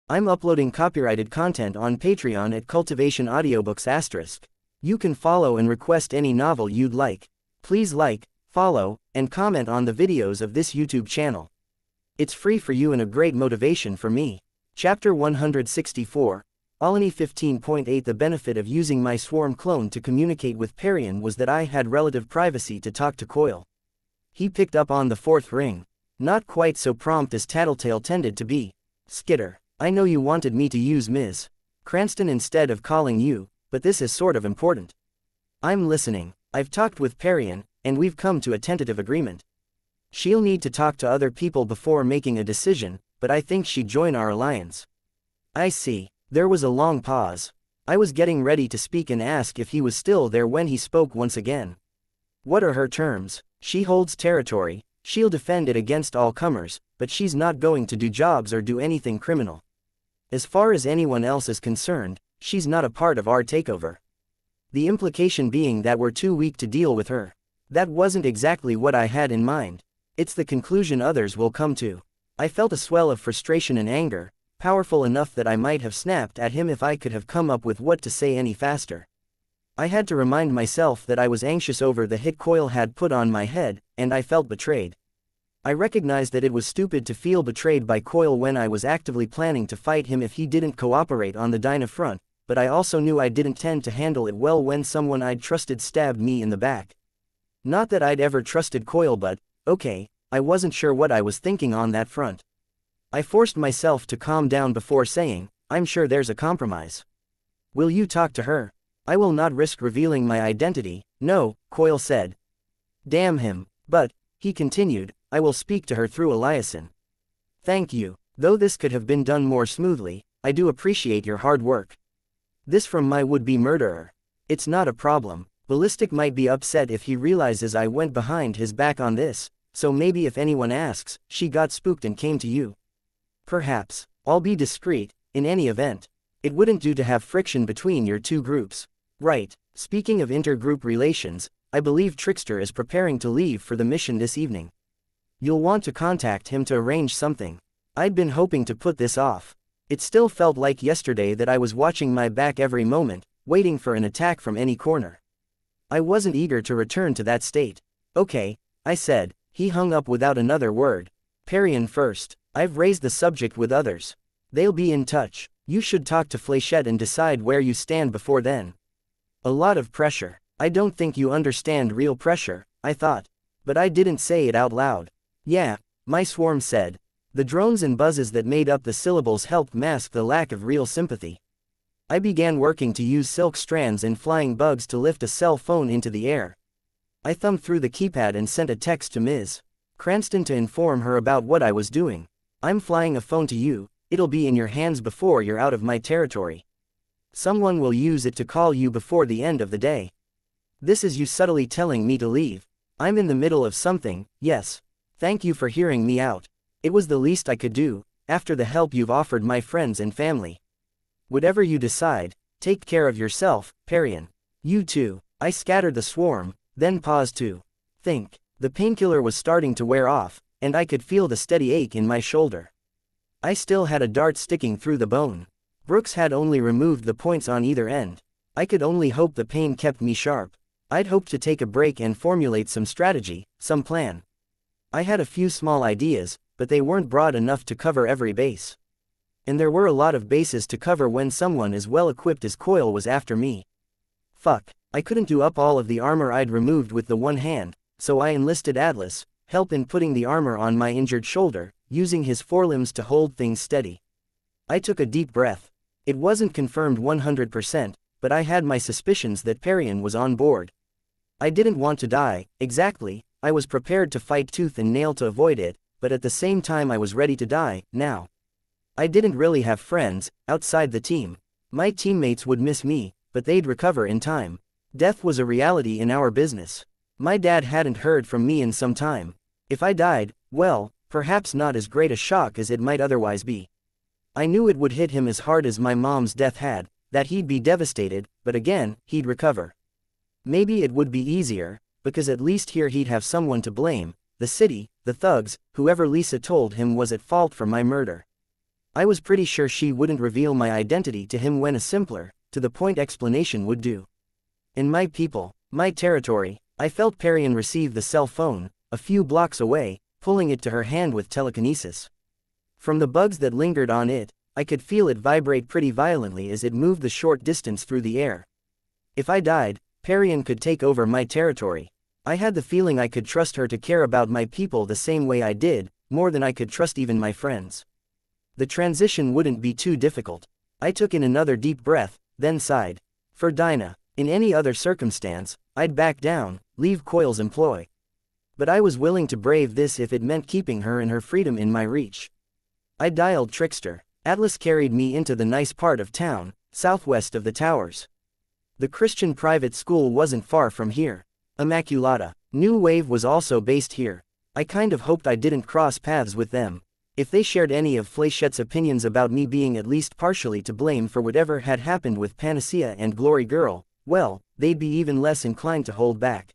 I'm uploading copyrighted content on Patreon at Cultivation Audiobooks*. You can follow and request any novel you'd like. Please like, follow, and comment on the videos of this YouTube channel. It's free for you and a great motivation for me. Chapter 164, Alani 15.8. The benefit of using my swarm clone to communicate with Parian was that I had relative privacy to talk to Coil. He picked up on the fourth ring. Not quite so prompt as Tattletale tended to be. Skitter, I know you wanted me to use Ms. Cranston instead of calling you, but this is sort of important. I'm listening. I've talked with Parian, and we've come to a tentative agreement. She'll need to talk to other people before making a decision, but I think she'd join our alliance. I see. There was a long pause. I was getting ready to speak and ask if he was still there when he spoke once again. What are her terms? She holds territory, she'll defend it against all comers, but she's not going to do jobs or do anything criminal. As far as anyone else is concerned, she's not a part of our takeover. The implication being that we're too weak to deal with her. That wasn't exactly what I had in mind. It's the conclusion others will come to. I felt a swell of frustration and anger, powerful enough that I might have snapped at him if I could have come up with what to say any faster. I had to remind myself that I was anxious over the hit Coil had put on my head, and I felt betrayed. I recognized that it was stupid to feel betrayed by Coil when I was actively planning to fight him if he didn't cooperate on the Dyna front, but I also knew I didn't tend to handle it well when someone I'd trusted stabbed me in the back. Not that I'd ever trusted Coil, but, okay, I wasn't sure what I was thinking on that front. I forced myself to calm down before saying, I'm sure there's a compromise. Will you talk to her? I will not risk revealing my identity. No, Coil said. Damn him. But, he continued, I will speak to her through Eliason. Thank you. Though this could have been done more smoothly, I do appreciate your hard work. This from my would-be murderer. It's not a problem. Ballistic might be upset if he realizes I went behind his back on this, so maybe if anyone asks, she got spooked and came to you. Perhaps. I'll be discreet. In any event, it wouldn't do to have friction between your two groups. Right. Speaking of intergroup relations, I believe Trickster is preparing to leave for the mission this evening. You'll want to contact him to arrange something. I'd been hoping to put this off. It still felt like yesterday that I was watching my back every moment, waiting for an attack from any corner. I wasn't eager to return to that state. Okay, I said. He hung up without another word. Parian first. I've raised the subject with others. They'll be in touch. You should talk to Fléchette and decide where you stand before then. A lot of pressure. I don't think you understand real pressure, I thought. But I didn't say it out loud. Yeah, my swarm said. The drones and buzzes that made up the syllables helped mask the lack of real sympathy. I began working to use silk strands and flying bugs to lift a cell phone into the air. I thumbed through the keypad and sent a text to Ms. Cranston to inform her about what I was doing. I'm flying a phone to you, it'll be in your hands before you're out of my territory. Someone will use it to call you before the end of the day. This is you subtly telling me to leave. I'm in the middle of something, yes. Thank you for hearing me out. It was the least I could do, after the help you've offered my friends and family. Whatever you decide, take care of yourself, Parian. You too. I scattered the swarm, then paused to think. The painkiller was starting to wear off, and I could feel the steady ache in my shoulder. I still had a dart sticking through the bone. Brooks had only removed the points on either end. I could only hope the pain kept me sharp. I'd hoped to take a break and formulate some strategy, some plan. I had a few small ideas, but they weren't broad enough to cover every base. And there were a lot of bases to cover when someone as well equipped as Coil was after me. Fuck, I couldn't do up all of the armor I'd removed with the one hand, so I enlisted Atlas, help in putting the armor on my injured shoulder, using his forelimbs to hold things steady. I took a deep breath. It wasn't confirmed 100%, but I had my suspicions that Parian was on board. I didn't want to die, exactly. I was prepared to fight tooth and nail to avoid it, but at the same time I was ready to die, now. I didn't really have friends, outside the team. My teammates would miss me, but they'd recover in time. Death was a reality in our business. My dad hadn't heard from me in some time. If I died, well, perhaps not as great a shock as it might otherwise be. I knew it would hit him as hard as my mom's death had, that he'd be devastated, but again, he'd recover. Maybe it would be easier, because at least here he'd have someone to blame, the city, the thugs, whoever Lisa told him was at fault for my murder. I was pretty sure she wouldn't reveal my identity to him when a simpler, to-the-point explanation would do. In my people, my territory, I felt Parian receive the cell phone, a few blocks away, pulling it to her hand with telekinesis. From the bugs that lingered on it, I could feel it vibrate pretty violently as it moved the short distance through the air. If I died, Parian could take over my territory. I had the feeling I could trust her to care about my people the same way I did, more than I could trust even my friends. The transition wouldn't be too difficult. I took in another deep breath, then sighed. For Dinah, in any other circumstance, I'd back down, leave Coil's employ. But I was willing to brave this if it meant keeping her and her freedom in my reach. I dialed Trickster. Atlas carried me into the nice part of town, southwest of the towers. The Christian private school wasn't far from here. Immaculata. New Wave was also based here. I kind of hoped I didn't cross paths with them. If they shared any of Fléchette's opinions about me being at least partially to blame for whatever had happened with Panacea and Glory Girl, well, they'd be even less inclined to hold back.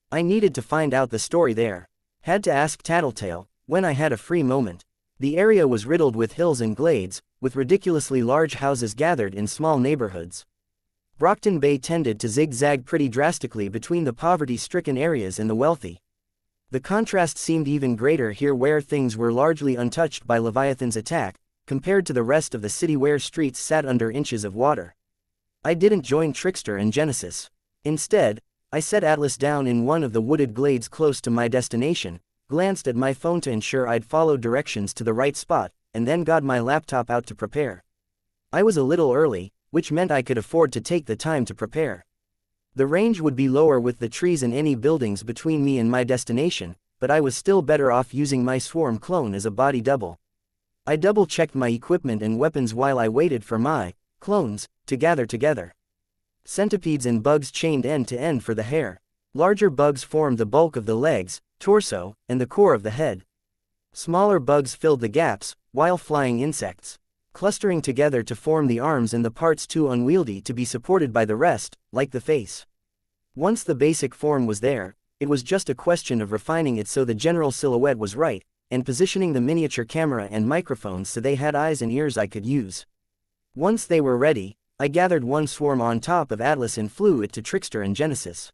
I needed to find out the story there. Had to ask Tattletale, when I had a free moment. The area was riddled with hills and glades, with ridiculously large houses gathered in small neighborhoods. Brockton Bay tended to zigzag pretty drastically between the poverty-stricken areas and the wealthy. The contrast seemed even greater here where things were largely untouched by Leviathan's attack, compared to the rest of the city where streets sat under inches of water. I didn't join Trickster and Genesis. Instead, I set Atlas down in one of the wooded glades close to my destination, glanced at my phone to ensure I'd followed directions to the right spot, and then got my laptop out to prepare. I was a little early, which meant I could afford to take the time to prepare. The range would be lower with the trees and any buildings between me and my destination, but I was still better off using my swarm clone as a body double. I double-checked my equipment and weapons while I waited for my clones to gather together. Centipedes and bugs chained end to end for the hair. Larger bugs formed the bulk of the legs, torso, and the core of the head. Smaller bugs filled the gaps, while flying insects, clustering together to form the arms and the parts too unwieldy to be supported by the rest, like the face. Once the basic form was there, it was just a question of refining it so the general silhouette was right, and positioning the miniature camera and microphones so they had eyes and ears I could use. Once they were ready, I gathered one swarm on top of Atlas and flew it to Trickster and Genesis.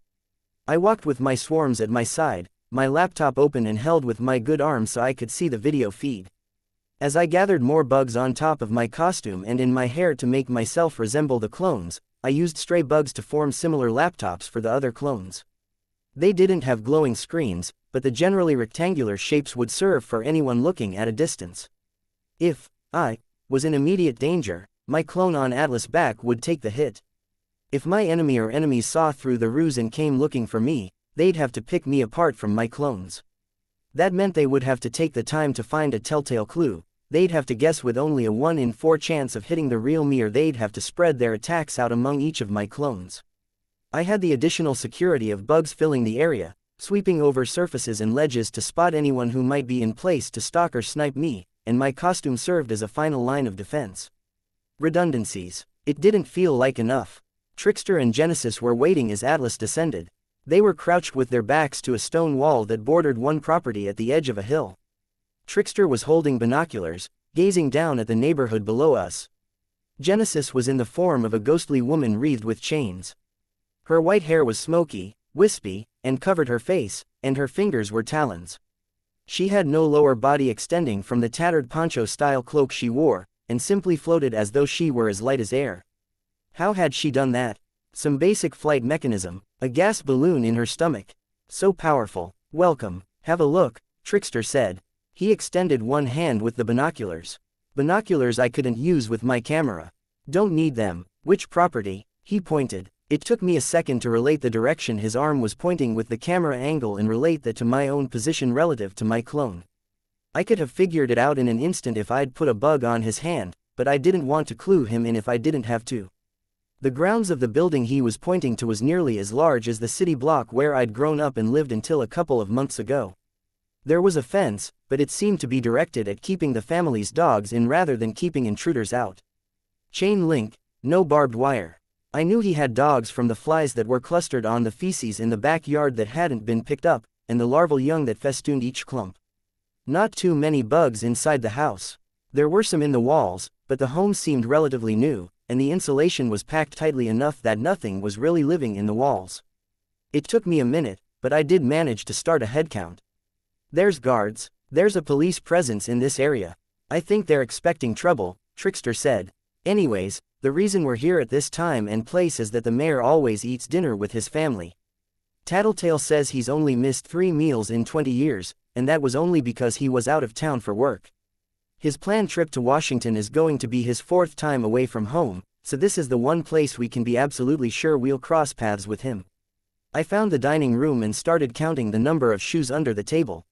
I walked with my swarms at my side, my laptop open and held with my good arm so I could see the video feed. As I gathered more bugs on top of my costume and in my hair to make myself resemble the clones, I used stray bugs to form similar laptops for the other clones. They didn't have glowing screens, but the generally rectangular shapes would serve for anyone looking at a distance. If I was in immediate danger, my clone on Atlas' back would take the hit. If my enemy or enemies saw through the ruse and came looking for me, they'd have to pick me apart from my clones. That meant they would have to take the time to find a telltale clue. They'd have to guess with only a 1 in 4 chance of hitting the real me, or they'd have to spread their attacks out among each of my clones. I had the additional security of bugs filling the area, sweeping over surfaces and ledges to spot anyone who might be in place to stalk or snipe me, and my costume served as a final line of defense. Redundancies. It didn't feel like enough. Trickster and Genesis were waiting as Atlas descended. They were crouched with their backs to a stone wall that bordered one property at the edge of a hill. Trickster was holding binoculars, gazing down at the neighborhood below us. Genesis was in the form of a ghostly woman wreathed with chains. Her white hair was smoky, wispy, and covered her face, and her fingers were talons. She had no lower body extending from the tattered poncho-style cloak she wore, and simply floated as though she were as light as air. How had she done that? Some basic flight mechanism, a gas balloon in her stomach. So powerful. Welcome, have a look, Trickster said. He extended one hand with the binoculars. Binoculars I couldn't use with my camera. Don't need them. Which property? He pointed. It took me a second to relate the direction his arm was pointing with the camera angle and relate that to my own position relative to my clone. I could have figured it out in an instant if I'd put a bug on his hand, but I didn't want to clue him in if I didn't have to. The grounds of the building he was pointing to was nearly as large as the city block where I'd grown up and lived until a couple of months ago. There was a fence, but it seemed to be directed at keeping the family's dogs in rather than keeping intruders out. Chain link, no barbed wire. I knew he had dogs from the flies that were clustered on the feces in the backyard that hadn't been picked up, and the larval young that festooned each clump. Not too many bugs inside the house. There were some in the walls, but the home seemed relatively new, and the insulation was packed tightly enough that nothing was really living in the walls. It took me a minute, but I did manage to start a headcount. There's guards. There's a police presence in this area. I think they're expecting trouble, Trickster said. Anyways, the reason we're here at this time and place is that the mayor always eats dinner with his family. Tattletale says he's only missed 3 meals in 20 years, and that was only because he was out of town for work. His planned trip to Washington is going to be his 4th time away from home, so this is the one place we can be absolutely sure we'll cross paths with him. I found the dining room and started counting the number of shoes under the table.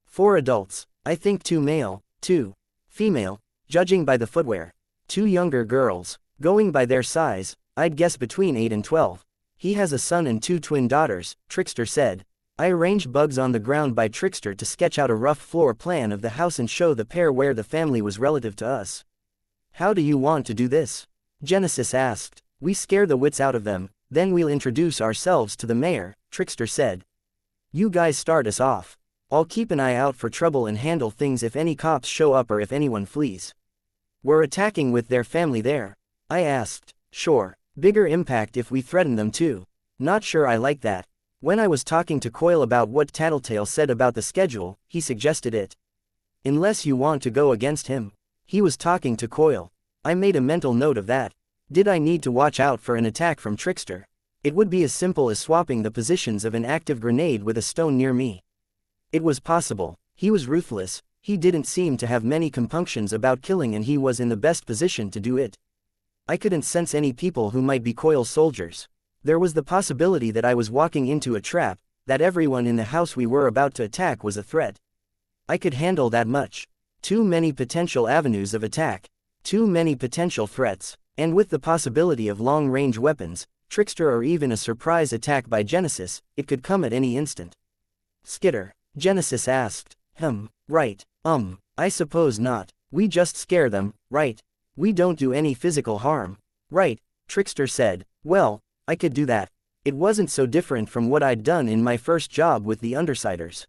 4 adults, I think 2 male, 2 female, judging by the footwear. 2 younger girls, going by their size, I'd guess between 8 and 12. He has a son and 2 twin daughters, Trickster said. I arranged bugs on the ground by Trickster to sketch out a rough floor plan of the house and show the pair where the family was relative to us. How do you want to do this? Genesis asked. We scare the wits out of them, then we'll introduce ourselves to the mayor, Trickster said. You guys start us off. I'll keep an eye out for trouble and handle things if any cops show up or if anyone flees. We're attacking with their family there? I asked. Sure. Bigger impact if we threaten them too. Not sure I like that. When I was talking to Coil about what Tattletale said about the schedule, he suggested it. Unless you want to go against him. He was talking to Coil. I made a mental note of that. Did I need to watch out for an attack from Trickster? It would be as simple as swapping the positions of an active grenade with a stone near me. It was possible. He was ruthless, he didn't seem to have many compunctions about killing and he was in the best position to do it. I couldn't sense any people who might be Coil's soldiers. There was the possibility that I was walking into a trap, that everyone in the house we were about to attack was a threat. I could handle that much. Too many potential avenues of attack. Too many potential threats, and with the possibility of long-range weapons, Trickster or even a surprise attack by Genesis, it could come at any instant. Skitter, Genesis asked. Right. I suppose not. We just scare them, right? We don't do any physical harm. Right, Trickster said. Well, I could do that. It wasn't so different from what I'd done in my first job with the Undersiders.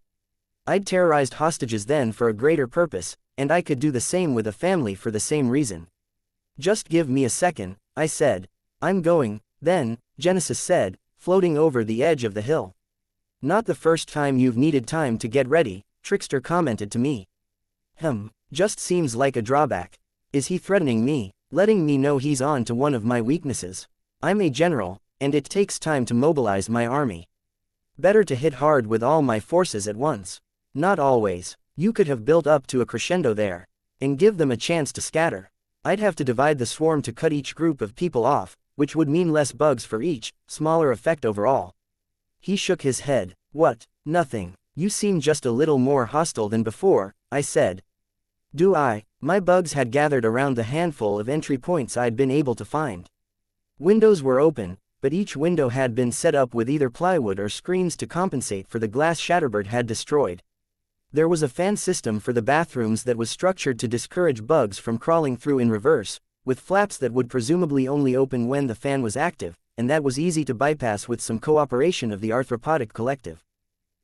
I'd terrorized hostages then for a greater purpose, and I could do the same with a family for the same reason. Just give me a second, I said. I'm going, then, Genesis said, floating over the edge of the hill. Not the first time you've needed time to get ready, Trickster commented to me. Just seems like a drawback. Is he threatening me, letting me know he's on to one of my weaknesses? I'm a general, and it takes time to mobilize my army. Better to hit hard with all my forces at once. Not always. You could have built up to a crescendo there, and give them a chance to scatter. I'd have to divide the swarm to cut each group of people off, which would mean less bugs for each, smaller effect overall. He shook his head. What? Nothing. You seem just a little more hostile than before, I said. Do I? My bugs had gathered around the handful of entry points I'd been able to find. Windows were open, but each window had been set up with either plywood or screens to compensate for the glass Shatterbird had destroyed. There was a fan system for the bathrooms that was structured to discourage bugs from crawling through in reverse, with flaps that would presumably only open when the fan was active, and that was easy to bypass with some cooperation of the Arthropodic Collective.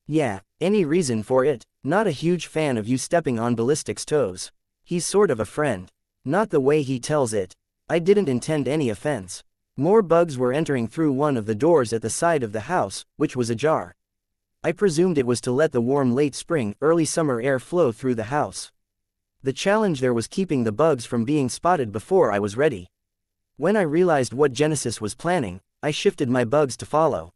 Yeah, any reason for it? Not a huge fan of you stepping on Ballistic's toes. He's sort of a friend. Not the way he tells it. I didn't intend any offense. More bugs were entering through one of the doors at the side of the house, which was ajar. I presumed it was to let the warm late spring, early summer air flow through the house. The challenge there was keeping the bugs from being spotted before I was ready. When I realized what Genesis was planning, I shifted my bugs to follow.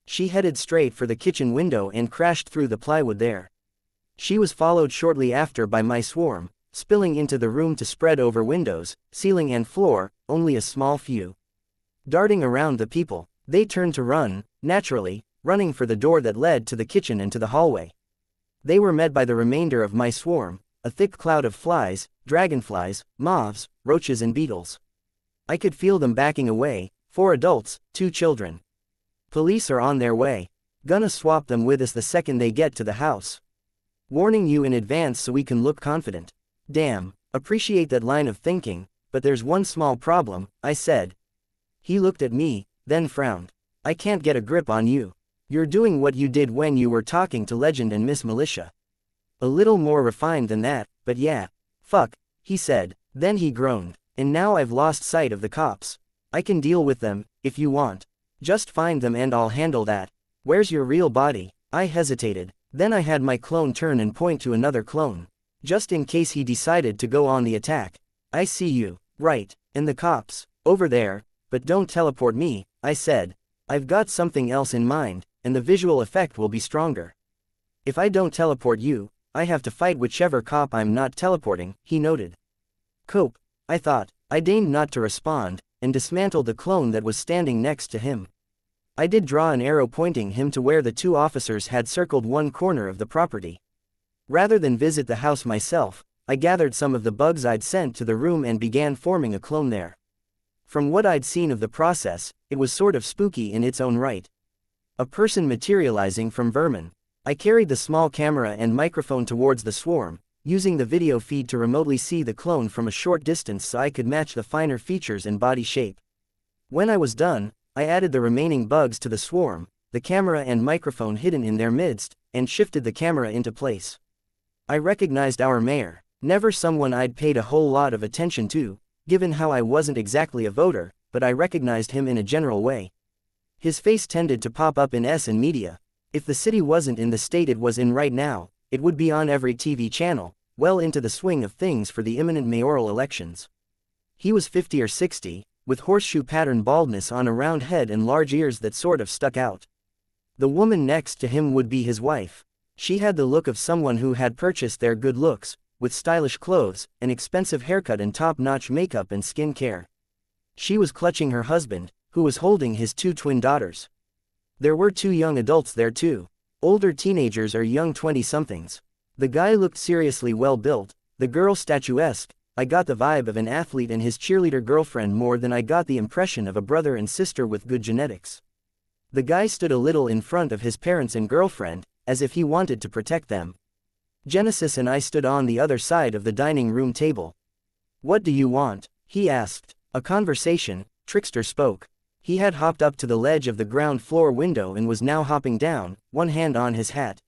She headed straight for the kitchen window and crashed through the plywood there. She was followed shortly after by my swarm, spilling into the room to spread over windows, ceiling and floor, only a small few. Darting around the people, they turned to run, naturally, running for the door that led to the kitchen and to the hallway. They were met by the remainder of my swarm, a thick cloud of flies, dragonflies, moths, roaches and beetles. I could feel them backing away, 4 adults, 2 children. Police are on their way. Gonna swap them with us the second they get to the house. Warning you in advance so we can look confident. Damn, appreciate that line of thinking, but there's one small problem, I said. He looked at me, then frowned. I can't get a grip on you. You're doing what you did when you were talking to Legend and Miss Militia. A little more refined than that, but yeah. Fuck, he said. Then he groaned. And now I've lost sight of the cops. I can deal with them, if you want. Just find them and I'll handle that. Where's your real body? I hesitated. Then I had my clone turn and point to another clone. Just in case he decided to go on the attack. I see you. Right. And the cops. Over there. But don't teleport me, I said. I've got something else in mind, and the visual effect will be stronger. If I don't teleport you, I have to fight whichever cop I'm not teleporting, he noted. Cope, I thought. I deigned not to respond, and dismantled the clone that was standing next to him. I did draw an arrow pointing him to where the two officers had circled one corner of the property. Rather than visit the house myself, I gathered some of the bugs I'd sent to the room and began forming a clone there. From what I'd seen of the process, it was sort of spooky in its own right. A person materializing from vermin. I carried the small camera and microphone towards the swarm, using the video feed to remotely see the clone from a short distance so I could match the finer features and body shape. When I was done, I added the remaining bugs to the swarm, the camera and microphone hidden in their midst, and shifted the camera into place. I recognized our mayor, never someone I'd paid a whole lot of attention to, given how I wasn't exactly a voter, but I recognized him in a general way. His face tended to pop up in and media. If the city wasn't in the state it was in right now, it would be on every TV channel, well into the swing of things for the imminent mayoral elections. He was 50 or 60, with horseshoe-pattern baldness on a round head and large ears that sort of stuck out. The woman next to him would be his wife. She had the look of someone who had purchased their good looks, with stylish clothes, an expensive haircut and top-notch makeup and skin care. She was clutching her husband, who was holding his two twin daughters. There were two young adults there too. Older teenagers or young 20-somethings. The guy looked seriously well-built, the girl statuesque. I got the vibe of an athlete and his cheerleader girlfriend more than I got the impression of a brother and sister with good genetics. The guy stood a little in front of his parents and girlfriend, as if he wanted to protect them. Genesis and I stood on the other side of the dining room table. What do you want? He asked. A conversation, Trickster spoke. He had hopped up to the ledge of the ground floor window and was now hopping down, one hand on his hat.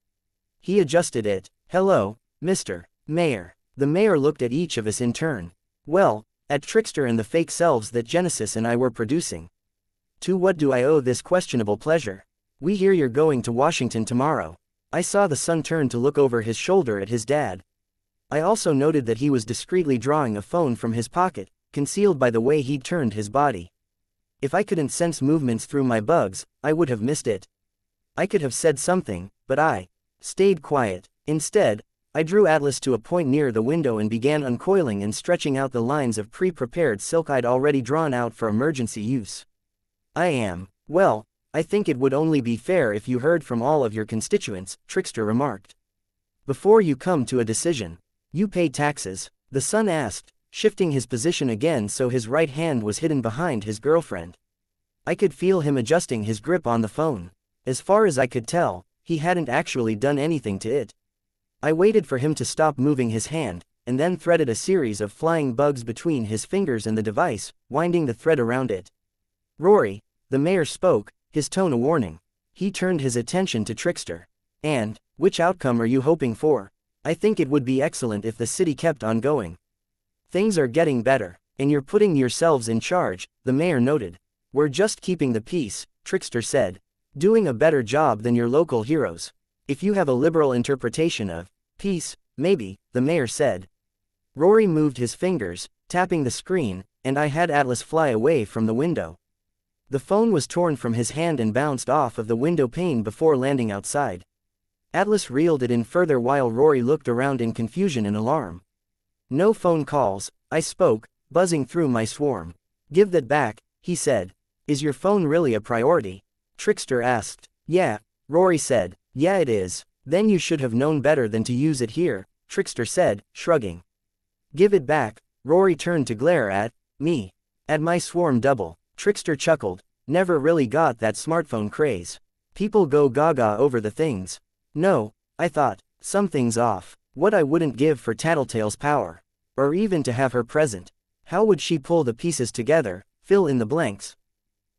He adjusted it. Hello, Mr. Mayor. The mayor looked at each of us in turn. Well, at Trickster and the fake selves that Genesis and I were producing. To what do I owe this questionable pleasure? We hear you're going to Washington tomorrow. I saw the son turn to look over his shoulder at his dad. I also noted that he was discreetly drawing a phone from his pocket, concealed by the way he'd turned his body. If I couldn't sense movements through my bugs, I would have missed it. I could have said something, but I stayed quiet. Instead, I drew Atlas to a point near the window and began uncoiling and stretching out the lines of pre-prepared silk I'd already drawn out for emergency use. Well, I think it would only be fair if you heard from all of your constituents, Trickster remarked. Before you come to a decision. You pay taxes? The son asked, shifting his position again so his right hand was hidden behind his girlfriend. I could feel him adjusting his grip on the phone. As far as I could tell, he hadn't actually done anything to it. I waited for him to stop moving his hand, and then threaded a series of flying bugs between his fingers and the device, winding the thread around it. Rory, the mayor spoke, his tone a warning. He turned his attention to Trickster. And, which outcome are you hoping for? I think it would be excellent if the city kept on going. Things are getting better, and you're putting yourselves in charge, the mayor noted. We're just keeping the peace, Trickster said. Doing a better job than your local heroes. If you have a liberal interpretation of peace, maybe, the mayor said. Rory moved his fingers, tapping the screen, and I had Atlas fly away from the window. The phone was torn from his hand and bounced off of the window pane before landing outside. Atlas reeled it in further while Rory looked around in confusion and alarm. No phone calls, I spoke, buzzing through my swarm. Give that back, he said. Is your phone really a priority? Trickster asked. Yeah, Rory said. Yeah it is. Then you should have known better than to use it here, Trickster said, shrugging. Give it back. Rory turned to glare at me. At my swarm double. Trickster chuckled. Never really got that smartphone craze. People go gaga over the things. No, I thought, something's off. What I wouldn't give for Tattletale's power. Or even to have her present. How would she pull the pieces together, fill in the blanks?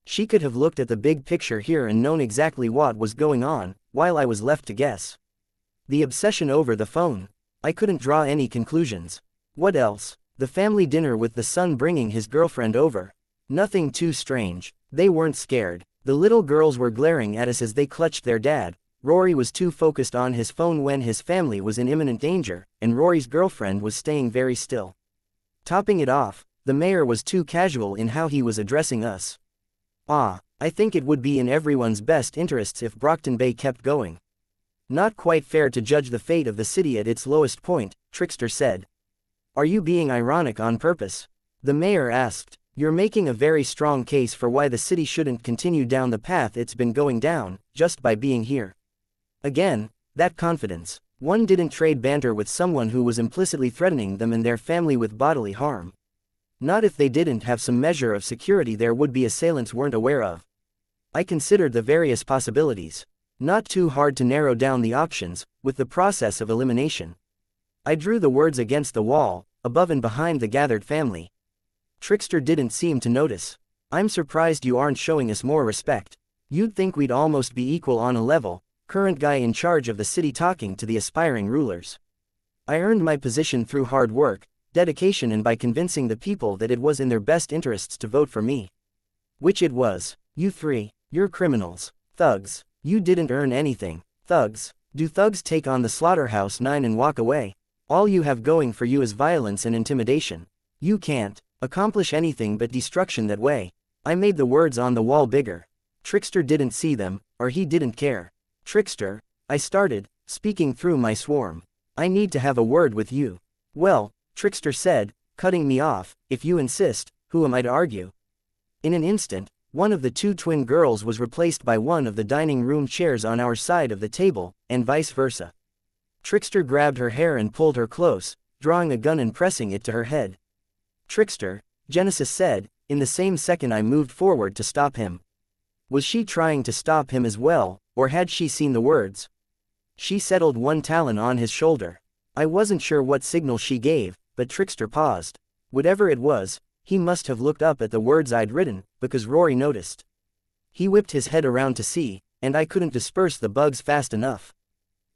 She could have looked at the big picture here and known exactly what was going on, while I was left to guess. The obsession over the phone. I couldn't draw any conclusions. What else? The family dinner with the son bringing his girlfriend over. Nothing too strange. They weren't scared. The little girls were glaring at us as they clutched their dad. Rory was too focused on his phone when his family was in imminent danger, and Rory's girlfriend was staying very still. Topping it off, the mayor was too casual in how he was addressing us. I think it would be in everyone's best interests if Brockton Bay kept going. Not quite fair to judge the fate of the city at its lowest point, Trickster said. Are you being ironic on purpose? The mayor asked. You're making a very strong case for why the city shouldn't continue down the path it's been going down, just by being here. Again, that confidence. One didn't trade banter with someone who was implicitly threatening them and their family with bodily harm. Not if they didn't have some measure of security their would-be assailants weren't aware of. I considered the various possibilities. Not too hard to narrow down the options, with the process of elimination. I drew the words against the wall, above and behind the gathered family. Trickster didn't seem to notice. I'm surprised you aren't showing us more respect. You'd think we'd almost be equal on a level, current guy in charge of the city talking to the aspiring rulers. I earned my position through hard work, dedication and by convincing the people that it was in their best interests to vote for me. Which it was. You three, you're criminals. Thugs. You didn't earn anything. Thugs. Do thugs take on the Slaughterhouse 9 and walk away? All you have going for you is violence and intimidation. You can't accomplish anything but destruction that way. I made the words on the wall bigger. Trickster didn't see them, or he didn't care. Trickster, I started, speaking through my swarm. I need to have a word with you. Well, Trickster said, cutting me off, if you insist, who am I to argue? In an instant, one of the two twin girls was replaced by one of the dining room chairs on our side of the table, and vice versa. Trickster grabbed her hair and pulled her close, drawing a gun and pressing it to her head. Trickster, Genesis said, in the same second I moved forward to stop him. Was she trying to stop him as well, or had she seen the words? She settled one talon on his shoulder. I wasn't sure what signal she gave, but Trickster paused. Whatever it was, he must have looked up at the words I'd written, because Rory noticed. He whipped his head around to see, and I couldn't disperse the bugs fast enough.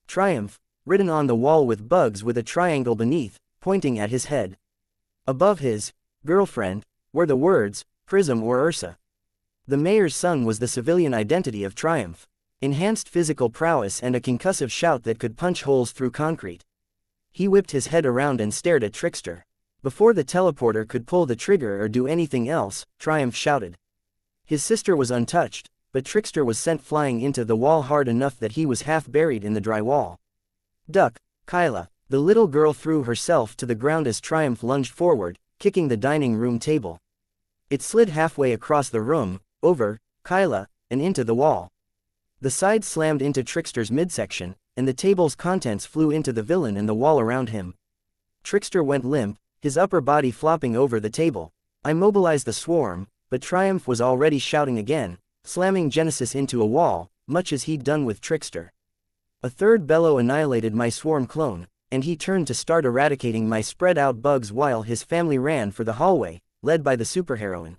Triumph, written on the wall with bugs with a triangle beneath, pointing at his head. Above his girlfriend were the words, Prism or Ursa. The mayor's son was the civilian identity of Triumph. Enhanced physical prowess and a concussive shout that could punch holes through concrete. He whipped his head around and stared at Trickster. Before the teleporter could pull the trigger or do anything else, Triumph shouted. His sister was untouched, but Trickster was sent flying into the wall hard enough that he was half buried in the dry wall. Duck, Kyla. The little girl threw herself to the ground as Triumph lunged forward, kicking the dining room table. It slid halfway across the room, over Kyla, and into the wall. The side slammed into Trickster's midsection, and the table's contents flew into the villain and the wall around him. Trickster went limp, his upper body flopping over the table. I mobilized the swarm, but Triumph was already shouting again, slamming Genesis into a wall, much as he'd done with Trickster. A third bellow annihilated my swarm clone, and he turned to start eradicating my spread-out bugs while his family ran for the hallway, led by the superheroine.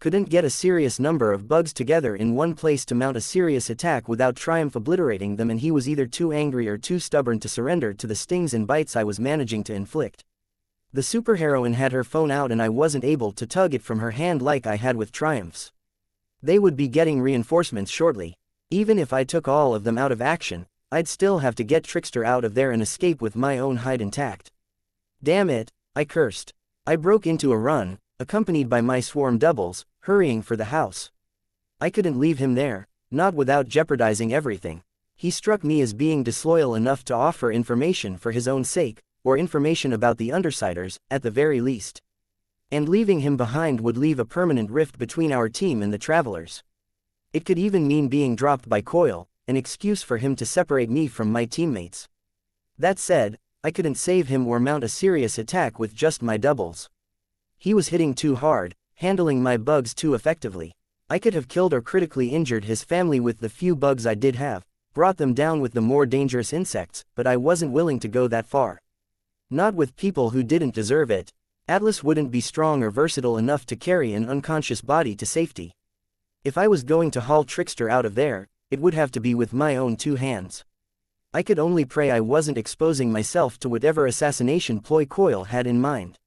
Couldn't get a serious number of bugs together in one place to mount a serious attack without Triumph obliterating them, and he was either too angry or too stubborn to surrender to the stings and bites I was managing to inflict. The superheroine had her phone out and I wasn't able to tug it from her hand like I had with Triumph's. They would be getting reinforcements shortly. Even if I took all of them out of action, I'd still have to get Trickster out of there and escape with my own hide intact. Damn it, I cursed. I broke into a run, accompanied by my swarm doubles, hurrying for the house. I couldn't leave him there, not without jeopardizing everything. He struck me as being disloyal enough to offer information for his own sake, or information about the Undersiders, at the very least. And leaving him behind would leave a permanent rift between our team and the Travelers. It could even mean being dropped by Coil, an excuse for him to separate me from my teammates. That said, I couldn't save him or mount a serious attack with just my doubles. He was hitting too hard, handling my bugs too effectively. I could have killed or critically injured his family with the few bugs I did have, brought them down with the more dangerous insects, but I wasn't willing to go that far. Not with people who didn't deserve it. Atlas wouldn't be strong or versatile enough to carry an unconscious body to safety. If I was going to haul Trickster out of there, it would have to be with my own two hands. I could only pray I wasn't exposing myself to whatever assassination ploy Coil had in mind.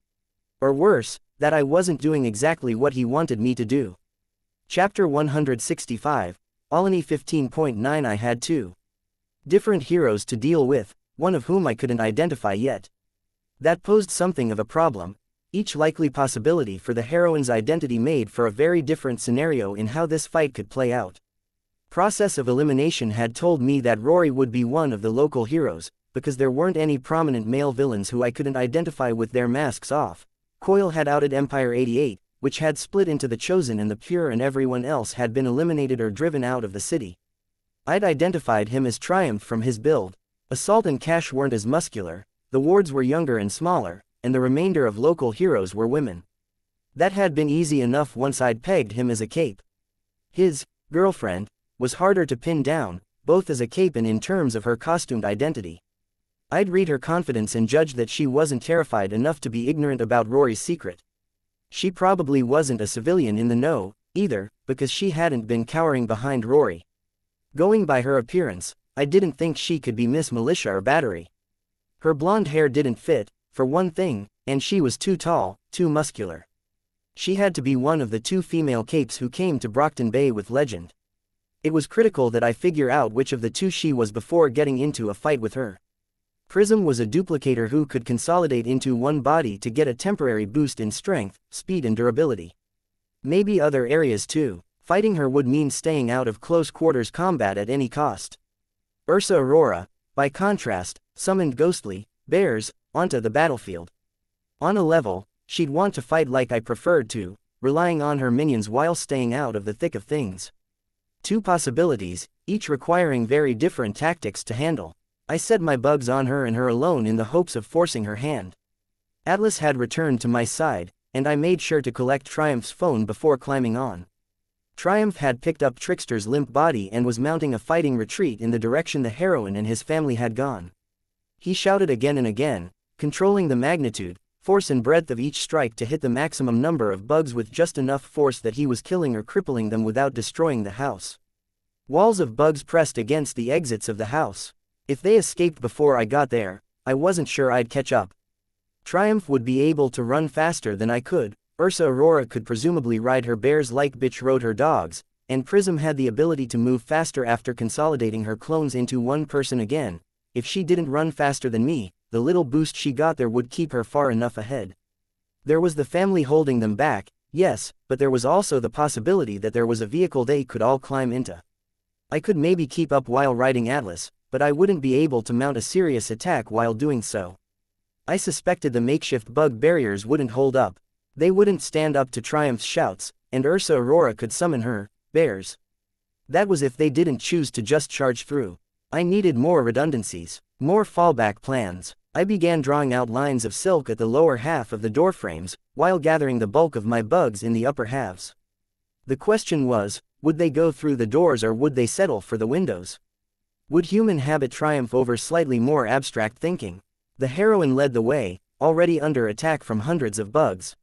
Or worse, that I wasn't doing exactly what he wanted me to do. Chapter 165, Alani 15.9. I had two different heroes to deal with, one of whom I couldn't identify yet. That posed something of a problem. Each likely possibility for the heroine's identity made for a very different scenario in how this fight could play out. Process of elimination had told me that Rory would be one of the local heroes, because there weren't any prominent male villains who I couldn't identify with their masks off. Coil had outed Empire 88, which had split into the Chosen and the Pure, and everyone else had been eliminated or driven out of the city. I'd identified him as Triumph from his build. Assault and Cash weren't as muscular, the wards were younger and smaller, and the remainder of local heroes were women. That had been easy enough once I'd pegged him as a cape. His girlfriend was harder to pin down, both as a cape and in terms of her costumed identity. I'd read her confidence and judge that she wasn't terrified enough to be ignorant about Rory's secret. She probably wasn't a civilian in the know, either, because she hadn't been cowering behind Rory. Going by her appearance, I didn't think she could be Miss Militia or Battery. Her blonde hair didn't fit, for one thing, and she was too tall, too muscular. She had to be one of the two female capes who came to Brockton Bay with Legend. It was critical that I figure out which of the two she was before getting into a fight with her. Prism was a duplicator who could consolidate into one body to get a temporary boost in strength, speed and durability. Maybe other areas too. Fighting her would mean staying out of close quarters combat at any cost. Ursa Aurora, by contrast, summoned ghostly bears onto the battlefield. On a level, she'd want to fight like I preferred to, relying on her minions while staying out of the thick of things. Two possibilities, each requiring very different tactics to handle. I set my bugs on her and her alone in the hopes of forcing her hand. Atlas had returned to my side, and I made sure to collect Triumph's phone before climbing on. Triumph had picked up Trickster's limp body and was mounting a fighting retreat in the direction the heroine and his family had gone. He shouted again and again, controlling the magnitude, force and breadth of each strike to hit the maximum number of bugs with just enough force that he was killing or crippling them without destroying the house. Walls of bugs pressed against the exits of the house. If they escaped before I got there, I wasn't sure I'd catch up. Triumph would be able to run faster than I could, Ursa Aurora could presumably ride her bears like Bitch rode her dogs, and Prism had the ability to move faster after consolidating her clones into one person again. If she didn't run faster than me, the little boost she got there would keep her far enough ahead. There was the family holding them back, yes, but there was also the possibility that there was a vehicle they could all climb into. I could maybe keep up while riding Atlas, but I wouldn't be able to mount a serious attack while doing so. I suspected the makeshift bug barriers wouldn't hold up. They wouldn't stand up to Triumph's shouts, and Ursa Aurora could summon her bears. That was if they didn't choose to just charge through. I needed more redundancies, more fallback plans. I began drawing out lines of silk at the lower half of the door frames, while gathering the bulk of my bugs in the upper halves. The question was, would they go through the doors or would they settle for the windows? Would human habit triumph over slightly more abstract thinking? The heroine led the way, already under attack from hundreds of bugs.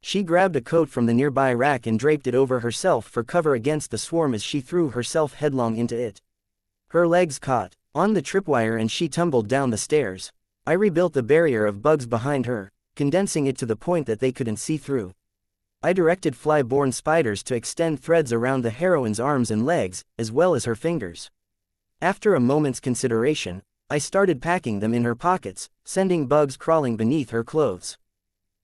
She grabbed a coat from the nearby rack and draped it over herself for cover against the swarm as she threw herself headlong into it. Her legs caught on the tripwire and she tumbled down the stairs. I rebuilt the barrier of bugs behind her, condensing it to the point that they couldn't see through. I directed fly-borne spiders to extend threads around the heroine's arms and legs, as well as her fingers. After a moment's consideration, I started packing them in her pockets, sending bugs crawling beneath her clothes.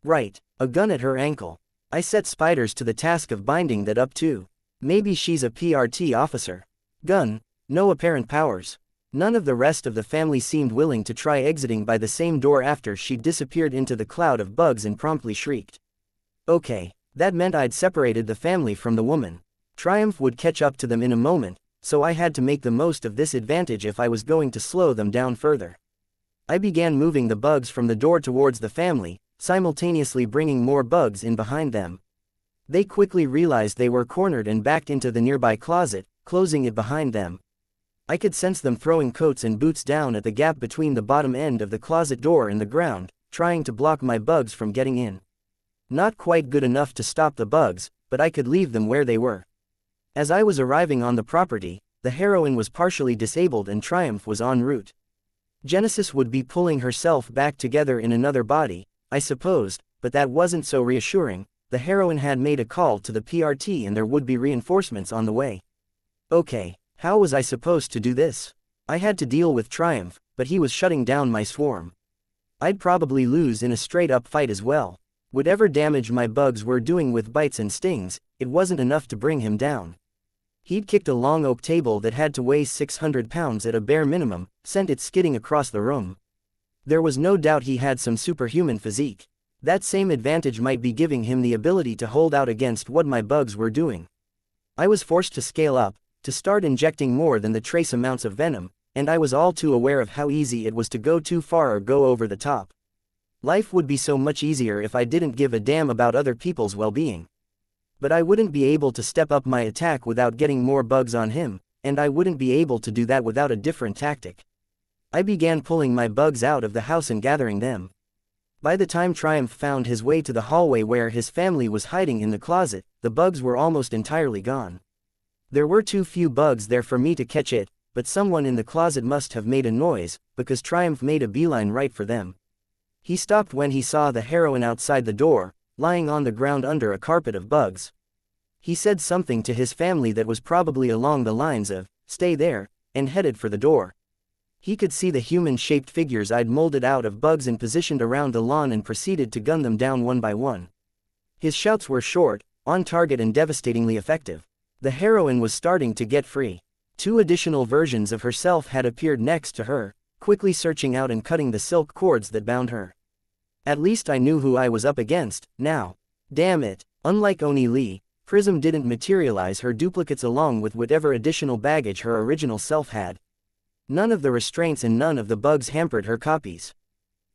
Right, a gun at her ankle. I set spiders to the task of binding that up too. Maybe she's a PRT officer. Gun, no apparent powers. None of the rest of the family seemed willing to try exiting by the same door after she'd disappeared into the cloud of bugs and promptly shrieked. Okay, that meant I'd separated the family from the woman. Triumph would catch up to them in a moment, so I had to make the most of this advantage if I was going to slow them down further. I began moving the bugs from the door towards the family, simultaneously bringing more bugs in behind them. They quickly realized they were cornered and backed into the nearby closet, closing it behind them. I could sense them throwing coats and boots down at the gap between the bottom end of the closet door and the ground, trying to block my bugs from getting in. Not quite good enough to stop the bugs, but I could leave them where they were. As I was arriving on the property, the heroine was partially disabled and Triumph was en route. Genesis would be pulling herself back together in another body, I supposed, but that wasn't so reassuring. The heroine had made a call to the PRT and there would be reinforcements on the way. Okay, how was I supposed to do this? I had to deal with Triumph, but he was shutting down my swarm. I'd probably lose in a straight-up fight as well. Whatever damage my bugs were doing with bites and stings, it wasn't enough to bring him down. He'd kicked a long oak table that had to weigh 600 pounds at a bare minimum, sent it skidding across the room. There was no doubt he had some superhuman physique. That same advantage might be giving him the ability to hold out against what my bugs were doing. I was forced to scale up, to start injecting more than the trace amounts of venom, and I was all too aware of how easy it was to go too far or go over the top. Life would be so much easier if I didn't give a damn about other people's well-being. But I wouldn't be able to step up my attack without getting more bugs on him, and I wouldn't be able to do that without a different tactic. I began pulling my bugs out of the house and gathering them. By the time Triumph found his way to the hallway where his family was hiding in the closet, the bugs were almost entirely gone. There were too few bugs there for me to catch it, but someone in the closet must have made a noise, because Triumph made a beeline right for them. He stopped when he saw the heroine outside the door, lying on the ground under a carpet of bugs. He said something to his family that was probably along the lines of, "Stay there," and headed for the door. He could see the human-shaped figures I'd molded out of bugs and positioned around the lawn and proceeded to gun them down one by one. His shouts were short, on target and devastatingly effective. The heroine was starting to get free. 2 additional versions of herself had appeared next to her, quickly searching out and cutting the silk cords that bound her. At least I knew who I was up against, now. Damn it, unlike Oni Lee, Prism didn't materialize her duplicates along with whatever additional baggage her original self had. None of the restraints and none of the bugs hampered her copies.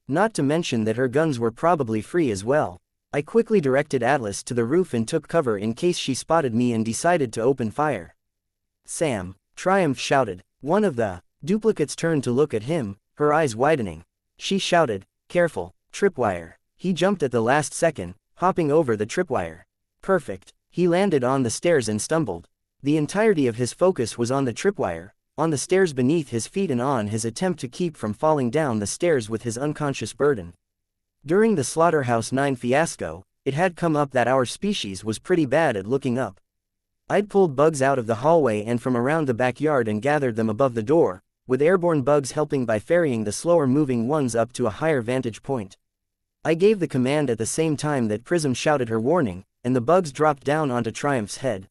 Not to mention that her guns were probably free as well. I quickly directed Atlas to the roof and took cover in case she spotted me and decided to open fire. "Sam!" Triumph shouted. One of the duplicates turned to look at him, her eyes widening. She shouted, "Careful, tripwire." He jumped at the last second, hopping over the tripwire. Perfect. He landed on the stairs and stumbled. The entirety of his focus was on the tripwire, on the stairs beneath his feet and on his attempt to keep from falling down the stairs with his unconscious burden. During the Slaughterhouse 9 fiasco, it had come up that our species was pretty bad at looking up. I'd pulled bugs out of the hallway and from around the backyard and gathered them above the door, with airborne bugs helping by ferrying the slower-moving ones up to a higher vantage point. I gave the command at the same time that Prism shouted her warning, and the bugs dropped down onto Triumph's head.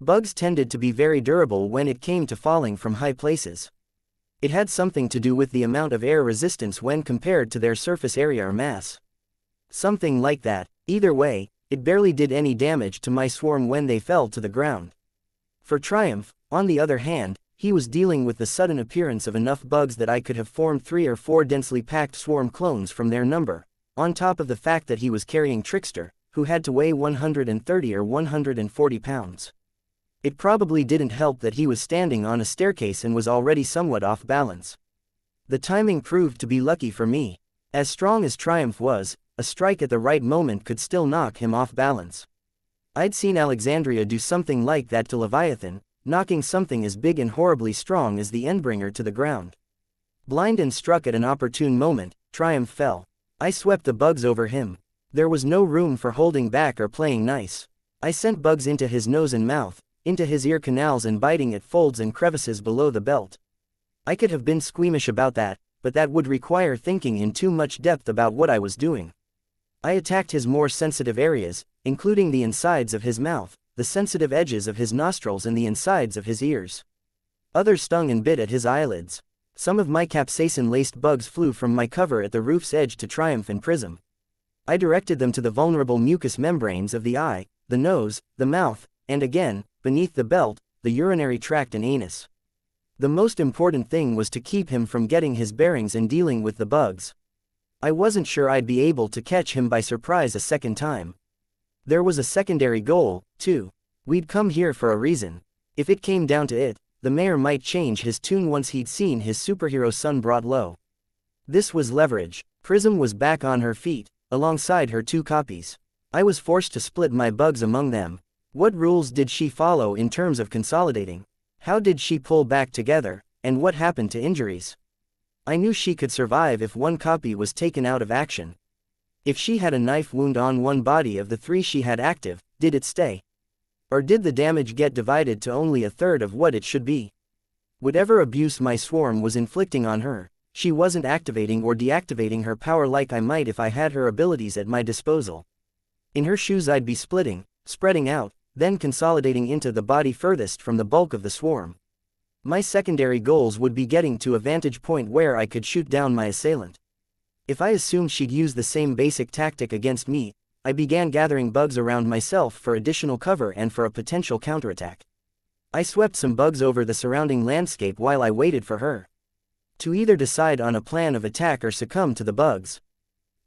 Bugs tended to be very durable when it came to falling from high places. It had something to do with the amount of air resistance when compared to their surface area or mass. Something like that. Either way, it barely did any damage to my swarm when they fell to the ground. For Triumph, on the other hand, he was dealing with the sudden appearance of enough bugs that I could have formed 3 or 4 densely packed swarm clones from their number, on top of the fact that he was carrying Trickster, who had to weigh 130 or 140 pounds. It probably didn't help that he was standing on a staircase and was already somewhat off balance. The timing proved to be lucky for me. As strong as Triumph was, a strike at the right moment could still knock him off balance. I'd seen Alexandria do something like that to Leviathan, knocking something as big and horribly strong as the Endbringer to the ground. Blind and struck at an opportune moment, Triumph fell. I swept the bugs over him. There was no room for holding back or playing nice. I sent bugs into his nose and mouth, into his ear canals and biting at folds and crevices below the belt. I could have been squeamish about that, but that would require thinking in too much depth about what I was doing. I attacked his more sensitive areas, including the insides of his mouth, the sensitive edges of his nostrils and the insides of his ears. Others stung and bit at his eyelids. Some of my capsaicin-laced bugs flew from my cover at the roof's edge to Triumph and Prism. I directed them to the vulnerable mucous membranes of the eye, the nose, the mouth, and again, beneath the belt, the urinary tract and anus. The most important thing was to keep him from getting his bearings and dealing with the bugs. I wasn't sure I'd be able to catch him by surprise a second time. There was a secondary goal, too. We'd come here for a reason. If it came down to it, the mayor might change his tune once he'd seen his superhero son brought low. This was leverage. Prism was back on her feet, alongside her 2 copies. I was forced to split my bugs among them. What rules did she follow in terms of consolidating? How did she pull back together, and what happened to injuries? I knew she could survive if one copy was taken out of action. If she had a knife wound on one body of the 3 she had active, did it stay? Or did the damage get divided to only a third of what it should be? Whatever abuse my swarm was inflicting on her, she wasn't activating or deactivating her power like I might if I had her abilities at my disposal. In her shoes I'd be splitting, spreading out, then consolidating into the body furthest from the bulk of the swarm. My secondary goals would be getting to a vantage point where I could shoot down my assailant. If I assumed she'd use the same basic tactic against me, I began gathering bugs around myself for additional cover and for a potential counterattack. I swept some bugs over the surrounding landscape while I waited for her to either decide on a plan of attack or succumb to the bugs.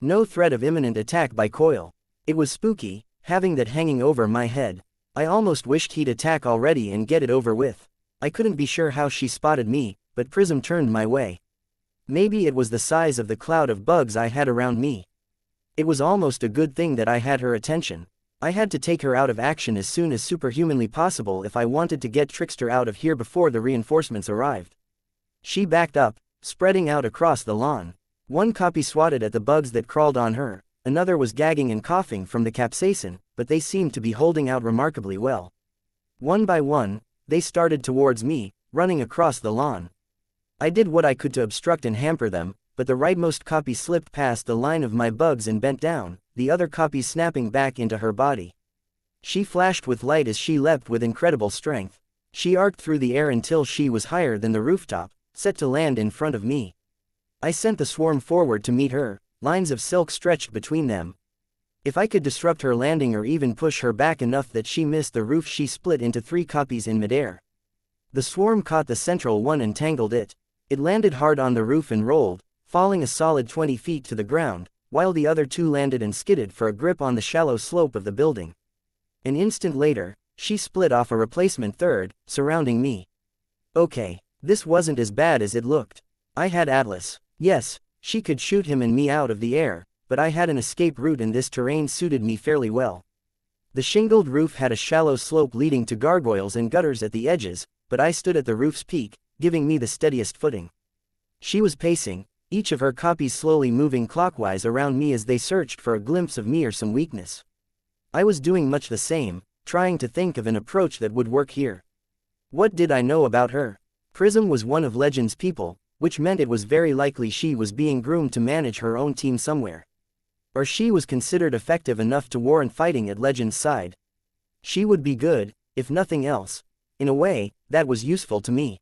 No threat of imminent attack by Coil. It was spooky, having that hanging over my head. I almost wished he'd attack already and get it over with. I couldn't be sure how she spotted me, but Prism turned my way. Maybe it was the size of the cloud of bugs I had around me. It was almost a good thing that I had her attention. I had to take her out of action as soon as superhumanly possible if I wanted to get Trickster out of here before the reinforcements arrived. She backed up, spreading out across the lawn. One copy swatted at the bugs that crawled on her, another was gagging and coughing from the capsaicin, but they seemed to be holding out remarkably well. One by one, they started towards me, running across the lawn. I did what I could to obstruct and hamper them, but the rightmost copy slipped past the line of my bugs and bent down, the other copy snapping back into her body. She flashed with light as she leapt with incredible strength. She arced through the air until she was higher than the rooftop, set to land in front of me. I sent the swarm forward to meet her, lines of silk stretched between them. If I could disrupt her landing or even push her back enough that she missed the roof, she split into 3 copies in midair. The swarm caught the central one and tangled it. It landed hard on the roof and rolled, falling a solid 20 feet to the ground, while the other 2 landed and skidded for a grip on the shallow slope of the building. An instant later, she split off a replacement third, surrounding me. Okay, this wasn't as bad as it looked. I had Atlas. Yes, she could shoot him and me out of the air, but I had an escape route and this terrain suited me fairly well. The shingled roof had a shallow slope leading to gargoyles and gutters at the edges, but I stood at the roof's peak, giving me the steadiest footing. She was pacing, each of her copies slowly moving clockwise around me as they searched for a glimpse of me or some weakness. I was doing much the same, trying to think of an approach that would work here. What did I know about her? Prism was one of Legend's people, which meant it was very likely she was being groomed to manage her own team somewhere. Or she was considered effective enough to warrant fighting at Legend's side. She would be good, if nothing else. In a way, that was useful to me.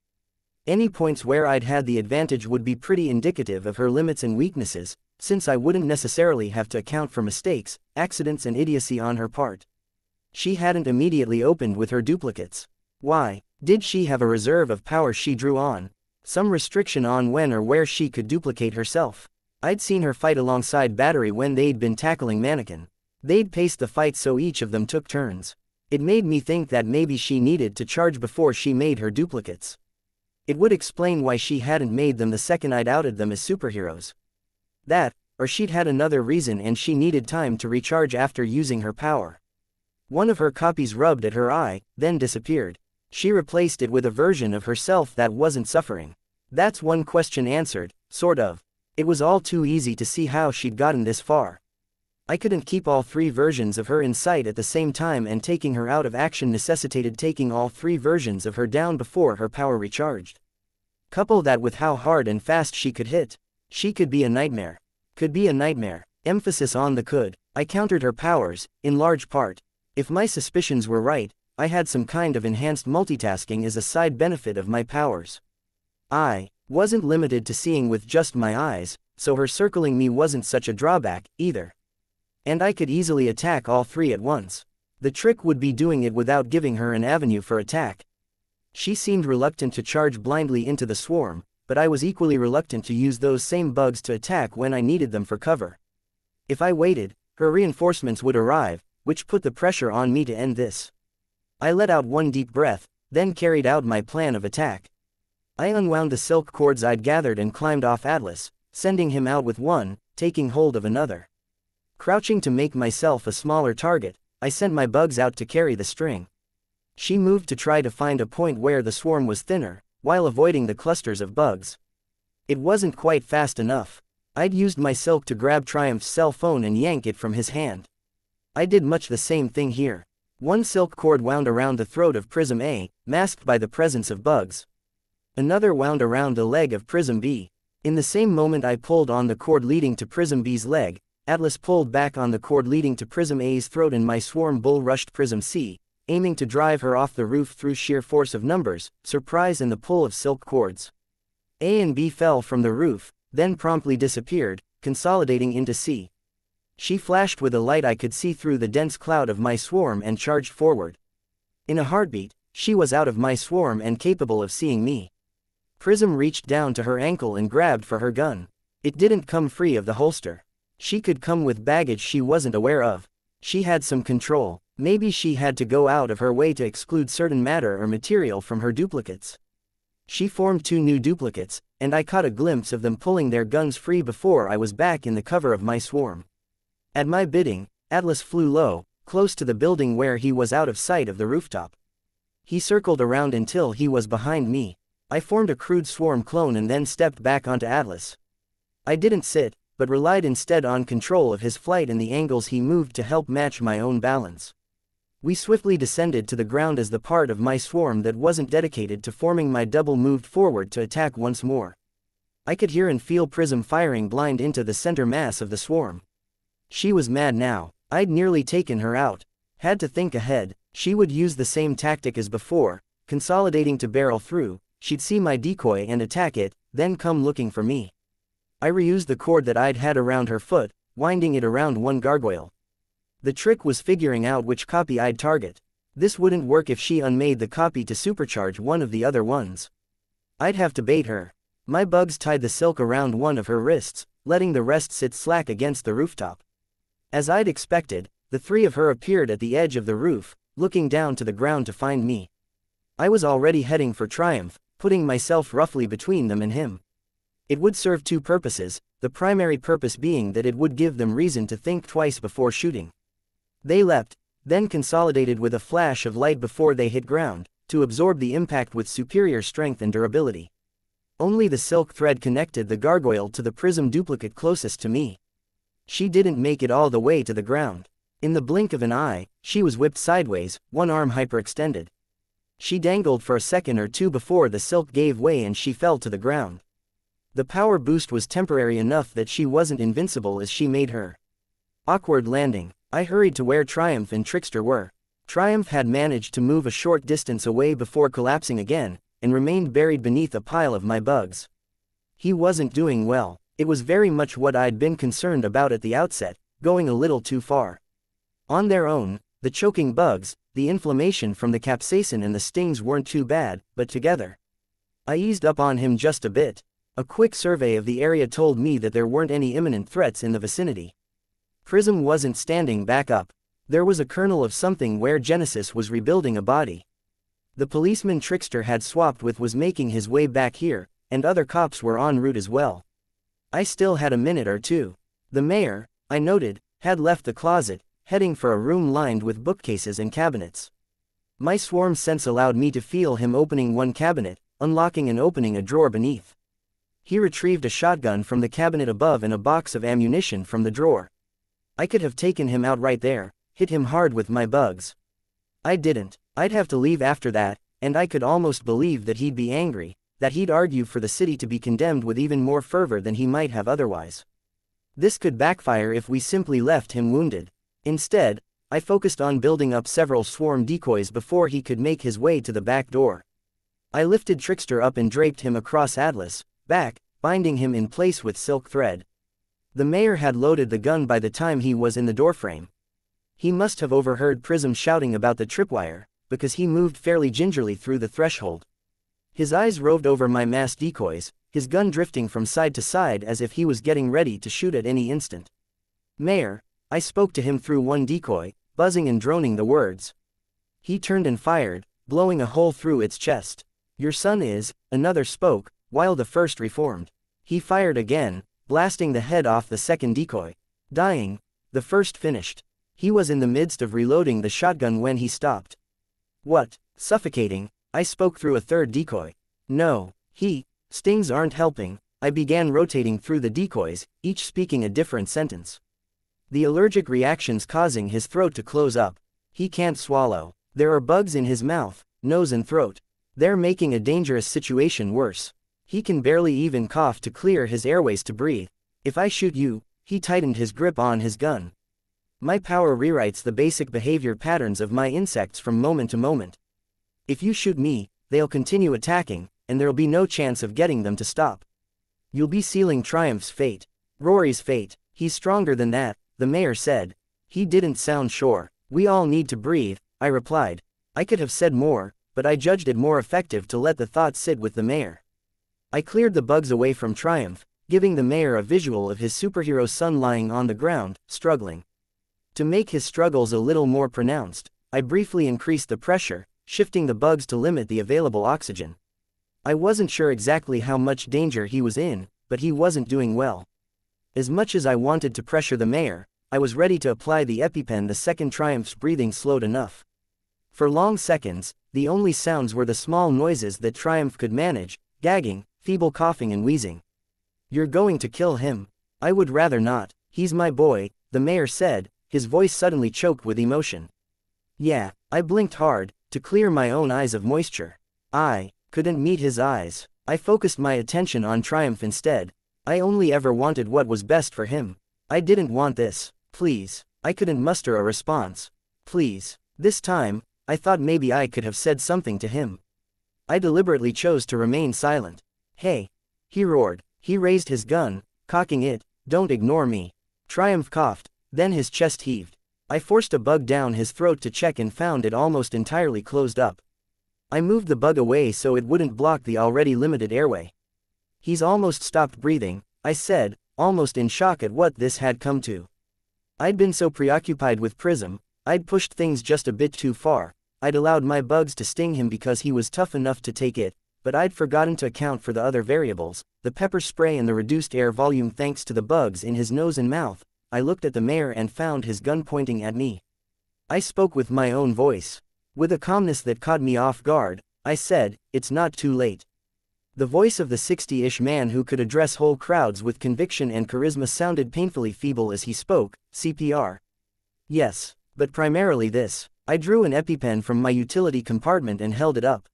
Any points where I'd had the advantage would be pretty indicative of her limits and weaknesses, since I wouldn't necessarily have to account for mistakes, accidents and idiocy on her part. She hadn't immediately opened with her duplicates. Why? Did she have a reserve of power she drew on? Some restriction on when or where she could duplicate herself? I'd seen her fight alongside Battery when they'd been tackling Mannequin. They'd paced the fight so each of them took turns. It made me think that maybe she needed to charge before she made her duplicates. It would explain why she hadn't made them the second I'd outed them as superheroes. That, or she'd had another reason and she needed time to recharge after using her power. One of her copies rubbed at her eye, then disappeared. She replaced it with a version of herself that wasn't suffering. That's one question answered, sort of. It was all too easy to see how she'd gotten this far. I couldn't keep all 3 versions of her in sight at the same time, and taking her out of action necessitated taking all 3 versions of her down before her power recharged. Couple that with how hard and fast she could hit. She could be a nightmare. Could be a nightmare. Emphasis on the could. I countered her powers, in large part. If my suspicions were right, I had some kind of enhanced multitasking as a side benefit of my powers. I wasn't limited to seeing with just my eyes, so her circling me wasn't such a drawback, either. And I could easily attack all 3 at once. The trick would be doing it without giving her an avenue for attack. She seemed reluctant to charge blindly into the swarm, but I was equally reluctant to use those same bugs to attack when I needed them for cover. If I waited, her reinforcements would arrive, which put the pressure on me to end this. I let out one deep breath, then carried out my plan of attack. I unwound the silk cords I'd gathered and climbed off Atlas, sending him out with one, taking hold of another. Crouching to make myself a smaller target, I sent my bugs out to carry the string. She moved to try to find a point where the swarm was thinner, while avoiding the clusters of bugs. It wasn't quite fast enough. I'd used my silk to grab Triumph's cell phone and yank it from his hand. I did much the same thing here. One silk cord wound around the throat of Prism A, masked by the presence of bugs. Another wound around the leg of Prism B. In the same moment I pulled on the cord leading to Prism B's leg, Atlas pulled back on the cord leading to Prism A's throat and my swarm bull rushed Prism C, aiming to drive her off the roof through sheer force of numbers, surprise and the pull of silk cords. A and B fell from the roof, then promptly disappeared, consolidating into C. She flashed with a light I could see through the dense cloud of my swarm and charged forward. In a heartbeat, she was out of my swarm and capable of seeing me. Prism reached down to her ankle and grabbed for her gun. It didn't come free of the holster. She could come with baggage she wasn't aware of. She had some control. Maybe she had to go out of her way to exclude certain matter or material from her duplicates. She formed 2 new duplicates, and I caught a glimpse of them pulling their guns free before I was back in the cover of my swarm. At my bidding, Atlas flew low, close to the building where he was out of sight of the rooftop. He circled around until he was behind me. I formed a crude swarm clone and then stepped back onto Atlas. I didn't sit, but relied instead on control of his flight and the angles he moved to help match my own balance. We swiftly descended to the ground as the part of my swarm that wasn't dedicated to forming my double moved forward to attack once more. I could hear and feel Prism firing blind into the center mass of the swarm. She was mad now. I'd nearly taken her out. Had to think ahead. She would use the same tactic as before, consolidating to barrel through. She'd see my decoy and attack it, then come looking for me. I reused the cord that I'd had around her foot, winding it around one gargoyle. The trick was figuring out which copy I'd target. This wouldn't work if she unmade the copy to supercharge one of the other ones. I'd have to bait her. My bugs tied the silk around one of her wrists, letting the rest sit slack against the rooftop. As I'd expected, the 3 of her appeared at the edge of the roof, looking down to the ground to find me. I was already heading for Triumph, putting myself roughly between them and him. It would serve 2 purposes, the primary purpose being that it would give them reason to think twice before shooting. They leapt, then consolidated with a flash of light before they hit ground, to absorb the impact with superior strength and durability. Only the silk thread connected the gargoyle to the Prism duplicate closest to me. She didn't make it all the way to the ground. In the blink of an eye, she was whipped sideways, one arm hyperextended. She dangled for a second or 2 before the silk gave way and she fell to the ground. The power boost was temporary enough that she wasn't invincible as she made her awkward landing. I hurried to where Triumph and Trickster were. Triumph had managed to move a short distance away before collapsing again, and remained buried beneath a pile of my bugs. He wasn't doing well. It was very much what I'd been concerned about at the outset, going a little too far. On their own, the choking bugs, the inflammation from the capsaicin and the stings weren't too bad, but together. I eased up on him just a bit. A quick survey of the area told me that there weren't any imminent threats in the vicinity. Prism wasn't standing back up. There was a kernel of something where Genesis was rebuilding a body. The policeman Trickster had swapped with was making his way back here, and other cops were en route as well. I still had a minute or 2. The mayor, I noted, had left the closet, heading for a room lined with bookcases and cabinets. My swarm sense allowed me to feel him opening one cabinet, unlocking and opening a drawer beneath. He retrieved a shotgun from the cabinet above and a box of ammunition from the drawer. I could have taken him out right there, hit him hard with my bugs. I didn't. I'd have to leave after that, and I could almost believe that he'd be angry, that he'd argue for the city to be condemned with even more fervor than he might have otherwise. This could backfire if we simply left him wounded. Instead, I focused on building up several swarm decoys before he could make his way to the back door. I lifted Trickster up and draped him across Atlas, back, binding him in place with silk thread. The mayor had loaded the gun by the time he was in the doorframe. He must have overheard Prism shouting about the tripwire, because he moved fairly gingerly through the threshold. His eyes roved over my mass decoys, his gun drifting from side to side as if he was getting ready to shoot at any instant. "Mayor," I spoke to him through one decoy, buzzing and droning the words. He turned and fired, blowing a hole through its chest. "Your son is," another spoke, while the first reformed. He fired again, blasting the head off the second decoy. "Dying," the first finished. He was in the midst of reloading the shotgun when he stopped. "What, suffocating?" I spoke through a third decoy. "No, stings aren't helping," I began rotating through the decoys, each speaking a different sentence. The allergic reactions causing his throat to close up. He can't swallow. There are bugs in his mouth, nose and throat. They're making a dangerous situation worse. He can barely even cough to clear his airways to breathe. If I shoot you, he tightened his grip on his gun. My power rewrites the basic behavior patterns of my insects from moment to moment. If you shoot me, they'll continue attacking, and there'll be no chance of getting them to stop. You'll be sealing Triumph's fate. Rory's fate. He's stronger than that, the mayor said. He didn't sound sure. We all need to breathe, I replied. I could have said more, but I judged it more effective to let the thought sit with the mayor. I cleared the bugs away from Triumph, giving the mayor a visual of his superhero son lying on the ground, struggling. To make his struggles a little more pronounced, I briefly increased the pressure, shifting the bugs to limit the available oxygen. I wasn't sure exactly how much danger he was in, but he wasn't doing well. As much as I wanted to pressure the mayor, I was ready to apply the EpiPen the second Triumph's breathing slowed enough. For long seconds, the only sounds were the small noises that Triumph could manage, gagging, feeble coughing and wheezing. You're going to kill him. I would rather not. He's my boy, the mayor said, his voice suddenly choked with emotion. Yeah, I blinked hard, to clear my own eyes of moisture. I couldn't meet his eyes. I focused my attention on Triumph instead. I only ever wanted what was best for him. I didn't want this. Please. I couldn't muster a response. Please. This time, I thought maybe I could have said something to him. I deliberately chose to remain silent. Hey! He roared. He raised his gun, cocking it. Don't ignore me. Triumph coughed, then his chest heaved. I forced a bug down his throat to check and found it almost entirely closed up. I moved the bug away so it wouldn't block the already limited airway. He's almost stopped breathing, I said, almost in shock at what this had come to. I'd been so preoccupied with Prism, I'd pushed things just a bit too far. I'd allowed my bugs to sting him because he was tough enough to take it, but I'd forgotten to account for the other variables, the pepper spray and the reduced air volume thanks to the bugs in his nose and mouth. I looked at the mayor and found his gun pointing at me. I spoke with my own voice. With a calmness that caught me off guard, I said, "It's not too late." The voice of the 60-ish man who could address whole crowds with conviction and charisma sounded painfully feeble as he spoke. CPR. Yes, but primarily this. I drew an EpiPen from my utility compartment and held it up.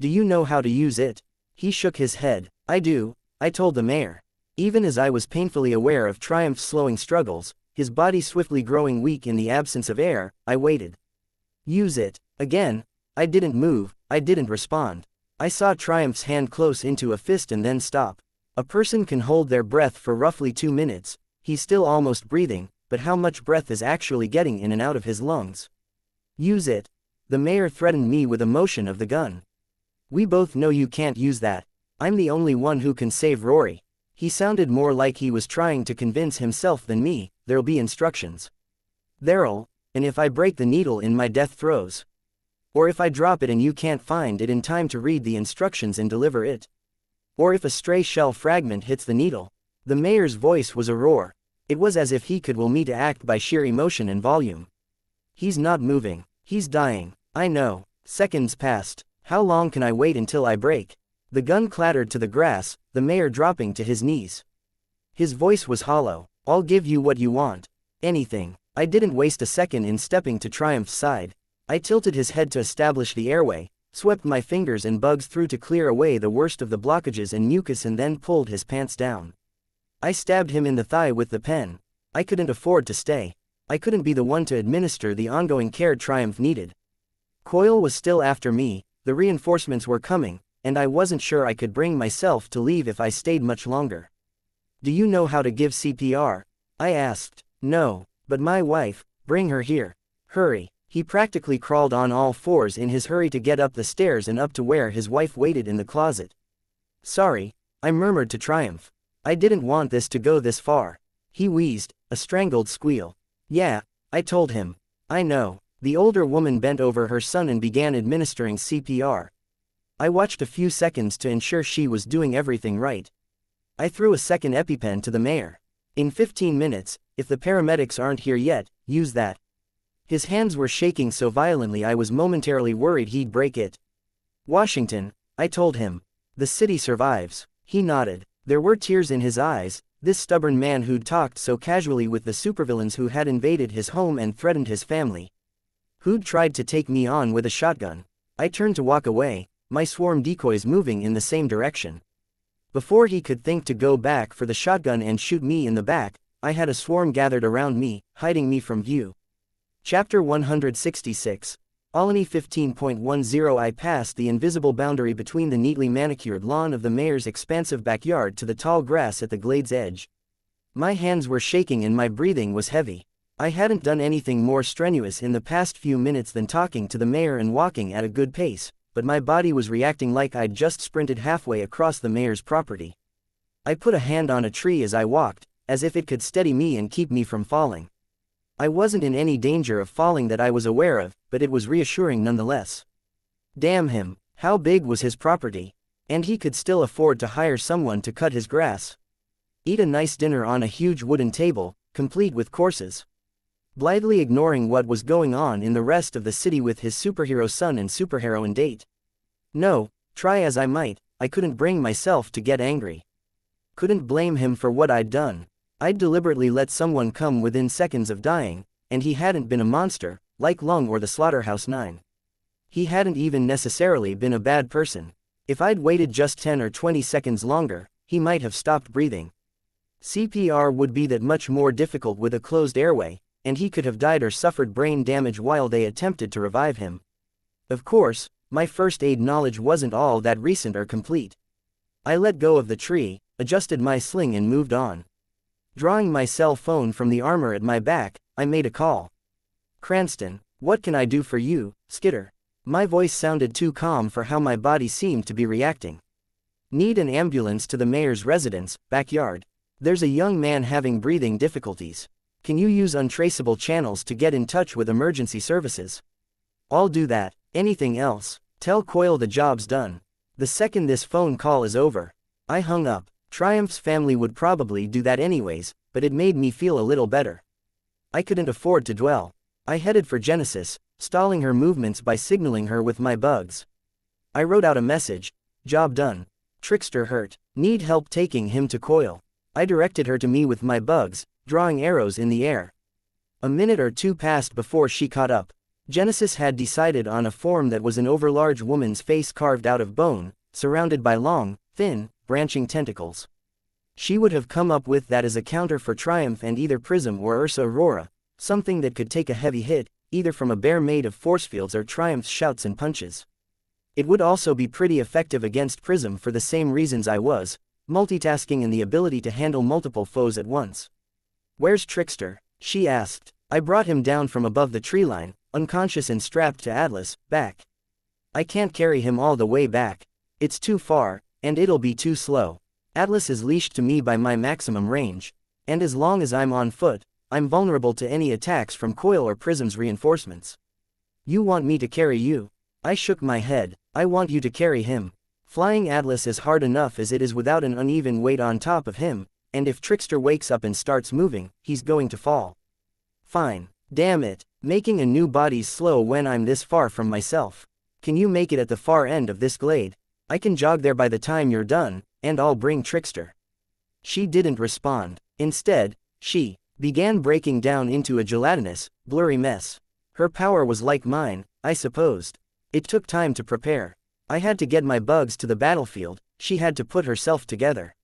Do you know how to use it? He shook his head. I do, I told the mayor. Even as I was painfully aware of Triumph's slowing struggles, his body swiftly growing weak in the absence of air, I waited. Use it. Again. I didn't move, I didn't respond. I saw Triumph's hand close into a fist and then stop. A person can hold their breath for roughly 2 minutes, he's still almost breathing, but how much breath is actually getting in and out of his lungs? Use it. The mayor threatened me with a motion of the gun. We both know you can't use that. I'm the only one who can save Rory. He sounded more like he was trying to convince himself than me. There'll be instructions. There'll, and if I break the needle in my death throes. Or if I drop it and you can't find it in time to read the instructions and deliver it. Or if a stray shell fragment hits the needle. The mayor's voice was a roar. It was as if he could will me to act by sheer emotion and volume. He's not moving. He's dying. I know. Seconds passed. How long can I wait until I break? The gun clattered to the grass, the mayor dropping to his knees. His voice was hollow. I'll give you what you want. Anything. I didn't waste a second in stepping to Triumph's side. I tilted his head to establish the airway, swept my fingers and bugs through to clear away the worst of the blockages and mucus and then pulled his pants down. I stabbed him in the thigh with the pen. I couldn't afford to stay. I couldn't be the one to administer the ongoing care Triumph needed. Coil was still after me, the reinforcements were coming, and I wasn't sure I could bring myself to leave if I stayed much longer. Do you know how to give CPR? I asked. No, but my wife, bring her here. Hurry. He practically crawled on all fours in his hurry to get up the stairs and up to where his wife waited in the closet. Sorry, I murmured to Triumph. I didn't want this to go this far. He wheezed, a strangled squeal. Yeah, I told him. I know. The older woman bent over her son and began administering CPR. I watched a few seconds to ensure she was doing everything right. I threw a second EpiPen to the mayor. In 15 minutes, if the paramedics aren't here yet, use that. His hands were shaking so violently I was momentarily worried he'd break it. Washington, I told him. The city survives. He nodded. There were tears in his eyes, this stubborn man who'd talked so casually with the supervillains who had invaded his home and threatened his family. Who'd tried to take me on with a shotgun. I turned to walk away, my swarm decoys moving in the same direction. Before he could think to go back for the shotgun and shoot me in the back, I had a swarm gathered around me, hiding me from view. Chapter 166. Alani 15.10. I passed the invisible boundary between the neatly manicured lawn of the mayor's expansive backyard to the tall grass at the glade's edge. My hands were shaking and my breathing was heavy. I hadn't done anything more strenuous in the past few minutes than talking to the mayor and walking at a good pace, but my body was reacting like I'd just sprinted halfway across the mayor's property. I put a hand on a tree as I walked, as if it could steady me and keep me from falling. I wasn't in any danger of falling that I was aware of, but it was reassuring nonetheless. Damn him, how big was his property? And he could still afford to hire someone to cut his grass. Eat a nice dinner on a huge wooden table, complete with courses. Blithely ignoring what was going on in the rest of the city with his superhero son and superheroine date. No, try as I might, I couldn't bring myself to get angry. Couldn't blame him for what I'd done. I'd deliberately let someone come within seconds of dying, and he hadn't been a monster, like Lung or the Slaughterhouse 9. He hadn't even necessarily been a bad person. If I'd waited just 10 or 20 seconds longer, he might have stopped breathing. CPR would be that much more difficult with a closed airway, and he could have died or suffered brain damage while they attempted to revive him. Of course, my first aid knowledge wasn't all that recent or complete. I let go of the tree, adjusted my sling and moved on. Drawing my cell phone from the armor at my back, I made a call. Cranston, what can I do for you, Skitter? My voice sounded too calm for how my body seemed to be reacting. Need an ambulance to the mayor's residence, backyard. There's a young man having breathing difficulties. Can you use untraceable channels to get in touch with emergency services? I'll do that. Anything else? Tell Coyle the job's done. The second this phone call is over. I hung up. Triumph's family would probably do that anyways, but it made me feel a little better. I couldn't afford to dwell. I headed for Genesis, stalling her movements by signaling her with my bugs. I wrote out a message. Job done. Trickster hurt. Need help taking him to Coyle. I directed her to me with my bugs, drawing arrows in the air. A minute or two passed before she caught up. Genesis had decided on a form that was an overlarge woman's face carved out of bone, surrounded by long, thin, branching tentacles. She would have come up with that as a counter for Triumph and either Prism or Ursa Aurora, something that could take a heavy hit, either from a bear made of force fields or Triumph's shouts and punches. It would also be pretty effective against Prism for the same reasons I was, multitasking and the ability to handle multiple foes at once. Where's Trickster? She asked. I brought him down from above the tree line, unconscious and strapped to Atlas, back. I can't carry him all the way back. It's too far, and it'll be too slow. Atlas is leashed to me by my maximum range, and as long as I'm on foot, I'm vulnerable to any attacks from Coyle or Prism's reinforcements. You want me to carry you? I shook my head. I want you to carry him. Flying Atlas is hard enough as it is without an uneven weight on top of him, and if Trickster wakes up and starts moving, he's going to fall. Fine. Damn it, making a new body's slow when I'm this far from myself. Can you make it at the far end of this glade? I can jog there by the time you're done, and I'll bring Trickster. She didn't respond. Instead, she began breaking down into a gelatinous, blurry mess. Her power was like mine, I supposed. It took time to prepare. I had to get my bugs to the battlefield, she had to put herself together.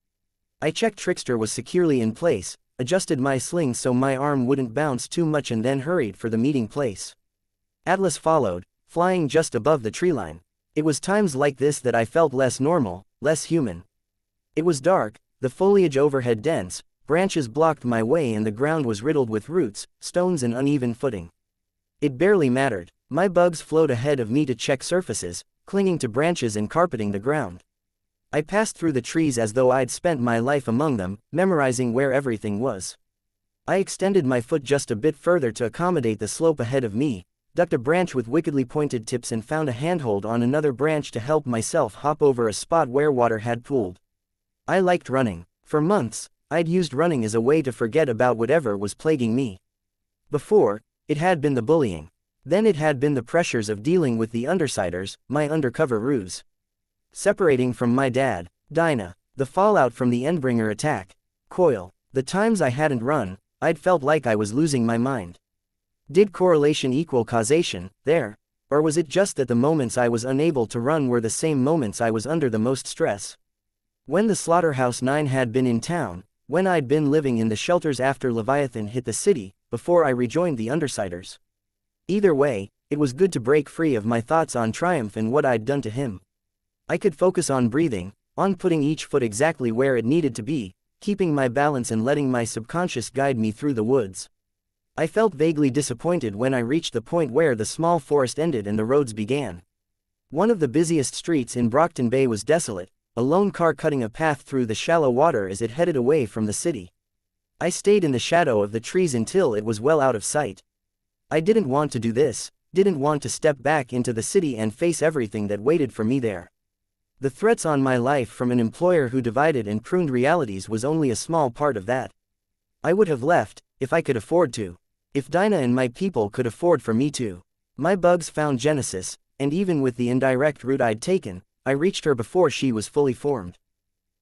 I checked Trickster was securely in place, adjusted my sling so my arm wouldn't bounce too much and then hurried for the meeting place. Atlas followed, flying just above the tree line. It was times like this that I felt less normal, less human. It was dark, the foliage overhead dense, branches blocked my way and the ground was riddled with roots, stones and uneven footing. It barely mattered. My bugs flowed ahead of me to check surfaces, clinging to branches and carpeting the ground. I passed through the trees as though I'd spent my life among them, memorizing where everything was. I extended my foot just a bit further to accommodate the slope ahead of me, ducked a branch with wickedly pointed tips and found a handhold on another branch to help myself hop over a spot where water had pooled. I liked running. For months, I'd used running as a way to forget about whatever was plaguing me. Before, it had been the bullying. Then it had been the pressures of dealing with the Undersiders, my undercover ruse. Separating from my dad, Dinah, The fallout from the Endbringer attack. Coil. The times I hadn't run, I'd felt like I was losing my mind. Did correlation equal causation, there? Or was it just that the moments I was unable to run were the same moments I was under the most stress? When the Slaughterhouse 9 had been in town, when I'd been living in the shelters after Leviathan hit the city, before I rejoined the Undersiders. Either way, it was good to break free of my thoughts on Triumph and what I'd done to him. I could focus on breathing, on putting each foot exactly where it needed to be, keeping my balance and letting my subconscious guide me through the woods. I felt vaguely disappointed when I reached the point where the small forest ended and the roads began. One of the busiest streets in Brockton Bay was desolate, a lone car cutting a path through the shallow water as it headed away from the city. I stayed in the shadow of the trees until it was well out of sight. I didn't want to do this, didn't want to step back into the city and face everything that waited for me there. The threats on my life from an employer who divided and pruned realities was only a small part of that. I would have left, if I could afford to. If Dinah and my people could afford for me to. My bugs found Genesis, and even with the indirect route I'd taken, I reached her before she was fully formed.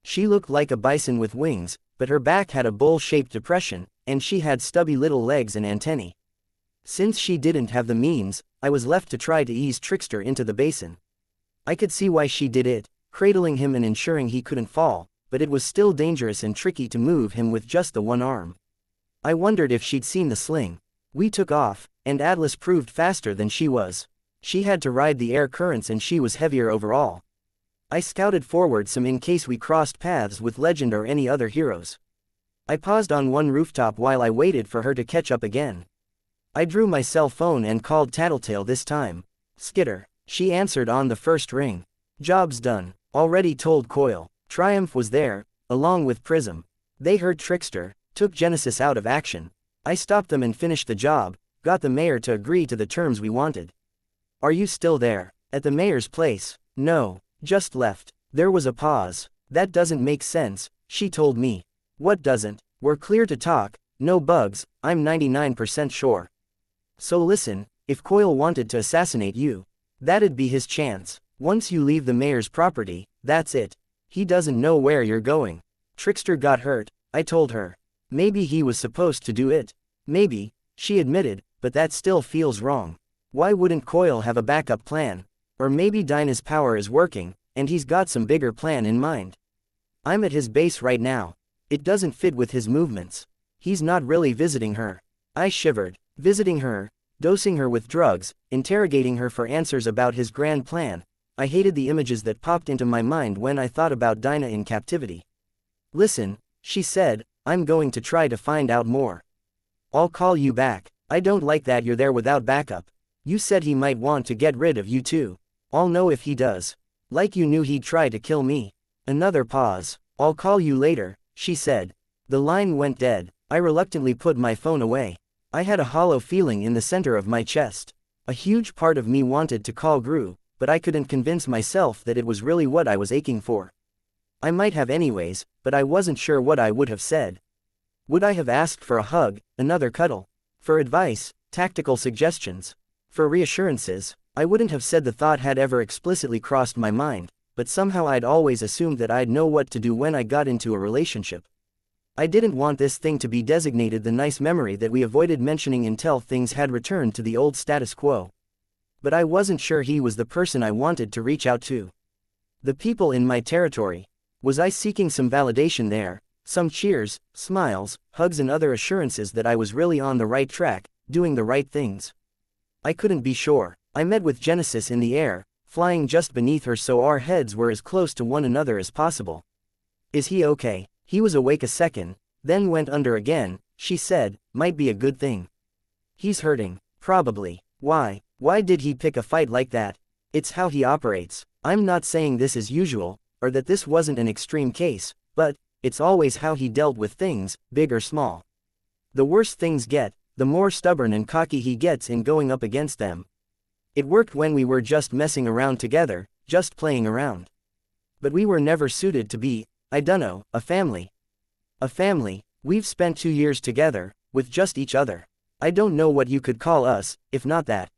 She looked like a bison with wings, but her back had a bowl-shaped depression, and she had stubby little legs and antennae. Since she didn't have the means, I was left to try to ease Trickster into the basin. I could see why she did it, cradling him and ensuring he couldn't fall, but it was still dangerous and tricky to move him with just the one arm. I wondered if she'd seen the sling. We took off, and Atlas proved faster than she was. She had to ride the air currents and she was heavier overall. I scouted forward some in case we crossed paths with Legend or any other heroes. I paused on one rooftop while I waited for her to catch up again. I drew my cell phone and called Tattletale this time. Skitter. She answered on the first ring. Job's done. Already told Coil. Triumph was there, along with Prism. They heard Trickster, took Genesis out of action. I stopped them and finished the job, got the mayor to agree to the terms we wanted. Are you still there? At the mayor's place? No. Just left. There was a pause. That doesn't make sense, she told me. What doesn't? We're clear to talk, no bugs, I'm 99% sure. So listen, if Coil wanted to assassinate you, that'd be his chance. Once you leave the mayor's property, that's it. He doesn't know where you're going. Trickster got hurt, I told her. Maybe he was supposed to do it. Maybe, she admitted, but that still feels wrong. Why wouldn't Coil have a backup plan? Or maybe Dinah's power is working, and he's got some bigger plan in mind. I'm at his base right now. It doesn't fit with his movements. He's not really visiting her. I shivered. Visiting her, dosing her with drugs, interrogating her for answers about his grand plan. I hated the images that popped into my mind when I thought about Dinah in captivity. Listen, she said, I'm going to try to find out more. I'll call you back. I don't like that you're there without backup. You said he might want to get rid of you too. I'll know if he does. Like you knew he'd try to kill me. Another pause. I'll call you later, she said. The line went dead. I reluctantly put my phone away. I had a hollow feeling in the center of my chest. A huge part of me wanted to call Gru, but I couldn't convince myself that it was really what I was aching for. I might have anyways, but I wasn't sure what I would have said. Would I have asked for a hug, another cuddle? For advice, tactical suggestions? For reassurances? I wouldn't have said the thought had ever explicitly crossed my mind, but somehow I'd always assumed that I'd know what to do when I got into a relationship. I didn't want this thing to be designated the nice memory that we avoided mentioning until things had returned to the old status quo. But I wasn't sure he was the person I wanted to reach out to. The people in my territory. Was I seeking some validation there, some cheers, smiles, hugs and other assurances that I was really on the right track, doing the right things? I couldn't be sure. I met with Genesis in the air, flying just beneath her so our heads were as close to one another as possible. Is he okay? He was awake a second, then went under again, she said, might be a good thing. He's hurting, probably. Why? Why did he pick a fight like that? It's how he operates. I'm not saying this is usual, or that this wasn't an extreme case, but it's always how he dealt with things, big or small. The worse things get, the more stubborn and cocky he gets in going up against them. It worked when we were just messing around together, just playing around. But we were never suited to be, I dunno, a family. A family. We've spent 2 years together, with just each other. I don't know what you could call us, if not that.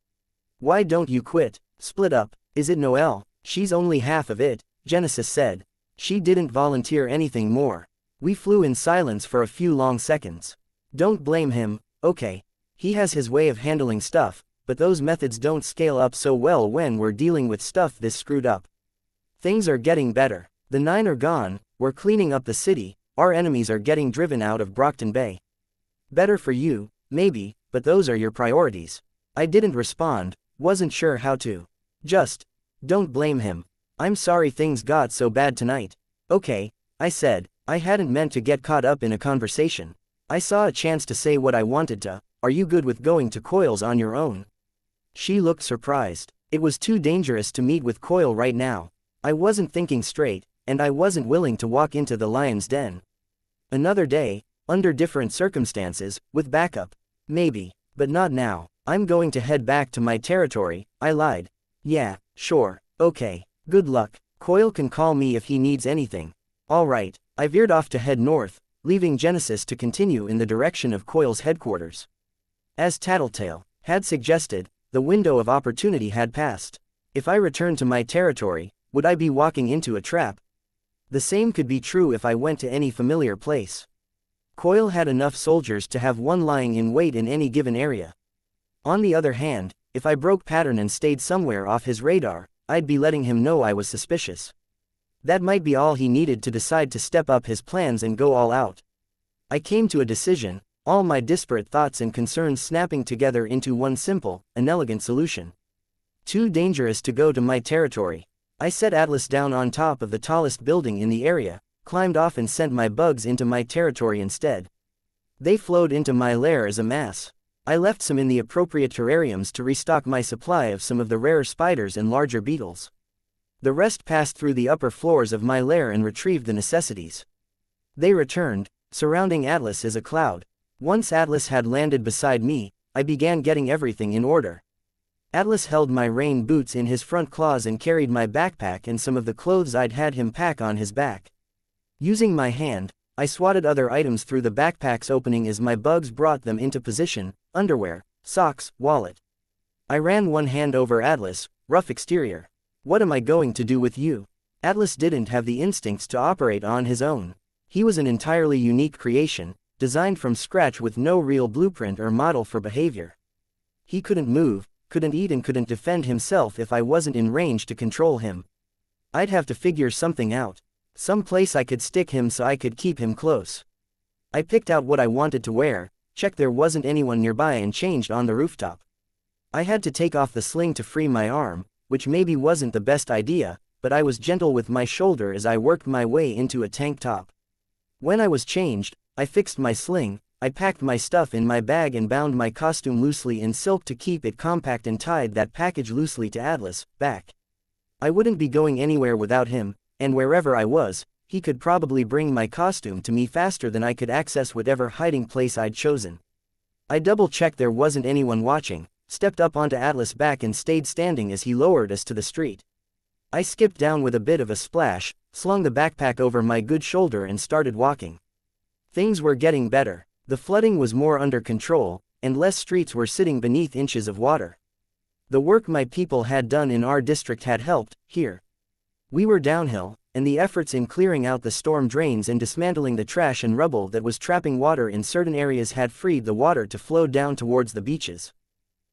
Why don't you quit? Split up. Is it Noelle? She's only half of it, Genesis said. She didn't volunteer anything more. We flew in silence for a few long seconds. Don't blame him, okay. He has his way of handling stuff, but those methods don't scale up so well when we're dealing with stuff this screwed up. Things are getting better. The 9 are gone, we're cleaning up the city, our enemies are getting driven out of Brockton Bay. Better for you, maybe, but those are your priorities. I didn't respond, wasn't sure how to. Just, don't blame him. I'm sorry things got so bad tonight. Okay, I said, I hadn't meant to get caught up in a conversation. I saw a chance to say what I wanted to. Are you good with going to Coil's on your own? She looked surprised. It was too dangerous to meet with Coil right now. I wasn't thinking straight, and I wasn't willing to walk into the lion's den. Another day, under different circumstances, with backup. Maybe, but not now. I'm going to head back to my territory, I lied. Yeah, sure, okay, good luck. Coil can call me if he needs anything. Alright, I veered off to head north, leaving Genesis to continue in the direction of Coil's headquarters. As Tattletale had suggested, the window of opportunity had passed. If I returned to my territory, would I be walking into a trap? The same could be true if I went to any familiar place. Coil had enough soldiers to have one lying in wait in any given area. On the other hand, if I broke pattern and stayed somewhere off his radar, I'd be letting him know I was suspicious. That might be all he needed to decide to step up his plans and go all out. I came to a decision, all my disparate thoughts and concerns snapping together into one simple, inelegant solution. Too dangerous to go to my territory. I set Atlas down on top of the tallest building in the area, climbed off and sent my bugs into my territory instead. They flowed into my lair as a mass. I left some in the appropriate terrariums to restock my supply of some of the rarer spiders and larger beetles. The rest passed through the upper floors of my lair and retrieved the necessities. They returned, surrounding Atlas as a cloud. Once Atlas had landed beside me, I began getting everything in order. Atlas held my rain boots in his front claws and carried my backpack and some of the clothes I'd had him pack on his back. Using my hand, I swatted other items through the backpack's opening as my bugs brought them into position: underwear, socks, wallet. I ran one hand over Atlas, rough exterior. What am I going to do with you? Atlas didn't have the instincts to operate on his own. He was an entirely unique creation, designed from scratch with no real blueprint or model for behavior. He couldn't move, couldn't eat and couldn't defend himself if I wasn't in range to control him. I'd have to figure something out. Some place I could stick him so I could keep him close. I picked out what I wanted to wear, checked there wasn't anyone nearby and changed on the rooftop. I had to take off the sling to free my arm, which maybe wasn't the best idea, but I was gentle with my shoulder as I worked my way into a tank top. When I was changed, I fixed my sling, I packed my stuff in my bag and bound my costume loosely in silk to keep it compact and tied that package loosely to Atlas' back. I wouldn't be going anywhere without him, and wherever I was, he could probably bring my costume to me faster than I could access whatever hiding place I'd chosen. I double-checked there wasn't anyone watching, stepped up onto Atlas' back and stayed standing as he lowered us to the street. I skipped down with a bit of a splash, slung the backpack over my good shoulder and started walking. Things were getting better. The flooding was more under control, and less streets were sitting beneath inches of water. The work my people had done in our district had helped, here. We were downhill, and the efforts in clearing out the storm drains and dismantling the trash and rubble that was trapping water in certain areas had freed the water to flow down towards the beaches.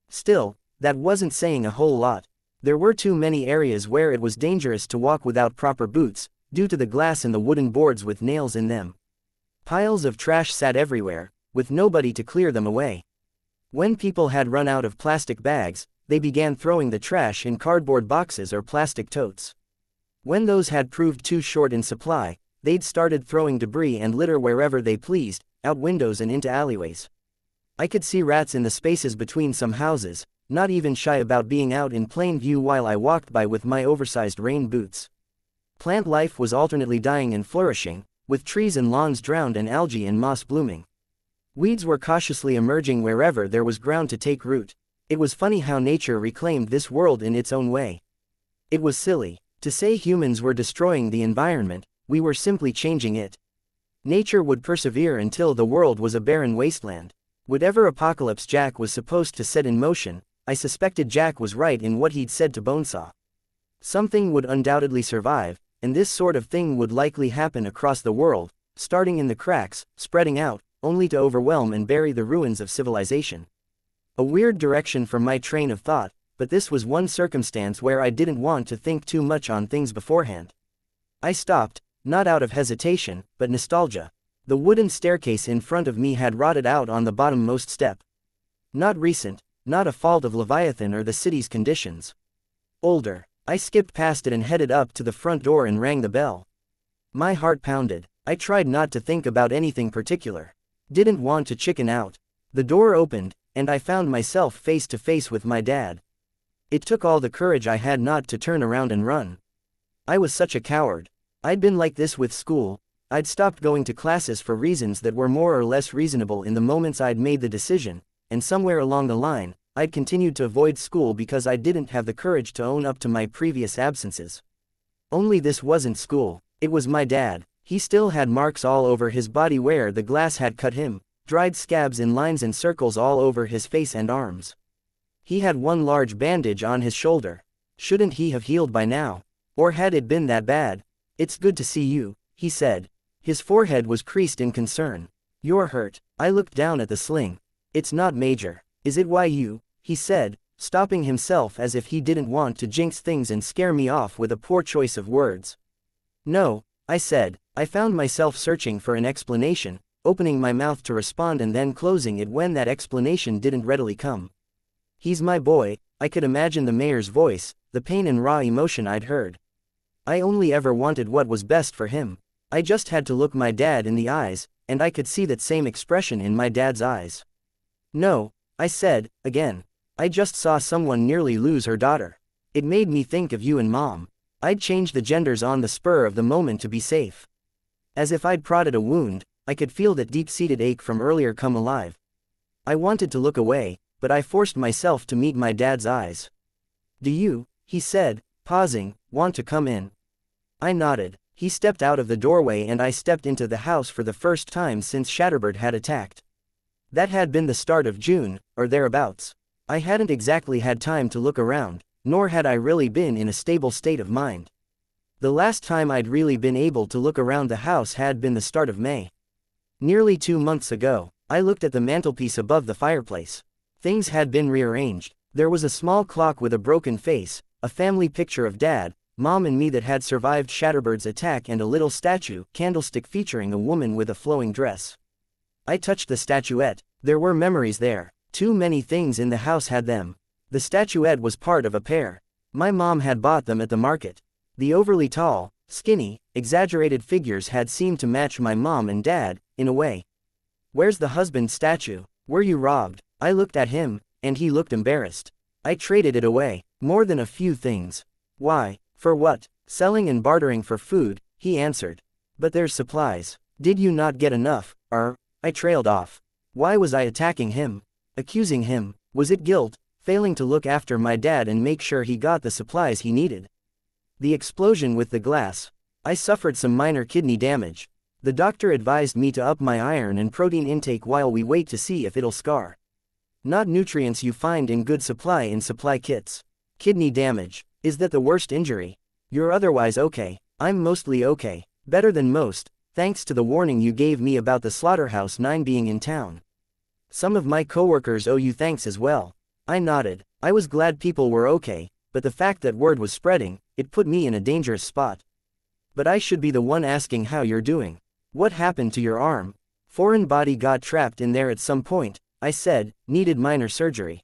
Still, that wasn't saying a whole lot. There were too many areas where it was dangerous to walk without proper boots, due to the glass and the wooden boards with nails in them. Piles of trash sat everywhere, with nobody to clear them away. When people had run out of plastic bags, they began throwing the trash in cardboard boxes or plastic totes. When those had proved too short in supply, they'd started throwing debris and litter wherever they pleased, out windows and into alleyways. I could see rats in the spaces between some houses, not even shy about being out in plain view while I walked by with my oversized rain boots. Plant life was alternately dying and flourishing, with trees and lawns drowned and algae and moss blooming. Weeds were cautiously emerging wherever there was ground to take root. It was funny how nature reclaimed this world in its own way. It was silly to say humans were destroying the environment, we were simply changing it. Nature would persevere until the world was a barren wasteland. Whatever apocalypse Jack was supposed to set in motion, I suspected Jack was right in what he'd said to Bonesaw. Something would undoubtedly survive, and this sort of thing would likely happen across the world, starting in the cracks, spreading out, only to overwhelm and bury the ruins of civilization. A weird direction from my train of thought, but this was one circumstance where I didn't want to think too much on things beforehand. I stopped, not out of hesitation, but nostalgia. The wooden staircase in front of me had rotted out on the bottommost step. Not recent, not a fault of Leviathan or the city's conditions. Older. I skipped past it and headed up to the front door and rang the bell. My heart pounded. I tried not to think about anything particular. Didn't want to chicken out. The door opened, and I found myself face to face with my dad. It took all the courage I had not to turn around and run. I was such a coward. I'd been like this with school. I'd stopped going to classes for reasons that were more or less reasonable in the moments I'd made the decision, and somewhere along the line, I'd continued to avoid school because I didn't have the courage to own up to my previous absences. Only this wasn't school, it was my dad. He still had marks all over his body where the glass had cut him, dried scabs in lines and circles all over his face and arms. He had one large bandage on his shoulder. Shouldn't he have healed by now? Or had it been that bad? "It's good to see you," he said. His forehead was creased in concern. "You're hurt." I looked down at the sling. "It's not major." "Is it why you?" he said, stopping himself as if he didn't want to jinx things and scare me off with a poor choice of words. "No," I said. I found myself searching for an explanation, opening my mouth to respond and then closing it when that explanation didn't readily come. "He's my boy." I could imagine the mayor's voice, the pain and raw emotion I'd heard. I only ever wanted what was best for him. I just had to look my dad in the eyes, and I could see that same expression in my dad's eyes. "No," I said, again. "I just saw someone nearly lose her daughter. It made me think of you and Mom." I'd changed the genders on the spur of the moment to be safe. As if I'd prodded a wound, I could feel that deep-seated ache from earlier come alive. I wanted to look away, but I forced myself to meet my dad's eyes. "Do you," he said, pausing, "want to come in?" I nodded. He stepped out of the doorway and I stepped into the house for the first time since Shatterbird had attacked. That had been the start of June, or thereabouts. I hadn't exactly had time to look around, nor had I really been in a stable state of mind. The last time I'd really been able to look around the house had been the start of May. Nearly 2 months ago. I looked at the mantelpiece above the fireplace. Things had been rearranged. There was a small clock with a broken face, a family picture of Dad, Mom and me that had survived Shatterbird's attack and a little statue, candlestick featuring a woman with a flowing dress. I touched the statuette. There were memories there. Too many things in the house had them. The statuette was part of a pair. My mom had bought them at the market. The overly tall, skinny, exaggerated figures had seemed to match my mom and dad, in a way. "Where's the husband statue? Were you robbed?" I looked at him, and he looked embarrassed. "I traded it away. More than a few things." "Why? For what?" "Selling and bartering for food," he answered. "But there's supplies. Did you not get enough?" I trailed off. Why was I attacking him? Accusing him? Was it guilt? Failing to look after my dad and make sure he got the supplies he needed? The explosion with the glass. I suffered some minor kidney damage. The doctor advised me to up my iron and protein intake while we wait to see if it'll scar. Not nutrients you find in good supply in supply kits. Kidney damage. Is that the worst injury? You're otherwise okay. I'm mostly okay. Better than most, thanks to the warning you gave me about the Slaughterhouse 9 being in town. Some of my coworkers owe you thanks as well. I nodded. I was glad people were okay, but the fact that word was spreading, it put me in a dangerous spot. But I should be the one asking how you're doing. What happened to your arm? Foreign body got trapped in there at some point, I said, needed minor surgery.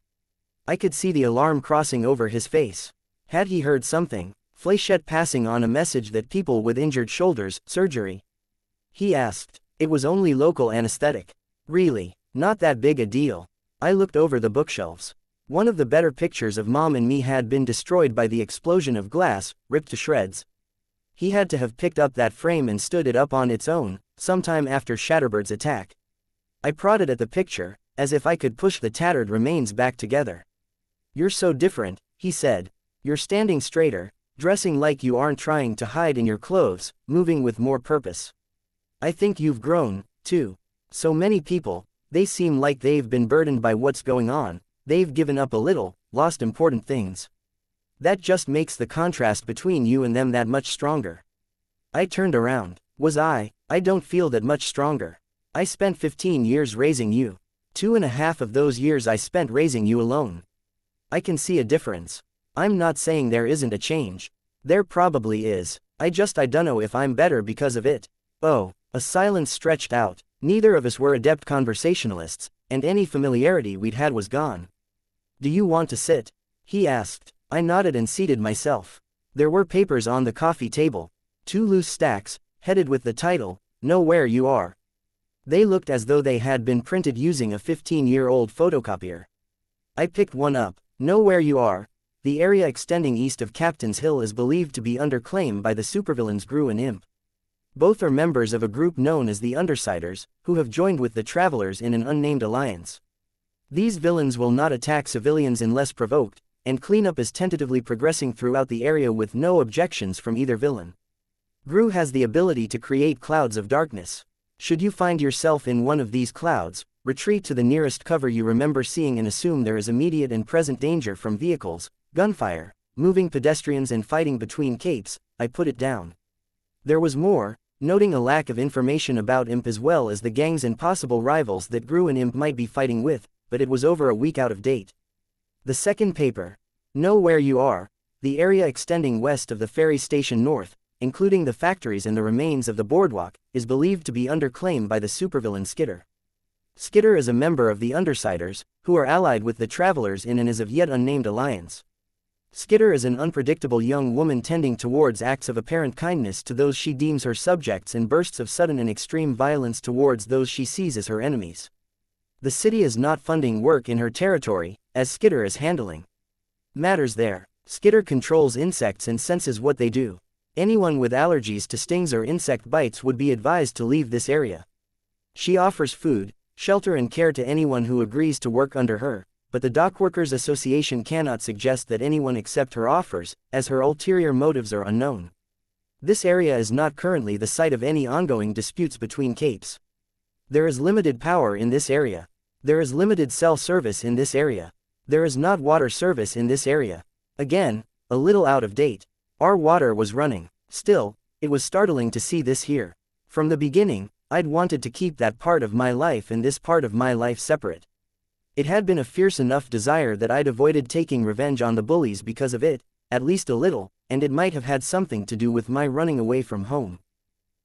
I could see the alarm crossing over his face. Had he heard something? Flechette passing on a message that people with injured shoulders, surgery? He asked. It was only local anesthetic. Really? Not that big a deal. I looked over the bookshelves. One of the better pictures of Mom and me had been destroyed by the explosion of glass, ripped to shreds. He had to have picked up that frame and stood it up on its own, sometime after Shatterbird's attack. I prodded at the picture, as if I could push the tattered remains back together. "You're so different," he said. "You're standing straighter, dressing like you aren't trying to hide in your clothes, moving with more purpose. I think you've grown, too. So many people, they seem like they've been burdened by what's going on, they've given up a little, lost important things. That just makes the contrast between you and them that much stronger. I turned around. I don't feel that much stronger. I spent 15 years raising you. 2.5 of those years I spent raising you alone. I can see a difference. I'm not saying there isn't a change. There probably is. I dunno if I'm better because of it. Oh, a silence stretched out. Neither of us were adept conversationalists, and any familiarity we'd had was gone. Do you want to sit? He asked. I nodded and seated myself. There were papers on the coffee table. 2 loose stacks, headed with the title, Know Where You Are. They looked as though they had been printed using a 15-year-old photocopier. I picked one up. Know Where You Are. The area extending east of Captain's Hill is believed to be under claim by the supervillains Gru and Imp. Both are members of a group known as the Undersiders, who have joined with the Travelers in an unnamed alliance. These villains will not attack civilians unless provoked, and cleanup is tentatively progressing throughout the area with no objections from either villain. Gru has the ability to create clouds of darkness. Should you find yourself in one of these clouds, retreat to the nearest cover you remember seeing and assume there is immediate and present danger from vehicles, gunfire, moving pedestrians and fighting between capes. I put it down. There was more, noting a lack of information about Imp as well as the gangs and possible rivals that Gru and Imp might be fighting with, but it was over a week out of date. The second paper. Know Where You Are. The area extending west of the ferry station north, including the factories and the remains of the boardwalk, is believed to be under claim by the supervillain Skitter. Skitter is a member of the Undersiders, who are allied with the Travelers in an as of yet unnamed alliance. Skitter is an unpredictable young woman tending towards acts of apparent kindness to those she deems her subjects and bursts of sudden and extreme violence towards those she sees as her enemies. The city is not funding work in her territory, as Skitter is handling matters there. Skitter controls insects and senses what they do. Anyone with allergies to stings or insect bites would be advised to leave this area. She offers food, shelter and care to anyone who agrees to work under her, but the Dockworkers Association cannot suggest that anyone accept her offers, as her ulterior motives are unknown. This area is not currently the site of any ongoing disputes between capes. There is limited power in this area. There is limited cell service in this area. There is not water service in this area. Again, a little out of date. Our water was running. Still, it was startling to see this here. From the beginning, I'd wanted to keep that part of my life and this part of my life separate. It had been a fierce enough desire that I'd avoided taking revenge on the bullies because of it, at least a little, and it might have had something to do with my running away from home.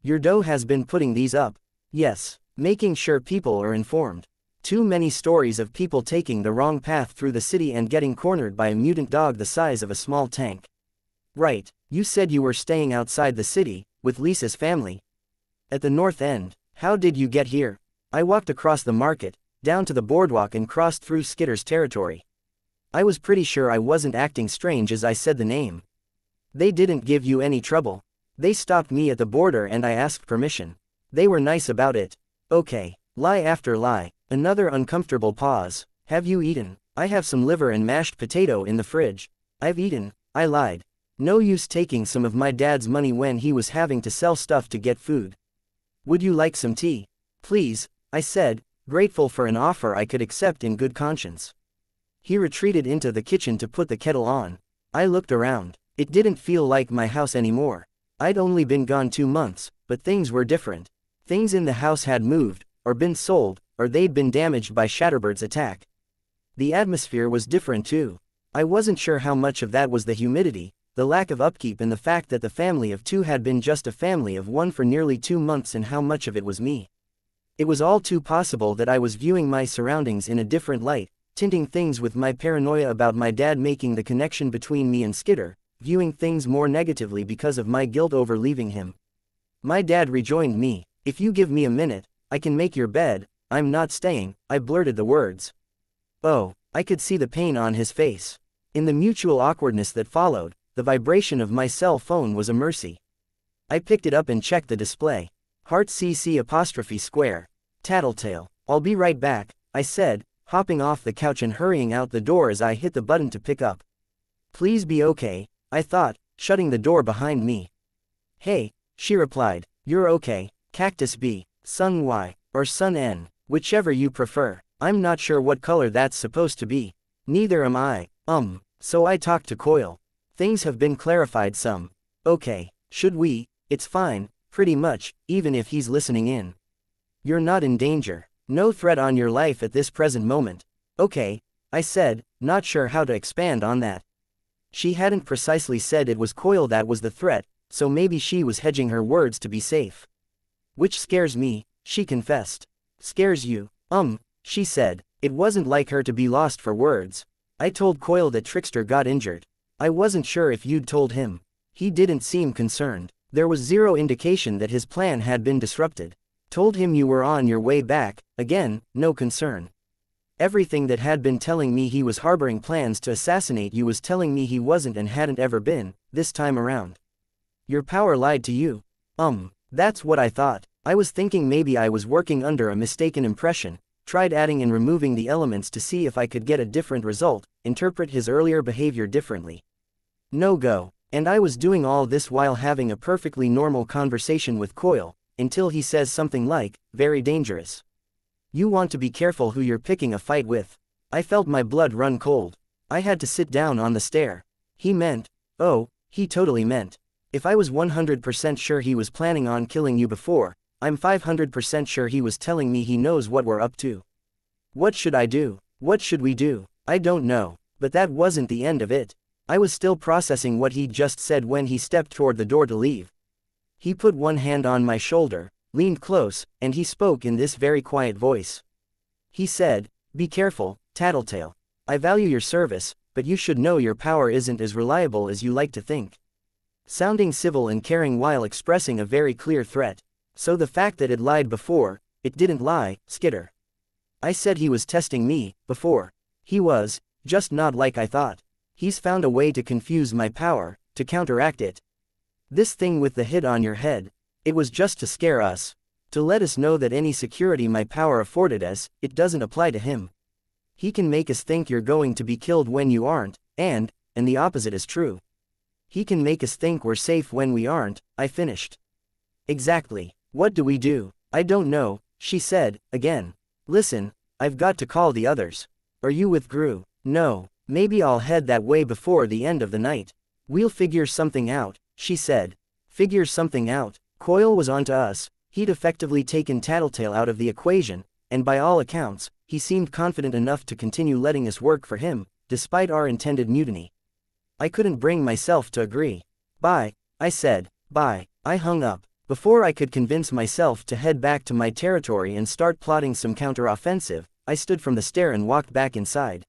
Your doe has been putting these up. Yes, making sure people are informed. Too many stories of people taking the wrong path through the city and getting cornered by a mutant dog the size of a small tank. Right, you said you were staying outside the city, with Lisa's family. At the north end. How did you get here? I walked across the market, down to the boardwalk and crossed through Skitter's territory. I was pretty sure I wasn't acting strange as I said the name. They didn't give you any trouble. They stopped me at the border and I asked permission. They were nice about it. Okay, lie after lie. Another uncomfortable pause. Have you eaten? I have some liver and mashed potato in the fridge. I've eaten, I lied. No use taking some of my dad's money when he was having to sell stuff to get food. Would you like some tea? Please, I said, grateful for an offer I could accept in good conscience. He retreated into the kitchen to put the kettle on. I looked around. It didn't feel like my house anymore. I'd only been gone 2 months, but things were different. Things in the house had moved, or been sold, or they'd been damaged by Shatterbird's attack. The atmosphere was different too. I wasn't sure how much of that was the humidity, the lack of upkeep and the fact that the family of 2 had been just a family of 1 for nearly 2 months and how much of it was me. It was all too possible that I was viewing my surroundings in a different light, tinting things with my paranoia about my dad making the connection between me and Skitter, viewing things more negatively because of my guilt over leaving him. My dad rejoined me. If you give me a minute, I can make your bed. I'm not staying, I blurted the words. Oh, I could see the pain on his face. In the mutual awkwardness that followed, the vibration of my cell phone was a mercy. I picked it up and checked the display. Heart CC'*. Tattletale. I'll be right back, I said, hopping off the couch and hurrying out the door as I hit the button to pick up. Please be okay, I thought, shutting the door behind me. Hey, she replied, you're okay, Cactus B, Sun Y, or Sun N. Whichever you prefer. I'm not sure what color that's supposed to be. Neither am I. So I talked to Coil. Things have been clarified some. Okay, should we It's fine, pretty much, even if he's listening in. You're not in danger. No threat on your life at this present moment. Okay, I said, not sure how to expand on that. She hadn't precisely said it was Coil that was the threat, so maybe she was hedging her words to be safe. Which scares me, she confessed. Scares you? She said. It wasn't like her to be lost for words. I told Coil that Trickster got injured. I wasn't sure if you'd told him. He didn't seem concerned. There was zero indication that his plan had been disrupted. Told him you were on your way back, again, no concern. Everything that had been telling me he was harboring plans to assassinate you was telling me he wasn't and hadn't ever been, this time around. Your power lied to you. That's what I thought. I was thinking maybe I was working under a mistaken impression, tried adding and removing the elements to see if I could get a different result, interpret his earlier behavior differently. No go. And I was doing all this while having a perfectly normal conversation with Coil, until he says something like, very dangerous. You want to be careful who you're picking a fight with. I felt my blood run cold. I had to sit down on the stair. He meant, he totally meant. If I was 100% sure he was planning on killing you before, I'm 500% sure he was telling me he knows what we're up to. What should I do? What should we do? I don't know. But that wasn't the end of it. I was still processing what he'd just said when he stepped toward the door to leave. He put one hand on my shoulder, leaned close, and he spoke in this very quiet voice. He said, "Be careful, Tattletale. I value your service, but you should know your power isn't as reliable as you like to think." Sounding civil and caring while expressing a very clear threat. So the fact that it lied before, it didn't lie, Skitter. I said he was testing me, before. He was, just not like I thought. He's found a way to confuse my power, to counteract it. This thing with the hit on your head, it was just to scare us. To let us know that any security my power afforded us, it doesn't apply to him. He can make us think you're going to be killed when you aren't, and the opposite is true. He can make us think we're safe when we aren't, I finished. Exactly. What do we do? I don't know, she said, again. Listen, I've got to call the others. Are you with Gru? No, maybe I'll head that way before the end of the night. We'll figure something out, she said. Figure something out. Coil was onto us. He'd effectively taken Tattletale out of the equation, and by all accounts, he seemed confident enough to continue letting us work for him, despite our intended mutiny. I couldn't bring myself to agree. Bye, I said. Bye. I hung up. Before I could convince myself to head back to my territory and start plotting some counter-offensive, I stood from the stair and walked back inside.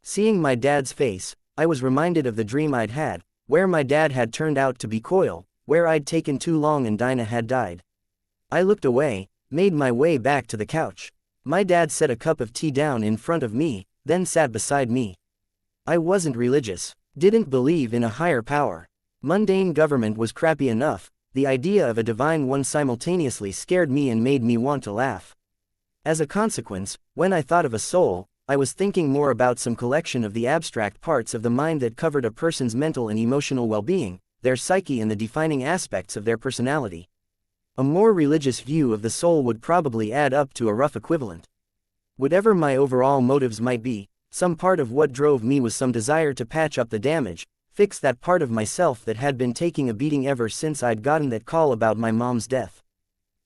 Seeing my dad's face, I was reminded of the dream I'd had, where my dad had turned out to be Coil, where I'd taken too long and Dinah had died. I looked away, made my way back to the couch. My dad set a cup of tea down in front of me, then sat beside me. I wasn't religious. Didn't believe in a higher power. Mundane government was crappy enough, the idea of a divine one simultaneously scared me and made me want to laugh. As a consequence, when I thought of a soul, I was thinking more about some collection of the abstract parts of the mind that covered a person's mental and emotional well-being, their psyche and the defining aspects of their personality. A more religious view of the soul would probably add up to a rough equivalent. Whatever my overall motives might be, some part of what drove me was some desire to patch up the damage, fix that part of myself that had been taking a beating ever since I'd gotten that call about my mom's death.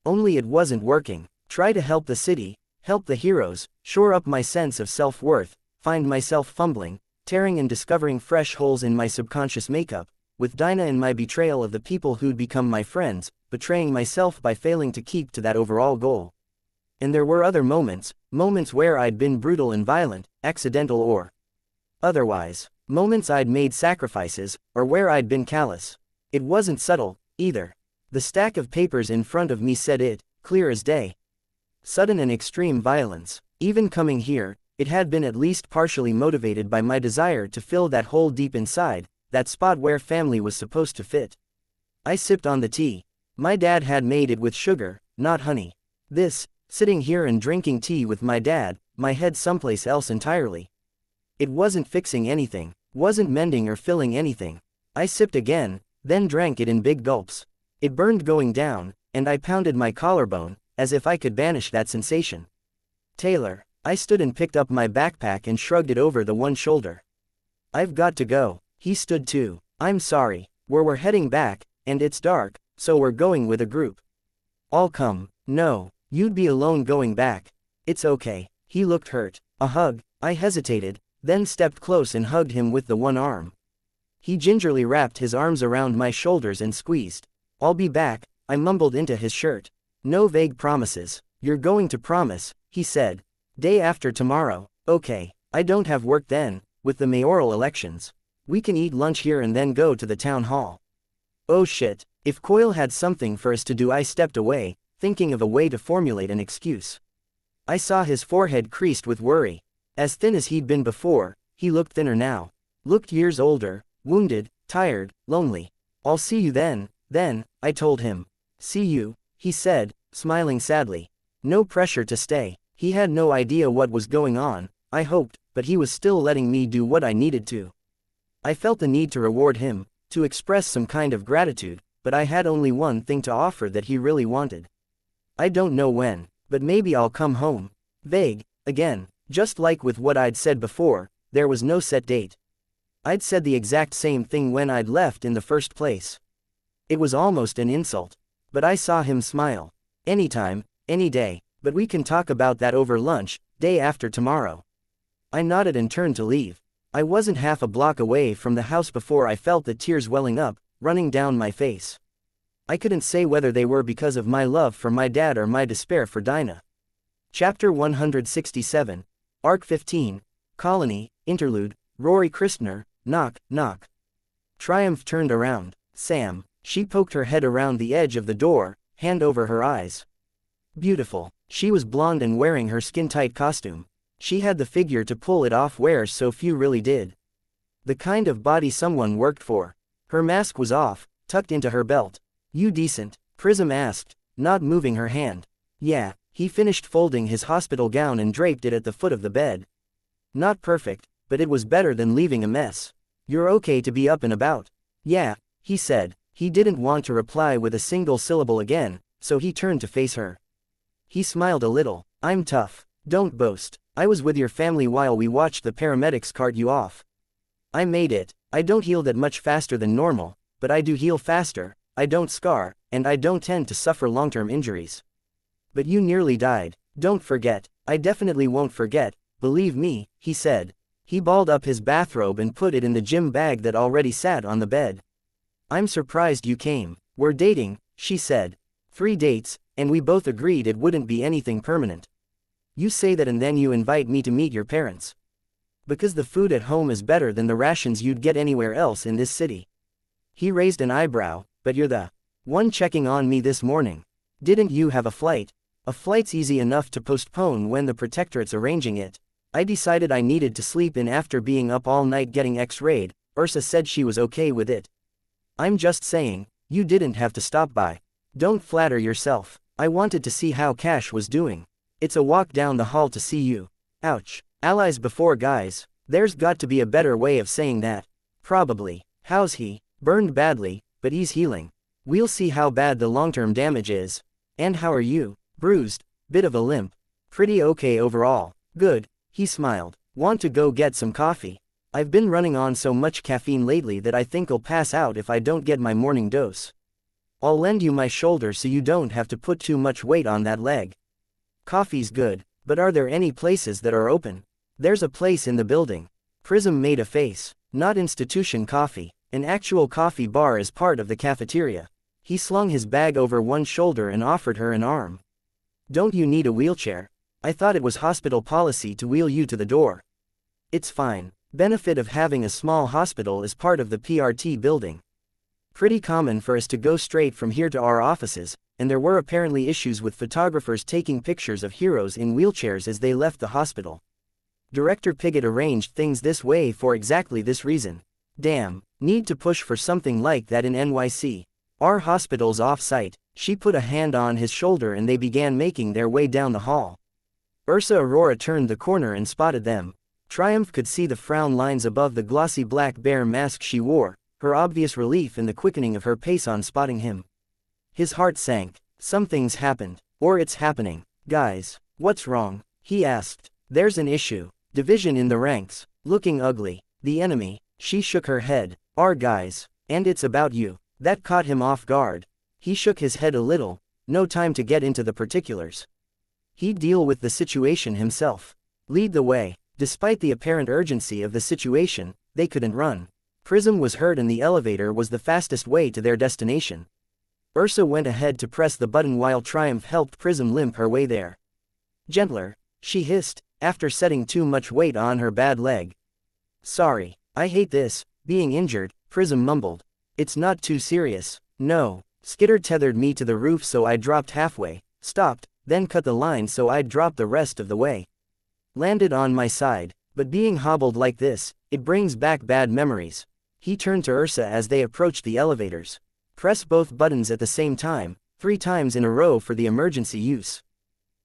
Only it wasn't working. Try to help the city, help the heroes, shore up my sense of self-worth, find myself fumbling, tearing and discovering fresh holes in my subconscious makeup, with Dinah and my betrayal of the people who'd become my friends, betraying myself by failing to keep to that overall goal. And there were other moments where I'd been brutal and violent, accidental or otherwise. Moments I'd made sacrifices, or where I'd been callous. It wasn't subtle, either. The stack of papers in front of me said it, clear as day. Sudden and extreme violence. Even coming here, it had been at least partially motivated by my desire to fill that hole deep inside, that spot where family was supposed to fit. I sipped on the tea. My dad had made it with sugar, not honey. This, sitting here and drinking tea with my dad, my head someplace else entirely. It wasn't fixing anything, wasn't mending or filling anything. I sipped again, then drank it in big gulps. It burned going down, and I pounded my collarbone, as if I could banish that sensation. Taylor. I stood and picked up my backpack and shrugged it over the one shoulder. I've got to go. He stood too. I'm sorry. We're heading back, and it's dark, so we're going with a group. I'll come. No, you'd be alone going back. It's okay. He looked hurt. A hug. I hesitated, then stepped close and hugged him with the one arm. He gingerly wrapped his arms around my shoulders and squeezed. I'll be back, I mumbled into his shirt. No vague promises. You're going to promise, he said. Day after tomorrow. Okay. I don't have work then, with the mayoral elections. We can eat lunch here and then go to the town hall. Oh shit. If Coyle had something for us to do, I stepped away, thinking of a way to formulate an excuse. I saw his forehead creased with worry. As thin as he'd been before, he looked thinner now. Looked years older, wounded, tired, lonely. I'll see you then, I told him. See you, he said, smiling sadly. No pressure to stay. He had no idea what was going on, I hoped, but he was still letting me do what I needed to. I felt the need to reward him, to express some kind of gratitude, but I had only one thing to offer that he really wanted. I don't know when, but maybe I'll come home. Vague, again, just like with what I'd said before, there was no set date. I'd said the exact same thing when I'd left in the first place. It was almost an insult. But I saw him smile. Anytime, any day, but we can talk about that over lunch, day after tomorrow. I nodded and turned to leave. I wasn't half a block away from the house before I felt the tears welling up, running down my face. I couldn't say whether they were because of my love for my dad or my despair for Dinah. Chapter 167, Arc 15, Colony, Interlude, Rory Christner, knock, knock. Triumph turned around. Sam. She poked her head around the edge of the door, hand over her eyes. Beautiful. She was blonde and wearing her skin-tight costume. She had the figure to pull it off where so few really did. The kind of body someone worked for. Her mask was off, tucked into her belt. You decent? Prism asked, not moving her hand. Yeah, he finished folding his hospital gown and draped it at the foot of the bed. Not perfect, but it was better than leaving a mess. You're okay to be up and about. Yeah, he said. He didn't want to reply with a single syllable again, so he turned to face her. He smiled a little. I'm tough. Don't boast. I was with your family while we watched the paramedics cart you off. I made it. I don't heal that much faster than normal, but I do heal faster, I don't scar, and I don't tend to suffer long-term injuries. But you nearly died. Don't forget. I definitely won't forget, believe me, he said. He balled up his bathrobe and put it in the gym bag that already sat on the bed. I'm surprised you came. We're dating, she said. 3 dates, and we both agreed it wouldn't be anything permanent. You say that and then you invite me to meet your parents. Because the food at home is better than the rations you'd get anywhere else in this city. He raised an eyebrow, but you're the one checking on me this morning. Didn't you have a flight? A flight's easy enough to postpone when the protectorate's arranging it. I decided I needed to sleep in after being up all night getting x-rayed. Ursa said she was okay with it. I'm just saying, you didn't have to stop by. Don't flatter yourself. I wanted to see how Cash was doing. It's a walk down the hall to see you. Ouch. Allies before guys. There's got to be a better way of saying that. Probably. How's he? Burned badly, but he's healing. We'll see how bad the long-term damage is. And how are you? Bruised. Bit of a limp. Pretty okay overall. Good. He smiled. Want to go get some coffee? I've been running on so much caffeine lately that I think I'll pass out if I don't get my morning dose. I'll lend you my shoulder so you don't have to put too much weight on that leg. Coffee's good, but are there any places that are open? There's a place in the building. Prism made a face. Not institution coffee. An actual coffee bar is part of the cafeteria. He slung his bag over one shoulder and offered her an arm. Don't you need a wheelchair? I thought it was hospital policy to wheel you to the door. It's fine. Benefit of having a small hospital is part of the PRT building. Pretty common for us to go straight from here to our offices, and there were apparently issues with photographers taking pictures of heroes in wheelchairs as they left the hospital. Director Piggott arranged things this way for exactly this reason. Damn, need to push for something like that in NYC. Our hospital's off-site. She put a hand on his shoulder and they began making their way down the hall. Ursa Aurora turned the corner and spotted them. Triumph could see the frown lines above the glossy black bear mask she wore, her obvious relief in the quickening of her pace on spotting him. His heart sank. Something's happened. Or it's happening. Guys, what's wrong? He asked. There's an issue. Division in the ranks. Looking ugly. The enemy. She shook her head. Our guys. And it's about you. That caught him off guard. He shook his head a little, no time to get into the particulars. He'd deal with the situation himself. Lead the way. Despite the apparent urgency of the situation, they couldn't run. Prism was hurt and the elevator was the fastest way to their destination. Ursa went ahead to press the button while Triumph helped Prism limp her way there. Gentler, she hissed, after setting too much weight on her bad leg. Sorry, I hate this, being injured, Prism mumbled. It's not too serious. No. Skitter tethered me to the roof so I dropped halfway, stopped, then cut the line so I'd drop the rest of the way. Landed on my side, but being hobbled like this, it brings back bad memories. He turned to Ursa as they approached the elevators. Press both buttons at the same time, 3 times in a row for the emergency use.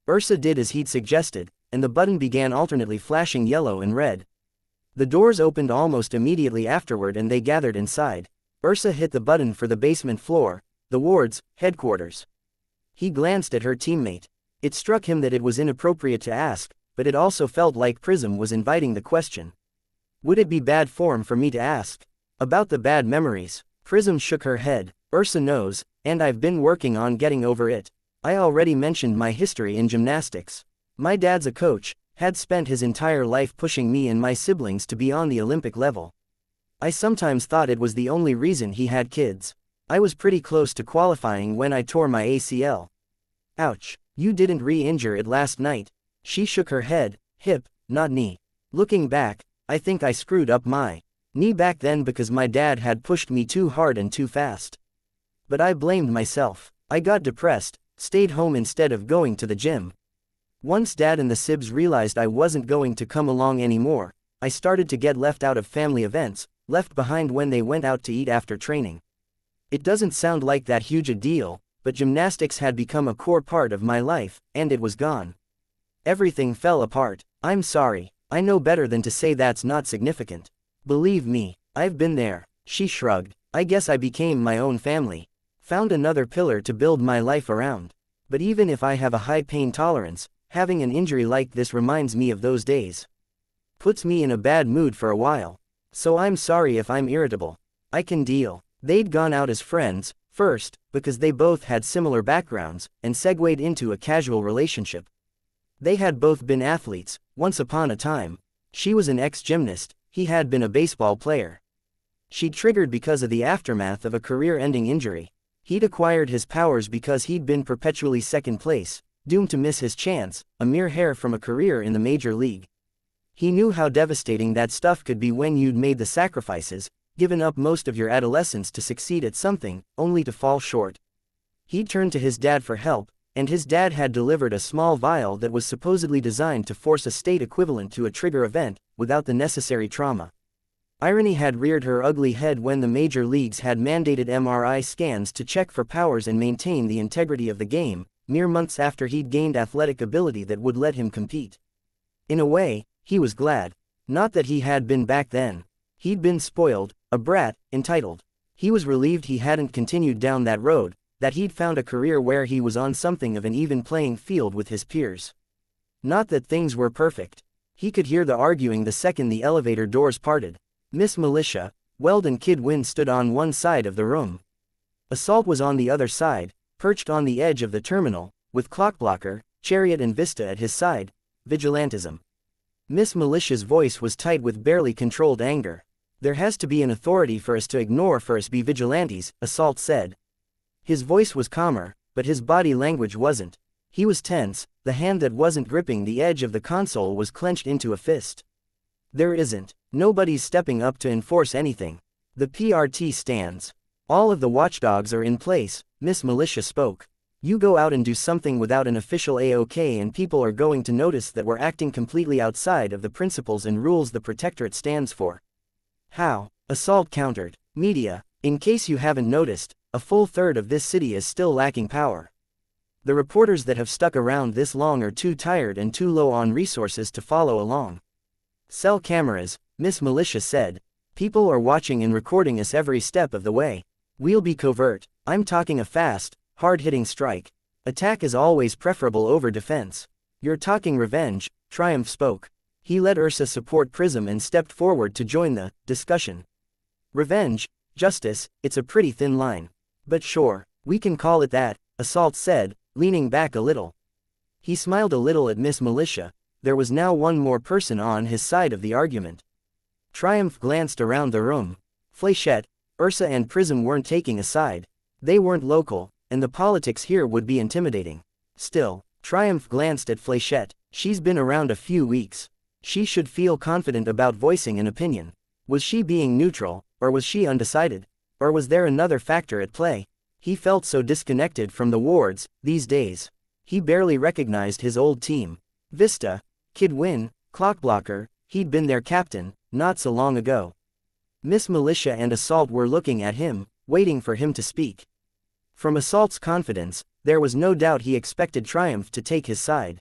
Ursa did as he'd suggested, and the button began alternately flashing yellow and red. The doors opened almost immediately afterward and they gathered inside. Ursa hit the button for the basement floor, the ward's headquarters. He glanced at her teammate. It struck him that it was inappropriate to ask, but it also felt like Prism was inviting the question. Would it be bad form for me to ask? About the bad memories? Prism shook her head. Ursa knows, and I've been working on getting over it. I already mentioned my history in gymnastics. My dad's a coach, had spent his entire life pushing me and my siblings to be on the Olympic level. I sometimes thought it was the only reason he had kids. I was pretty close to qualifying when I tore my ACL. Ouch, you didn't re-injure it last night. She shook her head, hip, not knee. Looking back, I think I screwed up my knee back then because my dad had pushed me too hard and too fast. But I blamed myself. I got depressed, stayed home instead of going to the gym. Once Dad and the Sibs realized I wasn't going to come along anymore, I started to get left out of family events, left behind when they went out to eat after training. It doesn't sound like that huge a deal, but gymnastics had become a core part of my life, and it was gone. Everything fell apart. I'm sorry, I know better than to say that's not significant. Believe me, I've been there. She shrugged. I guess I became my own family. Found another pillar to build my life around. But even if I have a high pain tolerance, having an injury like this reminds me of those days. Puts me in a bad mood for a while. So I'm sorry if I'm irritable. I can deal. They'd gone out as friends, first, because they both had similar backgrounds, and segued into a casual relationship. They had both been athletes, once upon a time. She was an ex-gymnast, he had been a baseball player. She'd triggered because of the aftermath of a career-ending injury. He'd acquired his powers because he'd been perpetually second place, doomed to miss his chance, a mere hair from a career in the major league. He knew how devastating that stuff could be when you'd made the sacrifices, given up most of your adolescence to succeed at something, only to fall short. He'd turned to his dad for help, and his dad had delivered a small vial that was supposedly designed to force a state equivalent to a trigger event, without the necessary trauma. Irony had reared her ugly head when the major leagues had mandated MRI scans to check for powers and maintain the integrity of the game, mere months after he'd gained athletic ability that would let him compete. In a way, he was glad. Not that he had been back then. He'd been spoiled, a brat, entitled. He was relieved he hadn't continued down that road, that he'd found a career where he was on something of an even playing field with his peers. Not that things were perfect. He could hear the arguing the second the elevator doors parted. Miss Militia, Weld and Kid Win stood on one side of the room. Assault was on the other side, perched on the edge of the terminal, with Clockblocker, Chariot and Vista at his side. Vigilantism. Miss Militia's voice was tight with barely controlled anger. There has to be an authority for us to ignore for us be vigilantes, Assault said. His voice was calmer, but his body language wasn't. He was tense, the hand that wasn't gripping the edge of the console was clenched into a fist. There isn't. Nobody's stepping up to enforce anything. The PRT stands. All of the watchdogs are in place, Miss Militia spoke. You go out and do something without an official AOK and people are going to notice that we're acting completely outside of the principles and rules the Protectorate stands for. How? Assault countered. Media. In case you haven't noticed, a full third of this city is still lacking power. The reporters that have stuck around this long are too tired and too low on resources to follow along. Cell cameras, Miss Militia said. People are watching and recording us every step of the way. We'll be covert. I'm talking a fast, hard-hitting strike. Attack is always preferable over defense. You're talking revenge, Triumph spoke. He let Ursa support Prism and stepped forward to join the discussion. Revenge, justice, it's a pretty thin line. But sure, We can call it that, Assault said, leaning back a little. He smiled a little at Miss Militia. There was now one more person on his side of the argument. Triumph glanced around the room. Flechette, Ursa and Prism weren't taking a side. They weren't local, and the politics here would be intimidating. Still, Triumph glanced at Flechette. She's been around a few weeks. She should feel confident about voicing an opinion. Was she being neutral, or was she undecided? Or was there another factor at play? He felt so disconnected from the wards, these days. He barely recognized his old team. Vista, Kid Win, Clockblocker, he'd been their captain, not so long ago. Miss Militia and Assault were looking at him, waiting for him to speak. From Assault's confidence, there was no doubt he expected Triumph to take his side.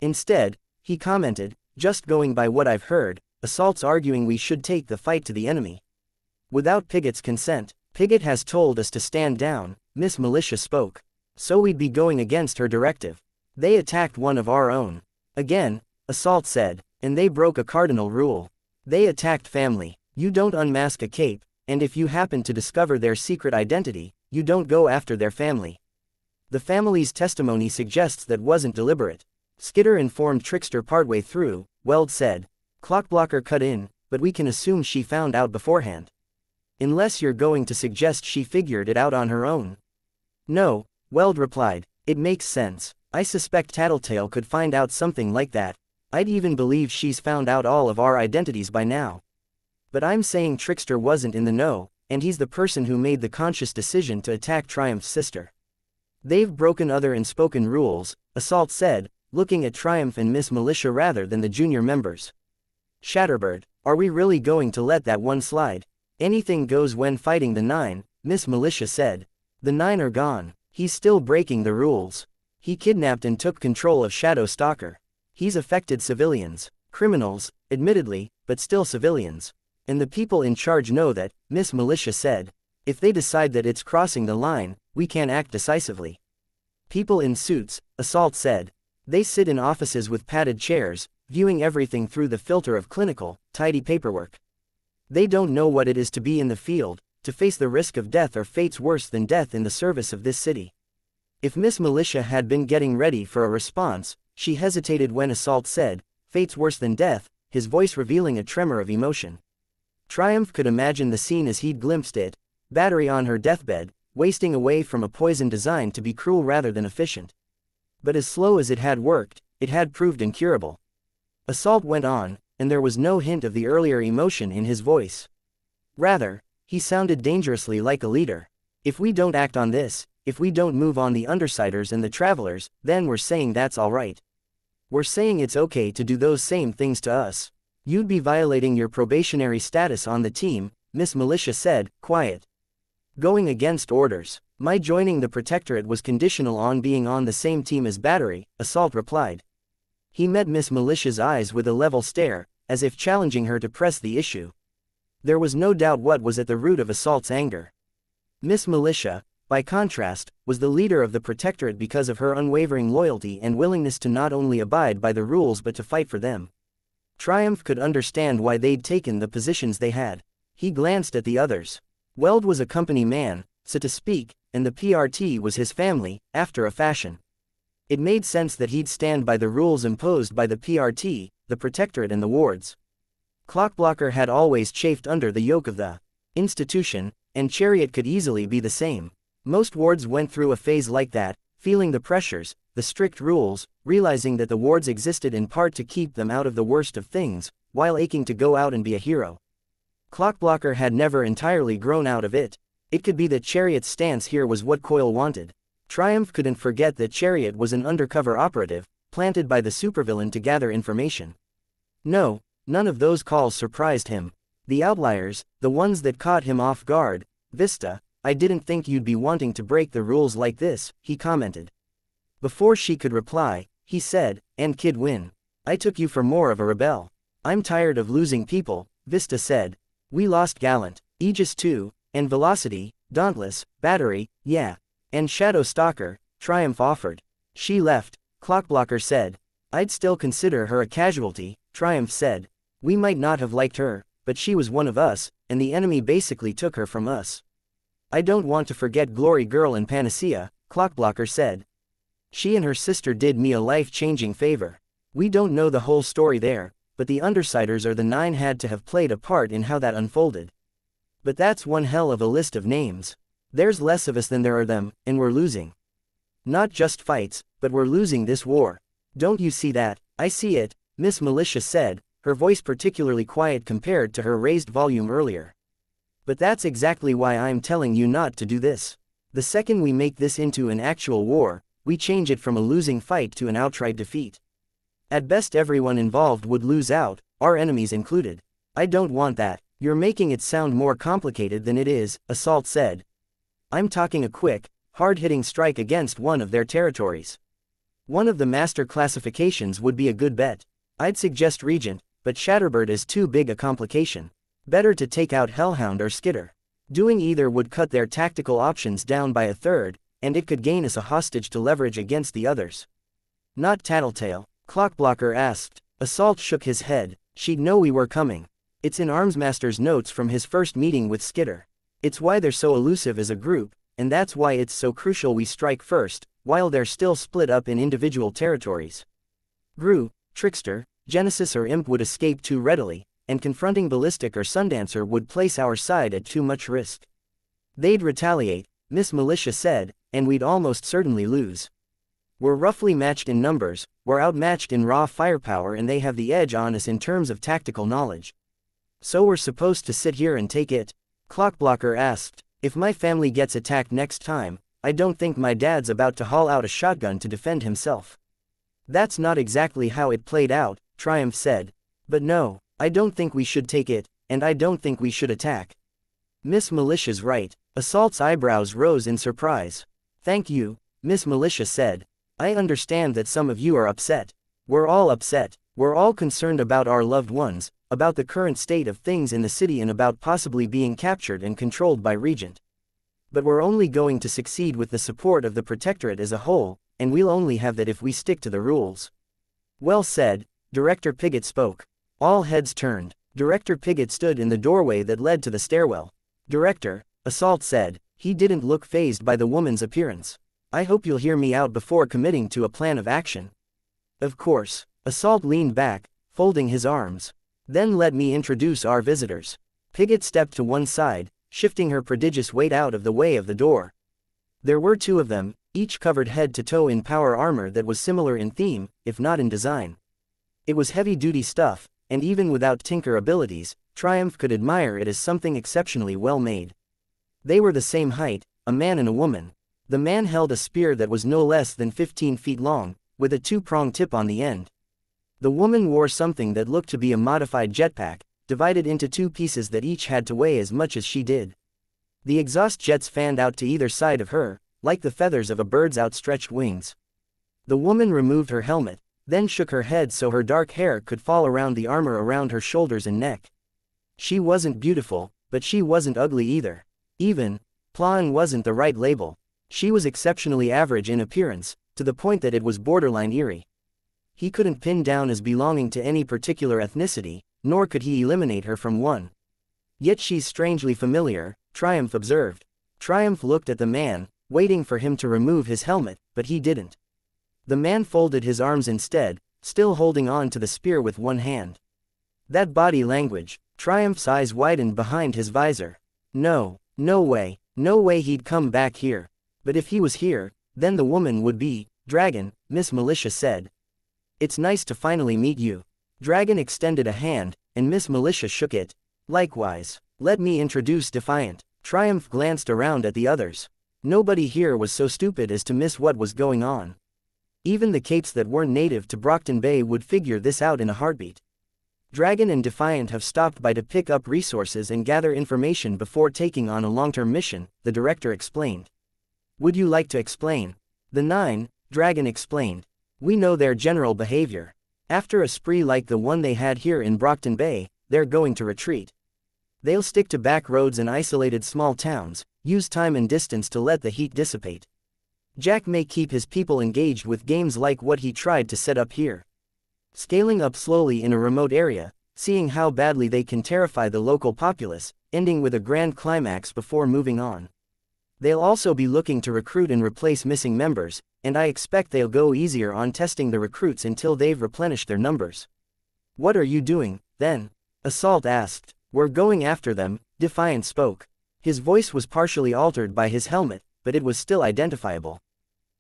Instead, he commented, just going by what I've heard, Assault's arguing we should take the fight to the enemy. Without Pigot's consent. Pigot has told us to stand down, Miss Militia spoke. So we'd be going against her directive. They attacked one of our own. Again, Assault said, and they broke a cardinal rule. They attacked family. You don't unmask a cape, and if you happen to discover their secret identity, you don't go after their family. The family's testimony suggests that wasn't deliberate. Skitter informed Trickster partway through. Weld said. Clockblocker cut in, but we can assume she found out beforehand. Unless you're going to suggest she figured it out on her own. No, Weld replied, it makes sense. I suspect Tattletale could find out something like that. I'd even believe she's found out all of our identities by now. But I'm saying Trickster wasn't in the know, and he's the person who made the conscious decision to attack Triumph's sister. They've broken other unspoken rules, Assault said, looking at Triumph and Miss Militia rather than the junior members. Shatterbird, are we really going to let that one slide? Anything goes when fighting the 9, Miss Militia said. The 9 are gone. He's still breaking the rules. He kidnapped and took control of Shadow Stalker. He's affected civilians. Criminals, admittedly, but still civilians. And the people in charge know that, Miss Militia said. If they decide that it's crossing the line, we can't act decisively. People in suits, Assault said. They sit in offices with padded chairs, viewing everything through the filter of clinical, tidy paperwork. They don't know what it is to be in the field, to face the risk of death or fates worse than death in the service of this city. If Miss Militia had been getting ready for a response, she hesitated when Assault said, fates worse than death, his voice revealing a tremor of emotion. Triumph could imagine the scene as he'd glimpsed it, Battery on her deathbed, wasting away from a poison designed to be cruel rather than efficient. But as slow as it had worked, it had proved incurable. Assault went on, and there was no hint of the earlier emotion in his voice. Rather, he sounded dangerously like a leader. If we don't act on this, if we don't move on the Undersiders and the Travelers, then we're saying that's alright. We're saying it's okay to do those same things to us. You'd be violating your probationary status on the team, Miss Militia said, quiet. Going against orders. My joining the Protectorate was conditional on being on the same team as Battery, Assault replied. He met Miss Militia's eyes with a level stare, as if challenging her to press the issue. There was no doubt what was at the root of Assault's anger. Miss Militia, by contrast, was the leader of the Protectorate because of her unwavering loyalty and willingness to not only abide by the rules but to fight for them. Triumph could understand why they'd taken the positions they had. He glanced at the others. Weld was a company man, so to speak, and the PRT was his family, after a fashion. It made sense that he'd stand by the rules imposed by the PRT, the Protectorate and the wards. Clockblocker had always chafed under the yoke of the institution, and Chariot could easily be the same. Most wards went through a phase like that, feeling the pressures, the strict rules, realizing that the wards existed in part to keep them out of the worst of things, while aching to go out and be a hero. Clockblocker had never entirely grown out of it. It could be that Chariot's stance here was what Coil wanted. Triumph couldn't forget that Chariot was an undercover operative, planted by the supervillain to gather information. No, none of those calls surprised him. The outliers, the ones that caught him off guard. Vista, I didn't think you'd be wanting to break the rules like this, he commented. Before she could reply, he said, and Kid Win. I took you for more of a rebel. I'm tired of losing people, Vista said. We lost Gallant, Aegis 2, and Velocity, Dauntless, Battery, yeah. And Shadow Stalker, Triumph offered. She left, Clockblocker said. I'd still consider her a casualty, Triumph said. We might not have liked her, but she was one of us, and the enemy basically took her from us. I don't want to forget Glory Girl and Panacea, Clockblocker said. She and her sister did me a life-changing favor. We don't know the whole story there, but the Undersiders or the Nine had to have played a part in how that unfolded. But that's one hell of a list of names. There's less of us than there are them, and we're losing. Not just fights, but we're losing this war. Don't you see that? I see it, Miss Militia said, her voice particularly quiet compared to her raised volume earlier. But that's exactly why I'm telling you not to do this. The second we make this into an actual war, we change it from a losing fight to an outright defeat. At best everyone involved would lose out, our enemies included. I don't want that. You're making it sound more complicated than it is, Assault said. I'm talking a quick, hard-hitting strike against one of their territories. One of the master classifications would be a good bet. I'd suggest Regent, but Shatterbird is too big a complication. Better to take out Hellhound or Skitter. Doing either would cut their tactical options down by a third, and it could gain us a hostage to leverage against the others. Not Tattletale, Clockblocker asked. Assault shook his head. She'd know we were coming. It's in Armsmaster's notes from his first meeting with Skitter. It's why they're so elusive as a group, and that's why it's so crucial we strike first, while they're still split up in individual territories. Gru, Trickster, Genesis or Imp would escape too readily, and confronting Ballistic or Sundancer would place our side at too much risk. They'd retaliate, Miss Militia said, and we'd almost certainly lose. We're roughly matched in numbers, we're outmatched in raw firepower, and they have the edge on us in terms of tactical knowledge. So we're supposed to sit here and take it? Clockblocker asked. If my family gets attacked next time, I don't think my dad's about to haul out a shotgun to defend himself. That's not exactly how it played out, Triumph said. But no, I don't think we should take it, and I don't think we should attack. Miss Militia's right. Assault's eyebrows rose in surprise. Thank you, Miss Militia said. I understand that some of you are upset. We're all upset. We're all concerned about our loved ones, about the current state of things in the city, and about possibly being captured and controlled by Regent. But we're only going to succeed with the support of the Protectorate as a whole, and we'll only have that if we stick to the rules. Well said, Director Pigott spoke. All heads turned. Director Pigott stood in the doorway that led to the stairwell. Director, Assault said. He didn't look fazed by the woman's appearance. I hope you'll hear me out before committing to a plan of action. Of course. Assault leaned back, folding his arms. Then let me introduce our visitors. Pigott stepped to one side, shifting her prodigious weight out of the way of the door. There were two of them, each covered head to toe in power armor that was similar in theme, if not in design. It was heavy-duty stuff, and even without tinker abilities, Triumph could admire it as something exceptionally well made. They were the same height, a man and a woman. The man held a spear that was no less than 15 feet long, with a two-pronged tip on the end. The woman wore something that looked to be a modified jetpack, divided into two pieces that each had to weigh as much as she did. The exhaust jets fanned out to either side of her, like the feathers of a bird's outstretched wings. The woman removed her helmet, then shook her head so her dark hair could fall around the armor around her shoulders and neck. She wasn't beautiful, but she wasn't ugly either. Even, plain wasn't the right label. She was exceptionally average in appearance, to the point that it was borderline eerie. He couldn't pin down as belonging to any particular ethnicity, nor could he eliminate her from one. Yet she's strangely familiar, Triumph observed. Triumph looked at the man, waiting for him to remove his helmet, but he didn't. The man folded his arms instead, still holding on to the spear with one hand. That body language, Triumph's eyes widened behind his visor. No way he'd come back here. But if he was here, then the woman would be, Dragon, Miss Militia said. It's nice to finally meet you. Dragon extended a hand, and Miss Militia shook it. Likewise. Let me introduce Defiant. Triumph glanced around at the others. Nobody here was so stupid as to miss what was going on. Even the capes that weren't native to Brockton Bay would figure this out in a heartbeat. Dragon and Defiant have stopped by to pick up resources and gather information before taking on a long-term mission, the director explained. Would you like to explain? The Nine, Dragon explained. We know their general behavior. After a spree like the one they had here in Brockton Bay, they're going to retreat. They'll stick to back roads and isolated small towns, use time and distance to let the heat dissipate. Jack may keep his people engaged with games like what he tried to set up here. Scaling up slowly in a remote area, seeing how badly they can terrify the local populace, ending with a grand climax before moving on. They'll also be looking to recruit and replace missing members, and I expect they'll go easier on testing the recruits until they've replenished their numbers. What are you doing, then? Assault asked. We're going after them, Defiant spoke. His voice was partially altered by his helmet, but it was still identifiable.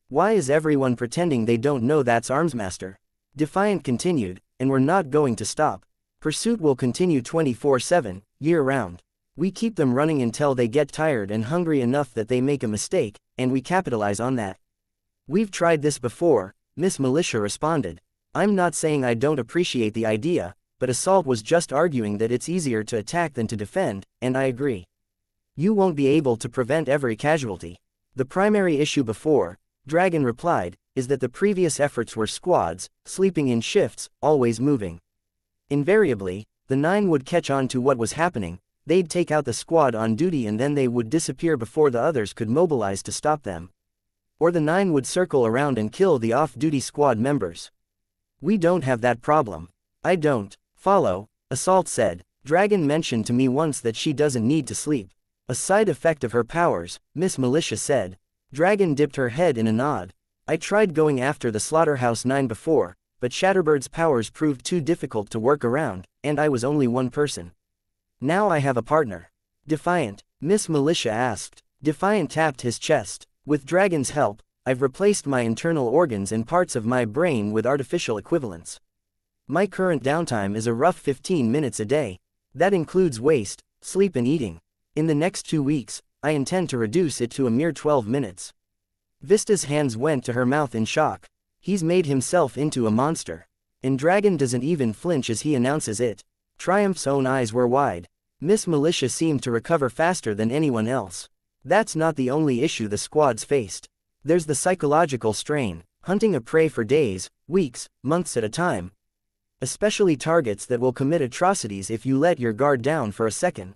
Why is everyone pretending they don't know that's Armsmaster? Defiant continued, and we're not going to stop. Pursuit will continue 24/7, year-round. We keep them running until they get tired and hungry enough that they make a mistake, and we capitalize on that. We've tried this before, Miss Militia responded. I'm not saying I don't appreciate the idea, but Assault was just arguing that it's easier to attack than to defend, and I agree. You won't be able to prevent every casualty. The primary issue before, Dragon replied, is that the previous efforts were squads, sleeping in shifts, always moving. Invariably, the 9 would catch on to what was happening, they'd take out the squad on duty and then they would disappear before the others could mobilize to stop them. Or the 9 would circle around and kill the off-duty squad members. We don't have that problem. I don't. Follow, Assault said. Dragon mentioned to me once that she doesn't need to sleep. A side effect of her powers, Miss Militia said. Dragon dipped her head in a nod. I tried going after the Slaughterhouse 9 before, but Shatterbird's powers proved too difficult to work around, and I was only one person. Now I have a partner. Defiant, Miss Militia asked. Defiant tapped his chest. With Dragon's help, I've replaced my internal organs and parts of my brain with artificial equivalents. My current downtime is a rough 15 minutes a day. That includes waste, sleep and eating. In the next 2 weeks, I intend to reduce it to a mere 12 minutes. Vista's hands went to her mouth in shock. He's made himself into a monster. And Dragon doesn't even flinch as he announces it. Triumph's own eyes were wide. Miss Militia seemed to recover faster than anyone else. That's not the only issue the squads faced. There's the psychological strain, hunting a prey for days, weeks, months at a time. Especially targets that will commit atrocities if you let your guard down for a second.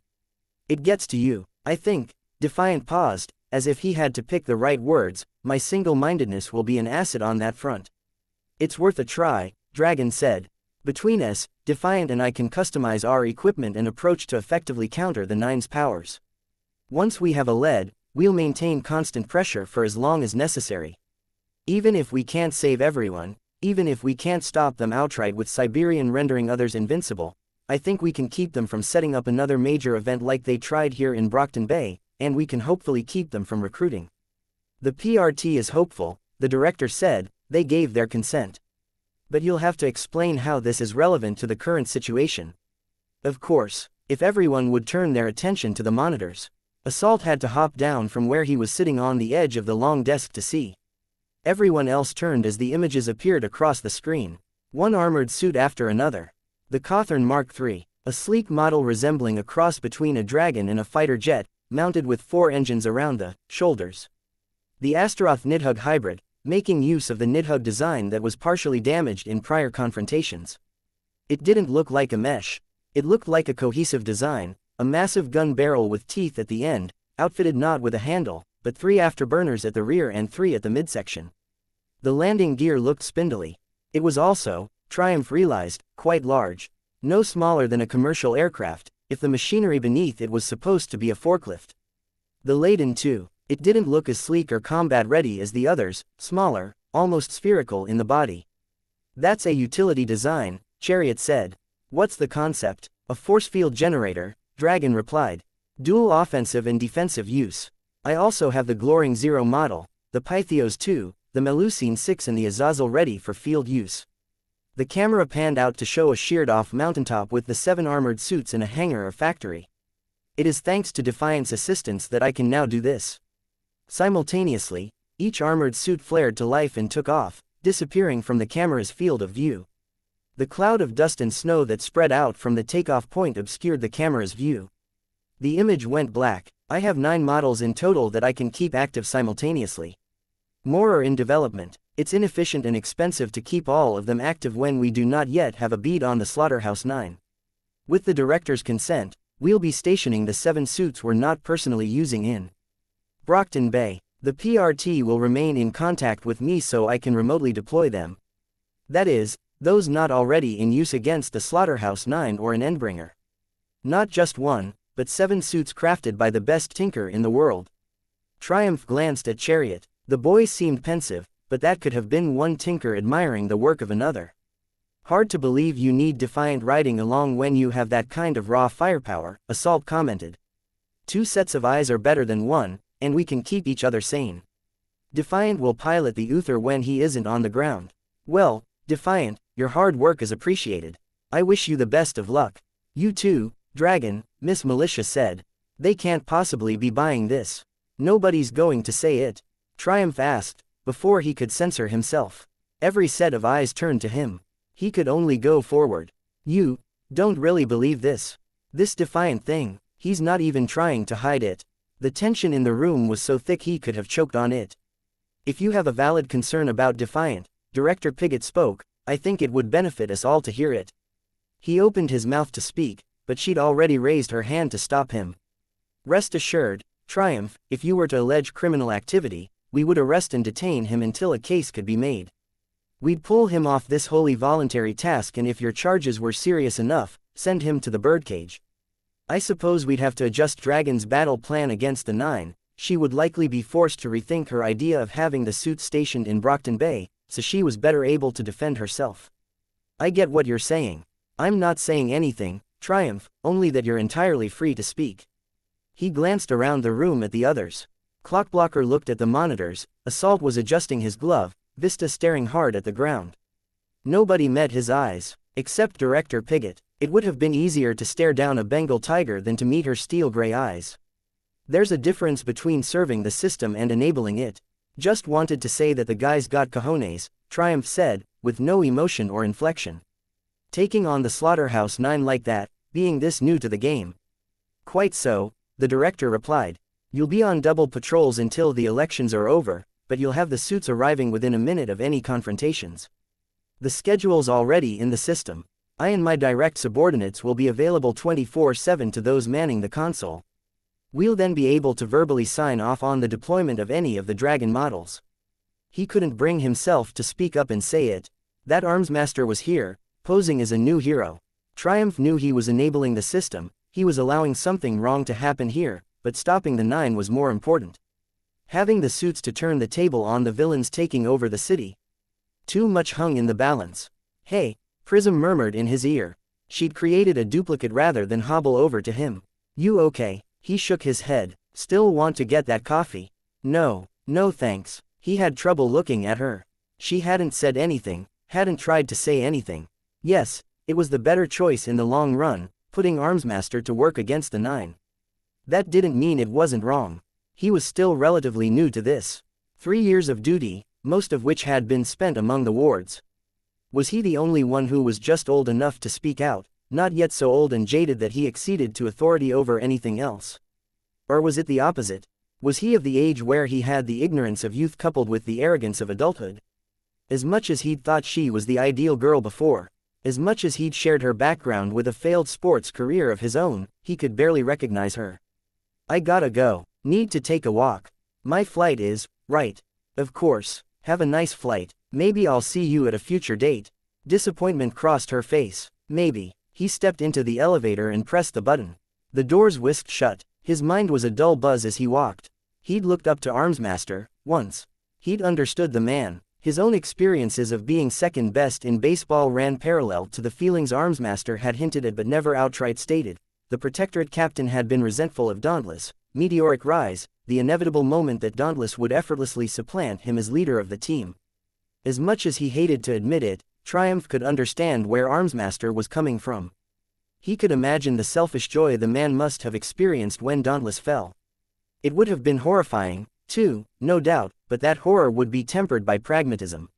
It gets to you, I think. Defiant paused, as if he had to pick the right words. My single-mindedness will be an asset on that front. It's worth a try, Dragon said. Between us, Defiant and I can customize our equipment and approach to effectively counter the 9's powers. Once we have a lead, we'll maintain constant pressure for as long as necessary. Even if we can't save everyone, even if we can't stop them outright with Siberian rendering others invincible, I think we can keep them from setting up another major event like they tried here in Brockton Bay, and we can hopefully keep them from recruiting. The PRT is hopeful, the director said. They gave their consent. But you'll have to explain how this is relevant to the current situation. Of course, if everyone would turn their attention to the monitors. Assault had to hop down from where he was sitting on the edge of the long desk to see. Everyone else turned as the images appeared across the screen. One armored suit after another. The Cawthorn Mark III, a sleek model resembling a cross between a dragon and a fighter jet, mounted with 4 engines around the shoulders. The Astaroth Nidhugg hybrid, making use of the Nidhugg design that was partially damaged in prior confrontations. It didn't look like a mesh. It looked like a cohesive design, a massive gun barrel with teeth at the end, outfitted not with a handle, but 3 afterburners at the rear and 3 at the midsection. The landing gear looked spindly. It was also, Triumph realized, quite large. No smaller than a commercial aircraft, if the machinery beneath it was supposed to be a forklift. The Laden too. It didn't look as sleek or combat-ready as the others, smaller, almost spherical in the body. That's a utility design, Chariot said. What's the concept? A force field generator, Dragon replied. Dual offensive and defensive use. I also have the Gloring Zero model, the Pythios 2, the Melusine 6 and the Azazel ready for field use. The camera panned out to show a sheared-off mountaintop with the 7 armored suits in a hangar or factory. It is thanks to Defiant's assistance that I can now do this. Simultaneously, each armored suit flared to life and took off, disappearing from the camera's field of view. The cloud of dust and snow that spread out from the takeoff point obscured the camera's view. The image went black. I have 9 models in total that I can keep active simultaneously. More are in development. It's inefficient and expensive to keep all of them active when we do not yet have a bead on the Slaughterhouse 9. With the director's consent, we'll be stationing the 7 suits we're not personally using in Brockton Bay. The PRT will remain in contact with me so I can remotely deploy them. That is, those not already in use against the Slaughterhouse 9 or an Endbringer. Not just 1, but 7 suits crafted by the best tinker in the world. Triumph glanced at Chariot. The boy seemed pensive, but that could have been one tinker admiring the work of another. Hard to believe you need Defiant riding along when you have that kind of raw firepower, Assault commented. 2 sets of eyes are better than 1, and we can keep each other sane. Defiant will pilot the Uther when he isn't on the ground. Well, Defiant, your hard work is appreciated. I wish you the best of luck. You too, Dragon, Miss Militia said. They can't possibly be buying this. Nobody's going to say it. Triumph asked, before he could censor himself. Every set of eyes turned to him. He could only go forward. You don't really believe this. This Defiant thing, he's not even trying to hide it. The tension in the room was so thick he could have choked on it. If you have a valid concern about Defiant, Director Pigott spoke, I think it would benefit us all to hear it. He opened his mouth to speak, but she'd already raised her hand to stop him. Rest assured, Triumph, if you were to allege criminal activity, we would arrest and detain him until a case could be made. We'd pull him off this wholly voluntary task, and if your charges were serious enough, send him to the birdcage. I suppose we'd have to adjust Dragon's battle plan against the 9. She would likely be forced to rethink her idea of having the suits stationed in Brockton Bay, so she was better able to defend herself. I get what you're saying. I'm not saying anything, Triumph, only that you're entirely free to speak. He glanced around the room at the others. Clockblocker looked at the monitors, Assault was adjusting his glove, Vista staring hard at the ground. Nobody met his eyes, except Director Pigott. It would have been easier to stare down a Bengal tiger than to meet her steel-gray eyes. There's a difference between serving the system and enabling it. Just wanted to say that the guy's got cojones, Triumph said, with no emotion or inflection. Taking on the Slaughterhouse 9 like that, being this new to the game. Quite so, the director replied. You'll be on double patrols until the elections are over, but you'll have the suits arriving within a minute of any confrontations. The schedule's already in the system. I and my direct subordinates will be available 24/7 to those manning the console. We'll then be able to verbally sign off on the deployment of any of the Dragon models. He couldn't bring himself to speak up and say it. That Armsmaster was here, posing as a new hero. Triumph knew he was enabling the system, he was allowing something wrong to happen here, but stopping the 9 was more important. Having the suits to turn the table on the villains taking over the city. Too much hung in the balance. Hey, Prism murmured in his ear. She'd created a duplicate rather than hobble over to him. You okay? He shook his head. Still want to get that coffee? No, no thanks. He had trouble looking at her. She hadn't said anything, hadn't tried to say anything. Yes, it was the better choice in the long run, putting Armsmaster to work against the 9. That didn't mean it wasn't wrong. He was still relatively new to this. 3 years of duty, most of which had been spent among the wards. Was he the only one who was just old enough to speak out, not yet so old and jaded that he acceded to authority over anything else? Or was it the opposite? Was he of the age where he had the ignorance of youth coupled with the arrogance of adulthood? As much as he'd thought she was the ideal girl before, as much as he'd shared her background with a failed sports career of his own, he could barely recognize her. I gotta go. Need to take a walk. My flight is, right. Of course. Have a nice flight. Maybe I'll see you at a future date. Disappointment crossed her face. Maybe. He stepped into the elevator and pressed the button. The doors whisked shut. His mind was a dull buzz as he walked. He'd looked up to Armsmaster, once. He'd understood the man. His own experiences of being second best in baseball ran parallel to the feelings Armsmaster had hinted at but never outright stated. The Protectorate captain had been resentful of Dauntless, meteoric rise, the inevitable moment that Dauntless would effortlessly supplant him as leader of the team. As much as he hated to admit it, Triumph could understand where Armsmaster was coming from. He could imagine the selfish joy the man must have experienced when Dauntless fell. It would have been horrifying, too, no doubt, but that horror would be tempered by pragmatism.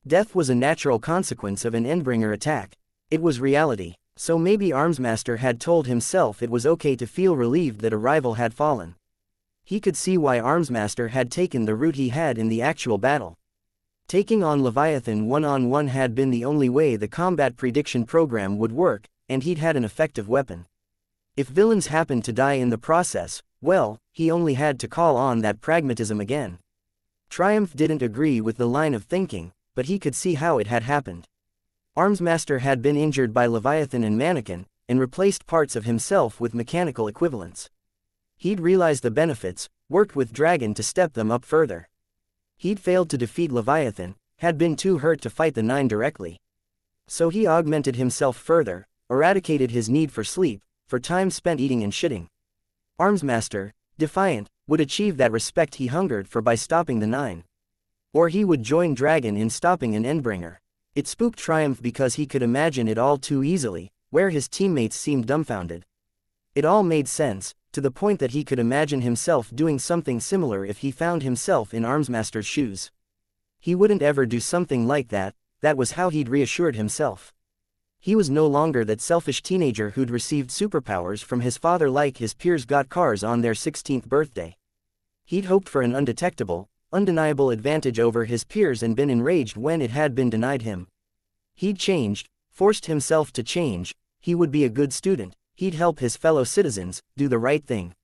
Death was a natural consequence of an Endbringer attack. It was reality, so maybe Armsmaster had told himself it was okay to feel relieved that a rival had fallen. He could see why Armsmaster had taken the route he had in the actual battle. Taking on Leviathan one-on-one had been the only way the combat prediction program would work, and he'd had an effective weapon. If villains happened to die in the process, well, he only had to call on that pragmatism again. Triumph didn't agree with the line of thinking, but he could see how it had happened. Armsmaster had been injured by Leviathan and Mannequin, and replaced parts of himself with mechanical equivalents. He'd realized the benefits, worked with Dragon to step them up further. He'd failed to defeat Leviathan, had been too hurt to fight the 9 directly. So he augmented himself further, eradicated his need for sleep, for time spent eating and shitting. Armsmaster, defiant, would achieve that respect he hungered for by stopping the 9. Or he would join Dragon in stopping an Endbringer. It spooked Triumph because he could imagine it all too easily, where his teammates seemed dumbfounded. It all made sense, to the point that he could imagine himself doing something similar if he found himself in Armsmaster's shoes. He wouldn't ever do something like that, that was how he'd reassured himself. He was no longer that selfish teenager who'd received superpowers from his father like his peers got cars on their 16th birthday. He'd hoped for an undetectable, undeniable advantage over his peers and been enraged when it had been denied him. He'd changed, forced himself to change, he would be a good student, he'd help his fellow citizens, do the right thing.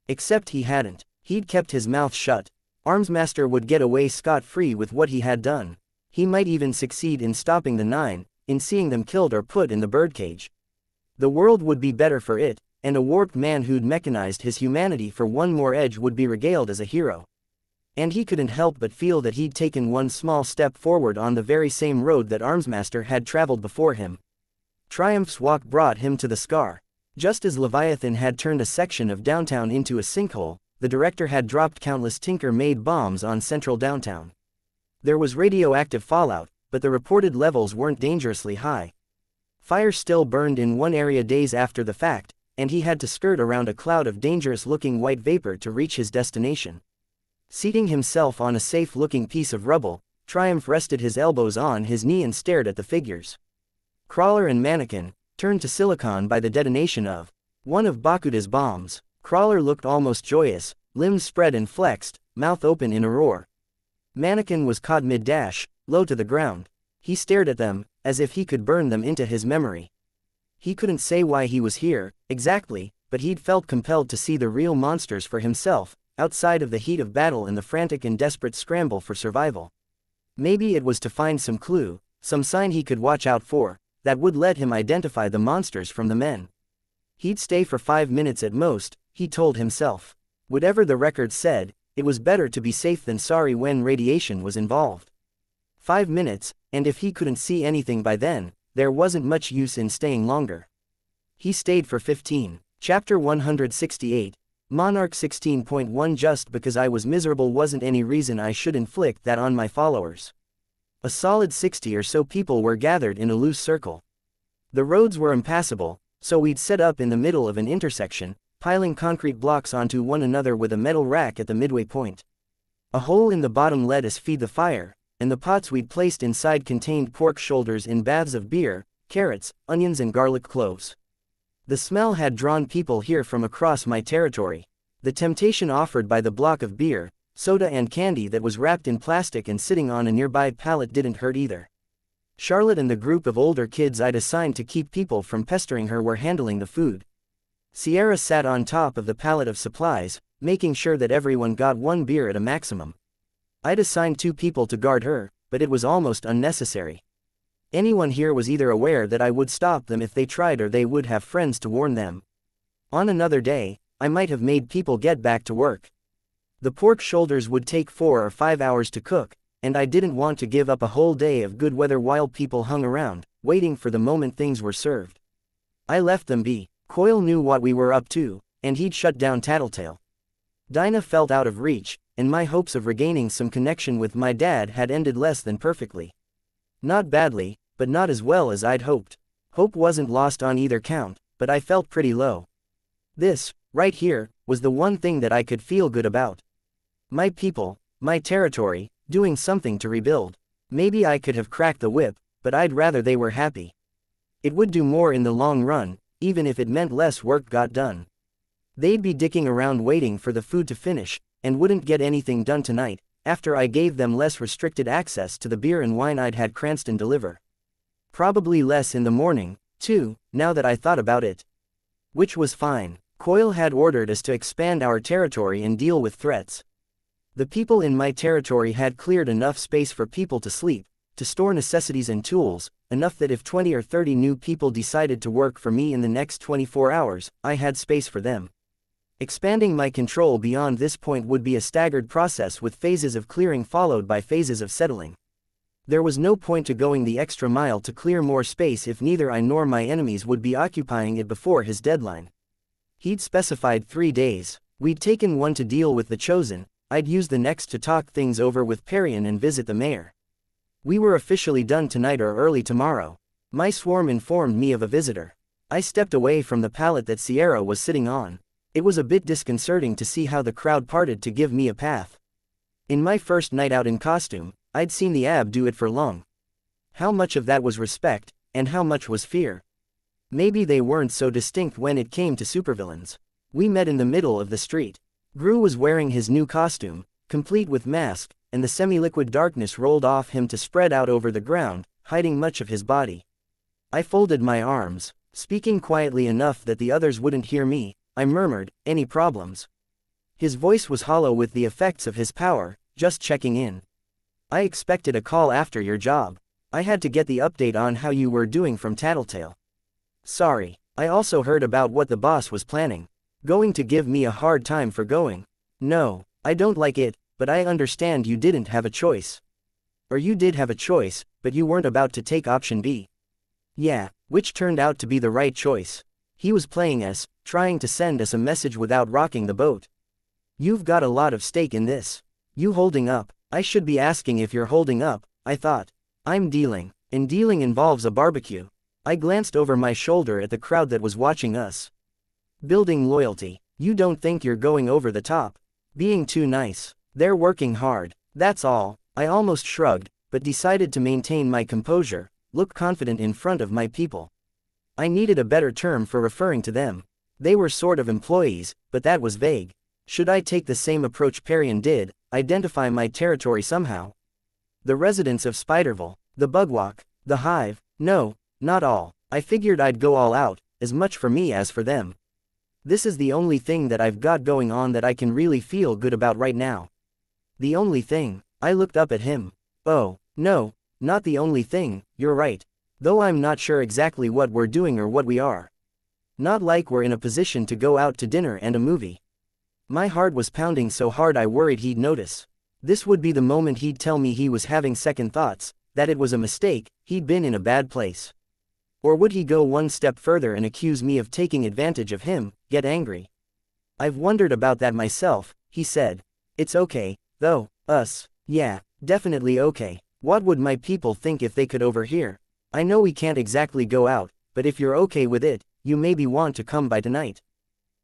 Except he hadn't. He'd kept his mouth shut. Armsmaster would get away scot-free with what he had done. He might even succeed in stopping the 9, in seeing them killed or put in the birdcage. The world would be better for it, and a warped man who'd mechanized his humanity for one more edge would be regaled as a hero. And he couldn't help but feel that he'd taken one small step forward on the very same road that Armsmaster had traveled before him. Triumph's walk brought him to the scar. Just as Leviathan had turned a section of downtown into a sinkhole, the director had dropped countless Tinker-made bombs on central downtown. There was radioactive fallout, but the reported levels weren't dangerously high. Fire still burned in one area days after the fact, and he had to skirt around a cloud of dangerous-looking white vapor to reach his destination. Seating himself on a safe-looking piece of rubble, Triumph rested his elbows on his knee and stared at the figures. Crawler and Mannequin, turned to silicon by the detonation of one of Bakuda's bombs. Crawler looked almost joyous, limbs spread and flexed, mouth open in a roar. Mannequin was caught mid-dash, low to the ground. He stared at them, as if he could burn them into his memory. He couldn't say why he was here, exactly, but he'd felt compelled to see the real monsters for himself, outside of the heat of battle and the frantic and desperate scramble for survival. Maybe it was to find some clue, some sign he could watch out for, that would let him identify the monsters from the men. He'd stay for 5 minutes at most, he told himself. Whatever the record said, it was better to be safe than sorry when radiation was involved. 5 minutes, and if he couldn't see anything by then, there wasn't much use in staying longer. He stayed for 15. Chapter 168. Monarch 16.1 Just because I was miserable wasn't any reason I should inflict that on my followers. A solid 60 or so people were gathered in a loose circle. The roads were impassable, so we'd set up in the middle of an intersection, piling concrete blocks onto one another with a metal rack at the midway point. A hole in the bottom let us feed the fire, and the pots we'd placed inside contained pork shoulders in baths of beer, carrots, onions and garlic cloves. The smell had drawn people here from across my territory. The temptation offered by the block of beer, soda and candy that was wrapped in plastic and sitting on a nearby pallet didn't hurt either. Charlotte and the group of older kids I'd assigned to keep people from pestering her were handling the food. Sierra sat on top of the pallet of supplies, making sure that everyone got one beer at a maximum. I'd assigned 2 people to guard her, but it was almost unnecessary. Anyone here was either aware that I would stop them if they tried or they would have friends to warn them. On another day, I might have made people get back to work. The pork shoulders would take 4 or 5 hours to cook, and I didn't want to give up a whole day of good weather while people hung around, waiting for the moment things were served. I left them be. Coyle knew what we were up to, and he'd shut down Tattletale. Dinah felt out of reach, and my hopes of regaining some connection with my dad had ended less than perfectly. Not badly, but not as well as I'd hoped. Hope wasn't lost on either count, but I felt pretty low. This, right here, was the one thing that I could feel good about. My people, my territory, doing something to rebuild. Maybe I could have cracked the whip, but I'd rather they were happy. It would do more in the long run, even if it meant less work got done. They'd be dicking around waiting for the food to finish, and wouldn't get anything done tonight, after I gave them less restricted access to the beer and wine I'd had Cranston deliver. Probably less in the morning, too, now that I thought about it. Which was fine. Coyle had ordered us to expand our territory and deal with threats. The people in my territory had cleared enough space for people to sleep, to store necessities and tools, enough that if 20 or 30 new people decided to work for me in the next 24 hours, I had space for them. Expanding my control beyond this point would be a staggered process with phases of clearing followed by phases of settling. There was no point to going the extra mile to clear more space if neither I nor my enemies would be occupying it before his deadline. He'd specified 3 days. We'd taken one to deal with the Chosen, I'd use the next to talk things over with Parian and visit the mayor. We were officially done tonight or early tomorrow. My swarm informed me of a visitor. I stepped away from the pallet that Sierra was sitting on. It was a bit disconcerting to see how the crowd parted to give me a path. In my first night out in costume, I'd seen the Ab do it for long. How much of that was respect, and how much was fear? Maybe they weren't so distinct when it came to supervillains. We met in the middle of the street. Gru was wearing his new costume, complete with mask, and the semi-liquid darkness rolled off him to spread out over the ground, hiding much of his body. I folded my arms. Speaking quietly enough that the others wouldn't hear me, I murmured, "Any problems?" His voice was hollow with the effects of his power, "Just checking in. I expected a call after your job. I had to get the update on how you were doing from Tattletale. Sorry, I also heard about what the boss was planning. Going to give me a hard time for going. No, I don't like it, but I understand you didn't have a choice. Or you did have a choice, but you weren't about to take option B. Yeah, which turned out to be the right choice. He was playing us, trying to send us a message without rocking the boat. You've got a lot of stake in this. You holding up? I should be asking if you're holding up, I thought. I'm dealing, and dealing involves a barbecue. I glanced over my shoulder at the crowd that was watching us. Building loyalty. You don't think you're going over the top? Being too nice. They're working hard. That's all. I almost shrugged, but decided to maintain my composure, look confident in front of my people. I needed a better term for referring to them. They were sort of employees, but that was vague. Should I take the same approach Parian did, identify my territory somehow? The residents of Spiderville, the Bugwalk, the Hive, no, not all. I figured I'd go all out, as much for me as for them. This is the only thing that I've got going on that I can really feel good about right now. The only thing. I looked up at him. Oh, no, not the only thing, you're right. Though I'm not sure exactly what we're doing or what we are. Not like we're in a position to go out to dinner and a movie. My heart was pounding so hard I worried he'd notice. This would be the moment he'd tell me he was having second thoughts, that it was a mistake, he'd been in a bad place. Or would he go one step further and accuse me of taking advantage of him, get angry? I've wondered about that myself, he said. It's okay, though, us. Yeah, definitely okay. What would my people think if they could overhear? I know we can't exactly go out, but if you're okay with it, you maybe want to come by tonight.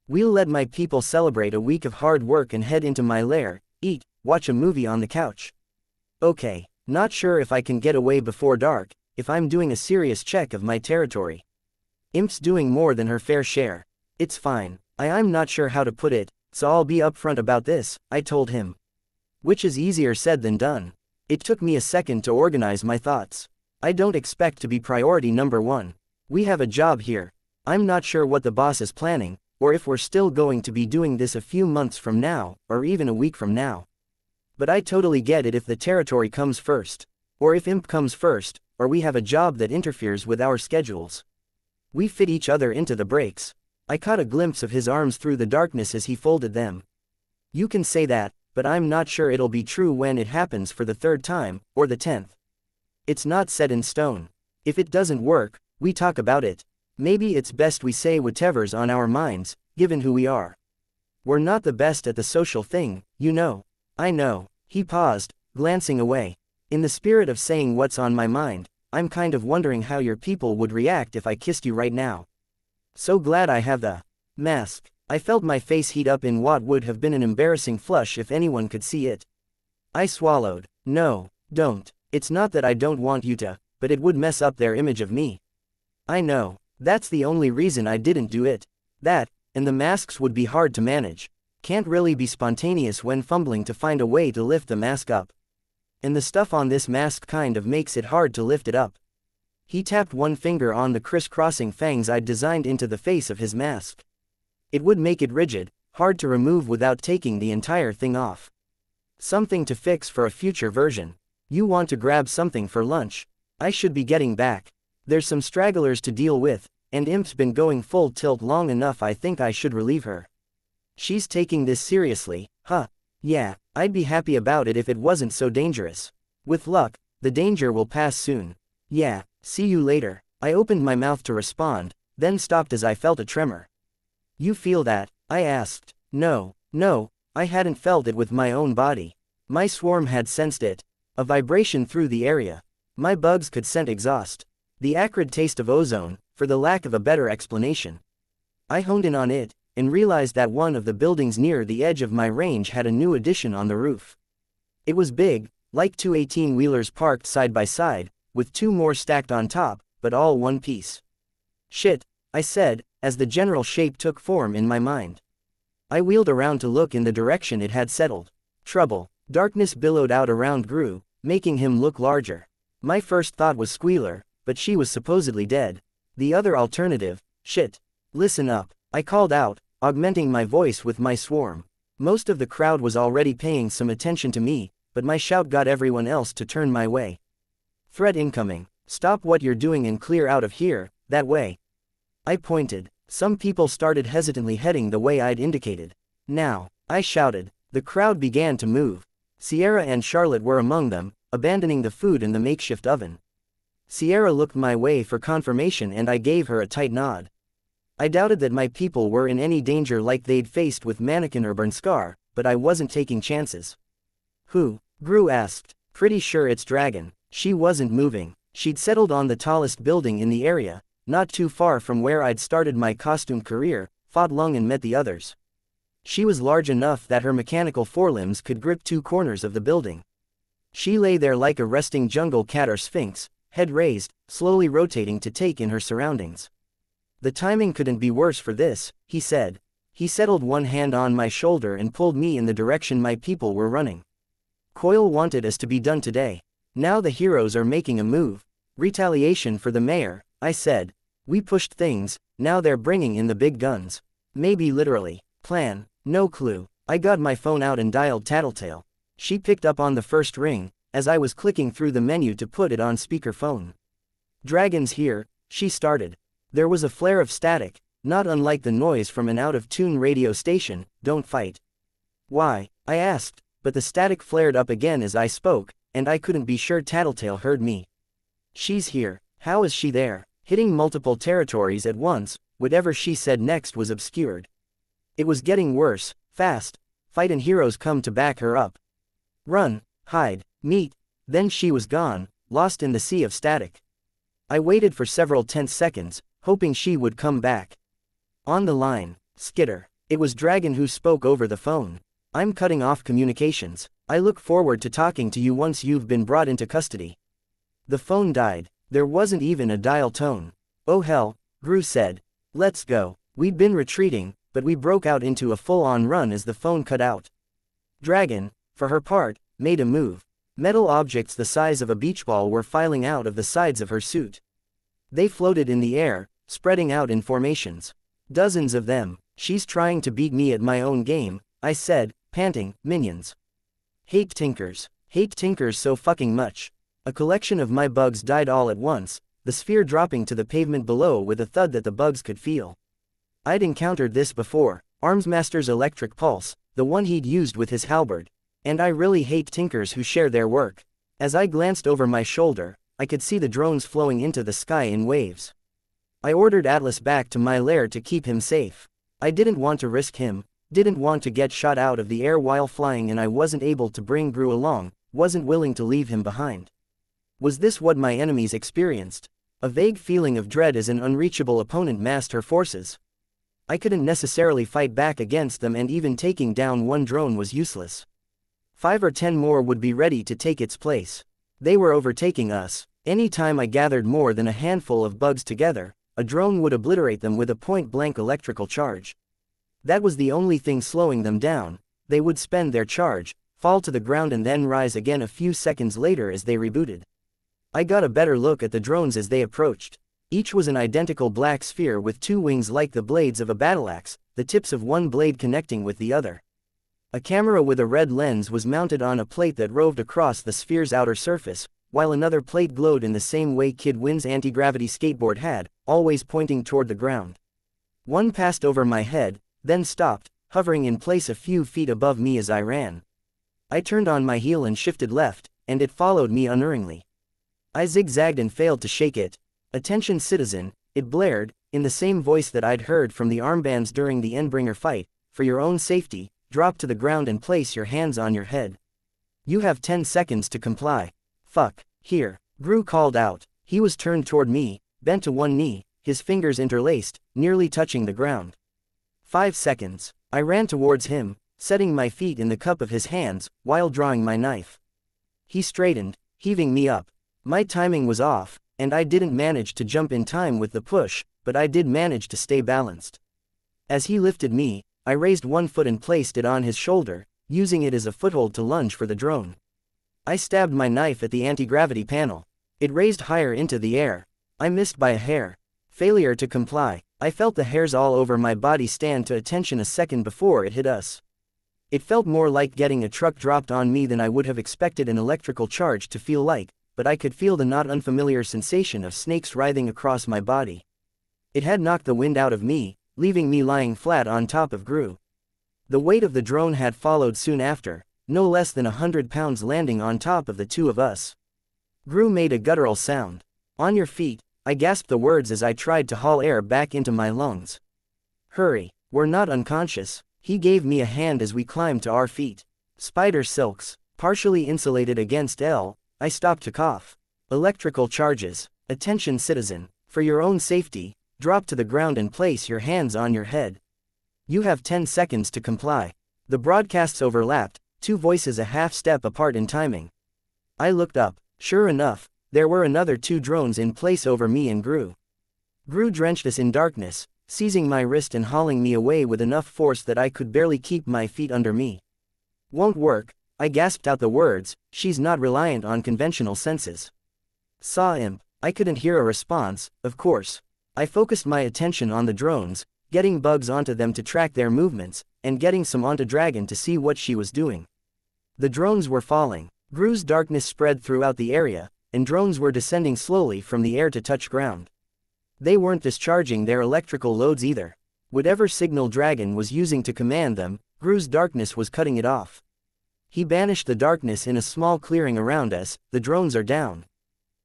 We'll let my people celebrate a week of hard work and head into my lair, eat, watch a movie on the couch. Okay, not sure if I can get away before dark, if I'm doing a serious check of my territory. Imp's doing more than her fair share. It's fine, I'm not sure how to put it, so I'll be upfront about this, I told him. Which is easier said than done. It took me a second to organize my thoughts. I don't expect to be priority number one. We have a job here. I'm not sure what the boss is planning, or if we're still going to be doing this a few months from now, or even a week from now. But I totally get it if the territory comes first. Or if Imp comes first, or we have a job that interferes with our schedules. We fit each other into the breaks. I caught a glimpse of his arms through the darkness as he folded them. You can say that, but I'm not sure it'll be true when it happens for the 3rd time, or the 10th. It's not set in stone. If it doesn't work, we talk about it. Maybe it's best we say whatever's on our minds, given who we are. We're not the best at the social thing, you know. I know. He paused, glancing away. In the spirit of saying what's on my mind, I'm kind of wondering how your people would react if I kissed you right now. So glad I have the mask. I felt my face heat up in what would have been an embarrassing flush if anyone could see it. I swallowed. No, don't. It's not that I don't want you to, but it would mess up their image of me. I know. That's the only reason I didn't do it. That, and the masks would be hard to manage. Can't really be spontaneous when fumbling to find a way to lift the mask up. And the stuff on this mask kind of makes it hard to lift it up. He tapped one finger on the crisscrossing fangs I'd designed into the face of his mask. It would make it rigid, hard to remove without taking the entire thing off. Something to fix for a future version. You want to grab something for lunch? I should be getting back. There's some stragglers to deal with, and Imp's been going full tilt long enough. I think I should relieve her. She's taking this seriously, huh? Yeah, I'd be happy about it if it wasn't so dangerous. With luck, the danger will pass soon. Yeah, see you later. I opened my mouth to respond, then stopped as I felt a tremor. You feel that? I asked. No, I hadn't felt it with my own body. My swarm had sensed it. A vibration through the area. My bugs could scent exhaust. The acrid taste of ozone, for the lack of a better explanation. I honed in on it, and realized that one of the buildings near the edge of my range had a new addition on the roof. It was big, like two 18-wheelers parked side by side, with two more stacked on top, but all one piece. Shit, I said, as the general shape took form in my mind. I wheeled around to look in the direction it had settled. Trouble. Darkness billowed out around Gru, making him look larger. My first thought was Squealer, but she was supposedly dead. The other alternative, shit. Listen up, I called out, augmenting my voice with my swarm. Most of the crowd was already paying some attention to me, but my shout got everyone else to turn my way. Threat incoming. Stop what you're doing and clear out of here, that way. I pointed. Some people started hesitantly heading the way I'd indicated. Now, I shouted. The crowd began to move. Sierra and Charlotte were among them, abandoning the food in the makeshift oven. Sierra looked my way for confirmation and I gave her a tight nod. I doubted that my people were in any danger like they'd faced with Mannequin or Burnscar, but I wasn't taking chances. Who? Gru asked. Pretty sure it's Dragon. She wasn't moving. She'd settled on the tallest building in the area, not too far from where I'd started my costume career, fought long and met the others. She was large enough that her mechanical forelimbs could grip two corners of the building. She lay there like a resting jungle cat or sphinx, head raised, slowly rotating to take in her surroundings. The timing couldn't be worse for this, he said. He settled one hand on my shoulder and pulled me in the direction my people were running. Coil wanted us to be done today. Now the heroes are making a move. Retaliation for the mayor, I said. We pushed things, now they're bringing in the big guns. Maybe literally. Plan, no clue. I got my phone out and dialed Tattletale. She picked up on the first ring, as I was clicking through the menu to put it on speakerphone. Dragons here, she started. There was a flare of static, not unlike the noise from an out-of-tune radio station. Don't fight. Why? I asked, but the static flared up again as I spoke, and I couldn't be sure Tattletale heard me. She's here. How is she there? Hitting multiple territories at once. Whatever she said next was obscured. It was getting worse, fast. Fight and heroes come to back her up. Run, hide, meet. Then she was gone, lost in the sea of static. I waited for several tense seconds, hoping she would come back. On the line, Skitter. It was Dragon who spoke over the phone. I'm cutting off communications. I look forward to talking to you once you've been brought into custody. The phone died. There wasn't even a dial tone. Oh hell, Gru said. Let's go. We'd been retreating, but we broke out into a full-on run as the phone cut out. Dragon, for her part, made a move. Metal objects the size of a beach ball were filing out of the sides of her suit. They floated in the air, spreading out in formations. Dozens of them. She's trying to beat me at my own game, I said, panting. Minions. Hate Tinkers so fucking much. A collection of my bugs died all at once, the sphere dropping to the pavement below with a thud that the bugs could feel. I'd encountered this before, Armsmaster's electric pulse, the one he'd used with his halberd. And I really hate Tinkers who share their work. As I glanced over my shoulder, I could see the drones flowing into the sky in waves. I ordered Atlas back to my lair to keep him safe. I didn't want to risk him, didn't want to get shot out of the air while flying, and I wasn't able to bring Gru along, wasn't willing to leave him behind. Was this what my enemies experienced? A vague feeling of dread as an unreachable opponent massed her forces. I couldn't necessarily fight back against them, and even taking down one drone was useless. 5 or 10 more would be ready to take its place. They were overtaking us. Any time I gathered more than a handful of bugs together, a drone would obliterate them with a point-blank electrical charge. That was the only thing slowing them down. They would spend their charge, fall to the ground, and then rise again a few seconds later as they rebooted. I got a better look at the drones as they approached. Each was an identical black sphere with 2 wings like the blades of a battleaxe, the tips of one blade connecting with the other. A camera with a red lens was mounted on a plate that roved across the sphere's outer surface, while another plate glowed in the same way Kid Win's anti-gravity skateboard had, always pointing toward the ground. One passed over my head, then stopped, hovering in place a few feet above me as I ran. I turned on my heel and shifted left, and it followed me unerringly. I zigzagged and failed to shake it. "Attention citizen," it blared, in the same voice that I'd heard from the armbands during the Endbringer fight. "For your own safety, drop to the ground and place your hands on your head. You have 10 seconds to comply." "Fuck, here," Gru called out. He was turned toward me, bent to one knee, his fingers interlaced, nearly touching the ground. 5 seconds. I ran towards him, setting my feet in the cup of his hands, while drawing my knife. He straightened, heaving me up. My timing was off, and I didn't manage to jump in time with the push, but I did manage to stay balanced. As he lifted me, I raised one foot and placed it on his shoulder, using it as a foothold to lunge for the drone. I stabbed my knife at the anti-gravity panel. It raised higher into the air. I missed by a hair. Failure to comply. I felt the hairs all over my body stand to attention a second before it hit us. It felt more like getting a truck dropped on me than I would have expected an electrical charge to feel like, but I could feel the not unfamiliar sensation of snakes writhing across my body. It had knocked the wind out of me, leaving me lying flat on top of Gru. The weight of the drone had followed soon after, no less than 100 pounds landing on top of the two of us. Gru made a guttural sound. "On your feet," I gasped the words as I tried to haul air back into my lungs. "Hurry, we're not unconscious." He gave me a hand as we climbed to our feet. Spider silks, partially insulated against I stopped to cough. "Electrical charges. Attention citizen, for your own safety, drop to the ground and place your hands on your head. You have 10 seconds to comply." The broadcasts overlapped, two voices a half step apart in timing. I looked up. Sure enough, there were another 2 drones in place over me and Gru. Gru drenched us in darkness, seizing my wrist and hauling me away with enough force that I could barely keep my feet under me. "Won't work," I gasped out the words. "She's not reliant on conventional senses." "Saw imp." I couldn't hear a response, of course. I focused my attention on the drones, getting bugs onto them to track their movements, and getting some onto Dragon to see what she was doing. The drones were falling. Gru's darkness spread throughout the area, and drones were descending slowly from the air to touch ground. They weren't discharging their electrical loads either. Whatever signal Dragon was using to command them, Gru's darkness was cutting it off. He banished the darkness in a small clearing around us. "The drones are down."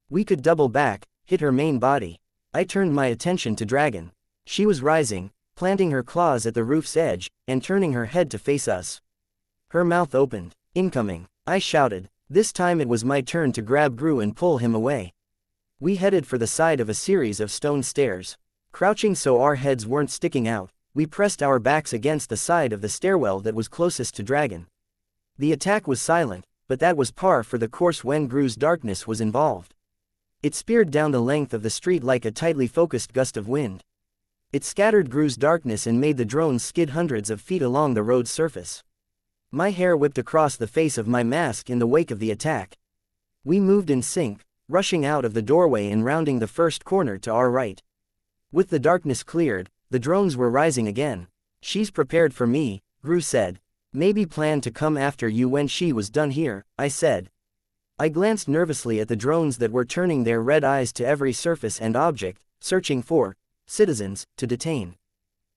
We could double back, hit her main body. I turned my attention to Dragon. She was rising, planting her claws at the roof's edge, and turning her head to face us. Her mouth opened. "Incoming," I shouted. This time it was my turn to grab Gru and pull him away. We headed for the side of a series of stone stairs. Crouching so our heads weren't sticking out, we pressed our backs against the side of the stairwell that was closest to Dragon. The attack was silent, but that was par for the course when Gru's darkness was involved. It speared down the length of the street like a tightly focused gust of wind. It scattered Gru's darkness and made the drones skid hundreds of feet along the road's surface. My hair whipped across the face of my mask in the wake of the attack. We moved in sync, rushing out of the doorway and rounding the first corner to our right. With the darkness cleared, the drones were rising again. "She's prepared for me," Gru said. "Maybe planned to come after you when she was done here," I said. I glanced nervously at the drones that were turning their red eyes to every surface and object, searching for citizens to detain.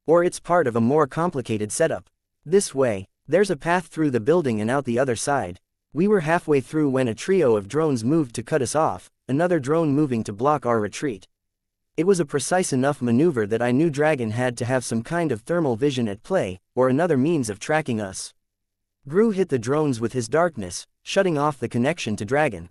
Or it's part of a more complicated setup. "This way. There's a path through the building and out the other side." We were halfway through when a trio of drones moved to cut us off, another drone moving to block our retreat. It was a precise enough maneuver that I knew Dragon had to have some kind of thermal vision at play, or another means of tracking us. Gru hit the drones with his darkness, shutting off the connection to Dragon.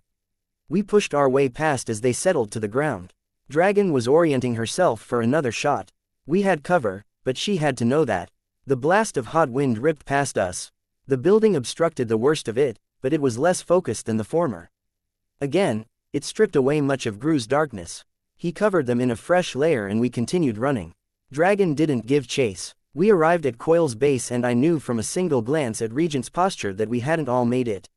We pushed our way past as they settled to the ground. Dragon was orienting herself for another shot. We had cover, but she had to know that. The blast of hot wind ripped past us. The building obstructed the worst of it, but it was less focused than the former. Again, it stripped away much of Gru's darkness. He covered them in a fresh layer and we continued running. Dragon didn't give chase. We arrived at Coil's base and I knew from a single glance at Regent's posture that we hadn't all made it.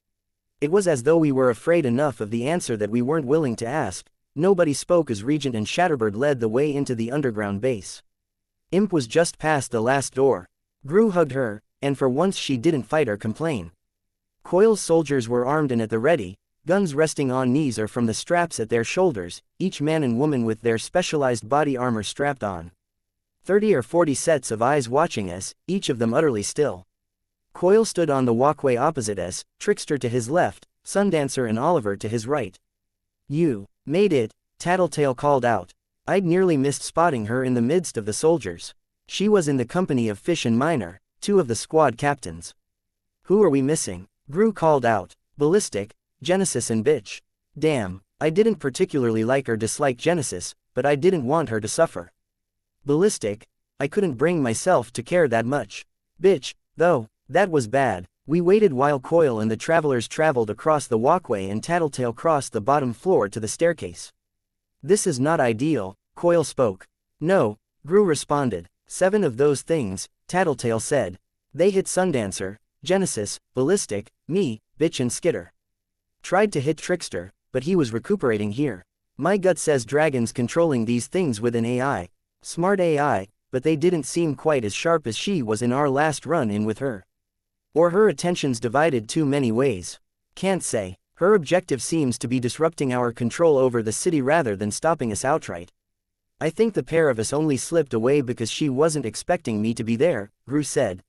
It was as though we were afraid enough of the answer that we weren't willing to ask. Nobody spoke as Regent and Shatterbird led the way into the underground base. Imp was just past the last door. Gru hugged her, and for once she didn't fight or complain. Coil's soldiers were armed and at the ready, guns resting on knees or from the straps at their shoulders, each man and woman with their specialized body armor strapped on. 30 or 40 sets of eyes watching us, each of them utterly still. Coil stood on the walkway opposite us, Trickster to his left, Sundancer and Oliver to his right. You made it, Tattletale called out. I'd nearly missed spotting her in the midst of the soldiers. She was in the company of Fish and Miner, two of the squad captains. Who are we missing? Gru called out. Ballistic, Genesis and Bitch. Damn, I didn't particularly like or dislike Genesis, but I didn't want her to suffer. Ballistic, I couldn't bring myself to care that much. Bitch, though, that was bad. We waited while Coil and the travelers traveled across the walkway and Tattletale crossed the bottom floor to the staircase. This is not ideal, Coil spoke. No, Gru responded. 7 of those things, Tattletale said. They hit Sundancer, Genesis, Ballistic, me, Bitch and Skitter. Tried to hit Trickster, but he was recuperating here. My gut says dragons controlling these things with an AI. Smart AI, but they didn't seem quite as sharp as she was in our last run-in with her. Or her attention's divided too many ways. Can't say. Her objective seems to be disrupting our control over the city rather than stopping us outright. I think the pair of us only slipped away because she wasn't expecting me to be there, Gru said.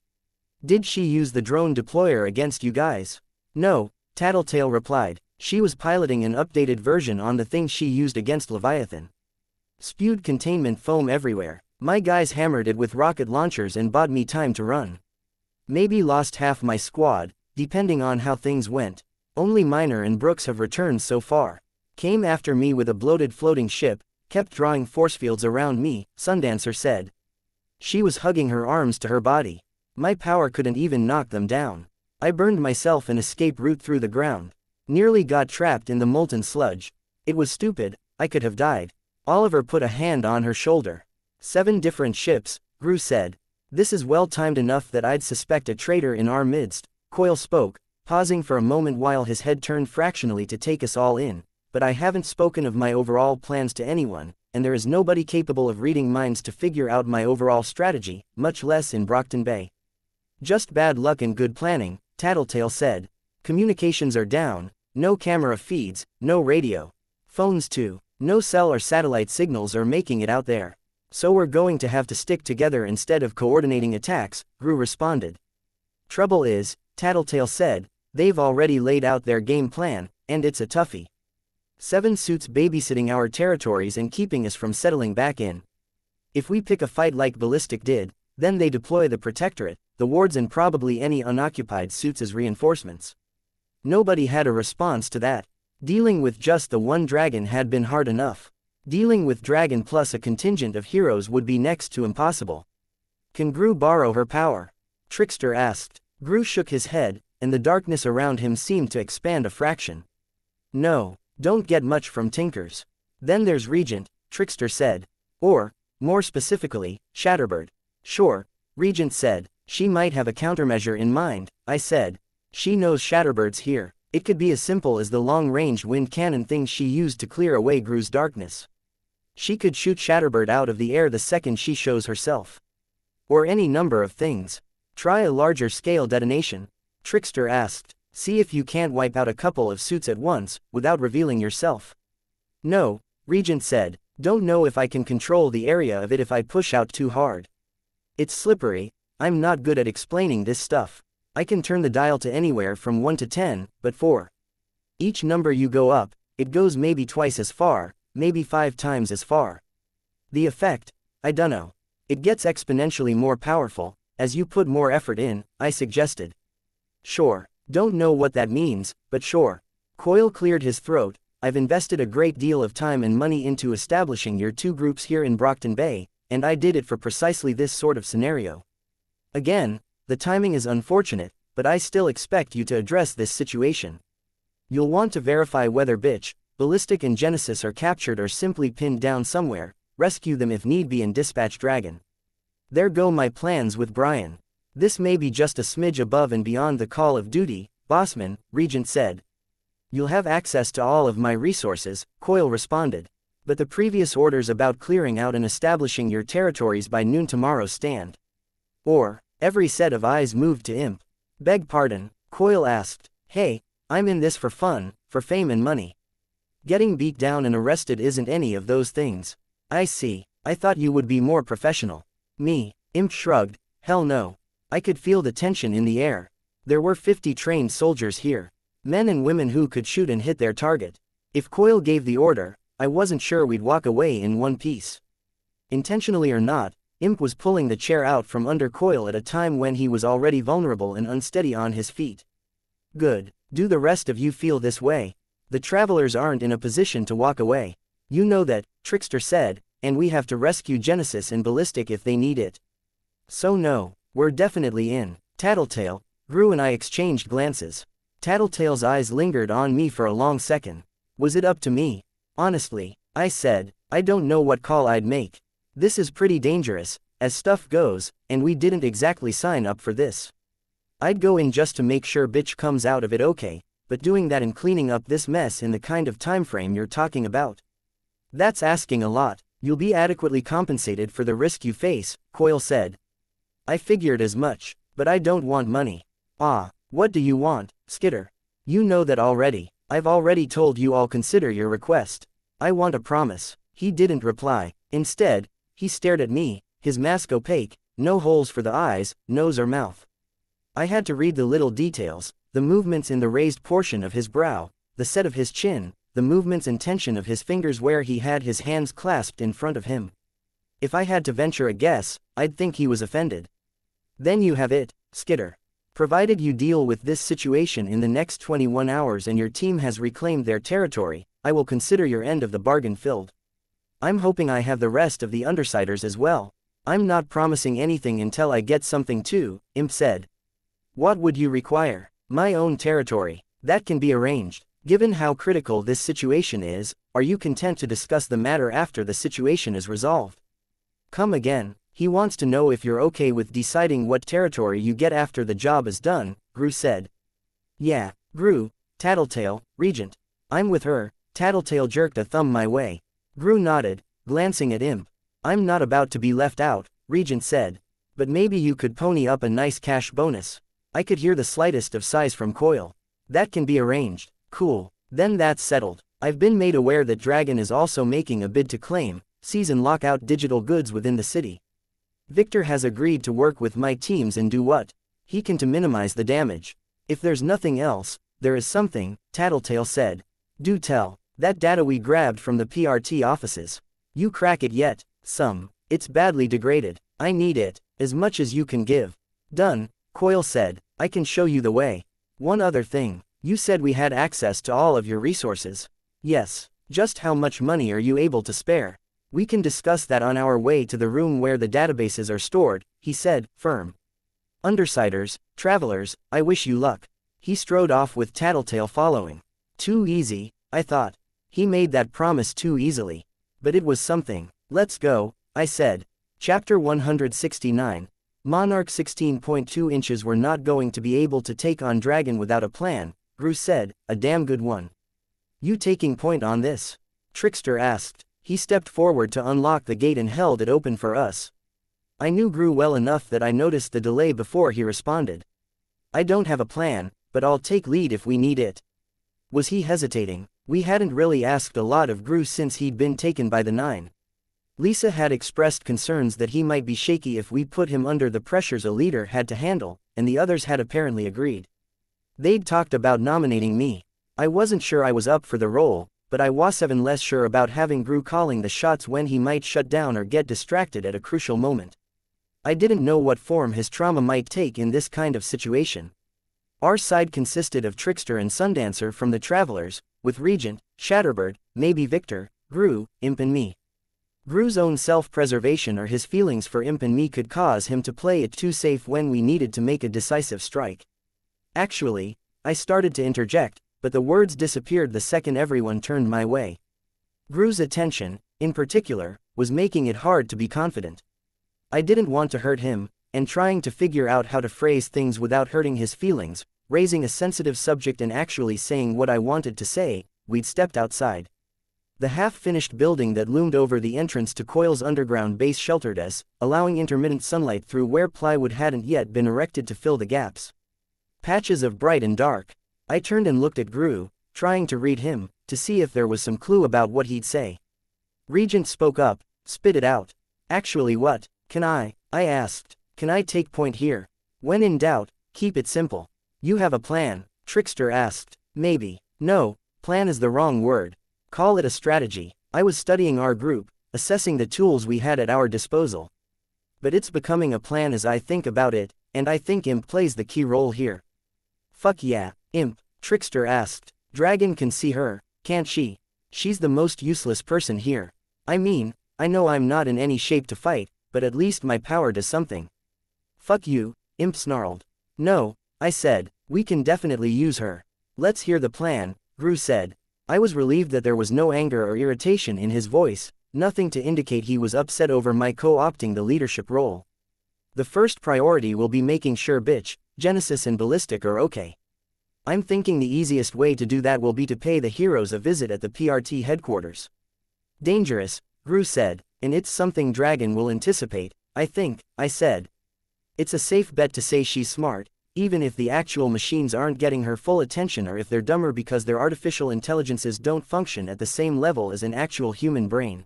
Did she use the drone deployer against you guys? No, Tattletale replied. She was piloting an updated version on the thing she used against Leviathan. Spewed containment foam everywhere. My guys hammered it with rocket launchers and bought me time to run. Maybe lost half my squad, depending on how things went. Only Miner and Brooks have returned so far. Came after me with a bloated floating ship, kept drawing force fields around me, Sundancer said. She was hugging her arms to her body. My power couldn't even knock them down. I burned myself an escape route through the ground. Nearly got trapped in the molten sludge. It was stupid, I could have died. Oliver put a hand on her shoulder. 7 different ships, Gru said. This is well timed enough that I'd suspect a traitor in our midst, Coil spoke, pausing for a moment while his head turned fractionally to take us all in. But I haven't spoken of my overall plans to anyone, and there is nobody capable of reading minds to figure out my overall strategy, much less in Brockton Bay. Just bad luck and good planning, Tattletale said. Communications are down, no camera feeds, no radio. Phones too, no cell or satellite signals are making it out there. So we're going to have to stick together instead of coordinating attacks, Gru responded. Trouble is, Tattletale said, they've already laid out their game plan, and it's a toughie. 7 suits babysitting our territories and keeping us from settling back in. If we pick a fight like Ballistic did, then they deploy the Protectorate, the wards and probably any unoccupied suits as reinforcements. Nobody had a response to that. Dealing with just the one dragon had been hard enough. Dealing with dragon plus a contingent of heroes would be next to impossible. Can Gru borrow her power? Trickster asked. Gru shook his head, and the darkness around him seemed to expand a fraction. No, don't get much from Tinkers. Then there's Regent, Trickster said. Or, more specifically, Shatterbird. Sure, Regent said. She might have a countermeasure in mind, I said. She knows Shatterbird's here. It could be as simple as the long-range wind cannon thing she used to clear away Gru's darkness. She could shoot Shatterbird out of the air the second she shows herself. Or any number of things. Try a larger-scale detonation, Trickster asked. See if you can't wipe out a couple of suits at once, without revealing yourself. No, Regent said. Don't know if I can control the area of it if I push out too hard. It's slippery. I'm not good at explaining this stuff. I can turn the dial to anywhere from 1 to 10, but 4. Each number you go up, it goes maybe twice as far, maybe 5 times as far. The effect, I dunno. It gets exponentially more powerful, as you put more effort in, I suggested. Sure, don't know what that means, but sure. Coil cleared his throat. I've invested a great deal of time and money into establishing your 2 groups here in Brockton Bay, and I did it for precisely this sort of scenario. Again, the timing is unfortunate, but I still expect you to address this situation. You'll want to verify whether Bitch, Ballistic and Genesis are captured or simply pinned down somewhere, rescue them if need be and dispatch Dragon. There go my plans with Brian. This may be just a smidge above and beyond the call of duty, Bossman, Regent said. You'll have access to all of my resources, Coil responded. But the previous orders about clearing out and establishing your territories by noon tomorrow stand. Or, every set of eyes moved to Imp. Beg pardon, Coil asked. Hey, I'm in this for fun, for fame and money. Getting beat down and arrested isn't any of those things. I see, I thought you would be more professional. Me. Imp shrugged. Hell no. I could feel the tension in the air. There were 50 trained soldiers here. Men and women who could shoot and hit their target. If Coil gave the order, I wasn't sure we'd walk away in one piece. Intentionally or not, Imp was pulling the chair out from under Coil at a time when he was already vulnerable and unsteady on his feet. Good. Do the rest of you feel this way? The travelers aren't in a position to walk away. You know that, Trickster said, and we have to rescue Genesis and Ballistic if they need it. So no, we're definitely in. Tattletale. Gru and I exchanged glances. Tattletale's eyes lingered on me for a long second. Was it up to me? Honestly, I said, I don't know what call I'd make. This is pretty dangerous, as stuff goes, and we didn't exactly sign up for this. I'd go in just to make sure bitch comes out of it okay, but doing that and cleaning up this mess in the kind of time frame you're talking about. That's asking a lot. You'll be adequately compensated for the risk you face, Coil said. I figured as much, but I don't want money. Ah, what do you want, Skitter? You know that already. I've already told you I'll consider your request. I want a promise. He didn't reply. Instead, he stared at me, his mask opaque, no holes for the eyes, nose or mouth. I had to read the little details, the movements in the raised portion of his brow, the set of his chin, the movements and tension of his fingers where he had his hands clasped in front of him. If I had to venture a guess, I'd think he was offended. Then you have it, Skitter. Provided you deal with this situation in the next 21 hours and your team has reclaimed their territory, I will consider your end of the bargain filled. I'm hoping I have the rest of the Undersiders as well. I'm not promising anything until I get something too, Imp said. What would you require? My own territory. That can be arranged. Given how critical this situation is, are you content to discuss the matter after the situation is resolved? Come again. He wants to know if you're okay with deciding what territory you get after the job is done, Gru said. Yeah, Gru, Tattletale, Regent. I'm with her. Tattletale jerked a thumb my way. Gru nodded, glancing at Imp. I'm not about to be left out, Regent said. But maybe you could pony up a nice cash bonus. I could hear the slightest of sighs from Coil. That can be arranged. Cool. Then that's settled. I've been made aware that Dragon is also making a bid to claim, seize and lock out digital goods within the city. Victor has agreed to work with my teams and do what he can to minimize the damage. If there's nothing else, there is something, Tattletale said. Do tell. That data we grabbed from the PRT offices. You crack it yet? Some. It's badly degraded. I need it, as much as you can give. Done, Coil said. I can show you the way. One other thing. You said we had access to all of your resources. Yes. Just how much money are you able to spare? We can discuss that on our way to the room where the databases are stored, he said, firm. Undersiders, travelers, I wish you luck. He strode off with Tattletale following. Too easy, I thought. He made that promise too easily. But it was something. Let's go, I said. Chapter 169. Monarch 16.2 inches were not going to be able to take on Dragon without a plan, Gru said, a damn good one. You taking point on this? Trickster asked. He stepped forward to unlock the gate and held it open for us. I knew Gru well enough that I noticed the delay before he responded. I don't have a plan, but I'll take lead if we need it. Was he hesitating? We hadn't really asked a lot of Gru since he'd been taken by the 9. Lisa had expressed concerns that he might be shaky if we put him under the pressures a leader had to handle, and the others had apparently agreed. They'd talked about nominating me. I wasn't sure I was up for the role, but I was even less sure about having Gru calling the shots when he might shut down or get distracted at a crucial moment. I didn't know what form his trauma might take in this kind of situation. Our side consisted of Trickster and Sundancer from the Travelers, with Regent, Shatterbird, maybe Victor, Gru, Imp and me. Gru's own self-preservation or his feelings for Imp and me could cause him to play it too safe when we needed to make a decisive strike. Actually, I started to interject, but the words disappeared the second everyone turned my way. Gru's attention, in particular, was making it hard to be confident. I didn't want to hurt him, and trying to figure out how to phrase things without hurting his feelings, raising a sensitive subject and actually saying what I wanted to say, we'd stepped outside. The half-finished building that loomed over the entrance to Coil's underground base sheltered us, allowing intermittent sunlight through where plywood hadn't yet been erected to fill the gaps. Patches of bright and dark. I turned and looked at Gru, trying to read him, to see if there was some clue about what he'd say. Regent spoke up, spit it out. Actually what, can I, I asked. Can I take point here? When in doubt, keep it simple. You have a plan, Trickster asked. Maybe. No, plan is the wrong word. Call it a strategy. I was studying our group, assessing the tools we had at our disposal. But it's becoming a plan as I think about it, and I think Imp plays the key role here. Fuck yeah, Imp, Trickster asked. Dragon can see her, can't she? She's the most useless person here. I mean, I know I'm not in any shape to fight, but at least my power does something. Fuck you, Imp snarled. No, I said, we can definitely use her. Let's hear the plan, Gru said. I was relieved that there was no anger or irritation in his voice, nothing to indicate he was upset over my co-opting the leadership role. The first priority will be making sure Bitch, Genesis and Ballistic are okay. I'm thinking the easiest way to do that will be to pay the heroes a visit at the PRT headquarters. Dangerous, Gru said, and it's something Dragon will anticipate, I think, I said. It's a safe bet to say she's smart, even if the actual machines aren't getting her full attention or if they're dumber because their artificial intelligences don't function at the same level as an actual human brain.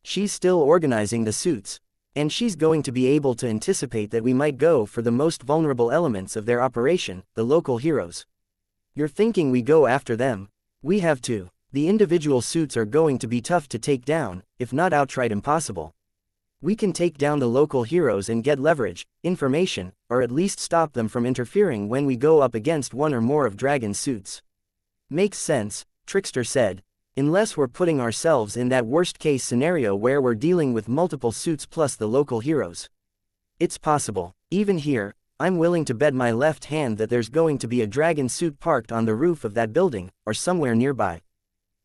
She's still organizing the suits, and she's going to be able to anticipate that we might go for the most vulnerable elements of their operation, the local heroes. You're thinking we go after them? We have to. The individual suits are going to be tough to take down, if not outright impossible. We can take down the local heroes and get leverage, information, or at least stop them from interfering when we go up against one or more of Dragon's suits. Makes sense, Trickster said. Unless we're putting ourselves in that worst-case scenario where we're dealing with multiple suits plus the local heroes. It's possible. Even here, I'm willing to bet my left hand that there's going to be a Dragon suit parked on the roof of that building, or somewhere nearby.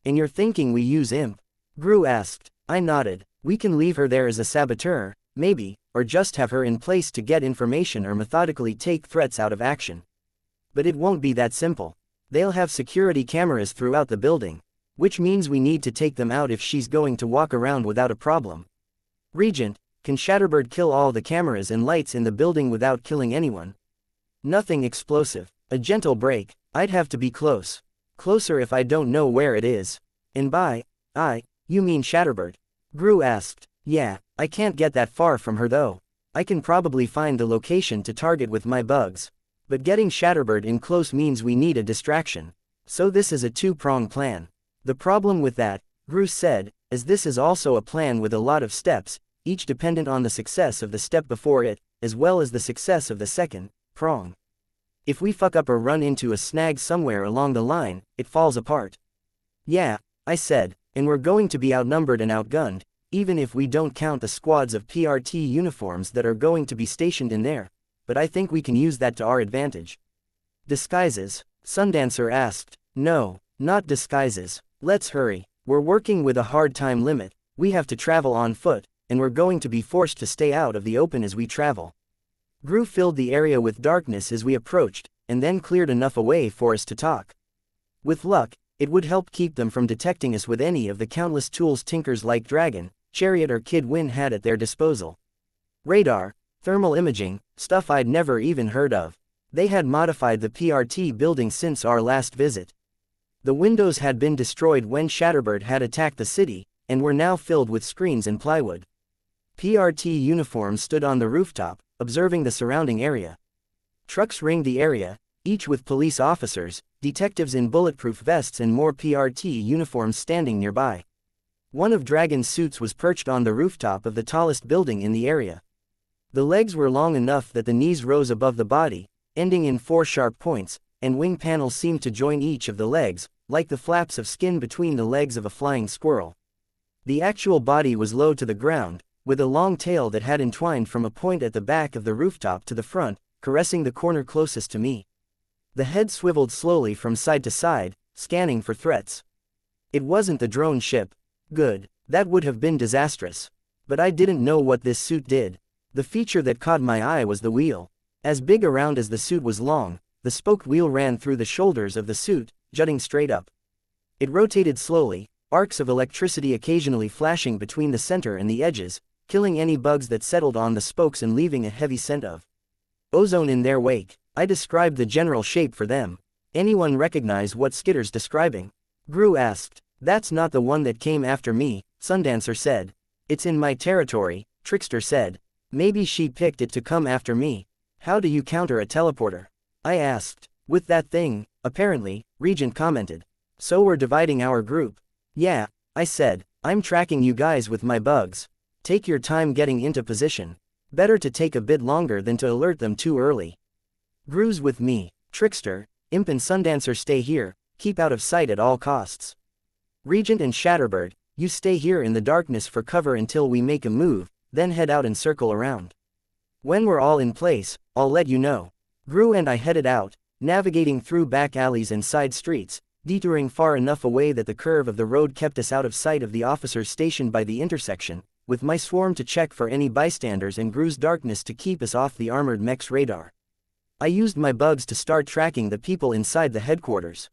And you're thinking we use Imp? Gru asked. I nodded. We can leave her there as a saboteur, maybe, or just have her in place to get information or methodically take threats out of action. But it won't be that simple. They'll have security cameras throughout the building, which means we need to take them out if she's going to walk around without a problem. Regent, can Shatterbird kill all the cameras and lights in the building without killing anyone? Nothing explosive. A gentle break. I'd have to be close. Closer if I don't know where it is. And by you mean Shatterbird? Gru asked. Yeah, I can't get that far from her though. I can probably find the location to target with my bugs. But getting Shatterbird in close means we need a distraction. So this is a two-pronged plan. The problem with that, Gru said, is this is also a plan with a lot of steps, each dependent on the success of the step before it, as well as the success of the second prong. If we fuck up or run into a snag somewhere along the line, it falls apart. Yeah, I said, and we're going to be outnumbered and outgunned, even if we don't count the squads of PRT uniforms that are going to be stationed in there, but I think we can use that to our advantage. Disguises? Sundancer asked. No, not disguises. Let's hurry. We're working with a hard time limit, we have to travel on foot, and we're going to be forced to stay out of the open as we travel. Gru filled the area with darkness as we approached, and then cleared enough away for us to talk. With luck, it would help keep them from detecting us with any of the countless tools tinkers like Dragon, Chariot or Kid Win had at their disposal. Radar, thermal imaging, stuff I'd never even heard of. They had modified the PRT building since our last visit. The windows had been destroyed when Shatterbird had attacked the city, and were now filled with screens and plywood. PRT uniforms stood on the rooftop, observing the surrounding area. Trucks ringed the area, each with police officers, detectives in bulletproof vests and more PRT uniforms standing nearby. One of Dragon's suits was perched on the rooftop of the tallest building in the area. The legs were long enough that the knees rose above the body, ending in 4 sharp points, and wing panels seemed to join each of the legs, like the flaps of skin between the legs of a flying squirrel. The actual body was low to the ground, with a long tail that had entwined from a point at the back of the rooftop to the front, caressing the corner closest to me. The head swiveled slowly from side to side, scanning for threats. It wasn't the drone ship. Good, that would have been disastrous. But I didn't know what this suit did. The feature that caught my eye was the wheel. As big around as the suit was long, the spoked wheel ran through the shoulders of the suit, jutting straight up. It rotated slowly, arcs of electricity occasionally flashing between the center and the edges, killing any bugs that settled on the spokes and leaving a heavy scent of ozone in their wake. I described the general shape for them. Anyone recognize what Skitter's describing? Gru asked. That's not the one that came after me, Sundancer said. It's in my territory, Trickster said. Maybe she picked it to come after me. How do you counter a teleporter? I asked. With that thing, apparently, Regent commented. So we're dividing our group. Yeah, I said. I'm tracking you guys with my bugs. Take your time getting into position. Better to take a bit longer than to alert them too early. Gru's with me. Trickster, Imp and Sundancer stay here, keep out of sight at all costs. Regent and Shatterbird, you stay here in the darkness for cover until we make a move, then head out and circle around. When we're all in place, I'll let you know. Gru and I headed out, navigating through back alleys and side streets, detouring far enough away that the curve of the road kept us out of sight of the officers stationed by the intersection, with my swarm to check for any bystanders and Gru's darkness to keep us off the armored mech's radar. I used my bugs to start tracking the people inside the headquarters.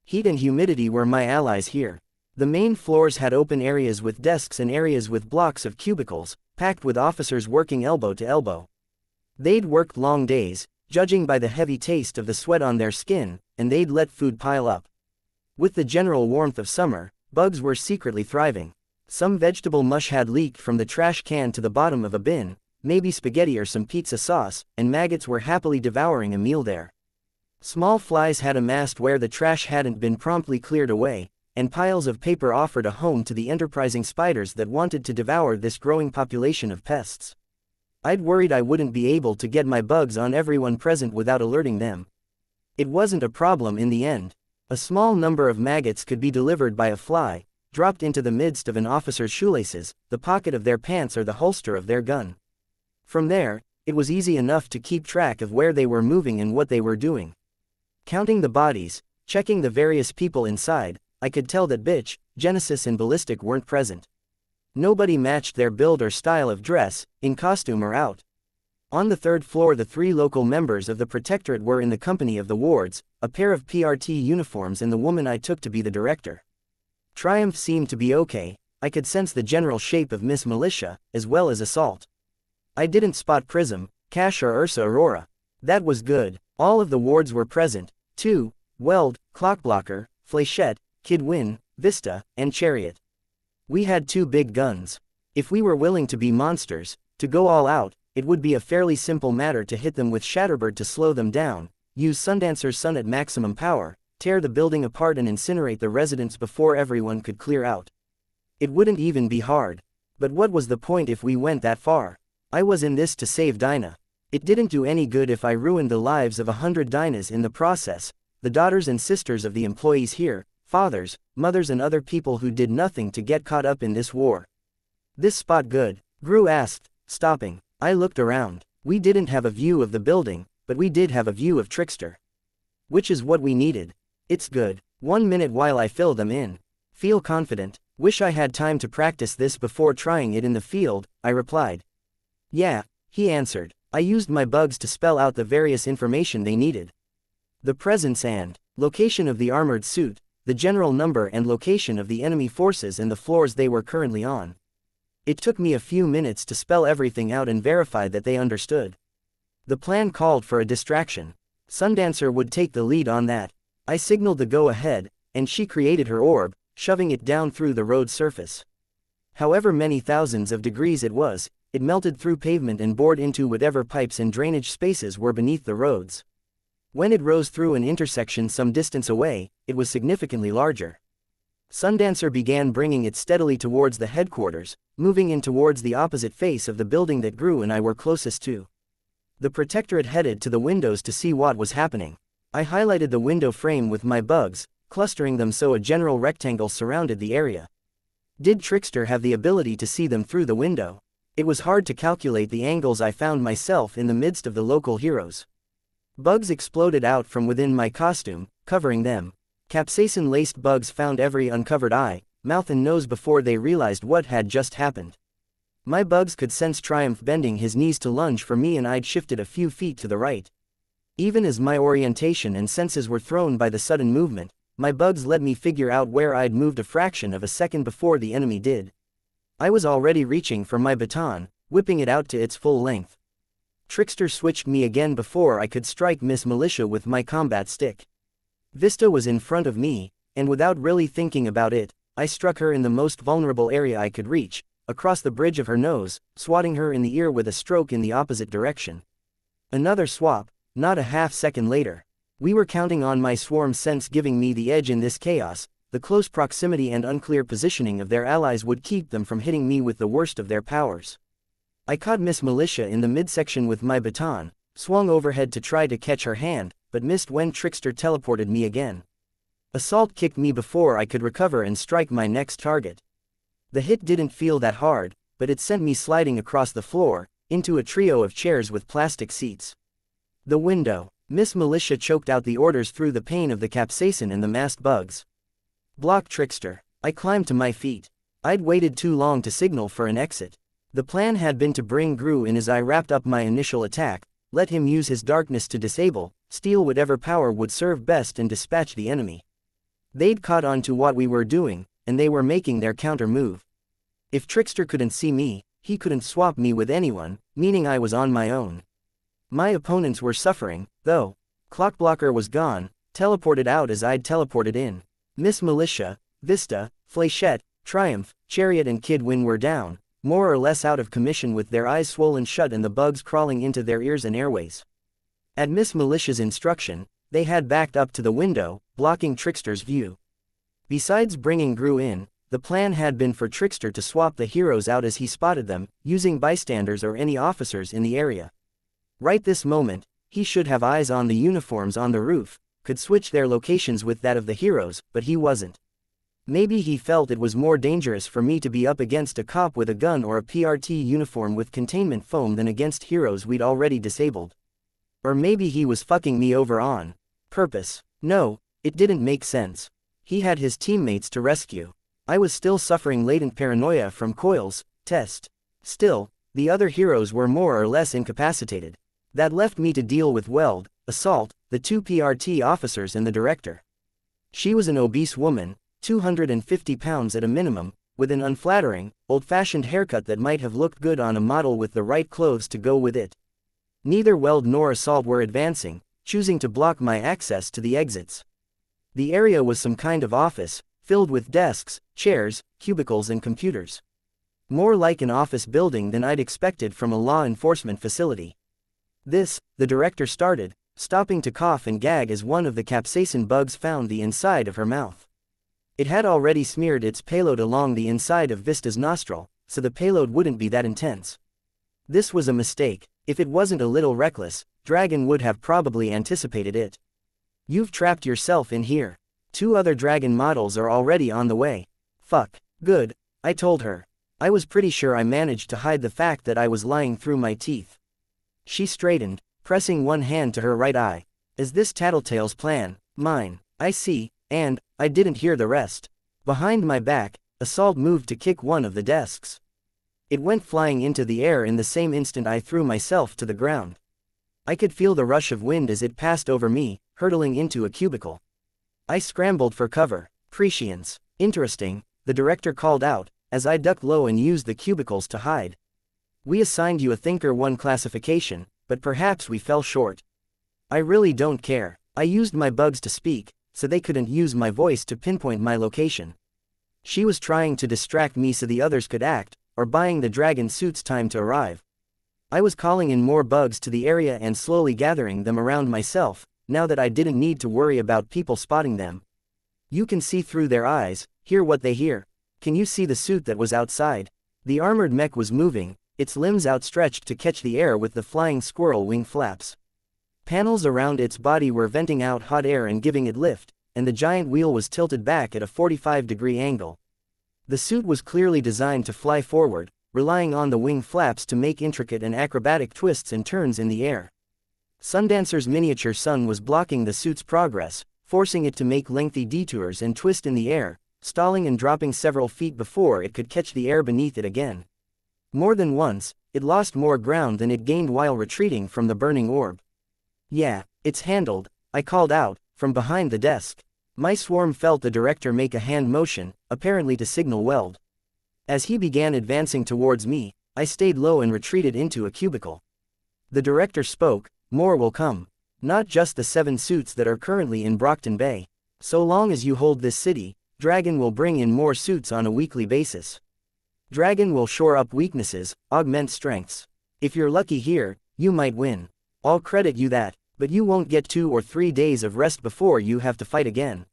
Heat and humidity were my allies here. The main floors had open areas with desks and areas with blocks of cubicles, packed with officers working elbow to elbow. They'd worked long days, judging by the heavy taste of the sweat on their skin, and they'd let food pile up. With the general warmth of summer, bugs were secretly thriving. Some vegetable mush had leaked from the trash can to the bottom of a bin, maybe spaghetti or some pizza sauce, and maggots were happily devouring a meal there. Small flies had amassed where the trash hadn't been promptly cleared away, and piles of paper offered a home to the enterprising spiders that wanted to devour this growing population of pests. I'd worried I wouldn't be able to get my bugs on everyone present without alerting them. It wasn't a problem in the end. A small number of maggots could be delivered by a fly, dropped into the midst of an officer's shoelaces, the pocket of their pants or the holster of their gun. From there, it was easy enough to keep track of where they were moving and what they were doing. Counting the bodies, checking the various people inside, I could tell that Bitch, Genesis and Ballistic weren't present. Nobody matched their build or style of dress, in costume or out. On the third floor the 3 local members of the Protectorate were in the company of the wards, a pair of PRT uniforms and the woman I took to be the director. Triumph seemed to be okay. I could sense the general shape of Miss Militia, as well as Assault. I didn't spot Prism, Cash or Ursa Aurora. That was good. All of the wards were present, too: Weld, Clockblocker, Fléchette, Kid Win, Vista, and Chariot. We had 2 big guns. If we were willing to be monsters, to go all out, it would be a fairly simple matter to hit them with Shatterbird to slow them down, use Sundancer's Sun at maximum power, tear the building apart and incinerate the residents before everyone could clear out. It wouldn't even be hard. But what was the point if we went that far? I was in this to save Dinah. It didn't do any good if I ruined the lives of 100 Dinahs in the process, the daughters and sisters of the employees here, fathers, mothers and other people who did nothing to get caught up in this war. This spot good? Gru asked, stopping. I looked around. We didn't have a view of the building, but we did have a view of Trickster. Which is what we needed. It's good. 1 minute while I fill them in. Feel confident. Wish I had time to practice this before trying it in the field, I replied. Yeah, he answered. I used my bugs to spell out the various information they needed. The presence and location of the armored suit, the general number and location of the enemy forces and the floors they were currently on. It took me a few minutes to spell everything out and verify that they understood. The plan called for a distraction. Sundancer would take the lead on that. I signaled the go-ahead, and she created her orb, shoving it down through the road surface. However many thousands of degrees it was, it melted through pavement and bored into whatever pipes and drainage spaces were beneath the roads. When it rose through an intersection some distance away, it was significantly larger. Sundancer began bringing it steadily towards the headquarters, moving in towards the opposite face of the building that Gru and I were closest to. The Protectorate headed to the windows to see what was happening. I highlighted the window frame with my bugs, clustering them so a general rectangle surrounded the area. Did Trickster have the ability to see them through the window? It was hard to calculate the angles. I found myself in the midst of the local heroes. Bugs exploded out from within my costume, covering them. Capsaicin-laced bugs found every uncovered eye, mouth and nose before they realized what had just happened. My bugs could sense Triumph bending his knees to lunge for me and I'd shifted a few feet to the right. Even as my orientation and senses were thrown by the sudden movement, my bugs let me figure out where I'd moved a fraction of a second before the enemy did. I was already reaching for my baton, whipping it out to its full length. Trickster switched me again before I could strike Miss Militia with my combat stick. Vista was in front of me, and without really thinking about it, I struck her in the most vulnerable area I could reach, across the bridge of her nose, swatting her in the ear with a stroke in the opposite direction. Another swap, not a half-second later. We were counting on my swarm sense giving me the edge in this chaos. The close proximity and unclear positioning of their allies would keep them from hitting me with the worst of their powers. I caught Miss Militia in the midsection with my baton, swung overhead to try to catch her hand, but missed when Trickster teleported me again. Assault kicked me before I could recover and strike my next target. The hit didn't feel that hard, but it sent me sliding across the floor, into a trio of chairs with plastic seats. The window. Miss Militia choked out the orders through the pain of the capsaicin and the masked bugs. Block Trickster. I climbed to my feet. I'd waited too long to signal for an exit. The plan had been to bring Gru in as I wrapped up my initial attack, let him use his darkness to disable, steal whatever power would serve best and dispatch the enemy. They'd caught on to what we were doing, and they were making their counter move. If Trickster couldn't see me, he couldn't swap me with anyone, meaning I was on my own. My opponents were suffering, though. Clockblocker was gone, teleported out as I'd teleported in. Miss Militia, Vista, Fléchette, Triumph, Chariot and Kidwin were down, more or less out of commission with their eyes swollen shut and the bugs crawling into their ears and airways. At Miss Militia's instruction, they had backed up to the window, blocking Trickster's view. Besides bringing Gru in, the plan had been for Trickster to swap the heroes out as he spotted them, using bystanders or any officers in the area. Right this moment, he should have eyes on the uniforms on the roof, could switch their locations with that of the heroes, but he wasn't. Maybe he felt it was more dangerous for me to be up against a cop with a gun or a PRT uniform with containment foam than against heroes we'd already disabled. Or maybe he was fucking me over on purpose. No, it didn't make sense. He had his teammates to rescue. I was still suffering latent paranoia from Coil's test. Still, the other heroes were more or less incapacitated. That left me to deal with Weld, Assault, the two PRT officers and the director. She was an obese woman, 250 pounds at a minimum, with an unflattering, old-fashioned haircut that might have looked good on a model with the right clothes to go with it. Neither Weld nor Assault were advancing, choosing to block my access to the exits. The area was some kind of office, filled with desks, chairs, cubicles and computers. More like an office building than I'd expected from a law enforcement facility. This, the director started, stopping to cough and gag as one of the capsaicin bugs found the inside of her mouth. It had already smeared its payload along the inside of Vista's nostril, so the payload wouldn't be that intense. This was a mistake. If it wasn't a little reckless, Dragon would have probably anticipated it. You've trapped yourself in here. 2 other Dragon models are already on the way. Fuck. Good, I told her. I was pretty sure I managed to hide the fact that I was lying through my teeth. She straightened, pressing one hand to her right eye. Is this Tattletale's plan? Mine. I see, and I didn't hear the rest. Behind my back, Assault moved to kick one of the desks. It went flying into the air in the same instant I threw myself to the ground. I could feel the rush of wind as it passed over me, hurtling into a cubicle. I scrambled for cover. Prescience. Interesting, the director called out, as I ducked low and used the cubicles to hide. We assigned you a Thinker 1 classification, but perhaps we fell short. I really don't care. I used my bugs to speak, so they couldn't use my voice to pinpoint my location. She was trying to distract me so the others could act, or buying the dragon suits time to arrive. I was calling in more bugs to the area and slowly gathering them around myself, now that I didn't need to worry about people spotting them. You can see through their eyes, hear what they hear. Can you see the suit that was outside? The armored mech was moving, its limbs outstretched to catch the air with the flying squirrel wing flaps. Panels around its body were venting out hot air and giving it lift, and the giant wheel was tilted back at a 45-degree angle. The suit was clearly designed to fly forward, relying on the wing flaps to make intricate and acrobatic twists and turns in the air. Sundancer's miniature sun was blocking the suit's progress, forcing it to make lengthy detours and twist in the air, stalling and dropping several feet before it could catch the air beneath it again. More than once, it lost more ground than it gained while retreating from the burning orb. Yeah, it's handled, I called out, from behind the desk. My swarm felt the director make a hand motion, apparently to signal Weld. As he began advancing towards me, I stayed low and retreated into a cubicle. The director spoke, more will come. Not just the 7 suits that are currently in Brockton Bay. So long as you hold this city, Dragon will bring in more suits on a weekly basis. Dragon will shore up weaknesses, augment strengths. If you're lucky here, you might win. I'll credit you that, but you won't get 2 or 3 days of rest before you have to fight again.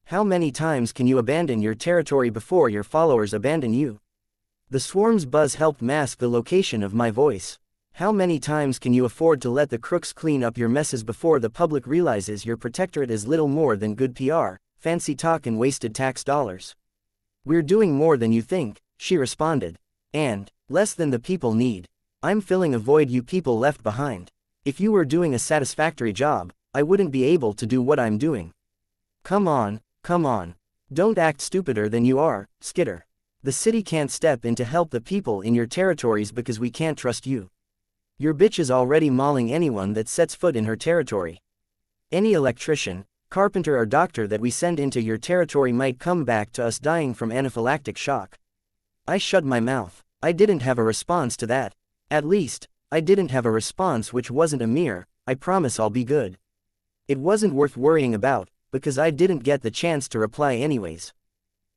How many times can you abandon your territory before your followers abandon you? The swarm's buzz helped mask the location of my voice. How many times can you afford to let the crooks clean up your messes before the public realizes your protectorate is little more than good PR, fancy talk and wasted tax dollars? We're doing more than you think, she responded. And less than the people need. I'm filling a void you people left behind. If you were doing a satisfactory job, I wouldn't be able to do what I'm doing. Come on, come on. Don't act stupider than you are, Skitter. The city can't step in to help the people in your territories because we can't trust you. Your bitch is already mauling anyone that sets foot in her territory. Any electrician, carpenter or doctor that we send into your territory might come back to us dying from anaphylactic shock. I shut my mouth. I didn't have a response to that. At least, I didn't have a response which wasn't a mere, I promise I'll be good. It wasn't worth worrying about, because I didn't get the chance to reply anyways.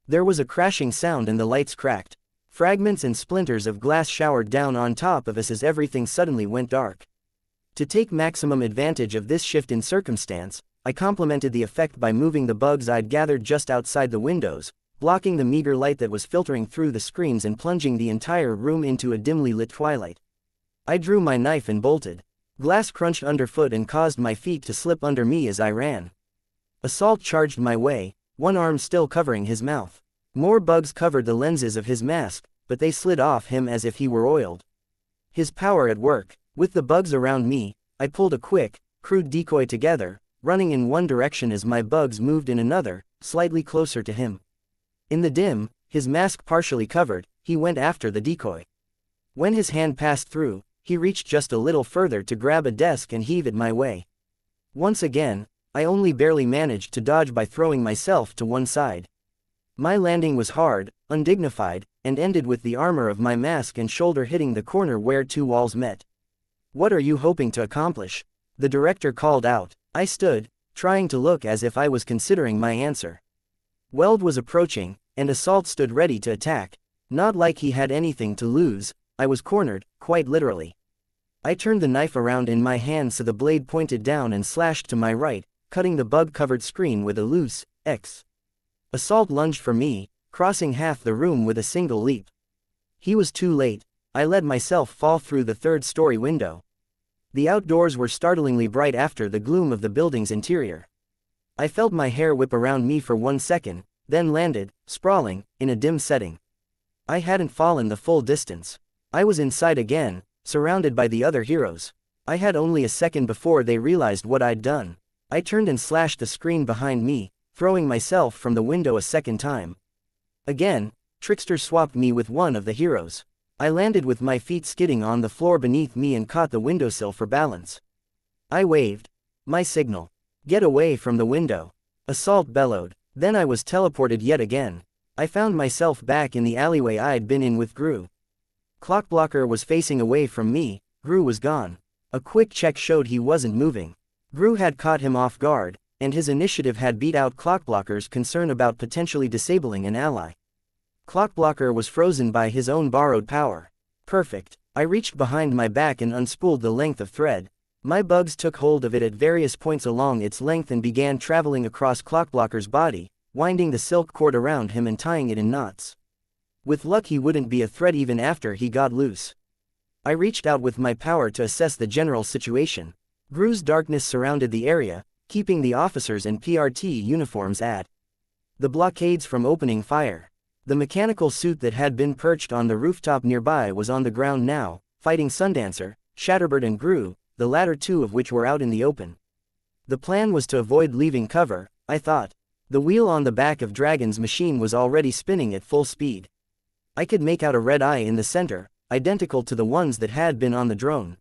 There was a crashing sound and the lights cracked. Fragments and splinters of glass showered down on top of us as everything suddenly went dark. To take maximum advantage of this shift in circumstance, I complemented the effect by moving the bugs I'd gathered just outside the windows, blocking the meager light that was filtering through the screens and plunging the entire room into a dimly lit twilight. I drew my knife and bolted. Glass crunched underfoot and caused my feet to slip under me as I ran. Assault charged my way, one arm still covering his mouth. More bugs covered the lenses of his mask, but they slid off him as if he were oiled. His power at work. With the bugs around me, I pulled a quick, crude decoy together, running in one direction as my bugs moved in another, slightly closer to him. In the dim, his mask partially covered, he went after the decoy. When his hand passed through, he reached just a little further to grab a desk and heave it my way. Once again, I only barely managed to dodge by throwing myself to one side. My landing was hard, undignified, and ended with the armor of my mask and shoulder hitting the corner where 2 walls met. What are you hoping to accomplish? The director called out. I stood, trying to look as if I was considering my answer. Weld was approaching, and Assault stood ready to attack. Not like he had anything to lose, I was cornered, quite literally. I turned the knife around in my hand so the blade pointed down and slashed to my right, cutting the bug-covered screen with a loose X. Assault lunged for me, crossing half the room with a single leap. He was too late. I let myself fall through the 3rd-story window. The outdoors were startlingly bright after the gloom of the building's interior. I felt my hair whip around me for 1 second, then landed, sprawling, in a dim setting. I hadn't fallen the full distance. I was inside again, surrounded by the other heroes. I had only a second before they realized what I'd done. I turned and slashed the screen behind me, throwing myself from the window a second time. Again, Trickster swapped me with one of the heroes. I landed with my feet skidding on the floor beneath me and caught the windowsill for balance. I waved. My signal. Get away from the window. Assault bellowed. Then I was teleported yet again. I found myself back in the alleyway I'd been in with Gru. Clockblocker was facing away from me, Gru was gone. A quick check showed he wasn't moving. Gru had caught him off guard, and his initiative had beat out Clockblocker's concern about potentially disabling an ally. Clockblocker was frozen by his own borrowed power. Perfect. I reached behind my back and unspooled the length of thread. My bugs took hold of it at various points along its length and began traveling across Clockblocker's body, winding the silk cord around him and tying it in knots. With luck he wouldn't be a threat even after he got loose. I reached out with my power to assess the general situation. Gru's darkness surrounded the area, keeping the officers in PRT uniforms at the blockades from opening fire. The mechanical suit that had been perched on the rooftop nearby was on the ground now, fighting Sundancer, Shatterbird and Gru, the latter 2 of which were out in the open. The plan was to avoid leaving cover, I thought. The wheel on the back of Dragon's machine was already spinning at full speed. I could make out a red eye in the center, identical to the ones that had been on the drone.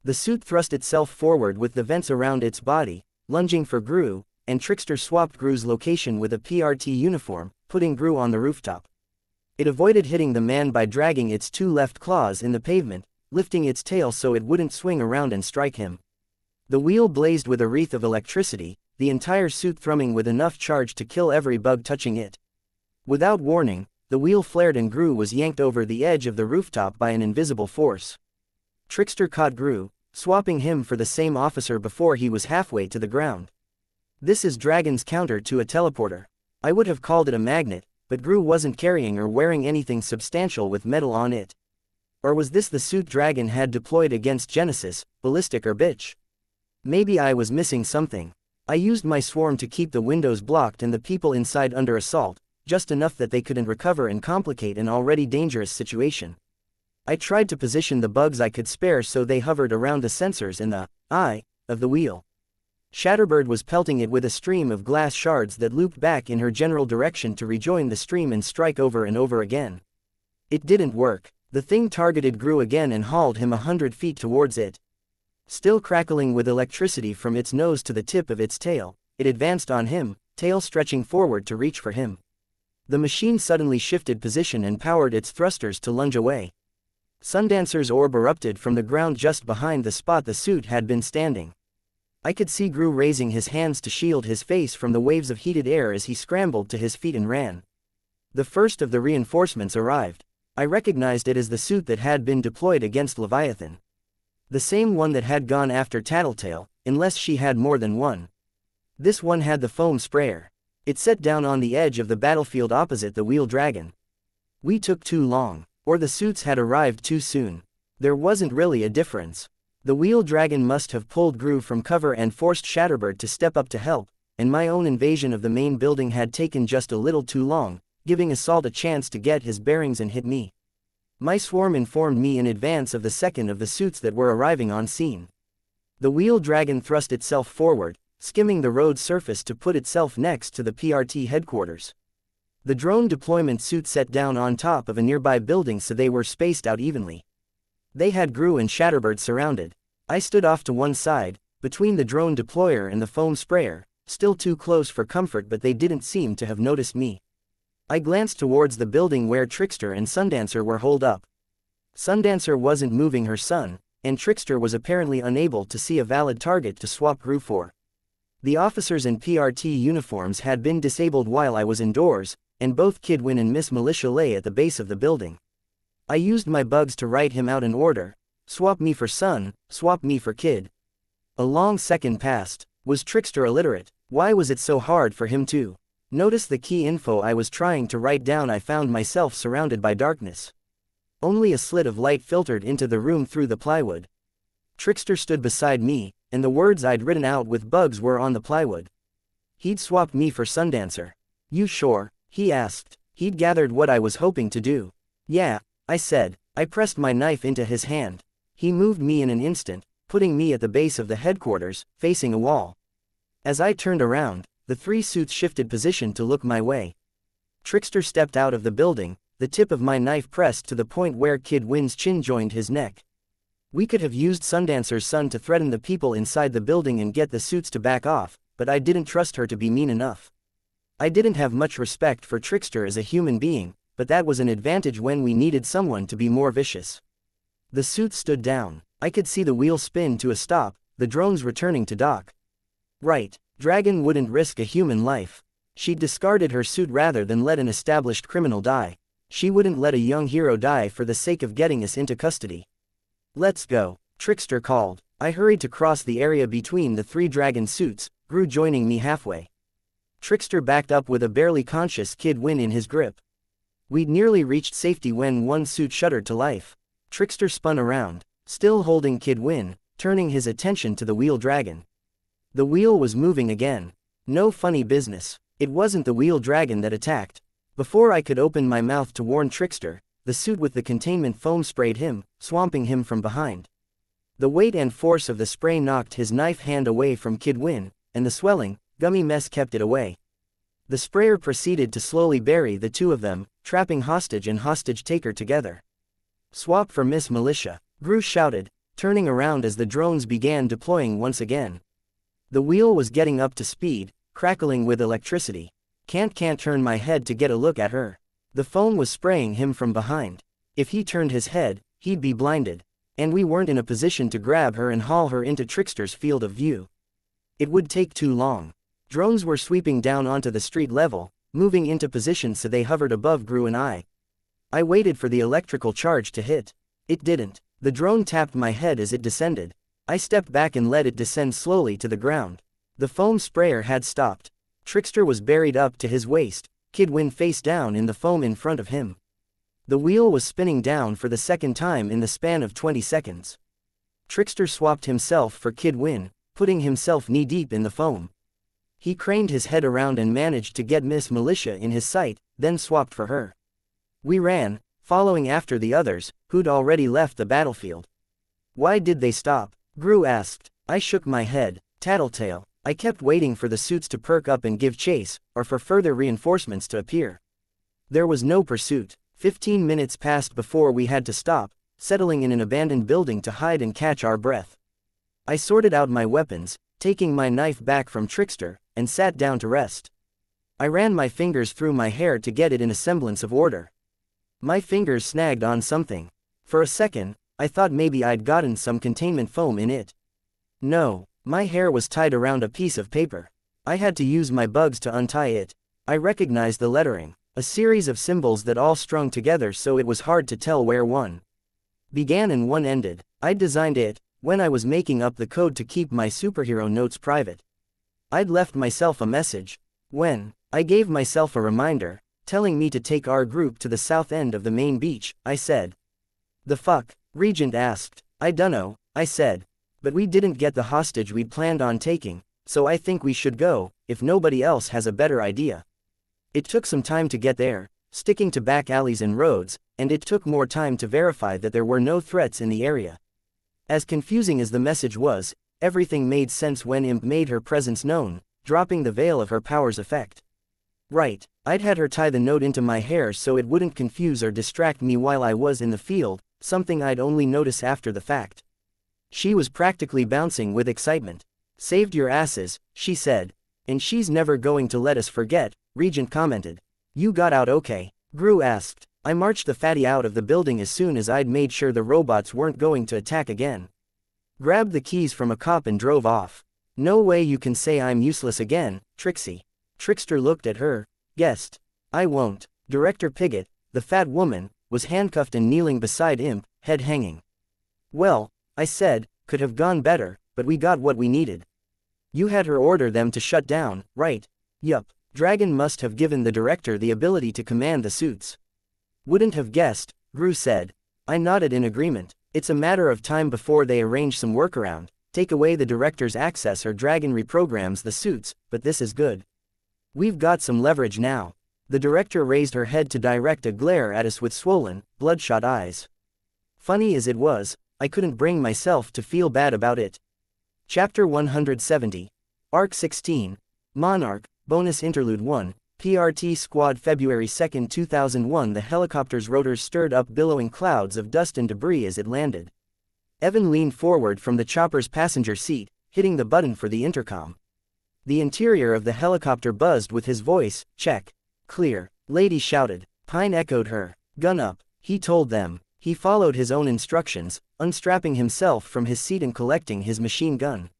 The suit thrust itself forward with the vents around its body, lunging for Gru, and Trickster swapped Gru's location with a PRT uniform, putting Gru on the rooftop. It avoided hitting the man by dragging its 2 left claws in the pavement, lifting its tail so it wouldn't swing around and strike him. The wheel blazed with a wreath of electricity, the entire suit thrumming with enough charge to kill every bug touching it. Without warning, the wheel flared and Gru was yanked over the edge of the rooftop by an invisible force. Trickster caught Gru, swapping him for the same officer before he was halfway to the ground. This is Dragon's counter to a teleporter. I would have called it a magnet, but Gru wasn't carrying or wearing anything substantial with metal on it. Or was this the suit Dragon had deployed against Genesis, Ballistic or Bitch? Maybe I was missing something. I used my swarm to keep the windows blocked and the people inside under assault, just enough that they couldn't recover and complicate an already dangerous situation. I tried to position the bugs I could spare so they hovered around the sensors in the eye of the wheel. Shatterbird was pelting it with a stream of glass shards that looped back in her general direction to rejoin the stream and strike over and over again. It didn't work. The thing targeted Gru again and hauled him 100 feet towards it. Still crackling with electricity from its nose to the tip of its tail, it advanced on him, tail stretching forward to reach for him. The machine suddenly shifted position and powered its thrusters to lunge away. Sundancer's orb erupted from the ground just behind the spot the suit had been standing. I could see Gru raising his hands to shield his face from the waves of heated air as he scrambled to his feet and ran. The first of the reinforcements arrived. I recognized it as the suit that had been deployed against Leviathan. The same one that had gone after Tattletale, unless she had more than one. This one had the foam sprayer. It set down on the edge of the battlefield opposite the wheel dragon. We took too long, or the suits had arrived too soon. There wasn't really a difference. The wheel dragon must have pulled Gru from cover and forced Shatterbird to step up to help, and my own invasion of the main building had taken just a little too long, giving Assault a chance to get his bearings and hit me. My swarm informed me in advance of the second of the suits that were arriving on scene. The wheel dragon thrust itself forward, skimming the road surface to put itself next to the PRT headquarters. The drone deployment suit set down on top of a nearby building so they were spaced out evenly. They had Gru and Shatterbird surrounded. I stood off to one side, between the drone deployer and the foam sprayer, still too close for comfort, but they didn't seem to have noticed me. I glanced towards the building where Trickster and Sundancer were holed up. Sundancer wasn't moving her son, and Trickster was apparently unable to see a valid target to swap Gru for. The officers in PRT uniforms had been disabled while I was indoors, and both Kidwin and Miss Militia lay at the base of the building. I used my bugs to write him out an order: swap me for son, swap me for kid. A long second passed. Was Trickster illiterate? Why was it so hard for him to notice the key info I was trying to write down? I found myself surrounded by darkness. Only a slit of light filtered into the room through the plywood. Trickster stood beside me, and the words I'd written out with bugs were on the plywood. He'd swapped me for Sundancer. You sure? He asked. He'd gathered what I was hoping to do. Yeah, I said. I pressed my knife into his hand. He moved me in an instant, putting me at the base of the headquarters, facing a wall. As I turned around, the three suits shifted position to look my way. Trickster stepped out of the building, the tip of my knife pressed to the point where Kid Win's chin joined his neck. We could have used Sundancer's son to threaten the people inside the building and get the suits to back off, but I didn't trust her to be mean enough. I didn't have much respect for Trickster as a human being, but that was an advantage when we needed someone to be more vicious. The suits stood down. I could see the wheel spin to a stop, the drones returning to dock. Right, Dragon wouldn't risk a human life. She discarded her suit rather than let an established criminal die. She wouldn't let a young hero die for the sake of getting us into custody. Let's go, Trickster called. I hurried to cross the area between the three dragon suits, Gru joining me halfway. Trickster backed up with a barely conscious Kid Win in his grip. We'd nearly reached safety when one suit shuddered to life. Trickster spun around, still holding Kid Win, turning his attention to the wheel dragon. The wheel was moving again. No funny business. It wasn't the wheel dragon that attacked. Before I could open my mouth to warn Trickster, the suit with the containment foam sprayed him, swamping him from behind. The weight and force of the spray knocked his knife hand away from Kid Win, and the swelling, gummy mess kept it away. The sprayer proceeded to slowly bury the two of them, trapping hostage and hostage taker together. Swap for Miss Militia, Gru shouted, turning around as the drones began deploying once again. The wheel was getting up to speed, crackling with electricity. Can't turn my head to get a look at her. The foam was spraying him from behind. If he turned his head, he'd be blinded. And we weren't in a position to grab her and haul her into Trickster's field of view. It would take too long. Drones were sweeping down onto the street level, moving into position so they hovered above Gru and I. I waited for the electrical charge to hit. It didn't. The drone tapped my head as it descended. I stepped back and let it descend slowly to the ground. The foam sprayer had stopped. Trickster was buried up to his waist, Kid Win face down in the foam in front of him. The wheel was spinning down for the second time in the span of 20 seconds. Trickster swapped himself for Kid Win, putting himself knee-deep in the foam. He craned his head around and managed to get Miss Militia in his sight, then swapped for her. We ran, following after the others, who'd already left the battlefield. Why did they stop? Gru asked. I shook my head. Tattletale. I kept waiting for the suits to perk up and give chase, or for further reinforcements to appear. There was no pursuit. 15 minutes passed before we had to stop, settling in an abandoned building to hide and catch our breath. I sorted out my weapons, taking my knife back from Trickster, and sat down to rest. I ran my fingers through my hair to get it in a semblance of order. My fingers snagged on something. For a second, I thought maybe I'd gotten some containment foam in it. No, my hair was tied around a piece of paper. I had to use my bugs to untie it. I recognized the lettering, a series of symbols that all strung together so it was hard to tell where one began and one ended. I'd designed it, when I was making up the code to keep my superhero notes private. I'd left myself a message. When I gave myself a reminder, telling me to take our group to the south end of the main beach, I said. The fuck? Regent asked. I dunno, I said. But we didn't get the hostage we'd planned on taking, so I think we should go, if nobody else has a better idea. It took some time to get there, sticking to back alleys and roads, and it took more time to verify that there were no threats in the area. As confusing as the message was, everything made sense when Imp made her presence known, dropping the veil of her power's effect. Right, I'd had her tie the note into my hair so it wouldn't confuse or distract me while I was in the field, something I'd only notice after the fact. She was practically bouncing with excitement. Saved your asses, she said. And she's never going to let us forget, Regent commented. You got out okay? Gru asked. I marched the fatty out of the building as soon as I'd made sure the robots weren't going to attack again. Grabbed the keys from a cop and drove off. No way you can say I'm useless again, Trixie. Trickster looked at her, guessed. I won't. Director Pigott, the fat woman, was handcuffed and kneeling beside Imp, head hanging. Well, I said, could have gone better, but we got what we needed. You had her order them to shut down, right? Yup. Dragon must have given the director the ability to command the suits. Wouldn't have guessed, Gru said. I nodded in agreement. It's a matter of time before they arrange some workaround, take away the director's access or Dragon reprograms the suits, but this is good. We've got some leverage now. The director raised her head to direct a glare at us with swollen, bloodshot eyes. Funny as it was, I couldn't bring myself to feel bad about it. Chapter 170. Arc 16. Monarch, Bonus Interlude 1, PRT Squad February 2, 2001. The helicopter's rotors stirred up billowing clouds of dust and debris as it landed. Evan leaned forward from the chopper's passenger seat, hitting the button for the intercom. The interior of the helicopter buzzed with his voice. Check. Clear. Lady shouted. Pine echoed her. Gun up, he told them. He followed his own instructions, unstrapping himself from his seat and collecting his machine gun.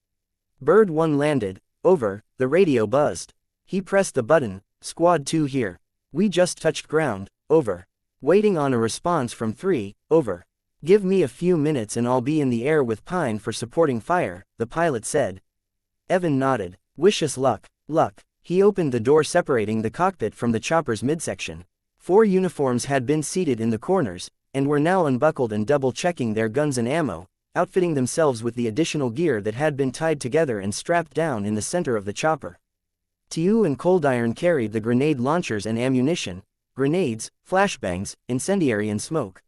Bird 1 landed. Over, the radio buzzed. He pressed the button. Squad 2 here. We just touched ground. Over. Waiting on a response from 3. Over. Give me a few minutes and I'll be in the air with Pine for supporting fire, the pilot said. Evan nodded. Wish us luck. Luck. He opened the door separating the cockpit from the chopper's midsection. 4 uniforms had been seated in the corners, and were now unbuckled and double-checking their guns and ammo, outfitting themselves with the additional gear that had been tied together and strapped down in the center of the chopper. Tiu and Coldiron carried the grenade launchers and ammunition, grenades, flashbangs, incendiary and smoke.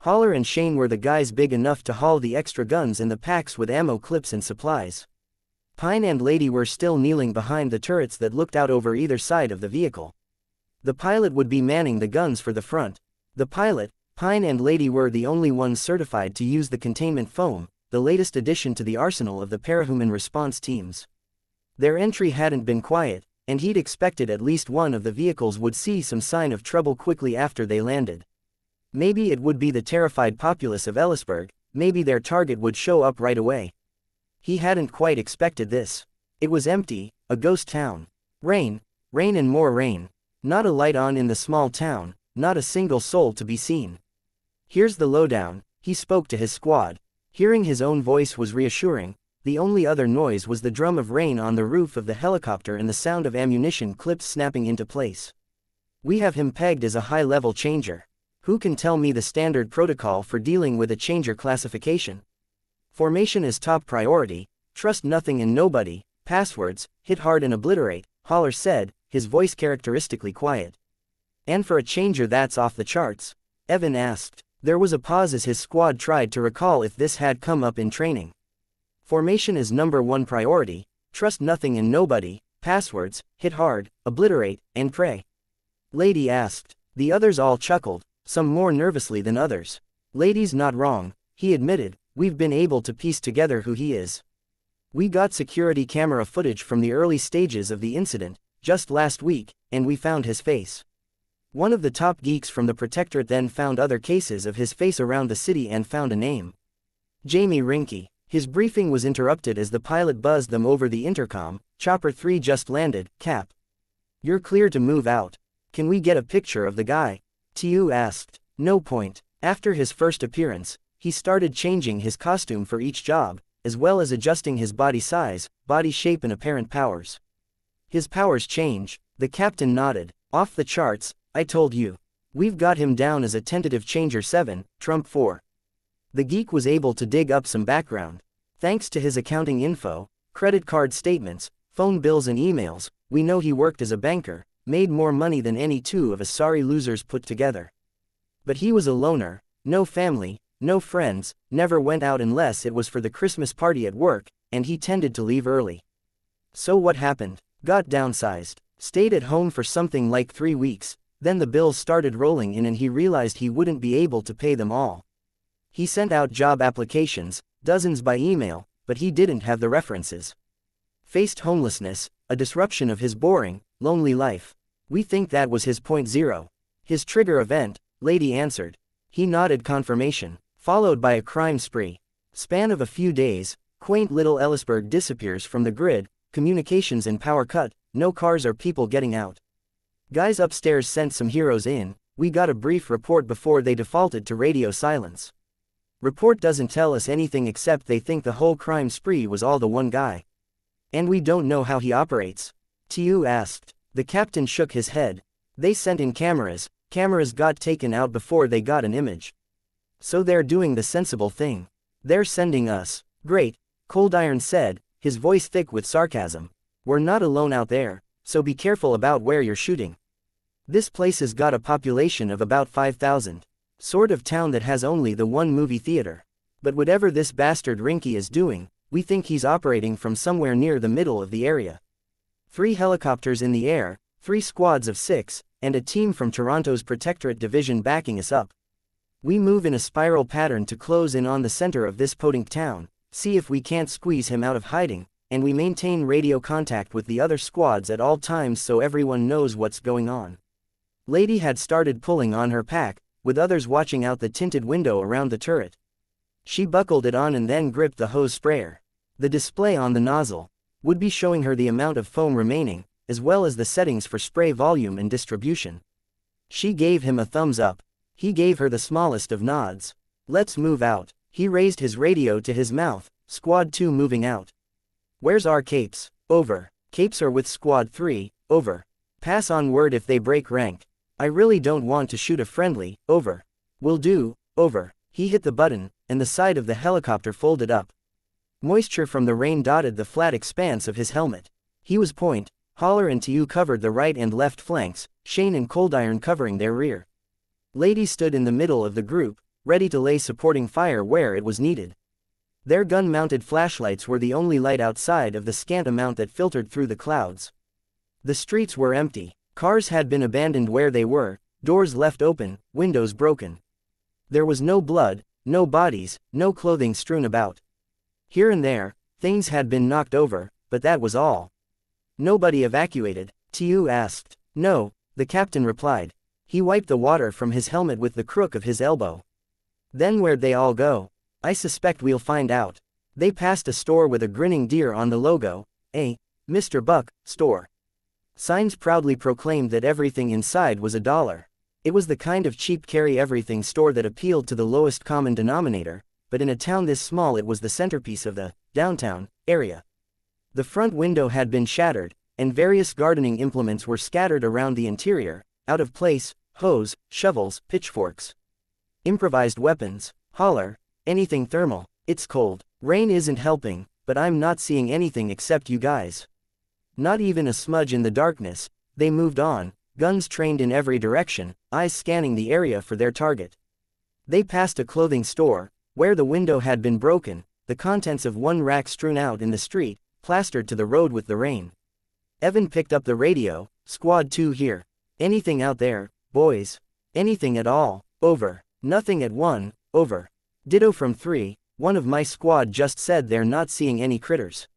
Holler and Shane were the guys big enough to haul the extra guns and the packs with ammo clips and supplies. Pine and Lady were still kneeling behind the turrets that looked out over either side of the vehicle. The pilot would be manning the guns for the front. The pilot, Pine and Lady were the only ones certified to use the containment foam, the latest addition to the arsenal of the parahuman response teams. Their entry hadn't been quiet, and he'd expected at least one of the vehicles would see some sign of trouble quickly after they landed. Maybe it would be the terrified populace of Ellisburg, maybe their target would show up right away. He hadn't quite expected this. It was empty, a ghost town. Rain, rain and more rain. Not a light on in the small town, not a single soul to be seen. Here's the lowdown, he spoke to his squad. Hearing his own voice was reassuring. The only other noise was the drum of rain on the roof of the helicopter and the sound of ammunition clips snapping into place. We have him pegged as a high-level changer. Who can tell me the standard protocol for dealing with a changer classification? Formation is top priority, trust nothing and nobody, passwords, hit hard and obliterate, Haller said, his voice characteristically quiet. And for a changer that's off the charts? Evan asked. There was a pause as his squad tried to recall if this had come up in training. Formation is number one priority, trust nothing and nobody, passwords, hit hard, obliterate, and pray. Lady asked. The others all chuckled, some more nervously than others. Lady's not wrong, he admitted, we've been able to piece together who he is. We got security camera footage from the early stages of the incident, just last week, and we found his face. One of the top geeks from the Protectorate then found other cases of his face around the city and found a name. Jamie Rinke. His briefing was interrupted as the pilot buzzed them over the intercom. Chopper 3 just landed, Cap. You're clear to move out. Can we get a picture of the guy? Tu asked. No point. After his first appearance, he started changing his costume for each job, as well as adjusting his body size, body shape and apparent powers. His powers change, the captain nodded. Off the charts, I told you. We've got him down as a tentative changer 7, Trump 4. The geek was able to dig up some background. Thanks to his accounting info, credit card statements, phone bills and emails, we know he worked as a banker, made more money than any two of us sorry losers put together. But he was a loner, no family, no friends, never went out unless it was for the Christmas party at work, and he tended to leave early. So what happened? Got downsized, stayed at home for something like 3 weeks, then the bills started rolling in and he realized he wouldn't be able to pay them all. He sent out job applications, dozens by email, but he didn't have the references. Faced homelessness, a disruption of his boring, lonely life. We think that was his point zero. His trigger event, Lady answered. He nodded confirmation, followed by a crime spree. Span of a few days, quaint little Ellisburg disappears from the grid, communications and power cut, no cars or people getting out. Guys upstairs sent some heroes in, we got a brief report before they defaulted to radio silence. Report doesn't tell us anything except they think the whole crime spree was all the one guy. And we don't know how he operates. Tu asked. The captain shook his head. They sent in cameras got taken out before they got an image. So they're doing the sensible thing. They're sending us. Great, Coldiron said, his voice thick with sarcasm. We're not alone out there, so be careful about where you're shooting. This place has got a population of about 5,000. Sort of town that has only the one movie theater. But whatever this bastard Rinke is doing, we think he's operating from somewhere near the middle of the area. 3 helicopters in the air, 3 squads of 6, and a team from Toronto's Protectorate Division backing us up. We move in a spiral pattern to close in on the center of this podunk town, see if we can't squeeze him out of hiding, and we maintain radio contact with the other squads at all times so everyone knows what's going on. Lady had started pulling on her pack, with others watching out the tinted window around the turret. She buckled it on and then gripped the hose sprayer. The display on the nozzle would be showing her the amount of foam remaining, as well as the settings for spray volume and distribution. She gave him a thumbs up. He gave her the smallest of nods. Let's move out. He raised his radio to his mouth. Squad 2 moving out. Where's our capes? Over. Capes are with Squad 3, over. Pass on word if they break rank. I really don't want to shoot a friendly, over. Will do, over. He hit the button, and the side of the helicopter folded up. Moisture from the rain dotted the flat expanse of his helmet. He was point. Haller and Tu covered the right and left flanks, Shane and Coldiron covering their rear. Lady stood in the middle of the group, ready to lay supporting fire where it was needed. Their gun-mounted flashlights were the only light outside of the scant amount that filtered through the clouds. The streets were empty. Cars had been abandoned where they were, doors left open, windows broken. There was no blood, no bodies, no clothing strewn about. Here and there, things had been knocked over, but that was all. Nobody evacuated? Tu asked. No, the captain replied. He wiped the water from his helmet with the crook of his elbow. Then where'd they all go? I suspect we'll find out. They passed a store with a grinning deer on the logo, a Mr. Buck store. Signs proudly proclaimed that everything inside was $1. It was the kind of cheap carry-everything store that appealed to the lowest common denominator, but in a town this small it was the centerpiece of the downtown area. The front window had been shattered, and various gardening implements were scattered around the interior, out of place, hoes, shovels, pitchforks. Improvised weapons, holler, anything thermal, it's cold. Rain isn't helping, but I'm not seeing anything except you guys. Not even a smudge in the darkness. They moved on, guns trained in every direction, eyes scanning the area for their target. They passed a clothing store, where the window had been broken, the contents of one rack strewn out in the street, plastered to the road with the rain. Evan picked up the radio. Squad 2 here. Anything out there, boys? Anything at all? Over. Nothing at 1, over. Ditto from 3, one of my squad just said they're not seeing any critters.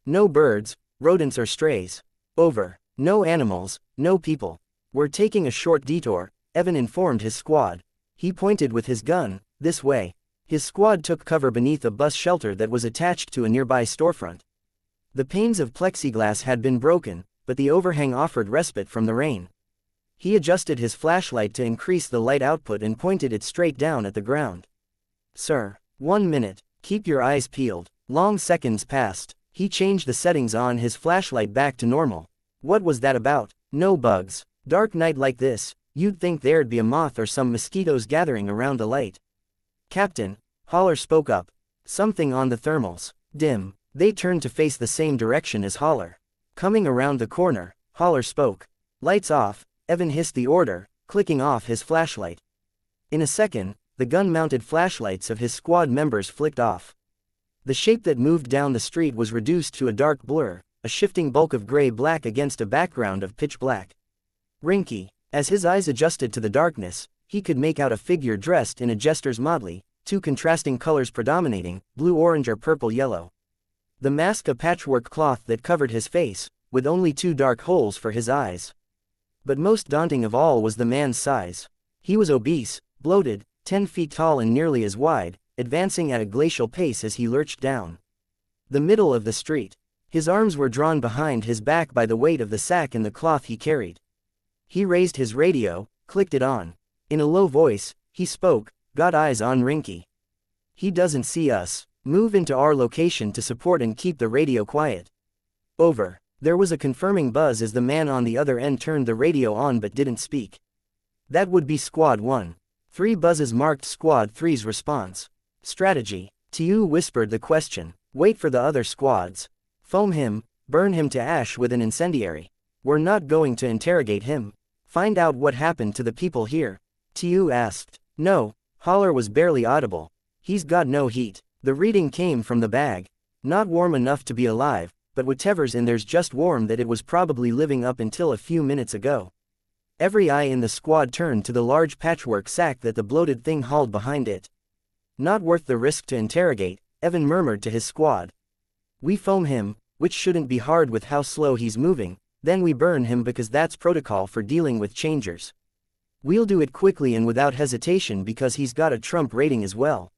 No birds, rodents or strays. Over. No animals, no people. We're taking a short detour, Evan informed his squad. He pointed with his gun, this way. His squad took cover beneath a bus shelter that was attached to a nearby storefront. The panes of plexiglass had been broken, but the overhang offered respite from the rain. He adjusted his flashlight to increase the light output and pointed it straight down at the ground. Sir, 1 minute, keep your eyes peeled. Long seconds passed. He changed the settings on his flashlight back to normal. What was that about? No bugs. Dark night like this, you'd think there'd be a moth or some mosquitoes gathering around the light. Captain, Holler spoke up. Something on the thermals. Dim. They turned to face the same direction as Holler. Coming around the corner, Holler spoke. Lights off, Evan hissed the order, clicking off his flashlight. In a second, the gun-mounted flashlights of his squad members flicked off. The shape that moved down the street was reduced to a dark blur, a shifting bulk of gray-black against a background of pitch black. Rinky. As his eyes adjusted to the darkness, he could make out a figure dressed in a jester's motley, 2 contrasting colors predominating, blue-orange or purple-yellow. The mask a patchwork cloth that covered his face, with only 2 dark holes for his eyes. But most daunting of all was the man's size. He was obese, bloated, 10 feet tall and nearly as wide, advancing at a glacial pace as he lurched down the middle of the street. His arms were drawn behind his back by the weight of the sack and the cloth he carried. He raised his radio, clicked it on. In a low voice, he spoke, got eyes on Rinky. He doesn't see us. Move into our location to support and keep the radio quiet. Over. There was a confirming buzz as the man on the other end turned the radio on but didn't speak. That would be Squad 1. 3 buzzes marked Squad 3's response. Strategy. Tiu whispered the question. Wait for the other squads. Foam him, burn him to ash with an incendiary. We're not going to interrogate him. Find out what happened to the people here. Tiu asked. No. Holler was barely audible. He's got no heat. The reading came from the bag. Not warm enough to be alive, but whatever's in there's just warm that it was probably living up until a few minutes ago. Every eye in the squad turned to the large patchwork sack that the bloated thing hauled behind it. Not worth the risk to interrogate, Evan murmured to his squad. We foam him, which shouldn't be hard with how slow he's moving, then we burn him because that's protocol for dealing with changers. We'll do it quickly and without hesitation because he's got a Trump rating as well.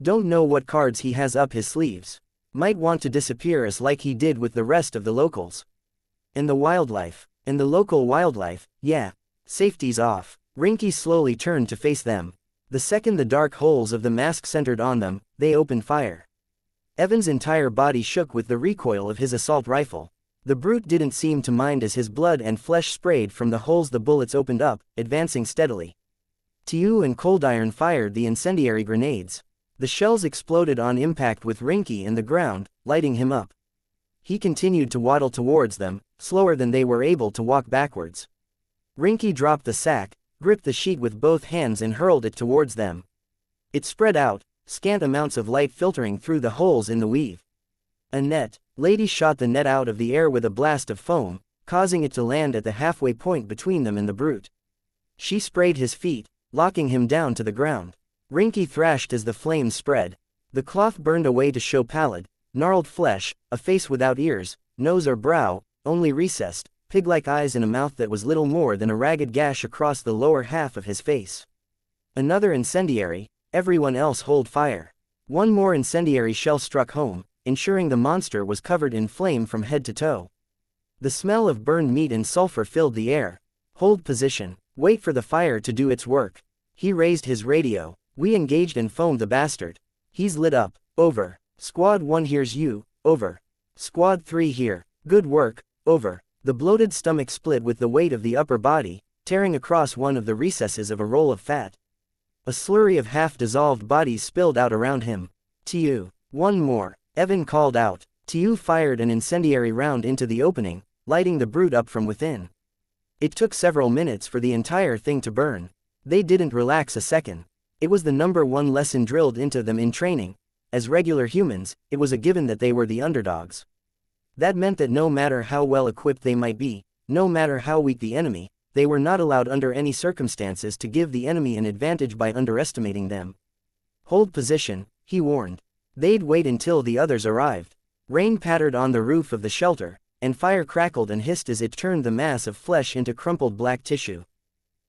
Don't know what cards he has up his sleeves. Might want to disappear us like he did with the rest of the locals. And the wildlife. And the local wildlife, yeah. Safety's off. Rinky slowly turned to face them. The second the dark holes of the mask centered on them, they opened fire. Evan's entire body shook with the recoil of his assault rifle. The brute didn't seem to mind as his blood and flesh sprayed from the holes the bullets opened up, advancing steadily. Tiu and Coldiron fired the incendiary grenades. The shells exploded on impact with Rinky in the ground, lighting him up. He continued to waddle towards them, slower than they were able to walk backwards. Rinky dropped the sack, gripped the sheet with both hands and hurled it towards them. It spread out, scant amounts of light filtering through the holes in the weave. A net. Lady shot the net out of the air with a blast of foam, causing it to land at the halfway point between them and the brute. She sprayed his feet, locking him down to the ground. Rinky thrashed as the flames spread. The cloth burned away to show pallid, gnarled flesh, a face without ears, nose or brow, only recessed, pig-like eyes and a mouth that was little more than a ragged gash across the lower half of his face. Another incendiary, everyone else hold fire. One more incendiary shell struck home, ensuring the monster was covered in flame from head to toe. The smell of burned meat and sulfur filled the air. Hold position. Wait for the fire to do its work. He raised his radio. We engaged and foamed the bastard. He's lit up. Over. Squad 1 hears you. Over. Squad 3 here. Good work. Over. The bloated stomach split with the weight of the upper body, tearing across one of the recesses of a roll of fat. A slurry of half-dissolved bodies spilled out around him. Tiu. One more. Evan called out. Tiu fired an incendiary round into the opening, lighting the brute up from within. It took several minutes for the entire thing to burn. They didn't relax a second. It was the #1 lesson drilled into them in training. As regular humans, it was a given that they were the underdogs. That meant that no matter how well equipped they might be, no matter how weak the enemy, they were not allowed under any circumstances to give the enemy an advantage by underestimating them. Hold position, he warned. They'd wait until the others arrived. Rain pattered on the roof of the shelter, and fire crackled and hissed as it turned the mass of flesh into crumpled black tissue.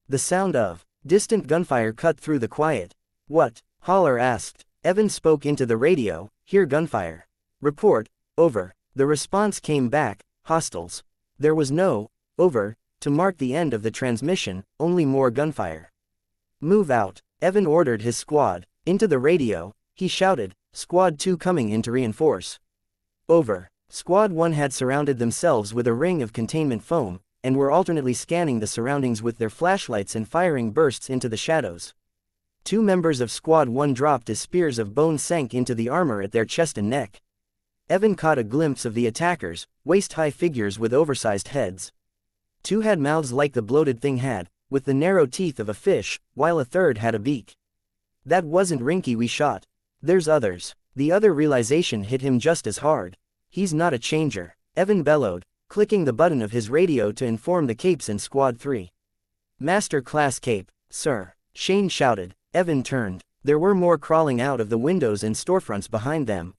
The sound of distant gunfire cut through the quiet. What? Holler asked. Evan spoke into the radio. Hear gunfire. Report. Over. The response came back. Hostiles. There was no over to mark the end of the transmission, only more gunfire. Move out. Evan ordered his squad. Into the radio, he shouted. Squad 2 coming in to reinforce. Over. Squad 1 had surrounded themselves with a ring of containment foam, and were alternately scanning the surroundings with their flashlights and firing bursts into the shadows. 2 members of Squad 1 dropped as spears of bone sank into the armor at their chest and neck. Evan caught a glimpse of the attackers, waist-high figures with oversized heads. 2 had mouths like the bloated thing had, with the narrow teeth of a fish, while a third had a beak. That wasn't Rinky we shot. There's others. The other realization hit him just as hard. He's not a changer, Evan bellowed, clicking the button of his radio to inform the capes in Squad 3. Master Class Cape, sir, Shane shouted. Evan turned. There were more crawling out of the windows and storefronts behind them.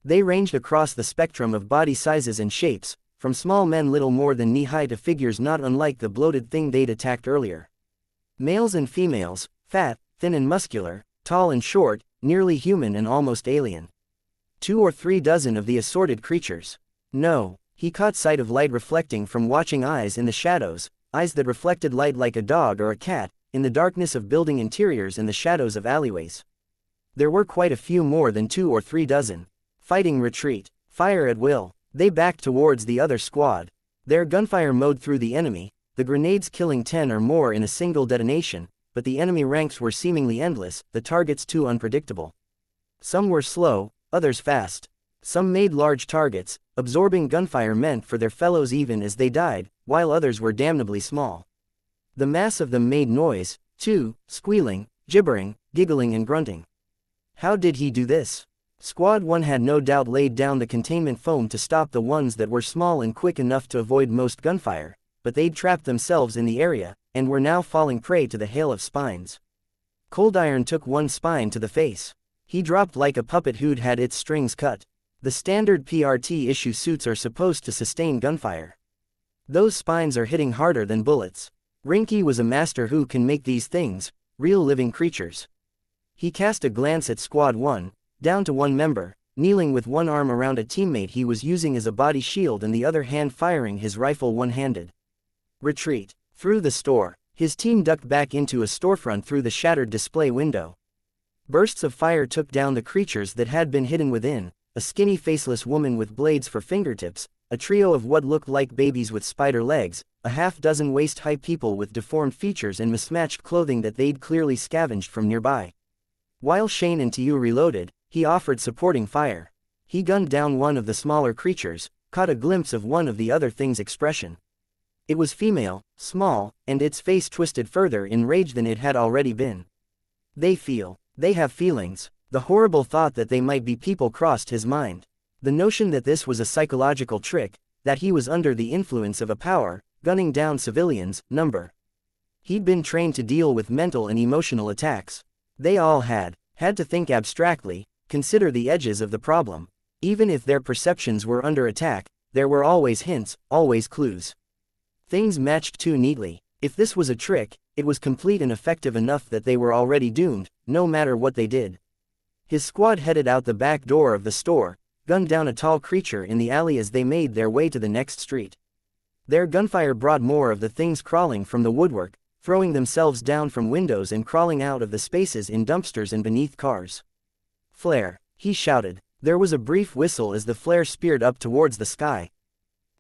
They ranged across the spectrum of body sizes and shapes, from small men little more than knee-high to figures not unlike the bloated thing they'd attacked earlier. Males and females, fat, thin and muscular, tall and short, nearly human and almost alien. 2 or 3 dozen of the assorted creatures. No, he caught sight of light reflecting from watching eyes in the shadows, eyes that reflected light like a dog or a cat, in the darkness of building interiors and the shadows of alleyways. There were quite a few more than 2 or 3 dozen. Fighting retreat. Fire at will. They backed towards the other squad. Their gunfire mowed through the enemy, the grenades killing 10 or more in a single detonation, but the enemy ranks were seemingly endless, the targets too unpredictable. Some were slow, others fast. Some made large targets, absorbing gunfire meant for their fellows even as they died, while others were damnably small. The mass of them made noise, too, squealing, gibbering, giggling and grunting. How did he do this? Squad 1 had no doubt laid down the containment foam to stop the ones that were small and quick enough to avoid most gunfire, but they'd trapped themselves in the area, and were now falling prey to the hail of spines. Coldiron took one spine to the face. He dropped like a puppet who'd had its strings cut. The standard PRT issue suits are supposed to sustain gunfire. Those spines are hitting harder than bullets. Rinky was a master who can make these things, real living creatures. He cast a glance at Squad 1, down to one member, kneeling with one arm around a teammate he was using as a body shield and the other hand firing his rifle one-handed. Retreat. Through the store. His team ducked back into a storefront through the shattered display window. Bursts of fire took down the creatures that had been hidden within, a skinny faceless woman with blades for fingertips, a trio of what looked like babies with spider legs, a half-dozen waist-high people with deformed features and mismatched clothing that they'd clearly scavenged from nearby. While Shane and Tiu reloaded, he offered supporting fire. He gunned down one of the smaller creatures, caught a glimpse of one of the other thing's expression. It was female, small, and its face twisted further in rage than it had already been. They feel. They have feelings. The horrible thought that they might be people crossed his mind. The notion that this was a psychological trick, that he was under the influence of a power, gunning down civilians, number. He'd been trained to deal with mental and emotional attacks. They all had to think abstractly, consider the edges of the problem. Even if their perceptions were under attack, there were always hints, always clues. Things matched too neatly. If this was a trick, it was complete and effective enough that they were already doomed, no matter what they did. His squad headed out the back door of the store, gunned down a tall creature in the alley as they made their way to the next street. Their gunfire brought more of the things crawling from the woodwork, throwing themselves down from windows and crawling out of the spaces in dumpsters and beneath cars. "Flare!" he shouted. There was a brief whistle as the flare speared up towards the sky.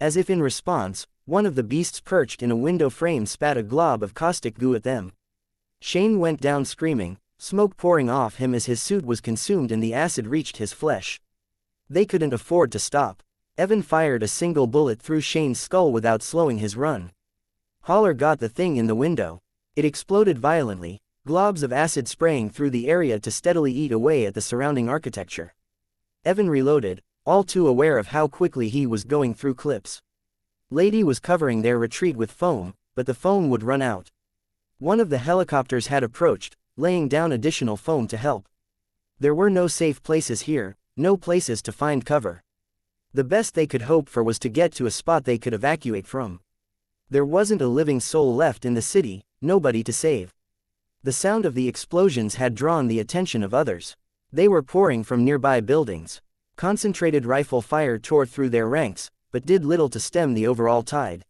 As if in response, one of the beasts perched in a window frame spat a glob of caustic goo at them. Shane went down screaming, smoke pouring off him as his suit was consumed and the acid reached his flesh. They couldn't afford to stop. Evan fired a single bullet through Shane's skull without slowing his run. Holler got the thing in the window. It exploded violently, globs of acid spraying through the area to steadily eat away at the surrounding architecture. Evan reloaded, all too aware of how quickly he was going through clips. Lady was covering their retreat with foam, but the foam would run out. One of the helicopters had approached, laying down additional foam to help. There were no safe places here, no places to find cover. The best they could hope for was to get to a spot they could evacuate from. There wasn't a living soul left in the city, nobody to save. The sound of the explosions had drawn the attention of others. They were pouring from nearby buildings. Concentrated rifle fire tore through their ranks, but did little to stem the overall tide.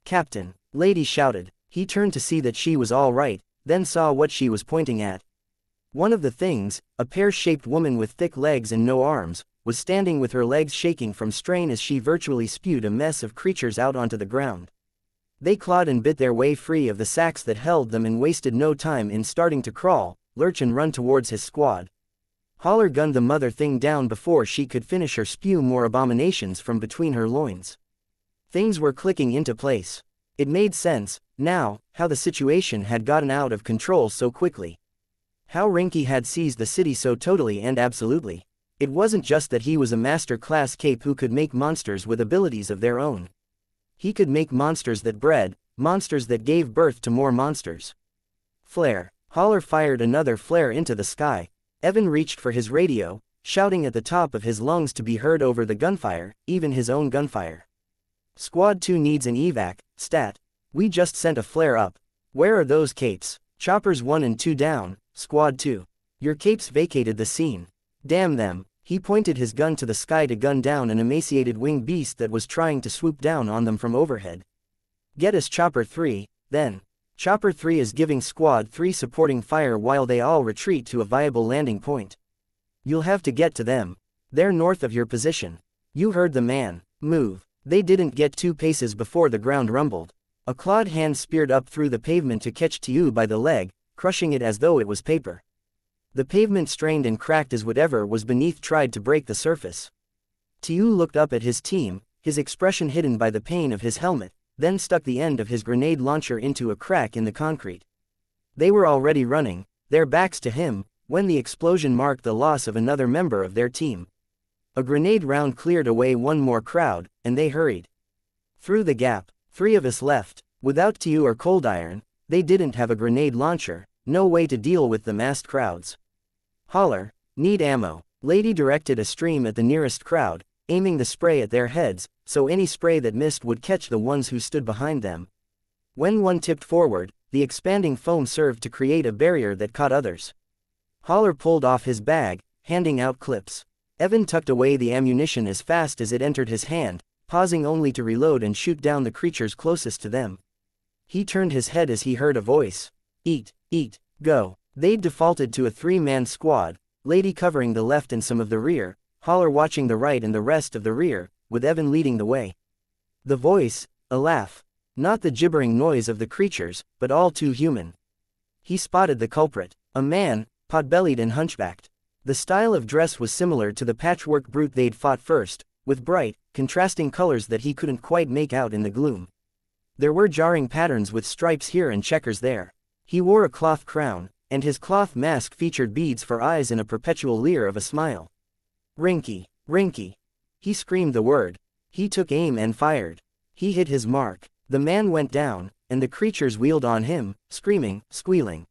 "Captain," Lady shouted. He turned to see that she was all right, then saw what she was pointing at. One of the things, a pear-shaped woman with thick legs and no arms, was standing with her legs shaking from strain as she virtually spewed a mess of creatures out onto the ground. They clawed and bit their way free of the sacks that held them and wasted no time in starting to crawl, lurch and run towards his squad. Holler gunned the mother thing down before she could finish or spew more abominations from between her loins. Things were clicking into place. It made sense, now, how the situation had gotten out of control so quickly. How Rinky had seized the city so totally and absolutely. It wasn't just that he was a master-class cape who could make monsters with abilities of their own. He could make monsters that bred, monsters that gave birth to more monsters. Flare. Holler fired another flare into the sky. Evan reached for his radio, shouting at the top of his lungs to be heard over the gunfire, even his own gunfire. "Squad 2 needs an evac, stat. We just sent a flare up. Where are those capes? Choppers 1 and 2 down, Squad 2. Your capes vacated the scene. Damn them." He pointed his gun to the sky to gun down an emaciated winged beast that was trying to swoop down on them from overhead. "Get us Chopper 3, then. Chopper 3 is giving Squad 3 supporting fire while they all retreat to a viable landing point. You'll have to get to them. They're north of your position. You heard the man. Move." They didn't get 2 paces before the ground rumbled. A clawed hand speared up through the pavement to catch Tiu by the leg, crushing it as though it was paper. The pavement strained and cracked as whatever was beneath tried to break the surface. Tiu looked up at his team, his expression hidden by the pain of his helmet, then stuck the end of his grenade launcher into a crack in the concrete. They were already running, their backs to him, when the explosion marked the loss of another member of their team. A grenade round cleared away one more crowd, and they hurried. Through the gap, 3 of us left. Without Tiu or Cold Iron, they didn't have a grenade launcher, no way to deal with the massed crowds. Holler. Need ammo. Lady directed a stream at the nearest crowd, aiming the spray at their heads, so any spray that missed would catch the ones who stood behind them. When one tipped forward, the expanding foam served to create a barrier that caught others. Holler pulled off his bag, handing out clips. Evan tucked away the ammunition as fast as it entered his hand, pausing only to reload and shoot down the creatures closest to them. He turned his head as he heard a voice. "Eat, go." They'd defaulted to a 3-man squad, Lady covering the left and some of the rear, Holler watching the right and the rest of the rear, with Evan leading the way. The voice, a laugh. Not the gibbering noise of the creatures, but all too human. He spotted the culprit, a man, pot-bellied and hunchbacked. The style of dress was similar to the patchwork brute they'd fought first, with bright, contrasting colors that he couldn't quite make out in the gloom. There were jarring patterns with stripes here and checkers there. He wore a cloth crown, and his cloth mask featured beads for eyes and a perpetual leer of a smile. "Rinky, Rinky." He screamed the word. He took aim and fired. He hit his mark. The man went down, and the creatures wheeled on him, screaming, squealing.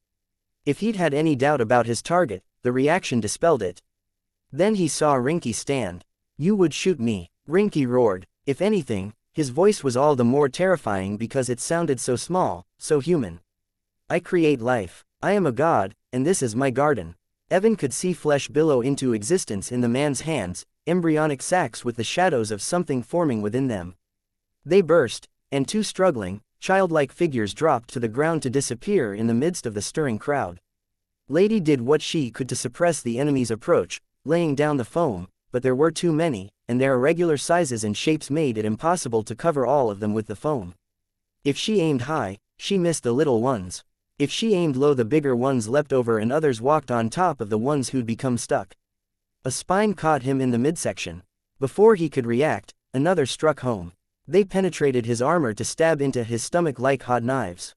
If he'd had any doubt about his target, the reaction dispelled it. Then he saw Rinky stand. "You would shoot me," Rinky roared. If anything, his voice was all the more terrifying because it sounded so small, so human. "I create life. I am a god, and this is my garden." Evan could see flesh billow into existence in the man's hands, embryonic sacs with the shadows of something forming within them. They burst, and two struggling, childlike figures dropped to the ground to disappear in the midst of the stirring crowd. Lady did what she could to suppress the enemy's approach, laying down the foam, but there were too many, and their irregular sizes and shapes made it impossible to cover all of them with the foam. If she aimed high, she missed the little ones. If she aimed low, the bigger ones leapt over and others walked on top of the ones who'd become stuck. A spine caught him in the midsection. Before he could react, another struck home. They penetrated his armor to stab into his stomach like hot knives.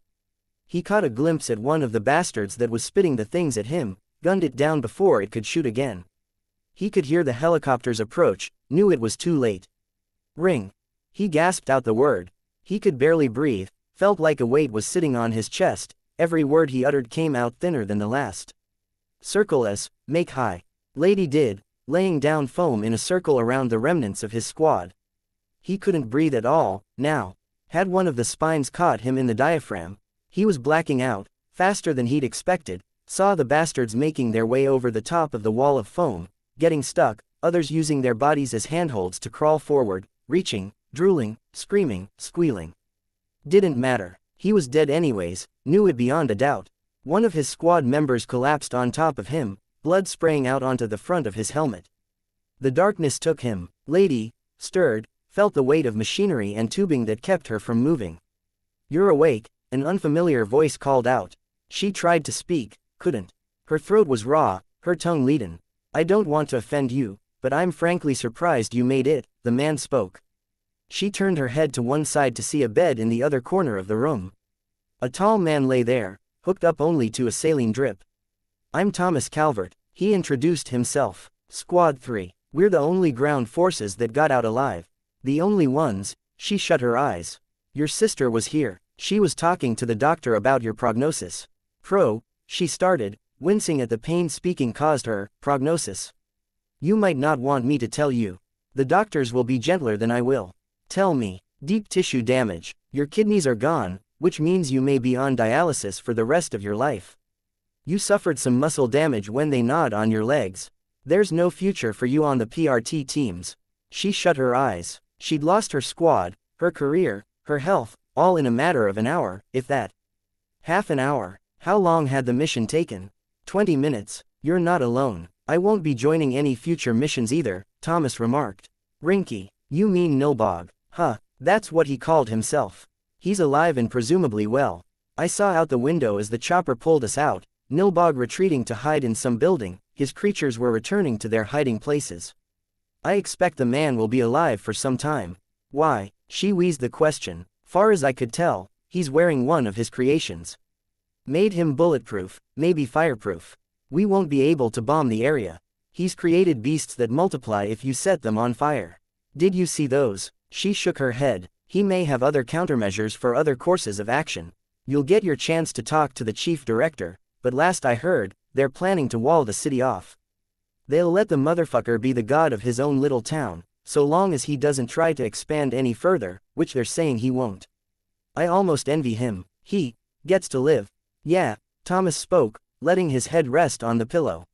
He caught a glimpse at one of the bastards that was spitting the things at him, gunned it down before it could shoot again. He could hear the helicopter's approach, knew it was too late. Ring. He gasped out the word. He could barely breathe, felt like a weight was sitting on his chest, every word he uttered came out thinner than the last. Circle S, make high. Lady did, laying down foam in a circle around the remnants of his squad. He couldn't breathe at all, now. Had one of the spines caught him in the diaphragm, he was blacking out, faster than he'd expected, saw the bastards making their way over the top of the wall of foam, getting stuck, others using their bodies as handholds to crawl forward, reaching, drooling, screaming, squealing. Didn't matter. He was dead anyways, knew it beyond a doubt. One of his squad members collapsed on top of him, blood spraying out onto the front of his helmet. The darkness took him. Lady, stirred, felt the weight of machinery and tubing that kept her from moving. You're awake, an unfamiliar voice called out. She tried to speak, couldn't. Her throat was raw, her tongue leaden. I don't want to offend you, but I'm frankly surprised you made it, the man spoke. She turned her head to one side to see a bed in the other corner of the room. A tall man lay there, hooked up only to a saline drip. I'm Thomas Calvert, he introduced himself. Squad 3. We're the only ground forces that got out alive. The only ones. She shut her eyes. Your sister was here. She was talking to the doctor about your prognosis. She started, wincing at the pain speaking caused her. Prognosis. You might not want me to tell you. The doctors will be gentler than I will. Tell me. Deep tissue damage. Your kidneys are gone, which means you may be on dialysis for the rest of your life. You suffered some muscle damage when they gnawed on your legs. There's no future for you on the PRT teams. She shut her eyes. She'd lost her squad, her career, her health, all in a matter of an hour, if that. Half an hour. How long had the mission taken? 20 minutes. You're not alone. I won't be joining any future missions either, Thomas remarked. Rinky. You mean Nilbog. Huh, that's what he called himself. He's alive and presumably well. I saw out the window as the chopper pulled us out, Nilbog retreating to hide in some building, his creatures were returning to their hiding places. I expect the man will be alive for some time. Why? She wheezed the question. Far as I could tell, he's wearing one of his creations. Made him bulletproof, maybe fireproof. We won't be able to bomb the area. He's created beasts that multiply if you set them on fire. Did you see those? She shook her head. He may have other countermeasures for other courses of action. You'll get your chance to talk to the chief director, but last I heard, they're planning to wall the city off. They'll let the motherfucker be the god of his own little town, so long as he doesn't try to expand any further, which they're saying he won't. I almost envy him. He gets to live. Yeah, Thomas spoke, letting his head rest on the pillow.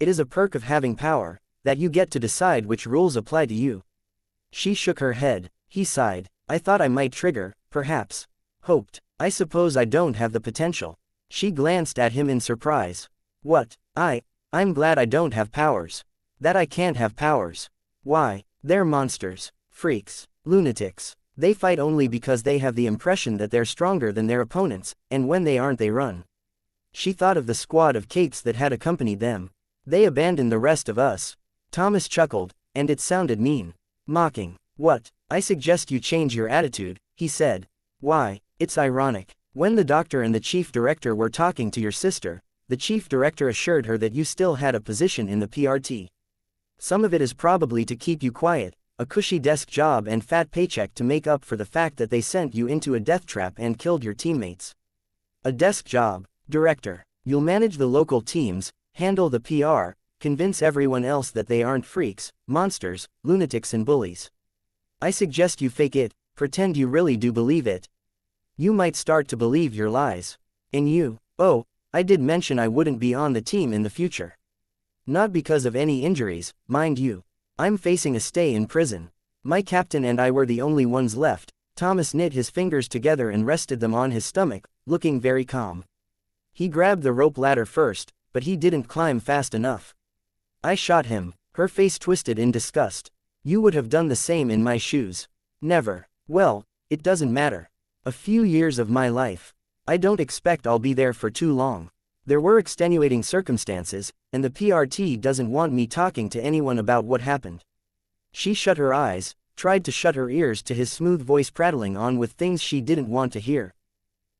It is a perk of having power, that you get to decide which rules apply to you. She shook her head. He sighed. I thought I might trigger, perhaps. Hoped. I suppose I don't have the potential. She glanced at him in surprise. What? I'm glad I don't have powers. That I can't have powers. Why? They're monsters. Freaks. Lunatics. They fight only because they have the impression that they're stronger than their opponents, and when they aren't they run. She thought of the squad of capes that had accompanied them. They abandoned the rest of us. Thomas chuckled, and it sounded mean. Mocking. What? I suggest you change your attitude, he said. Why? It's ironic. When the doctor and the chief director were talking to your sister, the chief director assured her that you still had a position in the PRT. Some of it is probably to keep you quiet, a cushy desk job and fat paycheck to make up for the fact that they sent you into a death trap and killed your teammates. A desk job. Director. You'll manage the local teams, handle the PR, convince everyone else that they aren't freaks, monsters, lunatics and bullies. I suggest you fake it, pretend you really do believe it. You might start to believe your lies. And you, I did mention I wouldn't be on the team in the future. Not because of any injuries, mind you. I'm facing a stay in prison. My captain and I were the only ones left, Thomas knit his fingers together and rested them on his stomach, looking very calm. He grabbed the rope ladder first, but he didn't climb fast enough. I shot him. Her face twisted in disgust. You would have done the same in my shoes. Never. Well, it doesn't matter. A few years of my life. I don't expect I'll be there for too long. There were extenuating circumstances, and the PRT doesn't want me talking to anyone about what happened. She shut her eyes, tried to shut her ears to his smooth voice prattling on with things she didn't want to hear.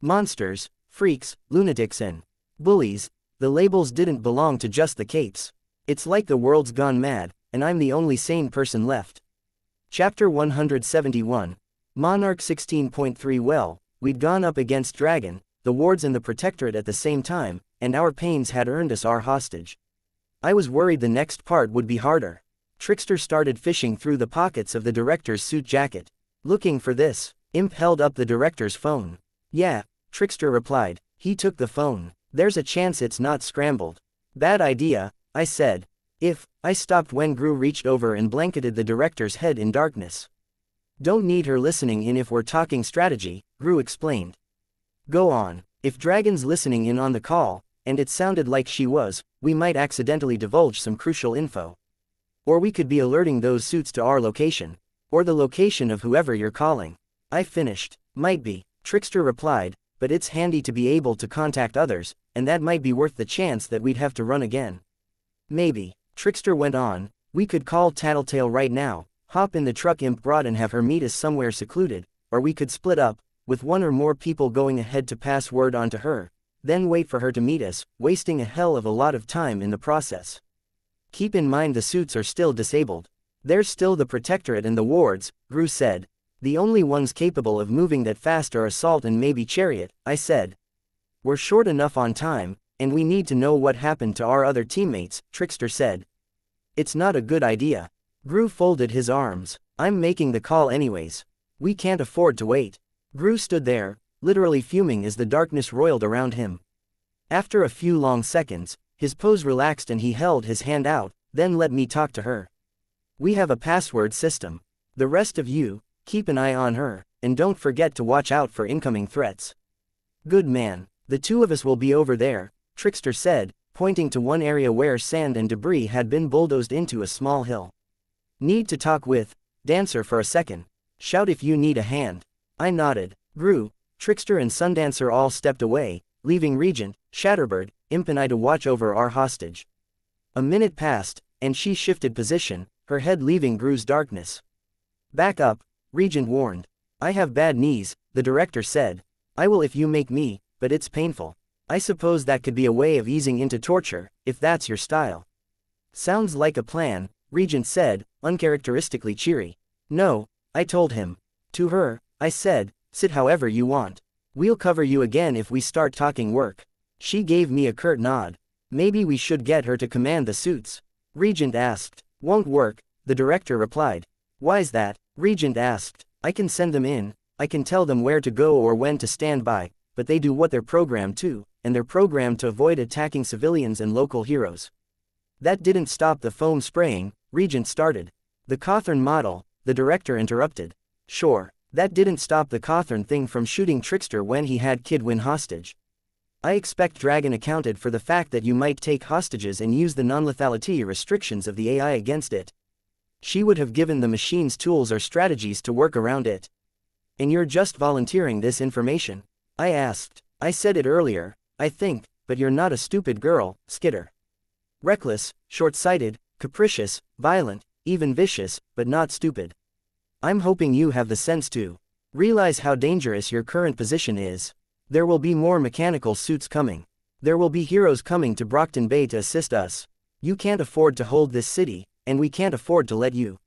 Monsters, freaks, lunatics and bullies, the labels didn't belong to just the capes. It's like the world's gone mad, and I'm the only sane person left. Chapter 171. Monarch 16.3 Well, we'd gone up against Dragon, the wards and the Protectorate at the same time, and our pains had earned us our hostage. I was worried the next part would be harder. Trickster started fishing through the pockets of the director's suit jacket. Looking for this. Imp held up the director's phone. Yeah, Trickster replied. He took the phone. There's a chance it's not scrambled. Bad idea, I said. I stopped when Gru reached over and blanketed the director's head in darkness. Don't need her listening in if we're talking strategy, Gru explained. Go on. If Dragon's listening in on the call, and it sounded like she was, we might accidentally divulge some crucial info. Or we could be alerting those suits to our location. Or the location of whoever you're calling. I finished. Might be, Trickster replied, but it's handy to be able to contact others, and that might be worth the chance that we'd have to run again. Maybe, Trickster went on, we could call Tattletale right now, hop in the truck Imp brought and have her meet us somewhere secluded, or we could split up, with one or more people going ahead to pass word on to her, then wait for her to meet us, wasting a hell of a lot of time in the process. Keep in mind the suits are still disabled. There's still the Protectorate and the wards, Gru said. The only ones capable of moving that fast are Assault and maybe Chariot, I said. We're short enough on time, and we need to know what happened to our other teammates, Trickster said. It's not a good idea. Gru folded his arms. I'm making the call anyways. We can't afford to wait. Gru stood there, literally fuming as the darkness roiled around him. After a few long seconds, his pose relaxed and he held his hand out, then let me talk to her. We have a password system. The rest of you, keep an eye on her, and don't forget to watch out for incoming threats. Good man. The two of us will be over there, Trickster said, pointing to one area where sand and debris had been bulldozed into a small hill. Need to talk with Dancer for a second. Shout if you need a hand. I nodded. Gru, Trickster and Sundancer all stepped away, leaving Regent, Shatterbird, Imp and I to watch over our hostage. A minute passed, and she shifted position, her head leaving Gru's darkness. Back up, Regent warned. I have bad knees, the director said. I will if you make me, but it's painful. I suppose that could be a way of easing into torture, if that's your style. Sounds like a plan, Regent said, uncharacteristically cheery. No, I told him. To her, I said, sit however you want. We'll cover you again if we start talking work. She gave me a curt nod. Maybe we should get her to command the suits. Regent asked. Won't work, the director replied. Why's that? Regent asked. I can send them in, I can tell them where to go or when to stand by, but they do what they're programmed to, and they're programmed to avoid attacking civilians and local heroes. That didn't stop the foam spraying, Regent started. The Cawthorn model, the director interrupted. Sure, that didn't stop the Cawthorn thing from shooting Trickster when he had Kidwin hostage. I expect Dragon accounted for the fact that you might take hostages and use the non-lethality restrictions of the AI against it. She would have given the machines tools or strategies to work around it. And you're just volunteering this information? I asked. I said it earlier, I think, but you're not a stupid girl, Skitter. Reckless, short-sighted, capricious, violent, even vicious, but not stupid. I'm hoping you have the sense to realize how dangerous your current position is. There will be more mechanical suits coming. There will be heroes coming to Brockton Bay to assist us. You can't afford to hold this city, and we can't afford to let you.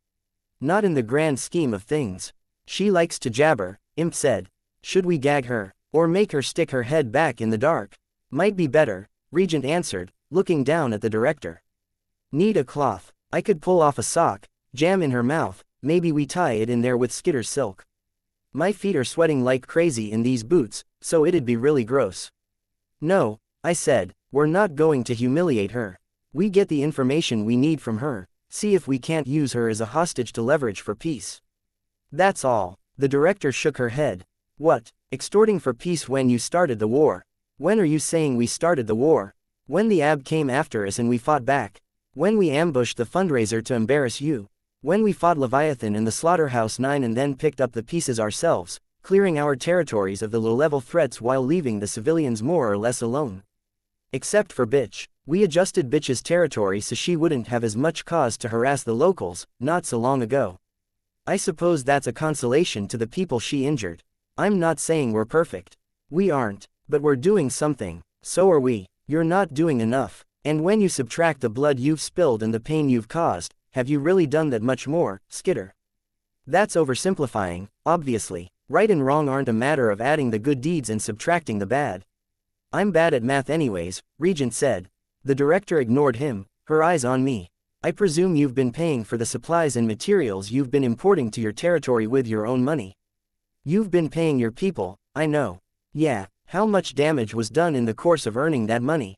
Not in the grand scheme of things. She likes to jabber, Imp said. Should we gag her, or make her stick her head back in the dark? Might be better, Regent answered, looking down at the director. Need a cloth. I could pull off a sock, jam in her mouth, maybe we tie it in there with Skitter's silk. My feet are sweating like crazy in these boots, so it'd be really gross. No, I said, we're not going to humiliate her. We get the information we need from her, see if we can't use her as a hostage to leverage for peace. That's all. The director shook her head. What? Extorting for peace when you started the war? When are you saying we started the war? When the AB came after us and we fought back? When we ambushed the fundraiser to embarrass you? When we fought Leviathan in the Slaughterhouse 9 and then picked up the pieces ourselves, clearing our territories of the low-level threats while leaving the civilians more or less alone? Except for Bitch. We adjusted Bitch's territory so she wouldn't have as much cause to harass the locals, not so long ago. I suppose that's a consolation to the people she injured. I'm not saying we're perfect. We aren't. But we're doing something. So are we. You're not doing enough. And when you subtract the blood you've spilled and the pain you've caused, have you really done that much more, Skitter? That's oversimplifying, obviously. Right and wrong aren't a matter of adding the good deeds and subtracting the bad. I'm bad at math anyways, Regent said. The director ignored him, her eyes on me. I presume you've been paying for the supplies and materials you've been importing to your territory with your own money. You've been paying your people, I know. Yeah, how much damage was done in the course of earning that money?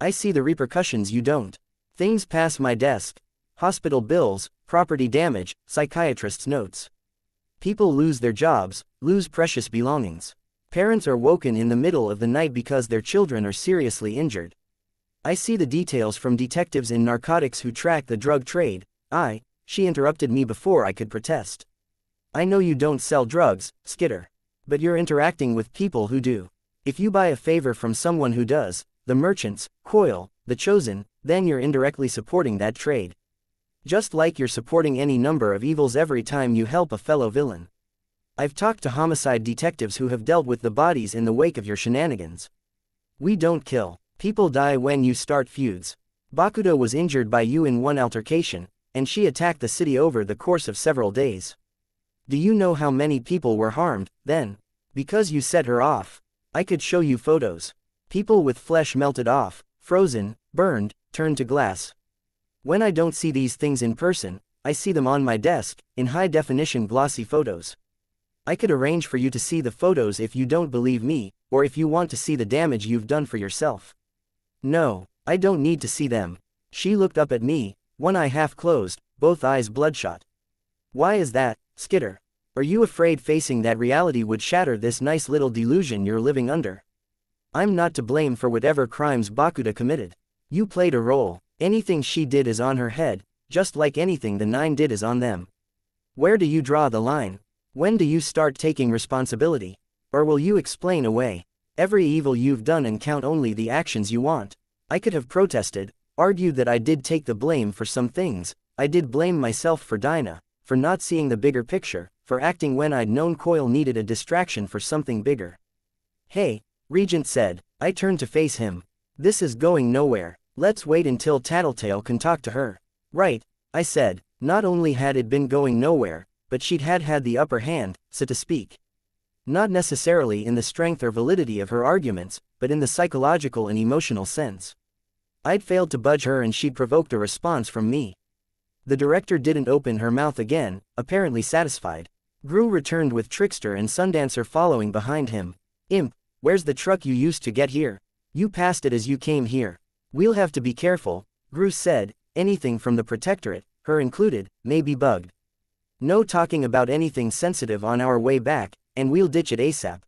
I see the repercussions you don't. Things pass my desk. Hospital bills, property damage, psychiatrist's notes. People lose their jobs, lose precious belongings. Parents are woken in the middle of the night because their children are seriously injured. I see the details from detectives in narcotics who track the drug trade. She interrupted me before I could protest. I know you don't sell drugs, Skitter. But you're interacting with people who do. If you buy a favor from someone who does, the merchants, Coil, the Chosen, then you're indirectly supporting that trade. Just like you're supporting any number of evils every time you help a fellow villain. I've talked to homicide detectives who have dealt with the bodies in the wake of your shenanigans. We don't kill. People die when you start feuds. Bakudo was injured by you in one altercation, and she attacked the city over the course of several days. Do you know how many people were harmed, then? Because you set her off. I could show you photos. People with flesh melted off, frozen, burned, turned to glass. When I don't see these things in person, I see them on my desk, in high-definition glossy photos. I could arrange for you to see the photos if you don't believe me, or if you want to see the damage you've done for yourself. No, I don't need to see them. She looked up at me, one eye half closed, both eyes bloodshot. Why is that, Skitter? Are you afraid facing that reality would shatter this nice little delusion you're living under? I'm not to blame for whatever crimes Bakuda committed. You played a role. Anything she did is on her head, just like anything the 9 did is on them. Where do you draw the line? When do you start taking responsibility? Or will you explain away every evil you've done and count only the actions you want? I could have protested, argued that I did take the blame for some things. I did blame myself for Dinah, for not seeing the bigger picture, for acting when I'd known Coil needed a distraction for something bigger. Hey, Regent said. I turned to face him. This is going nowhere. Let's wait until Tattletale can talk to her. Right, I said. Not only had it been going nowhere, but she'd had the upper hand, so to speak. Not necessarily in the strength or validity of her arguments, but in the psychological and emotional sense. I'd failed to budge her and she'd provoked a response from me. The director didn't open her mouth again, apparently satisfied. Gru returned with Trickster and Sundancer following behind him. Imp, where's the truck you used to get here? You passed it as you came here. We'll have to be careful, Gru said. Anything from the Protectorate, her included, may be bugged. No talking about anything sensitive on our way back, and we'll ditch it ASAP.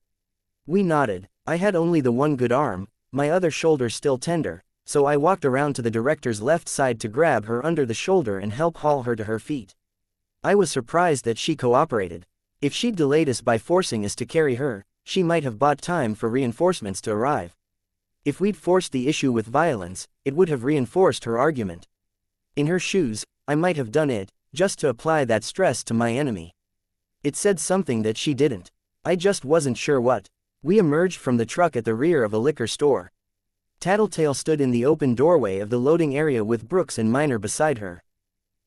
We nodded. I had only the one good arm, my other shoulder still tender, so I walked around to the director's left side to grab her under the shoulder and help haul her to her feet. I was surprised that she cooperated. If she'd delayed us by forcing us to carry her, she might have bought time for reinforcements to arrive. If we'd forced the issue with violence, it would have reinforced her argument. In her shoes, I might have done it, just to apply that stress to my enemy. It said something that she didn't. I just wasn't sure what. We emerged from the truck at the rear of a liquor store. Tattletale stood in the open doorway of the loading area with Brooks and Miner beside her.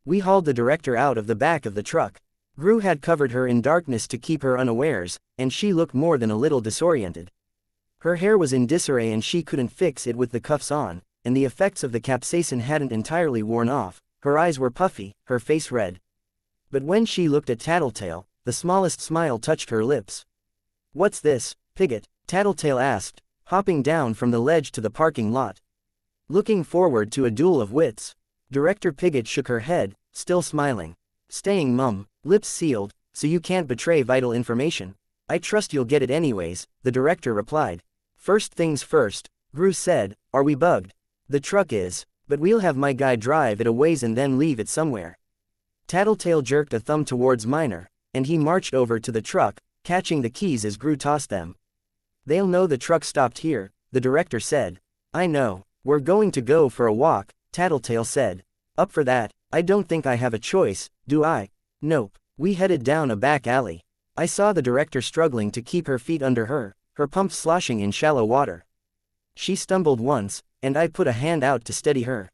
We hauled the director out of the back of the truck. Gru had covered her in darkness to keep her unawares, and she looked more than a little disoriented. Her hair was in disarray and she couldn't fix it with the cuffs on, and the effects of the capsaicin hadn't entirely worn off. Her eyes were puffy, her face red. But when she looked at Tattletale, the smallest smile touched her lips. What's this, Pigott? Tattletale asked, hopping down from the ledge to the parking lot. Looking forward to a duel of wits. Director Pigott shook her head, still smiling. Staying mum, lips sealed, so you can't betray vital information. I trust you'll get it anyways, the director replied. First things first, Gru said, are we bugged? The truck is, but we'll have my guy drive it a ways and then leave it somewhere. Tattletale jerked a thumb towards Miner, and he marched over to the truck, catching the keys as Gru tossed them. They'll know the truck stopped here, the director said. I know, we're going to go for a walk, Tattletale said. Up for that, I don't think I have a choice, do I? Nope. We headed down a back alley. I saw the director struggling to keep her feet under her pump sloshing in shallow water. She stumbled once, and I put a hand out to steady her.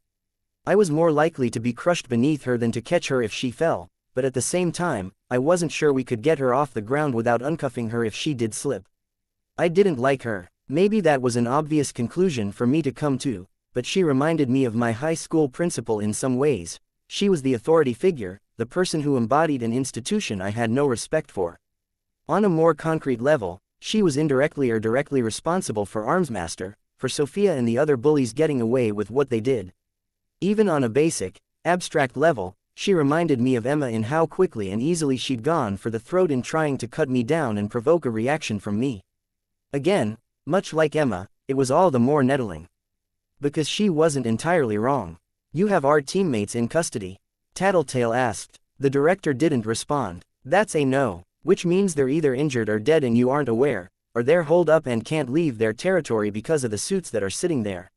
I was more likely to be crushed beneath her than to catch her if she fell, but at the same time, I wasn't sure we could get her off the ground without uncuffing her if she did slip. I didn't like her. Maybe that was an obvious conclusion for me to come to, but she reminded me of my high school principal in some ways. She was the authority figure, the person who embodied an institution I had no respect for. On a more concrete level, she was indirectly or directly responsible for Armsmaster, for Sophia and the other bullies getting away with what they did. Even on a basic, abstract level, she reminded me of Emma in how quickly and easily she'd gone for the throat in trying to cut me down and provoke a reaction from me. Again, much like Emma, it was all the more nettling. Because she wasn't entirely wrong. You have our teammates in custody? Tattletale asked. The director didn't respond. That's a no, which means they're either injured or dead and you aren't aware, or they're holed up and can't leave their territory because of the suits that are sitting there.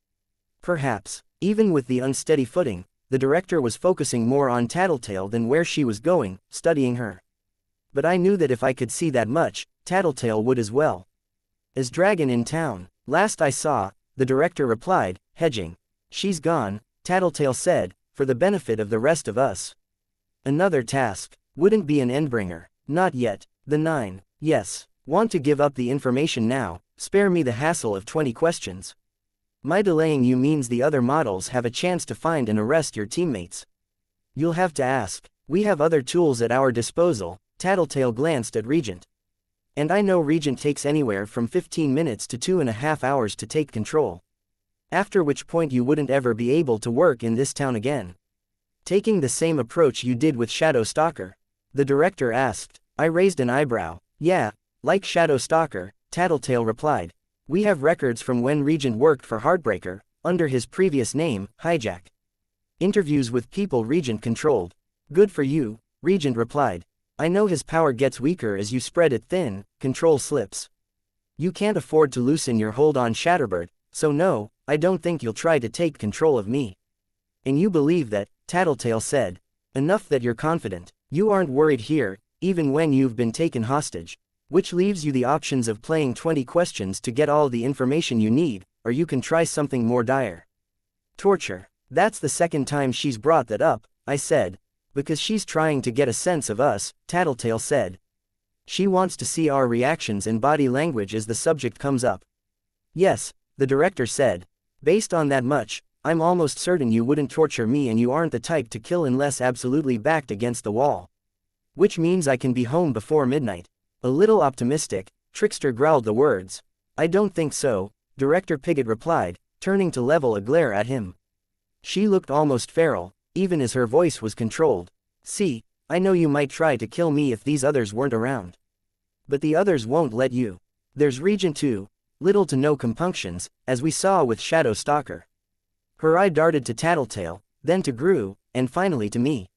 Perhaps, even with the unsteady footing, the director was focusing more on Tattletale than where she was going, studying her. But I knew that if I could see that much, Tattletale would as well. Is Dragon in town? Last I saw, the director replied, hedging. She's gone, Tattletale said, for the benefit of the rest of us. Another task. Wouldn't be an endbringer. Not yet. The 9. Yes. Want to give up the information now, spare me the hassle of 20 questions. My delaying you means the other models have a chance to find and arrest your teammates. You'll have to ask. We have other tools at our disposal, Tattletale glanced at Regent. And I know Regent takes anywhere from 15 minutes to 2.5 hours to take control. After which point you wouldn't ever be able to work in this town again. Taking the same approach you did with Shadow Stalker? The director asked. I raised an eyebrow. Yeah, like Shadow Stalker, Tattletale replied. We have records from when Regent worked for Heartbreaker, under his previous name, Hijack. Interviews with people Regent controlled. Good for you, Regent replied. I know his power gets weaker as you spread it thin, control slips. You can't afford to loosen your hold on Shatterbird, so no, I don't think you'll try to take control of me. And you believe that, Tattletale said. Enough that you're confident. You aren't worried here, even when you've been taken hostage. Which leaves you the options of playing 20 questions to get all the information you need, or you can try something more dire. Torture. That's the second time she's brought that up, I said. Because she's trying to get a sense of us, Tattletale said. She wants to see our reactions and body language as the subject comes up. Yes, the director said. Based on that much, I'm almost certain you wouldn't torture me and you aren't the type to kill unless absolutely backed against the wall. Which means I can be home before midnight. A little optimistic, Trickster growled the words. I don't think so, Director Pigott replied, turning to level a glare at him. She looked almost feral, even as her voice was controlled. See, I know you might try to kill me if these others weren't around. But the others won't let you. There's Regent too, little to no compunctions, as we saw with Shadow Stalker. Her eye darted to Tattletale, then to Gru, and finally to me.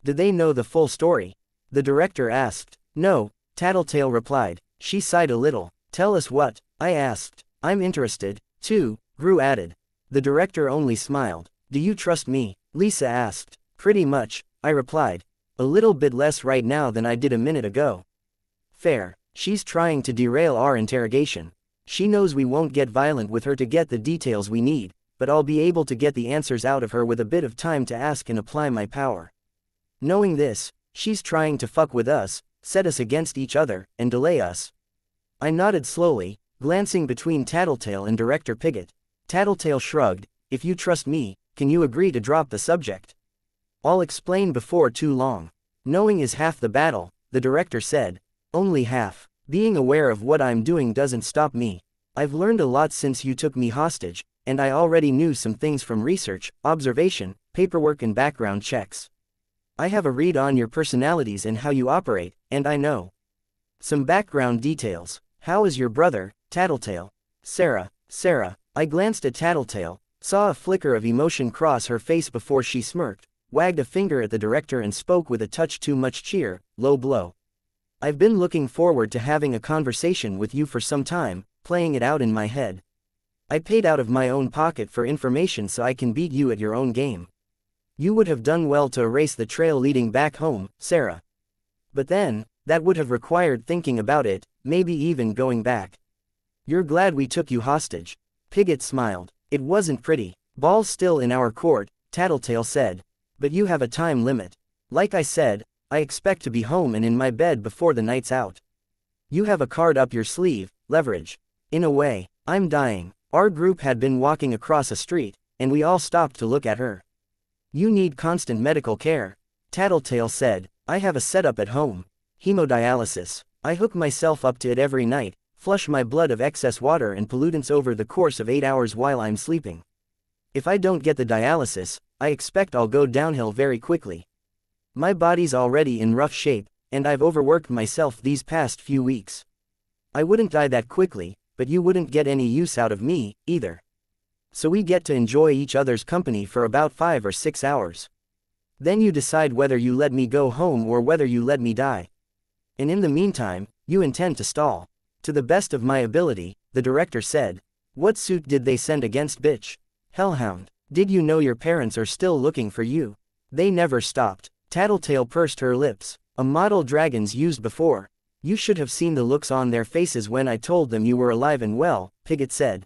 Did they know the full story? The director asked. No, Tattletale replied. She sighed a little. Tell us what? I asked. I'm interested, too, Gru added. The director only smiled. Do you trust me? Lisa asked. Pretty much, I replied. A little bit less right now than I did a minute ago. Fair. She's trying to derail our interrogation. She knows we won't get violent with her to get the details we need, but I'll be able to get the answers out of her with a bit of time to ask and apply my power. Knowing this, she's trying to fuck with us, set us against each other, and delay us. I nodded slowly, glancing between Tattletale and Director Pigott. Tattletale shrugged. If you trust me, can you agree to drop the subject? I'll explain before too long. Knowing is half the battle, the director said. Only half. Being aware of what I'm doing doesn't stop me. I've learned a lot since you took me hostage, and I already knew some things from research, observation, paperwork and background checks. I have a read on your personalities and how you operate, and I know some background details. How is your brother, Tattletale? Sarah. I glanced at Tattletale, saw a flicker of emotion cross her face before she smirked, wagged a finger at the director and spoke with a touch too much cheer, low blow. I've been looking forward to having a conversation with you for some time, playing it out in my head. I paid out of my own pocket for information so I can beat you at your own game. You would have done well to erase the trail leading back home, Sarah. But then, that would have required thinking about it, maybe even going back. You're glad we took you hostage. Pigott smiled. It wasn't pretty. Ball's still in our court, Tattletale said. But you have a time limit. Like I said, I expect to be home and in my bed before the night's out. You have a card up your sleeve, leverage. In a way, I'm dying. Our group had been walking across a street, and we all stopped to look at her. You need constant medical care, Tattletale said. I have a setup at home. Hemodialysis. I hook myself up to it every night, flush my blood of excess water and pollutants over the course of 8 hours while I'm sleeping. If I don't get the dialysis, I expect I'll go downhill very quickly. My body's already in rough shape, and I've overworked myself these past few weeks. I wouldn't die that quickly, but you wouldn't get any use out of me, either. So we get to enjoy each other's company for about 5 or 6 hours. Then you decide whether you let me go home or whether you let me die. And in the meantime, you intend to stall. To the best of my ability, the director said. What suit did they send against bitch? Hellhound. Did you know your parents are still looking for you? They never stopped. Tattletale pursed her lips. A model dragons used before. You should have seen the looks on their faces when I told them you were alive and well, Pigott said.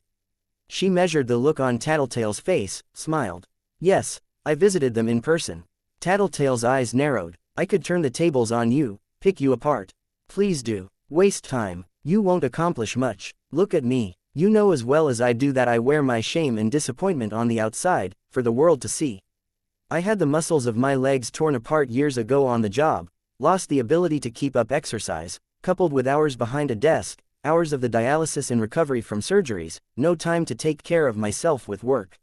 She measured the look on Tattletale's face, smiled. Yes, I visited them in person. Tattletale's eyes narrowed. I could turn the tables on you, pick you apart. Please do. Waste time. You won't accomplish much. Look at me. You know as well as I do that I wear my shame and disappointment on the outside, for the world to see. I had the muscles of my legs torn apart years ago on the job, lost the ability to keep up exercise, coupled with hours behind a desk, hours of the dialysis and recovery from surgeries, no time to take care of myself with work.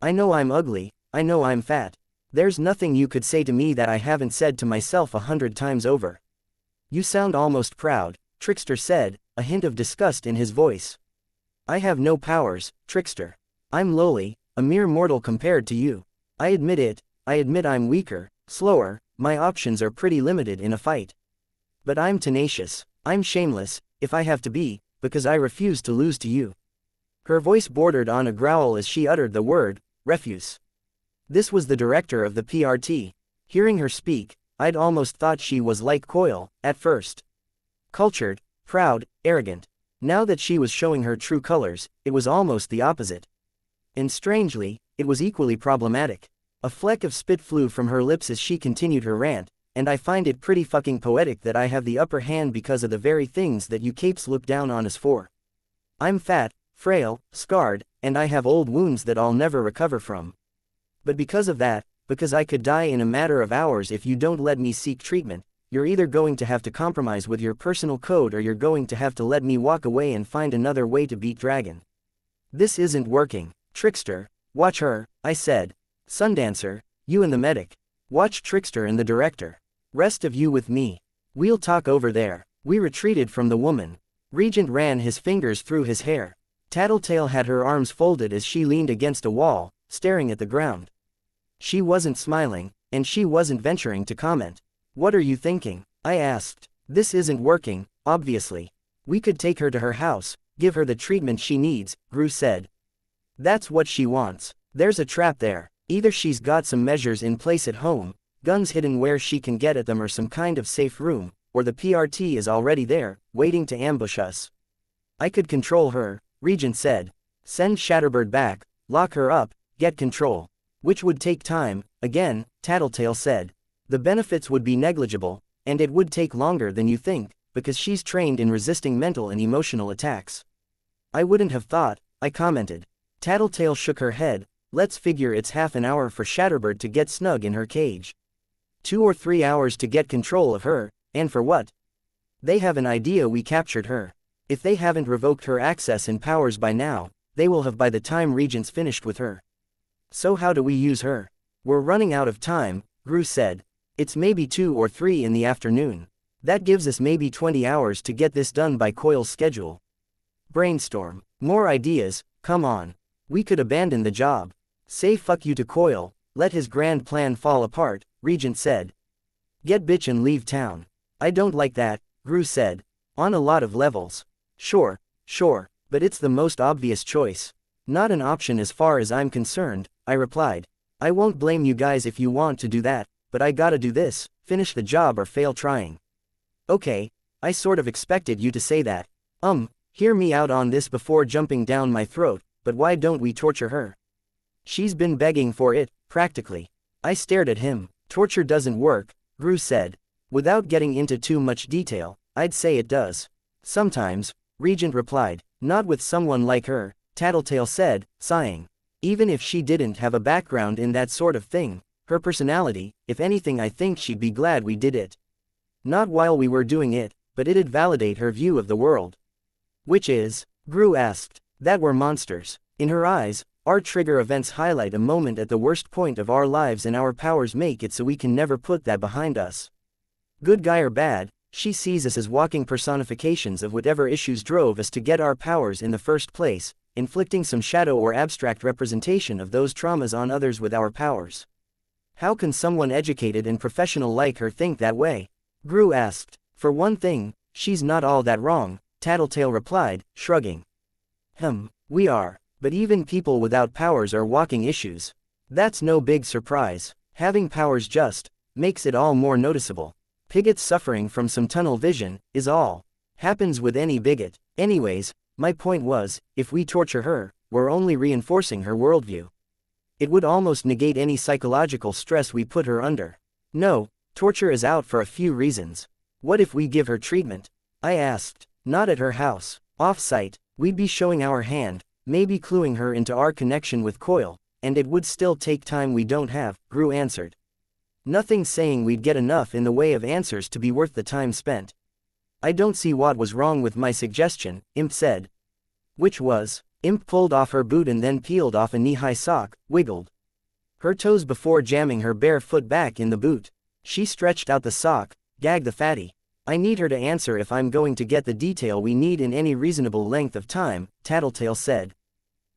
I know I'm ugly, I know I'm fat. There's nothing you could say to me that I haven't said to myself 100 times over. You sound almost proud, Trickster said, a hint of disgust in his voice. I have no powers, Trickster. I'm lowly, a mere mortal compared to you. I admit it, I admit I'm weaker, slower, my options are pretty limited in a fight. But I'm tenacious, I'm shameless, if I have to be, because I refuse to lose to you. Her voice bordered on a growl as she uttered the word, refuse. This was the director of the PRT. Hearing her speak, I'd almost thought she was like Coyle, at first. Cultured, proud, arrogant. Now that she was showing her true colors, it was almost the opposite. And strangely, it was equally problematic. A fleck of spit flew from her lips as she continued her rant, and I find it pretty fucking poetic that I have the upper hand because of the very things that you capes look down on us for. I'm fat, frail, scarred, and I have old wounds that I'll never recover from. But because of that, because I could die in a matter of hours if you don't let me seek treatment, you're either going to have to compromise with your personal code or you're going to have to let me walk away and find another way to beat Dragon. This isn't working, Trickster. Watch her, I said. Sundancer, you and the medic. Watch Trickster and the director. Rest of you with me. We'll talk over there. We retreated from the woman. Regent ran his fingers through his hair. Tattletale had her arms folded as she leaned against a wall, staring at the ground. She wasn't smiling, and she wasn't venturing to comment. What are you thinking? I asked. This isn't working, obviously. We could take her to her house, give her the treatment she needs, Gru said. That's what she wants. There's a trap there. Either she's got some measures in place at home, guns hidden where she can get at them or some kind of safe room, or the PRT is already there, waiting to ambush us. I could control her, Regent said. Send Shatterbird back, lock her up, get control. Which would take time, again, Tattletale said. The benefits would be negligible, and it would take longer than you think, because she's trained in resisting mental and emotional attacks. I wouldn't have thought, I commented. Tattletale shook her head. Let's figure it's half an hour for Shatterbird to get snug in her cage. 2 or 3 hours to get control of her, and for what? They have an idea we captured her. If they haven't revoked her access and powers by now, they will have by the time Regent's finished with her. So how do we use her? We're running out of time, Gru said. It's maybe 2 or 3 in the afternoon. That gives us maybe 20 hours to get this done by Coil's schedule. Brainstorm. More ideas, come on. We could abandon the job. Say fuck you to Coil, let his grand plan fall apart, Regent said. Get bitch and leave town. I don't like that, Gru said. On a lot of levels. Sure, but it's the most obvious choice. Not an option as far as I'm concerned, I replied. I won't blame you guys if you want to do that, but I gotta do this, finish the job or fail trying. Okay, I sort of expected you to say that. Hear me out on this before jumping down my throat, but why don't we torture her? She's been begging for it, practically. I stared at him. Torture doesn't work, Gru said. Without getting into too much detail, I'd say it does. Sometimes, Regent replied. Not with someone like her, Tattletale said, sighing. Even if she didn't have a background in that sort of thing, her personality, if anything, I think she'd be glad we did it. Not while we were doing it, but it'd validate her view of the world. Which is? Gru asked. That we're monsters. In her eyes, our trigger events highlight a moment at the worst point of our lives and our powers make it so we can never put that behind us. Good guy or bad, she sees us as walking personifications of whatever issues drove us to get our powers in the first place, inflicting some shadow or abstract representation of those traumas on others with our powers. How can someone educated and professional like her think that way? Gru asked. For one thing, she's not all that wrong, Tattletale replied, shrugging. We are. But even people without powers are walking issues. That's no big surprise. Having powers just makes it all more noticeable. Pigot's suffering from some tunnel vision is all. Happens with any bigot. Anyways, my point was, if we torture her, we're only reinforcing her worldview. It would almost negate any psychological stress we put her under. No, torture is out for a few reasons. What if we give her treatment? I asked. Not at her house. Off-site, we'd be showing our hand, maybe cluing her into our connection with Coil, and it would still take time we don't have, Gru answered. Nothing saying we'd get enough in the way of answers to be worth the time spent. I don't see what was wrong with my suggestion, Imp said. Which was? Imp pulled off her boot and then peeled off a knee-high sock, wiggled her toes before jamming her bare foot back in the boot. She stretched out the sock, gagged the fatty. I need her to answer if I'm going to get the detail we need in any reasonable length of time, Tattletale said.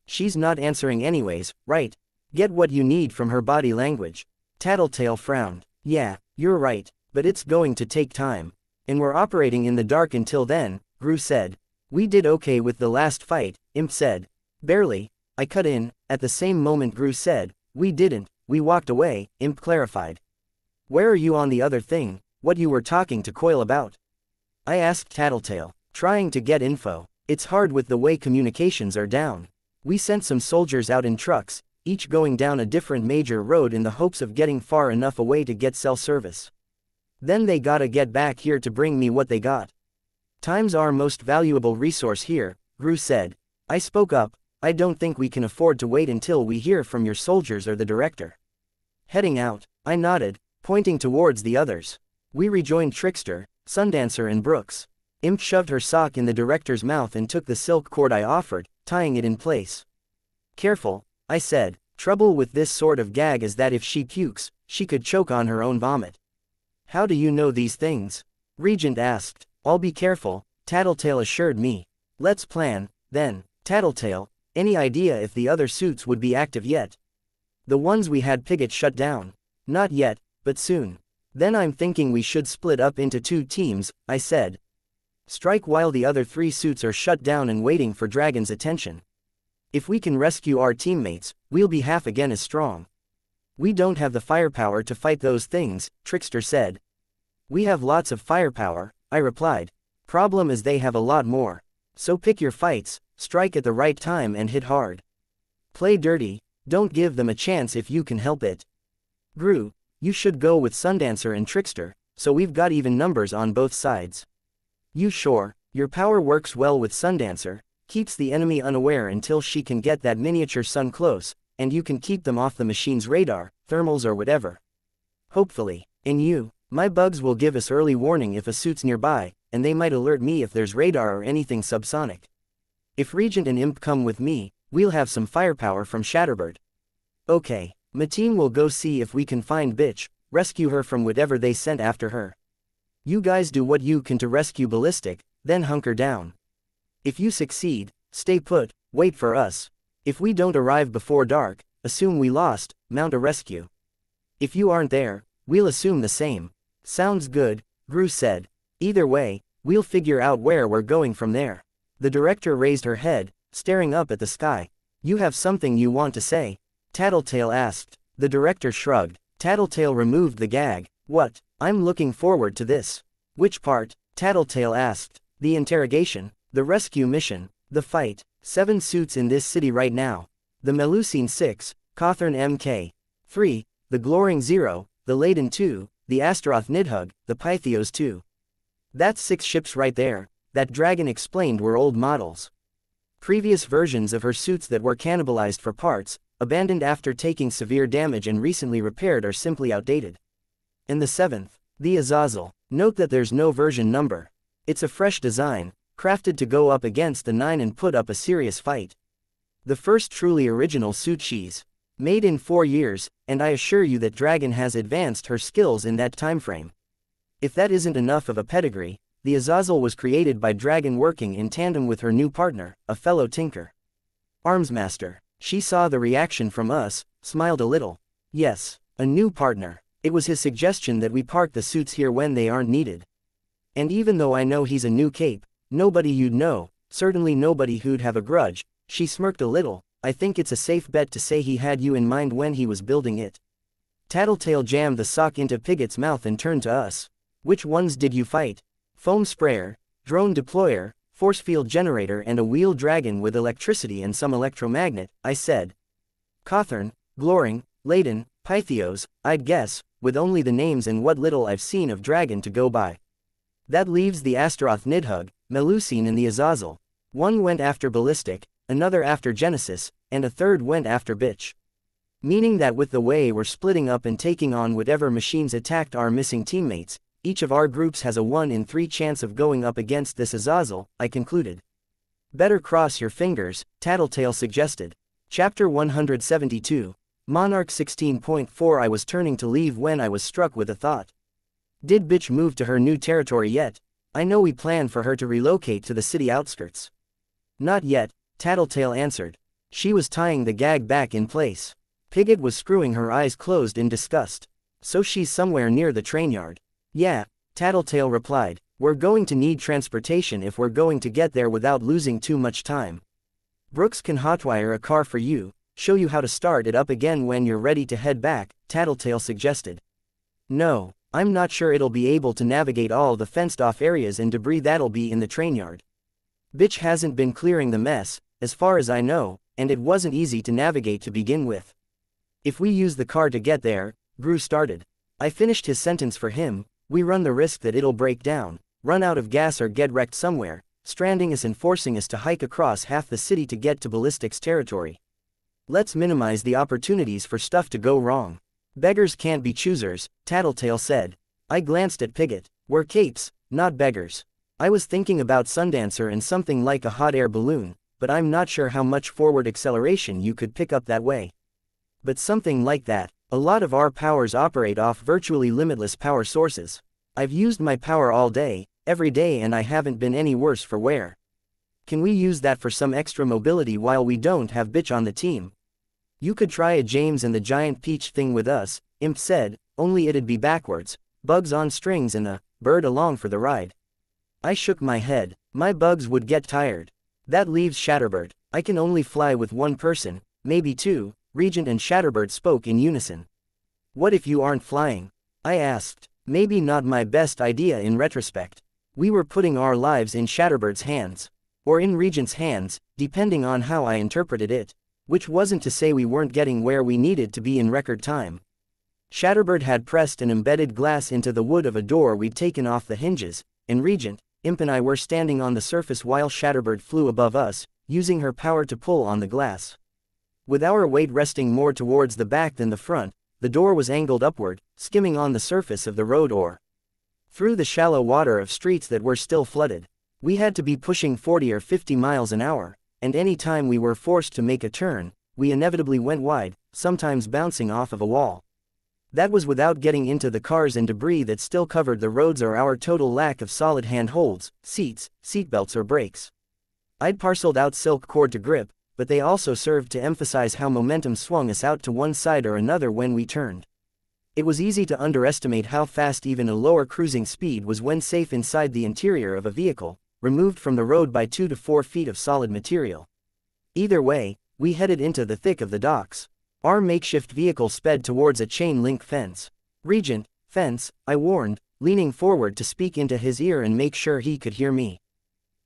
She's not answering anyways, right? Get what you need from her body language. Tattletale frowned. Yeah, you're right, but it's going to take time. And we're operating in the dark until then, Gru said. We did okay with the last fight, Imp said. Barely, I cut in. At the same moment Gru said, we didn't, we walked away, Imp clarified. Where are you on the other thing, what you were talking to Coil about? I asked Tattletale, trying to get info. It's hard with the way communications are down. We sent some soldiers out in trucks, each going down a different major road in the hopes of getting far enough away to get cell service. Then they gotta get back here to bring me what they got. Time's our most valuable resource here, Gru said. I spoke up. I don't think we can afford to wait until we hear from your soldiers or the director. Heading out, I nodded, pointing towards the others. We rejoined Trickster, Sundancer and Brooks. Imp shoved her sock in the director's mouth and took the silk cord I offered, tying it in place. Careful, I said. Trouble with this sort of gag is that if she pukes, she could choke on her own vomit. How do you know these things? Regent asked. I'll be careful, Tattletale assured me. Let's plan, then. Tattletale, any idea if the other suits would be active yet? The ones we had Pigot shut down. Not yet, but soon. Then I'm thinking we should split up into 2 teams, I said. Strike while the other 3 suits are shut down and waiting for Dragon's attention. If we can rescue our teammates, we'll be half again as strong. We don't have the firepower to fight those things, Trickster said. We have lots of firepower, I replied. Problem is they have a lot more. So pick your fights, strike at the right time and hit hard. Play dirty, don't give them a chance if you can help it. Gru, you should go with Sundancer and Trickster, so we've got even numbers on both sides. You sure? Your power works well with Sundancer, keeps the enemy unaware until she can get that miniature sun close, and you can keep them off the machine's radar, thermals or whatever. Hopefully. And you, my bugs will give us early warning if a suit's nearby, and they might alert me if there's radar or anything subsonic. If Regent and Imp come with me, we'll have some firepower from Shatterbird. Okay, Mateen will go see if we can find Bitch, rescue her from whatever they sent after her. You guys do what you can to rescue Ballistic, then hunker down. If you succeed, stay put, wait for us. If we don't arrive before dark, assume we lost, mount a rescue. If you aren't there, we'll assume the same. Sounds good, Gru said. Either way, we'll figure out where we're going from there. The director raised her head, staring up at the sky. You have something you want to say? Tattletale asked. The director shrugged. Tattletale removed the gag. What? I'm looking forward to this. Which part? Tattletale asked. The interrogation, the rescue mission, the fight. 7 suits in this city right now. The Melusine 6, Cawthorn Mk. 3, the Gloring 0, the Laden 2, the Astaroth Nidhugg, the Pythios 2. That's 6 ships right there. That dragon explained were old models. Previous versions of her suits that were cannibalized for parts, abandoned after taking severe damage and recently repaired are simply outdated. And the 7th, the Azazel. Note that there's no version number. It's a fresh design, crafted to go up against the 9 and put up a serious fight. The first truly original suit she's made in 4 years, and I assure you that Dragon has advanced her skills in that timeframe. If that isn't enough of a pedigree, the Azazel was created by Dragon working in tandem with her new partner, a fellow tinker. Armsmaster. She saw the reaction from us, smiled a little. Yes, a new partner. It was his suggestion that we park the suits here when they aren't needed. And even though I know he's a new cape, nobody you'd know, certainly nobody who'd have a grudge, she smirked a little. I think it's a safe bet to say he had you in mind when he was building it. Tattletale jammed the sock into Pigot's mouth and turned to us. Which ones did you fight? Foam sprayer, drone deployer, force field generator and a wheel dragon with electricity and some electromagnet, I said. Cawthorn, Gloring, Laden, Pythios, I'd guess, with only the names and what little I've seen of Dragon to go by. That leaves the Astaroth Nidhugg, Melusine and the Azazel. One went after Ballistic, another after Genesis, and a third went after Bitch. Meaning that with the way we're splitting up and taking on whatever machines attacked our missing teammates, each of our groups has a 1 in 3 chance of going up against this Azazel, I concluded. Better cross your fingers, Tattletale suggested. Chapter 172. Monarch 16.4 I was turning to leave when I was struck with a thought. Did Bitch move to her new territory yet? I know we planned for her to relocate to the city outskirts. Not yet, Tattletale answered. She was tying the gag back in place. Pigot was screwing her eyes closed in disgust. So she's somewhere near the train yard. Yeah, Tattletale replied. We're going to need transportation if we're going to get there without losing too much time. Brooks can hotwire a car for you, show you how to start it up again when you're ready to head back, Tattletale suggested. No, I'm not sure it'll be able to navigate all the fenced-off areas and debris that'll be in the train yard. Bitch hasn't been clearing the mess, as far as I know, and it wasn't easy to navigate to begin with. If we use the car to get there, Gru started. I finished his sentence for him. We run the risk that it'll break down, run out of gas or get wrecked somewhere, stranding us and forcing us to hike across half the city to get to Ballistic's territory. Let's minimize the opportunities for stuff to go wrong. Beggars can't be choosers, Tattletale said. I glanced at Pigot. We're capes, not beggars. I was thinking about Sundancer and something like a hot air balloon, but I'm not sure how much forward acceleration you could pick up that way. But something like that. A lot of our powers operate off virtually limitless power sources. I've used my power all day, every day, and I haven't been any worse for wear. Can we use that for some extra mobility while we don't have Bitch on the team? You could try a James and the Giant Peach thing with us, Imp said, only it'd be backwards, bugs on strings and a bird along for the ride. I shook my head. My bugs would get tired. That leaves Shatterbird. I can only fly with one person, maybe 2. Regent and Shatterbird spoke in unison. What if you aren't flying? I asked. Maybe not my best idea in retrospect. We were putting our lives in Shatterbird's hands. Or in Regent's hands, depending on how I interpreted it. Which wasn't to say we weren't getting where we needed to be in record time. Shatterbird had pressed an embedded glass into the wood of a door we'd taken off the hinges, and Regent, Imp and I were standing on the surface while Shatterbird flew above us, using her power to pull on the glass. With our weight resting more towards the back than the front, the door was angled upward, skimming on the surface of the road or through the shallow water of streets that were still flooded. We had to be pushing 40 or 50 miles an hour, and any time we were forced to make a turn, we inevitably went wide, sometimes bouncing off of a wall. That was without getting into the cars and debris that still covered the roads or our total lack of solid handholds, seats, seatbelts or brakes. I'd parceled out silk cord to grip, but they also served to emphasize how momentum swung us out to one side or another when we turned. It was easy to underestimate how fast even a lower cruising speed was when safe inside the interior of a vehicle, removed from the road by 2 to 4 feet of solid material. Either way, we headed into the thick of the docks. Our makeshift vehicle sped towards a chain-link fence. "Regent, fence," I warned, leaning forward to speak into his ear and make sure he could hear me.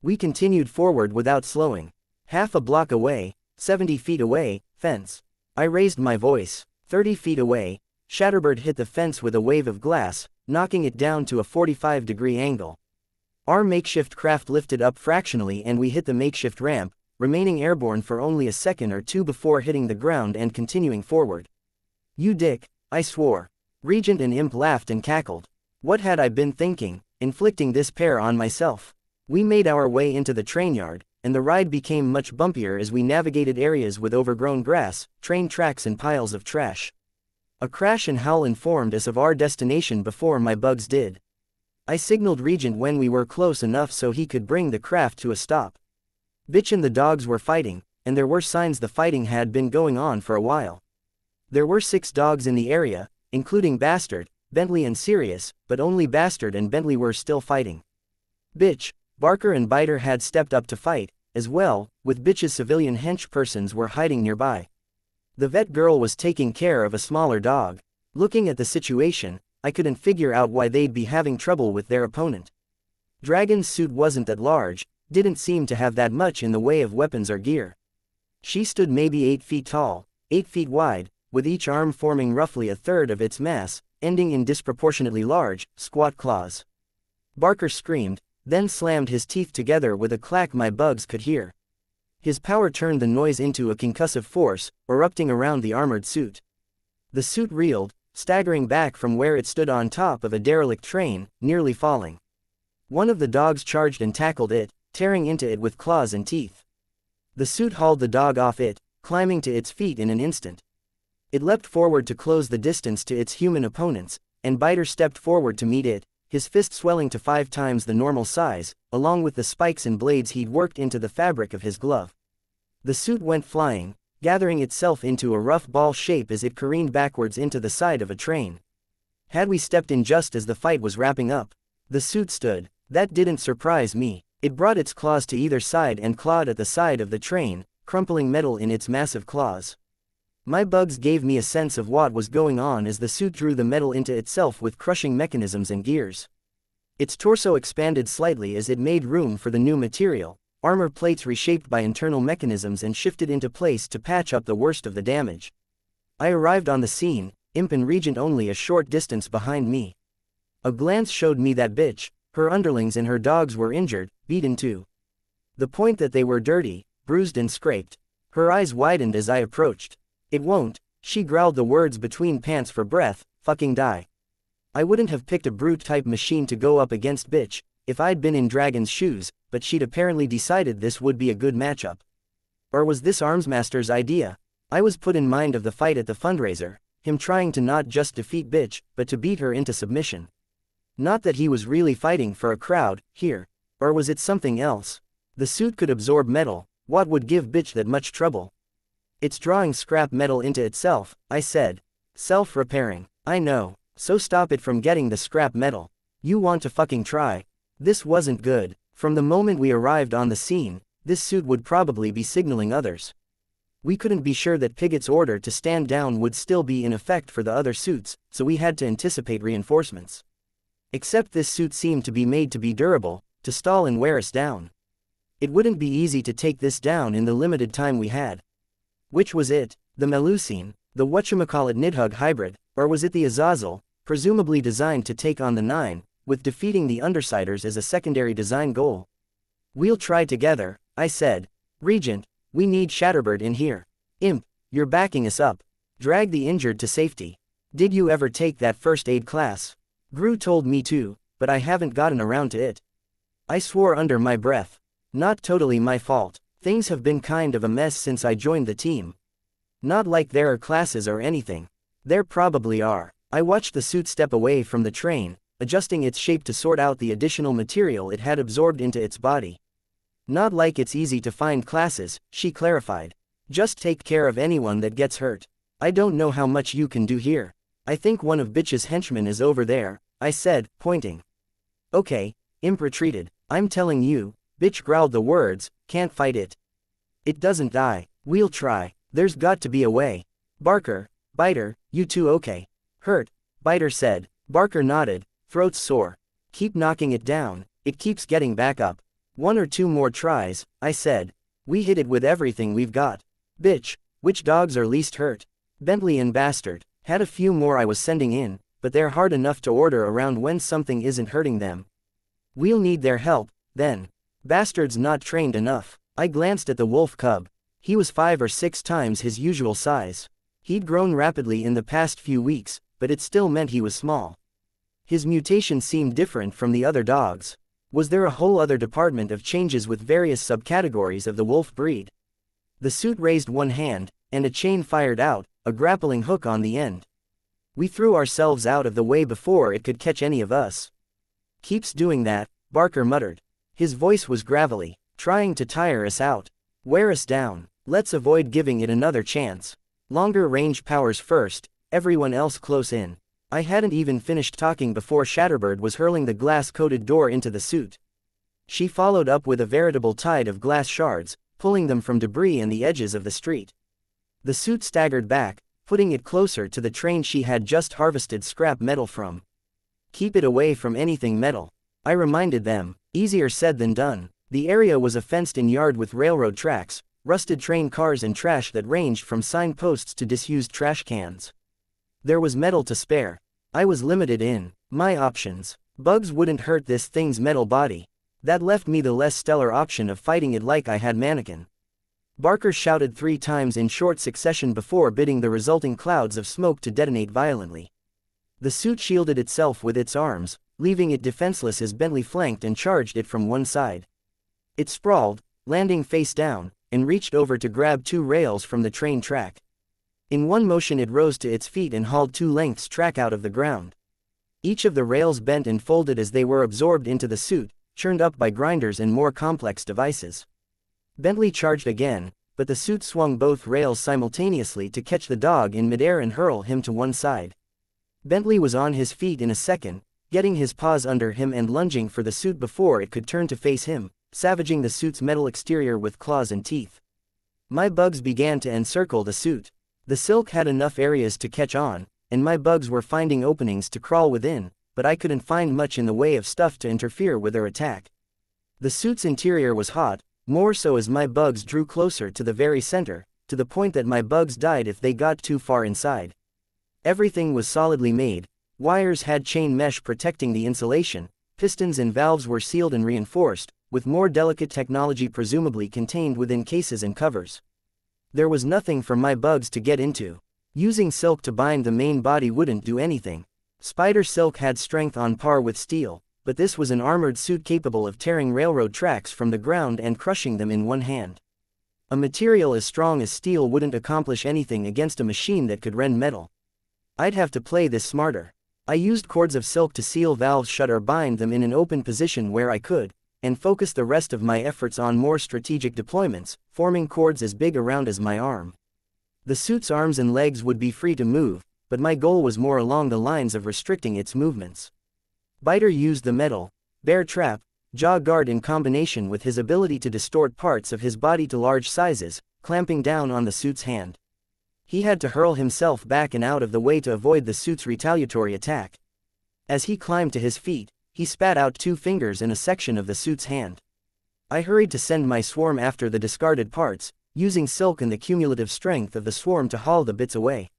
We continued forward without slowing. "Half a block away, 70 feet away, fence." I raised my voice. 30 feet away. Shatterbird hit the fence with a wave of glass, knocking it down to a 45-degree angle. Our makeshift craft lifted up fractionally and we hit the makeshift ramp, remaining airborne for only a second or two before hitting the ground and continuing forward. "You dick," I swore. Regent and Imp laughed and cackled. What had I been thinking, inflicting this pair on myself? We made our way into the train yard, and the ride became much bumpier as we navigated areas with overgrown grass, train tracks and piles of trash. A crash and howl informed us of our destination before my bugs did. I signaled Regent when we were close enough so he could bring the craft to a stop. Bitch and the dogs were fighting, and there were signs the fighting had been going on for a while. There were 6 dogs in the area, including Bastard, Bentley and Sirius, but only Bastard and Bentley were still fighting. Bitch, Barker and Biter had stepped up to fight, as well, with Bitch's civilian henchpersons were hiding nearby. The vet girl was taking care of a smaller dog. Looking at the situation, I couldn't figure out why they'd be having trouble with their opponent. Dragon's suit wasn't that large, didn't seem to have that much in the way of weapons or gear. She stood maybe 8 feet tall, 8 feet wide, with each arm forming roughly a third of its mass, ending in disproportionately large, squat claws. Barker screamed, then slammed his teeth together with a clack my bugs could hear. His power turned the noise into a concussive force, erupting around the armored suit. The suit reeled, staggering back from where it stood on top of a derelict train, nearly falling. One of the dogs charged and tackled it, tearing into it with claws and teeth. The suit hauled the dog off it, climbing to its feet in an instant. It leapt forward to close the distance to its human opponents, and Biter stepped forward to meet it, his fist swelling to 5 times the normal size, along with the spikes and blades he'd worked into the fabric of his glove. The suit went flying, gathering itself into a rough ball shape as it careened backwards into the side of a train. Had we stepped in just as the fight was wrapping up? The suit stood. That didn't surprise me. It brought its claws to either side and clawed at the side of the train, crumpling metal in its massive claws. My bugs gave me a sense of what was going on as the suit drew the metal into itself with crushing mechanisms and gears. Its torso expanded slightly as it made room for the new material, armor plates reshaped by internal mechanisms and shifted into place to patch up the worst of the damage. I arrived on the scene, Imp and Regent only a short distance behind me. A glance showed me that bitch, her underlings and her dogs were injured, beaten too. The point that they were dirty, bruised and scraped. Her eyes widened as I approached. "It won't," she growled the words between pants for breath, "fucking die." I wouldn't have picked a brute-type machine to go up against bitch, if I'd been in Dragon's shoes, but she'd apparently decided this would be a good matchup. Or was this Armsmaster's idea? I was put in mind of the fight at the fundraiser, him trying to not just defeat bitch, but to beat her into submission. Not that he was really fighting for a crowd, here. Or was it something else? The suit could absorb metal, what would give bitch that much trouble? "It's drawing scrap metal into itself," I said. "Self-repairing, I know, so stop it from getting the scrap metal. You want to fucking try?" This wasn't good. From the moment we arrived on the scene, this suit would probably be signaling others. We couldn't be sure that Pigot's order to stand down would still be in effect for the other suits, so we had to anticipate reinforcements. Except this suit seemed to be made to be durable, to stall and wear us down. It wouldn't be easy to take this down in the limited time we had. Which was it? The Melusine, the whatchamacallit Nidhugg hybrid, or was it the Azazel, presumably designed to take on the Nine, with defeating the Undersiders as a secondary design goal? "We'll try together," I said. "Regent, we need Shatterbird in here. Imp, you're backing us up. Drag the injured to safety. Did you ever take that first aid class?" Gru told me to, but I haven't gotten around to it. I swore under my breath. Not totally my fault. Things have been kind of a mess since I joined the team. Not like there are classes or anything. There probably are. I watched the suit step away from the train, adjusting its shape to sort out the additional material it had absorbed into its body. Not like it's easy to find classes, she clarified. Just take care of anyone that gets hurt. I don't know how much you can do here. I think one of Bitch's henchmen is over there, I said, pointing. Okay, Imp retreated. I'm telling you, Bitch growled the words, can't fight it. It doesn't die. We'll try. There's got to be a way. Barker, Biter, you two okay? Hurt, Biter said. Barker nodded, throat's sore. Keep knocking it down, it keeps getting back up. 1 or 2 more tries, I said. We hit it with everything we've got. Bitch, which dogs are least hurt? Bentley and Bastard. Had a few more I was sending in, but they're hard enough to order around when something isn't hurting them. We'll need their help, then. Bastard's not trained enough. I glanced at the wolf cub. He was 5 or 6 times his usual size. He'd grown rapidly in the past few weeks, but it still meant he was small. His mutation seemed different from the other dogs. Was there a whole other department of changes with various subcategories of the wolf breed? The suit raised one hand, and a chain fired out, a grappling hook on the end. We threw ourselves out of the way before it could catch any of us. Keeps doing that, Barker muttered. His voice was gravelly, trying to tire us out. Wear us down. Let's avoid giving it another chance. Longer range powers first, everyone else close in. I hadn't even finished talking before Shatterbird was hurling the glass-coated door into the suit. She followed up with a veritable tide of glass shards, pulling them from debris and the edges of the street. The suit staggered back, putting it closer to the train she had just harvested scrap metal from. Keep it away from anything metal. I reminded them, easier said than done. The area was a fenced-in yard with railroad tracks, rusted train cars and trash that ranged from signposts to disused trash cans. There was metal to spare. I was limited in my options. Bugs wouldn't hurt this thing's metal body. That left me the less stellar option of fighting it like I had mannequin. Barker shouted 3 times in short succession before bidding the resulting clouds of smoke to detonate violently. The suit shielded itself with its arms, leaving it defenseless as Bentley flanked and charged it from one side. It sprawled, landing face down, and reached over to grab 2 rails from the train track. In one motion it rose to its feet and hauled 2 lengths track out of the ground. Each of the rails bent and folded as they were absorbed into the suit, churned up by grinders and more complex devices. Bentley charged again, but the suit swung both rails simultaneously to catch the dog in midair and hurl him to one side. Bentley was on his feet in a second, getting his paws under him and lunging for the suit before it could turn to face him, savaging the suit's metal exterior with claws and teeth. My bugs began to encircle the suit. The silk had enough areas to catch on, and my bugs were finding openings to crawl within, but I couldn't find much in the way of stuff to interfere with their attack. The suit's interior was hot, more so as my bugs drew closer to the very center, to the point that my bugs died if they got too far inside. Everything was solidly made. Wires had chain mesh protecting the insulation, pistons and valves were sealed and reinforced, with more delicate technology presumably contained within cases and covers. There was nothing for my bugs to get into. Using silk to bind the main body wouldn't do anything. Spider silk had strength on par with steel, but this was an armored suit capable of tearing railroad tracks from the ground and crushing them in one hand. A material as strong as steel wouldn't accomplish anything against a machine that could rend metal. I'd have to play this smarter. I used cords of silk to seal valves shut or bind them in an open position where I could, and focused the rest of my efforts on more strategic deployments, forming cords as big around as my arm. The suit's arms and legs would be free to move, but my goal was more along the lines of restricting its movements. Biter used the metal, bear trap, jaw guard in combination with his ability to distort parts of his body to large sizes, clamping down on the suit's hand. He had to hurl himself back and out of the way to avoid the suit's retaliatory attack. As he climbed to his feet, he spat out 2 fingers in a section of the suit's hand. I hurried to send my swarm after the discarded parts, using silk and the cumulative strength of the swarm to haul the bits away.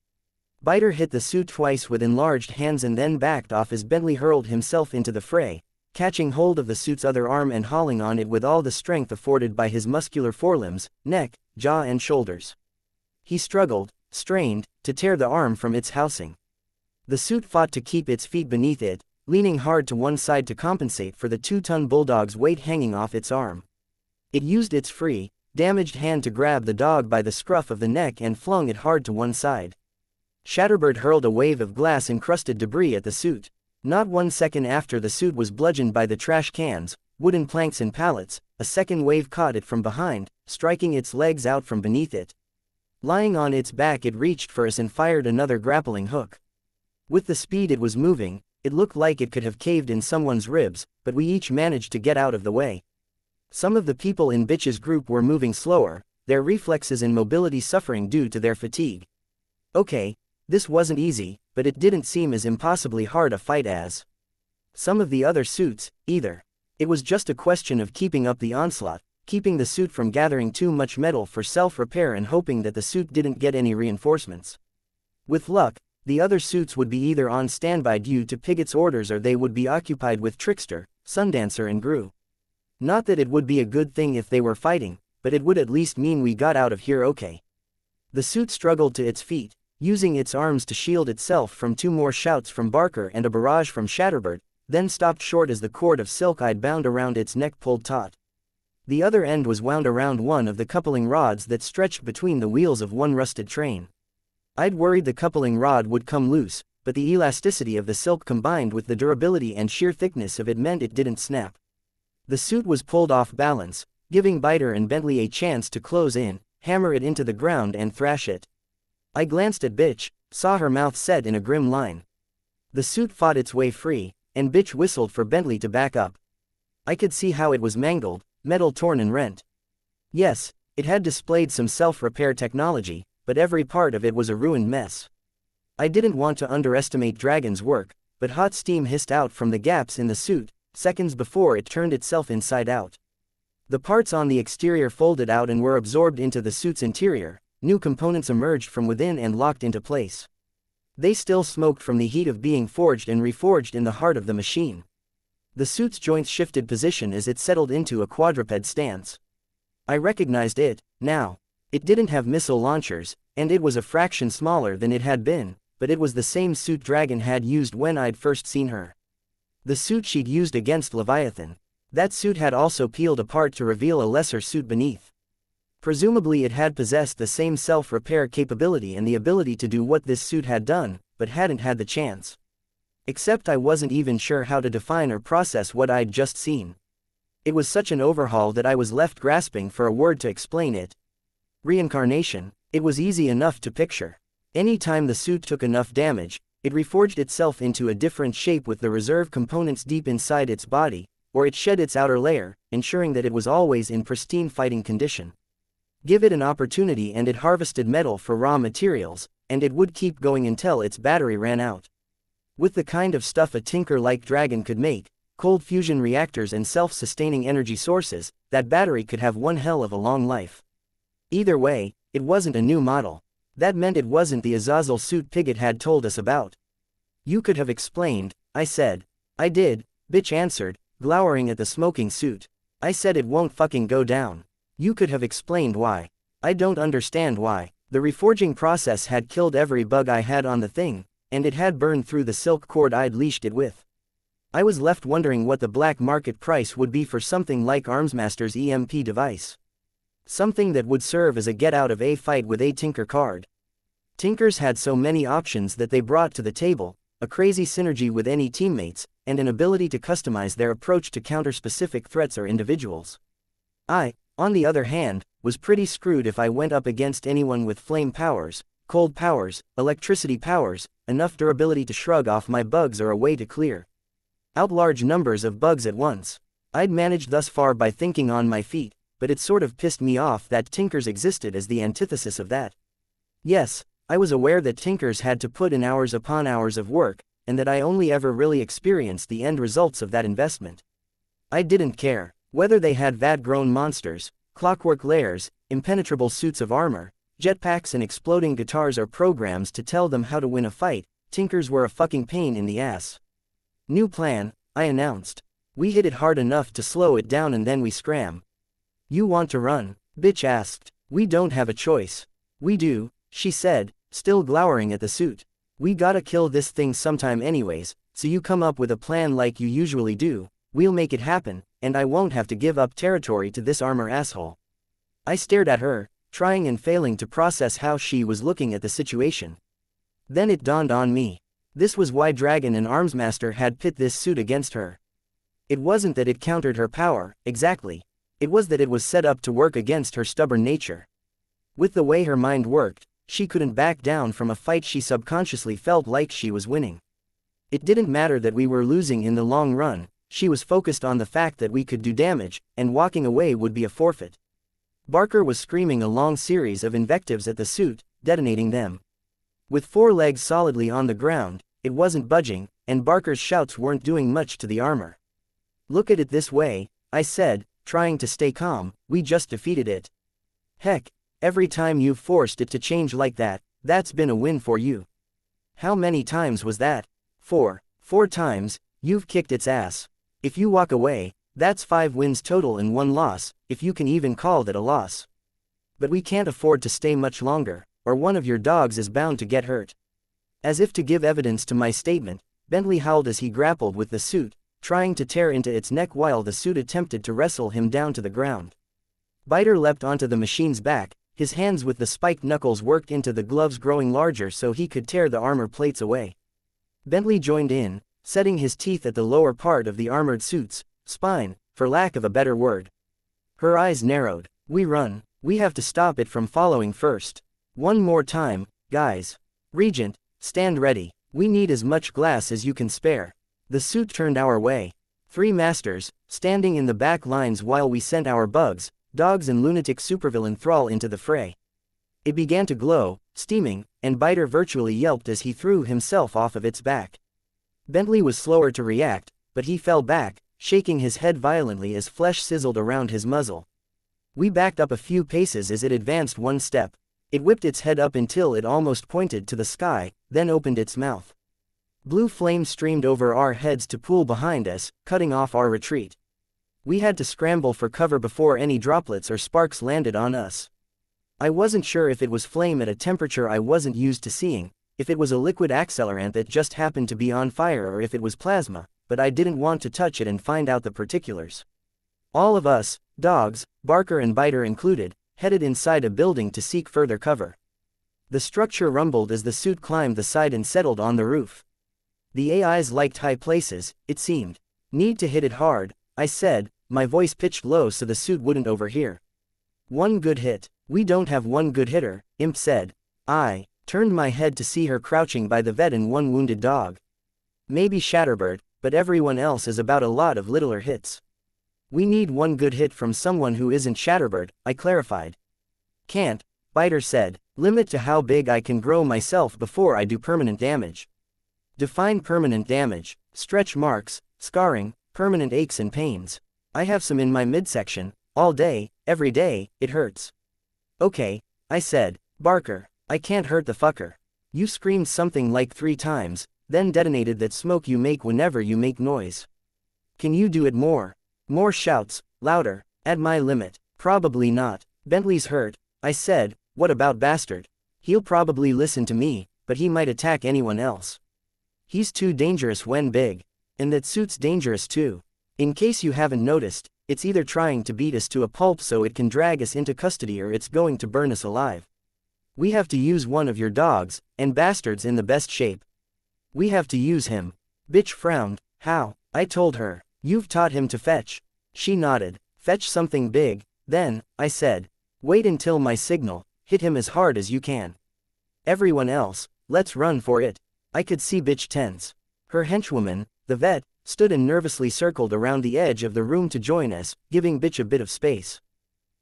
Biter hit the suit twice with enlarged hands and then backed off as Bentley hurled himself into the fray, catching hold of the suit's other arm and hauling on it with all the strength afforded by his muscular forelimbs, neck, jaw and shoulders. He struggled, strained, to tear the arm from its housing. The suit fought to keep its feet beneath it, leaning hard to one side to compensate for the 2-ton bulldog's weight hanging off its arm. It used its free, damaged hand to grab the dog by the scruff of the neck and flung it hard to one side. Shatterbird hurled a wave of glass-encrusted debris at the suit. Not 1 second after the suit was bludgeoned by the trash cans, wooden planks and pallets, a second wave caught it from behind, striking its legs out from beneath it. Lying on its back, it reached for us and fired another grappling hook. With the speed it was moving, it looked like it could have caved in someone's ribs, but we each managed to get out of the way. Some of the people in Bitch's group were moving slower, their reflexes and mobility suffering due to their fatigue. Okay, this wasn't easy, but it didn't seem as impossibly hard a fight as some of the other suits, either. It was just a question of keeping up the onslaught, keeping the suit from gathering too much metal for self-repair and hoping that the suit didn't get any reinforcements. With luck, the other suits would be either on standby due to Pigot's orders or they would be occupied with Trickster, Sundancer and Gru. Not that it would be a good thing if they were fighting, but it would at least mean we got out of here okay. The suit struggled to its feet, using its arms to shield itself from 2 more shouts from Barker and a barrage from Shatterbird, then stopped short as the cord of silk I'd bound around its neck pulled taut. The other end was wound around one of the coupling rods that stretched between the wheels of one rusted train. I'd worried the coupling rod would come loose, but the elasticity of the silk combined with the durability and sheer thickness of it meant it didn't snap. The suit was pulled off balance, giving Biter and Bentley a chance to close in, hammer it into the ground and thrash it. I glanced at Bitch, saw her mouth set in a grim line. The suit fought its way free, and Bitch whistled for Bentley to back up. I could see how it was mangled, metal torn and rent. Yes, it had displayed some self-repair technology, but every part of it was a ruined mess. I didn't want to underestimate Dragon's work, but hot steam hissed out from the gaps in the suit, seconds before it turned itself inside out. The parts on the exterior folded out and were absorbed into the suit's interior, new components emerged from within and locked into place. They still smoked from the heat of being forged and reforged in the heart of the machine. The suit's joints shifted position as it settled into a quadruped stance. I recognized it, now. It didn't have missile launchers, and it was a fraction smaller than it had been, but it was the same suit Dragon had used when I'd first seen her. The suit she'd used against Leviathan. That suit had also peeled apart to reveal a lesser suit beneath. Presumably it had possessed the same self-repair capability and the ability to do what this suit had done, but hadn't had the chance. Except I wasn't even sure how to define or process what I'd just seen. It was such an overhaul that I was left grasping for a word to explain it. Reincarnation, it was easy enough to picture. Any time the suit took enough damage, it reforged itself into a different shape with the reserve components deep inside its body, or it shed its outer layer, ensuring that it was always in pristine fighting condition. Give it an opportunity and it harvested metal for raw materials, and it would keep going until its battery ran out. With the kind of stuff a tinker like Dragon could make, cold fusion reactors and self-sustaining energy sources, that battery could have one hell of a long life. Either way, it wasn't a new model. That meant it wasn't the Azazel suit Pigot had told us about. You could have explained, I said. I did, Bitch answered, glowering at the smoking suit. I said it won't fucking go down. You could have explained why. I don't understand why. The reforging process had killed every bug I had on the thing, and it had burned through the silk cord I'd leashed it with. I was left wondering what the black market price would be for something like Armsmaster's EMP device. Something that would serve as a get out of a fight with a tinker card. Tinkers had so many options that they brought to the table, a crazy synergy with any teammates, and an ability to customize their approach to counter specific threats or individuals. I, on the other hand, was pretty screwed if I went up against anyone with flame powers, cold powers, electricity powers, enough durability to shrug off my bugs or a way to clear out large numbers of bugs at once. I'd managed thus far by thinking on my feet, but it sort of pissed me off that tinkers existed as the antithesis of that. Yes, I was aware that tinkers had to put in hours upon hours of work, and that I only ever really experienced the end results of that investment. I didn't care whether they had vat-grown monsters, clockwork layers, impenetrable suits of armor, jetpacks and exploding guitars or programs to tell them how to win a fight. Tinkers were a fucking pain in the ass. New plan, I announced. We hit it hard enough to slow it down and then we scram. You want to run? Bitch asked. We don't have a choice. We do, she said, still glowering at the suit. We gotta kill this thing sometime anyways, so you come up with a plan like you usually do. We'll make it happen, and I won't have to give up territory to this armor asshole. I stared at her, trying and failing to process how she was looking at the situation. Then it dawned on me. This was why Dragon and Armsmaster had pit this suit against her. It wasn't that it countered her power, exactly. It was that it was set up to work against her stubborn nature. With the way her mind worked, she couldn't back down from a fight she subconsciously felt like she was winning. It didn't matter that we were losing in the long run, she was focused on the fact that we could do damage, and walking away would be a forfeit. Barker was screaming a long series of invectives at the suit, detonating them. With 4 legs solidly on the ground, it wasn't budging, and Barker's shouts weren't doing much to the armor. Look at it this way, I said, trying to stay calm, we just defeated it. Heck, every time you've forced it to change like that, that's been a win for you. How many times was that? 4. 4 times, you've kicked its ass. If you walk away, that's 5 wins total and 1 loss, if you can even call that a loss. But we can't afford to stay much longer, or one of your dogs is bound to get hurt. As if to give evidence to my statement, Bentley howled as he grappled with the suit, trying to tear into its neck while the suit attempted to wrestle him down to the ground. Biter leapt onto the machine's back, his hands with the spiked knuckles worked into the gloves growing larger so he could tear the armor plates away. Bentley joined in, setting his teeth at the lower part of the armored suit's spine, for lack of a better word. Her eyes narrowed. We run. We have to stop it from following first. One more time, guys. Regent, stand ready. We need as much glass as you can spare. The suit turned our way. 3 masters, standing in the back lines while we sent our bugs, dogs and lunatic supervillain Thrall into the fray. It began to glow, steaming, and Biter virtually yelped as he threw himself off of its back. Bentley was slower to react, but he fell back, shaking his head violently as flesh sizzled around his muzzle. We backed up a few paces as it advanced 1 step. It whipped its head up until it almost pointed to the sky, then opened its mouth. Blue flame streamed over our heads to pool behind us, cutting off our retreat. We had to scramble for cover before any droplets or sparks landed on us. I wasn't sure if it was flame at a temperature I wasn't used to seeing, if it was a liquid accelerant that just happened to be on fire, or if it was plasma, but I didn't want to touch it and find out the particulars. All of us, dogs, Barker and Biter included, headed inside a building to seek further cover. The structure rumbled as the suit climbed the side and settled on the roof. The AIs liked high places, it seemed. Need to hit it hard, I said, my voice pitched low so the suit wouldn't overhear. 1 good hit. We don't have 1 good hitter, Imp said. I turned my head to see her crouching by the vet and 1 wounded dog. Maybe Shatterbird, but everyone else is about a lot of littler hits. We need 1 good hit from someone who isn't Shatterbird, I clarified. Can't, Biter said. Limit to how big I can grow myself before I do permanent damage. Define permanent damage. Stretch marks, scarring, permanent aches and pains. I have some in my midsection. All day, every day, it hurts. Okay, I said. Barker, I can't hurt the fucker. You screamed something like 3 times, then detonated that smoke you make whenever you make noise. Can you do it more? More shouts, louder, at my limit. Probably not. Bentley's hurt, I said. What about Bastard? He'll probably listen to me, but he might attack anyone else. He's too dangerous when big. And that suit's dangerous too. In case you haven't noticed, it's either trying to beat us to a pulp so it can drag us into custody, or it's going to burn us alive. We have to use one of your dogs, and Bastard's in the best shape. We have to use him. Bitch frowned. How? I told her. You've taught him to fetch. She nodded. Fetch something big, then, I said. Wait until my signal, hit him as hard as you can. Everyone else, let's run for it. I could see Bitch tense. Her henchwoman, the vet, stood and nervously circled around the edge of the room to join us, giving Bitch a bit of space.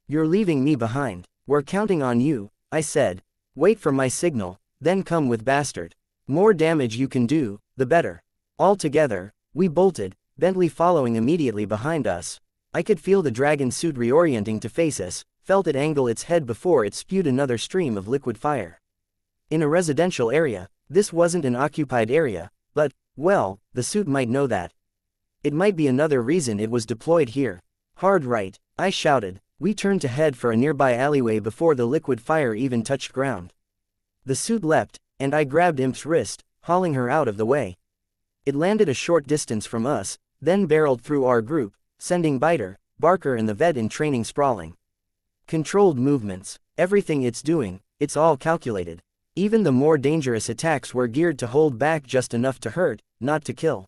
You're leaving me behind. We're counting on you, I said. Wait for my signal, then come with Bastard. More damage you can do, the better. All together, we bolted, Bentley following immediately behind us. I could feel the dragon suit reorienting to face us, felt it angle its head before it spewed another stream of liquid fire. In a residential area, this wasn't an occupied area, but, well, the suit might know that. It might be another reason it was deployed here. Hard right, I shouted. We turned to head for a nearby alleyway before the liquid fire even touched ground. The suit leapt, and I grabbed Imp's wrist, hauling her out of the way. It landed a short distance from us, then barreled through our group, sending Biter, Barker and the vet in training sprawling. Controlled movements. Everything it's doing, it's all calculated. Even the more dangerous attacks were geared to hold back just enough to hurt, not to kill.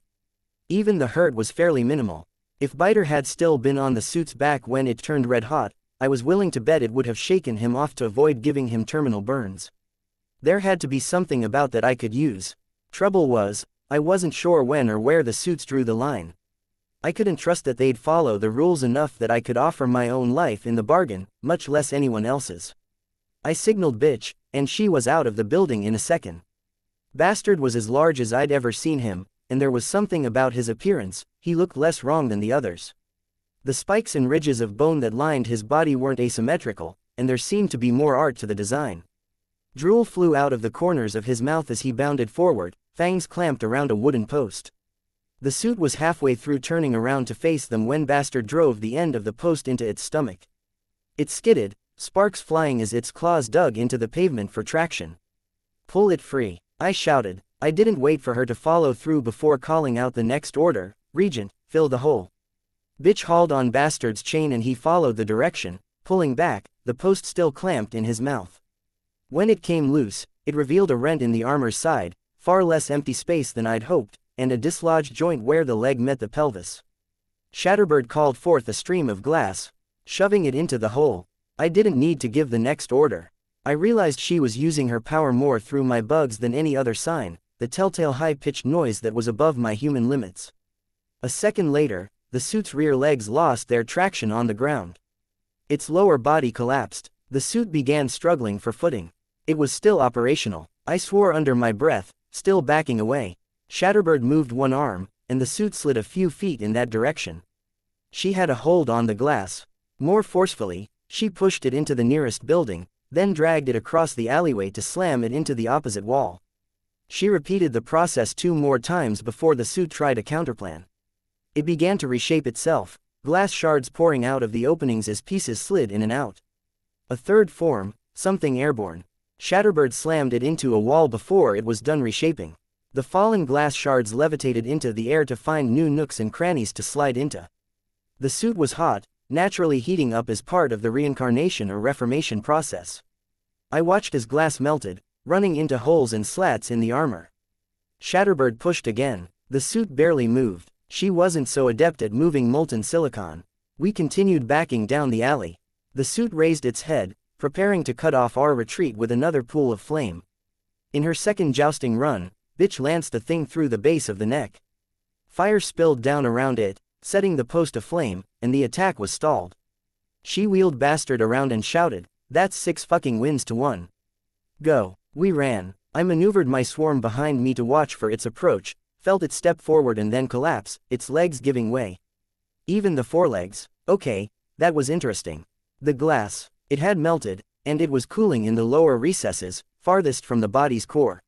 Even the hurt was fairly minimal. If Biter had still been on the suit's back when it turned red hot, I was willing to bet it would have shaken him off to avoid giving him terminal burns. There had to be something about that I could use. Trouble was, I wasn't sure when or where the suits drew the line. I couldn't trust that they'd follow the rules enough that I could offer my own life in the bargain, much less anyone else's. I signaled bitch, and she was out of the building in a second. Bastard was as large as I'd ever seen him, and there was something about his appearance, he looked less wrong than the others. The spikes and ridges of bone that lined his body weren't asymmetrical, and there seemed to be more art to the design. Drool flew out of the corners of his mouth as he bounded forward, fangs clamped around a wooden post. The suit was halfway through turning around to face them when Bastard drove the end of the post into its stomach. It skidded, sparks flying as its claws dug into the pavement for traction. Pull it free, I shouted. I didn't wait for her to follow through before calling out the next order, Regent, fill the hole. Bitch hauled on Bastard's chain and he followed the direction, pulling back, the post still clamped in his mouth. When it came loose, it revealed a rent in the armor's side, far less empty space than I'd hoped, and a dislodged joint where the leg met the pelvis. Shatterbird called forth a stream of glass, shoving it into the hole. I didn't need to give the next order. I realized she was using her power more through my bugs than any other sign, the telltale high-pitched noise that was above my human limits. A second later, the suit's rear legs lost their traction on the ground. Its lower body collapsed. The suit began struggling for footing. It was still operational. I swore under my breath, still backing away. Shatterbird moved one arm, and the suit slid a few feet in that direction. She had a hold on the glass. More forcefully, she pushed it into the nearest building, then dragged it across the alleyway to slam it into the opposite wall. She repeated the process 2 more times before the suit tried a counterplan. It began to reshape itself, glass shards pouring out of the openings as pieces slid in and out. A third form, something airborne. Shatterbird slammed it into a wall before it was done reshaping. The fallen glass shards levitated into the air to find new nooks and crannies to slide into. The suit was hot, naturally heating up as part of the reincarnation or reformation process. I watched as glass melted, running into holes and slats in the armor. Shatterbird pushed again. The suit barely moved. She wasn't so adept at moving molten silicon. We continued backing down the alley. The suit raised its head, preparing to cut off our retreat with another pool of flame. In her second jousting run, bitch lanced the thing through the base of the neck. Fire spilled down around it, setting the post aflame, and the attack was stalled. She wheeled Bastard around and shouted, "That's 6 fucking wins to 1. Go." We ran. I maneuvered my swarm behind me to watch for its approach, felt it step forward and then collapse, its legs giving way. Even the forelegs. Okay, that was interesting. The glass. It had melted, and it was cooling in the lower recesses, farthest from the body's core.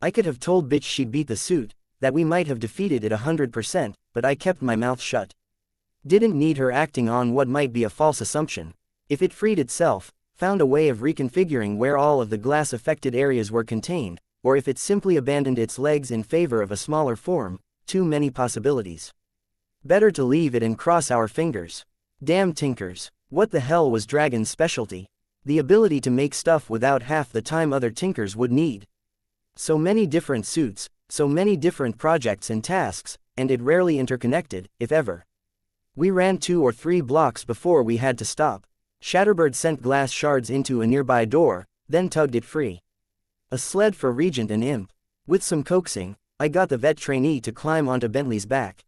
I could have told bitch she'd beat the suit, that we might have defeated it 100%, but I kept my mouth shut. Didn't need her acting on what might be a false assumption. If it freed itself, found a way of reconfiguring where all of the glass-affected areas were contained, or if it simply abandoned its legs in favor of a smaller form, too many possibilities. Better to leave it and cross our fingers. Damn tinkers. What the hell was Dragon's specialty? The ability to make stuff without half the time other tinkers would need. So many different suits, so many different projects and tasks, and it rarely interconnected, if ever. We ran 2 or 3 blocks before we had to stop. Shatterbird sent glass shards into a nearby door, then tugged it free. A sled for Regent and Imp. With some coaxing, I got the vet trainee to climb onto Bentley's back.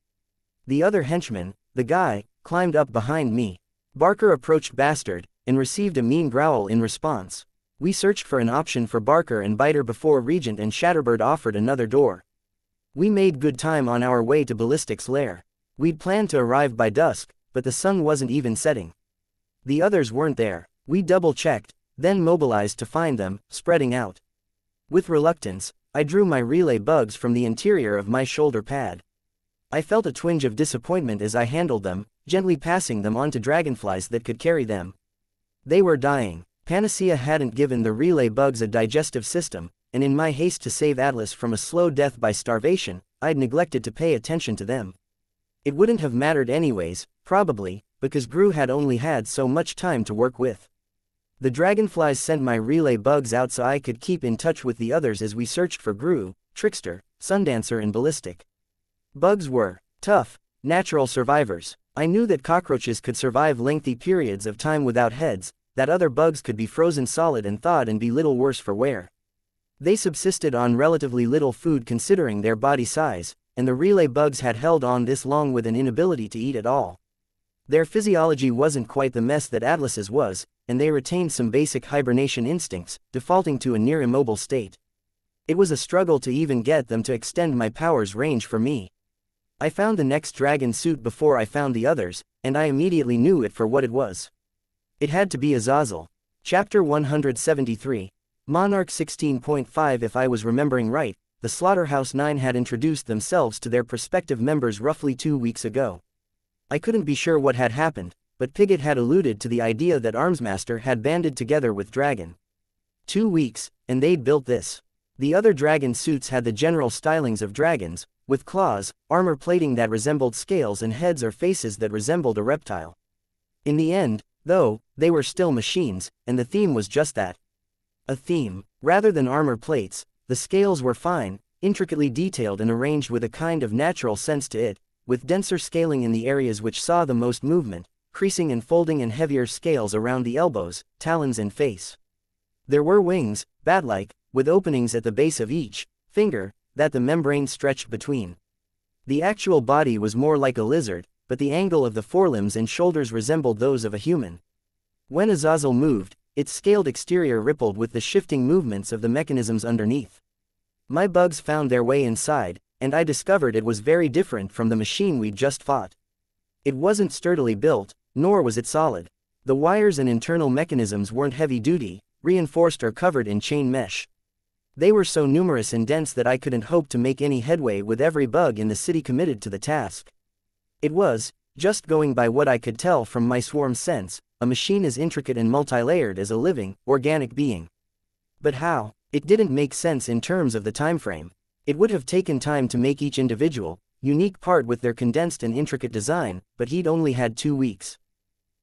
The other henchman, the guy, climbed up behind me. Barker approached Bastard, and received a mean growl in response. We searched for an option for Barker and Biter before Regent and Shatterbird offered another door. We made good time on our way to Ballistic's lair. We'd planned to arrive by dusk, but the sun wasn't even setting. The others weren't there. We double-checked, then mobilized to find them, spreading out. With reluctance, I drew my relay bugs from the interior of my shoulder pad. I felt a twinge of disappointment as I handled them, gently passing them on to dragonflies that could carry them. They were dying. Panacea hadn't given the relay bugs a digestive system, and in my haste to save Atlas from a slow death by starvation, I'd neglected to pay attention to them. It wouldn't have mattered anyways, probably, because Gru had only had so much time to work with. The dragonflies sent my relay bugs out so I could keep in touch with the others as we searched for Gru, Trickster, Sundancer and Ballistic. Bugs were tough, natural survivors. I knew that cockroaches could survive lengthy periods of time without heads, that other bugs could be frozen solid and thawed and be little worse for wear. They subsisted on relatively little food considering their body size, and the relay bugs had held on this long with an inability to eat at all. Their physiology wasn't quite the mess that Atlas's was, and they retained some basic hibernation instincts, defaulting to a near immobile state. It was a struggle to even get them to extend my powers range for me. I found the next dragon suit before I found the others, and I immediately knew it for what it was. It had to be Azazel. Chapter 173. Monarch 16.5. If I was remembering right, the Slaughterhouse 9 had introduced themselves to their prospective members roughly 2 weeks ago. I couldn't be sure what had happened, but Pigott had alluded to the idea that Armsmaster had banded together with Dragon. 2 weeks, and they'd built this. The other dragon suits had the general stylings of dragons, with claws, armor plating that resembled scales and heads or faces that resembled a reptile. In the end, though, they were still machines, and the theme was just that. A theme. Rather than armor plates, the scales were fine, intricately detailed and arranged with a kind of natural sense to it, with denser scaling in the areas which saw the most movement, creasing and folding and heavier scales around the elbows, talons and face. There were wings, bat-like, with openings at the base of each finger, that the membrane stretched between. The actual body was more like a lizard, but the angle of the forelimbs and shoulders resembled those of a human. When Azazel moved, its scaled exterior rippled with the shifting movements of the mechanisms underneath. My bugs found their way inside, and I discovered it was very different from the machine we'd just fought. It wasn't sturdily built, nor was it solid. The wires and internal mechanisms weren't heavy-duty, reinforced or covered in chain mesh. They were so numerous and dense that I couldn't hope to make any headway with every bug in the city committed to the task. It was, just going by what I could tell from my swarm sense, a machine as intricate and multi-layered as a living, organic being. But how? It didn't make sense in terms of the time frame. It would have taken time to make each individual, unique part with their condensed and intricate design, but he'd only had 2 weeks.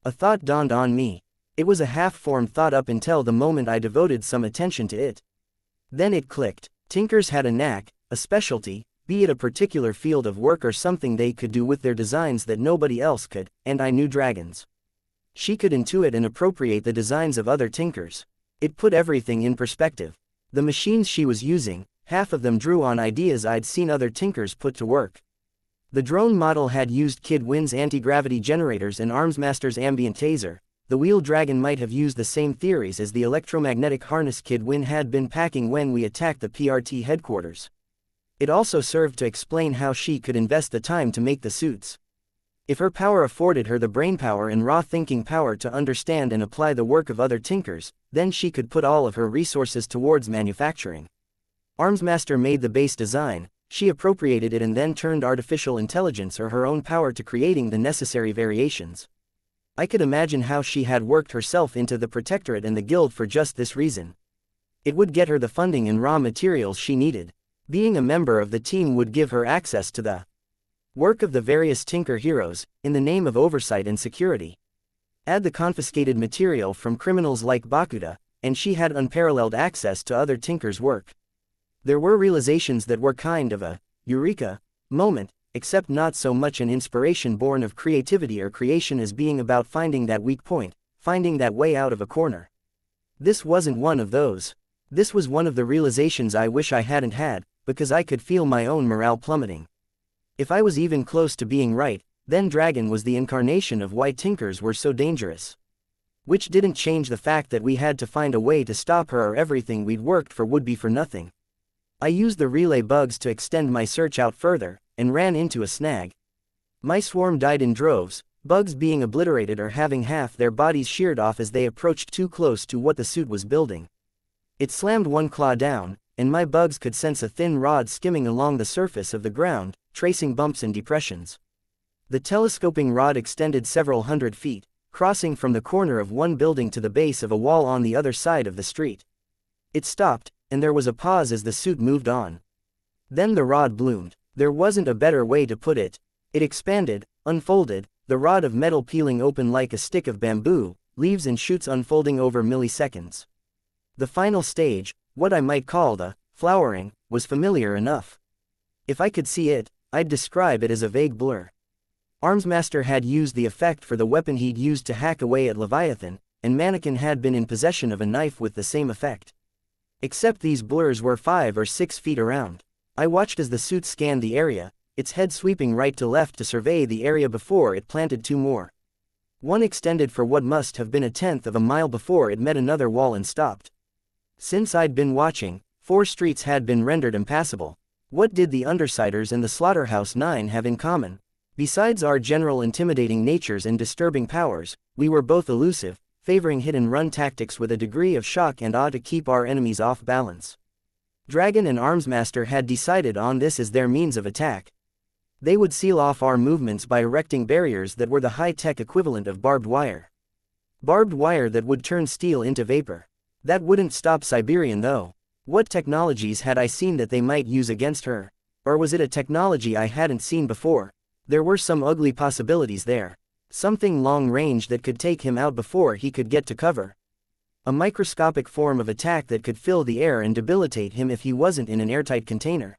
A thought dawned on me. It was a half-formed thought up until the moment I devoted some attention to it. Then it clicked. Tinkers had a knack, a specialty, be it a particular field of work or something they could do with their designs that nobody else could, and I knew dragons. She could intuit and appropriate the designs of other tinkers. It put everything in perspective. The machines she was using, half of them drew on ideas I'd seen other tinkers put to work. The drone model had used Kid Win's anti-gravity generators and Armsmaster's ambient taser. The wheel dragon might have used the same theories as the electromagnetic harness Kid Win had been packing when we attacked the PRT headquarters. It also served to explain how she could invest the time to make the suits. If her power afforded her the brainpower and raw thinking power to understand and apply the work of other tinkers, then she could put all of her resources towards manufacturing. Armsmaster made the base design, she appropriated it and then turned artificial intelligence or her own power to creating the necessary variations. I could imagine how she had worked herself into the Protectorate and the Guild for just this reason. It would get her the funding and raw materials she needed. Being a member of the team would give her access to the work of the various Tinker heroes, in the name of oversight and security. Add the confiscated material from criminals like Bakuda, and she had unparalleled access to other Tinkers' work. There were realizations that were kind of a eureka moment, except not so much an inspiration born of creativity or creation as being about finding that weak point, finding that way out of a corner. This wasn't one of those. This was one of the realizations I wish I hadn't had, because I could feel my own morale plummeting. If I was even close to being right, then Dragon was the incarnation of why Tinkers were so dangerous. Which didn't change the fact that we had to find a way to stop her or everything we'd worked for would be for nothing. I used the relay bugs to extend my search out further, and ran into a snag. My swarm died in droves, bugs being obliterated or having half their bodies sheared off as they approached too close to what the suit was building. It slammed one claw down, and my bugs could sense a thin rod skimming along the surface of the ground, tracing bumps and depressions. The telescoping rod extended several hundred feet, crossing from the corner of one building to the base of a wall on the other side of the street. It stopped, and there was a pause as the suit moved on. Then the rod bloomed. There wasn't a better way to put it. It expanded, unfolded, the rod of metal peeling open like a stick of bamboo, leaves and shoots unfolding over milliseconds. The final stage, what I might call the flowering, was familiar enough. If I could see it, I'd describe it as a vague blur. Armsmaster had used the effect for the weapon he'd used to hack away at Leviathan, and Mannequin had been in possession of a knife with the same effect. Except these blurs were 5 or 6 feet around. I watched as the suit scanned the area, its head sweeping right to left to survey the area before it planted 2 more. One extended for what must have been 1/10 of a mile before it met another wall and stopped. Since I'd been watching, 4 streets had been rendered impassable. What did the Undersiders and the Slaughterhouse 9 have in common? Besides our general intimidating natures and disturbing powers, we were both elusive, favoring hit-and-run tactics with a degree of shock and awe to keep our enemies off balance. Dragon and Armsmaster had decided on this as their means of attack. They would seal off our movements by erecting barriers that were the high-tech equivalent of barbed wire. Barbed wire that would turn steel into vapor. That wouldn't stop Siberian though. What technologies had I seen that they might use against her? Or was it a technology I hadn't seen before? There were some ugly possibilities there. Something long-range that could take him out before he could get to cover. A microscopic form of attack that could fill the air and debilitate him if he wasn't in an airtight container.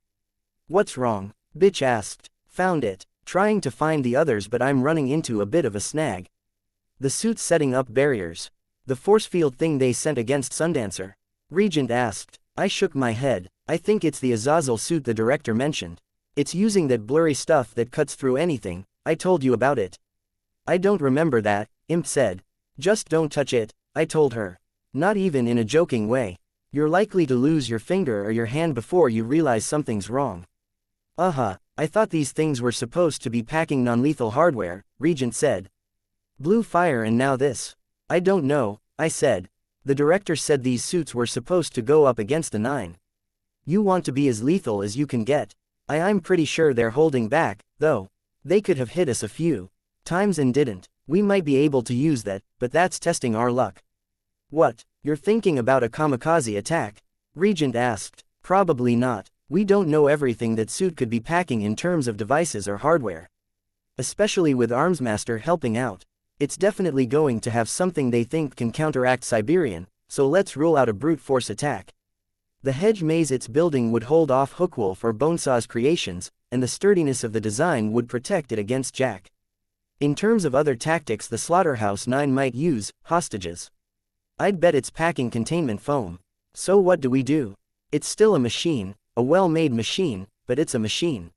"What's wrong?" Bitch asked. "Found it. Trying to find the others, but I'm running into a bit of a snag." "The suit's setting up barriers. The force field thing they sent against Sundancer?" Regent asked. I shook my head. "I think it's the Azazel suit the director mentioned. It's using that blurry stuff that cuts through anything. I told you about it." "I don't remember that," Imp said. "Just don't touch it," I told her. Not even in a joking way. "You're likely to lose your finger or your hand before you realize something's wrong." I thought these things were supposed to be packing non-lethal hardware," Regent said. "Blue fire and now this." "I don't know," I said. "The director said these suits were supposed to go up against the 9. You want to be as lethal as you can get. I'm pretty sure they're holding back, though. They could have hit us a few times and didn't. We might be able to use that, but that's testing our luck." "What, you're thinking about a kamikaze attack?" Regent asked. "Probably not. We don't know everything that suit could be packing in terms of devices or hardware. Especially with Armsmaster helping out. It's definitely going to have something they think can counteract Siberian, so let's rule out a brute force attack. The hedge maze it's building would hold off Hookwolf or Bonesaw's creations, and the sturdiness of the design would protect it against Jack. In terms of other tactics the Slaughterhouse 9 might use, hostages. I'd bet it's packing containment foam. So what do we do? It's still a machine, a well-made machine, but it's a machine.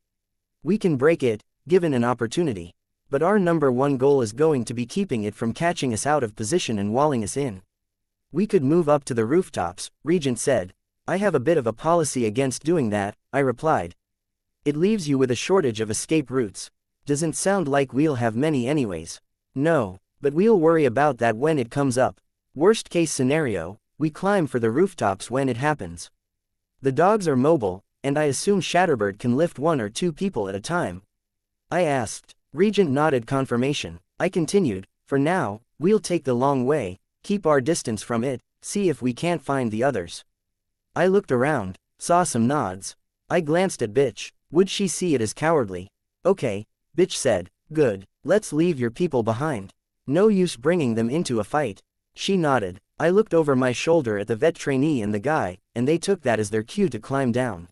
We can break it, given an opportunity. But our #1 goal is going to be keeping it from catching us out of position and walling us in. We could move up to the rooftops, Regent said. I have a bit of a policy against doing that, I replied. It leaves you with a shortage of escape routes. Doesn't sound like we'll have many anyways. No, but we'll worry about that when it comes up. Worst case scenario, we climb for the rooftops when it happens. The dogs are mobile, and I assume Shatterbird can lift 1 or 2 people at a time. I asked. Regent nodded confirmation. I continued, for now, we'll take the long way, keep our distance from it, see if we can't find the others. I looked around, saw some nods. I glanced at Bitch. Would she see it as cowardly? Okay, Bitch said. Good, let's leave your people behind. No use bringing them into a fight. She nodded. I looked over my shoulder at the vet trainee and the guy, and they took that as their cue to climb down.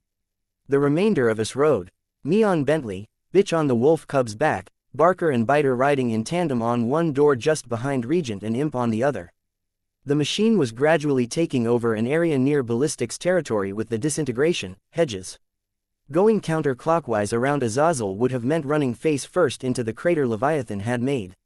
The remainder of us rode. Me on Bentley, Bitch on the wolf cub's back, Barker and Biter riding in tandem on one door just behind Regent and Imp on the other. The machine was gradually taking over an area near ballistics territory with the disintegration hedges. Going counterclockwise around Azazel would have meant running face first into the crater Leviathan had made.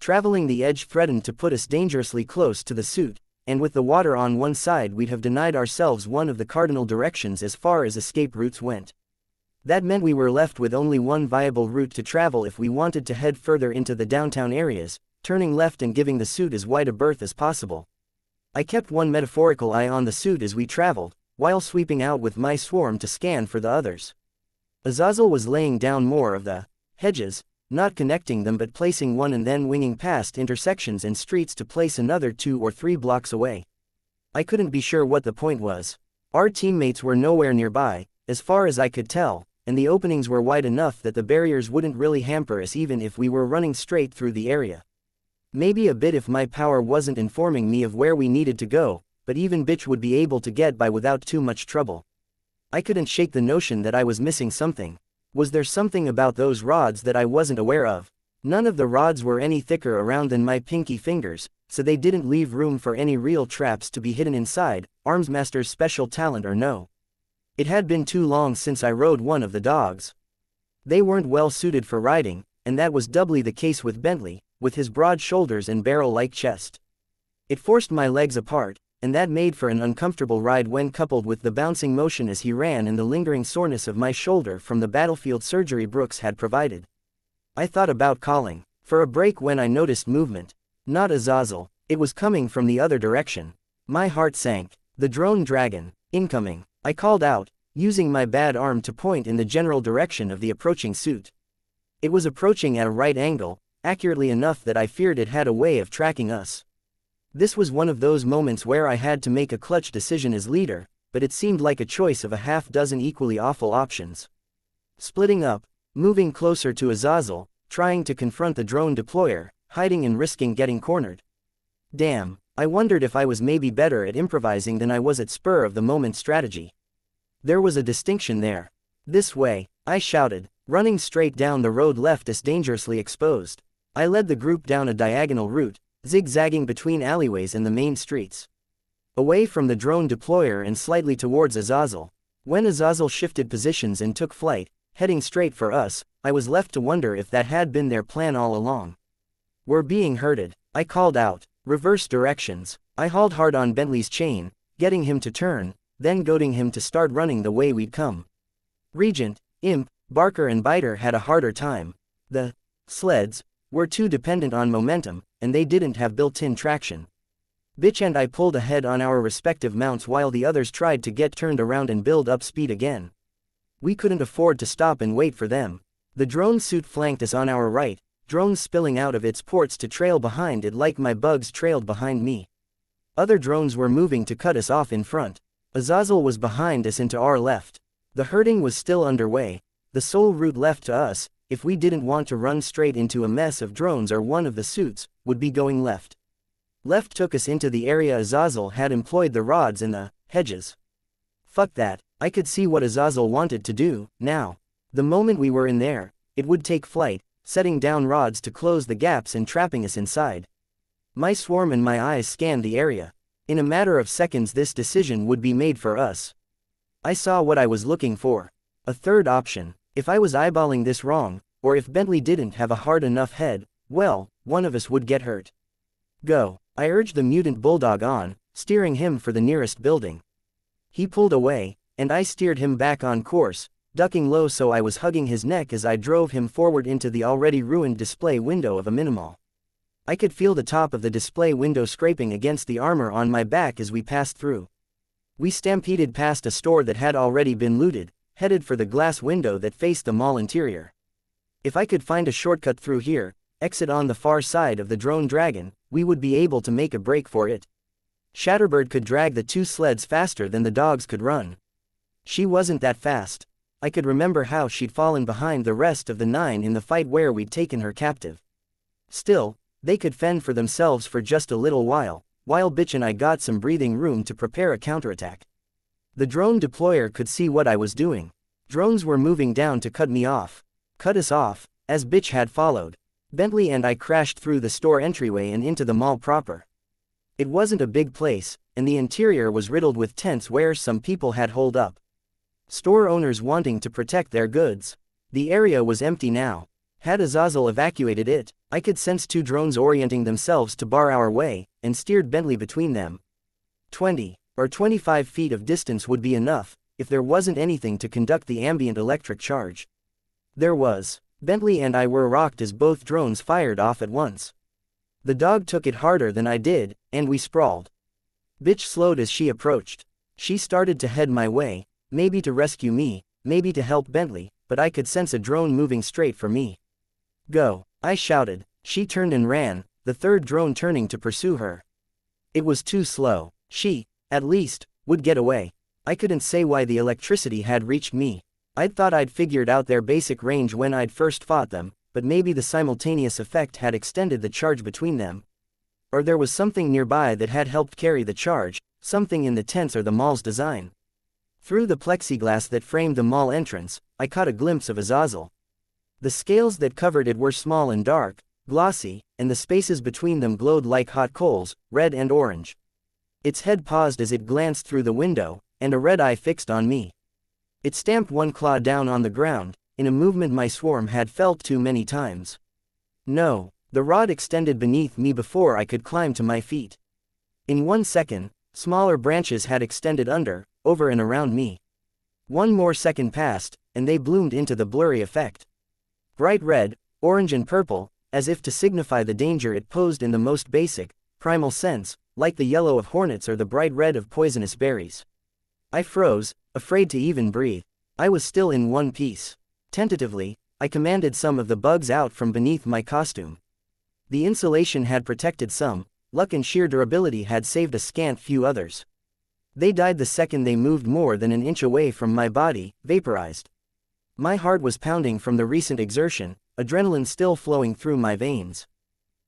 Traveling the edge threatened to put us dangerously close to the suit, and with the water on one side we'd have denied ourselves one of the cardinal directions as far as escape routes went. That meant we were left with only one viable route to travel if we wanted to head further into the downtown areas, turning left and giving the suit as wide a berth as possible. I kept one metaphorical eye on the suit as we traveled, while sweeping out with my swarm to scan for the others. Azazel was laying down more of the hedges, not connecting them but placing one and then winging past intersections and streets to place another 2 or 3 blocks away. I couldn't be sure what the point was. Our teammates were nowhere nearby, as far as I could tell, and the openings were wide enough that the barriers wouldn't really hamper us even if we were running straight through the area. Maybe a bit if my power wasn't informing me of where we needed to go, but even bitch would be able to get by without too much trouble. I couldn't shake the notion that I was missing something. Was there something about those rods that I wasn't aware of? None of the rods were any thicker around than my pinky fingers, so they didn't leave room for any real traps to be hidden inside, Armsmaster's special talent or no. It had been too long since I rode one of the dogs. They weren't well suited for riding, and that was doubly the case with Bentley, with his broad shoulders and barrel-like chest. It forced my legs apart, and that made for an uncomfortable ride when coupled with the bouncing motion as he ran and the lingering soreness of my shoulder from the battlefield surgery Brooks had provided. I thought about calling for a break when I noticed movement. Not Azazel, it was coming from the other direction. My heart sank. The drone dragon, incoming. I called out, using my bad arm to point in the general direction of the approaching suit. It was approaching at a right angle, accurately enough that I feared it had a way of tracking us. This was one of those moments where I had to make a clutch decision as leader, but it seemed like a choice of a half-dozen equally awful options. Splitting up, moving closer to Azazel, trying to confront the drone deployer, hiding and risking getting cornered. Damn, I wondered if I was maybe better at improvising than I was at spur-of-the-moment strategy. There was a distinction there. This way, I shouted, running straight down the road left us dangerously exposed. I led the group down a diagonal route, zigzagging between alleyways and the main streets. Away from the drone deployer and slightly towards Azazel. When Azazel shifted positions and took flight, heading straight for us, I was left to wonder if that had been their plan all along. We're being herded, I called out. Reverse directions. I hauled hard on Bentley's chain, getting him to turn, then goading him to start running the way we'd come. Regent, Imp, Barker and Biter had a harder time. The sleds were too dependent on momentum, and they didn't have built-in traction. Bitch and I pulled ahead on our respective mounts while the others tried to get turned around and build up speed again. We couldn't afford to stop and wait for them. The drone suit flanked us on our right, drones spilling out of its ports to trail behind it like my bugs trailed behind me. Other drones were moving to cut us off in front. Azazel was behind us and to our left. The herding was still underway, the sole route left to us, if we didn't want to run straight into a mess of drones or one of the suits, would be going left. Left took us into the area Azazel had employed the rods and the hedges. Fuck that, I could see what Azazel wanted to do, now. The moment we were in there, it would take flight, setting down rods to close the gaps and trapping us inside. My swarm and my eyes scanned the area. In a matter of seconds this decision would be made for us. I saw what I was looking for. A third option. If I was eyeballing this wrong, or if Bentley didn't have a hard enough head, well, one of us would get hurt. Go. I urged the mutant bulldog on, steering him for the nearest building. He pulled away, and I steered him back on course, ducking low so I was hugging his neck as I drove him forward into the already ruined display window of a minimal. I could feel the top of the display window scraping against the armor on my back as we passed through. We stampeded past a store that had already been looted, headed for the glass window that faced the mall interior. If I could find a shortcut through here, exit on the far side of the drone dragon, we would be able to make a break for it. Shatterbird could drag the two sleds faster than the dogs could run. She wasn't that fast. I could remember how she'd fallen behind the rest of the 9 in the fight where we'd taken her captive. Still, they could fend for themselves for just a little while Bitch and I got some breathing room to prepare a counterattack. The drone deployer could see what I was doing. Drones were moving down to cut me off. Cut us off, as Bitch had followed. Bentley and I crashed through the store entryway and into the mall proper. It wasn't a big place, and the interior was riddled with tents where some people had holed up. Store owners wanting to protect their goods. The area was empty now. Had Azazel evacuated it, I could sense 2 drones orienting themselves to bar our way, and steered Bentley between them. 20 or 25 feet of distance would be enough, if there wasn't anything to conduct the ambient electric charge. There was. Bentley and I were rocked as both drones fired off at once. The dog took it harder than I did, and we sprawled. Bitch slowed as she approached. She started to head my way, maybe to rescue me, maybe to help Bentley, but I could sense a drone moving straight for me. Go, I shouted. She turned and ran, the third drone turning to pursue her. It was too slow. She, at least, would get away. I couldn't say why the electricity had reached me. I'd thought I'd figured out their basic range when I'd first fought them, but maybe the simultaneous effect had extended the charge between them. Or there was something nearby that had helped carry the charge, something in the tents or the mall's design. Through the plexiglass that framed the mall entrance, I caught a glimpse of Azazel. The scales that covered it were small and dark, glossy, and the spaces between them glowed like hot coals, red and orange. Its head paused as it glanced through the window, and a red eye fixed on me. It stamped one claw down on the ground, in a movement my swarm had felt too many times. No, the rod extended beneath me before I could climb to my feet. In 1 second, smaller branches had extended under, over and around me. 1 more second passed, and they bloomed into the blurry effect. Bright red, orange and purple, as if to signify the danger it posed in the most basic, primal sense, like the yellow of hornets or the bright red of poisonous berries. I froze, afraid to even breathe. I was still in one piece. Tentatively, I commanded some of the bugs out from beneath my costume. The insulation had protected some, luck and sheer durability had saved a scant few others. They died the second they moved more than an inch away from my body, vaporized. My heart was pounding from the recent exertion, adrenaline still flowing through my veins.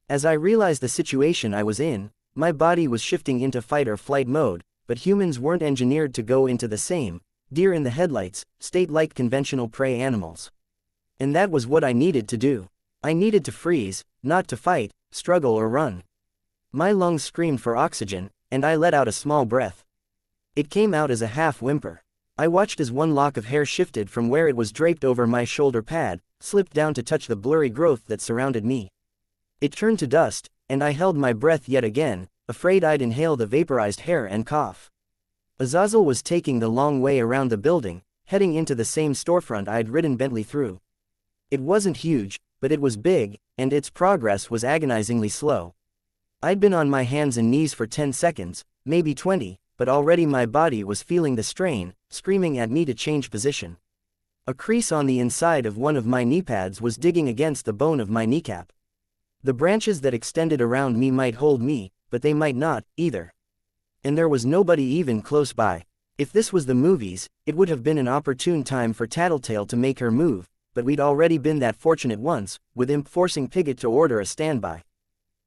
As I realized the situation I was in, my body was shifting into fight or flight mode, but humans weren't engineered to go into the same, deer in the headlights, state like conventional prey animals. And that was what I needed to do. I needed to freeze, not to fight, struggle or run. My lungs screamed for oxygen, and I let out a small breath. It came out as a half whimper. I watched as one lock of hair shifted from where it was draped over my shoulder pad, slipped down to touch the blurry growth that surrounded me. It turned to dust, and I held my breath yet again, afraid I'd inhale the vaporized hair and cough. Azazel was taking the long way around the building, heading into the same storefront I'd ridden Bentley through. It wasn't huge, but it was big, and its progress was agonizingly slow. I'd been on my hands and knees for 10 seconds, maybe 20, but already my body was feeling the strain, screaming at me to change position. A crease on the inside of one of my knee pads was digging against the bone of my kneecap. The branches that extended around me might hold me, but they might not, either. And there was nobody even close by. If this was the movies, it would have been an opportune time for Tattletale to make her move, but we'd already been that fortunate once, with Imp forcing Piglet to order a standby.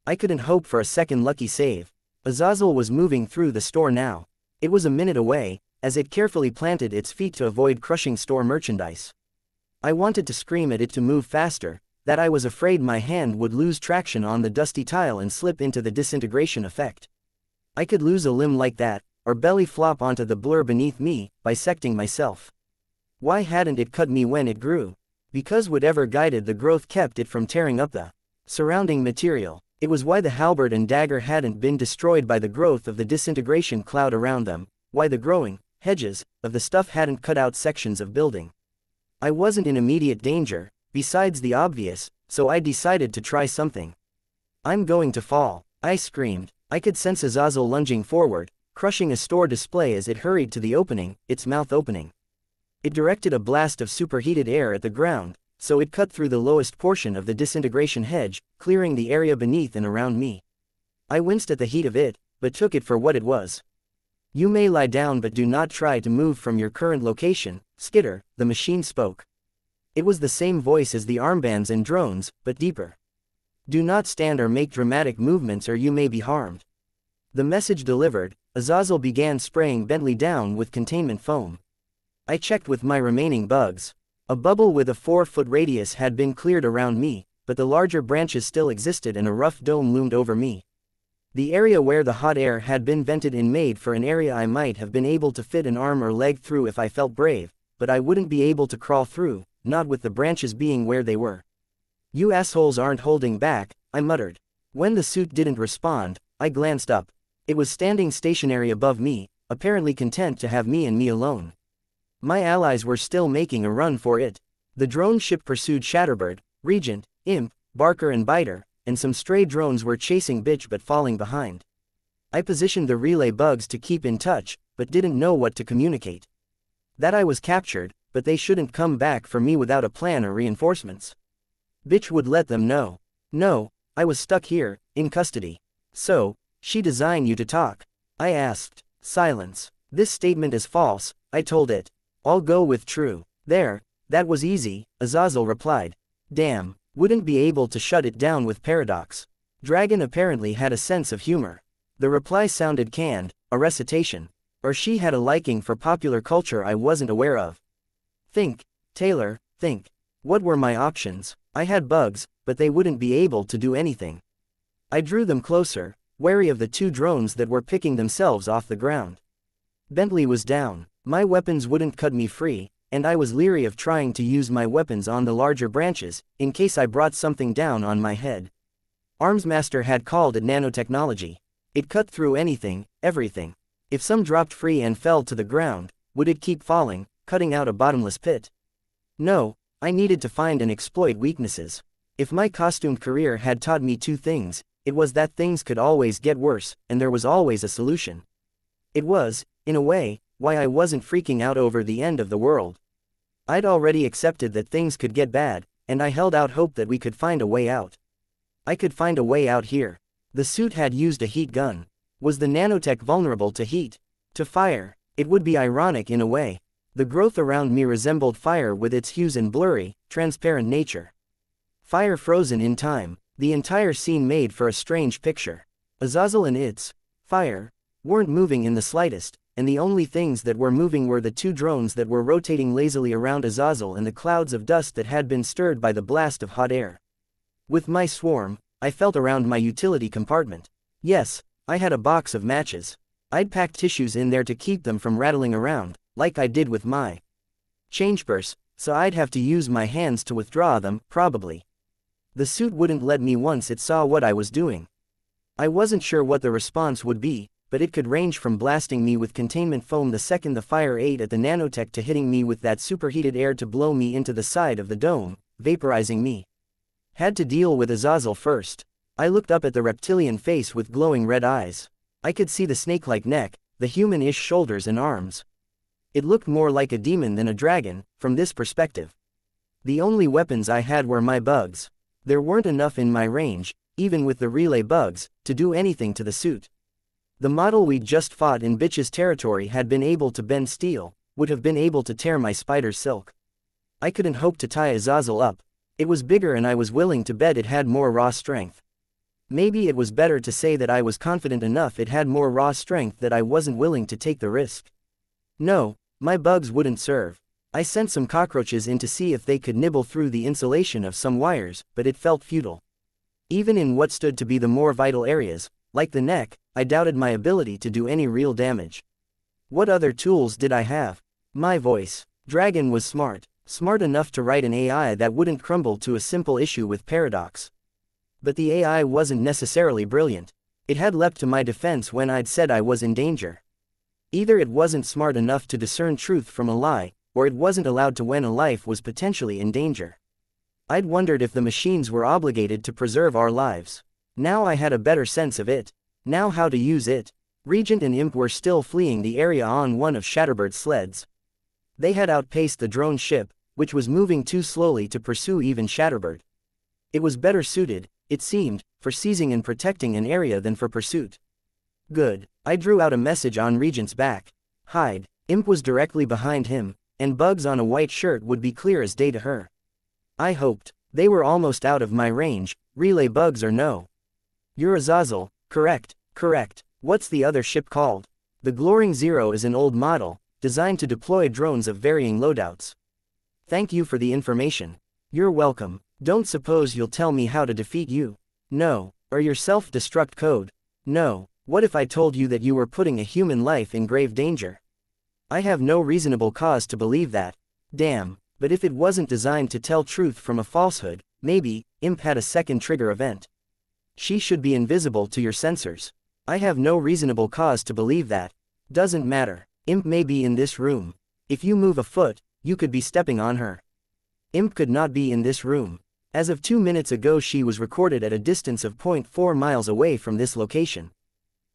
I couldn't hope for a second lucky save. Azazel was moving through the store now. It was a minute away, as it carefully planted its feet to avoid crushing store merchandise. I wanted to scream at it to move faster, that I was afraid my hand would lose traction on the dusty tile and slip into the disintegration effect. I could lose a limb like that, or belly flop onto the blur beneath me, bisecting myself. Why hadn't it cut me when it grew? Because whatever guided the growth kept it from tearing up the surrounding material. It was why the halberd and dagger hadn't been destroyed by the growth of the disintegration cloud around them, why the growing hedges of the stuff hadn't cut out sections of building. I wasn't in immediate danger, besides the obvious, so I decided to try something. I'm going to fall, I screamed. I could sense Azazel lunging forward, crushing a store display as it hurried to the opening, its mouth opening. It directed a blast of superheated air at the ground, so it cut through the lowest portion of the disintegration hedge, clearing the area beneath and around me. I winced at the heat of it, but took it for what it was. You may lie down but do not try to move from your current location, Skitter, the machine spoke. It was the same voice as the armbands and drones, but deeper. Do not stand or make dramatic movements or you may be harmed. The message delivered, Azazel began spraying Bentley down with containment foam. I checked with my remaining bugs. A bubble with a 4-foot radius had been cleared around me, but the larger branches still existed and a rough dome loomed over me. The area where the hot air had been vented in made for an area I might have been able to fit an arm or leg through if I felt brave, but I wouldn't be able to crawl through, not with the branches being where they were. You assholes aren't holding back, I muttered. When the suit didn't respond, I glanced up. It was standing stationary above me, apparently content to have me and me alone. My allies were still making a run for it. The drone ship pursued Shatterbird, Regent, Imp, Barker and Biter, and some stray drones were chasing Bitch but falling behind. I positioned the relay bugs to keep in touch, but didn't know what to communicate. That I was captured, but they shouldn't come back for me without a plan or reinforcements. Bitch would let them know. No, I was stuck here, in custody. So, she designed you to talk? I asked. Silence. This statement is false, I told it. I'll go with true. There, that was easy, Azazel replied. Damn, Wouldn't be able to shut it down with paradox. Dragon apparently had a sense of humor. The reply sounded canned, a recitation. Or she had a liking for popular culture I wasn't aware of. Think, Taylor, think. What were my options? I had bugs, but they wouldn't be able to do anything. I drew them closer, wary of the two drones that were picking themselves off the ground. Bentley was down. My weapons wouldn't cut me free, and I was leery of trying to use my weapons on the larger branches, in case I brought something down on my head. Armsmaster had called it nanotechnology. It cut through anything, everything. If some dropped free and fell to the ground, would it keep falling, cutting out a bottomless pit? No, I needed to find and exploit weaknesses. If my costumed career had taught me two things, it was that things could always get worse, and there was always a solution. It was, in a way, why I wasn't freaking out over the end of the world. I'd already accepted that things could get bad, and I held out hope that we could find a way out. I could find a way out here. The suit had used a heat gun. Was the nanotech vulnerable to heat? To fire? It would be ironic in a way. The growth around me resembled fire with its hues and blurry, transparent nature. Fire frozen in time, the entire scene made for a strange picture. Azazel and its fire weren't moving in the slightest, and the only things that were moving were the two drones that were rotating lazily around Azazel and the clouds of dust that had been stirred by the blast of hot air. With my swarm, I felt around my utility compartment. Yes, I had a box of matches. I'd packed tissues in there to keep them from rattling around, like I did with my change purse, so I'd have to use my hands to withdraw them, probably. The suit wouldn't let me once it saw what I was doing. I wasn't sure what the response would be, but it could range from blasting me with containment foam the second the fire ate at the nanotech to hitting me with that superheated air to blow me into the side of the dome, vaporizing me. Had to deal with Azazel first. I looked up at the reptilian face with glowing red eyes. I could see the snake-like neck, the human-ish shoulders and arms. It looked more like a demon than a dragon, from this perspective. The only weapons I had were my bugs. There weren't enough in my range, even with the relay bugs, to do anything to the suit. The model we'd just fought in Bitch's territory had been able to bend steel, would have been able to tear my spider's silk. I couldn't hope to tie Azazel up. It was bigger and I was willing to bet it had more raw strength. Maybe it was better to say that I was confident enough it had more raw strength that I wasn't willing to take the risk. No, my bugs wouldn't serve. I sent some cockroaches in to see if they could nibble through the insulation of some wires, but it felt futile. Even in what stood to be the more vital areas, like the neck, I doubted my ability to do any real damage. What other tools did I have? My voice. Dragon was smart enough to write an AI that wouldn't crumble to a simple issue with paradox. But the AI wasn't necessarily brilliant. It had leapt to my defense when I'd said I was in danger. Either it wasn't smart enough to discern truth from a lie, or it wasn't allowed to when a life was potentially in danger. I'd wondered if the machines were obligated to preserve our lives. Now I had a better sense of it. Now how to use it. Regent and Imp were still fleeing the area on one of Shatterbird's sleds. They had outpaced the drone ship, which was moving too slowly to pursue even Shatterbird. It was better suited, it seemed, for seizing and protecting an area than for pursuit. Good. I drew out a message on Regent's back. Hide. Imp was directly behind him, and bugs on a white shirt would be clear as day to her. I hoped. They were almost out of my range, relay bugs or no. You're Azazel, correct, correct. What's the other ship called? The Gloring Zero is an old model, designed to deploy drones of varying loadouts. Thank you for the information. You're welcome. Don't suppose you'll tell me how to defeat you? No. Or your self-destruct code? No. What if I told you that you were putting a human life in grave danger? I have no reasonable cause to believe that. Damn. But if it wasn't designed to tell truth from a falsehood, maybe, Imp had a second trigger event. She should be invisible to your sensors. I have no reasonable cause to believe that. Doesn't matter. Imp may be in this room. If you move a foot, you could be stepping on her. Imp could not be in this room. As of 2 minutes ago she was recorded at a distance of 0.4 miles away from this location.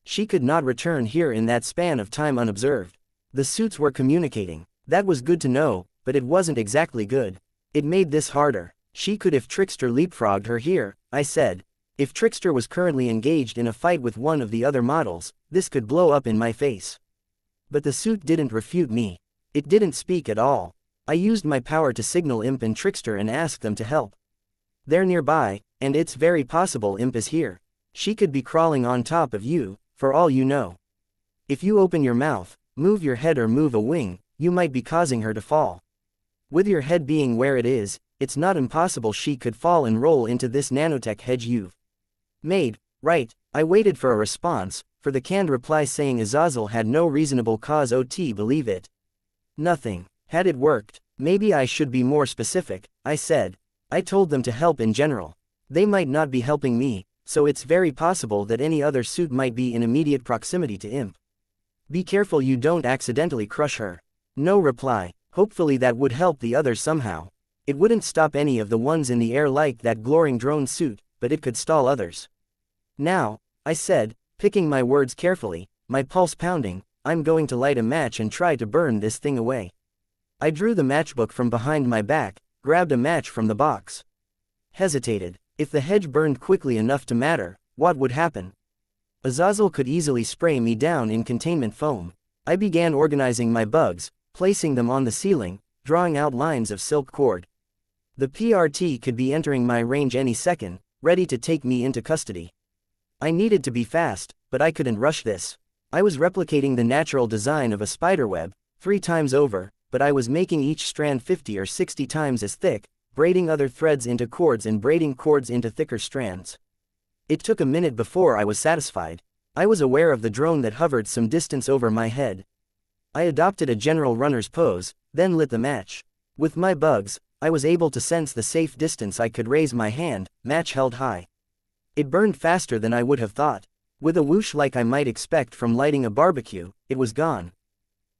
She could not return here in that span of time unobserved. The suits were communicating. That was good to know, but it wasn't exactly good. It made this harder. She could if Trickster leapfrogged her here, I said. If Trickster was currently engaged in a fight with one of the other models, this could blow up in my face. But the suit didn't refute me. It didn't speak at all. I used my power to signal Imp and Trickster and ask them to help. They're nearby, and it's very possible Imp is here. She could be crawling on top of you, for all you know. If you open your mouth, move your head or move a wing, you might be causing her to fall. With your head being where it is, it's not impossible she could fall and roll into this nanotech hedge you've made, right? I waited for a response, for the canned reply saying Azazel had no reasonable cause to believe it. Nothing. Had it worked? Maybe I should be more specific, I said. I told them to help in general. They might not be helping me, so it's very possible that any other suit might be in immediate proximity to Imp. Be careful you don't accidentally crush her. No reply. Hopefully that would help the others somehow. It wouldn't stop any of the ones in the air like that glowing drone suit, but it could stall others. Now, I said, picking my words carefully, my pulse pounding, I'm going to light a match and try to burn this thing away. I drew the matchbook from behind my back, grabbed a match from the box. Hesitated. If the hedge burned quickly enough to matter, what would happen? Azazel could easily spray me down in containment foam. I began organizing my bugs, placing them on the ceiling, drawing out lines of silk cord. The PRT could be entering my range any second, ready to take me into custody. I needed to be fast, but I couldn't rush this. I was replicating the natural design of a spiderweb, 3 times over, but I was making each strand 50 or 60 times as thick, braiding other threads into cords and braiding cords into thicker strands. It took a minute before I was satisfied. I was aware of the drone that hovered some distance over my head. I adopted a general runner's pose, then lit the match. With my bugs, I was able to sense the safe distance I could raise my hand, match held high. It burned faster than I would have thought. With a whoosh like I might expect from lighting a barbecue, it was gone.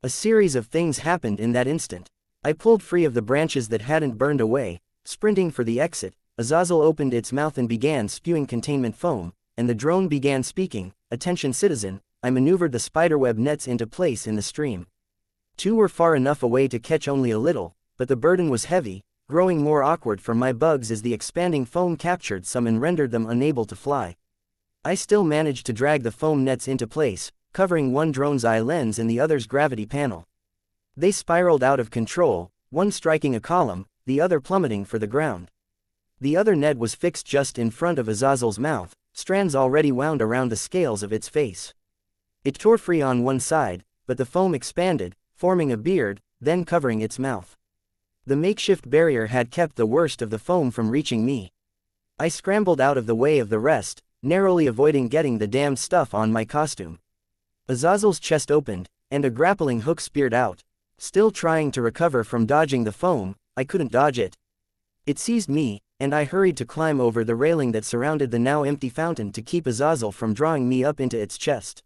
A series of things happened in that instant. I pulled free of the branches that hadn't burned away, sprinting for the exit. Azazel opened its mouth and began spewing containment foam, and the drone began speaking, "Attention citizen." I maneuvered the spiderweb nets into place in the stream. 2 were far enough away to catch only a little, but the burden was heavy, growing more awkward for my bugs as the expanding foam captured some and rendered them unable to fly. I still managed to drag the foam nets into place, covering one drone's eye lens and the other's gravity panel. They spiraled out of control, one striking a column, the other plummeting for the ground. The other net was fixed just in front of Azazel's mouth, strands already wound around the scales of its face. It tore free on one side, but the foam expanded, forming a beard, then covering its mouth. The makeshift barrier had kept the worst of the foam from reaching me. I scrambled out of the way of the rest, narrowly avoiding getting the damned stuff on my costume. Azazel's chest opened, and a grappling hook speared out. Still trying to recover from dodging the foam, I couldn't dodge it. It seized me, and I hurried to climb over the railing that surrounded the now empty fountain to keep Azazel from drawing me up into its chest.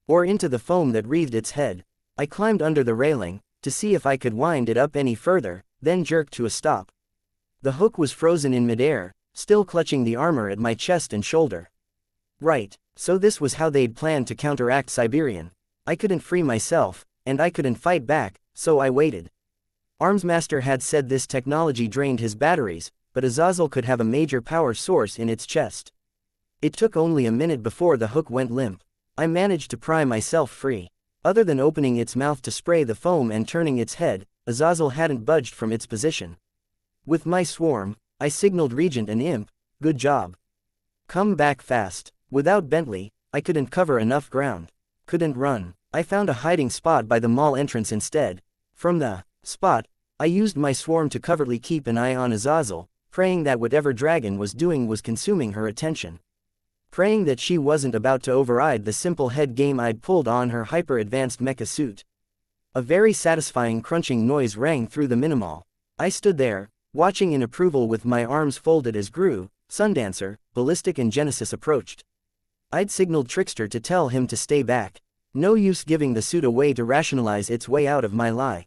Or into the foam that wreathed its head. I climbed under the railing, to see if I could wind it up any further, then jerked to a stop. The hook was frozen in midair, still clutching the armor at my chest and shoulder. Right, so this was how they'd planned to counteract Siberian. I couldn't free myself, and I couldn't fight back, so I waited. Armsmaster had said this technology drained his batteries, but Azazel could have a major power source in its chest. It took only a minute before the hook went limp. I managed to pry myself free. Other than opening its mouth to spray the foam and turning its head, Azazel hadn't budged from its position. With my swarm, I signaled Regent and Imp, "Good job. Come back fast." Without Bentley, I couldn't cover enough ground. Couldn't run. I found a hiding spot by the mall entrance instead. From the spot, I used my swarm to covertly keep an eye on Azazel, praying that whatever dragon was doing was consuming her attention. Praying that she wasn't about to override the simple head game I'd pulled on her hyper-advanced mecha suit. A very satisfying crunching noise rang through the minimall. I stood there, watching in approval with my arms folded as Gru, Sundancer, Ballistic and Genesis approached. I'd signaled Trickster to tell him to stay back. No use giving the suit away to rationalize its way out of my lie.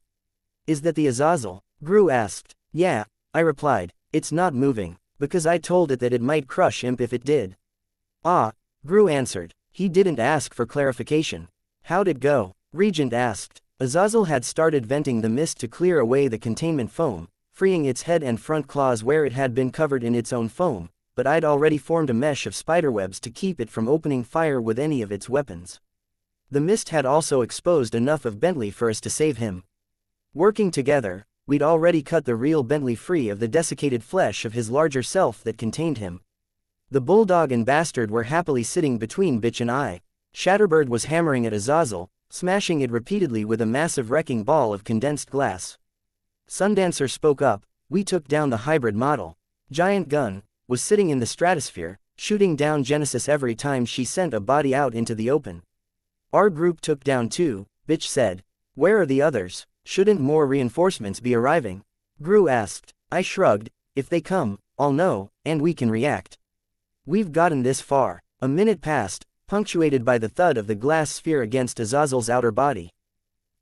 "Is that the Azazel?" Gru asked. "Yeah," I replied. "It's not moving, because I told it that it might crush Imp if it did." "Ah," Gru answered. He didn't ask for clarification. "How'd it go?" Regent asked. Azazel had started venting the mist to clear away the containment foam, freeing its head and front claws where it had been covered in its own foam, but I'd already formed a mesh of spiderwebs to keep it from opening fire with any of its weapons. The mist had also exposed enough of Bentley for us to save him. Working together, we'd already cut the real Bentley free of the desiccated flesh of his larger self that contained him. The bulldog and bastard were happily sitting between Bitch and I. Shatterbird was hammering at Azazel, smashing it repeatedly with a massive wrecking ball of condensed glass. Sundancer spoke up. We took down the hybrid model. Giant Gun was sitting in the stratosphere, shooting down Genesis every time she sent a body out into the open. Our group took down 2, Bitch said. Where are the others? Shouldn't more reinforcements be arriving? Gru asked. I shrugged. If they come, I'll know, and we can react. We've gotten this far. A minute passed, punctuated by the thud of the glass sphere against Azazel's outer body.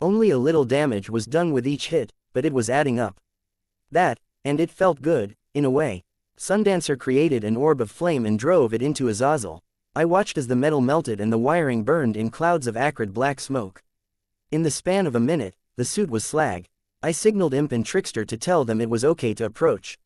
Only a little damage was done with each hit, but it was adding up. And it felt good, in a way. Sundancer created an orb of flame and drove it into Azazel. I watched as the metal melted and the wiring burned in clouds of acrid black smoke. In the span of a minute, the suit was slag. I signaled Imp and Trickster to tell them it was okay to approach.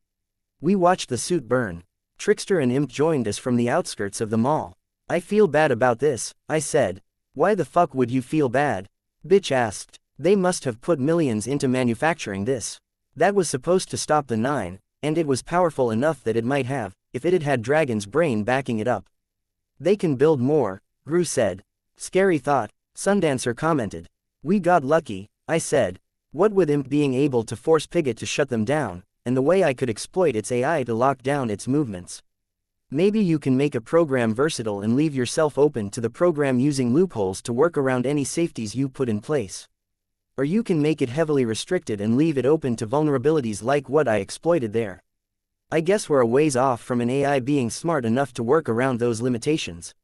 We watched the suit burn. Trickster and Imp joined us from the outskirts of the mall. I feel bad about this, I said. Why the fuck would you feel bad? Bitch asked. They must have put millions into manufacturing this. That was supposed to stop the 9, and it was powerful enough that it might have, if it had had Dragon's brain backing it up. They can build more, Gru said. Scary thought, Sundancer commented. We got lucky, I said. What with Imp being able to force Piglet to shut them down, and the way I could exploit its AI to lock down its movements. Maybe you can make a program versatile and leave yourself open to the program using loopholes to work around any safeties you put in place. Or you can make it heavily restricted and leave it open to vulnerabilities like what I exploited there. I guess we're a ways off from an AI being smart enough to work around those limitations.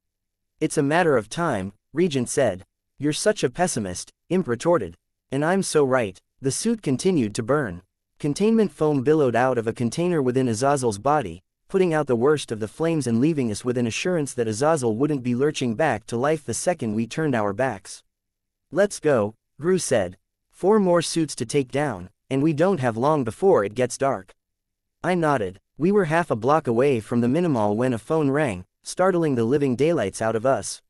It's a matter of time, Regent said. You're such a pessimist, Imp retorted. And I'm so right. The suit continued to burn. Containment foam billowed out of a container within Azazel's body, putting out the worst of the flames and leaving us with an assurance that Azazel wouldn't be lurching back to life the second we turned our backs. Let's go, Gru said. 4 more suits to take down, and we don't have long before it gets dark. I nodded. We were half a block away from the Minimall when a phone rang, startling the living daylights out of us.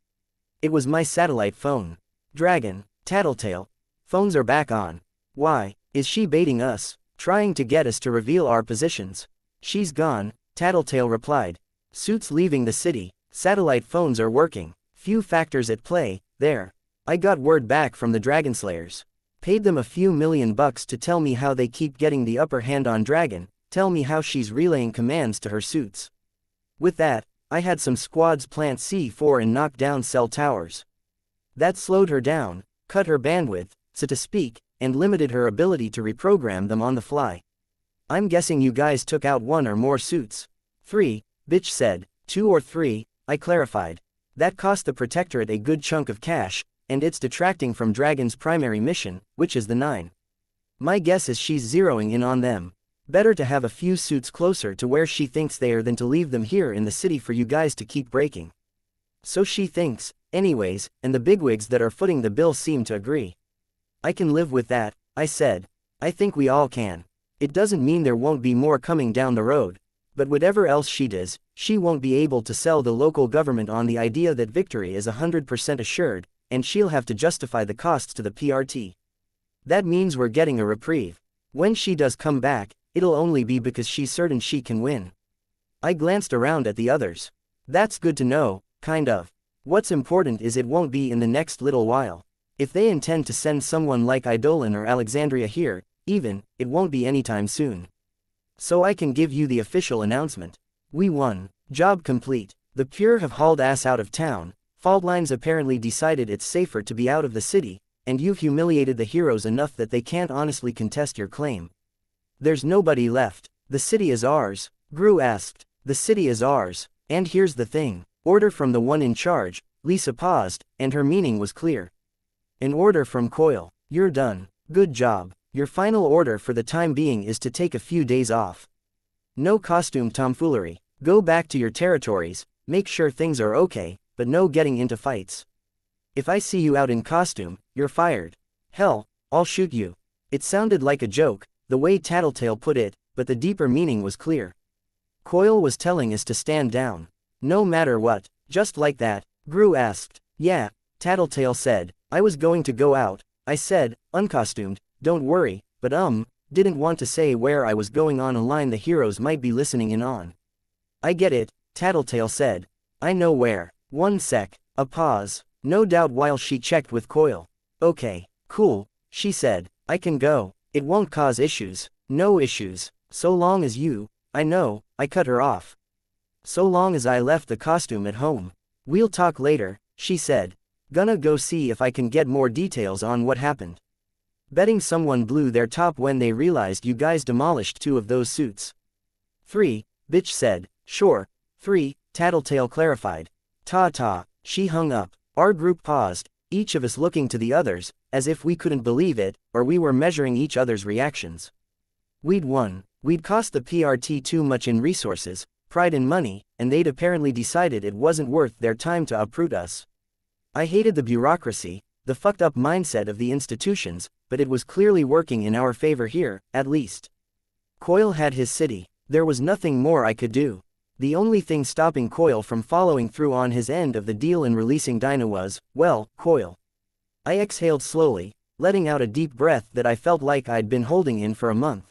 It was my satellite phone. Dragon, Tattletale. Phones are back on. Why, is she baiting us? Trying to get us to reveal our positions? She's gone, Tattletale replied. Suits leaving the city, satellite phones are working. Few factors at play, there. I got word back from the Dragonslayers. Paid them a few $1,000,000 to tell me how they keep getting the upper hand on Dragon, tell me how she's relaying commands to her suits. With that, I had some squads plant C4 and knock down cell towers. That slowed her down, cut her bandwidth, so to speak, and limited her ability to reprogram them on the fly. I'm guessing you guys took out 1 or more suits. 3, Bitch said. 2 or 3, I clarified. That cost the Protectorate a good chunk of cash, and it's detracting from Dragon's primary mission, which is the 9. My guess is she's zeroing in on them. Better to have a few suits closer to where she thinks they are than to leave them here in the city for you guys to keep breaking. So she thinks, anyways, and the bigwigs that are footing the bill seem to agree. I can live with that, I said. I think we all can. It doesn't mean there won't be more coming down the road. But whatever else she does, she won't be able to sell the local government on the idea that victory is 100% assured, and she'll have to justify the costs to the PRT. That means we're getting a reprieve. When she does come back, it'll only be because she's certain she can win. I glanced around at the others. That's good to know, kind of. What's important is it won't be in the next little while. If they intend to send someone like Eidolon or Alexandria here, even, it won't be anytime soon. So I can give you the official announcement. We won. Job complete. The Pure have hauled ass out of town. Fault lines apparently decided it's safer to be out of the city, and you've humiliated the heroes enough that they can't honestly contest your claim. There's nobody left. The city is ours. Gru asked. The city is ours. And here's the thing. Order from the one in charge. Lisa paused, and her meaning was clear. An order from Coil. You're done. Good job. Your final order for the time being is to take a few days off. No costume tomfoolery. Go back to your territories, make sure things are okay, but no getting into fights. If I see you out in costume, you're fired. Hell, I'll shoot you. It sounded like a joke, the way Tattletale put it, but the deeper meaning was clear. Coil was telling us to stand down. No matter what, just like that. Gru asked. Yeah, Tattletale said. I was going to go out. I said, uncostumed, don't worry, but Didn't want to say where I was going on a line the heroes might be listening in on. I get it, Tattletale said. I know where. One sec. A pause. No doubt while she checked with Coil. Okay, cool, she said. I can go. It won't cause issues. No issues. So long as you. I know, I cut her off. So long as I left the costume at home. We'll talk later, she said. Gonna go see if I can get more details on what happened. Betting someone blew their top when they realized you guys demolished 2 of those suits. 3, bitch said. Sure. 3, Tattletale clarified. Ta-ta, she hung up. Our group paused, each of us looking to the others, as if we couldn't believe it, or we were measuring each other's reactions. We'd won. We'd cost the PRT too much in resources, pride and money, and they'd apparently decided it wasn't worth their time to uproot us. I hated the bureaucracy, the fucked up mindset of the institutions, but it was clearly working in our favor here, at least. Coil had his city. There was nothing more I could do. The only thing stopping Coil from following through on his end of the deal and releasing Dinah was, well, Coil. I exhaled slowly, letting out a deep breath that I felt like I'd been holding in for a month.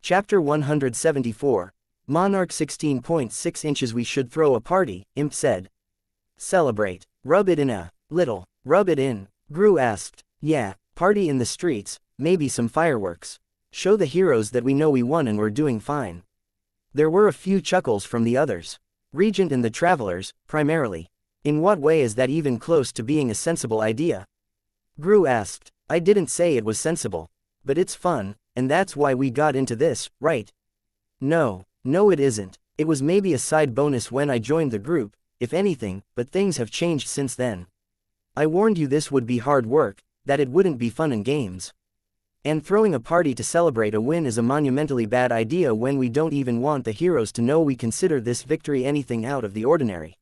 Chapter 174. Monarch 16.6 inches. We should throw a party, Imp said. Celebrate. Rub it in a little. Rub it in. Gru asked. Yeah, party in the streets, maybe some fireworks. Show the heroes that we know we won and we're doing fine. There were a few chuckles from the others. Regent and the travelers, primarily. In what way is that even close to being a sensible idea? Gru asked. I didn't say it was sensible. But it's fun, and that's why we got into this, right? No it isn't. It was maybe a side bonus when I joined the group, if anything, but things have changed since then. I warned you this would be hard work, that it wouldn't be fun and games. And throwing a party to celebrate a win is a monumentally bad idea when we don't even want the heroes to know we consider this victory anything out of the ordinary.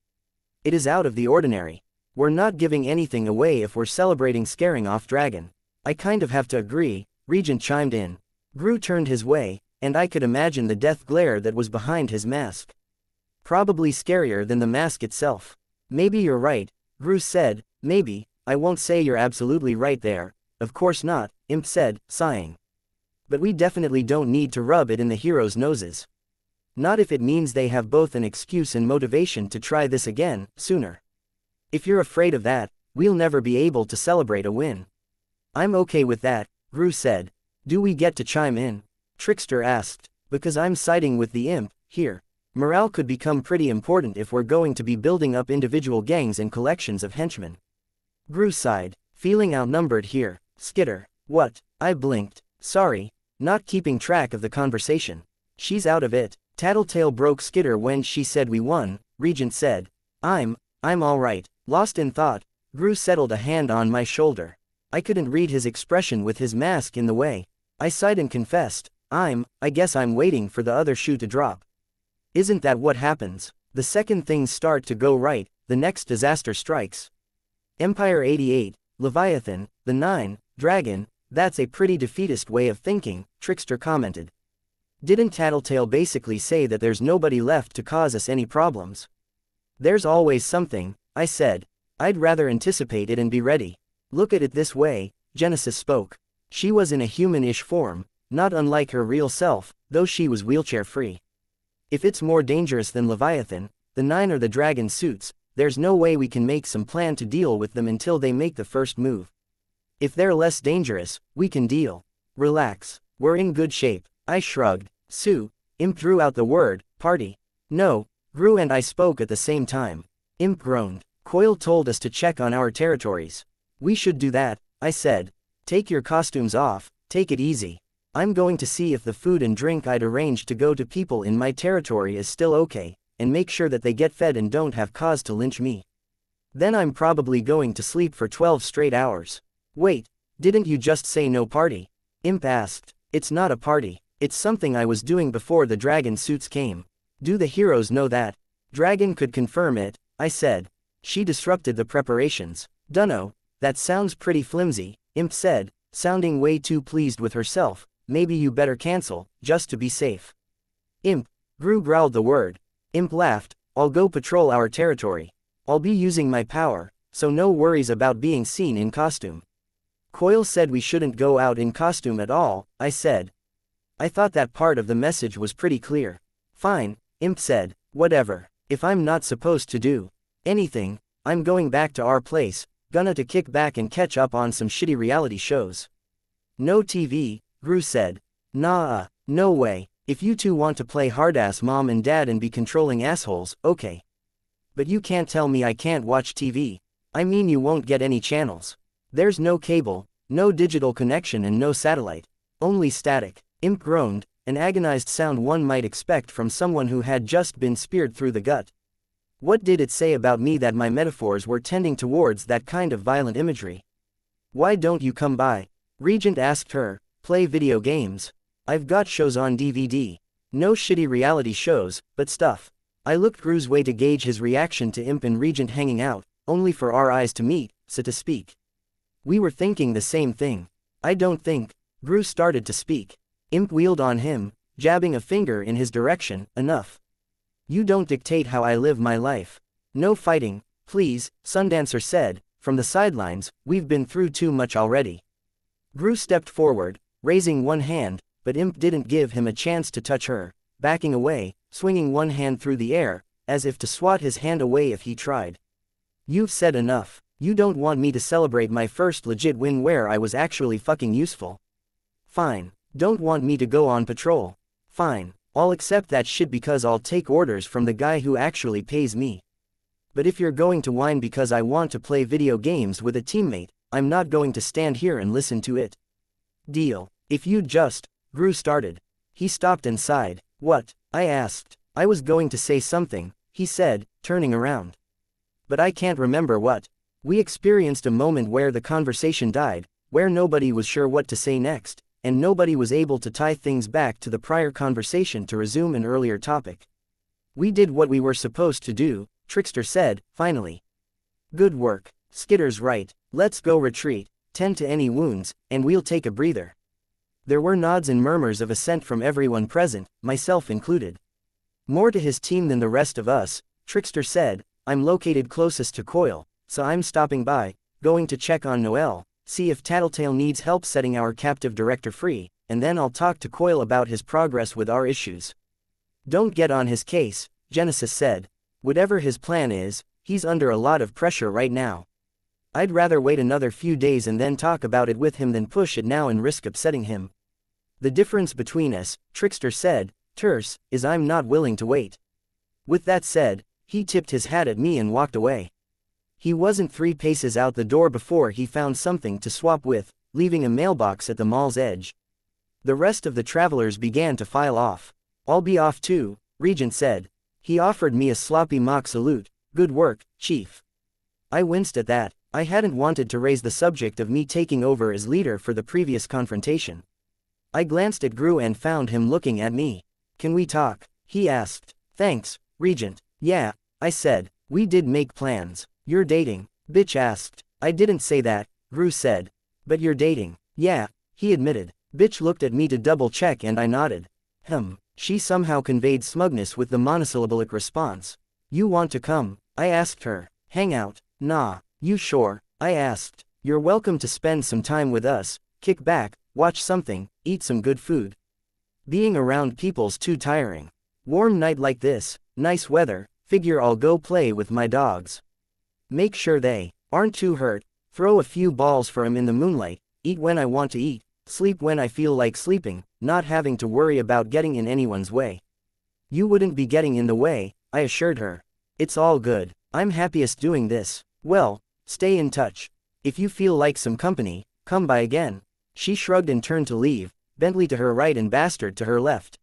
It is out of the ordinary. We're not giving anything away if we're celebrating scaring off Dragon. I kind of have to agree, Regent chimed in. Gru turned his way, and I could imagine the death glare that was behind his mask. Probably scarier than the mask itself. Maybe you're right, Gru said. Maybe. I won't say you're absolutely right there. Of course not, Imp said, sighing. But we definitely don't need to rub it in the heroes' noses. Not if it means they have both an excuse and motivation to try this again, sooner. If you're afraid of that, we'll never be able to celebrate a win. I'm okay with that, Gru said. Do we get to chime in? Trickster asked. Because I'm siding with the Imp, here. Morale could become pretty important if we're going to be building up individual gangs and collections of henchmen. Gru sighed. Feeling outnumbered here. Skitter. What? I blinked. Sorry. Not keeping track of the conversation. She's out of it. Tattletale broke Skitter when she said we won, Regent said. I'm alright. Lost in thought, Gru settled a hand on my shoulder. I couldn't read his expression with his mask in the way. I sighed and confessed, I guess I'm waiting for the other shoe to drop. Isn't that what happens? The second things start to go right, the next disaster strikes. Empire 88, Leviathan, the 9, Dragon, that's a pretty defeatist way of thinking, Trickster commented. Didn't Tattletale basically say that there's nobody left to cause us any problems? There's always something, I said. I'd rather anticipate it and be ready. Look at it this way, Genesis spoke. She was in a human-ish form, not unlike her real self, though she was wheelchair-free. If it's more dangerous than Leviathan, the 9 or the Dragon suits, there's no way we can make some plan to deal with them until they make the first move. If they're less dangerous, we can deal. Relax, we're in good shape. I shrugged. Sue, Imp drew out the word, party. No, Gru and I spoke at the same time. Imp groaned. Coil told us to check on our territories. We should do that, I said. Take your costumes off, take it easy. I'm going to see if the food and drink I'd arranged to go to people in my territory is still okay, and make sure that they get fed and don't have cause to lynch me. Then I'm probably going to sleep for 12 straight hours. Wait, didn't you just say no party? Imp asked. It's not a party, it's something I was doing before the Dragon suits came. Do the heroes know that? Dragon could confirm it, I said. She disrupted the preparations. Dunno, that sounds pretty flimsy, Imp said, sounding way too pleased with herself. Maybe you better cancel, just to be safe. Imp, Gru growled the word. Imp laughed. I'll go patrol our territory. I'll be using my power, so no worries about being seen in costume. Coil said we shouldn't go out in costume at all, I said. I thought that part of the message was pretty clear. Fine, Imp said, whatever. If I'm not supposed to do anything, I'm going back to our place, gonna to kick back and catch up on some shitty reality shows. No TV, Gru said. Nah, no way. If you two want to play hard-ass mom and dad and be controlling assholes, okay. But you can't tell me I can't watch TV. I mean, you won't get any channels. There's no cable, no digital connection and no satellite. Only static. Imp groaned, an agonized sound one might expect from someone who had just been speared through the gut. What did it say about me that my metaphors were tending towards that kind of violent imagery? Why don't you come by? Regent asked her. Play video games. I've got shows on DVD. No shitty reality shows, but stuff. I looked Gru's way to gauge his reaction to Imp and Regent hanging out, only for our eyes to meet, so to speak. We were thinking the same thing. I don't think. Gru started to speak. Imp wheeled on him, jabbing a finger in his direction. Enough. You don't dictate how I live my life. No fighting, please, Sundancer said. From the sidelines, we've been through too much already. Gru stepped forward, raising one hand, but Imp didn't give him a chance to touch her, backing away, swinging one hand through the air, as if to swat his hand away if he tried. You've said enough. You don't want me to celebrate my first legit win where I was actually fucking useful. Fine. Don't want me to go on patrol. Fine. I'll accept that shit because I'll take orders from the guy who actually pays me. But if you're going to whine because I want to play video games with a teammate, I'm not going to stand here and listen to it. Deal. If you'd just, Gru started. He stopped and sighed. What? I asked. I was going to say something, he said, turning around. But I can't remember what. We experienced a moment where the conversation died, where nobody was sure what to say next, and nobody was able to tie things back to the prior conversation to resume an earlier topic. We did what we were supposed to do, Trickster said, finally. Good work. Skitter's right. Let's go retreat, tend to any wounds, and we'll take a breather. There were nods and murmurs of assent from everyone present, myself included. More to his team than the rest of us, Trickster said. I'm located closest to Coil, so I'm stopping by, going to check on Noel, see if Tattletale needs help setting our captive director free, and then I'll talk to Coil about his progress with our issues. Don't get on his case, Genesis said. Whatever his plan is, he's under a lot of pressure right now. I'd rather wait another few days and then talk about it with him than push it now and risk upsetting him. The difference between us, Trickster said, terse, is I'm not willing to wait. With that said, he tipped his hat at me and walked away. He wasn't 3 paces out the door before he found something to swap with, leaving a mailbox at the mall's edge. The rest of the travelers began to file off. I'll be off too, Regent said. He offered me a sloppy mock salute. Good work, Chief. I winced at that. I hadn't wanted to raise the subject of me taking over as leader for the previous confrontation. I glanced at Gru and found him looking at me. Can we talk? He asked. Thanks, Regent. Yeah, I said. We did make plans. You're dating? Bitch asked. I didn't say that, Gru said. But you're dating. Yeah, he admitted. Bitch looked at me to double check and I nodded. She somehow conveyed smugness with the monosyllabic response. You want to come? I asked her. Hang out? Nah. You sure? I asked. You're welcome to spend some time with us, kick back, watch something, eat some good food. Being around people's too tiring. Warm night like this, nice weather, figure I'll go play with my dogs. Make sure they aren't too hurt, throw a few balls for 'em in the moonlight, eat when I want to eat, sleep when I feel like sleeping, not having to worry about getting in anyone's way. You wouldn't be getting in the way, I assured her. It's all good. I'm happiest doing this. Well, stay in touch. If you feel like some company, come by again. She shrugged and turned to leave, Bentley to her right and Bastard to her left.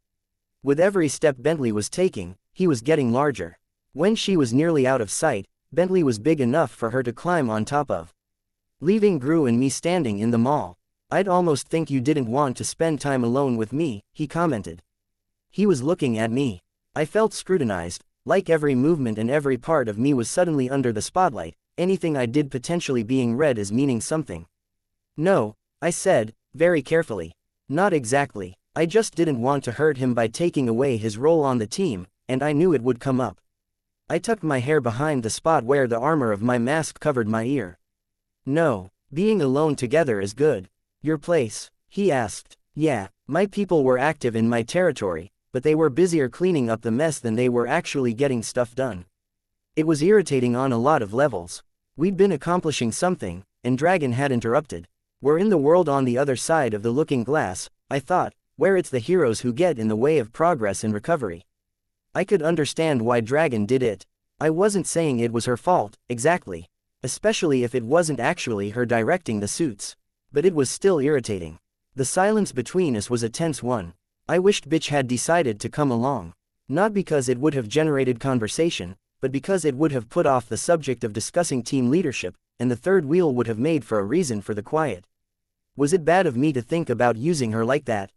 With every step Bentley was taking, he was getting larger. When she was nearly out of sight, Bentley was big enough for her to climb on top of. Leaving Gru and me standing in the mall. I'd almost think you didn't want to spend time alone with me, he commented. He was looking at me. I felt scrutinized, like every movement and every part of me was suddenly under the spotlight, anything I did potentially being read as meaning something. No, I said, very carefully. Not exactly. I just didn't want to hurt him by taking away his role on the team, and I knew it would come up. I tucked my hair behind the spot where the armor of my mask covered my ear. No, being alone together is good. Your place? He asked. Yeah, My people were active in my territory, but they were busier cleaning up the mess than they were actually getting stuff done. It was irritating on a lot of levels. We'd been accomplishing something, and Dragon had interrupted. We're in the world on the other side of the looking glass, I thought, where it's the heroes who get in the way of progress and recovery. I could understand why Dragon did it. I wasn't saying it was her fault, exactly. Especially if it wasn't actually her directing the suits. But it was still irritating. The silence between us was a tense one. I wished Bitch had decided to come along. Not because it would have generated conversation, but because it would have put off the subject of discussing team leadership, and the third wheel would have made for a reason for the quiet. Was it bad of me to think about using her like that?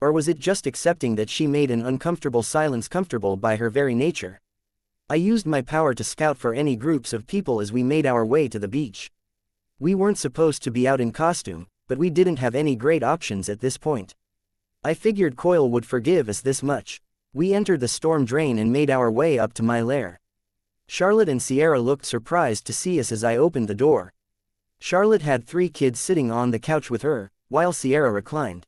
Or was it just accepting that she made an uncomfortable silence comfortable by her very nature? I used my power to scout for any groups of people as we made our way to the beach. We weren't supposed to be out in costume, but we didn't have any great options at this point. I figured Coil would forgive us this much. We entered the storm drain and made our way up to my lair. Charlotte and Sierra looked surprised to see us as I opened the door. Charlotte had 3 kids sitting on the couch with her, while Sierra reclined.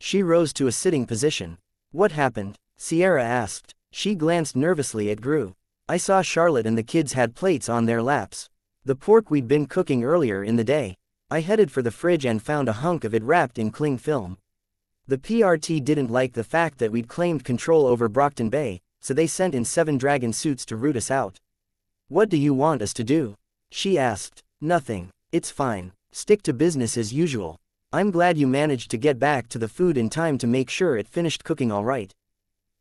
She rose to a sitting position. "What happened?" Sierra asked. She glanced nervously at Gru. I saw Charlotte and the kids had plates on their laps. The pork we'd been cooking earlier in the day. I headed for the fridge and found a hunk of it wrapped in cling film. The PRT didn't like the fact that we'd claimed control over Brockton Bay, so they sent in 7 dragon suits to root us out. "What do you want us to do?" she asked. "Nothing. It's fine. Stick to business as usual. I'm glad you managed to get back to the food in time to make sure it finished cooking all right.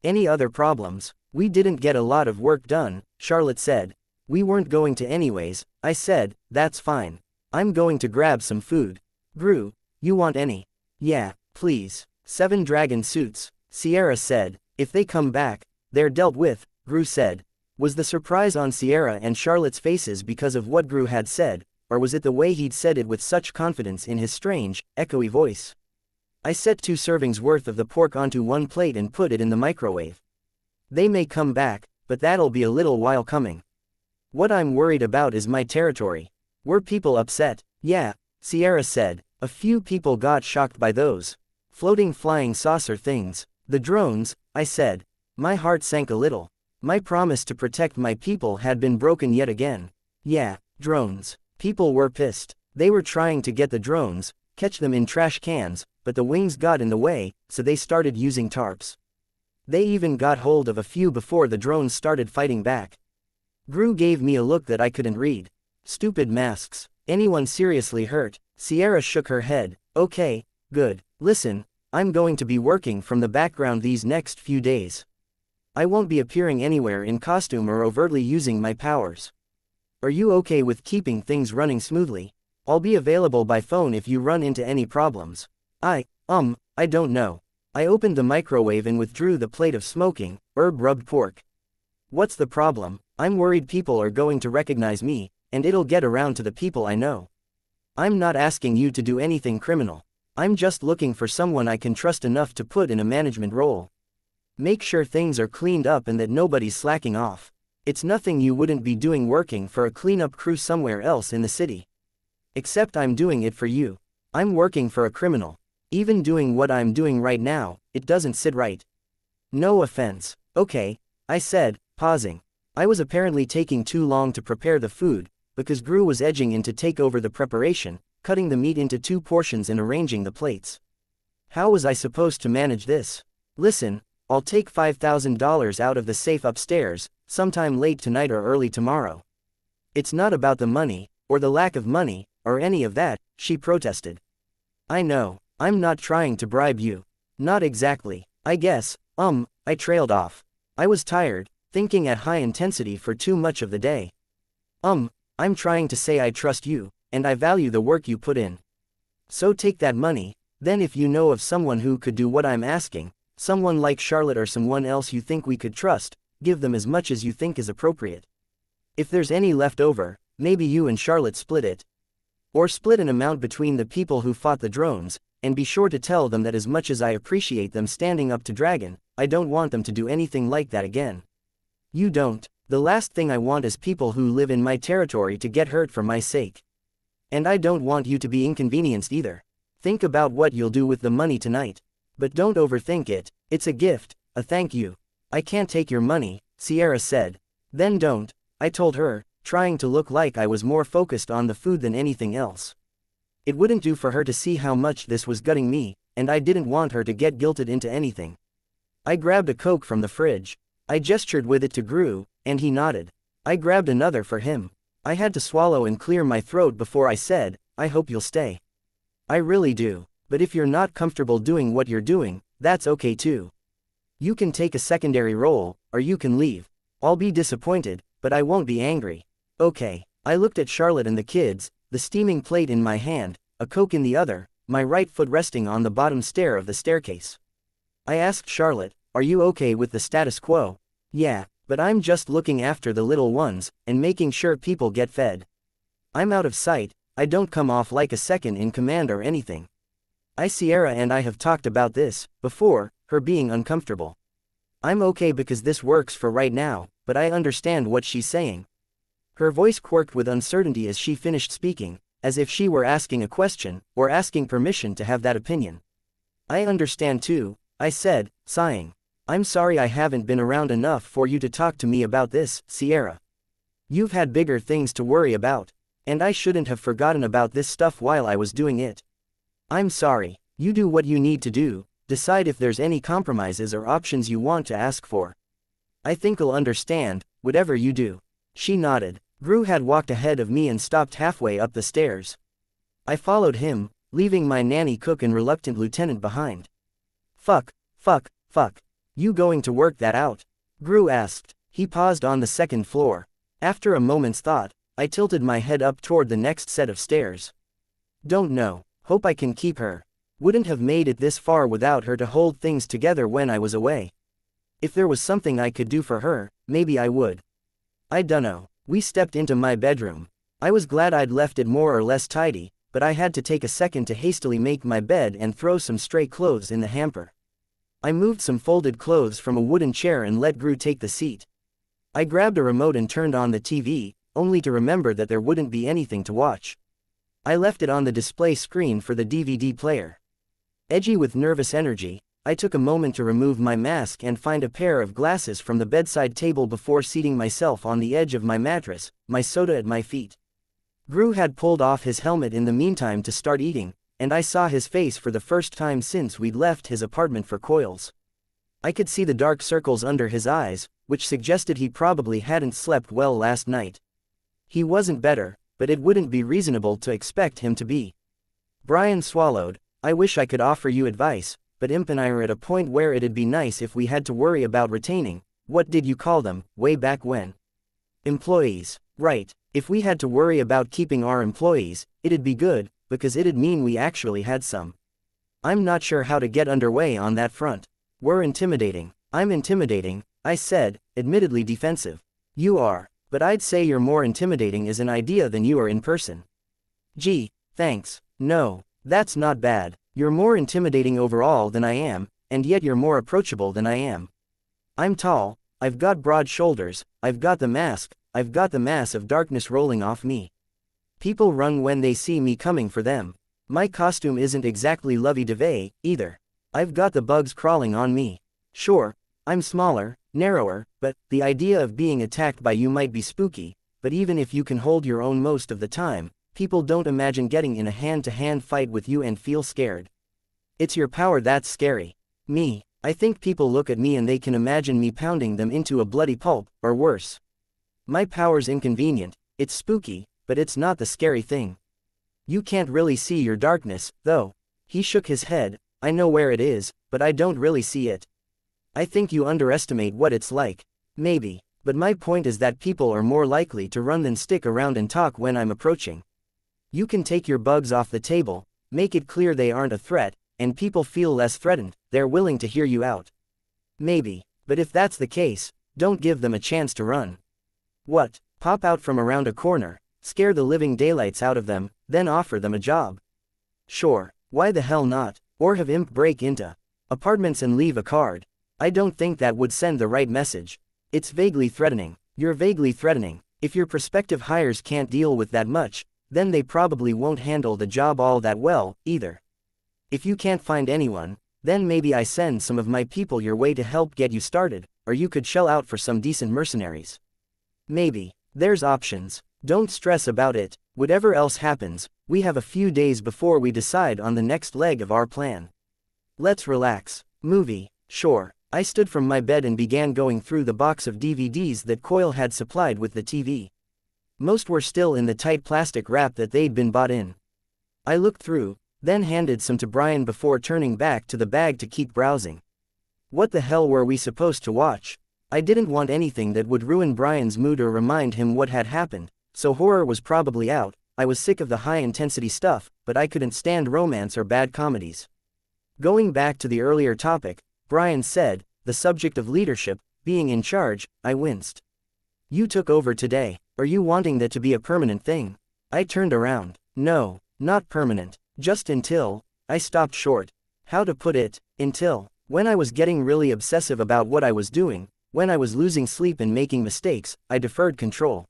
Any other problems?" "We didn't get a lot of work done," Charlotte said. "We weren't going to anyways," I said. "That's fine. I'm going to grab some food." "Gru, you want any?" "Yeah, please. 7 dragon suits," Sierra said. "If they come back, they're dealt with," Gru said. Was the surprise on Sierra and Charlotte's faces because of what Gru had said, or was it the way he'd said it with such confidence in his strange, echoey voice? I set 2 servings worth of the pork onto one plate and put it in the microwave. "They may come back, but that'll be a little while coming. What I'm worried about is my territory." "Were people upset?" "Yeah," Sierra said. "A few people got shocked by those floating flying saucer things. The drones," I said. My heart sank a little. My promise to protect my people had been broken yet again. "Yeah, drones." People were pissed. They were trying to get the drones, catch them in trash cans, but the wings got in the way, so they started using tarps. They even got hold of a few before the drones started fighting back. Gru gave me a look that I couldn't read. "Stupid masks. Anyone seriously hurt?" Sierra shook her head. "Okay, good. Listen, I'm going to be working from the background these next few days. I won't be appearing anywhere in costume or overtly using my powers. Are you okay with keeping things running smoothly? I'll be available by phone if you run into any problems." I don't know." I opened the microwave and withdrew the plate of smoking, herb-rubbed pork. "What's the problem? I'm worried people are going to recognize me, and it'll get around to the people I know. I'm not asking you to do anything criminal. I'm just looking for someone I can trust enough to put in a management role. Make sure things are cleaned up and that nobody's slacking off. It's nothing you wouldn't be doing working for a cleanup crew somewhere else in the city. Except I'm doing it for you. I'm working for a criminal. Even doing what I'm doing right now, it doesn't sit right." "No offense." "Okay," I said, pausing. I was apparently taking too long to prepare the food, because Gru was edging in to take over the preparation, cutting the meat into 2 portions and arranging the plates. How was I supposed to manage this? "Listen, I'll take $5,000 out of the safe upstairs, sometime late tonight or early tomorrow." "It's not about the money, or the lack of money, or any of that," she protested. "I know. I'm not trying to bribe you." "Not exactly. I guess, I trailed off. I was tired, thinking at high intensity for too much of the day. I'm trying to say I trust you, and I value the work you put in. So take that money, then if you know of someone who could do what I'm asking, someone like Charlotte or someone else you think we could trust, give them as much as you think is appropriate. If there's any left over, maybe you and Charlotte split it. Or split an amount between the people who fought the drones, and be sure to tell them that as much as I appreciate them standing up to Dragon, I don't want them to do anything like that again. You don't. The last thing I want is people who live in my territory to get hurt for my sake. And I don't want you to be inconvenienced either. Think about what you'll do with the money tonight. But don't overthink it, it's a gift, a thank you. I can't take your money, Sierra said. Then don't, I told her, trying to look like I was more focused on the food than anything else. It wouldn't do for her to see how much this was gutting me, and I didn't want her to get guilted into anything. I grabbed a Coke from the fridge. I gestured with it to Gru, and he nodded. I grabbed another for him. I had to swallow and clear my throat before I said, I hope you'll stay. I really do, but if you're not comfortable doing what you're doing, that's okay too. You can take a secondary role, or you can leave. I'll be disappointed, but I won't be angry. Okay. I looked at Charlotte and the kids, the steaming plate in my hand, a Coke in the other, my right foot resting on the bottom stair of the staircase. I asked Charlotte, are you okay with the status quo? Yeah, but I'm just looking after the little ones, and making sure people get fed. I'm out of sight, I don't come off like a second in command or anything. Sierra and I have talked about this, before, her being uncomfortable. I'm okay because this works for right now, but I understand what she's saying. Her voice quirked with uncertainty as she finished speaking, as if she were asking a question, or asking permission to have that opinion. I understand too, I said, sighing. I'm sorry I haven't been around enough for you to talk to me about this, Sierra. You've had bigger things to worry about, and I shouldn't have forgotten about this stuff while I was doing it. I'm sorry, you do what you need to do, decide if there's any compromises or options you want to ask for. I think I'll understand, whatever you do. She nodded. Gru had walked ahead of me and stopped halfway up the stairs. I followed him, leaving my nanny cook and reluctant lieutenant behind. Fuck. You going to work that out? Gru asked. He paused on the second floor. After a moment's thought, I tilted my head up toward the next set of stairs. Don't know, hope I can keep her. Wouldn't have made it this far without her to hold things together when I was away. If there was something I could do for her, maybe I would. I dunno. We stepped into my bedroom. I was glad I'd left it more or less tidy, but I had to take a second to hastily make my bed and throw some stray clothes in the hamper. I moved some folded clothes from a wooden chair and let Gru take the seat. I grabbed a remote and turned on the TV, only to remember that there wouldn't be anything to watch. I left it on the display screen for the DVD player. Edgy with nervous energy, I took a moment to remove my mask and find a pair of glasses from the bedside table before seating myself on the edge of my mattress, my soda at my feet. Gru had pulled off his helmet in the meantime to start eating, and I saw his face for the first time since we'd left his apartment for Coils. I could see the dark circles under his eyes, which suggested he probably hadn't slept well last night. He wasn't better, but it wouldn't be reasonable to expect him to be. Brian swallowed. I wish I could offer you advice, but Imp and I are at a point where it'd be nice if we had to worry about retaining, what did you call them, way back when? Employees. Right, if we had to worry about keeping our employees, it'd be good, because it'd mean we actually had some. I'm not sure how to get underway on that front. We're intimidating. I'm intimidating, I said, admittedly defensive. You are, but I'd say you're more intimidating as an idea than you are in person. Gee, thanks. No, that's not bad. You're more intimidating overall than I am, and yet you're more approachable than I am. I'm tall, I've got broad shoulders, I've got the mask, I've got the mass of darkness rolling off me. People run when they see me coming for them. My costume isn't exactly lovey-dovey, either. I've got the bugs crawling on me. Sure, I'm smaller, narrower, but the idea of being attacked by you might be spooky, but even if you can hold your own most of the time, people don't imagine getting in a hand-to-hand fight with you and feel scared. It's your power that's scary. Me, I think people look at me and they can imagine me pounding them into a bloody pulp, or worse. My power's inconvenient, it's spooky, but it's not the scary thing. You can't really see your darkness, though. He shook his head. I know where it is, but I don't really see it. I think you underestimate what it's like. Maybe, but my point is that people are more likely to run than stick around and talk when I'm approaching. You can take your bugs off the table, make it clear they aren't a threat, and people feel less threatened, they're willing to hear you out. Maybe, but if that's the case, don't give them a chance to run. What? Pop out from around a corner, scare the living daylights out of them, then offer them a job. Sure, why the hell not? Or have Imp break into apartments and leave a card. I don't think that would send the right message. It's vaguely threatening. You're vaguely threatening. If your prospective hires can't deal with that much, then they probably won't handle the job all that well, either. If you can't find anyone, Then maybe I send some of my people your way to help get you started, or you could shell out for some decent mercenaries. Maybe. There's options. Don't stress about it. Whatever else happens, we have a few days before we decide on the next leg of our plan. Let's relax. Movie. Sure. I stood from my bed and began going through the box of DVDs that Coyle had supplied with the TV. Most were still in the tight plastic wrap that they'd been bought in. I looked through, then handed some to Brian before turning back to the bag to keep browsing. What the hell were we supposed to watch? I didn't want anything that would ruin Brian's mood or remind him what had happened, so horror was probably out. I was sick of the high-intensity stuff, but I couldn't stand romance or bad comedies. Going back to the earlier topic, Brian said, the subject of leadership, being in charge, I winced. You took over today. Are you wanting that to be a permanent thing? I turned around. No, not permanent. Just until, I stopped short. How to put it, until, when I was getting really obsessive about what I was doing, when I was losing sleep and making mistakes, I deferred control.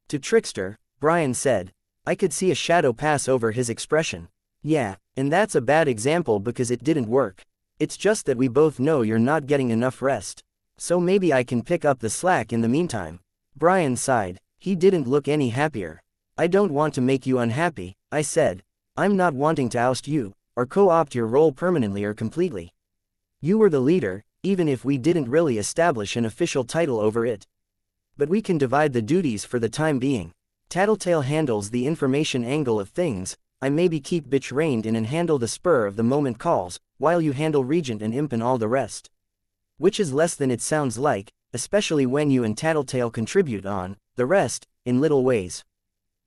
To Trickster, Brian said. I could see a shadow pass over his expression. Yeah, and that's a bad example because it didn't work. It's just that we both know you're not getting enough rest. So maybe I can pick up the slack in the meantime. Brian sighed. He didn't look any happier. I don't want to make you unhappy, I said. I'm not wanting to oust you, or co-opt your role permanently or completely. You were the leader, even if we didn't really establish an official title over it. But we can divide the duties for the time being. Tattletale handles the information angle of things, I maybe keep Bitch reined in and handle the spur of the moment calls, while you handle Regent and Imp and all the rest. Which is less than it sounds like, especially when you and Tattletale contribute on the rest, in little ways.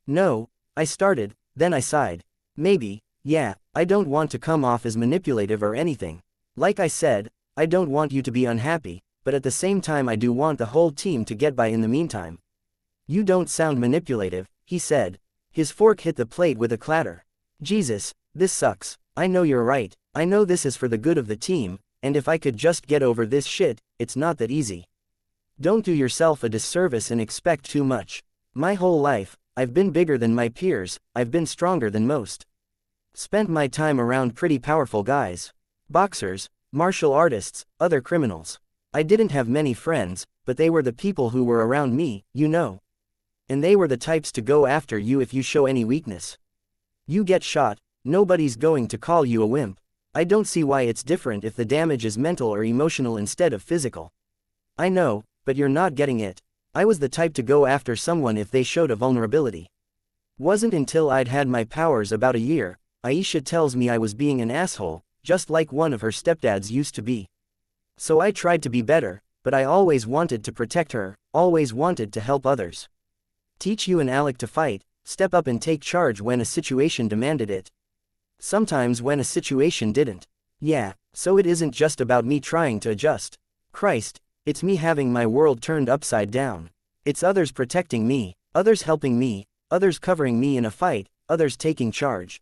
No, I started, then I sighed. Maybe, yeah, I don't want to come off as manipulative or anything. Like I said, I don't want you to be unhappy, but at the same time I do want the whole team to get by in the meantime. You don't sound manipulative, he said. His fork hit the plate with a clatter. Jesus, this sucks. I know you're right. I know this is for the good of the team, and if I could just get over this shit, it's not that easy. Don't do yourself a disservice and expect too much. My whole life, I've been bigger than my peers, I've been stronger than most. Spent my time around pretty powerful guys. Boxers, martial artists, other criminals. I didn't have many friends, but they were the people who were around me, you know. And they were the types to go after you if you show any weakness. You get shot, nobody's going to call you a wimp. I don't see why it's different if the damage is mental or emotional instead of physical. I know, but you're not getting it. I was the type to go after someone if they showed a vulnerability. Wasn't until I'd had my powers about a year, Aisha tells me I was being an asshole, just like one of her stepdads used to be. So I tried to be better, but I always wanted to protect her, always wanted to help others. Teach you and Alec to fight, step up and take charge when a situation demanded it. Sometimes when a situation didn't. Yeah, so it isn't just about me trying to adjust. Christ, it's me having my world turned upside down. It's others protecting me, others helping me, others covering me in a fight, others taking charge.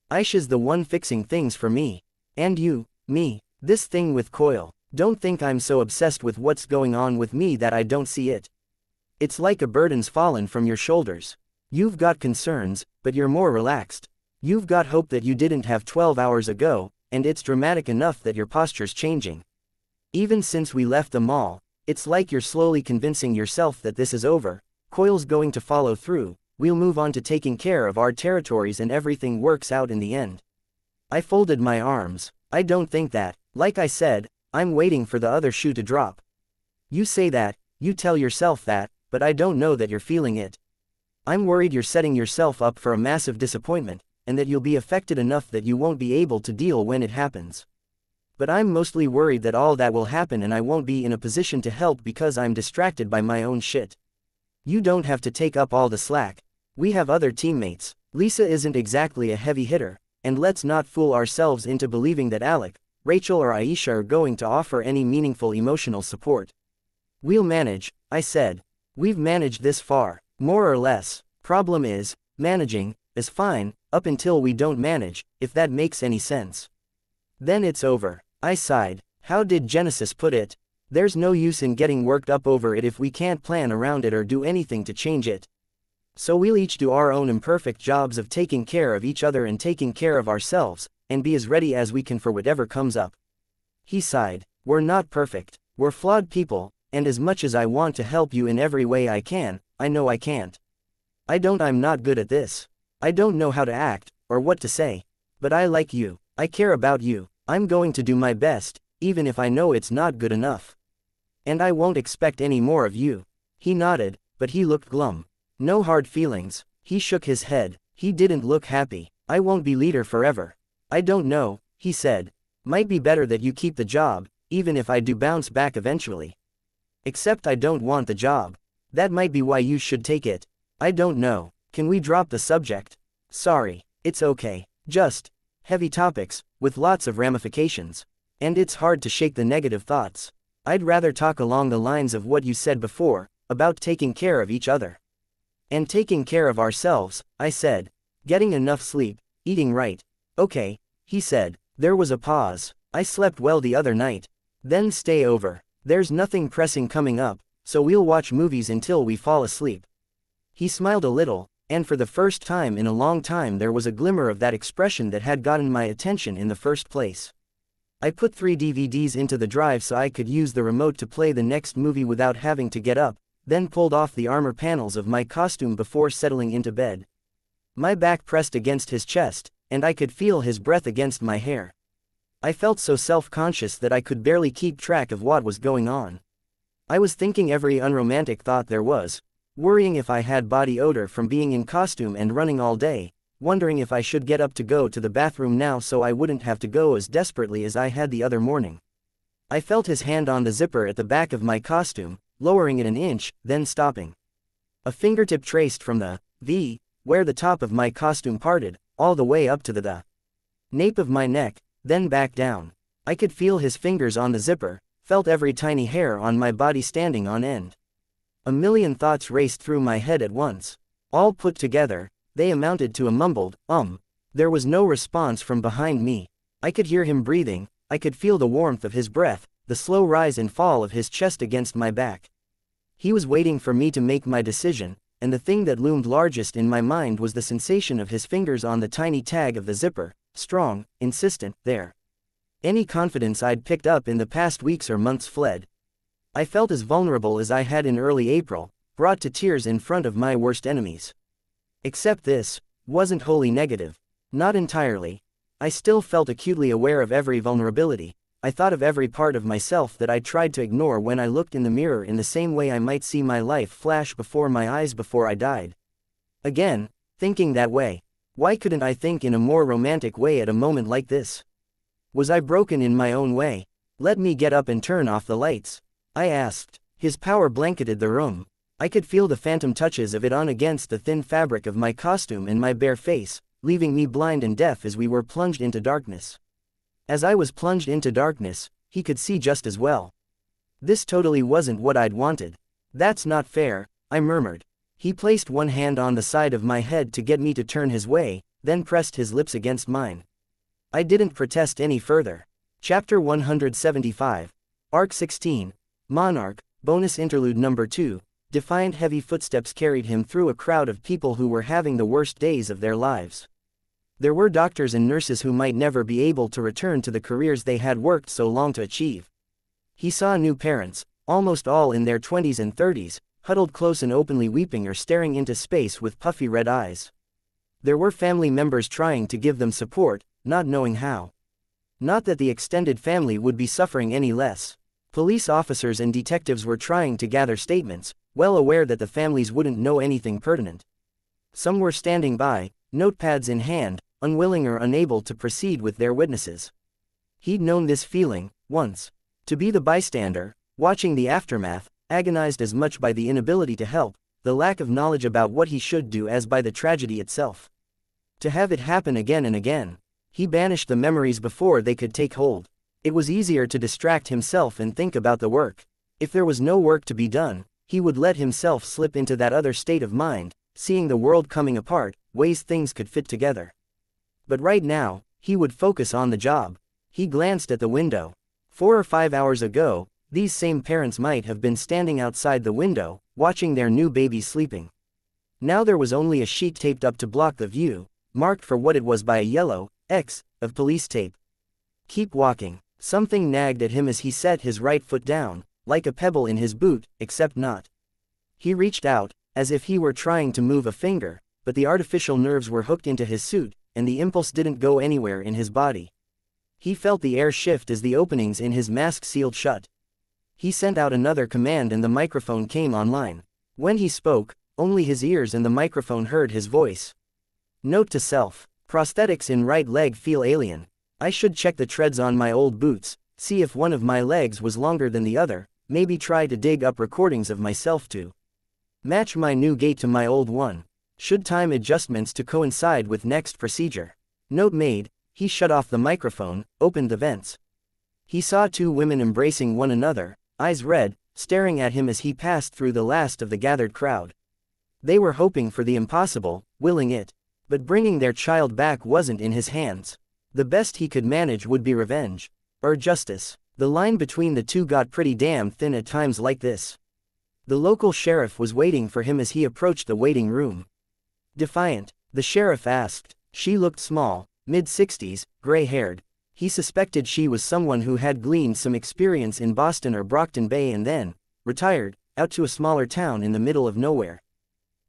Aisha's the one fixing things for me. And you, me, this thing with Coyle. Don't think I'm so obsessed with what's going on with me that I don't see it. It's like a burden's fallen from your shoulders. You've got concerns, but you're more relaxed. You've got hope that you didn't have 12 hours ago, and it's dramatic enough that your posture's changing. Even since we left the mall, it's like you're slowly convincing yourself that this is over, Coyle's going to follow through, we'll move on to taking care of our territories and everything works out in the end. I folded my arms. I don't think that, like I said, I'm waiting for the other shoe to drop. You say that, you tell yourself that, but I don't know that you're feeling it. I'm worried you're setting yourself up for a massive disappointment, and that you'll be affected enough that you won't be able to deal when it happens. But I'm mostly worried that all that will happen and I won't be in a position to help because I'm distracted by my own shit. You don't have to take up all the slack. We have other teammates. Lisa isn't exactly a heavy hitter, and let's not fool ourselves into believing that Alec, Rachel or Aisha are going to offer any meaningful emotional support. We'll manage, I said. We've managed this far, more or less. Problem is, managing is fine, up until we don't manage, if that makes any sense. Then it's over. I sighed. How did Genesis put it? There's no use in getting worked up over it if we can't plan around it or do anything to change it. So we'll each do our own imperfect jobs of taking care of each other and taking care of ourselves, and be as ready as we can for whatever comes up. He sighed. We're not perfect. We're flawed people, and as much as I want to help you in every way I can, I know I can't. I'm not good at this. I don't know how to act, or what to say. But I like you. I care about you. I'm going to do my best, even if I know it's not good enough. And I won't expect any more of you. He nodded, but he looked glum. No hard feelings. He shook his head. He didn't look happy. I won't be leader forever. I don't know, he said. Might be better that you keep the job, even if I do bounce back eventually. Except I don't want the job. That might be why you should take it. I don't know. Can we drop the subject? Sorry. It's okay. Just heavy topics, with lots of ramifications. And it's hard to shake the negative thoughts. I'd rather talk along the lines of what you said before, about taking care of each other. And taking care of ourselves, I said. Getting enough sleep, eating right. Okay, he said. There was a pause. I slept well the other night. Then stay over. There's nothing pressing coming up, so we'll watch movies until we fall asleep. He smiled a little, and for the first time in a long time there was a glimmer of that expression that had gotten my attention in the first place. I put 3 DVDs into the drive so I could use the remote to play the next movie without having to get up, then pulled off the armor panels of my costume before settling into bed. My back pressed against his chest, and I could feel his breath against my hair. I felt so self-conscious that I could barely keep track of what was going on. I was thinking every unromantic thought there was, worrying if I had body odor from being in costume and running all day, wondering if I should get up to go to the bathroom now so I wouldn't have to go as desperately as I had the other morning. I felt his hand on the zipper at the back of my costume, lowering it an inch, then stopping. A fingertip traced from the V, where the top of my costume parted, all the way up to the nape of my neck, then back down. I could feel his fingers on the zipper, felt every tiny hair on my body standing on end. A million thoughts raced through my head at once. All put together, they amounted to a mumbled, There was no response from behind me. I could hear him breathing, I could feel the warmth of his breath, the slow rise and fall of his chest against my back. He was waiting for me to make my decision, and the thing that loomed largest in my mind was the sensation of his fingers on the tiny tag of the zipper, strong, insistent, there. Any confidence I'd picked up in the past weeks or months fled. I felt as vulnerable as I had in early April, brought to tears in front of my worst enemies. Except this wasn't wholly negative. Not entirely. I still felt acutely aware of every vulnerability. I thought of every part of myself that I tried to ignore when I looked in the mirror in the same way I might see my life flash before my eyes before I died. Again, thinking that way. Why couldn't I think in a more romantic way at a moment like this? Was I broken in my own way? Let me get up and turn off the lights, I asked. His power blanketed the room. I could feel the phantom touches of it on against the thin fabric of my costume and my bare face, leaving me blind and deaf as we were plunged into darkness. As I was plunged into darkness, he could see just as well. This totally wasn't what I'd wanted. That's not fair, I murmured. He placed one hand on the side of my head to get me to turn his way, then pressed his lips against mine. I didn't protest any further. Chapter 175. Arc 16. Monarch, Bonus Interlude Number 2. Defiant heavy footsteps carried him through a crowd of people who were having the worst days of their lives. There were doctors and nurses who might never be able to return to the careers they had worked so long to achieve. He saw new parents, almost all in their 20s and 30s, huddled close and openly weeping or staring into space with puffy red eyes. There were family members trying to give them support, not knowing how. Not that the extended family would be suffering any less. Police officers and detectives were trying to gather statements, well aware that the families wouldn't know anything pertinent. Some were standing by, notepads in hand, unwilling or unable to proceed with their witnesses. He'd known this feeling, once. To be the bystander, watching the aftermath, agonized as much by the inability to help, the lack of knowledge about what he should do as by the tragedy itself. To have it happen again and again. He banished the memories before they could take hold. It was easier to distract himself and think about the work. If there was no work to be done, he would let himself slip into that other state of mind, seeing the world coming apart, ways things could fit together. But right now, he would focus on the job. He glanced at the window. 4 or 5 hours ago, these same parents might have been standing outside the window, watching their new baby sleeping. Now there was only a sheet taped up to block the view, marked for what it was by a yellow, X of police tape. Keep walking. Something nagged at him as he set his right foot down, like a pebble in his boot, except not. He reached out, as if he were trying to move a finger, but the artificial nerves were hooked into his suit, and the impulse didn't go anywhere in his body. He felt the air shift as the openings in his mask sealed shut. He sent out another command and the microphone came online. When he spoke, only his ears and the microphone heard his voice. Note to self: prosthetics in right leg feel alien. I should check the treads on my old boots, see if one of my legs was longer than the other, maybe try to dig up recordings of myself to match my new gait to my old one. Should time adjustments to coincide with next procedure. Note made. He shut off the microphone, opened the vents. He saw two women embracing one another, eyes red, staring at him as he passed through the last of the gathered crowd. They were hoping for the impossible, willing it. But bringing their child back wasn't in his hands. The best he could manage would be revenge. Or justice. The line between the two got pretty damn thin at times like this. The local sheriff was waiting for him as he approached the waiting room. Defiant, the sheriff asked. She looked small, mid-60s, gray-haired. He suspected she was someone who had gleaned some experience in Boston or Brockton Bay and then retired, out to a smaller town in the middle of nowhere.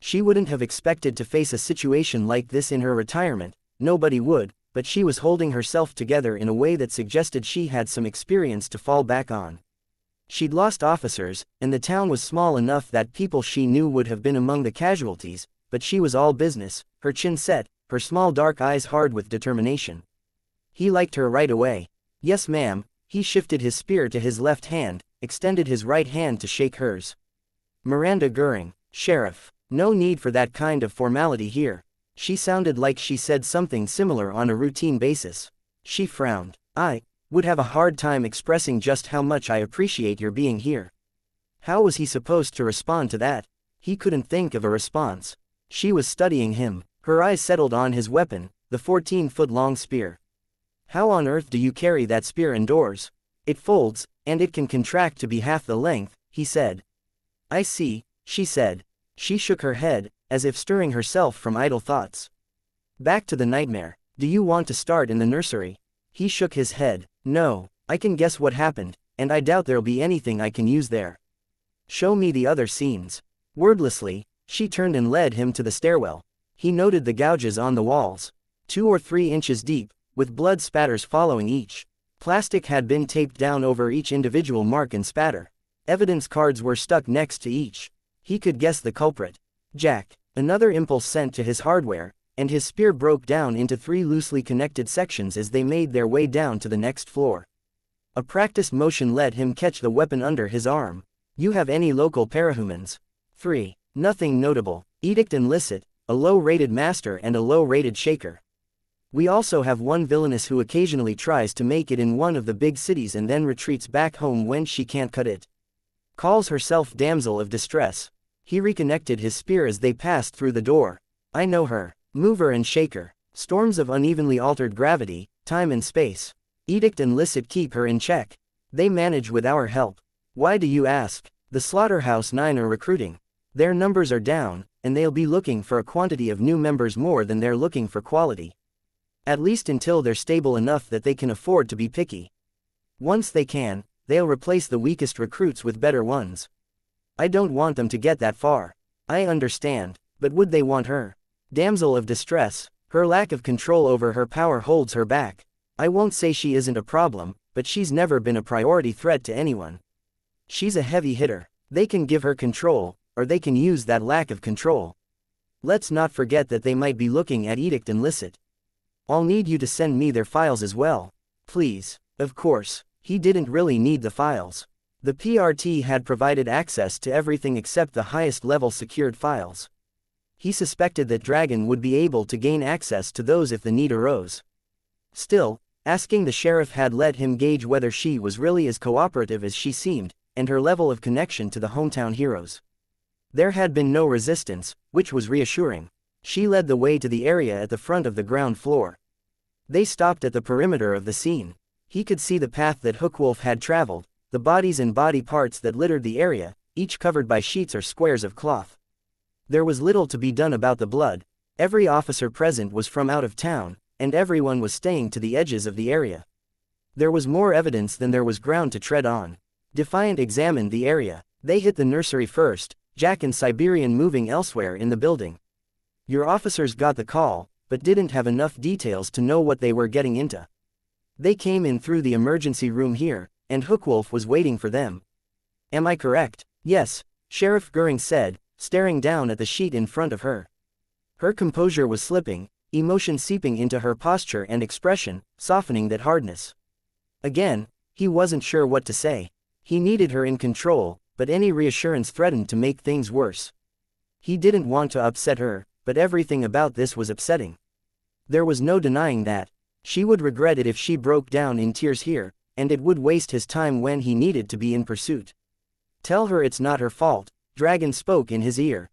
She wouldn't have expected to face a situation like this in her retirement, nobody would, but she was holding herself together in a way that suggested she had some experience to fall back on. She'd lost officers, and the town was small enough that people she knew would have been among the casualties, but she was all business, her chin set, her small dark eyes hard with determination. He liked her right away. Yes ma'am. He shifted his spear to his left hand, extended his right hand to shake hers. Miranda Goering, Sheriff. No need for that kind of formality here. She sounded like she said something similar on a routine basis. She frowned. I would have a hard time expressing just how much I appreciate your being here. How was he supposed to respond to that? He couldn't think of a response. She was studying him. Her eyes settled on his weapon, the 14-foot-long spear. How on earth do you carry that spear indoors? It folds, and it can contract to be half the length, he said. I see, she said. She shook her head, as if stirring herself from idle thoughts. Back to the nightmare. Do you want to start in the nursery? He shook his head. No, I can guess what happened, and I doubt there'll be anything I can use there. Show me the other scenes. Wordlessly, she turned and led him to the stairwell. He noted the gouges on the walls. 2 or 3 inches deep, with blood spatters following each. Plastic had been taped down over each individual mark and spatter. Evidence cards were stuck next to each. He could guess the culprit. Jack. Another impulse sent to his hardware, and his spear broke down into 3 loosely connected sections as they made their way down to the next floor. A practiced motion let him catch the weapon under his arm. You have any local parahumans? 3. Nothing notable. Edict and Licit, a low-rated master and a low-rated shaker. We also have one villainess who occasionally tries to make it in one of the big cities and then retreats back home when she can't cut it. Calls herself Damsel of Distress. He reconnected his spear as they passed through the door. I know her. Mover and shaker. Storms of unevenly altered gravity, time and space. Edict and Licit keep her in check. They manage with our help. Why do you ask? The Slaughterhouse 9 are recruiting. Their numbers are down, and they'll be looking for a quantity of new members more than they're looking for quality. At least until they're stable enough that they can afford to be picky. Once they can, they'll replace the weakest recruits with better ones. I don't want them to get that far. I understand, but would they want her? Damsel of Distress. Her lack of control over her power holds her back. I won't say she isn't a problem, but she's never been a priority threat to anyone. She's a heavy hitter. They can give her control, or they can use that lack of control. Let's not forget that they might be looking at Edict and Licit. I'll need you to send me their files as well. Please. Of course, he didn't really need the files. The PRT had provided access to everything except the highest level secured files. He suspected that Dragon would be able to gain access to those if the need arose. Still, asking the sheriff had let him gauge whether she was really as cooperative as she seemed, and her level of connection to the hometown heroes. There had been no resistance, which was reassuring. She led the way to the area at the front of the ground floor. They stopped at the perimeter of the scene. He could see the path that Hookwolf had traveled, the bodies and body parts that littered the area, each covered by sheets or squares of cloth. There was little to be done about the blood. Every officer present was from out of town, and everyone was staying to the edges of the area. There was more evidence than there was ground to tread on. Defiant examined the area. They hit the nursery first, Jack and Siberian moving elsewhere in the building. Your officers got the call, but didn't have enough details to know what they were getting into. They came in through the emergency room here, and Hookwolf was waiting for them. Am I correct? Yes, Sheriff Goering said, staring down at the sheet in front of her. Her composure was slipping, emotion seeping into her posture and expression, softening that hardness. Again, he wasn't sure what to say. He needed her in control, but any reassurance threatened to make things worse. He didn't want to upset her, but everything about this was upsetting. There was no denying that. She would regret it if she broke down in tears here, and it would waste his time when he needed to be in pursuit. Tell her it's not her fault, Dragon spoke in his ear.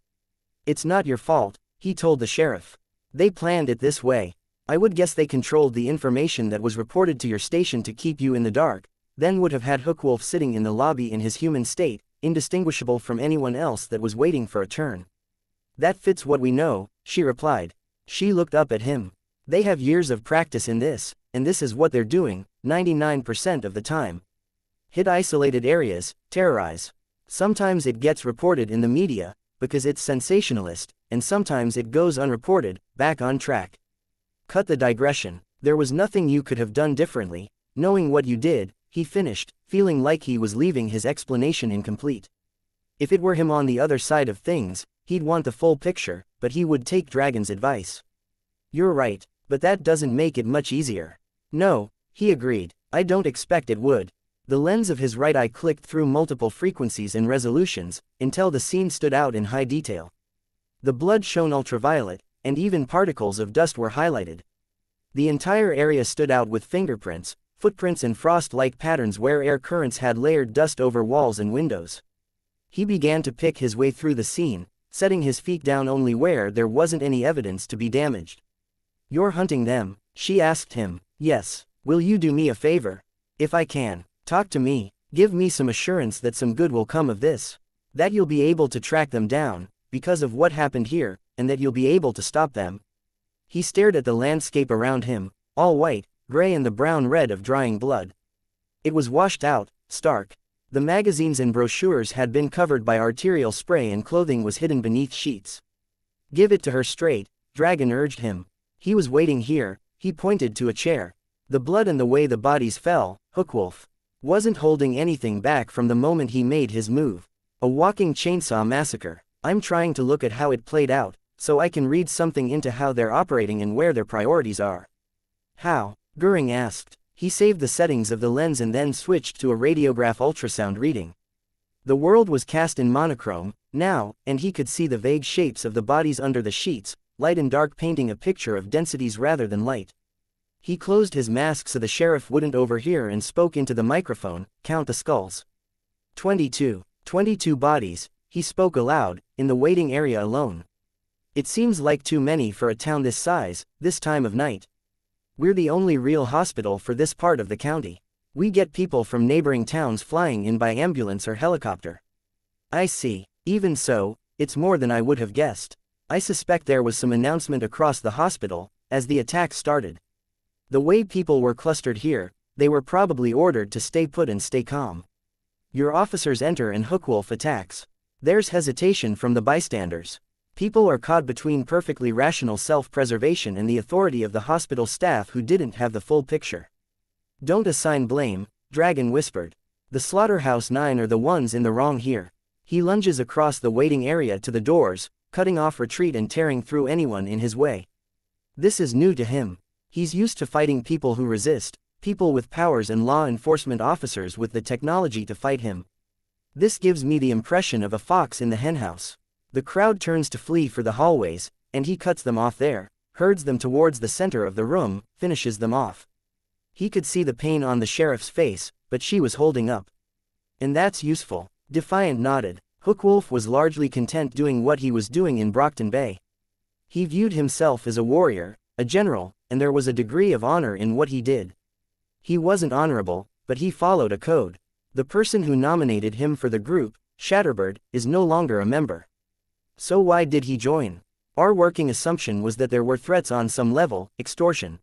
It's not your fault, he told the sheriff. They planned it this way. I would guess they controlled the information that was reported to your station to keep you in the dark, then would have had Hookwolf sitting in the lobby in his human state, indistinguishable from anyone else that was waiting for a turn. That fits what we know, she replied. She looked up at him. They have years of practice in this, and this is what they're doing, 99% of the time. Hit isolated areas, terrorize. Sometimes it gets reported in the media, because it's sensationalist, and sometimes it goes unreported, back on track. Cut the digression. There was nothing you could have done differently, knowing what you did, he finished, feeling like he was leaving his explanation incomplete. If it were him on the other side of things, he'd want the full picture, but he would take Dragon's advice. You're right, but that doesn't make it much easier. No, he agreed. I don't expect it would. The lens of his right eye clicked through multiple frequencies and resolutions, until the scene stood out in high detail. The blood shone ultraviolet, and even particles of dust were highlighted. The entire area stood out with fingerprints, footprints and frost-like patterns where air currents had layered dust over walls and windows. He began to pick his way through the scene, setting his feet down only where there wasn't any evidence to be damaged. You're hunting them, she asked him. Yes. Will you do me a favor? If I can, talk to me, give me some assurance that some good will come of this. That you'll be able to track them down, because of what happened here, and that you'll be able to stop them. He stared at the landscape around him, all white, gray and the brown red of drying blood. It was washed out, stark. The magazines and brochures had been covered by arterial spray and clothing was hidden beneath sheets. Give it to her straight, Dragon urged him. He was waiting here, he pointed to a chair. The blood and the way the bodies fell, Hookwolf wasn't holding anything back from the moment he made his move. A walking chainsaw massacre. I'm trying to look at how it played out, so I can read something into how they're operating and where their priorities are. How? Goering asked. He saved the settings of the lens and then switched to a radiograph ultrasound reading. The world was cast in monochrome, now, and he could see the vague shapes of the bodies under the sheets, light and dark painting a picture of densities rather than light. He closed his mask so the sheriff wouldn't overhear and spoke into the microphone, count the skulls. 22. 22 bodies, he spoke aloud, in the waiting area alone. It seems like too many for a town this size, this time of night. We're the only real hospital for this part of the county. We get people from neighboring towns flying in by ambulance or helicopter. I see. Even so, it's more than I would have guessed. I suspect there was some announcement across the hospital, as the attack started. The way people were clustered here, they were probably ordered to stay put and stay calm. Your officers enter and Hookwolf attacks. There's hesitation from the bystanders. People are caught between perfectly rational self-preservation and the authority of the hospital staff who didn't have the full picture. Don't assign blame, Dragon whispered. The Slaughterhouse 9 are the ones in the wrong here. He lunges across the waiting area to the doors, cutting off retreat and tearing through anyone in his way. This is new to him. He's used to fighting people who resist, people with powers and law enforcement officers with the technology to fight him. This gives me the impression of a fox in the henhouse. The crowd turns to flee for the hallways, and he cuts them off there, herds them towards the center of the room, finishes them off. He could see the pain on the sheriff's face, but she was holding up. And that's useful. Defiant nodded. Hookwolf was largely content doing what he was doing in Brockton Bay. He viewed himself as a warrior, a general, and there was a degree of honor in what he did. He wasn't honorable, but he followed a code. The person who nominated him for the group, Shatterbird, is no longer a member. So why did he join? Our working assumption was that there were threats on some level, extortion.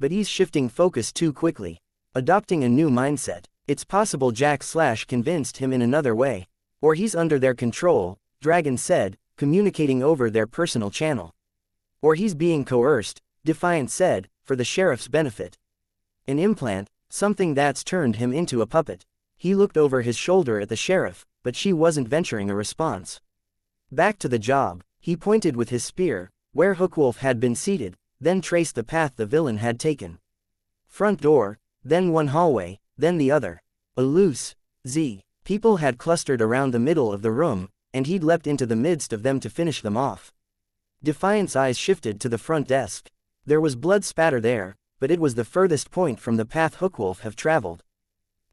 But he's shifting focus too quickly. Adopting a new mindset. It's possible Jack/ convinced him in another way. Or he's under their control, Dragon said, communicating over their personal channel. Or he's being coerced, Defiant said, for the sheriff's benefit. An implant, something that's turned him into a puppet. He looked over his shoulder at the sheriff, but she wasn't venturing a response. Back to the job, he pointed with his spear, where Hookwolf had been seated, then traced the path the villain had taken. Front door, then one hallway, then the other. A loose Z. People had clustered around the middle of the room, and he'd leapt into the midst of them to finish them off. Defiant's eyes shifted to the front desk. There was blood spatter there, but it was the furthest point from the path Hookwolf have traveled.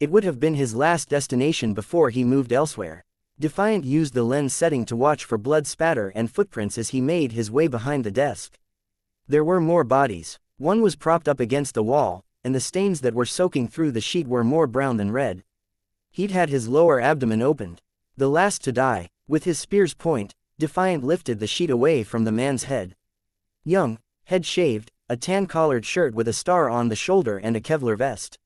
It would have been his last destination before he moved elsewhere. Defiant used the lens setting to watch for blood spatter and footprints as he made his way behind the desk. There were more bodies. One was propped up against the wall, and the stains that were soaking through the sheet were more brown than red. He'd had his lower abdomen opened. The last to die. With his spear's point, Defiant lifted the sheet away from the man's head. Young, head shaved, a tan-collared shirt with a star on the shoulder and a Kevlar vest.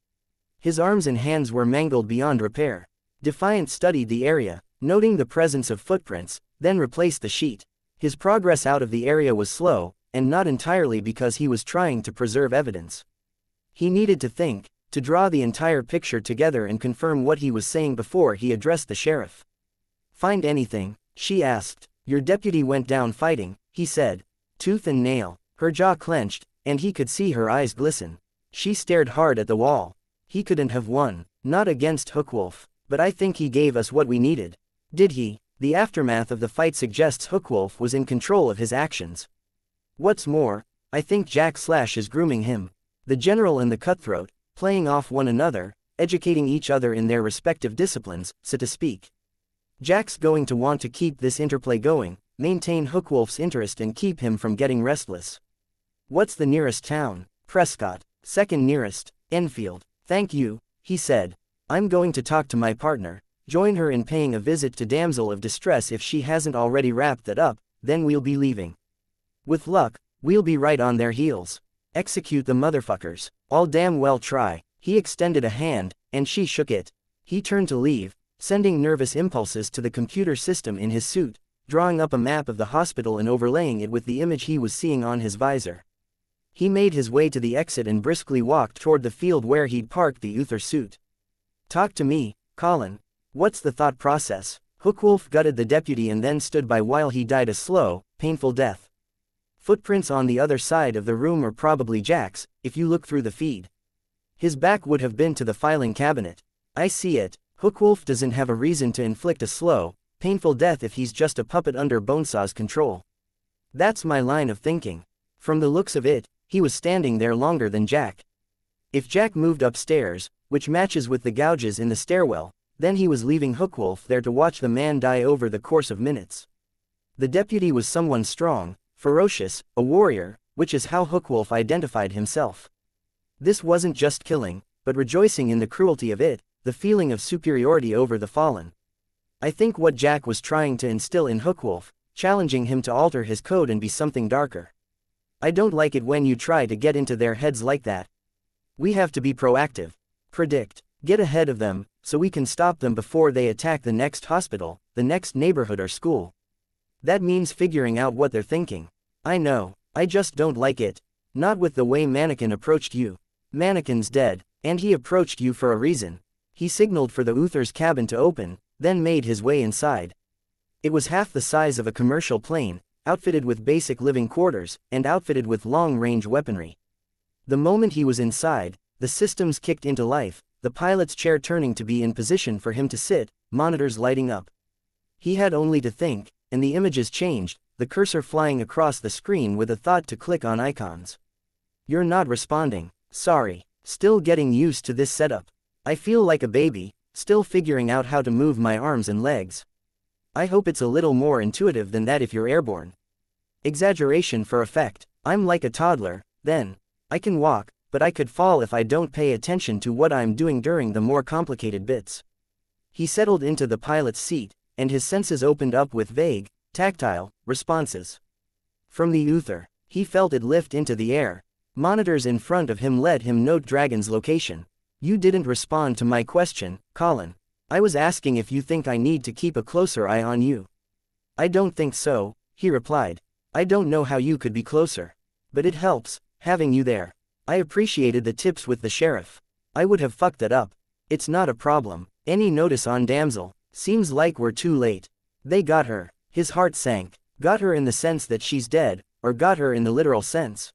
His arms and hands were mangled beyond repair. Defiant studied the area, noting the presence of footprints, then replaced the sheet. His progress out of the area was slow, and not entirely because he was trying to preserve evidence. He needed to think, to draw the entire picture together and confirm what he was saying before he addressed the sheriff. "Find anything?" she asked. "Your deputy went down fighting," he said. Tooth and nail. Her jaw clenched, and he could see her eyes glisten. She stared hard at the wall. "He couldn't have won. Not against Hookwolf. But I think he gave us what we needed." "Did he?" The aftermath of the fight suggests Hookwolf was in control of his actions. "What's more, I think Jack/ is grooming him." The general and the cutthroat, playing off one another, educating each other in their respective disciplines, so to speak. Jack's going to want to keep this interplay going, maintain Hookwolf's interest and keep him from getting restless. "What's the nearest town?" "Prescott." "Second nearest, Enfield." "Thank you," he said. "I'm going to talk to my partner, join her in paying a visit to Damsel of Distress if she hasn't already wrapped that up, then we'll be leaving. With luck, we'll be right on their heels. Execute the motherfuckers. I'll damn well try." He extended a hand, and she shook it. He turned to leave, sending nervous impulses to the computer system in his suit, drawing up a map of the hospital and overlaying it with the image he was seeing on his visor. He made his way to the exit and briskly walked toward the field where he'd parked the Uther suit. "Talk to me, Colin. What's the thought process?" Hookwolf gutted the deputy and then stood by while he died a slow, painful death. Footprints on the other side of the room are probably Jack's, if you look through the feed. His back would have been to the filing cabinet. "I see it. Hookwolf doesn't have a reason to inflict a slow, painful death if he's just a puppet under Bonesaw's control. That's my line of thinking. From the looks of it, he was standing there longer than Jack. If Jack moved upstairs, which matches with the gouges in the stairwell, then he was leaving Hookwolf there to watch the man die over the course of minutes. The deputy was someone strong, ferocious, a warrior, which is how Hookwolf identified himself. This wasn't just killing, but rejoicing in the cruelty of it, the feeling of superiority over the fallen. I think what Jack was trying to instill in Hookwolf, challenging him to alter his code and be something darker. I don't like it when you try to get into their heads like that. We have to be proactive. Predict. Get ahead of them, so we can stop them before they attack the next hospital, the next neighborhood or school. That means figuring out what they're thinking. I know, I just don't like it. Not with the way Mannequin approached you. Mannequin's dead, and he approached you for a reason. He signaled for the Uther's cabin to open, then made his way inside. It was half the size of a commercial plane, outfitted with basic living quarters, and outfitted with long-range weaponry. The moment he was inside, the systems kicked into life, the pilot's chair turning to be in position for him to sit, monitors lighting up. He had only to think, and the images changed, the cursor flying across the screen with a thought to click on icons. "You're not responding. Sorry. Still getting used to this setup. I feel like a baby, still figuring out how to move my arms and legs. I hope it's a little more intuitive than that if you're airborne." Exaggeration for effect. "I'm like a toddler, then. I can walk, but I could fall if I don't pay attention to what I'm doing during the more complicated bits." He settled into the pilot's seat, and his senses opened up with vague, tactile responses. From the Uther, he felt it lift into the air, Monitors in front of him let him note Dragon's location. You didn't respond to my question, Colin. I was asking if you think I need to keep a closer eye on you. I don't think so, he replied. I don't know how you could be closer. But it helps, having you there. I appreciated the tips with the sheriff. I would have fucked that up. It's not a problem. Any notice on damsel? Seems like we're too late. They got her. His heart sank. Got her in the sense that she's dead, or got her in the literal sense?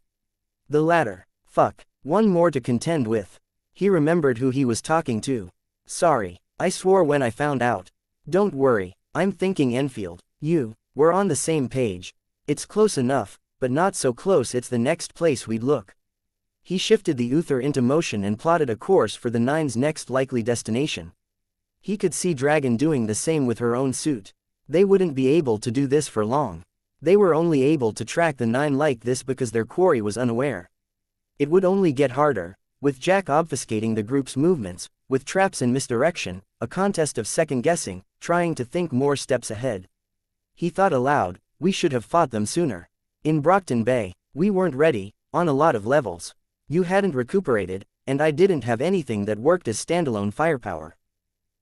The latter. Fuck. One more to contend with. He remembered who he was talking to. Sorry. I swore when I found out. Don't worry. I'm thinking Enfield. We're on the same page. It's close enough, but not so close it's the next place we'd look. He shifted the Uther into motion and plotted a course for the Nine's next likely destination. He could see Dragon doing the same with her own suit. They wouldn't be able to do this for long. They were only able to track the Nine like this because their quarry was unaware. It would only get harder, with Jack obfuscating the group's movements, with traps and misdirection, a contest of second-guessing, trying to think more steps ahead. He thought aloud, we should have fought them sooner. In Brockton Bay, we weren't ready, on a lot of levels. You hadn't recuperated, and I didn't have anything that worked as standalone firepower.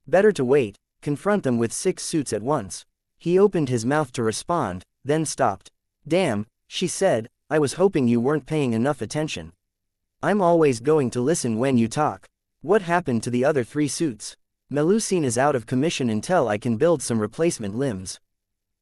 Better to wait, confront them with 6 suits at once. He opened his mouth to respond, then stopped. Damn, she said, I was hoping you weren't paying enough attention. I'm always going to listen when you talk. What happened to the other 3 suits? Melusine is out of commission until I can build some replacement limbs.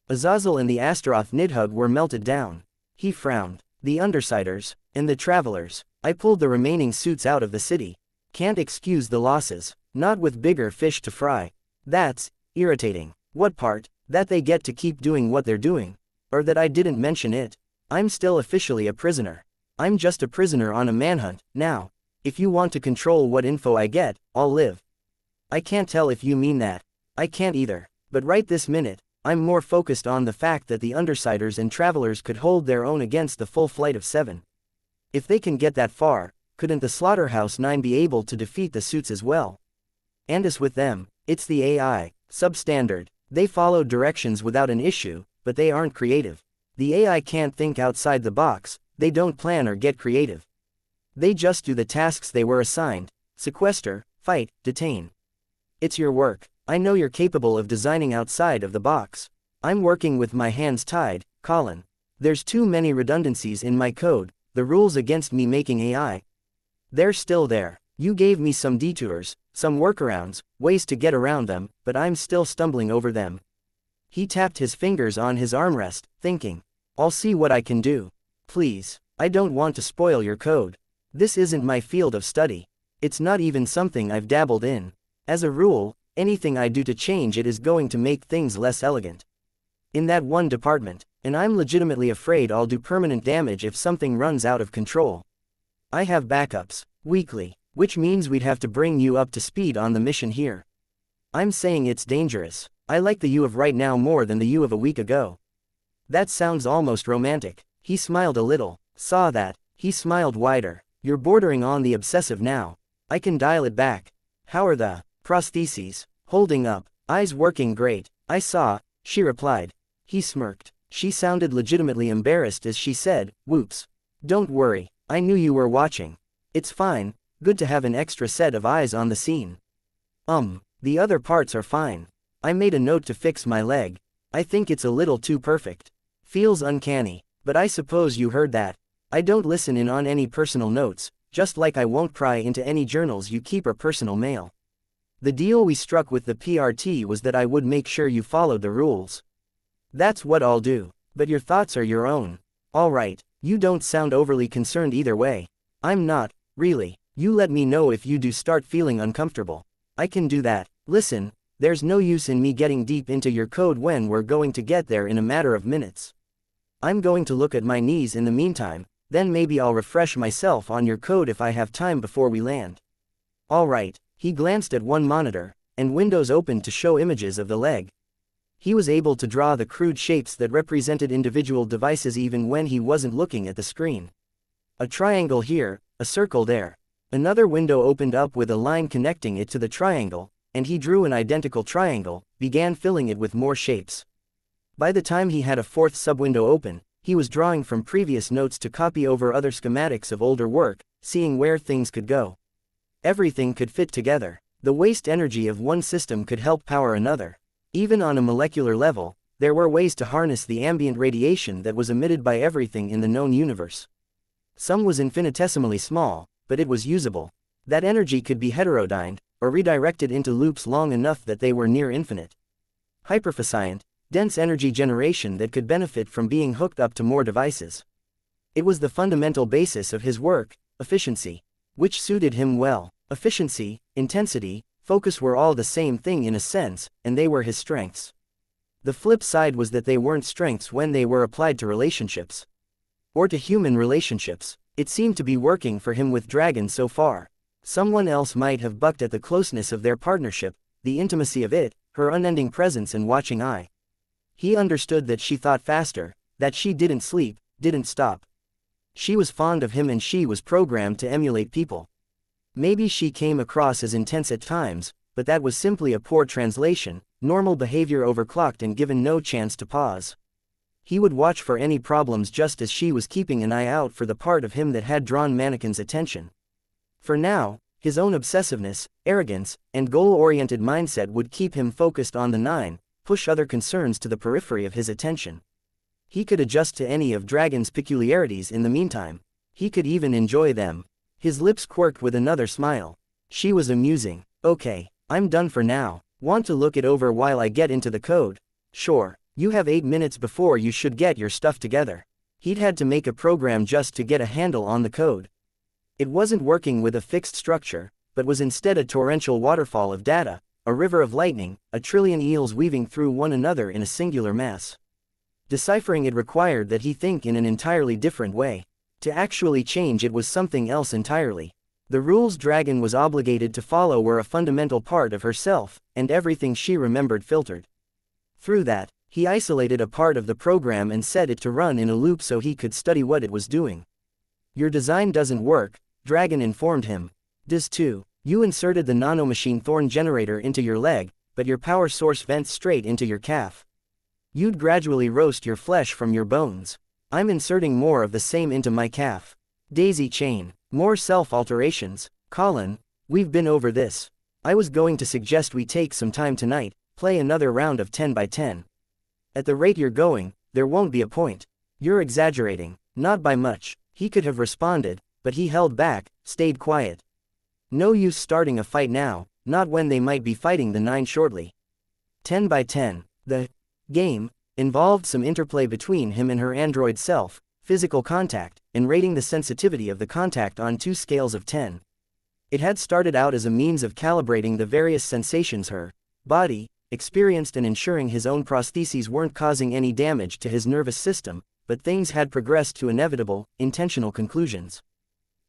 Azazel and the Astaroth Nidhugg were melted down. He frowned. The Undersiders, and the Travelers. I pulled the remaining suits out of the city. Can't excuse the losses. Not with bigger fish to fry. That's irritating. What part? That they get to keep doing what they're doing. Or that I didn't mention it. I'm still officially a prisoner. I'm just a prisoner on a manhunt, now. If you want to control what info I get, I'll live. I can't tell if you mean that. I can't either. But right this minute, I'm more focused on the fact that the Undersiders and Travelers could hold their own against the full flight of 7. If they can get that far, couldn't the Slaughterhouse 9 be able to defeat the suits as well? And as with them, it's the AI, substandard. They follow directions without an issue, but they aren't creative. The AI can't think outside the box, they don't plan or get creative. They just do the tasks they were assigned: sequester, fight, detain. It's your work. I know you're capable of designing outside of the box. I'm working with my hands tied, Colin. There's too many redundancies in my code, the rules against me making AI. They're still there. You gave me some detours, some workarounds, ways to get around them, but I'm still stumbling over them. He tapped his fingers on his armrest, thinking. I'll see what I can do. Please, I don't want to spoil your code. This isn't my field of study. It's not even something I've dabbled in. As a rule, anything I do to change it is going to make things less elegant. In that one department, and I'm legitimately afraid I'll do permanent damage if something runs out of control. I have backups, weekly, which means we'd have to bring you up to speed on the mission here. I'm saying it's dangerous. I like the you of right now more than the you of a week ago. That sounds almost romantic. He smiled a little, saw that, he smiled wider. You're bordering on the obsessive now. I can dial it back. How are the prostheses holding up? Eyes working great. I saw, she replied. He smirked. She sounded legitimately embarrassed as she said, whoops. Don't worry, I knew you were watching. It's fine, good to have an extra set of eyes on the scene. The other parts are fine. I made a note to fix my leg. I think it's a little too perfect. Feels uncanny, but I suppose you heard that. I don't listen in on any personal notes, just like I won't pry into any journals you keep or personal mail. The deal we struck with the PRT was that I would make sure you followed the rules. That's what I'll do, but your thoughts are your own. Alright, you don't sound overly concerned either way. I'm not, really. You let me know if you do start feeling uncomfortable. I can do that. Listen, there's no use in me getting deep into your code when we're going to get there in a matter of minutes. I'm going to look at my knees in the meantime, then maybe I'll refresh myself on your code if I have time before we land. Alright, he glanced at one monitor, and windows opened to show images of the leg. He was able to draw the crude shapes that represented individual devices even when he wasn't looking at the screen. A triangle here, a circle there. Another window opened up with a line connecting it to the triangle, and he drew an identical triangle, began filling it with more shapes. By the time he had a fourth subwindow open, he was drawing from previous notes to copy over other schematics of older work, seeing where things could go. Everything could fit together. The waste energy of one system could help power another. Even on a molecular level, there were ways to harness the ambient radiation that was emitted by everything in the known universe. Some was infinitesimally small, but it was usable. That energy could be heterodyned, or redirected into loops long enough that they were near infinite. Hyperfascient, dense energy generation that could benefit from being hooked up to more devices. It was the fundamental basis of his work, efficiency, which suited him well. Efficiency, intensity, focus were all the same thing in a sense, and they were his strengths. The flip side was that they weren't strengths when they were applied to relationships. Or to human relationships. It seemed to be working for him with Dragon so far. Someone else might have bucked at the closeness of their partnership, the intimacy of it, her unending presence and watching eye. He understood that she thought faster, that she didn't sleep, didn't stop. She was fond of him and she was programmed to emulate people. Maybe she came across as intense at times, but that was simply a poor translation, normal behavior overclocked and given no chance to pause. He would watch for any problems just as she was keeping an eye out for the part of him that had drawn Mannequin's attention. For now, his own obsessiveness, arrogance, and goal-oriented mindset would keep him focused on the 9, push other concerns to the periphery of his attention. He could adjust to any of Dragon's peculiarities in the meantime. He could even enjoy them. His lips quirked with another smile. She was amusing. Okay, I'm done for now. Want to look it over while I get into the code? Sure, you have 8 minutes before you should get your stuff together. He'd had to make a program just to get a handle on the code. It wasn't working with a fixed structure, but was instead a torrential waterfall of data, a river of lightning, a trillion eels weaving through one another in a singular mass. Deciphering it required that he think in an entirely different way. To actually change it was something else entirely. The rules Dragon was obligated to follow were a fundamental part of herself, and everything she remembered filtered. Through that, he isolated a part of the program and set it to run in a loop so he could study what it was doing. Your design doesn't work, Dragon informed him. Does too. You inserted the nanomachine thorn generator into your leg, but your power source vents straight into your calf. You'd gradually roast your flesh from your bones. I'm inserting more of the same into my calf. Daisy chain. More self-alterations. Colin, we've been over this. I was going to suggest we take some time tonight, play another round of 10 by 10. At the rate you're going, there won't be a point. You're exaggerating. Not by much, he could have responded, but he held back, stayed quiet. No use starting a fight now, not when they might be fighting the 9 shortly. 10 by 10. The game involved some interplay between him and her android self, physical contact, and rating the sensitivity of the contact on 2 scales of 10. It had started out as a means of calibrating the various sensations her body experienced and ensuring his own prostheses weren't causing any damage to his nervous system, but things had progressed to inevitable, intentional conclusions.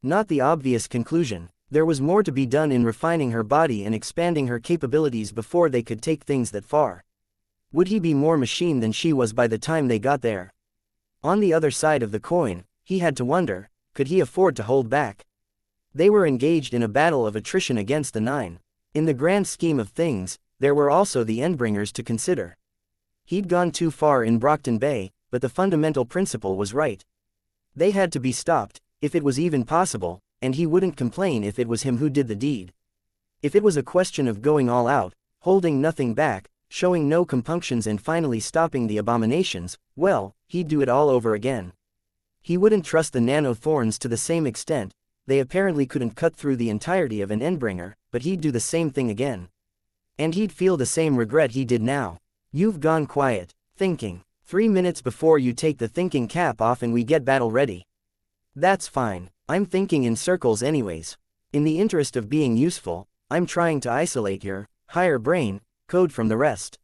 Not the obvious conclusion. There was more to be done in refining her body and expanding her capabilities before they could take things that far. Would he be more machine than she was by the time they got there? On the other side of the coin, he had to wonder, could he afford to hold back? They were engaged in a battle of attrition against the 9. In the grand scheme of things, there were also the Endbringers to consider. He'd gone too far in Brockton Bay, but the fundamental principle was right. They had to be stopped, if it was even possible, and he wouldn't complain if it was him who did the deed. If it was a question of going all out, holding nothing back, showing no compunctions and finally stopping the abominations, well, he'd do it all over again. He wouldn't trust the nano-thorns to the same extent. They apparently couldn't cut through the entirety of an Endbringer, but he'd do the same thing again. And he'd feel the same regret he did now. You've gone quiet, thinking. 3 minutes before you take the thinking cap off and we get battle ready. That's fine, I'm thinking in circles anyways. In the interest of being useful, I'm trying to isolate your higher brain code from the rest.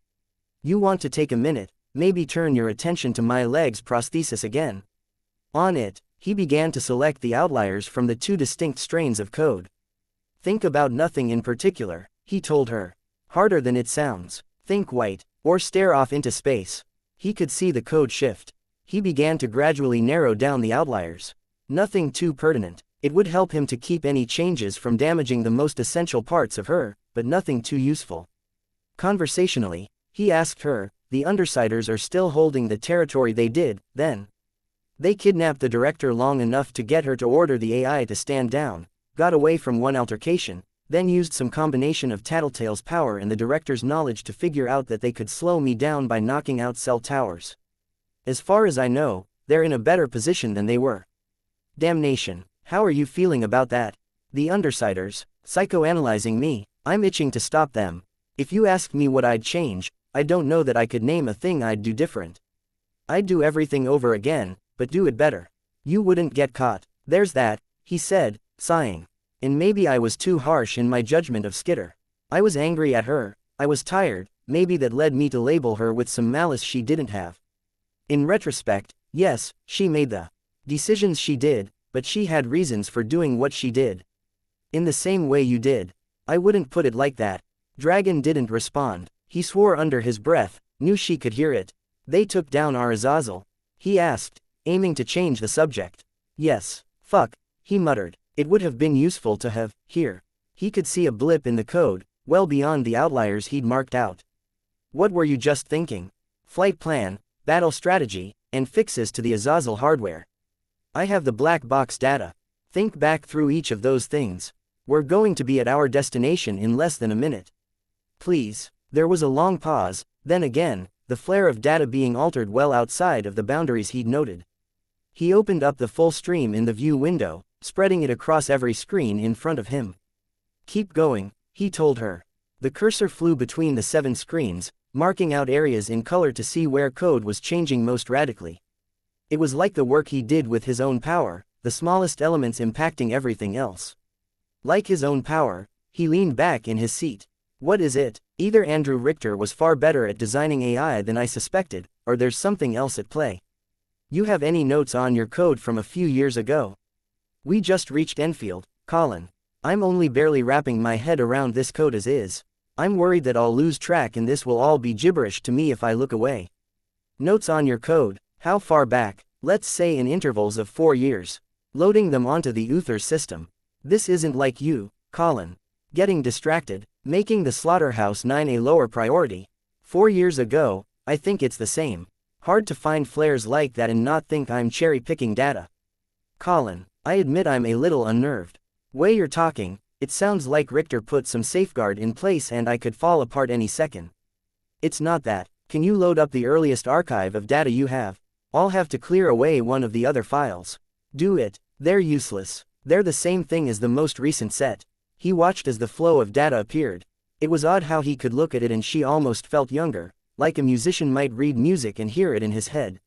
You want to take a minute, maybe turn your attention to my leg's prosthesis again. On it, he began to select the outliers from the 2 distinct strains of code. Think about nothing in particular, he told her. Harder than it sounds. Think white, or stare off into space. He could see the code shift. He began to gradually narrow down the outliers. Nothing too pertinent. It would help him to keep any changes from damaging the most essential parts of her, but nothing too useful. Conversationally, he asked her, the Undersiders are still holding the territory they did, then. They kidnapped the director long enough to get her to order the AI to stand down, got away from one altercation, then used some combination of Tattletale's power and the director's knowledge to figure out that they could slow me down by knocking out cell towers. As far as I know, they're in a better position than they were. Damnation. How are you feeling about that? The Undersiders, psychoanalyzing me. I'm itching to stop them. If you ask me what I'd change, I don't know that I could name a thing I'd do different. I'd do everything over again, but do it better. You wouldn't get caught. There's that, he said, sighing. And maybe I was too harsh in my judgment of Skitter. I was angry at her, I was tired, maybe that led me to label her with some malice she didn't have. In retrospect, yes, she made the decisions she did, but she had reasons for doing what she did. In the same way you did. I wouldn't put it like that. Dragon didn't respond. He swore under his breath, knew she could hear it. They took down our Azazel? He asked, aiming to change the subject. Yes. Fuck, he muttered. It would have been useful to have, here. He could see a blip in the code, well beyond the outliers he'd marked out. What were you just thinking? Flight plan, battle strategy, and fixes to the Azazel hardware. I have the black box data. Think back through each of those things. We're going to be at our destination in less than a minute. Please. There was a long pause, then again, the flare of data being altered well outside of the boundaries he'd noted. He opened up the full stream in the view window, spreading it across every screen in front of him. Keep going, he told her. The cursor flew between the 7 screens, marking out areas in color to see where code was changing most radically. It was like the work he did with his own power, the smallest elements impacting everything else. Like his own power, he leaned back in his seat. What is it? Either Andrew Richter was far better at designing AI than I suspected, or there's something else at play. You have any notes on your code from a few years ago? We just reached Enfield, Colin. I'm only barely wrapping my head around this code as is. I'm worried that I'll lose track and this will all be gibberish to me if I look away. Notes on your code, how far back? Let's say in intervals of 4 years. Loading them onto the Uther system. This isn't like you, Colin. Getting distracted, making the Slaughterhouse 9 a lower priority. 4 years ago, I think it's the same. Hard to find flares like that and not think I'm cherry-picking data. Colin, I admit I'm a little unnerved. Way you're talking, it sounds like Richter put some safeguard in place and I could fall apart any second. It's not that. Can you load up the earliest archive of data you have? I'll have to clear away one of the other files. Do it. They're useless. They're the same thing as the most recent set. He watched as the flow of data appeared. It was odd how he could look at it and she almost felt younger, like a musician might read music and hear it in his head.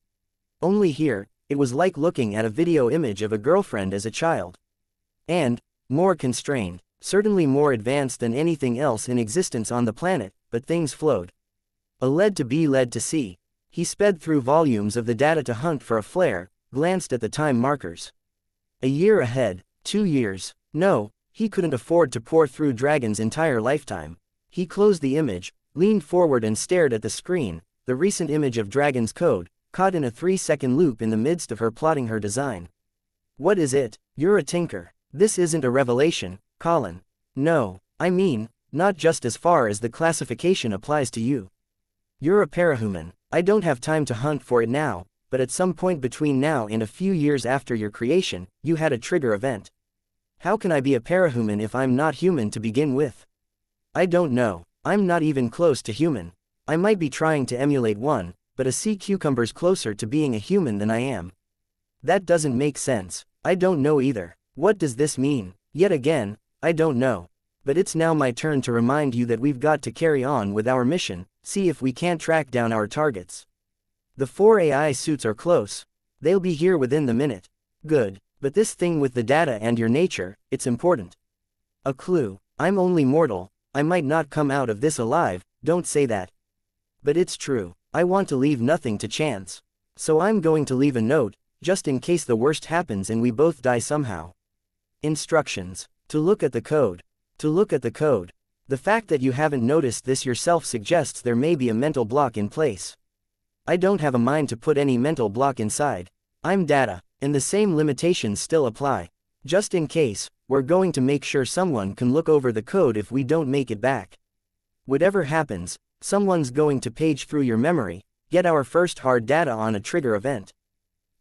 Only here, it was like looking at a video image of a girlfriend as a child. And, more constrained, certainly more advanced than anything else in existence on the planet, but things flowed. A led to B led to C. He sped through volumes of the data to hunt for a flare, glanced at the time markers. A year ahead, 2 years, no. He couldn't afford to pour through Dragon's entire lifetime. He closed the image, leaned forward and stared at the screen, the recent image of Dragon's code, caught in a 3-second loop in the midst of her plotting her design. What is it? You're a tinker. This isn't a revelation, Colin. No, I mean, not just as far as the classification applies to you. You're a parahuman. I don't have time to hunt for it now, but at some point between now and a few years after your creation, you had a trigger event. How can I be a parahuman if I'm not human to begin with? I don't know. I'm not even close to human. I might be trying to emulate one, but a sea cucumber's closer to being a human than I am. That doesn't make sense. I don't know either. What does this mean? Yet again, I don't know. But it's now my turn to remind you that we've got to carry on with our mission, see if we can't track down our targets. The 4 AI suits are close. They'll be here within the minute. Good. But this thing with the data and your nature, it's important. A clue. I'm only mortal. I might not come out of this alive, don't say that. But it's true. I want to leave nothing to chance. So I'm going to leave a note, just in case the worst happens and we both die somehow. Instructions. To look at the code. To look at the code. The fact that you haven't noticed this yourself suggests there may be a mental block in place. I don't have a mind to put any mental block inside. I'm data, and the same limitations still apply. Just in case, we're going to make sure someone can look over the code if we don't make it back. Whatever happens, someone's going to page through your memory, get our first hard data on a trigger event.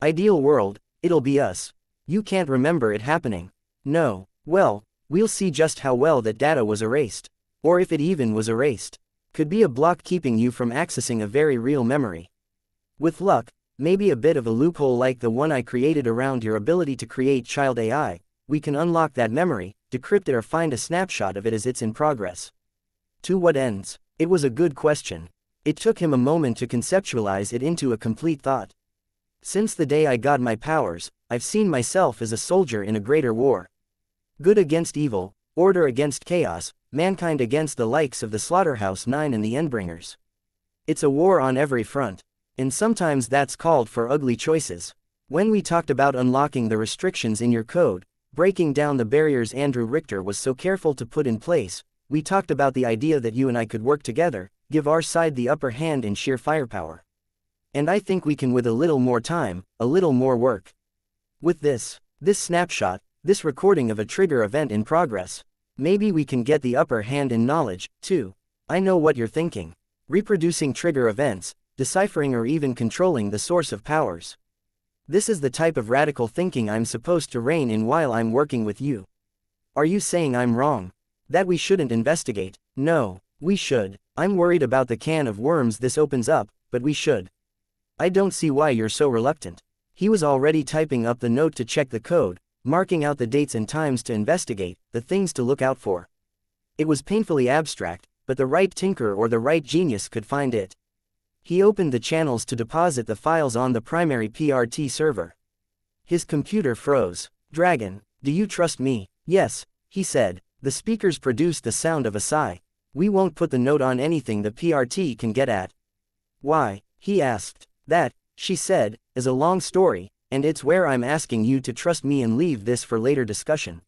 Ideal world, it'll be us. You can't remember it happening. No. Well, we'll see just how well that data was erased. Or if it even was erased. Could be a block keeping you from accessing a very real memory. With luck, maybe a bit of a loophole like the one I created around your ability to create child AI, we can unlock that memory, decrypt it or find a snapshot of it as it's in progress. To what ends? It was a good question. It took him a moment to conceptualize it into a complete thought. Since the day I got my powers, I've seen myself as a soldier in a greater war. Good against evil, order against chaos, mankind against the likes of the Slaughterhouse 9 and the Endbringers. It's a war on every front. And sometimes that's called for ugly choices. When we talked about unlocking the restrictions in your code, breaking down the barriers Andrew Richter was so careful to put in place, we talked about the idea that you and I could work together, give our side the upper hand in sheer firepower. And I think we can with a little more time, a little more work. With this snapshot, this recording of a trigger event in progress, maybe we can get the upper hand in knowledge, too. I know what you're thinking. Reproducing trigger events, deciphering or even controlling the source of powers. This is the type of radical thinking I'm supposed to rein in while I'm working with you. Are you saying I'm wrong? That we shouldn't investigate? No, we should. I'm worried about the can of worms this opens up, but we should. I don't see why you're so reluctant. He was already typing up the note to check the code, marking out the dates and times to investigate, the things to look out for. It was painfully abstract, but the right tinker or the right genius could find it. He opened the channels to deposit the files on the primary PRT server. His computer froze. Dragon, do you trust me? Yes, he said. The speakers produced the sound of a sigh. We won't put the note on anything the PRT can get at. Why? He asked. That, she said, is a long story, and it's where I'm asking you to trust me and leave this for later discussion.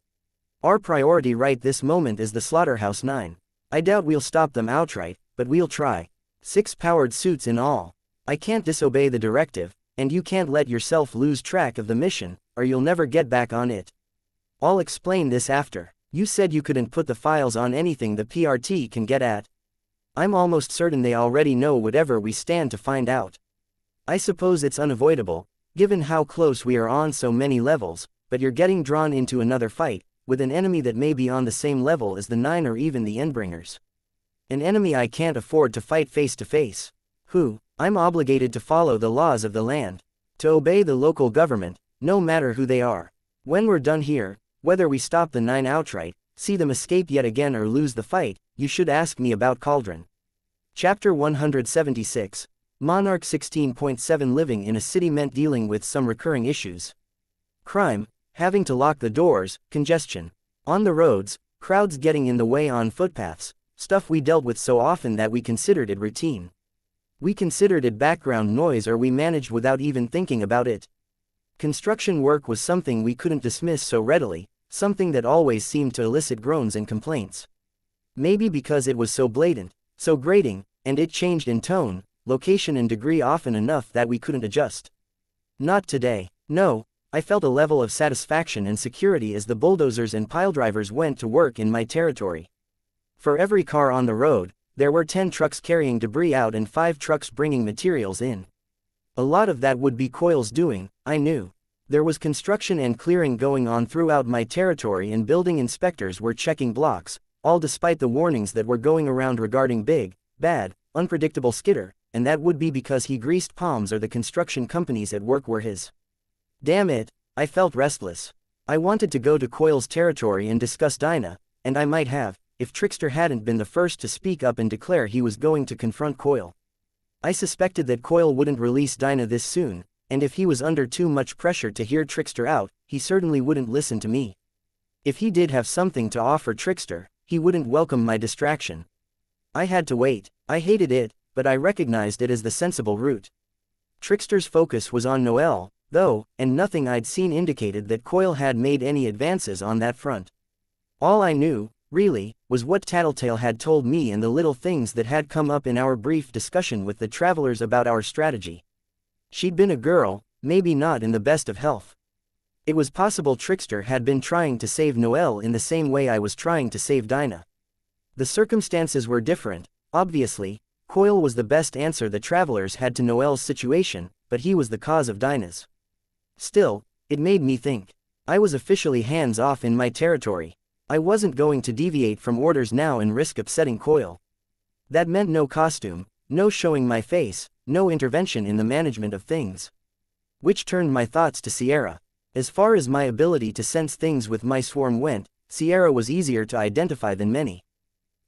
Our priority right this moment is the Slaughterhouse 9. I doubt we'll stop them outright, but we'll try. 6 powered suits in all. I can't disobey the directive, and you can't let yourself lose track of the mission, or you'll never get back on it. I'll explain this after. You said you couldn't put the files on anything the PRT can get at. I'm almost certain they already know whatever we stand to find out. I suppose it's unavoidable, given how close we are on so many levels, but you're getting drawn into another fight, with an enemy that may be on the same level as the 9 or even the Endbringers. An enemy I can't afford to fight face to face. Who? I'm obligated to follow the laws of the land. To obey the local government, no matter who they are. When we're done here, whether we stop the 9 outright, see them escape yet again or lose the fight, you should ask me about Cauldron. Chapter 176. Monarch 16.7 Living in a city meant dealing with some recurring issues. Crime, having to lock the doors, congestion. On the roads, crowds getting in the way on footpaths. Stuff we dealt with so often that we considered it routine. We considered it background noise or we managed without even thinking about it. Construction work was something we couldn't dismiss so readily, something that always seemed to elicit groans and complaints. Maybe because it was so blatant, so grating, and it changed in tone, location and degree often enough that we couldn't adjust. Not today. No, I felt a level of satisfaction and security as the bulldozers and piledrivers went to work in my territory. For every car on the road, there were 10 trucks carrying debris out and 5 trucks bringing materials in. A lot of that would be Coil's doing, I knew. There was construction and clearing going on throughout my territory and building inspectors were checking blocks, all despite the warnings that were going around regarding big, bad, unpredictable skitter, and that would be because he greased palms or the construction companies at work were his. Damn it, I felt restless. I wanted to go to Coil's territory and discuss Dinah, and I might have, if Trickster hadn't been the first to speak up and declare he was going to confront Coil. I suspected that Coil wouldn't release Dinah this soon, and if he was under too much pressure to hear Trickster out, he certainly wouldn't listen to me. If he did have something to offer Trickster, he wouldn't welcome my distraction. I had to wait. I hated it, but I recognized it as the sensible route. Trickster's focus was on Noelle, though, and nothing I'd seen indicated that Coil had made any advances on that front. All I knew, really, was what Tattletale had told me and the little things that had come up in our brief discussion with the travelers about our strategy. She'd been a girl, maybe not in the best of health. It was possible Trickster had been trying to save Noelle in the same way I was trying to save Dinah. The circumstances were different, obviously. Coil was the best answer the travelers had to Noelle's situation, but he was the cause of Dinah's. Still, it made me think. I was officially hands-off in my territory. I wasn't going to deviate from orders now and risk upsetting Coil. That meant no costume, no showing my face, no intervention in the management of things. Which turned my thoughts to Sierra. As far as my ability to sense things with my swarm went, Sierra was easier to identify than many.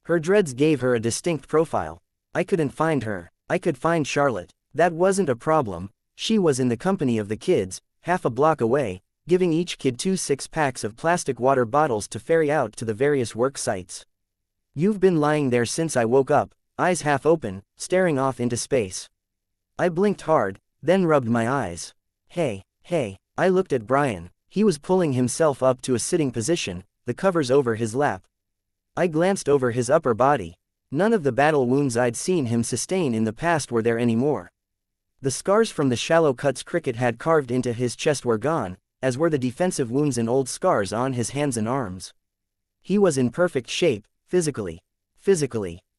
Her dreads gave her a distinct profile. I couldn't find her. I could find Charlotte. That wasn't a problem. She was in the company of the kids, half a block away, giving each kid 2 6-packs of plastic water bottles to ferry out to the various work sites. You've been lying there since I woke up, eyes half open, staring off into space. I blinked hard, then rubbed my eyes. Hey. I looked at Brian. He was pulling himself up to a sitting position, the covers over his lap. I glanced over his upper body. None of the battle wounds I'd seen him sustain in the past were there anymore. The scars from the shallow cuts Cricket had carved into his chest were gone, as were the defensive wounds and old scars on his hands and arms. He was in perfect shape, physically,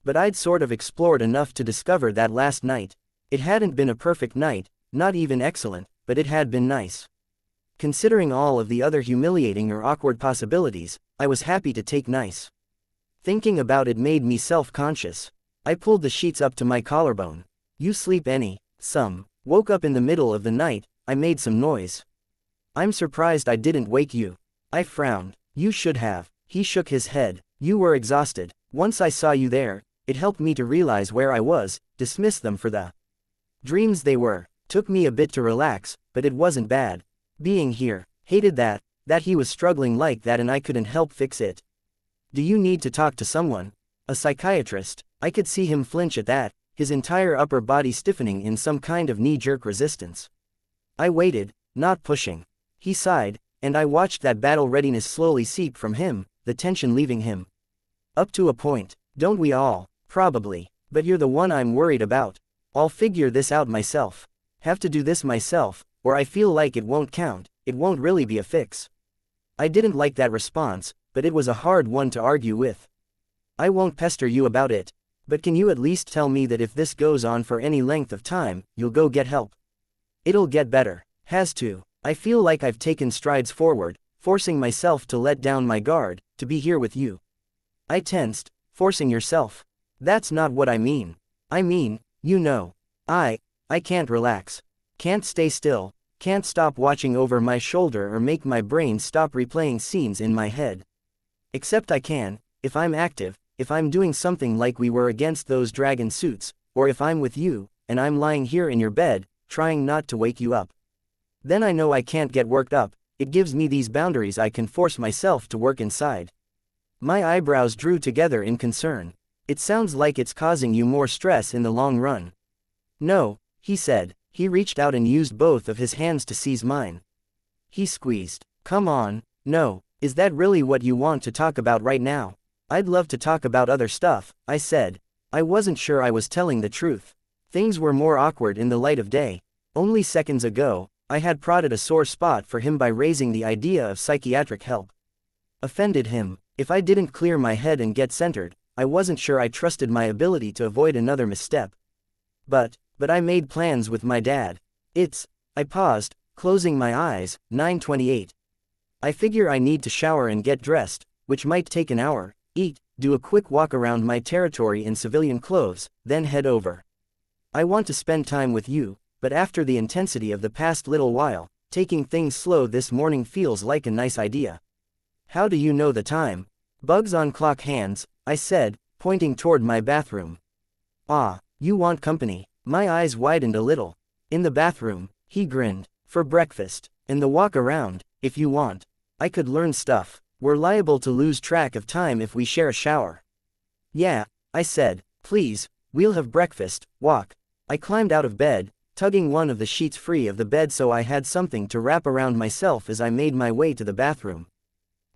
but I'd sort of explored enough to discover that last night. It hadn't been a perfect night, not even excellent, but it had been nice. Considering all of the other humiliating or awkward possibilities, I was happy to take nice. Thinking about it made me self-conscious. I pulled the sheets up to my collarbone. You sleep any? Some. Woke up in the middle of the night, I made some noise. I'm surprised I didn't wake you. I frowned. You should have. He shook his head. You were exhausted. Once I saw you there, it helped me to realize where I was, dismiss them for the dreams they were. Took me a bit to relax, but it wasn't bad. Being here. Hated that he was struggling like that and I couldn't help fix it. Do you need to talk to someone? A psychiatrist? I could see him flinch at that, his entire upper body stiffening in some kind of knee-jerk resistance. I waited, not pushing. He sighed, and I watched that battle readiness slowly seep from him, the tension leaving him. Up to a point, don't we all? Probably. But you're the one I'm worried about. I'll figure this out myself. Have to do this myself, or I feel like it won't count, it won't really be a fix. I didn't like that response, but it was a hard one to argue with. I won't pester you about it. But can you at least tell me that if this goes on for any length of time, you'll go get help? It'll get better. Has to. I feel like I've taken strides forward, forcing myself to let down my guard, to be here with you. I tensed. Forcing yourself. That's not what I mean. I mean, you know. I can't relax. Can't stay still. Can't stop watching over my shoulder or make my brain stop replaying scenes in my head. Except I can, if I'm active, if I'm doing something like we were against those dragon suits, or if I'm with you, and I'm lying here in your bed, trying not to wake you up. Then I know I can't get worked up, it gives me these boundaries I can force myself to work inside. My eyebrows drew together in concern. It sounds like it's causing you more stress in the long run. No, he said. He reached out and used both of his hands to seize mine. He squeezed. Come on, no, is that really what you want to talk about right now? I'd love to talk about other stuff, I said. I wasn't sure I was telling the truth. Things were more awkward in the light of day. Only seconds ago, I had prodded a sore spot for him by raising the idea of psychiatric help. Offended him. If I didn't clear my head and get centered, I wasn't sure I trusted my ability to avoid another misstep. But I made plans with my dad. I paused, closing my eyes, 9:28. I figure I need to shower and get dressed, which might take an hour, eat, do a quick walk around my territory in civilian clothes, then head over. I want to spend time with you, but after the intensity of the past little while, taking things slow this morning feels like a nice idea. How do you know the time? Bugs on clock hands, I said, pointing toward my bathroom. Ah, you want company. My eyes widened a little. In the bathroom, he grinned. For breakfast. And the walk around, if you want. I could learn stuff. We're liable to lose track of time if we share a shower. Yeah, I said. Please, we'll have breakfast, walk. I climbed out of bed, tugging one of the sheets free of the bed so I had something to wrap around myself as I made my way to the bathroom.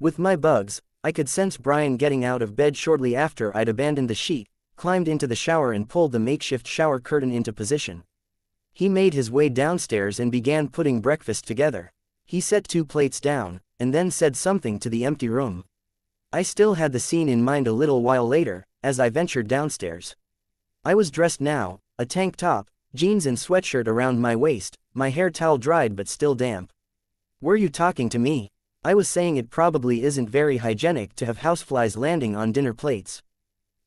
With my bugs, I could sense Brian getting out of bed shortly after I'd abandoned the sheet, climbed into the shower and pulled the makeshift shower curtain into position. He made his way downstairs and began putting breakfast together. He set 2 plates down, and then said something to the empty room. I still had the scene in mind a little while later, as I ventured downstairs. I was dressed now, a tank top, jeans and sweatshirt around my waist, my hair towel dried but still damp. Were you talking to me? I was saying it probably isn't very hygienic to have houseflies landing on dinner plates.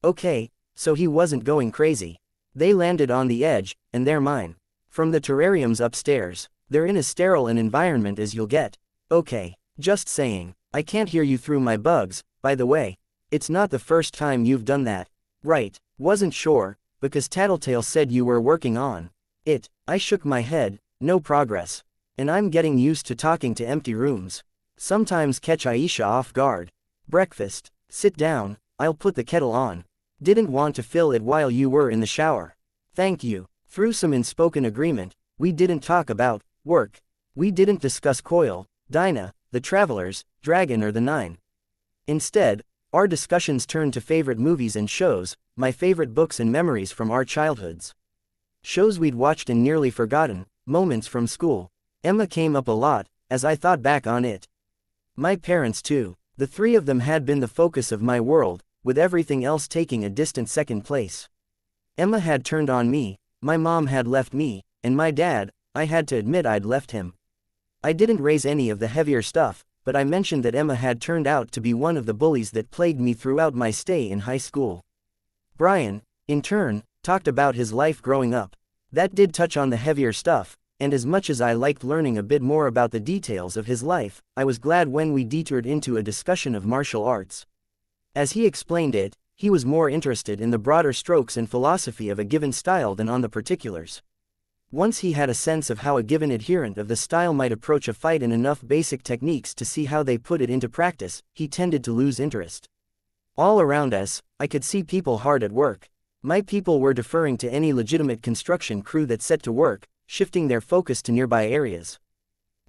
Okay, so he wasn't going crazy. They landed on the edge, and they're mine. From the terrariums upstairs, they're in as sterile an environment as you'll get. Okay, just saying. I can't hear you through my bugs, by the way. It's not the first time you've done that. Right, wasn't sure, because Tattletale said you were working on it. I shook my head, no progress. And I'm getting used to talking to empty rooms. Sometimes catch Aisha off guard. Breakfast. Sit down, I'll put the kettle on. Didn't want to fill it while you were in the shower. Thank you. Through some unspoken agreement, we didn't talk about work. We didn't discuss Coil, Dinah, the Travelers, Dragon or the Nine. Instead, our discussions turned to favorite movies and shows, my favorite books and memories from our childhoods. Shows we'd watched and nearly forgotten, moments from school. Emma came up a lot, as I thought back on it. My parents too. The three of them had been the focus of my world, with everything else taking a distant second place. Emma had turned on me, my mom had left me, and my dad, I had to admit I'd left him. I didn't raise any of the heavier stuff, but I mentioned that Emma had turned out to be one of the bullies that plagued me throughout my stay in high school. Brian, in turn, talked about his life growing up. That did touch on the heavier stuff, and as much as I liked learning a bit more about the details of his life, I was glad when we detoured into a discussion of martial arts. As he explained it, he was more interested in the broader strokes and philosophy of a given style than on the particulars. Once he had a sense of how a given adherent of the style might approach a fight and enough basic techniques to see how they put it into practice, he tended to lose interest. All around us, I could see people hard at work. My people were deferring to any legitimate construction crew that set to work, shifting their focus to nearby areas.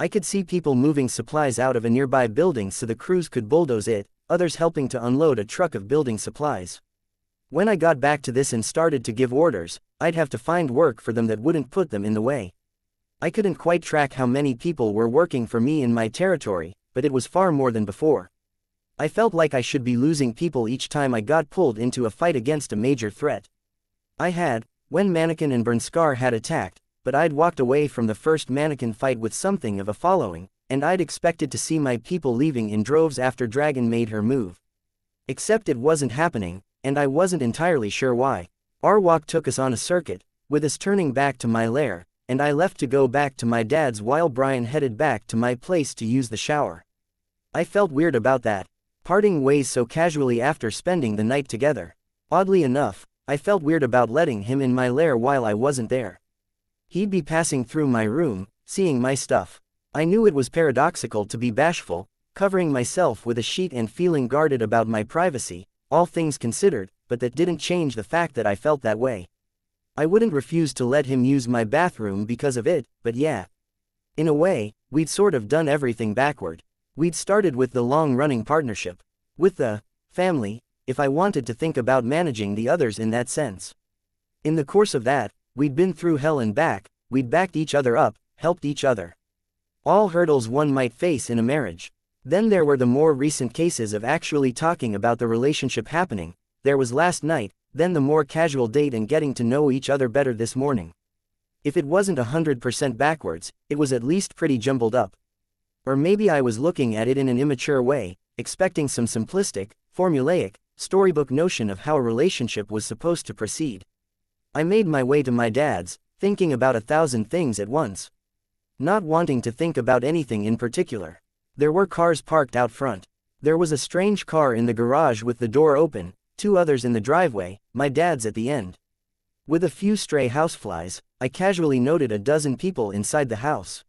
I could see people moving supplies out of a nearby building so the crews could bulldoze it, others helping to unload a truck of building supplies. When I got back to this and started to give orders, I'd have to find work for them that wouldn't put them in the way. I couldn't quite track how many people were working for me in my territory, but it was far more than before. I felt like I should be losing people each time I got pulled into a fight against a major threat. I had, when Mannequin and Bernskar had attacked, but I'd walked away from the first Mannequin fight with something of a following, and I'd expected to see my people leaving in droves after Dragon made her move. Except it wasn't happening, and I wasn't entirely sure why. Our walk took us on a circuit, with us turning back to my lair, and I left to go back to my dad's while Brian headed back to my place to use the shower. I felt weird about that, parting ways so casually after spending the night together. Oddly enough, I felt weird about letting him in my lair while I wasn't there. He'd be passing through my room, seeing my stuff. I knew it was paradoxical to be bashful, covering myself with a sheet and feeling guarded about my privacy, all things considered, but that didn't change the fact that I felt that way. I wouldn't refuse to let him use my bathroom because of it, but yeah. In a way, we'd sort of done everything backward. We'd started with the long-running partnership. With the family, if I wanted to think about managing the others in that sense. In the course of that, we'd been through hell and back, we'd backed each other up, helped each other. All hurdles one might face in a marriage. Then there were the more recent cases of actually talking about the relationship happening. There was last night, then the more casual date and getting to know each other better this morning. If it wasn't 100% backwards, it was at least pretty jumbled up. Or maybe I was looking at it in an immature way, expecting some simplistic, formulaic, storybook notion of how a relationship was supposed to proceed. I made my way to my dad's, thinking about 1,000 things at once. Not wanting to think about anything in particular. There were cars parked out front. There was a strange car in the garage with the door open, 2 others in the driveway, my dad's at the end. With a few stray houseflies, I casually noted a dozen people inside the house.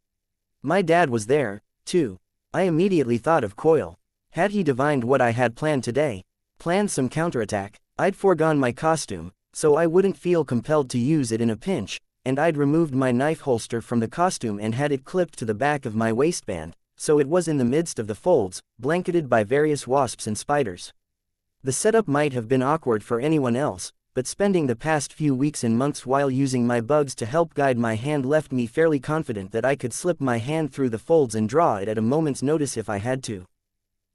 My dad was there, too. I immediately thought of Coil. Had he divined what I had planned today? Planned some counterattack. I'd foregone my costume, so I wouldn't feel compelled to use it in a pinch, and I'd removed my knife holster from the costume and had it clipped to the back of my waistband, so it was in the midst of the folds, blanketed by various wasps and spiders. The setup might have been awkward for anyone else, but spending the past few weeks and months while using my bugs to help guide my hand left me fairly confident that I could slip my hand through the folds and draw it at a moment's notice if I had to.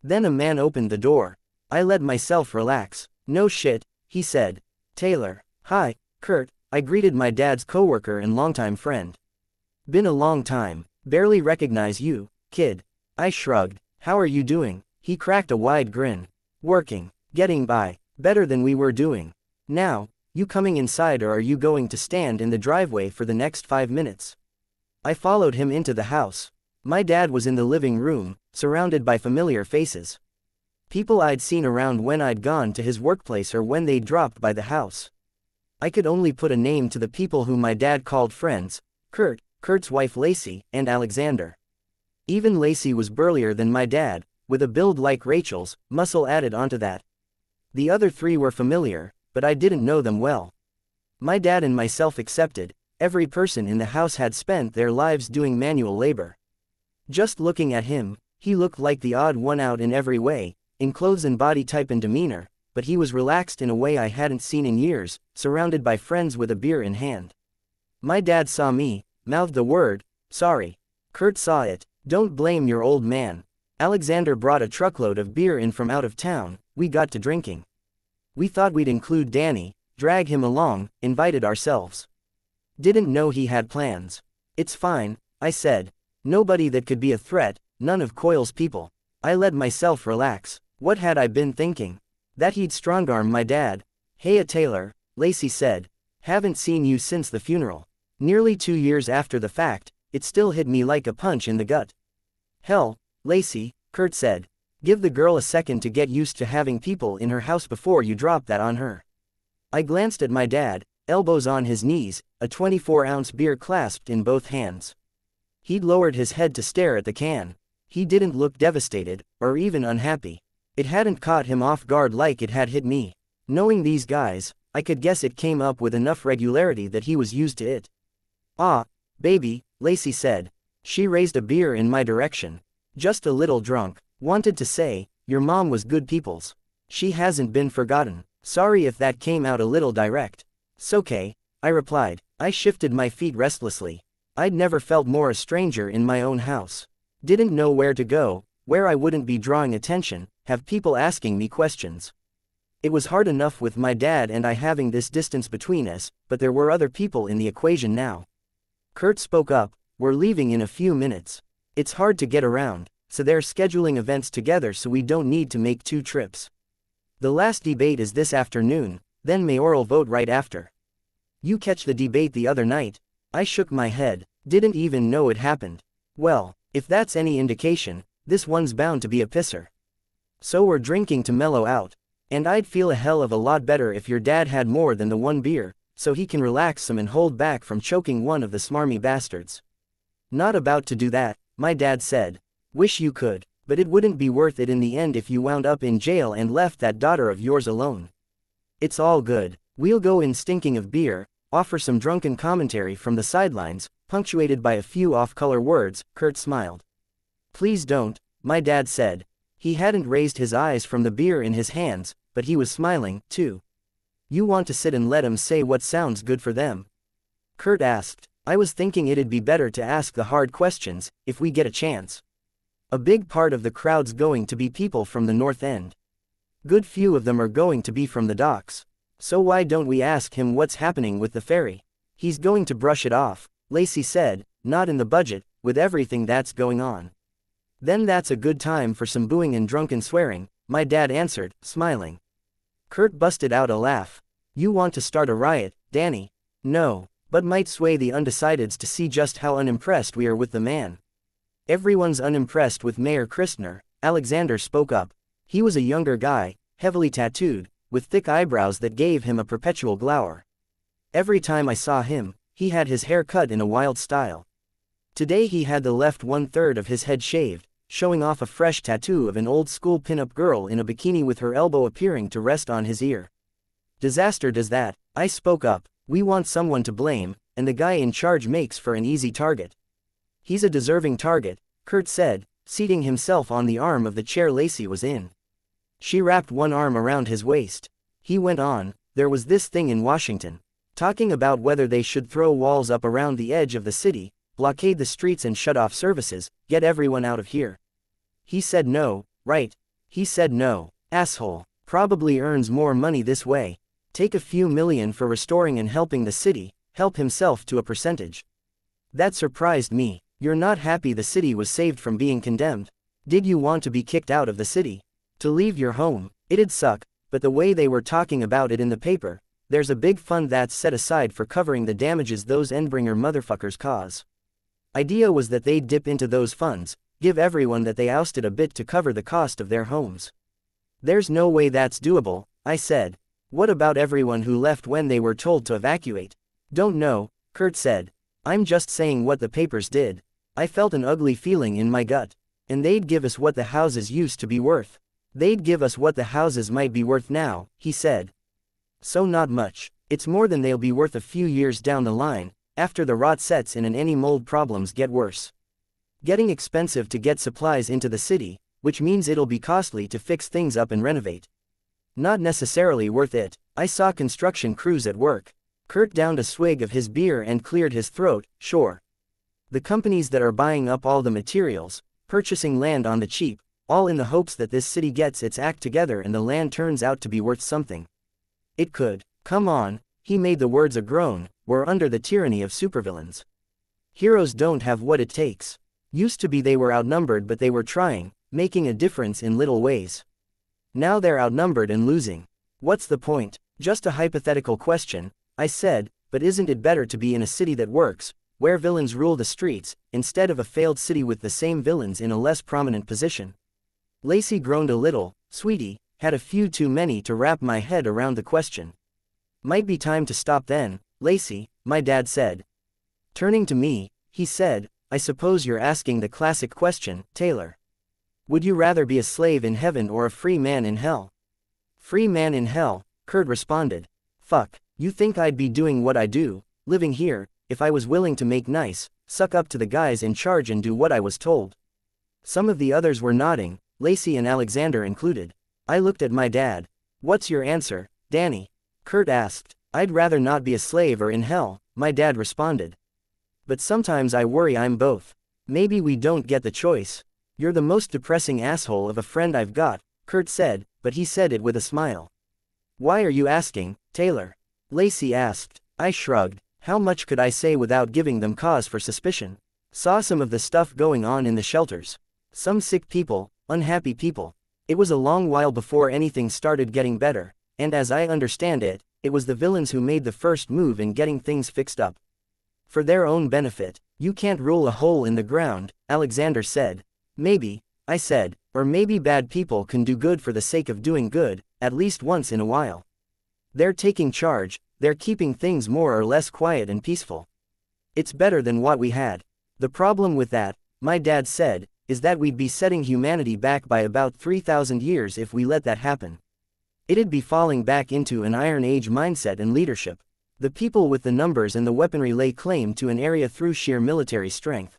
Then a man opened the door. I let myself relax. "No shit," he said. "Taylor." "Hi, Kurt," I greeted my dad's coworker and longtime friend. "Been a long time. Barely recognize you." kid. I shrugged. How are you doing? He cracked a wide grin. Working. Getting by. Better than we were doing. Now, you coming inside or are you going to stand in the driveway for the next 5 minutes? I followed him into the house. My dad was in the living room, surrounded by familiar faces. People I'd seen around when I'd gone to his workplace or when they'd dropped by the house. I could only put a name to the people whom my dad called friends: Kurt's wife Lacey, and Alexander. Even Lacey was burlier than my dad, with a build like Rachel's, muscle added onto that. The other three were familiar, but I didn't know them well. My dad and myself excepted, every person in the house had spent their lives doing manual labor. Just looking at him, he looked like the odd one out in every way, in clothes and body type and demeanor, but he was relaxed in a way I hadn't seen in years, surrounded by friends with a beer in hand. My dad saw me, mouthed the word, "Sorry." Kurt saw it. "Don't blame your old man. Alexander brought a truckload of beer in from out of town. We got to drinking. We thought we'd include Danny, drag him along, invited ourselves. Didn't know he had plans." "It's fine," I said. "Nobody that could be a threat, none of Coyle's people." I let myself relax. What had I been thinking? That he'd strongarm my dad. "Hey, Taylor," Lacey said. "Haven't seen you since the funeral." Nearly 2 years after the fact, it still hit me like a punch in the gut. "Hell, Lacey," Kurt said. "Give the girl a second to get used to having people in her house before you drop that on her." I glanced at my dad, elbows on his knees, a 24-ounce beer clasped in both hands. He'd lowered his head to stare at the can. He didn't look devastated, or even unhappy. It hadn't caught him off guard like it had hit me. Knowing these guys, I could guess it came up with enough regularity that he was used to it. "Ah, baby," Lacey said. She raised a beer in my direction. "Just a little drunk. Wanted to say, your mom was good people's. She hasn't been forgotten. Sorry if that came out a little direct." "'S-okay," I replied. I shifted my feet restlessly. I'd never felt more a stranger in my own house. Didn't know where to go, where I wouldn't be drawing attention, have people asking me questions. It was hard enough with my dad and I having this distance between us, but there were other people in the equation now. Kurt spoke up. "We're leaving in a few minutes. It's hard to get around, so they're scheduling events together so we don't need to make 2 trips. The last debate is this afternoon, then mayoral vote right after." "You catch the debate the other night?" I shook my head. Didn't even know it happened. "Well, if that's any indication, this one's bound to be a pisser. So we're drinking to mellow out. And I'd feel a hell of a lot better if your dad had more than the 1 beer, so he can relax some and hold back from choking one of the smarmy bastards." "Not about to do that," my dad said. "Wish you could, but it wouldn't be worth it in the end if you wound up in jail and left that daughter of yours alone. It's all good. We'll go in stinking of beer, offer some drunken commentary from the sidelines, punctuated by a few off-color words." Kurt smiled. "Please don't," my dad said. He hadn't raised his eyes from the beer in his hands, but he was smiling, too. "You want to sit and let 'em say what sounds good for them?" Kurt asked. "I was thinking it'd be better to ask the hard questions, if we get a chance. A big part of the crowd's going to be people from the North End. Good few of them are going to be from the docks. So why don't we ask him what's happening with the ferry? He's going to brush it off," Lacey said. "Not in the budget, with everything that's going on." "Then that's a good time for some booing and drunken swearing," my dad answered, smiling. Kurt busted out a laugh. "You want to start a riot, Danny?" "No, but might sway the undecideds to see just how unimpressed we are with the man." "Everyone's unimpressed with Mayor Christner," Alexander spoke up. He was a younger guy, heavily tattooed, with thick eyebrows that gave him a perpetual glower. Every time I saw him, he had his hair cut in a wild style. Today he had the left 1/3 of his head shaved, showing off a fresh tattoo of an old-school pin-up girl in a bikini with her elbow appearing to rest on his ear. "Disaster does that," I spoke up. "We want someone to blame, and the guy in charge makes for an easy target." "He's a deserving target," Kurt said, seating himself on the arm of the chair Lacey was in. She wrapped one arm around his waist. He went on. "There was this thing in Washington, talking about whether they should throw walls up around the edge of the city, blockade the streets and shut off services, get everyone out of here. He said no, right? He said no. Asshole. Probably earns more money this way. Take a few million for restoring and helping the city, help himself to a percentage. That surprised me. You're not happy the city was saved from being condemned? Did you want to be kicked out of the city? To leave your home? It'd suck, but the way they were talking about it in the paper, there's a big fund that's set aside for covering the damages those Endbringer motherfuckers cause. Idea was that they'd dip into those funds, give everyone that they ousted a bit to cover the cost of their homes. There's no way that's doable, I said. What about everyone who left when they were told to evacuate? Don't know, Kurt said. I'm just saying what the papers did. I felt an ugly feeling in my gut. And they'd give us what the houses used to be worth. They'd give us what the houses might be worth now, he said. So not much. It's more than they'll be worth a few years down the line, after the rot sets in and any mold problems get worse. Getting expensive to get supplies into the city, which means it'll be costly to fix things up and renovate. Not necessarily worth it. I saw construction crews at work. Kurt downed a swig of his beer and cleared his throat. Sure. The companies that are buying up all the materials, purchasing land on the cheap, all in the hopes that this city gets its act together and the land turns out to be worth something. It could. Come on, he made the words a groan. We're under the tyranny of supervillains. Heroes don't have what it takes. Used to be they were outnumbered, but they were trying, making a difference in little ways. Now they're outnumbered and losing. What's the point? Just a hypothetical question, I said, but isn't it better to be in a city that works, where villains rule the streets, instead of a failed city with the same villains in a less prominent position? Lacey groaned a little. Sweetie, had a few too many to wrap my head around the question. Might be time to stop then, Lacey, my dad said. Turning to me, he said, I suppose you're asking the classic question, Taylor. Would you rather be a slave in heaven or a free man in hell? Free man in hell, Kurt responded. Fuck, you think I'd be doing what I do, living here, if I was willing to make nice, suck up to the guys in charge and do what I was told? Some of the others were nodding, Lacey and Alexander included. I looked at my dad. What's your answer, Danny? Kurt asked. I'd rather not be a slave or in hell, my dad responded. But sometimes I worry I'm both. Maybe we don't get the choice. You're the most depressing asshole of a friend I've got, Kurt said, but he said it with a smile. Why are you asking, Taylor? Lacey asked. I shrugged. How much could I say without giving them cause for suspicion? Saw some of the stuff going on in the shelters. Some sick people, unhappy people. It was a long while before anything started getting better, and as I understand it, it was the villains who made the first move in getting things fixed up. For their own benefit. You can't rule a hole in the ground, Alexander said. Maybe, I said, or maybe bad people can do good for the sake of doing good, at least once in a while. They're taking charge, they're keeping things more or less quiet and peaceful. It's better than what we had. The problem with that, my dad said, is that we'd be setting humanity back by about 3,000 years if we let that happen. It'd be falling back into an Iron Age mindset and leadership. The people with the numbers and the weaponry lay claim to an area through sheer military strength.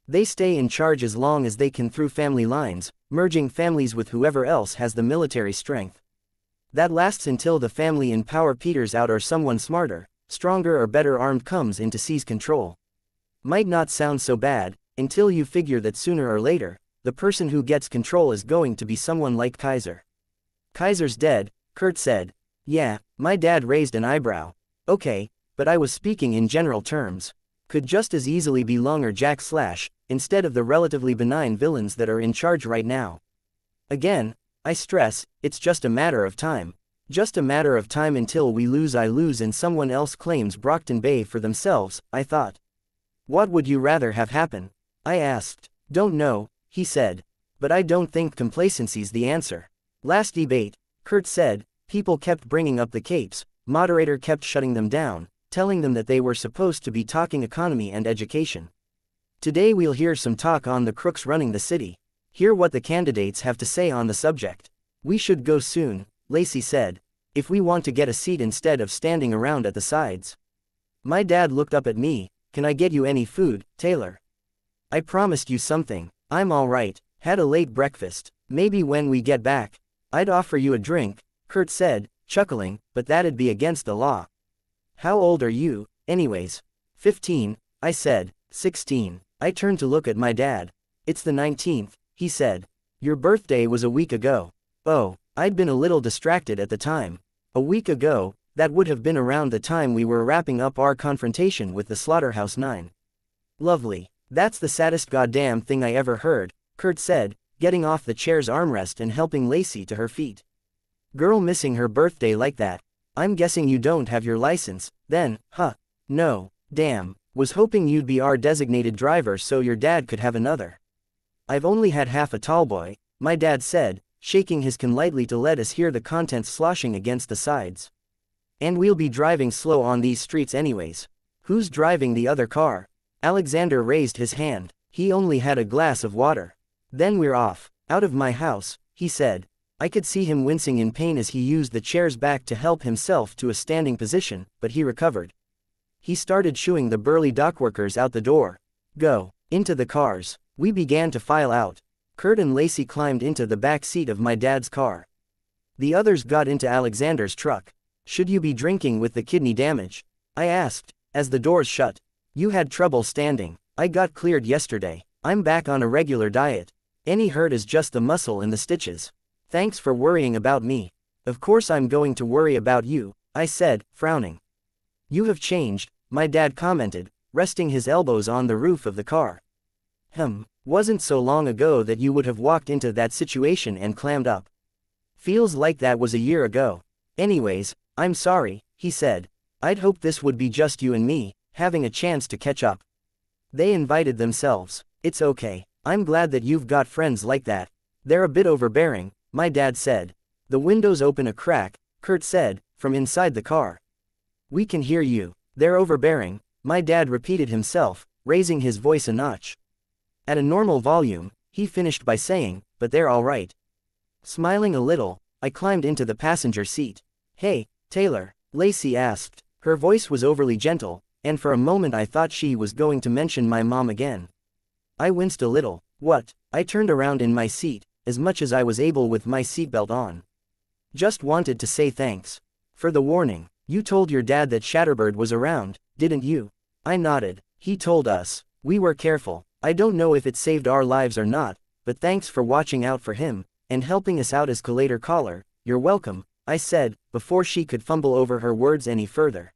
They stay in charge as long as they can through family lines, merging families with whoever else has the military strength. That lasts until the family in power peters out or someone smarter, stronger or better armed comes in to seize control. Might not sound so bad, until you figure that sooner or later, the person who gets control is going to be someone like Kaiser. Kaiser's dead, Kurt said. Yeah, my dad raised an eyebrow. Okay, but I was speaking in general terms. Could just as easily be Lung or Jack Slash, instead of the relatively benign villains that are in charge right now. Again, I stress, it's just a matter of time. Just a matter of time until we lose I lose and someone else claims Brockton Bay for themselves, I thought. What would you rather have happen? I asked. Don't know, he said. But I don't think complacency's the answer. Last debate, Kurt said, people kept bringing up the capes, moderator kept shutting them down, telling them that they were supposed to be talking economy and education. Today we'll hear some talk on the crooks running the city. Hear what the candidates have to say on the subject. We should go soon, Lacey said, if we want to get a seat instead of standing around at the sides. My dad looked up at me. Can I get you any food, Taylor? I promised you something. I'm all right. Had a late breakfast. Maybe when we get back, I'd offer you a drink, Kurt said, chuckling, but that'd be against the law. How old are you, anyways? 15, I said. 16. I turned to look at my dad. It's the 19th, he said. Your birthday was a week ago. Oh, I'd been a little distracted at the time. A week ago, that would have been around the time we were wrapping up our confrontation with the Slaughterhouse 9. Lovely. That's the saddest goddamn thing I ever heard, Kurt said, getting off the chair's armrest and helping Lacey to her feet. Girl missing her birthday like that. I'm guessing you don't have your license, then, huh? No, damn, was hoping you'd be our designated driver so your dad could have another. I've only had half a tallboy, my dad said, shaking his can lightly to let us hear the contents sloshing against the sides. And we'll be driving slow on these streets anyways. Who's driving the other car? Alexander raised his hand. He only had a glass of water. Then we're off. Out of my house, he said. I could see him wincing in pain as he used the chair's back to help himself to a standing position, but he recovered. He started shooing the burly dockworkers out the door. Go. Into the cars. We began to file out. Kurt and Lacey climbed into the back seat of my dad's car. The others got into Alexander's truck. Should you be drinking with the kidney damage? I asked, as the doors shut. You had trouble standing. I got cleared yesterday. I'm back on a regular diet. Any hurt is just the muscle and the stitches. Thanks for worrying about me. Of course I'm going to worry about you, I said, frowning. You have changed, my dad commented, resting his elbows on the roof of the car. Wasn't so long ago that you would have walked into that situation and clammed up. Feels like that was a year ago. Anyways, I'm sorry, he said. I'd hoped this would be just you and me, having a chance to catch up. They invited themselves. It's okay. I'm glad that you've got friends like that. They're a bit overbearing, my dad said. The windows open a crack, Kurt said, from inside the car. We can hear you. They're overbearing, my dad repeated himself, raising his voice a notch. At a normal volume, he finished by saying, but they're all right. Smiling a little, I climbed into the passenger seat. Hey, Taylor, Lacey asked. Her voice was overly gentle, and for a moment I thought she was going to mention my mom again. I winced a little. What? I turned around in my seat, as much as I was able with my seatbelt on. Just wanted to say thanks. For the warning. You told your dad that Shatterbird was around, didn't you? I nodded. He told us. We were careful. I don't know if it saved our lives or not, but thanks for watching out for him, and helping us out as collator caller. You're welcome, I said, before she could fumble over her words any further.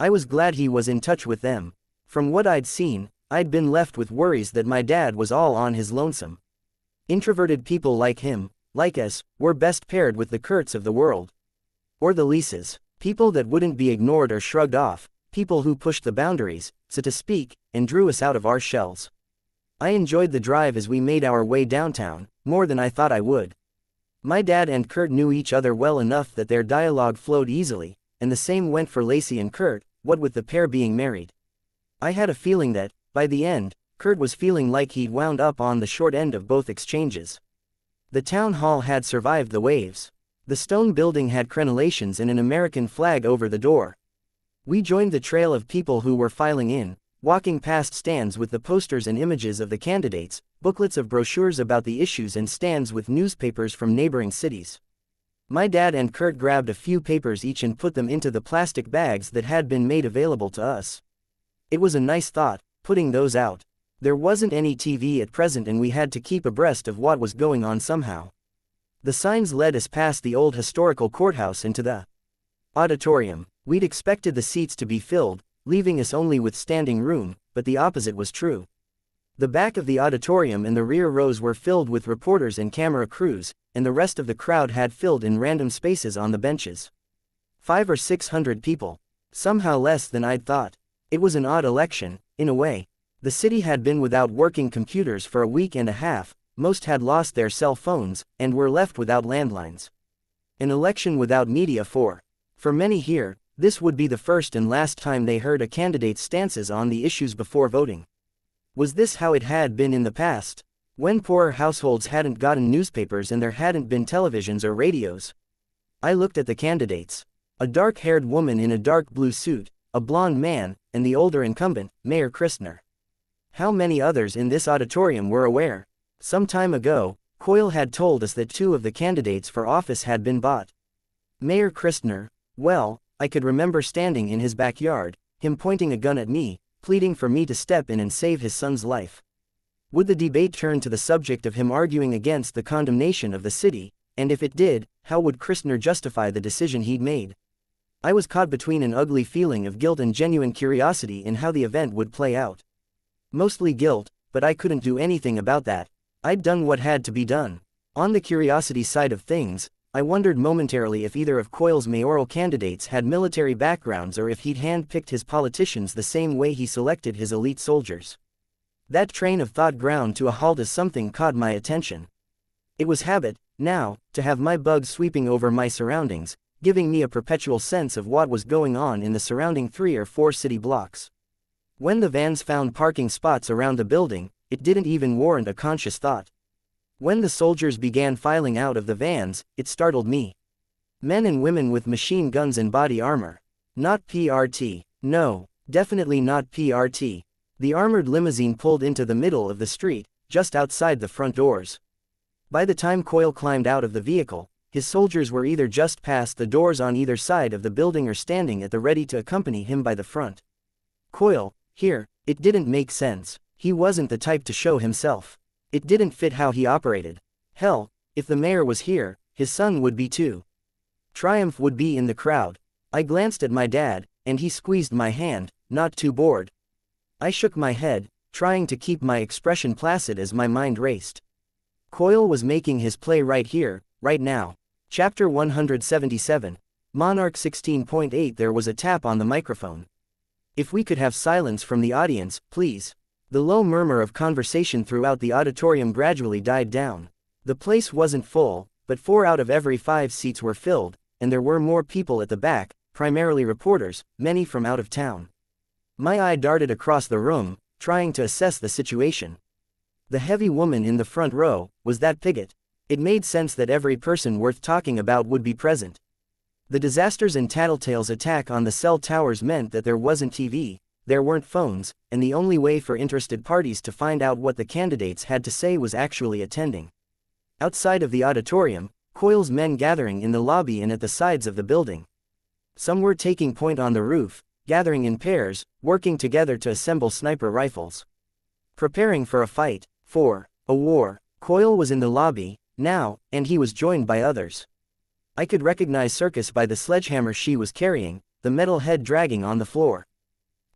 I was glad he was in touch with them. From what I'd seen, I'd been left with worries that my dad was all on his lonesome. Introverted people like him, like us, were best paired with the Kurts of the world. Or the Lises, people that wouldn't be ignored or shrugged off, people who pushed the boundaries, so to speak, and drew us out of our shells. I enjoyed the drive as we made our way downtown, more than I thought I would. My dad and Kurt knew each other well enough that their dialogue flowed easily, and the same went for Lacey and Kurt, what with the pair being married. I had a feeling that, by the end, Kurt was feeling like he'd wound up on the short end of both exchanges. The town hall had survived the waves. The stone building had crenellations and an American flag over the door. We joined the trail of people who were filing in, walking past stands with the posters and images of the candidates, booklets of brochures about the issues and stands with newspapers from neighboring cities. My dad and Kurt grabbed a few papers each and put them into the plastic bags that had been made available to us. It was a nice thought, putting those out. There wasn't any TV at present and we had to keep abreast of what was going on somehow. The signs led us past the old historical courthouse into the auditorium. We'd expected the seats to be filled, leaving us only with standing room, but the opposite was true. The back of the auditorium and the rear rows were filled with reporters and camera crews, and the rest of the crowd had filled in random spaces on the benches. 500 or 600 people. Somehow less than I'd thought. It was an odd election, in a way. The city had been without working computers for a week and a half, most had lost their cell phones, and were left without landlines. An election without media for many here, this would be the first and last time they heard a candidate's stances on the issues before voting. Was this how it had been in the past, when poorer households hadn't gotten newspapers and there hadn't been televisions or radios? I looked at the candidates. A dark-haired woman in a dark blue suit, a blonde man, and the older incumbent, Mayor Christner. How many others in this auditorium were aware? Some time ago, Coyle had told us that 2 of the candidates for office had been bought. Mayor Christner, well, I could remember standing in his backyard, him pointing a gun at me, pleading for me to step in and save his son's life. Would the debate turn to the subject of him arguing against the condemnation of the city, and if it did, how would Christner justify the decision he'd made? I was caught between an ugly feeling of guilt and genuine curiosity in how the event would play out. Mostly guilt, but I couldn't do anything about that. I'd done what had to be done. On the curiosity side of things, I wondered momentarily if either of Coyle's mayoral candidates had military backgrounds or if he'd hand-picked his politicians the same way he selected his elite soldiers. That train of thought ground to a halt as something caught my attention. It was habit, now, to have my bugs sweeping over my surroundings, giving me a perpetual sense of what was going on in the surrounding 3 or 4 city blocks. When the vans found parking spots around the building, it didn't even warrant a conscious thought. When the soldiers began filing out of the vans, it startled me. Men and women with machine guns and body armor. Not PRT. No, definitely not PRT. The armored limousine pulled into the middle of the street, just outside the front doors. By the time Coyle climbed out of the vehicle, his soldiers were either just past the doors on either side of the building or standing at the ready to accompany him by the front. Coyle, here, it didn't make sense. He wasn't the type to show himself. It didn't fit how he operated. Hell, if the mayor was here, his son would be too. Triumph would be in the crowd. I glanced at my dad, and he squeezed my hand, not too bored. I shook my head, trying to keep my expression placid as my mind raced. Coyle was making his play right here, right now. Chapter 177. Monarch 16.8. There was a tap on the microphone. If we could have silence from the audience, please. The low murmur of conversation throughout the auditorium gradually died down. The place wasn't full, but 4 out of every 5 seats were filled, and there were more people at the back, primarily reporters, many from out of town. My eye darted across the room, trying to assess the situation. The heavy woman in the front row, was that Piggott? It made sense that every person worth talking about would be present. The disasters and tattletales attack on the cell towers meant that there wasn't TV, there weren't phones, and the only way for interested parties to find out what the candidates had to say was actually attending. Outside of the auditorium, Coyle's men gathering in the lobby and at the sides of the building. Some were taking point on the roof, gathering in pairs, working together to assemble sniper rifles. Preparing for a fight, for a war. Coyle was in the lobby, now, and he was joined by others. I could recognize Circus by the sledgehammer she was carrying, the metal head dragging on the floor.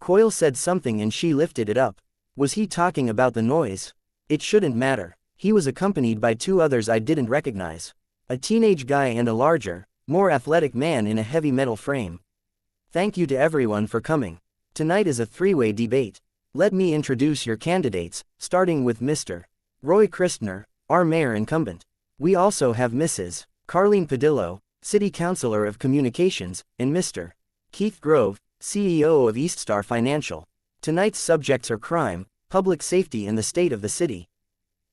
Coyle said something and she lifted it up. Was he talking about the noise? It shouldn't matter. He was accompanied by 2 others I didn't recognize. A teenage guy and a larger, more athletic man in a heavy metal frame. Thank you to everyone for coming. Tonight is a 3-way debate. Let me introduce your candidates, starting with Mr. Roy Christner, our mayor incumbent. We also have Mrs. Carleen Padillo, City Councilor of Communications, and Mr. Keith Grove, CEO of Eaststar Financial. Tonight's subjects are crime, public safety and the state of the city.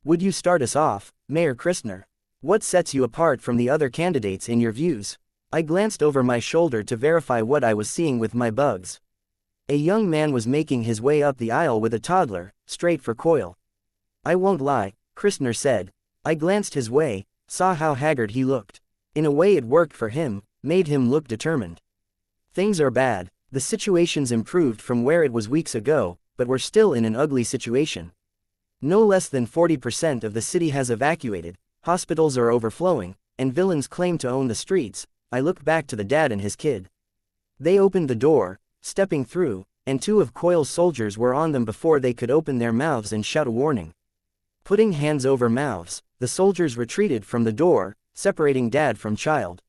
Would you start us off, Mayor Christner? What sets you apart from the other candidates in your views? I glanced over my shoulder to verify what I was seeing with my bugs. A young man was making his way up the aisle with a toddler, straight for Coyle. I won't lie, Christner said. I glanced his way, saw how haggard he looked. In a way it worked for him, made him look determined. Things are bad. The situation's improved from where it was weeks ago, but we're still in an ugly situation. No less than 40% of the city has evacuated, hospitals are overflowing, and villains claim to own the streets. I looked back to the dad and his kid. They opened the door, stepping through, and 2 of Coyle's soldiers were on them before they could open their mouths and shout a warning. Putting hands over mouths, the soldiers retreated from the door, separating dad from child.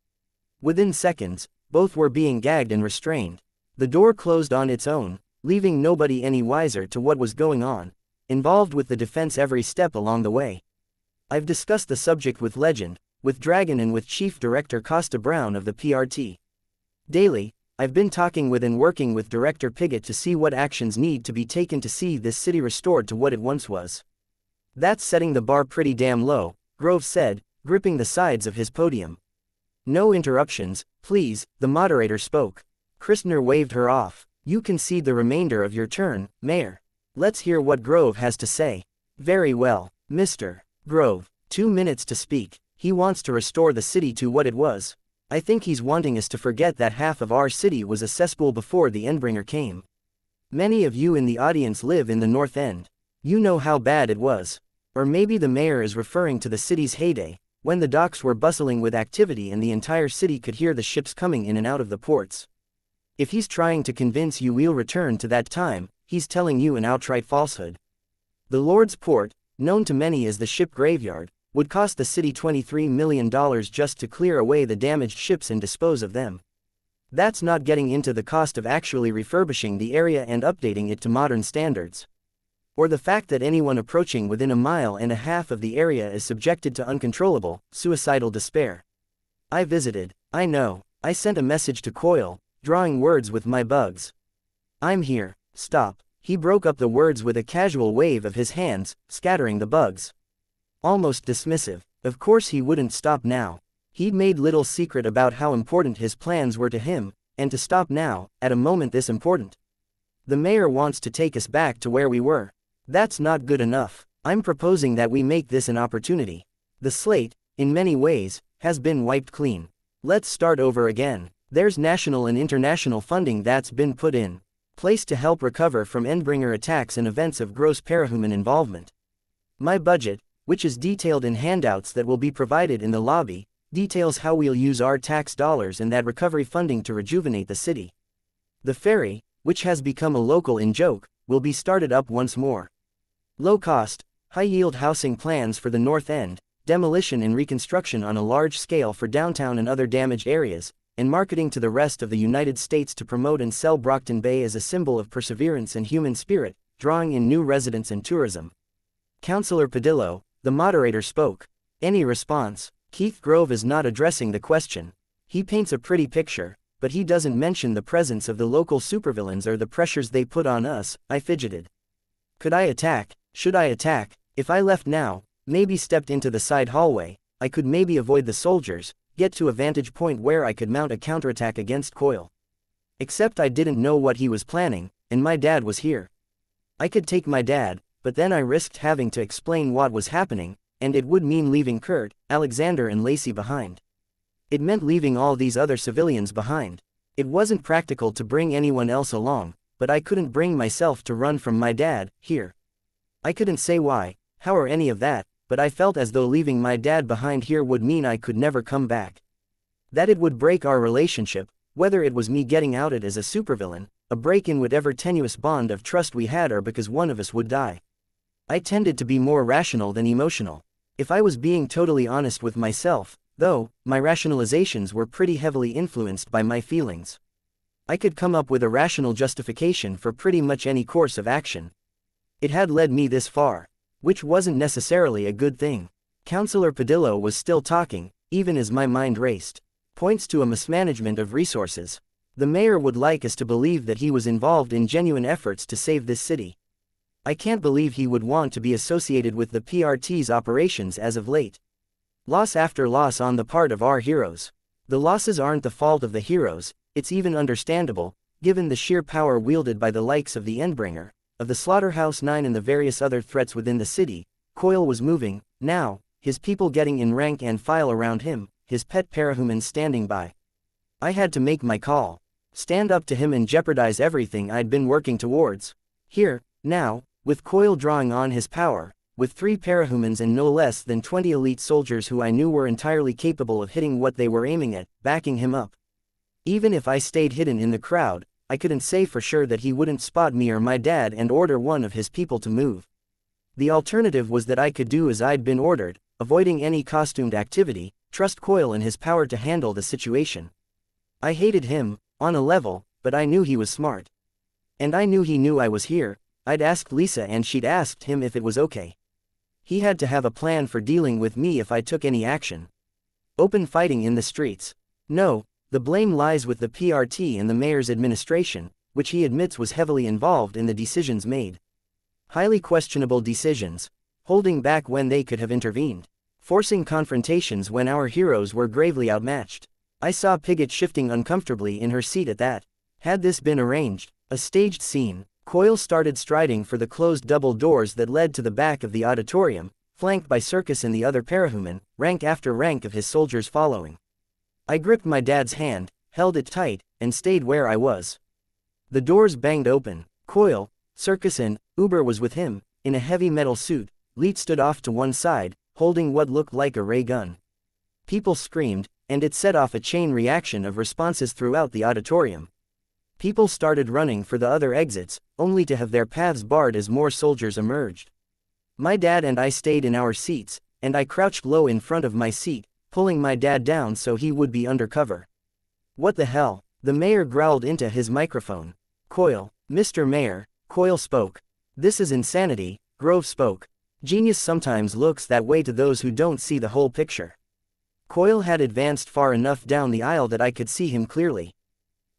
Within seconds, both were being gagged and restrained. The door closed on its own, leaving nobody any wiser to what was going on, involved with the defense every step along the way. I've discussed the subject with Legend, with Dragon and with Chief Director Costa Brown of the PRT. Daily, I've been talking with and working with Director Piggott to see what actions need to be taken to see this city restored to what it once was. That's setting the bar pretty damn low, Grove said, gripping the sides of his podium. No interruptions, please, the moderator spoke. Christner waved her off. You concede the remainder of your turn, Mayor. Let's hear what Grove has to say. Very well, Mr. Grove. 2 minutes to speak. He wants to restore the city to what it was. I think he's wanting us to forget that half of our city was a cesspool before the Endbringer came. Many of you in the audience live in the North End. You know how bad it was. Or maybe the mayor is referring to the city's heyday, when the docks were bustling with activity and the entire city could hear the ships coming in and out of the ports. If he's trying to convince you we'll return to that time, he's telling you an outright falsehood. The Lord's Port, known to many as the ship graveyard, would cost the city $23 million just to clear away the damaged ships and dispose of them. That's not getting into the cost of actually refurbishing the area and updating it to modern standards. Or the fact that anyone approaching within 1.5 miles of the area is subjected to uncontrollable, suicidal despair. I visited. I know. I sent a message to Coil, drawing words with my bugs. I'm here. Stop. He broke up the words with a casual wave of his hands, scattering the bugs. Almost dismissive. Of course he wouldn't stop now. He'd made little secret about how important his plans were to him, and to stop now, at a moment this important. The mayor wants to take us back to where we were. That's not good enough. I'm proposing that we make this an opportunity. The slate, in many ways, has been wiped clean. Let's start over again. There's national and international funding that's been put in place to help recover from Endbringer attacks and events of gross parahuman involvement. My budget, which is detailed in handouts that will be provided in the lobby, details how we'll use our tax dollars and that recovery funding to rejuvenate the city. The ferry, which has become a local in-joke, will be started up once more. Low-cost, high-yield housing plans for the North End, demolition and reconstruction on a large scale for downtown and other damaged areas, and marketing to the rest of the United States to promote and sell Brockton Bay as a symbol of perseverance and human spirit, drawing in new residents and tourism. Councillor Padillo, the moderator, spoke. Any response? Keith Grove is not addressing the question. He paints a pretty picture, but he doesn't mention the presence of the local supervillains or the pressures they put on us. I fidgeted. Could I attack? Should I attack? If I left now, maybe stepped into the side hallway, I could maybe avoid the soldiers, get to a vantage point where I could mount a counterattack against Coil. Except I didn't know what he was planning, and my dad was here. I could take my dad, but then I risked having to explain what was happening, and it would mean leaving Kurt, Alexander and Lacey behind. It meant leaving all these other civilians behind. It wasn't practical to bring anyone else along, but I couldn't bring myself to run from my dad, here. I couldn't say why, how or any of that, but I felt as though leaving my dad behind here would mean I could never come back. That it would break our relationship, whether it was me getting outed as a supervillain, a break in whatever tenuous bond of trust we had, or because one of us would die. I tended to be more rational than emotional. If I was being totally honest with myself, though, my rationalizations were pretty heavily influenced by my feelings. I could come up with a rational justification for pretty much any course of action. It had led me this far, which wasn't necessarily a good thing. Councillor Padillo was still talking, even as my mind raced. Points to a mismanagement of resources. The mayor would like us to believe that he was involved in genuine efforts to save this city. I can't believe he would want to be associated with the PRT's operations as of late. Loss after loss on the part of our heroes. The losses aren't the fault of the heroes, it's even understandable, given the sheer power wielded by the likes of the Endbringer, of the Slaughterhouse 9 and the various other threats within the city. Coil was moving, now, his people getting in rank and file around him, his pet parahumans standing by. I had to make my call. Stand up to him and jeopardize everything I'd been working towards. Here, now, with Coil drawing on his power, with 3 parahumans and no less than 20 elite soldiers who I knew were entirely capable of hitting what they were aiming at, backing him up. Even if I stayed hidden in the crowd, I couldn't say for sure that he wouldn't spot me or my dad and order one of his people to move. The alternative was that I could do as I'd been ordered, avoiding any costumed activity, trust Coil and his power to handle the situation. I hated him, on a level, but I knew he was smart. And I knew he knew I was here. I'd asked Lisa and she'd asked him if it was okay. He had to have a plan for dealing with me if I took any action. Open fighting in the streets. No, the blame lies with the PRT and the mayor's administration, which he admits was heavily involved in the decisions made. Highly questionable decisions, holding back when they could have intervened, forcing confrontations when our heroes were gravely outmatched. I saw Pigott shifting uncomfortably in her seat at that. Had this been arranged, a staged scene? Coil started striding for the closed double doors that led to the back of the auditorium, flanked by Circus and the other parahuman, rank after rank of his soldiers following. I gripped my dad's hand, held it tight, and stayed where I was. The doors banged open. Coil, Circus and Uber was with him, in a heavy metal suit. Leet stood off to one side, holding what looked like a ray gun. People screamed, and it set off a chain reaction of responses throughout the auditorium. People started running for the other exits, only to have their paths barred as more soldiers emerged. My dad and I stayed in our seats, and I crouched low in front of my seat, pulling my dad down so he would be under cover. "What the hell?" the mayor growled into his microphone. "Coyle, Mr. Mayor," Coyle spoke. "This is insanity," Grove spoke. "Genius sometimes looks that way to those who don't see the whole picture." Coyle had advanced far enough down the aisle that I could see him clearly.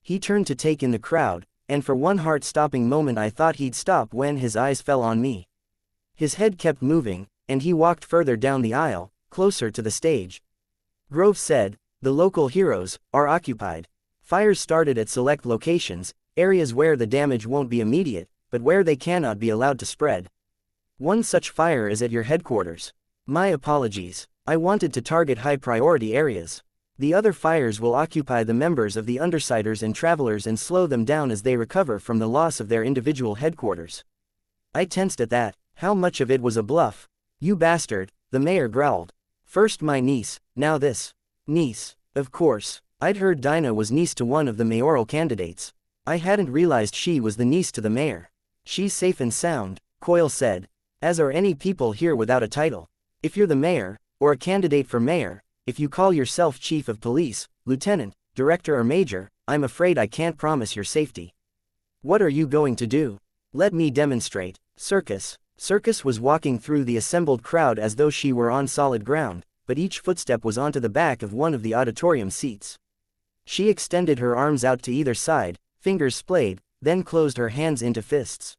He turned to take in the crowd, and for one heart-stopping moment I thought he'd stop when his eyes fell on me. His head kept moving, and he walked further down the aisle, closer to the stage. Grove said, "The local heroes are occupied. Fires started at select locations, areas where the damage won't be immediate, but where they cannot be allowed to spread. One such fire is at your headquarters. My apologies. I wanted to target high-priority areas. The other fires will occupy the members of the Undersiders and Travelers and slow them down as they recover from the loss of their individual headquarters." I tensed at that. How much of it was a bluff? "You bastard," the mayor growled. "First my niece, now this." Niece. Of course. I'd heard Dinah was niece to one of the mayoral candidates. I hadn't realized she was the niece to the mayor. "She's safe and sound," Coyle said. "As are any people here without a title. If you're the mayor, or a candidate for mayor, if you call yourself chief of police, lieutenant, director or major, I'm afraid I can't promise your safety." "What are you going to do?" "Let me demonstrate." Circus. Circus was walking through the assembled crowd as though she were on solid ground, but each footstep was onto the back of one of the auditorium seats. She extended her arms out to either side, fingers splayed, then closed her hands into fists.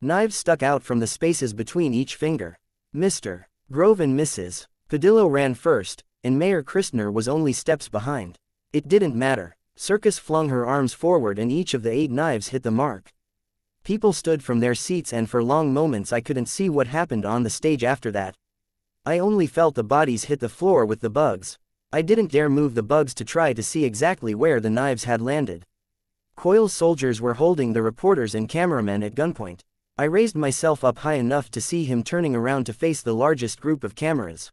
Knives stuck out from the spaces between each finger. Mr. Grove and Mrs. Padillo ran first, and Mayor Christner was only steps behind. It didn't matter. Circus flung her arms forward and each of the 8 knives hit the mark. People stood from their seats and for long moments I couldn't see what happened on the stage after that. I only felt the bodies hit the floor with the bugs. I didn't dare move the bugs to try to see exactly where the knives had landed. Coyle's soldiers were holding the reporters and cameramen at gunpoint. I raised myself up high enough to see him turning around to face the largest group of cameras.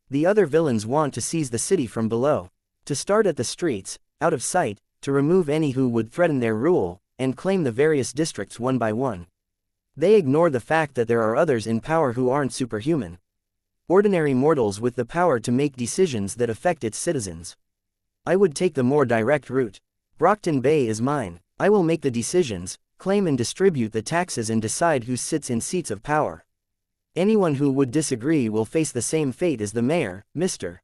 The other villains want to seize the city from below. To start at the streets, out of sight, to remove any who would threaten their rule, and claim the various districts one by one. They ignore the fact that there are others in power who aren't superhuman. Ordinary mortals with the power to make decisions that affect its citizens. I would take the more direct route. Brockton Bay is mine. I will make the decisions, claim and distribute the taxes and decide who sits in seats of power. Anyone who would disagree will face the same fate as the mayor, Mr.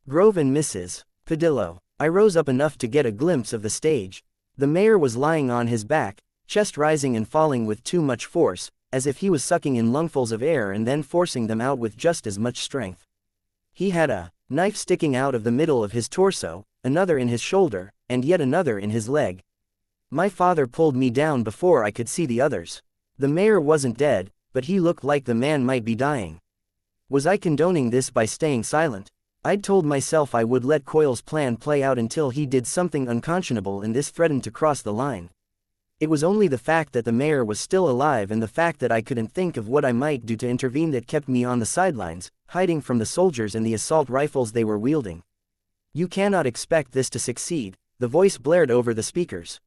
Grove and Mrs. Padillo. I rose up enough to get a glimpse of the stage. The mayor was lying on his back, chest rising and falling with too much force, as if he was sucking in lungfuls of air and then forcing them out with just as much strength. He had a knife sticking out of the middle of his torso, another in his shoulder, and yet another in his leg. My father pulled me down before I could see the others. The mayor wasn't dead, but he looked like the man might be dying. Was I condoning this by staying silent? I'd told myself I would let Coyle's plan play out until he did something unconscionable and this threatened to cross the line. It was only the fact that the mayor was still alive and the fact that I couldn't think of what I might do to intervene that kept me on the sidelines, hiding from the soldiers and the assault rifles they were wielding. "You cannot expect this to succeed," the voice blared over the speakers.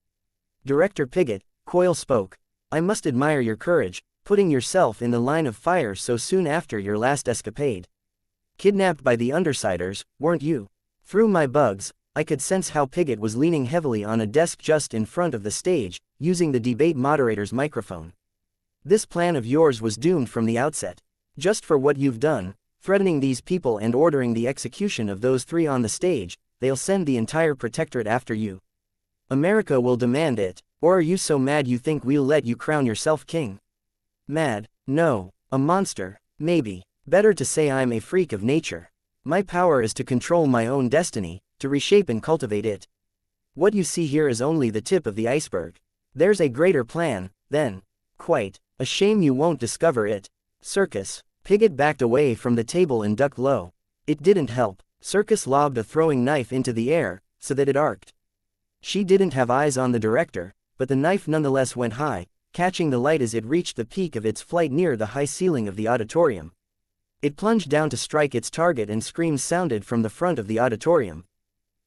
"Director Piggott," Coyle spoke. "I must admire your courage, putting yourself in the line of fire so soon after your last escapade. Kidnapped by the Undersiders, weren't you?" Through my bugs, I could sense how Piggott was leaning heavily on a desk just in front of the stage, using the debate moderator's microphone. "This plan of yours was doomed from the outset. Just for what you've done, threatening these people and ordering the execution of those 3 on the stage, they'll send the entire protectorate after you. America will demand it, or are you so mad you think we'll let you crown yourself king?" "Mad? No. A monster, maybe. Better to say I'm a freak of nature. My power is to control my own destiny, to reshape and cultivate it. What you see here is only the tip of the iceberg. There's a greater plan, then. Quite. A shame you won't discover it." Circus. Piggott backed away from the table and ducked low. It didn't help. Circus lobbed a throwing knife into the air, so that it arced. She didn't have eyes on the director, but the knife nonetheless went high, catching the light as it reached the peak of its flight near the high ceiling of the auditorium. It plunged down to strike its target and screams sounded from the front of the auditorium.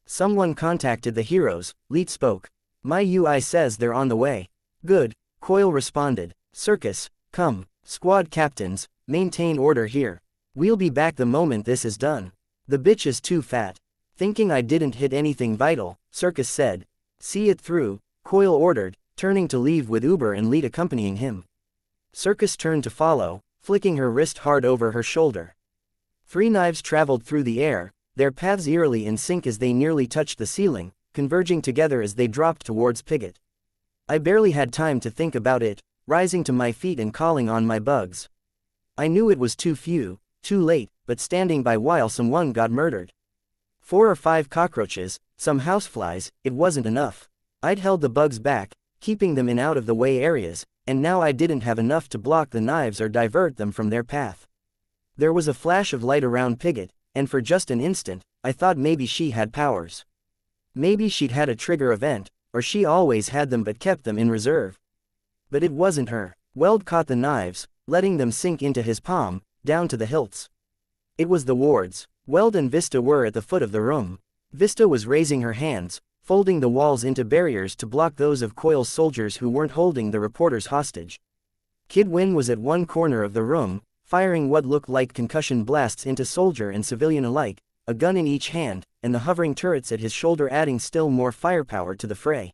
"Someone contacted the heroes," Leet spoke. My UI says they're on the way. Good, Coil responded. Circus, come, squad captains, maintain order here. We'll be back the moment this is done. The bitch is too fat. Thinking I didn't hit anything vital, Circus said. See it through, Coil ordered, turning to leave with Uber and Lead accompanying him. Circus turned to follow, flicking her wrist hard over her shoulder. 3 knives traveled through the air, their paths eerily in sync as they nearly touched the ceiling, converging together as they dropped towards Pigott. I barely had time to think about it, rising to my feet and calling on my bugs. I knew it was too few, too late, but standing by while someone got murdered. 4 or 5 cockroaches, some houseflies, it wasn't enough. I'd held the bugs back, keeping them in out-of-the-way areas, and now I didn't have enough to block the knives or divert them from their path. There was a flash of light around Pigott, and for just an instant, I thought maybe she had powers. Maybe she'd had a trigger event, or she always had them but kept them in reserve. But it wasn't her. Weld caught the knives, letting them sink into his palm, down to the hilts. It was the wards. Weld and Vista were at the foot of the room. Vista was raising her hands, folding the walls into barriers to block those of Coil's soldiers who weren't holding the reporters hostage. Kid Win was at one corner of the room, firing what looked like concussion blasts into soldier and civilian alike, a gun in each hand, and the hovering turrets at his shoulder adding still more firepower to the fray.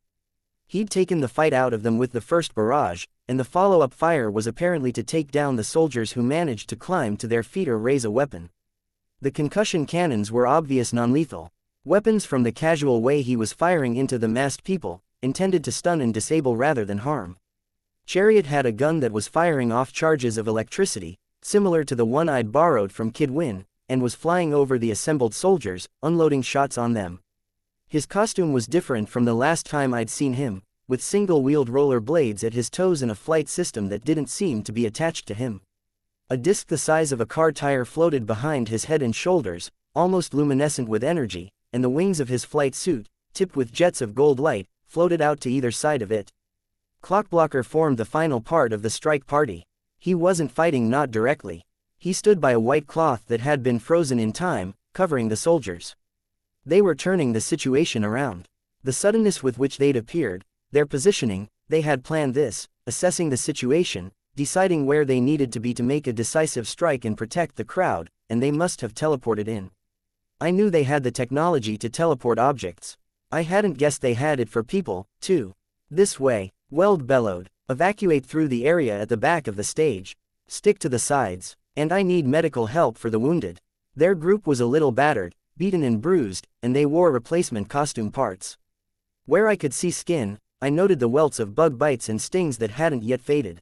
He'd taken the fight out of them with the first barrage, and the follow-up fire was apparently to take down the soldiers who managed to climb to their feet or raise a weapon. The concussion cannons were obvious non-lethal. Weapons from the casual way he was firing into the massed people, intended to stun and disable rather than harm. Chariot had a gun that was firing off charges of electricity, similar to the one I'd borrowed from Kid Win, and was flying over the assembled soldiers, unloading shots on them. His costume was different from the last time I'd seen him, with single-wheeled roller blades at his toes and a flight system that didn't seem to be attached to him. A disc the size of a car tire floated behind his head and shoulders, almost luminescent with energy, and the wings of his flight suit, tipped with jets of gold light, floated out to either side of it. Clockblocker formed the final part of the strike party. He wasn't fighting, not directly. He stood by a white cloth that had been frozen in time, covering the soldiers. They were turning the situation around. The suddenness with which they'd appeared, their positioning, they had planned this, assessing the situation, deciding where they needed to be to make a decisive strike and protect the crowd, and they must have teleported in. I knew they had the technology to teleport objects. I hadn't guessed they had it for people, too. This way, Weld bellowed. Evacuate through the area at the back of the stage. Stick to the sides. And I need medical help for the wounded. Their group was a little battered, beaten and bruised, and they wore replacement costume parts. Where I could see skin, I noted the welts of bug bites and stings that hadn't yet faded.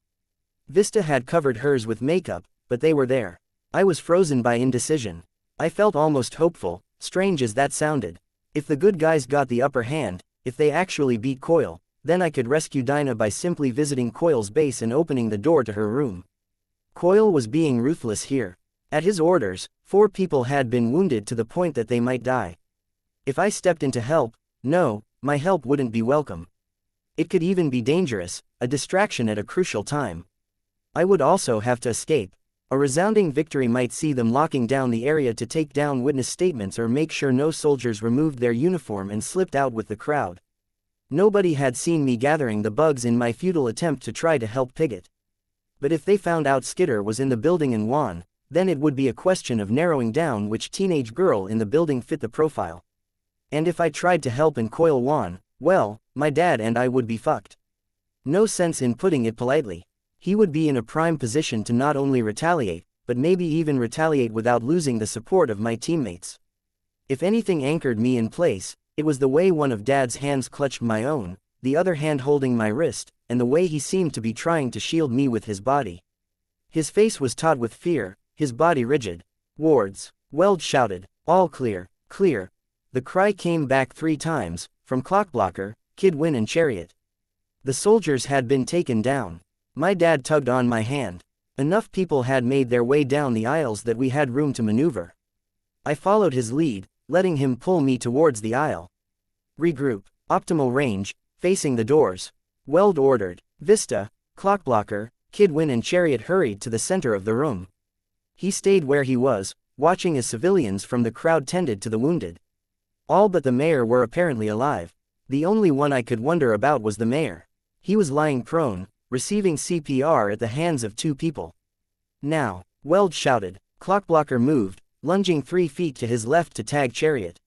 Vista had covered hers with makeup, but they were there. I was frozen by indecision. I felt almost hopeful, strange as that sounded. If the good guys got the upper hand, if they actually beat Coil, then I could rescue Dinah by simply visiting Coil's base and opening the door to her room. Coil was being ruthless here. At his orders, 4 people had been wounded to the point that they might die. If I stepped in to help, no, my help wouldn't be welcome. It could even be dangerous, a distraction at a crucial time. I would also have to escape. A resounding victory might see them locking down the area to take down witness statements or make sure no soldiers removed their uniform and slipped out with the crowd. Nobody had seen me gathering the bugs in my futile attempt to try to help Pigott. But if they found out Skitter was in the building and Juan, then it would be a question of narrowing down which teenage girl in the building fit the profile. And if I tried to help and Coil Juan, well, my dad and I would be fucked. No sense in putting it politely. He would be in a prime position to not only retaliate, but maybe even retaliate without losing the support of my teammates. If anything anchored me in place, it was the way one of Dad's hands clutched my own, the other hand holding my wrist, and the way he seemed to be trying to shield me with his body. His face was taut with fear, his body rigid. Wards. Weld shouted. All clear, clear. The cry came back 3 times, from Clockblocker, Kid Win and Chariot. The soldiers had been taken down. My dad tugged on my hand. Enough people had made their way down the aisles that we had room to maneuver. I followed his lead, letting him pull me towards the aisle. Regroup. Optimal range, facing the doors. Weld ordered. Vista, Clockblocker, Kid Win and Chariot hurried to the center of the room. He stayed where he was, watching as civilians from the crowd tended to the wounded. All but the mayor were apparently alive. The only one I could wonder about was the mayor. He was lying prone, receiving CPR at the hands of 2 people. Now, Weld shouted. Clockblocker moved, lunging 3 feet to his left to tag Chariot.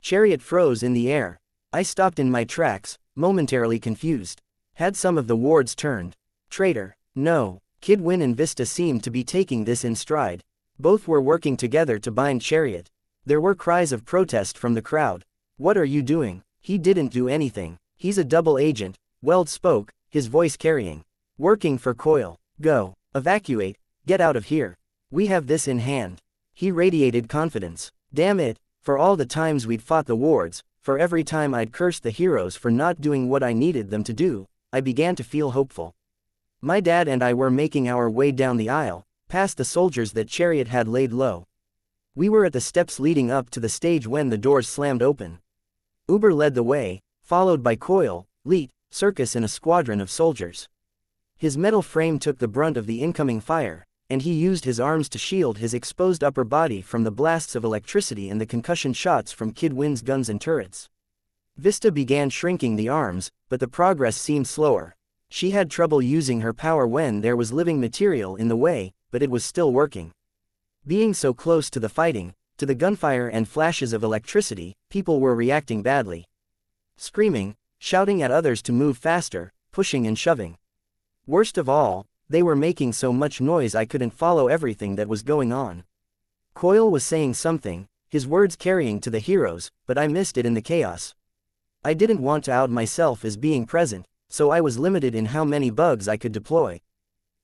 Chariot froze in the air. I stopped in my tracks, momentarily confused. Had some of the wards turned? Traitor. No. Kid Win and Vista seemed to be taking this in stride. Both were working together to bind Chariot. There were cries of protest from the crowd. What are you doing? He didn't do anything. He's a double agent, Weld spoke, his voice carrying. Working for Coil. Go. Evacuate. Get out of here. We have this in hand. He radiated confidence. Damn it, for all the times we'd fought the wards, for every time I'd cursed the heroes for not doing what I needed them to do, I began to feel hopeful. My dad and I were making our way down the aisle, past the soldiers that Chariot had laid low. We were at the steps leading up to the stage when the doors slammed open. Uber led the way, followed by Coil, Leet, Circus and a squadron of soldiers. His metal frame took the brunt of the incoming fire, and he used his arms to shield his exposed upper body from the blasts of electricity and the concussion shots from Kid Win's guns and turrets. Vista began shrinking the arms, but the progress seemed slower. She had trouble using her power when there was living material in the way, but it was still working. Being so close to the fighting, to the gunfire and flashes of electricity, people were reacting badly. Screaming, shouting at others to move faster, pushing and shoving. Worst of all, they were making so much noise I couldn't follow everything that was going on. Coil was saying something, his words carrying to the heroes, but I missed it in the chaos. I didn't want to out myself as being present, so I was limited in how many bugs I could deploy.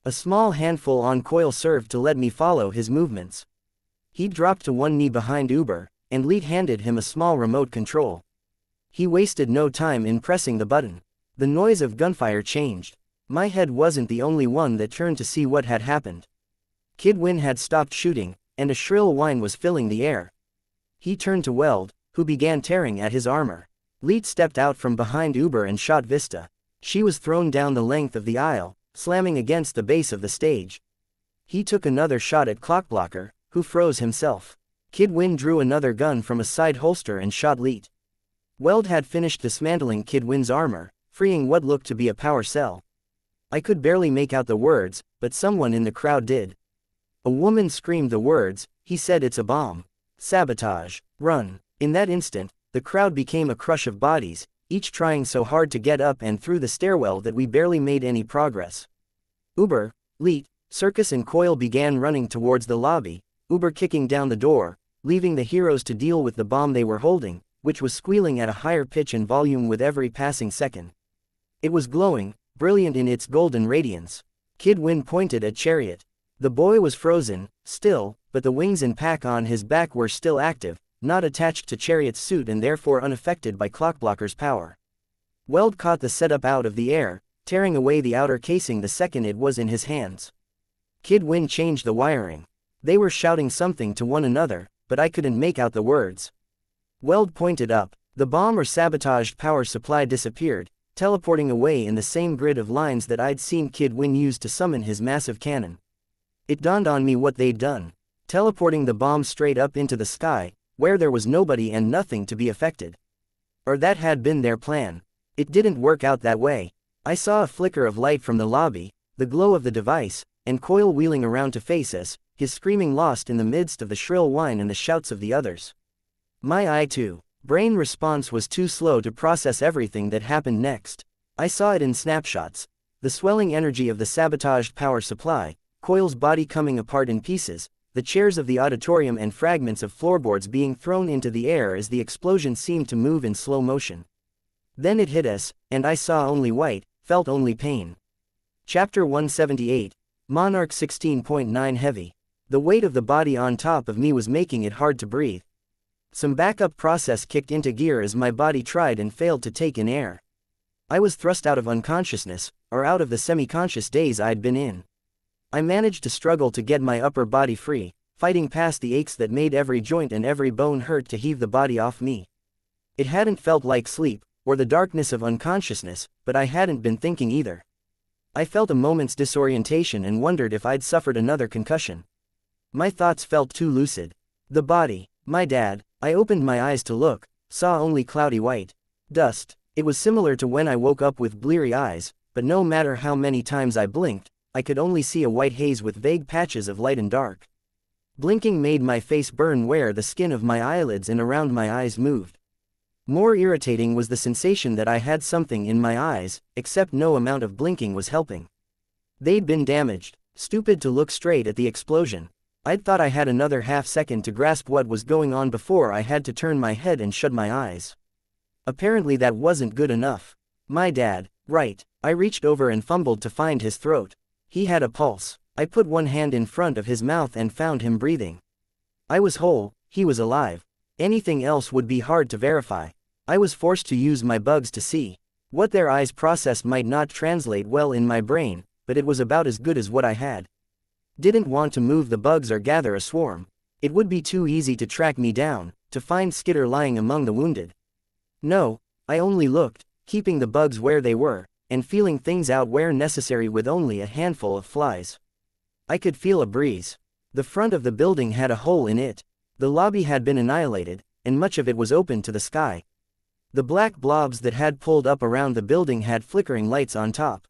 A small handful on Coil served to let me follow his movements. He dropped to one knee behind Uber, and Leet handed him a small remote control. He wasted no time in pressing the button. The noise of gunfire changed. My head wasn't the only one that turned to see what had happened. Kid Win had stopped shooting, and a shrill whine was filling the air. He turned to Weld, who began tearing at his armor. Leet stepped out from behind Uber and shot Vista. She was thrown down the length of the aisle, slamming against the base of the stage. He took another shot at Clockblocker, who froze himself. Kid Win drew another gun from a side holster and shot Leet. Weld had finished dismantling Kid Win's armor, freeing what looked to be a power cell. I could barely make out the words, but someone in the crowd did. A woman screamed the words, he said it's a bomb. Sabotage. Run. In that instant, the crowd became a crush of bodies, each trying so hard to get up and through the stairwell that we barely made any progress. Uber, Leet, Circus and Coil began running towards the lobby, Uber kicking down the door, leaving the heroes to deal with the bomb they were holding, which was squealing at a higher pitch and volume with every passing second. It was glowing, brilliant in its golden radiance. Kid Win pointed at Chariot. The boy was frozen, still, but the wings and pack on his back were still active, not attached to Chariot's suit and therefore unaffected by Clockblocker's power. Weld caught the setup out of the air, tearing away the outer casing the second it was in his hands. Kid Win changed the wiring. They were shouting something to one another, but I couldn't make out the words. Weld pointed up. The bomb or sabotaged power supply disappeared, teleporting away in the same grid of lines that I'd seen Kid Win use to summon his massive cannon. It dawned on me what they'd done. Teleporting the bomb straight up into the sky, where there was nobody and nothing to be affected. Or that had been their plan. It didn't work out that way. I saw a flicker of light from the lobby, the glow of the device, and Coil wheeling around to face us, his screaming lost in the midst of the shrill whine and the shouts of the others. My brain response was too slow to process everything that happened next. I saw it in snapshots. The swelling energy of the sabotaged power supply, Coil's body coming apart in pieces, the chairs of the auditorium and fragments of floorboards being thrown into the air as the explosion seemed to move in slow motion. Then it hit us, and I saw only white, felt only pain. Chapter 178. Monarch 16.9 Heavy. The weight of the body on top of me was making it hard to breathe. Some backup process kicked into gear as my body tried and failed to take in air. I was thrust out of unconsciousness, or out of the semi-conscious daze I'd been in. I managed to struggle to get my upper body free, fighting past the aches that made every joint and every bone hurt to heave the body off me. It hadn't felt like sleep, or the darkness of unconsciousness, but I hadn't been thinking either. I felt a moment's disorientation and wondered if I'd suffered another concussion. My thoughts felt too lucid. The body, my dad. I opened my eyes to look, saw only cloudy white. Dust. It was similar to when I woke up with bleary eyes, but no matter how many times I blinked, I could only see a white haze with vague patches of light and dark. Blinking made my face burn where the skin of my eyelids and around my eyes moved. More irritating was the sensation that I had something in my eyes, except no amount of blinking was helping. They'd been damaged. Stupid to look straight at the explosion. I'd thought I had another half second to grasp what was going on before I had to turn my head and shut my eyes. Apparently that wasn't good enough. My dad, right. I reached over and fumbled to find his throat. He had a pulse. I put one hand in front of his mouth and found him breathing. I was whole, he was alive. Anything else would be hard to verify. I was forced to use my bugs to see. What their eyes processed might not translate well in my brain, but it was about as good as what I had. Didn't want to move the bugs or gather a swarm. It would be too easy to track me down, to find Skitter lying among the wounded. No, I only looked, keeping the bugs where they were, and feeling things out where necessary with only a handful of flies. I could feel a breeze. The front of the building had a hole in it. The lobby had been annihilated, and much of it was open to the sky. The black blobs that had pulled up around the building had flickering lights on top.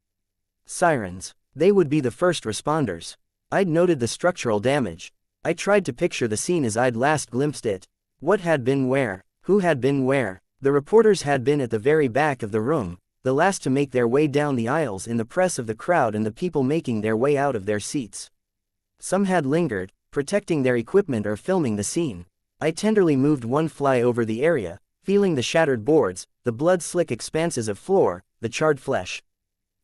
Sirens. They would be the first responders. I'd noted the structural damage. I tried to picture the scene as I'd last glimpsed it. What had been where? Who had been where? The reporters had been at the very back of the room, the last to make their way down the aisles in the press of the crowd and the people making their way out of their seats. Some had lingered, protecting their equipment or filming the scene. I tenderly moved one fly over the area, feeling the shattered boards, the blood-slick expanses of floor, the charred flesh.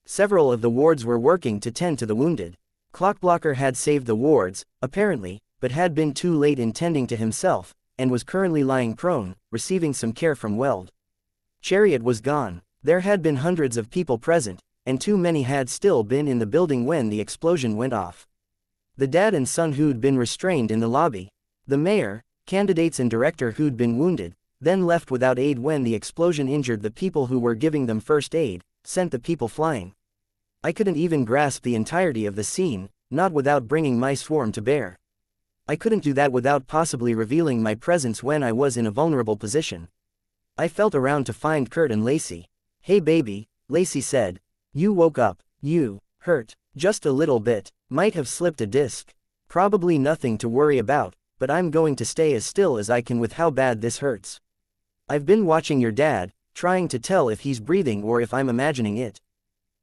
Several of the wards were working to tend to the wounded. Clockblocker had saved the wards, apparently, but had been too late in tending to himself, and was currently lying prone, receiving some care from Weld. Chariot was gone. There had been hundreds of people present, and too many had still been in the building when the explosion went off. The dad and son who'd been restrained in the lobby. The mayor, candidates and director who'd been wounded, then left without aid when the explosion injured the people who were giving them first aid, sent the people flying. I couldn't even grasp the entirety of the scene, not without bringing my swarm to bear. I couldn't do that without possibly revealing my presence when I was in a vulnerable position. I felt around to find Kurt and Lacey. "Hey baby," Lacey said. "You woke up. You hurt. Just a little bit. Might have slipped a disc. Probably nothing to worry about, but I'm going to stay as still as I can with how bad this hurts. I've been watching your dad, trying to tell if he's breathing or if I'm imagining it.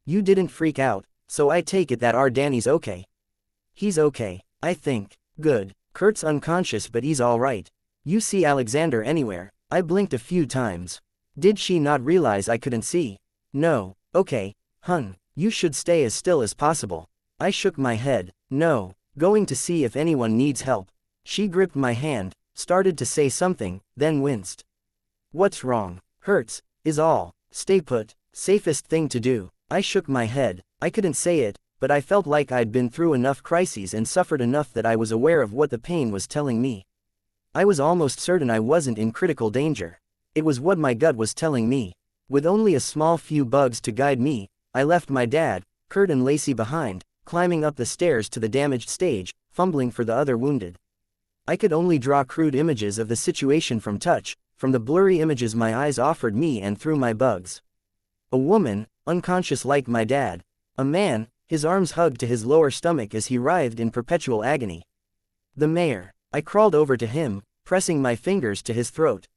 You didn't freak out, so I take it that our Danny's okay." "He's okay, I think." "Good. Kurt's unconscious but he's alright. You see Alexander anywhere?" I blinked a few times. Did she not realize I couldn't see? "No." "Okay, hun, you should stay as still as possible." I shook my head. "No, going to see if anyone needs help." She gripped my hand, started to say something, then winced. "What's wrong?" "Hurts, is all. Stay put. Safest thing to do." I shook my head. I couldn't say it, but I felt like I'd been through enough crises and suffered enough that I was aware of what the pain was telling me. I was almost certain I wasn't in critical danger. It was what my gut was telling me. With only a small few bugs to guide me, I left my dad, Kurt and Lacey behind, climbing up the stairs to the damaged stage, fumbling for the other wounded. I could only draw crude images of the situation from touch, from the blurry images my eyes offered me and through my bugs. A woman, unconscious like my dad. A man, his arms hugged to his lower stomach as he writhed in perpetual agony. The mayor. I crawled over to him, pressing my fingers to his throat.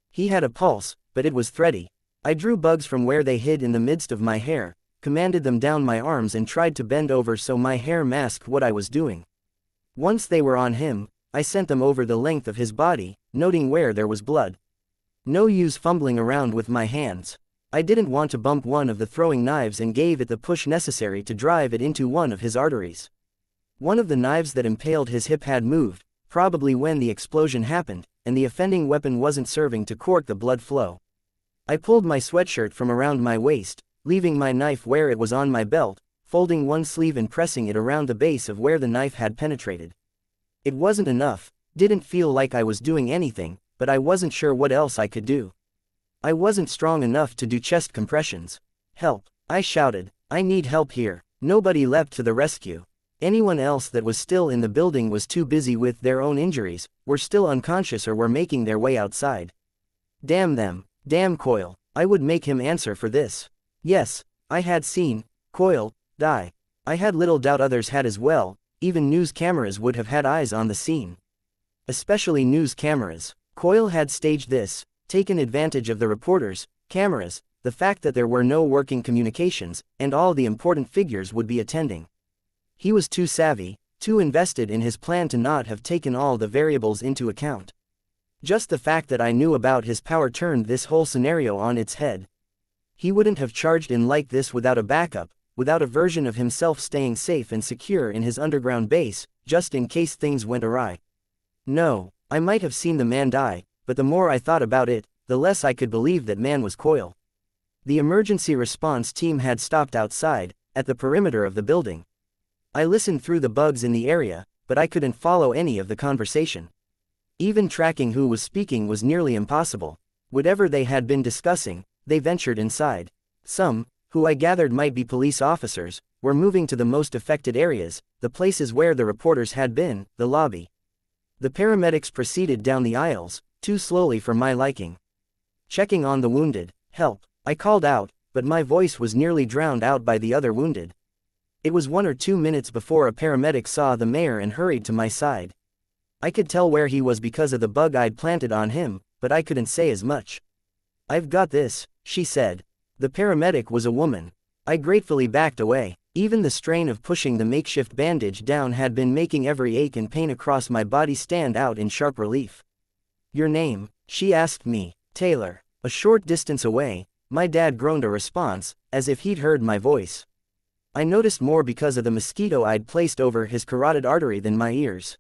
He had a pulse, but it was thready. I drew bugs from where they hid in the midst of my hair, commanded them down my arms and tried to bend over so my hair masked what I was doing. Once they were on him, I sent them over the length of his body, noting where there was blood. No use fumbling around with my hands. I didn't want to bump one of the throwing knives and gave it the push necessary to drive it into one of his arteries. One of the knives that impaled his hip had moved, probably when the explosion happened, and the offending weapon wasn't serving to cork the blood flow. I pulled my sweatshirt from around my waist, leaving my knife where it was on my belt, folding one sleeve and pressing it around the base of where the knife had penetrated. It wasn't enough, didn't feel like I was doing anything, but I wasn't sure what else I could do. I wasn't strong enough to do chest compressions. "Help," I shouted. "I need help here." Nobody leapt to the rescue. Anyone else that was still in the building was too busy with their own injuries, were still unconscious or were making their way outside. Damn them, damn Coil. I would make him answer for this. Yes, I had seen Coil die. I had little doubt others had as well. Even news cameras would have had eyes on the scene. Especially news cameras. Coil had staged this, taken advantage of the reporters, cameras, the fact that there were no working communications, and all the important figures would be attending. He was too savvy, too invested in his plan to not have taken all the variables into account. Just the fact that I knew about his power turned this whole scenario on its head. He wouldn't have charged in like this without a backup, without a version of himself staying safe and secure in his underground base, just in case things went awry. No, I might have seen the man die, but the more I thought about it, the less I could believe that man was Coil. The emergency response team had stopped outside, at the perimeter of the building. I listened through the bugs in the area, but I couldn't follow any of the conversation. Even tracking who was speaking was nearly impossible. Whatever they had been discussing, they ventured inside. Some, who I gathered might be police officers, were moving to the most affected areas, the places where the reporters had been, the lobby. The paramedics proceeded down the aisles, too slowly for my liking. Checking on the wounded. Help, I called out, but my voice was nearly drowned out by the other wounded. It was 1 or 2 minutes before a paramedic saw the mayor and hurried to my side. I could tell where he was because of the bug I'd planted on him, but I couldn't say as much. "I've got this," she said. The paramedic was a woman. I gratefully backed away. Even the strain of pushing the makeshift bandage down had been making every ache and pain across my body stand out in sharp relief. "Your name?" she asked me. "Taylor." A short distance away, my dad groaned a response, as if he'd heard my voice. I noticed more because of the mosquito I'd placed over his carotid artery than my ears.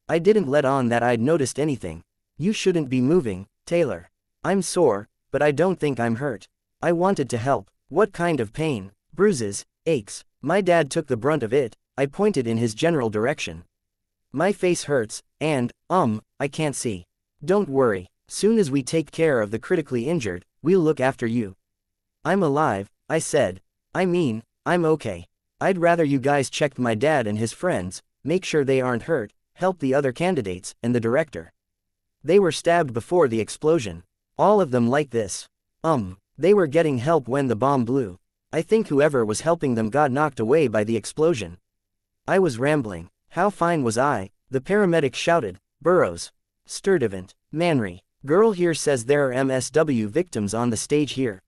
I didn't let on that I'd noticed anything. "You shouldn't be moving, Taylor." "I'm sore, but I don't think I'm hurt." I wanted to help. "What kind of pain?" "Bruises, aches." My dad took the brunt of it. I pointed in his general direction. "My face hurts, and, I can't see." "Don't worry. Soon as we take care of the critically injured, we'll look after you." "I'm alive," I said. "I mean, I'm okay. I'd rather you guys checked my dad and his friends, make sure they aren't hurt, help the other candidates, and the director. They were stabbed before the explosion. All of them like this. They were getting help when the bomb blew. I think whoever was helping them got knocked away by the explosion." I was rambling. How fine was I? The paramedic shouted. "Burrows. Sturdivant. Manry. Girl here says there are MSW victims on the stage here."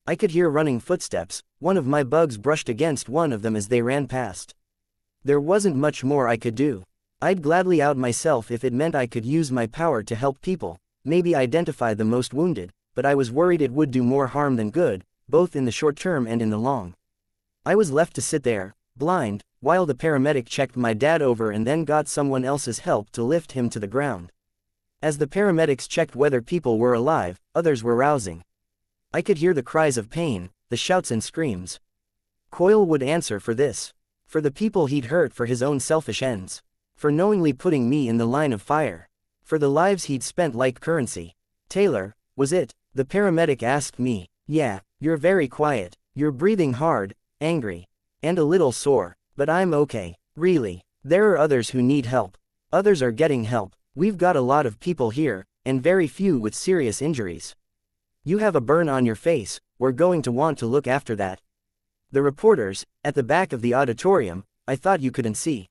I could hear running footsteps. One of my bugs brushed against one of them as they ran past. There wasn't much more I could do. I'd gladly out myself if it meant I could use my power to help people, maybe identify the most wounded, but I was worried it would do more harm than good, both in the short term and in the long. I was left to sit there, blind, while the paramedic checked my dad over and then got someone else's help to lift him to the ground. As the paramedics checked whether people were alive, others were rousing. I could hear the cries of pain, the shouts and screams. Coil would answer for this. For the people he'd hurt for his own selfish ends. For knowingly putting me in the line of fire. For the lives he'd spent like currency. "Taylor, was it?" the paramedic asked me. "Yeah, you're very quiet. You're breathing hard, angry, and a little sore, but I'm okay, really. There are others who need help. Others are getting help. We've got a lot of people here, and very few with serious injuries. You have a burn on your face, we're going to want to look after that." The reporters, at the back of the auditorium, I thought you couldn't see.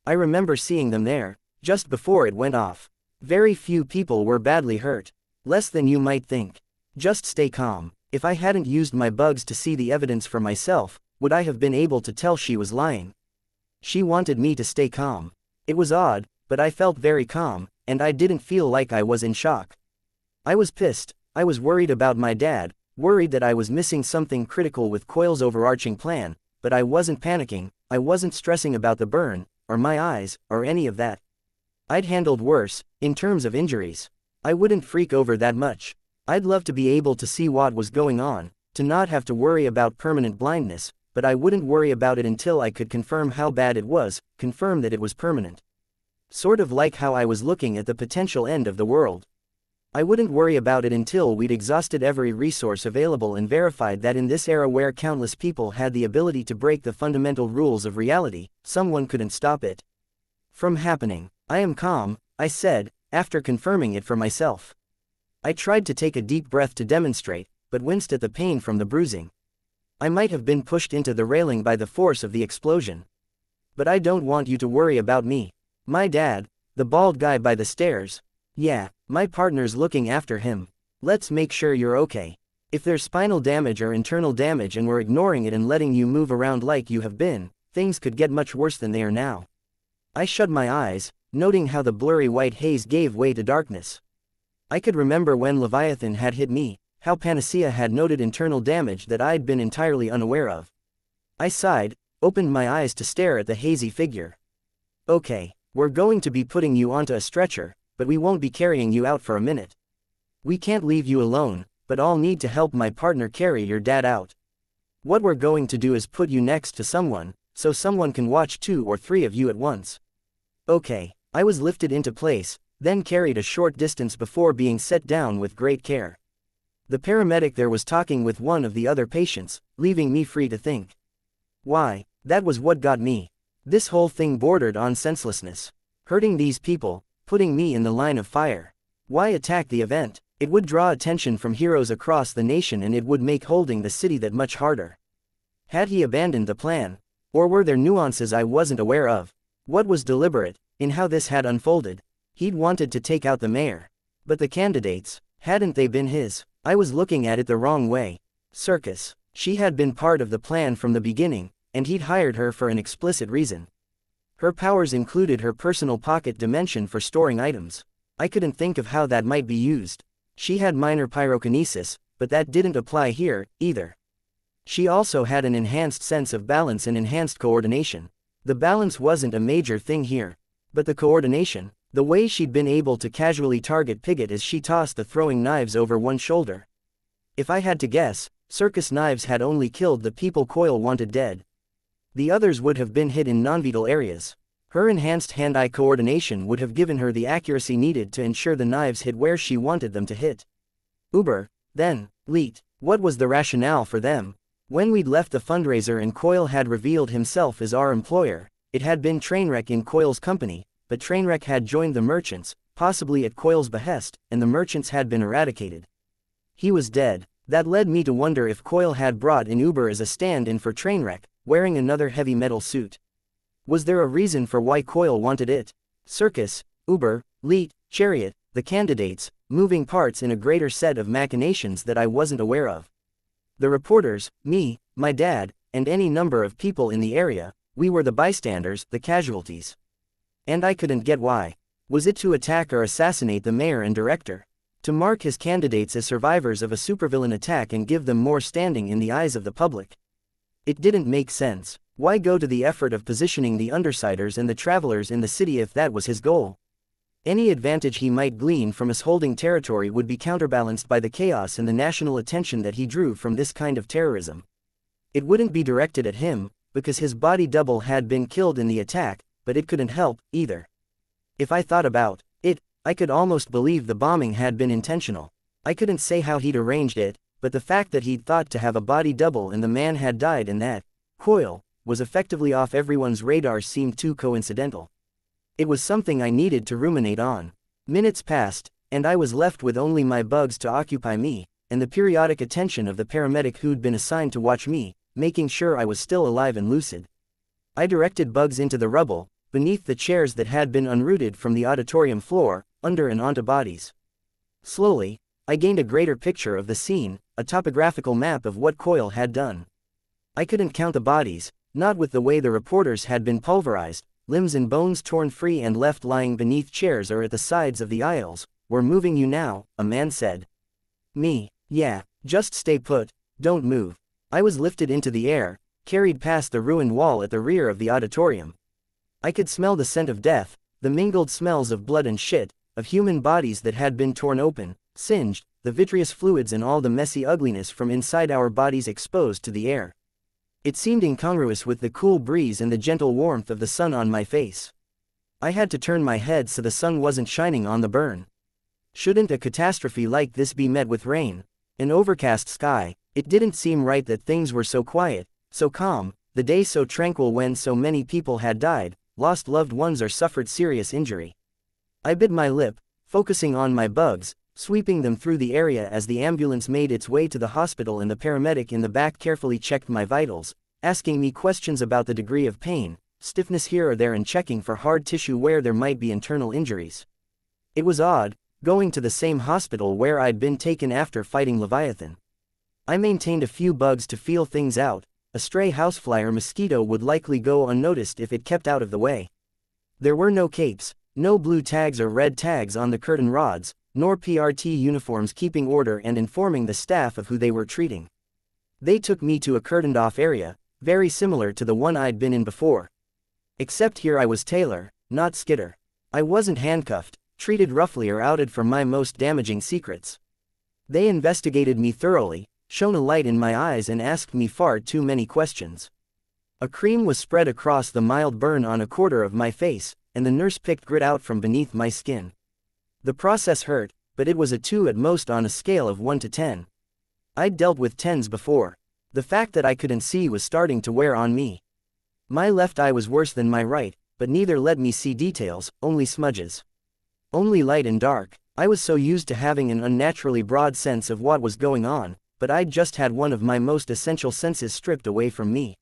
I remember seeing them there, just before it went off. Very few people were badly hurt. Less than you might think. Just stay calm. If I hadn't used my bugs to see the evidence for myself, would I have been able to tell she was lying? She wanted me to stay calm. It was odd, but I felt very calm, and I didn't feel like I was in shock. I was pissed. I was worried about my dad, worried that I was missing something critical with Coil's overarching plan, but I wasn't panicking, I wasn't stressing about the burn, or my eyes, or any of that. I'd handled worse, in terms of injuries. I wouldn't freak over that much. I'd love to be able to see what was going on, to not have to worry about permanent blindness, but I wouldn't worry about it until I could confirm how bad it was, confirm that it was permanent. Sort of like how I was looking at the potential end of the world. I wouldn't worry about it until we'd exhausted every resource available and verified that in this era where countless people had the ability to break the fundamental rules of reality, someone couldn't stop it from happening. "I am calm," I said, after confirming it for myself. I tried to take a deep breath to demonstrate, but winced at the pain from the bruising. I might have been pushed into the railing by the force of the explosion. But I don't want you to worry about me. My dad, the bald guy by the stairs. Yeah, my partner's looking after him. Let's make sure you're okay. If there's spinal damage or internal damage and we're ignoring it and letting you move around like you have been, things could get much worse than they are now. I shut my eyes, noting how the blurry white haze gave way to darkness. I could remember when Leviathan had hit me, how Panacea had noted internal damage that I'd been entirely unaware of. I sighed, opened my eyes to stare at the hazy figure. Okay, we're going to be putting you onto a stretcher, but we won't be carrying you out for a minute. We can't leave you alone, but I'll need to help my partner carry your dad out. What we're going to do is put you next to someone, so someone can watch 2 or 3 of you at once. Okay, I was lifted into place, then carried a short distance before being set down with great care. The paramedic there was talking with one of the other patients, leaving me free to think. Why, that was what got me. This whole thing bordered on senselessness. Hurting these people, putting me in the line of fire. Why attack the event? It would draw attention from heroes across the nation and it would make holding the city that much harder. Had he abandoned the plan? Or were there nuances I wasn't aware of? What was deliberate in how this had unfolded? He'd wanted to take out the mayor. But the candidates, hadn't they been his? I was looking at it the wrong way. Circus. She had been part of the plan from the beginning, and he'd hired her for an explicit reason. Her powers included her personal pocket dimension for storing items. I couldn't think of how that might be used. She had minor pyrokinesis, but that didn't apply here, either. She also had an enhanced sense of balance and enhanced coordination. The balance wasn't a major thing here. But the coordination, the way she'd been able to casually target Pigott as she tossed the throwing knives over one shoulder. If I had to guess, circus knives had only killed the people Coil wanted dead. The others would have been hit in non-vital areas. Her enhanced hand-eye coordination would have given her the accuracy needed to ensure the knives hit where she wanted them to hit. Uber, then, Leet, what was the rationale for them? When we'd left the fundraiser and Coil had revealed himself as our employer, it had been Trainwreck in Coil's company, but Trainwreck had joined the merchants, possibly at Coil's behest, and the merchants had been eradicated. He was dead. That led me to wonder if Coil had brought in Uber as a stand-in for Trainwreck, wearing another heavy metal suit. Was there a reason for why Coil wanted it? Circus, Uber, Leet, Chariot, the candidates, moving parts in a greater set of machinations that I wasn't aware of. The reporters, me, my dad, and any number of people in the area, we were the bystanders, the casualties. And I couldn't get why. Was it to attack or assassinate the mayor and director? To mark his candidates as survivors of a supervillain attack and give them more standing in the eyes of the public? It didn't make sense. Why go to the effort of positioning the undersiders and the travelers in the city if that was his goal? Any advantage he might glean from us holding territory would be counterbalanced by the chaos and the national attention that he drew from this kind of terrorism. It wouldn't be directed at him, because his body double had been killed in the attack, but it couldn't help, either. If I thought about it, I could almost believe the bombing had been intentional. I couldn't say how he'd arranged it, but the fact that he'd thought to have a body double and the man had died and that Coil was effectively off everyone's radar seemed too coincidental. It was something I needed to ruminate on. Minutes passed, and I was left with only my bugs to occupy me, and the periodic attention of the paramedic who'd been assigned to watch me, making sure I was still alive and lucid. I directed bugs into the rubble, beneath the chairs that had been unrooted from the auditorium floor, under and onto bodies. Slowly, I gained a greater picture of the scene, a topographical map of what Coil had done. I couldn't count the bodies, not with the way the reporters had been pulverized, limbs and bones torn free and left lying beneath chairs or at the sides of the aisles. We're moving you now, a man said. Me, yeah, just stay put, don't move. I was lifted into the air, carried past the ruined wall at the rear of the auditorium. I could smell the scent of death, the mingled smells of blood and shit, of human bodies that had been torn open, singed, the vitreous fluids and all the messy ugliness from inside our bodies exposed to the air. It seemed incongruous with the cool breeze and the gentle warmth of the sun on my face. I had to turn my head so the sun wasn't shining on the burn. Shouldn't a catastrophe like this be met with rain? An overcast sky? It didn't seem right that things were so quiet, so calm, the day so tranquil when so many people had died, lost loved ones or suffered serious injury. I bit my lip, focusing on my bugs, sweeping them through the area as the ambulance made its way to the hospital, and the paramedic in the back carefully checked my vitals, asking me questions about the degree of pain, stiffness here or there, and checking for hard tissue where there might be internal injuries. It was odd, going to the same hospital where I'd been taken after fighting Leviathan. I maintained a few bugs to feel things out. A stray housefly or mosquito would likely go unnoticed if it kept out of the way. There were no capes, no blue tags or red tags on the curtain rods, nor PRT uniforms keeping order and informing the staff of who they were treating. They took me to a curtained-off area, very similar to the one I'd been in before. Except here I was Taylor, not Skitter. I wasn't handcuffed, treated roughly, or outed for my most damaging secrets. They investigated me thoroughly, shone a light in my eyes, and asked me far too many questions. A cream was spread across the mild burn on a quarter of my face, and the nurse picked grit out from beneath my skin. The process hurt, but it was a 2 at most on a scale of 1 to 10. I'd dealt with 10s before. The fact that I couldn't see was starting to wear on me. My left eye was worse than my right, but neither let me see details, only smudges. Only light and dark. I was so used to having an unnaturally broad sense of what was going on, but I'd just had one of my most essential senses stripped away from me.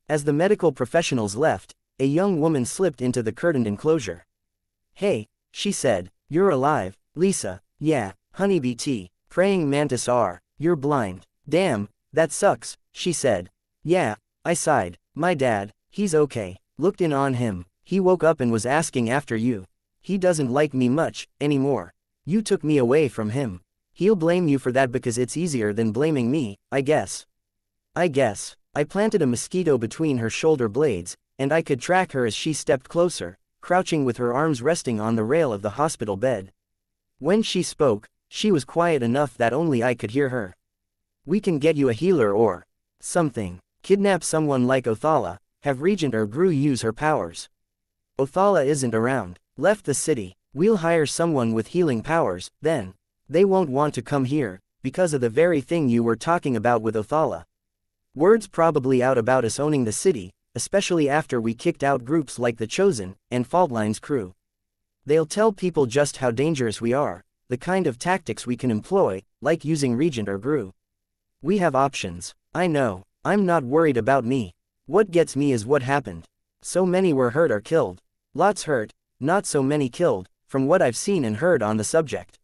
As the medical professionals left, a young woman slipped into the curtained enclosure. "Hey," she said, "you're alive, Lisa." "Yeah, honeybee tea, praying mantis R, you're blind." "Damn, that sucks," she said. "Yeah," I sighed. "My dad, he's okay. Looked in on him. He woke up and was asking after you. He doesn't like me much anymore. You took me away from him. He'll blame you for that because it's easier than blaming me, I guess." I planted a mosquito between her shoulder blades, and I could track her as she stepped closer, crouching with her arms resting on the rail of the hospital bed. When she spoke, she was quiet enough that only I could hear her. "We can get you a healer or something. Kidnap someone like Othala, have Regent or Gru use her powers." "Othala isn't around. Left the city. We'll hire someone with healing powers, then. They won't want to come here, because of the very thing you were talking about with Othala. Word's probably out about us owning the city, especially after we kicked out groups like the Chosen and Faultline's crew. They'll tell people just how dangerous we are, the kind of tactics we can employ, like using Regent or Gru. We have options. I know. I'm not worried about me. What gets me is what happened. So many were hurt or killed. Lots hurt, not so many killed, from what I've seen and heard on the subject.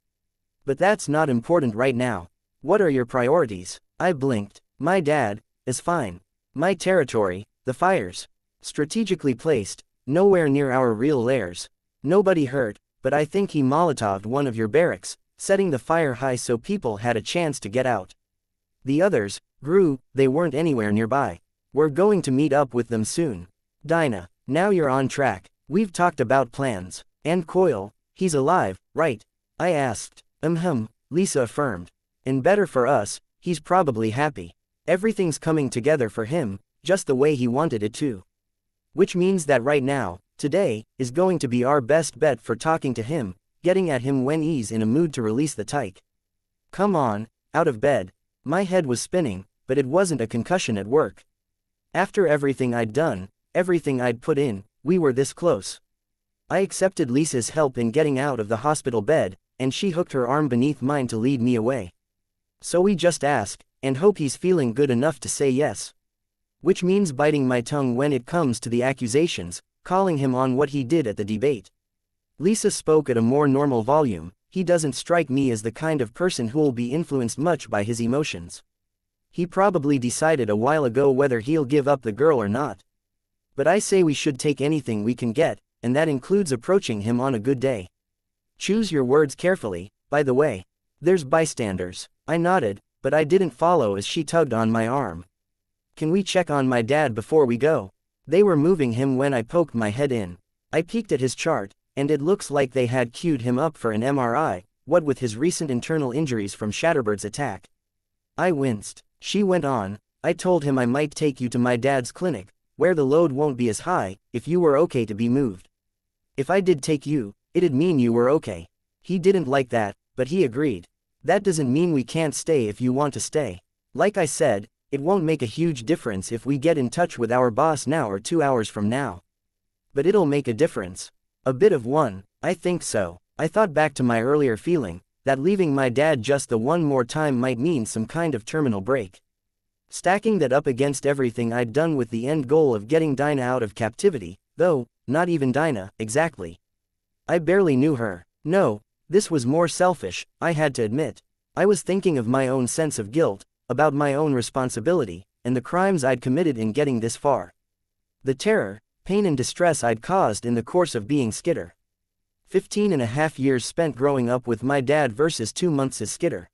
But that's not important right now. What are your priorities?" I blinked. "My dad is fine. My territory, the fires. Strategically placed, nowhere near our real lairs. Nobody hurt, but I think he Molotoved one of your barracks, setting the fire high so people had a chance to get out. The others, Gru, they weren't anywhere nearby. We're going to meet up with them soon. Dinah, now you're on track. We've talked about plans. And Coil, he's alive, right?" I asked. Lisa affirmed. "And better for us, he's probably happy. Everything's coming together for him, just the way he wanted it to. Which means that right now, today, is going to be our best bet for talking to him, getting at him when he's in a mood to release the tyke. Come on, out of bed." My head was spinning, but it wasn't a concussion at work. After everything I'd done, everything I'd put in, we were this close. I accepted Lisa's help in getting out of the hospital bed, and she hooked her arm beneath mine to lead me away. So we just ask, and hope he's feeling good enough to say yes. Which means biting my tongue when it comes to the accusations, calling him on what he did at the debate. Lisa spoke at a more normal volume. "He doesn't strike me as the kind of person who'll be influenced much by his emotions. He probably decided a while ago whether he'll give up the girl or not. But I say we should take anything we can get, and that includes approaching him on a good day. Choose your words carefully, by the way. There's bystanders." I nodded, but I didn't follow as she tugged on my arm. "Can we check on my dad before we go?" They were moving him when I poked my head in. I peeked at his chart, and it looks like they had queued him up for an MRI, what with his recent internal injuries from Shatterbird's attack. I winced. She went on, "I told him I might take you to my dad's clinic, where the load won't be as high, if you were okay to be moved. If I did take you, it'd mean you were okay." He didn't like that, but he agreed. "That doesn't mean we can't stay if you want to stay. Like I said, it won't make a huge difference if we get in touch with our boss now or 2 hours from now. But it'll make a difference. A bit of one, I think so." I thought back to my earlier feeling, that leaving my dad just the one more time might mean some kind of terminal break. Stacking that up against everything I'd done with the end goal of getting Dinah out of captivity, though, not even Dinah, exactly. I barely knew her. No, this was more selfish, I had to admit. I was thinking of my own sense of guilt, about my own responsibility, and the crimes I'd committed in getting this far. The terror, pain and distress I'd caused in the course of being Skitter. 15.5 years spent growing up with my dad versus 2 months as Skitter.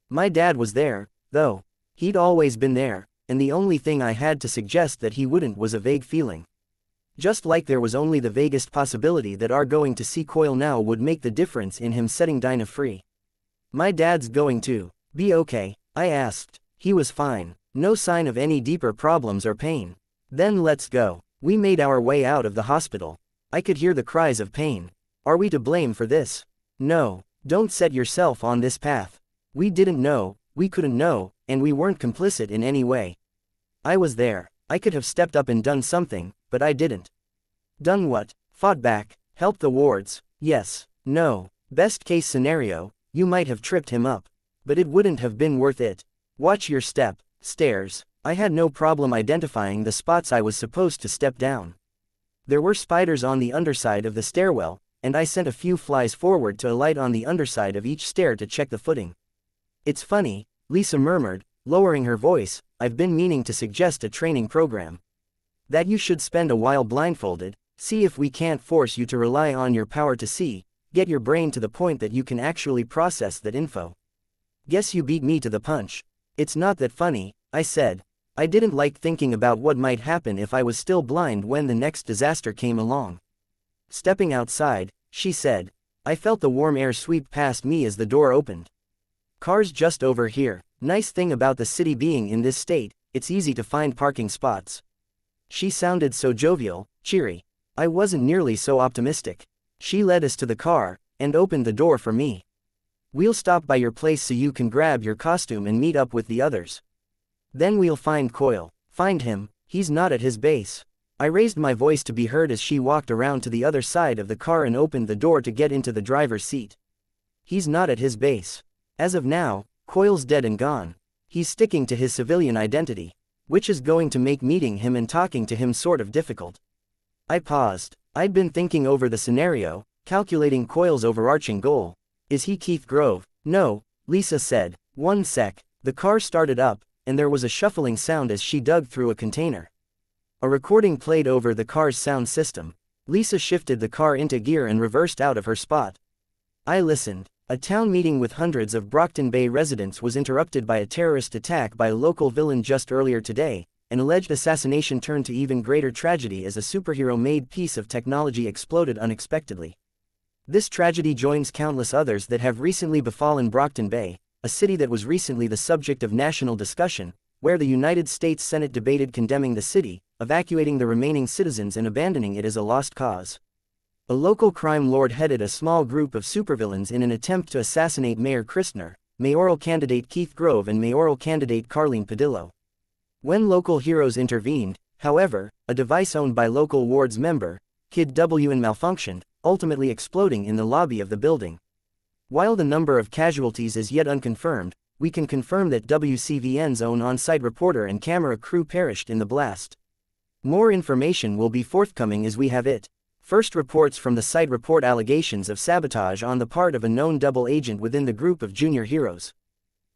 My dad was there, though. He'd always been there, and the only thing I had to suggest that he wouldn't was a vague feeling. Just like there was only the vaguest possibility that our going to see Coil now would make the difference in him setting Dinah free. My dad's going to be okay, I asked. He was fine. No sign of any deeper problems or pain. Then let's go. We made our way out of the hospital. I could hear the cries of pain. Are we to blame for this? No, don't set yourself on this path. We didn't know, we couldn't know, and we weren't complicit in any way. I was there. I could have stepped up and done something, but I didn't. Done what? Fought back, helped the wards. Yes, no. Best case scenario, you might have tripped him up. But it wouldn't have been worth it. Watch your step. Stairs. I had no problem identifying the spots I was supposed to step down. There were spiders on the underside of the stairwell, and I sent a few flies forward to alight on the underside of each stair to check the footing. It's funny, Lisa murmured, lowering her voice, I've been meaning to suggest a training program. That you should spend a while blindfolded, see if we can't force you to rely on your power to see, get your brain to the point that you can actually process that info. Guess you beat me to the punch. It's not that funny, I said. I didn't like thinking about what might happen if I was still blind when the next disaster came along. Stepping outside, she said. I felt the warm air sweep past me as the door opened. Cars just over here. Nice thing about the city being in this state, it's easy to find parking spots. She sounded so jovial, cheery. I wasn't nearly so optimistic. She led us to the car, and opened the door for me. We'll stop by your place so you can grab your costume and meet up with the others. Then we'll find Coil. Find him, he's not at his base. I raised my voice to be heard as she walked around to the other side of the car and opened the door to get into the driver's seat. He's not at his base. As of now, Coil's dead and gone. He's sticking to his civilian identity, which is going to make meeting him and talking to him sort of difficult. I paused. I'd been thinking over the scenario, calculating Coil's overarching goal. Is he Keith Grove? No, Lisa said. One sec. The car started up, and there was a shuffling sound as she dug through a container. A recording played over the car's sound system. Lisa shifted the car into gear and reversed out of her spot. I listened. A town meeting with hundreds of Brockton Bay residents was interrupted by a terrorist attack by a local villain just earlier today. An alleged assassination turned to even greater tragedy as a superhero-made piece of technology exploded unexpectedly. This tragedy joins countless others that have recently befallen Brockton Bay, a city that was recently the subject of national discussion, where the United States Senate debated condemning the city, evacuating the remaining citizens and abandoning it as a lost cause. A local crime lord headed a small group of supervillains in an attempt to assassinate Mayor Christner, mayoral candidate Keith Grove and mayoral candidate Carlene Padillo. When local heroes intervened, however, a device owned by local ward's member, Kid WN malfunctioned, ultimately exploding in the lobby of the building. While the number of casualties is yet unconfirmed, we can confirm that WCVN's own on-site reporter and camera crew perished in the blast. More information will be forthcoming as we have it. First reports from the site report allegations of sabotage on the part of a known double agent within the group of junior heroes.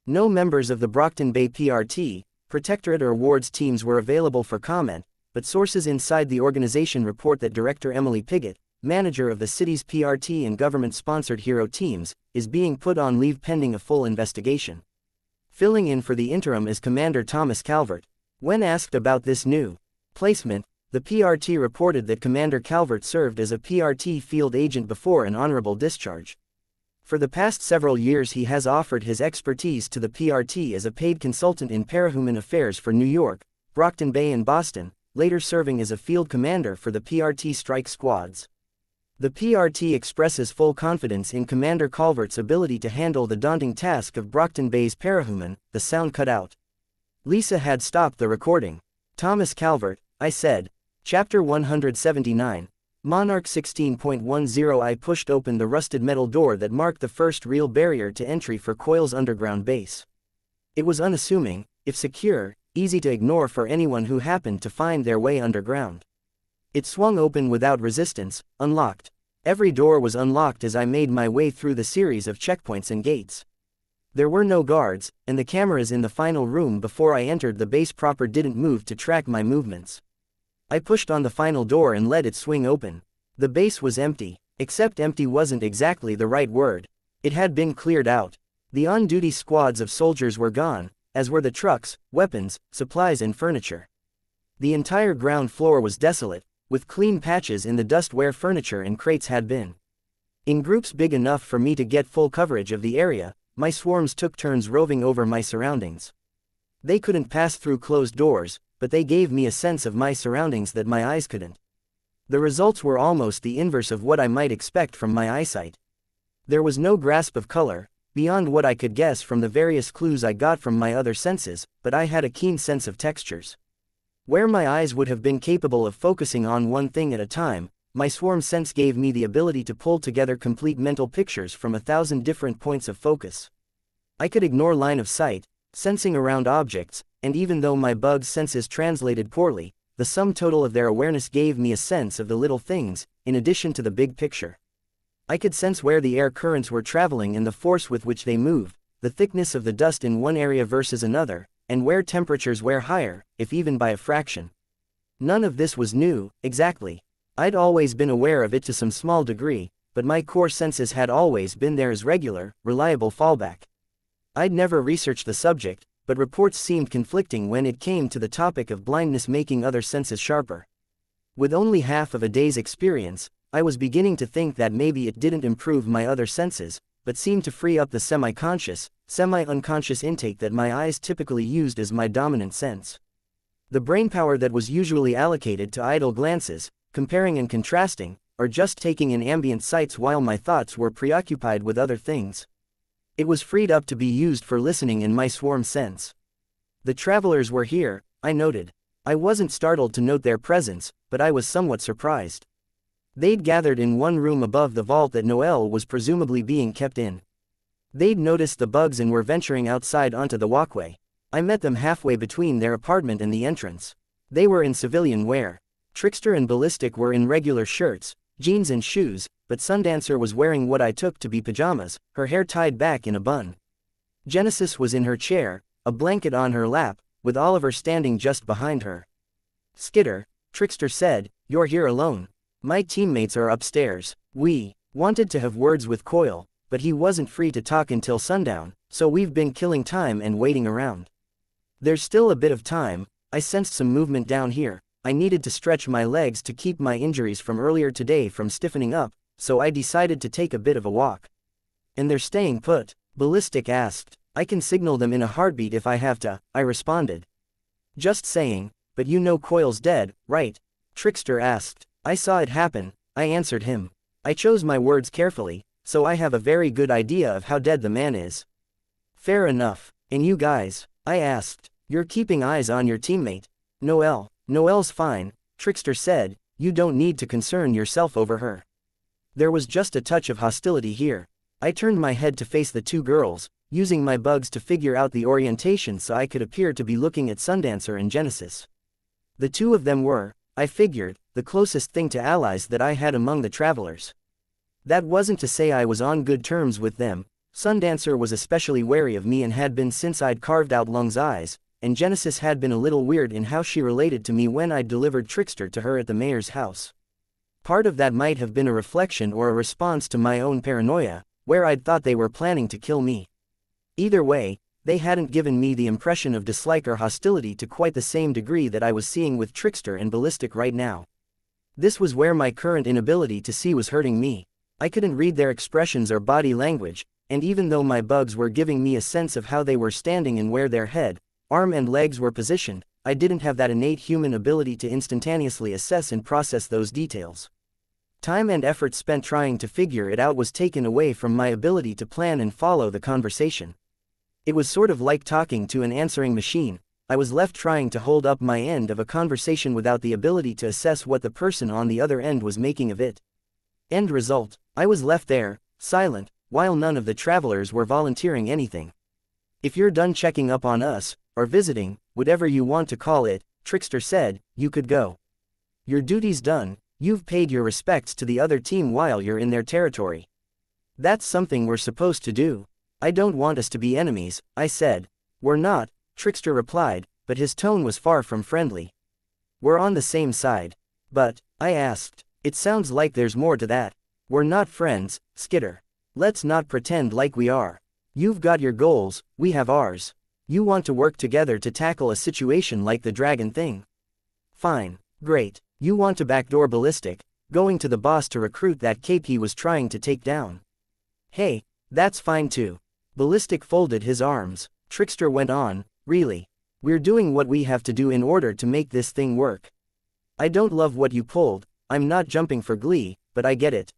No members of the Brockton Bay PRT, Protectorate or Wards teams were available for comment, but sources inside the organization report that Director Emily Piggott, manager of the city's PRT and government-sponsored hero teams, is being put on leave pending a full investigation. Filling in for the interim is Commander Thomas Calvert. When asked about this new placement, the PRT reported that Commander Calvert served as a PRT field agent before an honorable discharge. For the past several years he has offered his expertise to the PRT as a paid consultant in parahuman affairs for New York, Brockton Bay and Boston, later serving as a field commander for the PRT strike squads. The PRT expresses full confidence in Commander Calvert's ability to handle the daunting task of Brockton Bay's parahuman. The sound cut out. Lisa had stopped the recording. Thomas Calvert, I said. Chapter 179. Monarch 16.10. I pushed open the rusted metal door that marked the first real barrier to entry for Coil's underground base. It was unassuming, if secure, easy to ignore for anyone who happened to find their way underground. It swung open without resistance, unlocked. Every door was unlocked as I made my way through the series of checkpoints and gates. There were no guards, and the cameras in the final room before I entered the base proper didn't move to track my movements. I pushed on the final door and let it swing open. The base was empty, except empty wasn't exactly the right word. It had been cleared out. The on-duty squads of soldiers were gone, as were the trucks, weapons, supplies and furniture. The entire ground floor was desolate, with clean patches in the dust where furniture and crates had been. In groups big enough for me to get full coverage of the area, my swarms took turns roving over my surroundings. They couldn't pass through closed doors, but they gave me a sense of my surroundings that my eyes couldn't. The results were almost the inverse of what I might expect from my eyesight. There was no grasp of color, beyond what I could guess from the various clues I got from my other senses, but I had a keen sense of textures. Where my eyes would have been capable of focusing on one thing at a time, my swarm sense gave me the ability to pull together complete mental pictures from 1,000 different points of focus. I could ignore line of sight, sensing around objects, and even though my bug's senses translated poorly, the sum total of their awareness gave me a sense of the little things, in addition to the big picture. I could sense where the air currents were traveling and the force with which they moved, the thickness of the dust in one area versus another, and where temperatures were higher, if even by a fraction. None of this was new, exactly. I'd always been aware of it to some small degree, but my core senses had always been there as regular, reliable fallback. I'd never researched the subject, but reports seemed conflicting when it came to the topic of blindness making other senses sharper. With only half of a day's experience, I was beginning to think that maybe it didn't improve my other senses, but seemed to free up the semi-conscious, semi-unconscious intake that my eyes typically used as my dominant sense. The brainpower that was usually allocated to idle glances, comparing and contrasting, or just taking in ambient sights while my thoughts were preoccupied with other things. It was freed up to be used for listening in my swarm sense. The travelers were here, I noted. I wasn't startled to note their presence, but I was somewhat surprised. They'd gathered in one room above the vault that Noel was presumably being kept in. They'd noticed the bugs and were venturing outside onto the walkway. I met them halfway between their apartment and the entrance. They were in civilian wear. Trickster and Ballistic were in regular shirts, jeans and shoes, but Sundancer was wearing what I took to be pajamas, her hair tied back in a bun. Genesis was in her chair, a blanket on her lap, with Oliver standing just behind her. "Skitter," Trickster said, "you're here alone. My teammates are upstairs. We wanted to have words with Coil, but he wasn't free to talk until sundown, so we've been killing time and waiting around. There's still a bit of time. I sensed some movement down here. I needed to stretch my legs to keep my injuries from earlier today from stiffening up, so I decided to take a bit of a walk." "And they're staying put?" Ballistic asked. "I can signal them in a heartbeat if I have to," I responded. "Just saying, but you know Coil's dead, right?" Trickster asked. "I saw it happen," I answered him. I chose my words carefully, so I have a very good idea of how dead the man is. "Fair enough. And you guys?" I asked. "You're keeping eyes on your teammate." Noel's fine," Trickster said. "You don't need to concern yourself over her." There was just a touch of hostility here. I turned my head to face the two girls, using my bugs to figure out the orientation so I could appear to be looking at Sundancer and Genesis. The two of them were, I figured, the closest thing to allies that I had among the travelers. That wasn't to say I was on good terms with them. Sundancer was especially wary of me and had been since I'd carved out Lung's eyes, and Genesis had been a little weird in how she related to me when I'd delivered Trickster to her at the mayor's house. Part of that might have been a reflection or a response to my own paranoia, where I'd thought they were planning to kill me. Either way, they hadn't given me the impression of dislike or hostility to quite the same degree that I was seeing with Trickster and Ballistic right now. This was where my current inability to see was hurting me. I couldn't read their expressions or body language, and even though my bugs were giving me a sense of how they were standing and where their head, arm and legs were positioned, I didn't have that innate human ability to instantaneously assess and process those details. Time and effort spent trying to figure it out was taken away from my ability to plan and follow the conversation. It was sort of like talking to an answering machine, I was left trying to hold up my end of a conversation without the ability to assess what the person on the other end was making of it. End result, I was left there, silent, while none of the travelers were volunteering anything. If you're done checking up on us, or visiting, whatever you want to call it, Trickster said, you could go. Your duty's done, you've paid your respects to the other team while you're in their territory. That's something we're supposed to do. I don't want us to be enemies, I said. We're not, Trickster replied, but his tone was far from friendly. We're on the same side. But, I asked, it sounds like there's more to that. We're not friends, Skitter. Let's not pretend like we are. You've got your goals, we have ours. You want to work together to tackle a situation like the dragon thing. Fine, great. You want to backdoor Ballistic, going to the boss to recruit that cape he was trying to take down. Hey, that's fine too. Ballistic folded his arms. Trickster went on, really. We're doing what we have to do in order to make this thing work. I don't love what you pulled, I'm not jumping for glee, but I get it.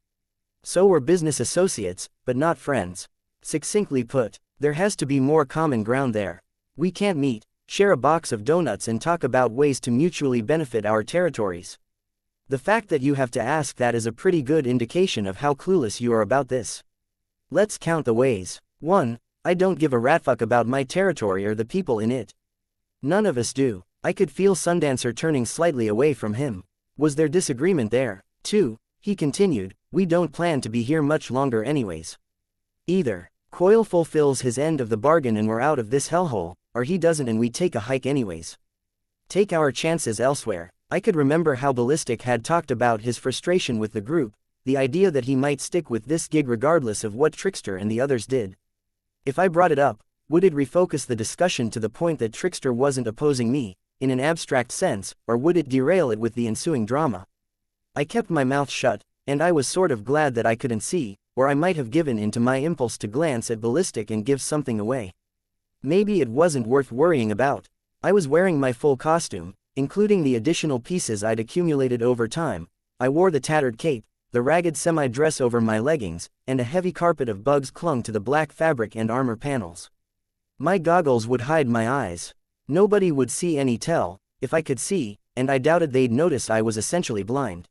So we're business associates, but not friends. Succinctly put, there has to be more common ground there. We can't meet, share a box of donuts and talk about ways to mutually benefit our territories. The fact that you have to ask that is a pretty good indication of how clueless you are about this. Let's count the ways. 1. I don't give a ratfuck about my territory or the people in it. None of us do. I could feel Sundancer turning slightly away from him. Was there disagreement there? 2. He continued, we don't plan to be here much longer anyways. Either Coil fulfills his end of the bargain and we're out of this hellhole, or he doesn't and we take a hike anyways. Take our chances elsewhere. I could remember how Ballistic had talked about his frustration with the group, the idea that he might stick with this gig regardless of what Trickster and the others did. If I brought it up, would it refocus the discussion to the point that Trickster wasn't opposing me, in an abstract sense, or would it derail it with the ensuing drama? I kept my mouth shut, and I was sort of glad that I couldn't see, or I might have given in to my impulse to glance at Ballistic and give something away. Maybe it wasn't worth worrying about. I was wearing my full costume, including the additional pieces I'd accumulated over time. I wore the tattered cape, the ragged semi-dress over my leggings, and a heavy carpet of bugs clung to the black fabric and armor panels. My goggles would hide my eyes. Nobody would see any tell, if I could see, and I doubted they'd notice I was essentially blind.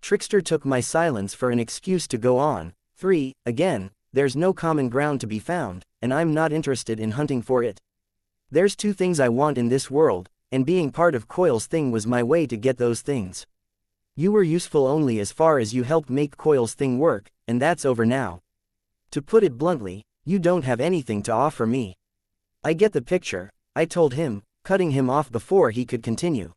Trickster took my silence for an excuse to go on. 3. Again, there's no common ground to be found, and I'm not interested in hunting for it. There's 2 things I want in this world, and being part of Coil's thing was my way to get those things. You were useful only as far as you helped make Coil's thing work, and that's over now. To put it bluntly, you don't have anything to offer me. I get the picture, I told him, cutting him off before he could continue.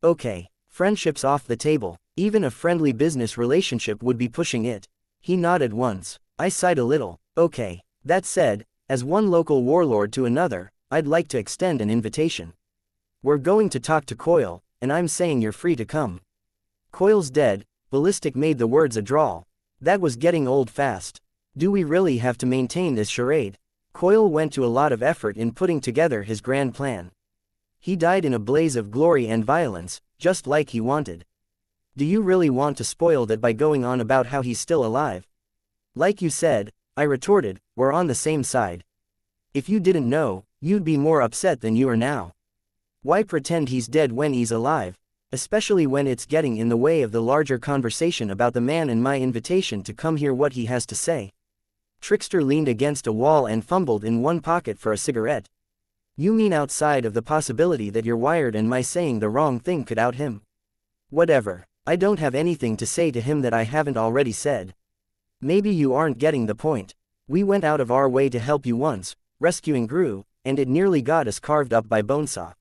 Okay, friendship's off the table, even a friendly business relationship would be pushing it. He nodded once. I sighed a little. Okay, that said, as one local warlord to another, I'd like to extend an invitation. We're going to talk to Coil, and I'm saying you're free to come. Coil's dead, Ballistic made the words a drawl. That was getting old fast. Do we really have to maintain this charade? Coil went to a lot of effort in putting together his grand plan. He died in a blaze of glory and violence, just like he wanted. Do you really want to spoil that by going on about how he's still alive? Like you said, I retorted, we're on the same side. If you didn't know, you'd be more upset than you are now. Why pretend he's dead when he's alive, especially when it's getting in the way of the larger conversation about the man and my invitation to come hear what he has to say? Trickster leaned against a wall and fumbled in one pocket for a cigarette. You mean outside of the possibility that you're wired and my saying the wrong thing could out him? Whatever. I don't have anything to say to him that I haven't already said. Maybe you aren't getting the point. We went out of our way to help you once, rescuing Gru, and it nearly got us carved up by Bonesaw.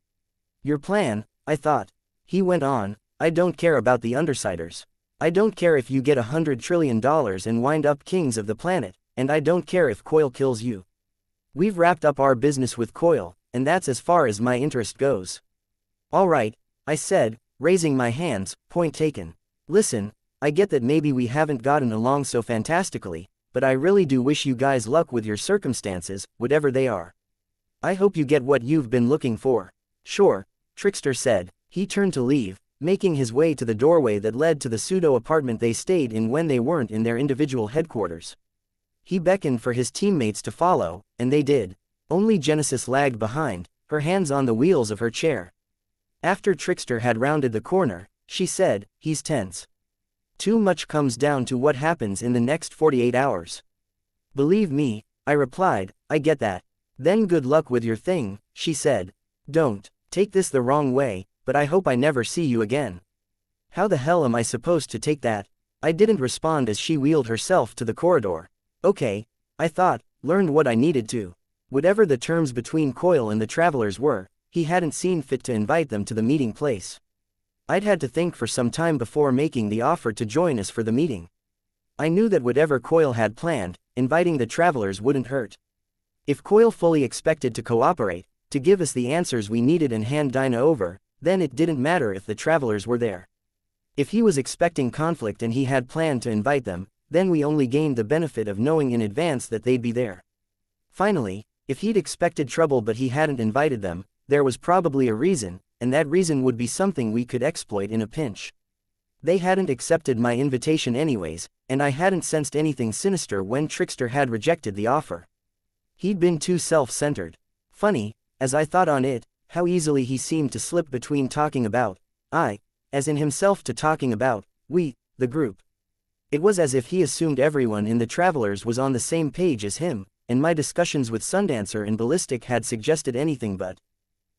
Your plan, I thought. He went on, I don't care about the Undersiders. I don't care if you get $100 trillion and wind up kings of the planet, and I don't care if Coil kills you. We've wrapped up our business with Coil, and that's as far as my interest goes. All right, I said, raising my hands, point taken. Listen, I get that maybe we haven't gotten along so fantastically, but I really do wish you guys luck with your circumstances, whatever they are. I hope you get what you've been looking for. Sure, Trickster said. He turned to leave, making his way to the doorway that led to the pseudo-apartment they stayed in when they weren't in their individual headquarters. He beckoned for his teammates to follow, and they did. Only Genesis lagged behind, her hands on the wheels of her chair. After Trickster had rounded the corner, she said, "He's tense. Too much comes down to what happens in the next 48 hours. Believe me," I replied, "I get that." "Then good luck with your thing," she said. "Don't take this the wrong way, but I hope I never see you again." How the hell am I supposed to take that? I didn't respond as she wheeled herself to the corridor. Okay, I thought, learned what I needed to. Whatever the terms between Coil and the travelers were, he hadn't seen fit to invite them to the meeting place. I'd had to think for some time before making the offer to join us for the meeting. I knew that whatever Coil had planned, inviting the travelers wouldn't hurt. If Coil fully expected to cooperate, to give us the answers we needed and hand Dinah over, then it didn't matter if the travelers were there. If he was expecting conflict and he had planned to invite them, then we only gained the benefit of knowing in advance that they'd be there. Finally, if he'd expected trouble but he hadn't invited them, there was probably a reason, and that reason would be something we could exploit in a pinch. They hadn't accepted my invitation anyways, and I hadn't sensed anything sinister when Trickster had rejected the offer. He'd been too self-centered. Funny, as I thought on it, how easily he seemed to slip between talking about I, as in himself, to talking about we, the group. It was as if he assumed everyone in the Travelers was on the same page as him, and my discussions with Sundancer and Ballistic had suggested anything but.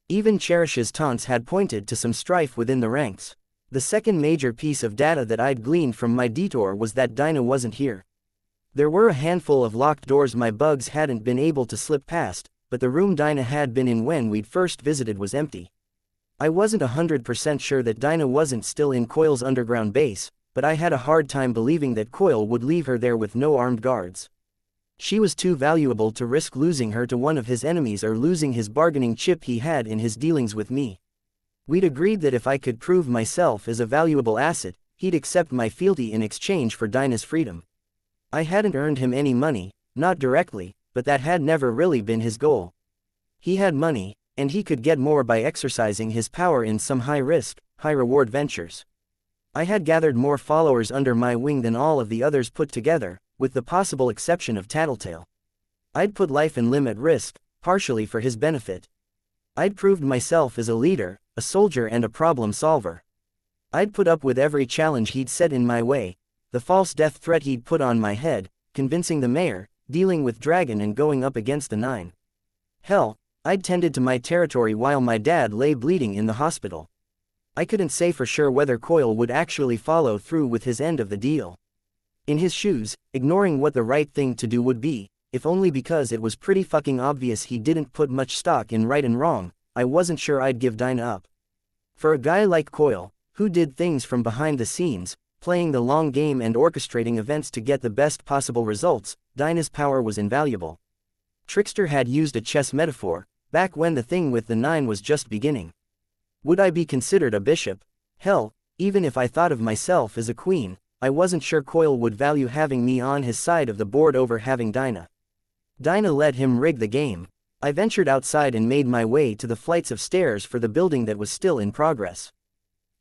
Even Cherish's taunts had pointed to some strife within the ranks. The second major piece of data that I'd gleaned from my detour was that Dinah wasn't here. There were a handful of locked doors my bugs hadn't been able to slip past, but the room Dinah had been in when we'd first visited was empty. I wasn't 100% sure that Dinah wasn't still in Coil's underground base, but I had a hard time believing that Coil would leave her there with no armed guards. She was too valuable to risk losing her to one of his enemies or losing his bargaining chip he had in his dealings with me. We'd agreed that if I could prove myself as a valuable asset, he'd accept my fealty in exchange for Dinah's freedom. I hadn't earned him any money, not directly, but that had never really been his goal. He had money, and he could get more by exercising his power in some high-risk, high-reward ventures. I had gathered more followers under my wing than all of the others put together, with the possible exception of Tattletale. I'd put life and limb at risk, partially for his benefit. I'd proved myself as a leader, a soldier and a problem solver. I'd put up with every challenge he'd set in my way, the false death threat he'd put on my head, convincing the mayor, dealing with Dragon and going up against the 9. Hell, I'd tended to my territory while my dad lay bleeding in the hospital. I couldn't say for sure whether Coil would actually follow through with his end of the deal. In his shoes, ignoring what the right thing to do would be, if only because it was pretty fucking obvious he didn't put much stock in right and wrong, I wasn't sure I'd give Dinah up. For a guy like Coil, who did things from behind the scenes, playing the long game and orchestrating events to get the best possible results, Dinah's power was invaluable. Trickster had used a chess metaphor, back when the thing with the 9 was just beginning. Would I be considered a bishop? Hell, even if I thought of myself as a queen, I wasn't sure Coil would value having me on his side of the board over having Dinah. Dinah let him rig the game. I ventured outside and made my way to the flights of stairs for the building that was still in progress.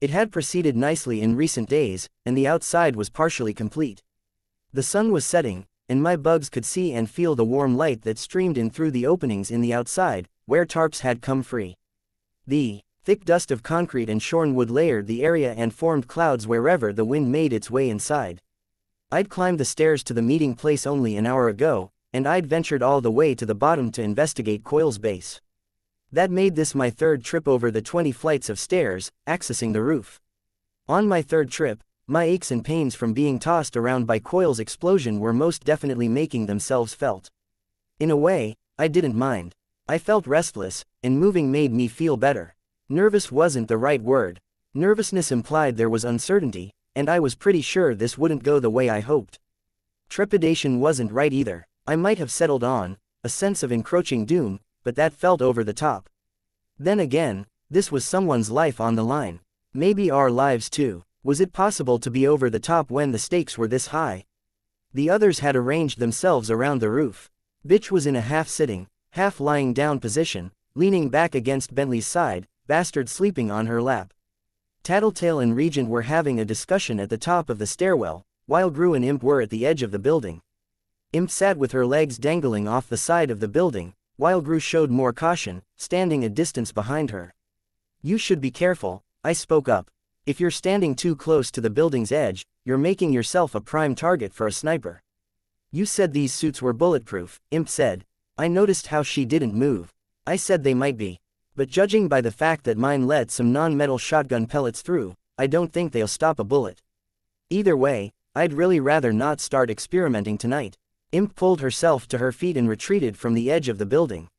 It had proceeded nicely in recent days, and the outside was partially complete. The sun was setting, and my bugs could see and feel the warm light that streamed in through the openings in the outside, where tarps had come free. The thick dust of concrete and shorn wood layered the area and formed clouds wherever the wind made its way inside. I'd climbed the stairs to the meeting place only an hour ago, and I'd ventured all the way to the bottom to investigate Coil's base. That made this my third trip over the 20 flights of stairs, accessing the roof. On my third trip, my aches and pains from being tossed around by Coil's explosion were most definitely making themselves felt. In a way, I didn't mind. I felt restless, and moving made me feel better. Nervous wasn't the right word. Nervousness implied there was uncertainty, and I was pretty sure this wouldn't go the way I hoped. Trepidation wasn't right either. I might have settled on a sense of encroaching doom, but that felt over the top. Then again, this was someone's life on the line. Maybe our lives too. Was it possible to be over the top when the stakes were this high? The others had arranged themselves around the roof. Bitch was in a half-sitting, half-lying down position, leaning back against Bentley's side, Bastard sleeping on her lap. Tattletale and Regent were having a discussion at the top of the stairwell, while Gru and Imp were at the edge of the building. Imp sat with her legs dangling off the side of the building, while Gru showed more caution, standing a distance behind her. You should be careful, I spoke up. If you're standing too close to the building's edge, you're making yourself a prime target for a sniper. You said these suits were bulletproof, Imp said. I noticed how she didn't move. I said they might be. But judging by the fact that mine let some non-metal shotgun pellets through, I don't think they'll stop a bullet. Either way, I'd really rather not start experimenting tonight. Imp pulled herself to her feet and retreated from the edge of the building.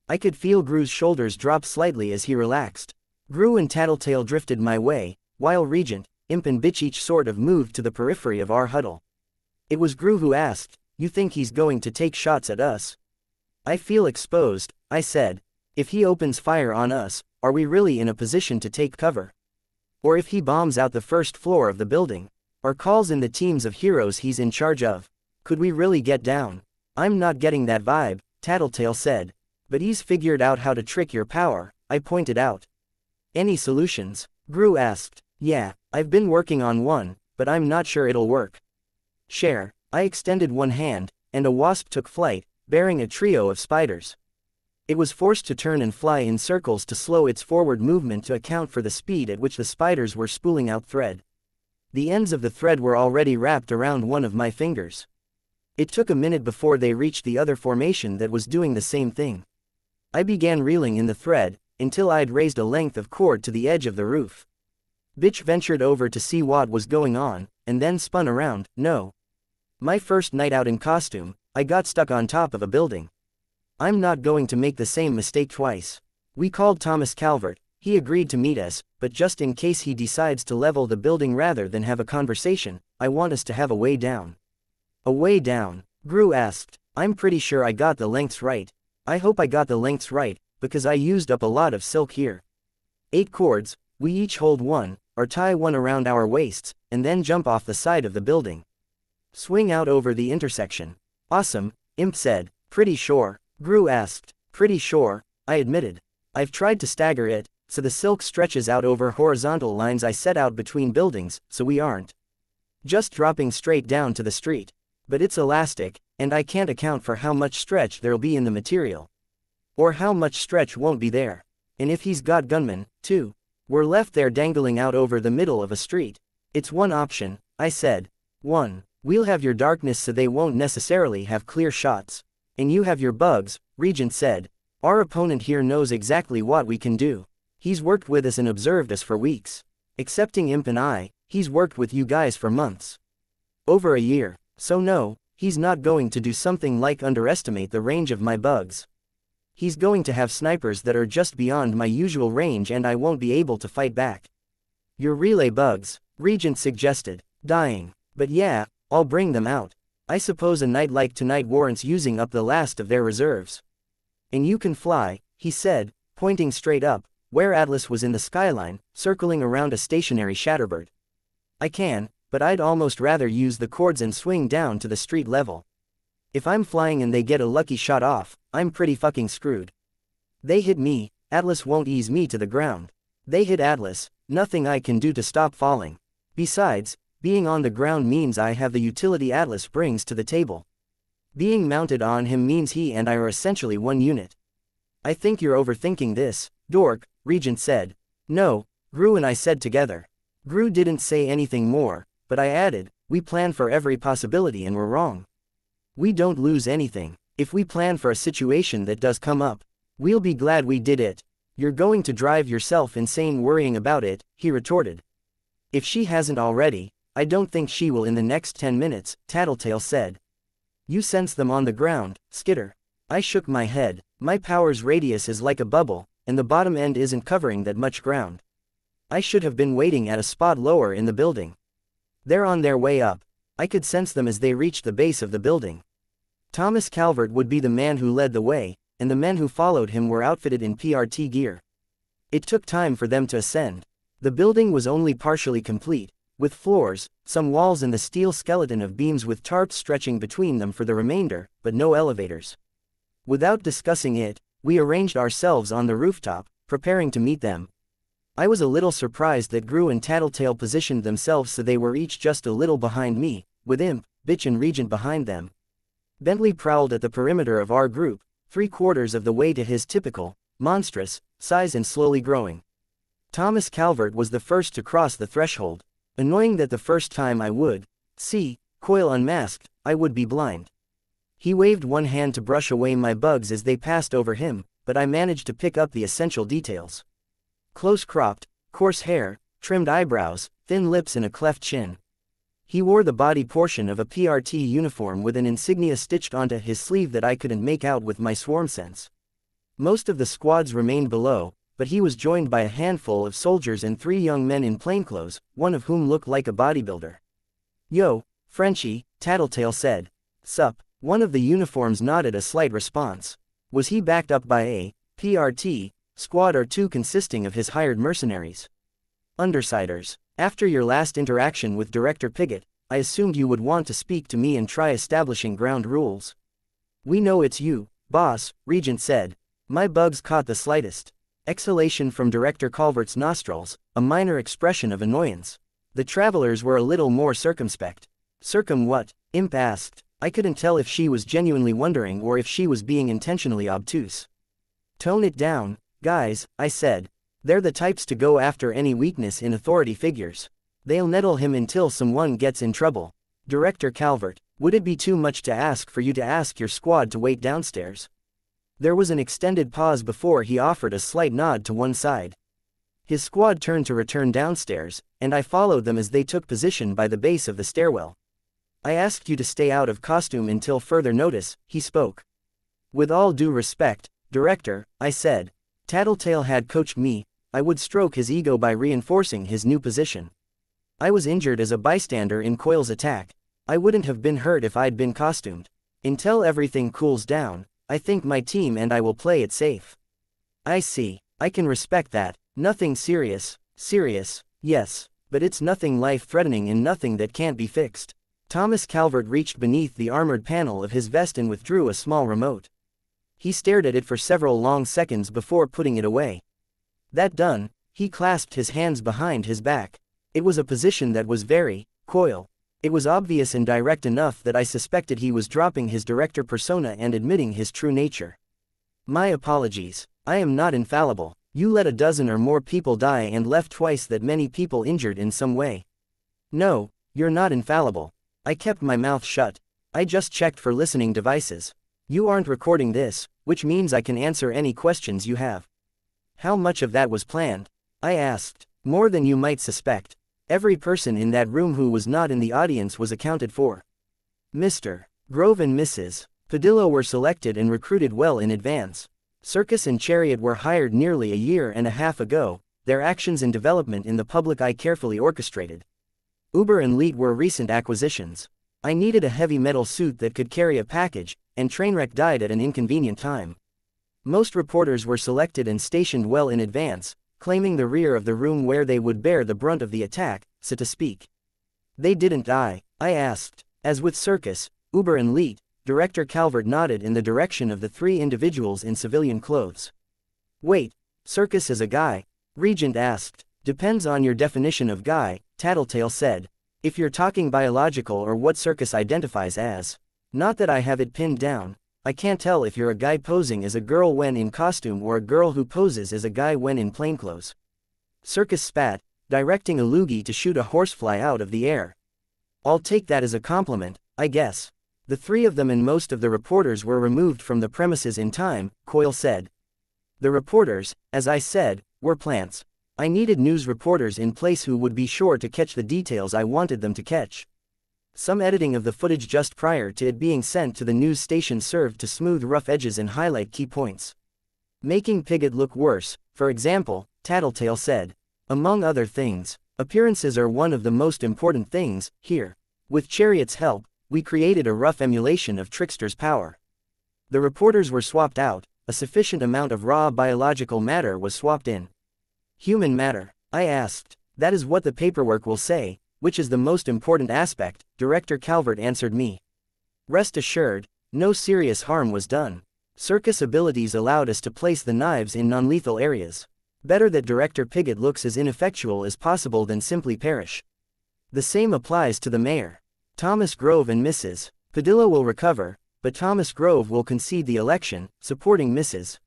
I could feel Gru's shoulders drop slightly as he relaxed. Gru and Tattletale drifted my way, while Regent, Imp and Bitch each sort of moved to the periphery of our huddle. It was Gru who asked, "You think he's going to take shots at us?" I feel exposed, I said. If he opens fire on us, are we really in a position to take cover? Or if he bombs out the first floor of the building, or calls in the teams of heroes he's in charge of, could we really get down? I'm not getting that vibe, Tattletale said. But he's figured out how to trick your power, I pointed out. Any solutions? Gru asked. Yeah, I've been working on one, but I'm not sure it'll work. Share. I extended one hand, and a wasp took flight, bearing a trio of spiders. It was forced to turn and fly in circles to slow its forward movement to account for the speed at which the spiders were spooling out thread. The ends of the thread were already wrapped around one of my fingers. It took a minute before they reached the other formation that was doing the same thing. I began reeling in the thread, until I'd raised a length of cord to the edge of the roof. Bitch ventured over to see what was going on, and then spun around. No. My first night out in costume, I got stuck on top of a building. I'm not going to make the same mistake twice. We called Thomas Calvert. He agreed to meet us, but just in case he decides to level the building rather than have a conversation, I want us to have a way down. A way down? Gru asked. I'm pretty sure I got the lengths right. I hope I got the lengths right, because I used up a lot of silk here. 8 cords, we each hold one, or tie one around our waists, and then jump off the side of the building. Swing out over the intersection. Awesome, Imp said. Pretty sure? Gru asked. Pretty sure, I admitted. I've tried to stagger it, so the silk stretches out over horizontal lines I set out between buildings, so we aren't just dropping straight down to the street. But it's elastic, and I can't account for how much stretch there'll be in the material. Or how much stretch won't be there. And if he's got gunmen, too. We're left there dangling out over the middle of a street. It's one option, I said. 1. We'll have your darkness so they won't necessarily have clear shots. And you have your bugs, Regent said. Our opponent here knows exactly what we can do. He's worked with us and observed us for weeks. Excepting Imp and I, he's worked with you guys for months. Over a year. So no, he's not going to do something like underestimate the range of my bugs. He's going to have snipers that are just beyond my usual range and I won't be able to fight back. Your relay bugs, Regent suggested. Dying. But yeah, I'll bring them out. I suppose a night like tonight warrants using up the last of their reserves. And you can fly, he said, pointing straight up, where Atlas was in the skyline, circling around a stationary Shatterbird. I can, but I'd almost rather use the cords and swing down to the street level. If I'm flying and they get a lucky shot off, I'm pretty fucking screwed. They hit me, Atlas won't ease me to the ground. They hit Atlas, nothing I can do to stop falling. Besides, being on the ground means I have the utility Atlas brings to the table. Being mounted on him means he and I are essentially one unit. I think you're overthinking this, Dork, Regent said. No, Gru and I said together. Gru didn't say anything more, but I added, we plan for every possibility and we're wrong. We don't lose anything. If we plan for a situation that does come up, we'll be glad we did it. You're going to drive yourself insane worrying about it, he retorted. If she hasn't already, I don't think she will in the next 10 minutes, Tattletale said. You sense them on the ground, Skitter. I shook my head. My power's radius is like a bubble, and the bottom end isn't covering that much ground. I should have been waiting at a spot lower in the building. They're on their way up. I could sense them as they reached the base of the building. Thomas Calvert would be the man who led the way, and the men who followed him were outfitted in PRT gear. It took time for them to ascend. The building was only partially complete, with floors, some walls and the steel skeleton of beams with tarps stretching between them for the remainder, but no elevators. Without discussing it, we arranged ourselves on the rooftop, preparing to meet them. I was a little surprised that Gru and Tattletale positioned themselves so they were each just a little behind me, with Imp, Bitch and Regent behind them. Bentley prowled at the perimeter of our group, 3/4 of the way to his typical, monstrous, size and slowly growing. Thomas Calvert was the first to cross the threshold. Annoying that the first time I would see Coil unmasked, I would be blind. He waved one hand to brush away my bugs as they passed over him, but I managed to pick up the essential details. Close-cropped, coarse hair, trimmed eyebrows, thin lips and a cleft chin. He wore the body portion of a PRT uniform with an insignia stitched onto his sleeve that I couldn't make out with my swarm sense. Most of the squads remained below, but he was joined by a handful of soldiers and 3 young men in plainclothes, one of whom looked like a bodybuilder. "Yo, Frenchie," Tattletale said. "Sup?" One of the uniforms nodded a slight response. Was he backed up by a PRT squad or 2 consisting of his hired mercenaries? "Undersiders. After your last interaction with Director Piggott, I assumed you would want to speak to me and try establishing ground rules." "We know it's you, boss," Regent said. My bugs caught the slightest exhalation from Director Calvert's nostrils, a minor expression of annoyance. The travelers were a little more circumspect. "Circum what?" Imp asked. I couldn't tell if she was genuinely wondering or if she was being intentionally obtuse. "Tone it down, guys," I said. "They're the types to go after any weakness in authority figures. They'll nettle him until someone gets in trouble." "Director Calvert, would it be too much to ask for you to ask your squad to wait downstairs?" There was an extended pause before he offered a slight nod to one side. His squad turned to return downstairs, and I followed them as they took position by the base of the stairwell. "I asked you to stay out of costume until further notice," he spoke. "With all due respect, Director," I said. Tattletale had coached me. I would stroke his ego by reinforcing his new position. I was injured as a bystander in Coil's attack. I wouldn't have been hurt if I'd been costumed. Until everything cools down, I think my team and I will play it safe." "I see. I can respect that. Nothing serious." "Serious, yes, but it's nothing life-threatening and nothing that can't be fixed." Thomas Calvert reached beneath the armored panel of his vest and withdrew a small remote. He stared at it for several long seconds before putting it away. That done, he clasped his hands behind his back. It was a position that was very Coil. It was obvious and direct enough that I suspected he was dropping his director persona and admitting his true nature. "My apologies. I am not infallible. You let a dozen or more people die and left twice that many people injured in some way. No, you're not infallible." I kept my mouth shut. "I just checked for listening devices. You aren't recording this, which means I can answer any questions you have." "How much of that was planned?" I asked. "More than you might suspect. Every person in that room who was not in the audience was accounted for. Mr. Grove and Mrs. Padillo were selected and recruited well in advance. Circus and Chariot were hired nearly a year and a half ago, their actions and development in the public eye carefully orchestrated. Uber and Leet were recent acquisitions. I needed a heavy metal suit that could carry a package, and Trainwreck died at an inconvenient time. Most reporters were selected and stationed well in advance, claiming the rear of the room where they would bear the brunt of the attack, so to speak." "They didn't die?" I asked. As with Circus, Uber and Leet, Director Calvert nodded in the direction of the 3 individuals in civilian clothes. "Wait, Circus is a guy?" Regent asked. "Depends on your definition of guy," Tattletale said. "If you're talking biological or what Circus identifies as. Not that I have it pinned down. I can't tell if you're a guy posing as a girl when in costume or a girl who poses as a guy when in plainclothes." Circus spat, directing a loogie to shoot a horsefly out of the air. "I'll take that as a compliment, I guess." "The 3 of them and most of the reporters were removed from the premises in time," Coil said. "The reporters, as I said, were plants. I needed news reporters in place who would be sure to catch the details I wanted them to catch. Some editing of the footage just prior to it being sent to the news station served to smooth rough edges and highlight key points. Making Piggott look worse, for example," Tattletale said. "Among other things, appearances are one of the most important things, here. With Chariot's help, we created a rough emulation of Trickster's power. The reporters were swapped out, a sufficient amount of raw biological matter was swapped in." "Human matter?" I asked. "That is what the paperwork will say, which is the most important aspect," Director Calvert answered me. "Rest assured, no serious harm was done. Circus abilities allowed us to place the knives in non-lethal areas. Better that Director Piggott looks as ineffectual as possible than simply perish. The same applies to the mayor. Thomas Grove and Mrs. Padillo will recover, but Thomas Grove will concede the election, supporting Mrs.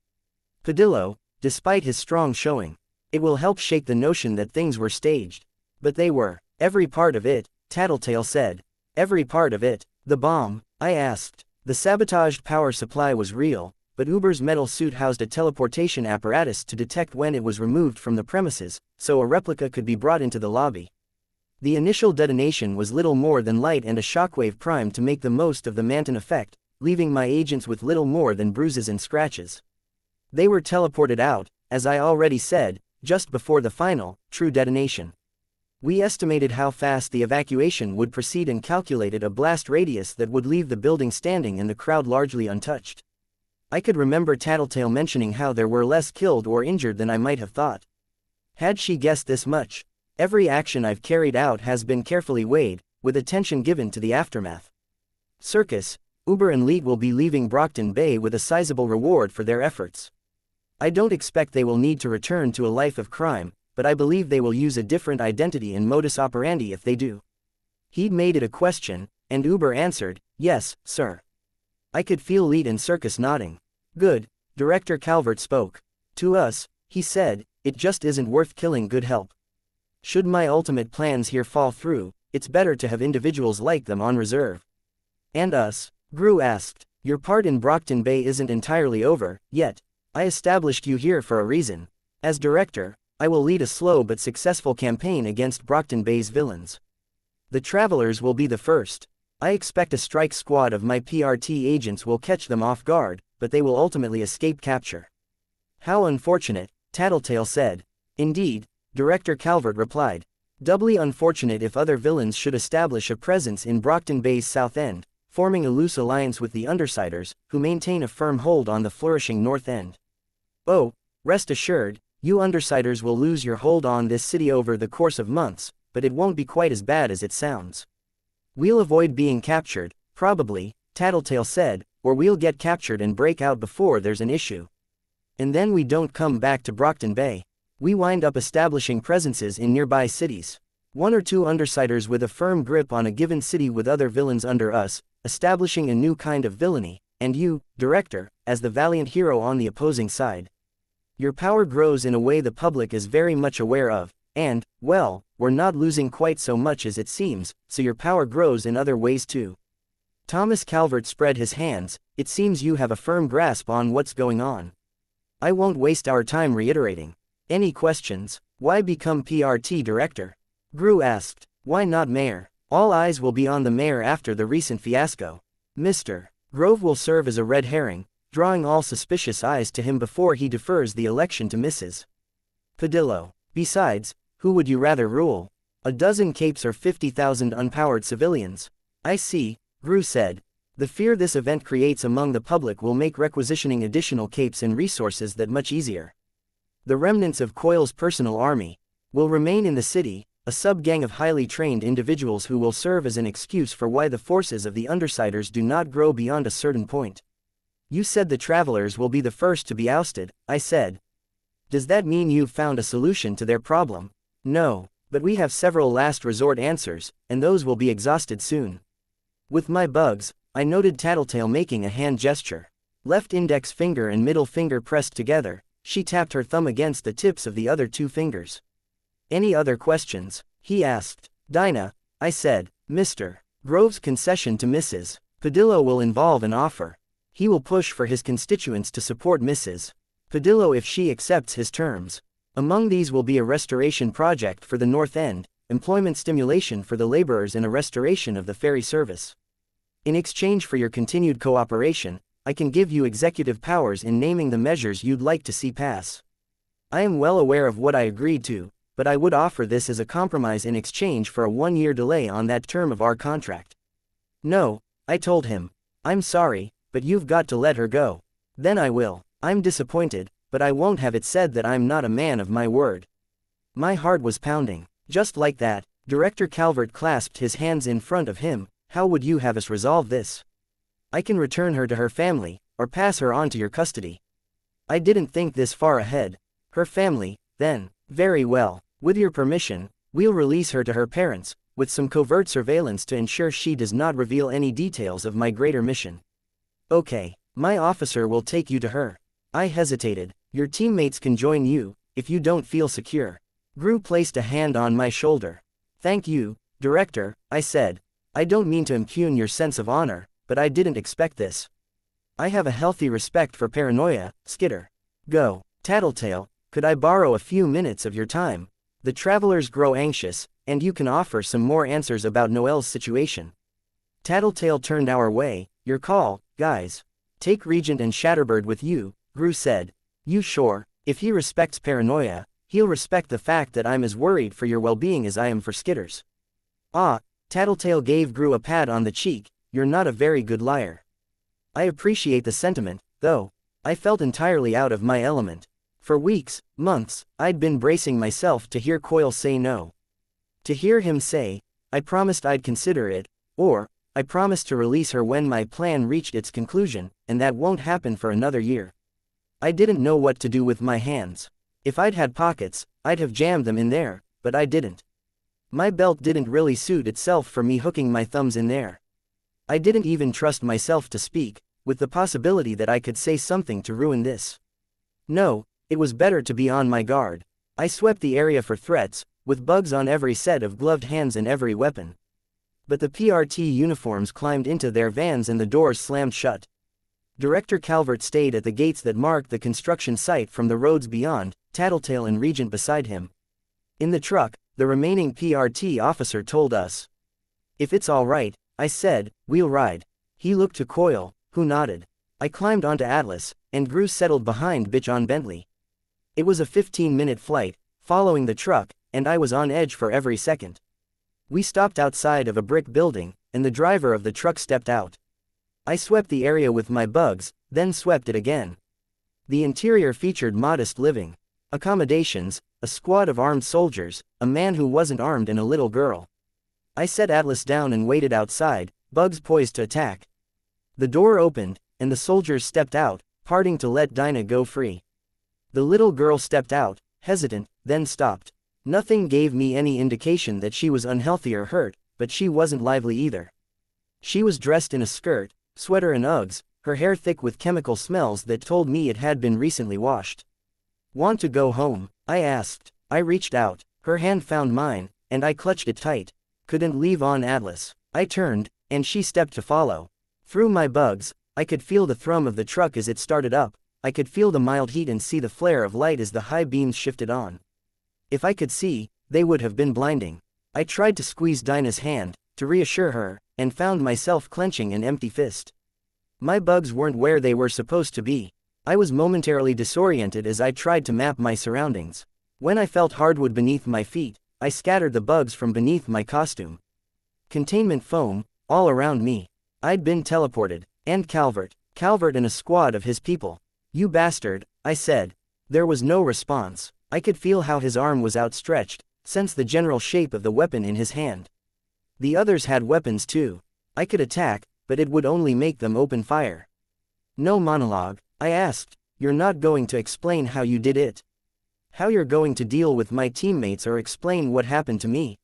Padillo, despite his strong showing. It will help shake the notion that things were staged. But they were. Every part of it, Tattletale said. Every part of it. The bomb? I asked. The sabotaged power supply was real, but Uber's metal suit housed a teleportation apparatus to detect when it was removed from the premises, so a replica could be brought into the lobby. The initial detonation was little more than light and a shockwave primed to make the most of the Manton effect, leaving my agents with little more than bruises and scratches. They were teleported out, as I already said, just before the final, true detonation. We estimated how fast the evacuation would proceed and calculated a blast radius that would leave the building standing and the crowd largely untouched. I could remember Tattletale mentioning how there were less killed or injured than I might have thought. Had she guessed this much? Every action I've carried out has been carefully weighed, with attention given to the aftermath. Circus, Uber and Leet will be leaving Brockton Bay with a sizable reward for their efforts. I don't expect they will need to return to a life of crime, but I believe they will use a different identity and modus operandi if they do. He'd made it a question, and Uber answered, "Yes, sir." I could feel Leet and Circus nodding. "Good." Director Calvert spoke. "To us," he said, "it just isn't worth killing good help. Should my ultimate plans here fall through, it's better to have individuals like them on reserve." "And us?" Gru asked. "Your part in Brockton Bay isn't entirely over, yet. I established you here for a reason. As director, I will lead a slow but successful campaign against Brockton Bay's villains. The travelers will be the first. I expect a strike squad of my PRT agents will catch them off guard, but they will ultimately escape capture." "How unfortunate," Tattletale said. "Indeed," Director Calvert replied. "Doubly unfortunate if other villains should establish a presence in Brockton Bay's south end, forming a loose alliance with the Undersiders, who maintain a firm hold on the flourishing north end. Oh, rest assured, you Undersiders will lose your hold on this city over the course of months, but it won't be quite as bad as it sounds. We'll avoid being captured, probably," Tattletale said, "or we'll get captured and break out before there's an issue. And then we don't come back to Brockton Bay. We wind up establishing presences in nearby cities. One or two Undersiders with a firm grip on a given city with other villains under us, establishing a new kind of villainy, and you, Director, as the valiant hero on the opposing side. Your power grows in a way the public is very much aware of, and, well, we're not losing quite so much as it seems, so your power grows in other ways too." Thomas Calvert spread his hands. "It seems you have a firm grasp on what's going on. I won't waste our time reiterating. Any questions? Why become PRT director?" Gru asked. "Why not mayor? All eyes will be on the mayor after the recent fiasco. Mr. Grove will serve as a red herring, drawing all suspicious eyes to him before he defers the election to Mrs. Padillo. Besides, who would you rather rule? A dozen capes or 50,000 unpowered civilians?" "I see," Gru said. "The fear this event creates among the public will make requisitioning additional capes and resources that much easier. The remnants of Coil's personal army will remain in the city, a sub-gang of highly trained individuals who will serve as an excuse for why the forces of the Undersiders do not grow beyond a certain point." "You said the travelers will be the first to be ousted," I said. "Does that mean you've found a solution to their problem?" "No, but we have several last resort answers, and those will be exhausted soon." With my bugs, I noted Tattletale making a hand gesture. Left index finger and middle finger pressed together, she tapped her thumb against the tips of the other two fingers. "Any other questions?" he asked. "Dinah," I said, "Mr. Grove's concession to Mrs. Padillo will involve an offer. He will push for his constituents to support Mrs. Padillo if she accepts his terms. Among these will be a restoration project for the North End, employment stimulation for the laborers and a restoration of the ferry service. In exchange for your continued cooperation, I can give you executive powers in naming the measures you'd like to see pass. I am well aware of what I agreed to, but I would offer this as a compromise in exchange for a 1-year delay on that term of our contract." "No," I told him. "I'm sorry, but you've got to let her go." "Then I will. I'm disappointed, but I won't have it said that I'm not a man of my word." My heart was pounding. Just like that, Director Calvert clasped his hands in front of him. "How would you have us resolve this?" "I can return her to her family, or pass her on to your custody." I didn't think this far ahead. Her family, then. Very well. With your permission, we'll release her to her parents, with some covert surveillance to ensure she does not reveal any details of my greater mission. Okay, my officer will take you to her. I hesitated. Your teammates can join you, if you don't feel secure. Gru placed a hand on my shoulder. Thank you, Director, I said. I don't mean to impugn your sense of honor, but I didn't expect this. I have a healthy respect for paranoia, Skitter. Go. Tattletale, could I borrow a few minutes of your time? The travelers grow anxious, and you can offer some more answers about Noel's situation. Tattletale turned our way. Your call, guys. Take Regent and Shatterbird with you, Gru said. You sure? If he respects paranoia, he'll respect the fact that I'm as worried for your well-being as I am for Skitter's. Ah, Tattletale gave Gru a pat on the cheek. You're not a very good liar. I appreciate the sentiment, though. I felt entirely out of my element. For weeks, months, I'd been bracing myself to hear Coil say no. To hear him say, I promised I'd consider it, or, I promised to release her when my plan reached its conclusion, and that won't happen for another year. I didn't know what to do with my hands. If I'd had pockets, I'd have jammed them in there, but I didn't. My belt didn't really suit itself for me hooking my thumbs in there. I didn't even trust myself to speak, with the possibility that I could say something to ruin this. No, it was better to be on my guard. I swept the area for threats, with bugs on every set of gloved hands and every weapon. But the PRT uniforms climbed into their vans and the doors slammed shut. Director Calvert stayed at the gates that marked the construction site from the roads beyond, Tattletale and Regent beside him. In the truck, the remaining PRT officer told us. If it's all right, I said, we'll ride. He looked to Coil, who nodded. I climbed onto Atlas, and Gru settled behind Bitch on Bentley. It was a 15-minute flight, following the truck, and I was on edge for every second. We stopped outside of a brick building, and the driver of the truck stepped out. I swept the area with my bugs, then swept it again. The interior featured modest living accommodations, a squad of armed soldiers, a man who wasn't armed and a little girl. I set Atlas down and waited outside, bugs poised to attack. The door opened, and the soldiers stepped out, parting to let Dinah go free. The little girl stepped out, hesitant, then stopped. Nothing gave me any indication that she was unhealthy or hurt, but she wasn't lively either. She was dressed in a skirt, sweater and Uggs, her hair thick with chemical smells that told me it had been recently washed. Want to go home? I asked. I reached out, her hand found mine, and I clutched it tight. Couldn't leave on Atlas. I turned, and she stepped to follow. Through my bugs, I could feel the thrum of the truck as it started up. I could feel the mild heat and see the flare of light as the high beams shifted on. If I could see, they would have been blinding. I tried to squeeze Dinah's hand, to reassure her, and found myself clenching an empty fist. My bugs weren't where they were supposed to be. I was momentarily disoriented as I tried to map my surroundings. When I felt hardwood beneath my feet, I scattered the bugs from beneath my costume. Containment foam, all around me. I'd been teleported, and Calvert and a squad of his people. You bastard, I said. There was no response. I could feel how his arm was outstretched, sense the general shape of the weapon in his hand. The others had weapons too. I could attack, but it would only make them open fire. No monologue, I asked. You're not going to explain how you did it? How you're going to deal with my teammates or explain what happened to me?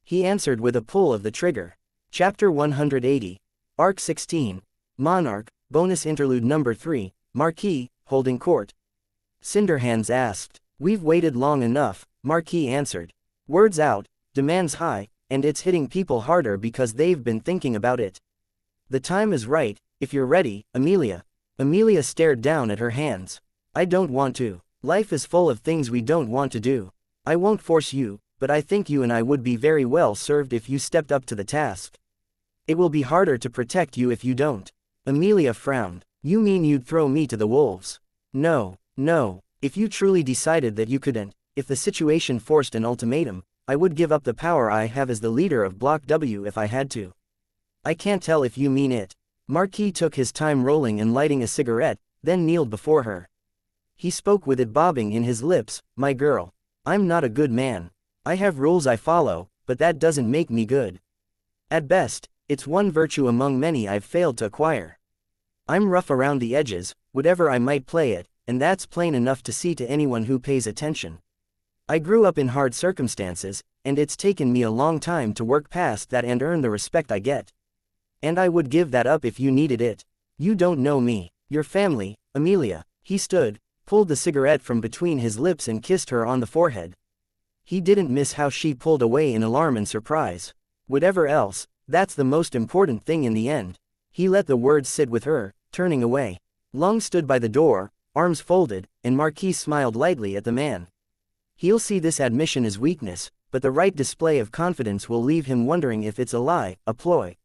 He answered with a pull of the trigger. Chapter 180. Arc 16. Monarch, Bonus Interlude Number 3, Marquis, Holding Court. Cinderhands asked. We've waited long enough, Marquis answered. Words out, demands high, and it's hitting people harder because they've been thinking about it. The time is right, if you're ready, Amelia. Amelia stared down at her hands. I don't want to. Life is full of things we don't want to do. I won't force you, but I think you and I would be very well served if you stepped up to the task. It will be harder to protect you if you don't. Amelia frowned. You mean you'd throw me to the wolves? No. If you truly decided that you couldn't, if the situation forced an ultimatum, I would give up the power I have as the leader of Block W if I had to. I can't tell if you mean it. Marquis took his time rolling and lighting a cigarette, then kneeled before her. He spoke with it bobbing in his lips. My girl. I'm not a good man. I have rules I follow, but that doesn't make me good. At best, it's one virtue among many I've failed to acquire. I'm rough around the edges, whatever I might play at, and that's plain enough to see to anyone who pays attention. I grew up in hard circumstances, and it's taken me a long time to work past that and earn the respect I get. And I would give that up if you needed it. You don't know me. Your family, Amelia. He stood, pulled the cigarette from between his lips and kissed her on the forehead. He didn't miss how she pulled away in alarm and surprise. Whatever else, that's the most important thing in the end. He let the words sit with her, turning away. Long stood by the door, arms folded, and Marquis smiled lightly at the man. He'll see this admission as weakness, but the right display of confidence will leave him wondering if it's a lie, a ploy.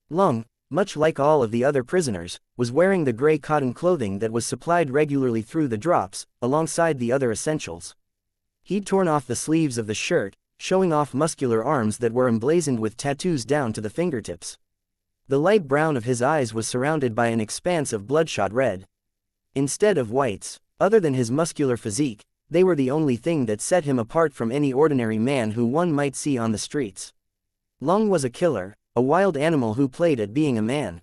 Long, much like all of the other prisoners, was wearing the gray cotton clothing that was supplied regularly through the drops, alongside the other essentials. He'd torn off the sleeves of the shirt, showing off muscular arms that were emblazoned with tattoos down to the fingertips. The light brown of his eyes was surrounded by an expanse of bloodshot red. Instead of whites, other than his muscular physique, they were the only thing that set him apart from any ordinary man who one might see on the streets. Long was a killer, a wild animal who played at being a man.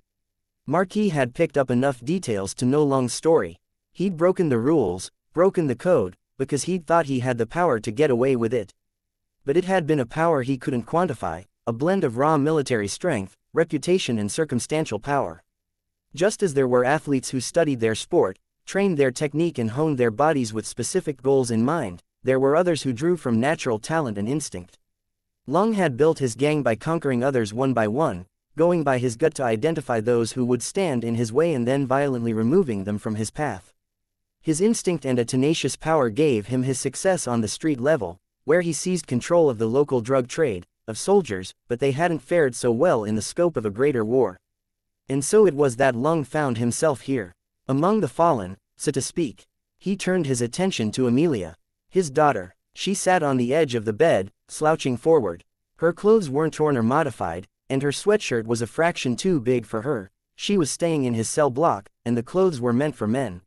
Marquis had picked up enough details to know Long's story. He'd broken the rules, broken the code, because he'd thought he had the power to get away with it. But it had been a power he couldn't quantify, a blend of raw military strength, reputation and circumstantial power. Just as there were athletes who studied their sport, trained their technique and honed their bodies with specific goals in mind, there were others who drew from natural talent and instinct. Long had built his gang by conquering others one by one, going by his gut to identify those who would stand in his way and then violently removing them from his path. His instinct and a tenacious power gave him his success on the street level, where he seized control of the local drug trade, of soldiers, but they hadn't fared so well in the scope of a greater war. And so it was that Long found himself here, among the fallen, so to speak. He turned his attention to Amelia, his daughter. She sat on the edge of the bed, slouching forward. Her clothes weren't torn or modified, and her sweatshirt was a fraction too big for her. She was staying in his cell block, and the clothes were meant for men.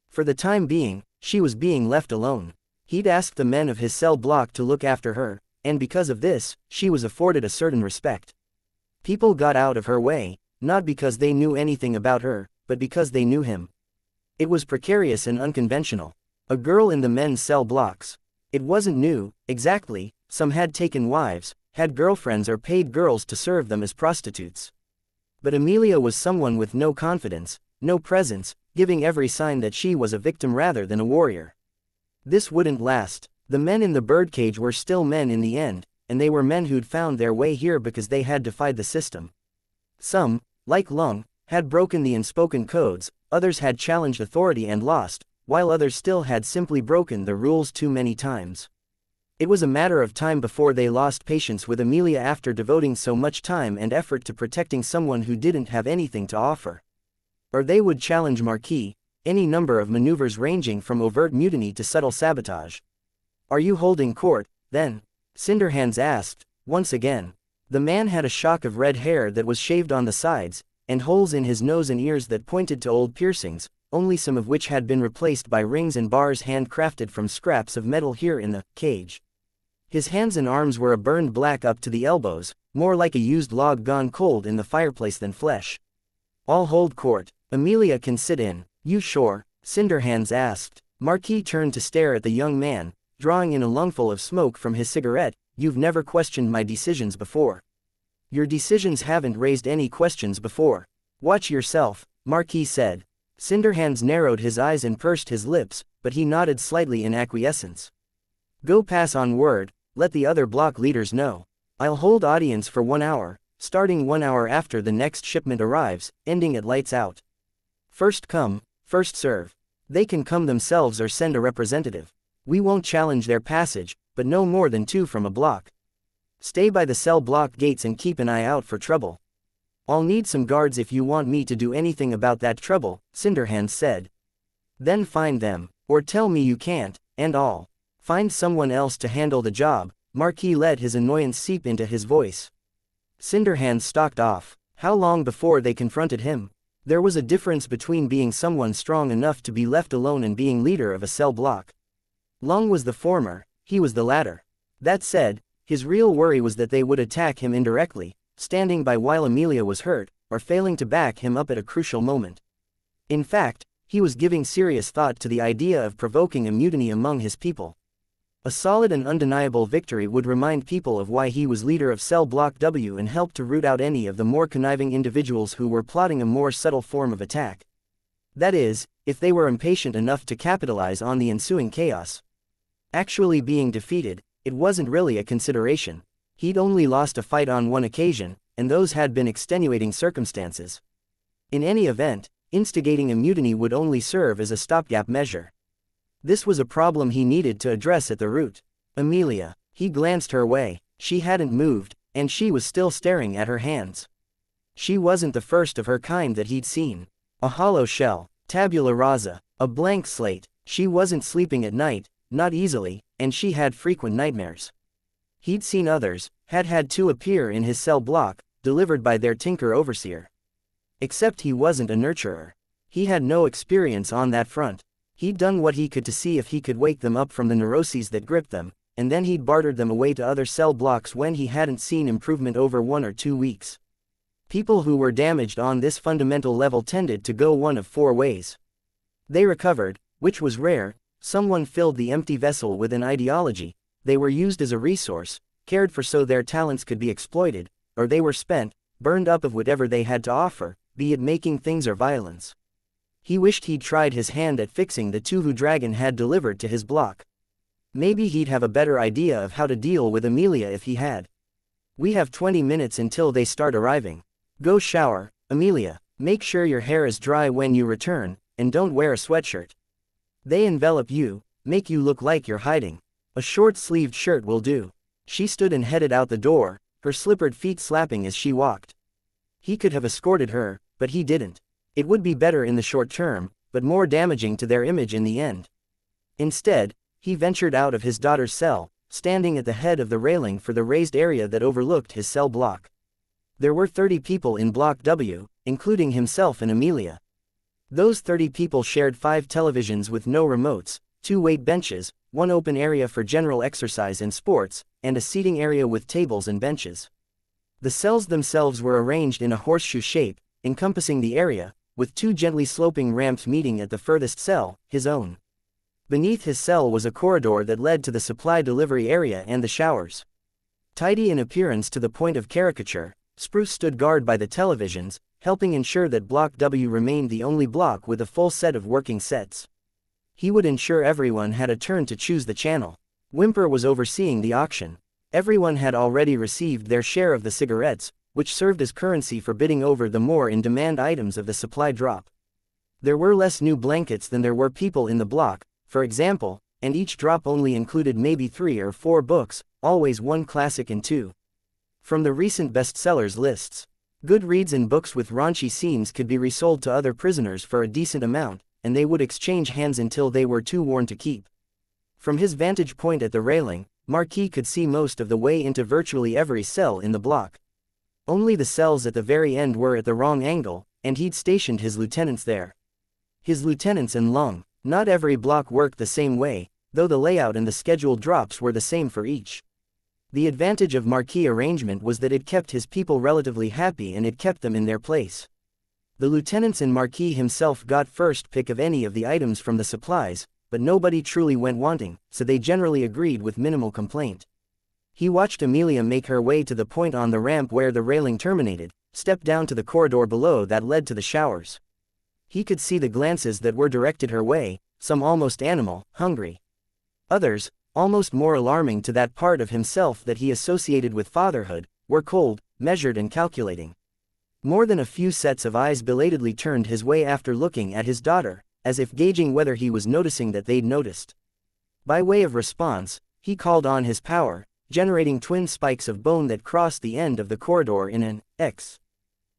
For the time being, she was being left alone. He'd asked the men of his cell block to look after her, and because of this, she was afforded a certain respect. People got out of her way, not because they knew anything about her, but because they knew him. It was precarious and unconventional. A girl in the men's cell blocks. It wasn't new, exactly. Some had taken wives, had girlfriends or paid girls to serve them as prostitutes. But Amelia was someone with no confidence, no presence, giving every sign that she was a victim rather than a warrior. This wouldn't last. The men in the birdcage were still men in the end, and they were men who'd found their way here because they had defied the system. Some, like Long, had broken the unspoken codes, others had challenged authority and lost, while others still had simply broken the rules too many times. It was a matter of time before they lost patience with Amelia after devoting so much time and effort to protecting someone who didn't have anything to offer. Or they would challenge Marquis, any number of maneuvers ranging from overt mutiny to subtle sabotage. "Are you holding court, then?" Cinderhands asked, once again. The man had a shock of red hair that was shaved on the sides, and holes in his nose and ears that pointed to old piercings, only some of which had been replaced by rings and bars handcrafted from scraps of metal here in the cage. His hands and arms were a burned black up to the elbows, more like a used log gone cold in the fireplace than flesh. "I'll hold court. Amelia can sit in." "You sure?" Cinderhands asked. Marquis turned to stare at the young man, drawing in a lungful of smoke from his cigarette. "You've never questioned my decisions before." "Your decisions haven't raised any questions before. Watch yourself," Marquis said. Cinderhands narrowed his eyes and pursed his lips, but he nodded slightly in acquiescence. "Go pass on word, let the other block leaders know. I'll hold audience for 1 hour, starting 1 hour after the next shipment arrives, ending at lights out. First come, first serve. They can come themselves or send a representative. We won't challenge their passage, but no more than 2 from a block. Stay by the cell block gates and keep an eye out for trouble." "I'll need some guards if you want me to do anything about that trouble," Cinderhands said. "Then find them, or tell me you can't, and I'll find someone else to handle the job." Marquis let his annoyance seep into his voice. Cinderhands stalked off. How long before they confronted him? There was a difference between being someone strong enough to be left alone and being leader of a cell block. Long was the former, he was the latter. That said, his real worry was that they would attack him indirectly, standing by while Amelia was hurt, or failing to back him up at a crucial moment. In fact, he was giving serious thought to the idea of provoking a mutiny among his people. A solid and undeniable victory would remind people of why he was leader of Cell Block W and help to root out any of the more conniving individuals who were plotting a more subtle form of attack. That is, if they were impatient enough to capitalize on the ensuing chaos. Actually being defeated, it wasn't really a consideration. He'd only lost a fight on one occasion, and those had been extenuating circumstances. In any event, instigating a mutiny would only serve as a stopgap measure. This was a problem he needed to address at the root. Amelia. He glanced her way. She hadn't moved, and she was still staring at her hands. She wasn't the first of her kind that he'd seen. A hollow shell, tabula rasa, a blank slate. She wasn't sleeping at night, not easily, and she had frequent nightmares. He'd seen others, had had two appear in his cell block, delivered by their tinker overseer. Except he wasn't a nurturer. He had no experience on that front. He'd done what he could to see if he could wake them up from the neuroses that gripped them, and then he'd bartered them away to other cell blocks when he hadn't seen improvement over 1 or 2 weeks. People who were damaged on this fundamental level tended to go one of 4 ways. They recovered, which was rare, someone filled the empty vessel with an ideology, they were used as a resource, cared for so their talents could be exploited, or they were spent, burned up of whatever they had to offer, be it making things or violence. He wished he'd tried his hand at fixing the 2 who Dragon had delivered to his block. Maybe he'd have a better idea of how to deal with Amelia if he had. We have 20 minutes until they start arriving. Go shower, Amelia, make sure your hair is dry when you return, and don't wear a sweatshirt. They envelop you, make you look like you're hiding. A short-sleeved shirt will do. She stood and headed out the door, her slippered feet slapping as she walked. He could have escorted her, but he didn't. It would be better in the short term, but more damaging to their image in the end. Instead, he ventured out of his daughter's cell, standing at the head of the railing for the raised area that overlooked his cell block. There were 30 people in Block W, including himself and Amelia. Those 30 people shared 5 televisions with no remotes, 2 weight benches, 1 open area for general exercise and sports, and a seating area with tables and benches. The cells themselves were arranged in a horseshoe shape, encompassing the area, with 2 gently sloping ramps meeting at the furthest cell, his own. Beneath his cell was a corridor that led to the supply delivery area and the showers. Tidy in appearance to the point of caricature, Spruce stood guard by the televisions, helping ensure that Block W remained the only block with a full set of working sets. He would ensure everyone had a turn to choose the channel. Whimper was overseeing the auction. Everyone had already received their share of the cigarettes, which served as currency for bidding over the more in-demand items of the supply drop. There were less new blankets than there were people in the block, for example, and each drop only included maybe 3 or 4 books, always 1 classic and 2 from the recent bestsellers lists. Good reads and books with raunchy scenes could be resold to other prisoners for a decent amount, and they would exchange hands until they were too worn to keep. From his vantage point at the railing, Marquis could see most of the way into virtually every cell in the block. Only the cells at the very end were at the wrong angle, and he'd stationed his lieutenants there. His lieutenants and Long. Not every block worked the same way, though the layout and the scheduled drops were the same for each. The advantage of Marquis arrangement was that it kept his people relatively happy and it kept them in their place. The lieutenants and Marquis himself got first pick of any of the items from the supplies, but nobody truly went wanting, so they generally agreed with minimal complaint. He watched Amelia make her way to the point on the ramp where the railing terminated, step down to the corridor below that led to the showers. He could see the glances that were directed her way, some almost animal, hungry. Others, almost more alarming to that part of himself that he associated with fatherhood, were cold, measured and calculating. More than a few sets of eyes belatedly turned his way after looking at his daughter, as if gauging whether he was noticing that they'd noticed. By way of response, he called on his power, generating twin spikes of bone that crossed the end of the corridor in an X.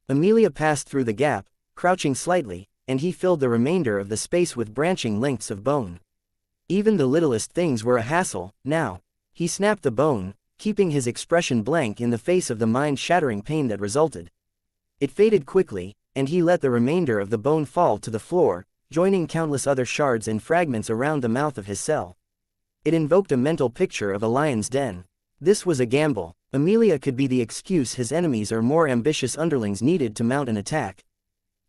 Amelia passed through the gap, crouching slightly, and he filled the remainder of the space with branching lengths of bone. Even the littlest things were a hassle, now. He snapped the bone, keeping his expression blank in the face of the mind-shattering pain that resulted. It faded quickly, and he let the remainder of the bone fall to the floor, joining countless other shards and fragments around the mouth of his cell. It invoked a mental picture of a lion's den. This was a gamble. Amelia could be the excuse his enemies or more ambitious underlings needed to mount an attack.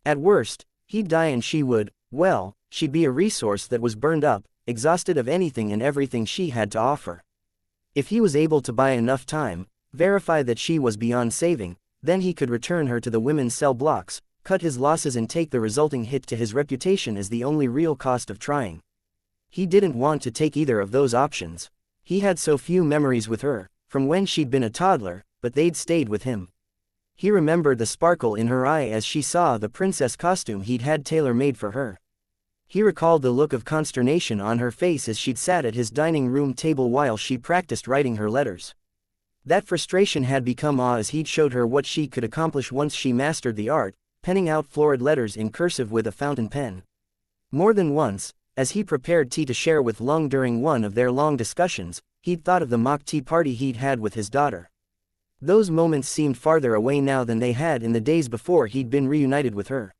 At worst, he'd die and she would, well, she'd be a resource that was burned up, exhausted of anything and everything she had to offer. If he was able to buy enough time, verify that she was beyond saving, then he could return her to the women's cell blocks, cut his losses and take the resulting hit to his reputation as the only real cost of trying. He didn't want to take either of those options. He had so few memories with her, from when she'd been a toddler, but they'd stayed with him. He remembered the sparkle in her eye as she saw the princess costume he'd had tailor-made for her. He recalled the look of consternation on her face as she'd sat at his dining room table while she practiced writing her letters. That frustration had become awe as he'd showed her what she could accomplish once she mastered the art, penning out florid letters in cursive with a fountain pen. More than once, as he prepared tea to share with Lung during one of their long discussions, he'd thought of the mock tea party he'd had with his daughter. Those moments seemed farther away now than they had in the days before he'd been reunited with her.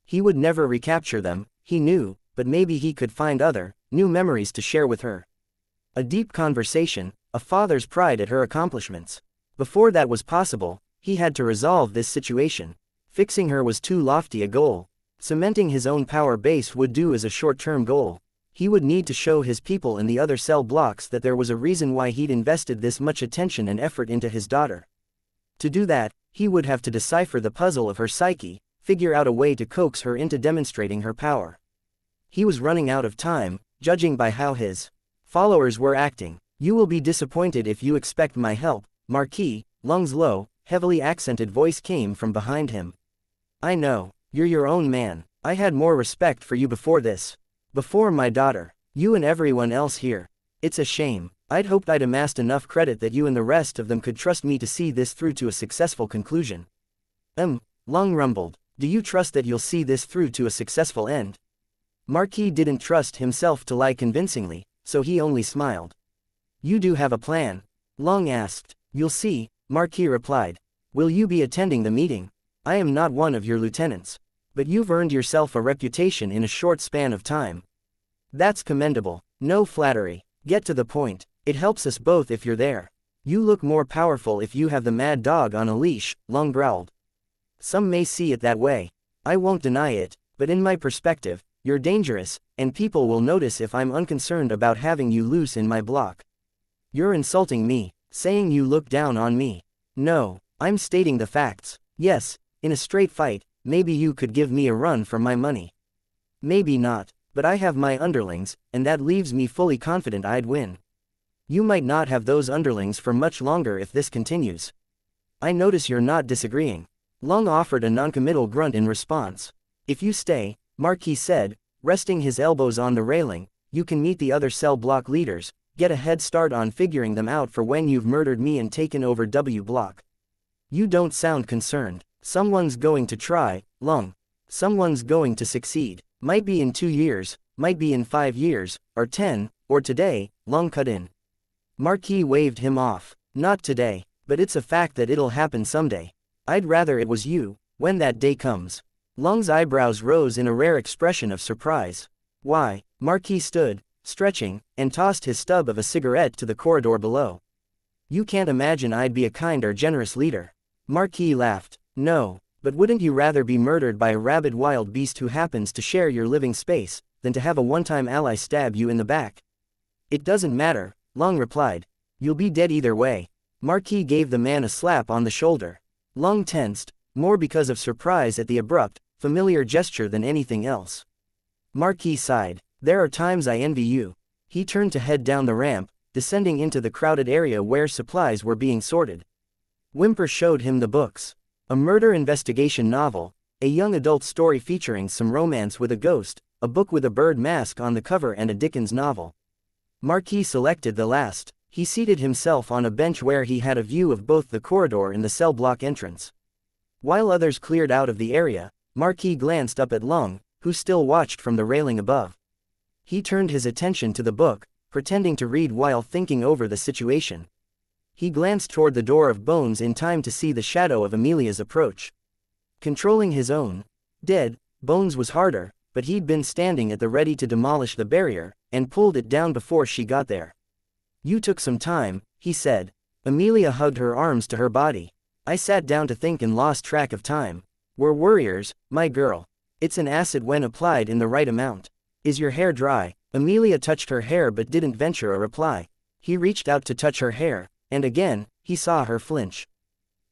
He would never recapture them, he knew, but maybe he could find other, new memories to share with her. A deep conversation, a father's pride at her accomplishments. Before that was possible, he had to resolve this situation. Fixing her was too lofty a goal. Cementing his own power base would do as a short-term goal. He would need to show his people in the other cell blocks that there was a reason why he'd invested this much attention and effort into his daughter. To do that, he would have to decipher the puzzle of her psyche, figure out a way to coax her into demonstrating her power. He was running out of time, judging by how his followers were acting. "You will be disappointed if you expect my help, Marquis." Lung's low, heavily accented voice came from behind him. "I know, you're your own man. I had more respect for you before this. Before my daughter. You and everyone else here. It's a shame. I'd hoped I'd amassed enough credit that you and the rest of them could trust me to see this through to a successful conclusion." Lung rumbled. "Do you trust that you'll see this through to a successful end?" Marquis didn't trust himself to lie convincingly, so he only smiled. "You do have a plan?" Lung asked. "You'll see," Marquis replied. "Will you be attending the meeting? I am not one of your lieutenants. But you've earned yourself a reputation in a short span of time. That's commendable. No flattery. Get to the point. It helps us both if you're there. You look more powerful if you have the mad dog on a leash," Lung growled. "Some may see it that way. I won't deny it, but in my perspective, you're dangerous, and people will notice if I'm unconcerned about having you loose in my block. You're insulting me, saying you look down on me. No, I'm stating the facts. Yes, in a straight fight, maybe you could give me a run for my money. Maybe not, but I have my underlings, and that leaves me fully confident I'd win. You might not have those underlings for much longer if this continues. I notice you're not disagreeing." Lung offered a noncommittal grunt in response. "If you stay," Marquis said, resting his elbows on the railing, "you can meet the other cell block leaders, get a head start on figuring them out for when you've murdered me and taken over W block. You don't sound concerned. Someone's going to try, Lung. Someone's going to succeed. Might be in 2 years, might be in 5 years, or 10, or today," Lung cut in. Marquis waved him off. "Not today, but it's a fact that it'll happen someday. I'd rather it was you, when that day comes." Lung's eyebrows rose in a rare expression of surprise. "Why?" Marquis stood, stretching, and tossed his stub of a cigarette to the corridor below. "You can't imagine I'd be a kind or generous leader." Marquis laughed. "No, but wouldn't you rather be murdered by a rabid wild beast who happens to share your living space, than to have a one-time ally stab you in the back?" "It doesn't matter," Lung replied. "You'll be dead either way." Marquis gave the man a slap on the shoulder. Lung tensed, more because of surprise at the abrupt, familiar gesture than anything else. Marquis sighed. "There are times I envy you." He turned to head down the ramp, descending into the crowded area where supplies were being sorted. Whymper showed him the books. A murder investigation novel, a young adult story featuring some romance with a ghost, a book with a bird mask on the cover, and a Dickens novel. Marquis selected the last. He seated himself on a bench where he had a view of both the corridor and the cell block entrance. While others cleared out of the area, Marquis glanced up at Lung, who still watched from the railing above. He turned his attention to the book, pretending to read while thinking over the situation. He glanced toward the door of bones in time to see the shadow of Amelia's approach. Controlling his own dead bones was harder, but he'd been standing at the ready to demolish the barrier, and pulled it down before she got there. "You took some time," he said. Amelia hugged her arms to her body. "I sat down to think and lost track of time. We're warriors, my girl. It's an acid when applied in the right amount. Is your hair dry?" Amelia touched her hair but didn't venture a reply. He reached out to touch her hair, and again, he saw her flinch.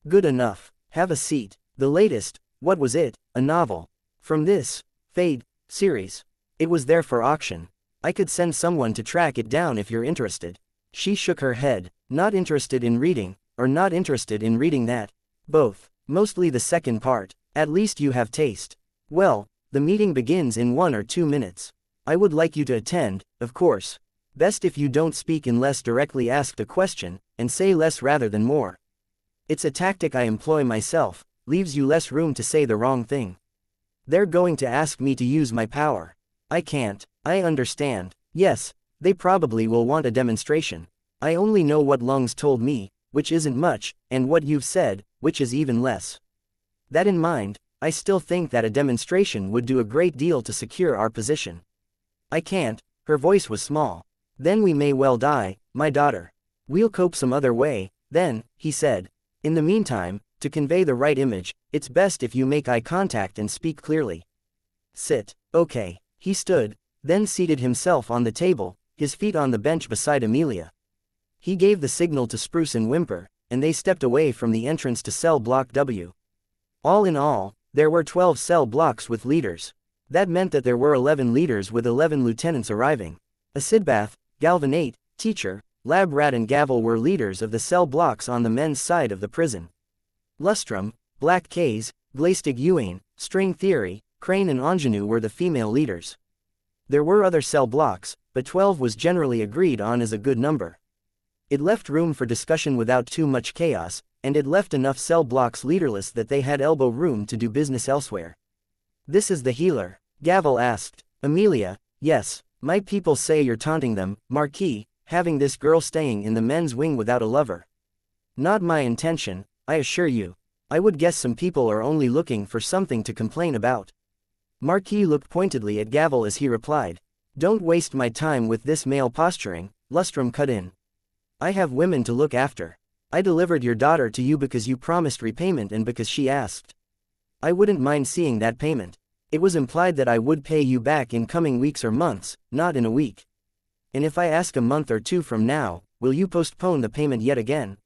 Good enough. Have a seat. The latest, what was it, a novel? From this Fade series. It was there for auction. I could send someone to track it down if you're interested. She shook her head. Not interested in reading, or not interested in reading that? Both. Mostly the second part. At least you have taste. Well, the meeting begins in 1 or 2 minutes. I would like you to attend, of course. Best if you don't speak unless directly asked a question, and say less rather than more. It's a tactic I employ myself, leaves you less room to say the wrong thing. They're going to ask me to use my power. I can't. I understand. Yes, they probably will want a demonstration. I only know what Lungs told me, which isn't much, and what you've said, which is even less. That in mind, I still think that a demonstration would do a great deal to secure our position. I can't. Her voice was small. Then we may well die, my daughter. We'll cope some other way, then, he said. In the meantime, to convey the right image, it's best if you make eye contact and speak clearly. Sit. Okay. He stood, then seated himself on the table, his feet on the bench beside Amelia. He gave the signal to Spruce and Whimper, and they stepped away from the entrance to cell block W. All in all, there were 12 cell blocks with leaders. That meant that there were 11 leaders with 11 lieutenants arriving. Acidbath, Galvanate, Teacher, Lab Rat and Gavel were leaders of the cell blocks on the men's side of the prison. Lustrum, Black Kays, Glaistig Uane, String Theory, Crane and Ingenue were the female leaders. There were other cell blocks, but 12 was generally agreed on as a good number. It left room for discussion without too much chaos, and it left enough cell blocks leaderless that they had elbow room to do business elsewhere. This is the healer? Gavel asked. Amelia, yes. My people say you're taunting them, Marquis, having this girl staying in the men's wing without a lover. Not my intention, I assure you. I would guess some people are only looking for something to complain about. Marquis looked pointedly at Gavel as he replied. Don't waste my time with this male posturing, Lustrum cut in. I have women to look after. I delivered your daughter to you because you promised repayment and because she asked. I wouldn't mind seeing that payment. It was implied that I would pay you back in coming weeks or months, not in a week. And if I ask a month or 2 from now, will you postpone the payment yet again?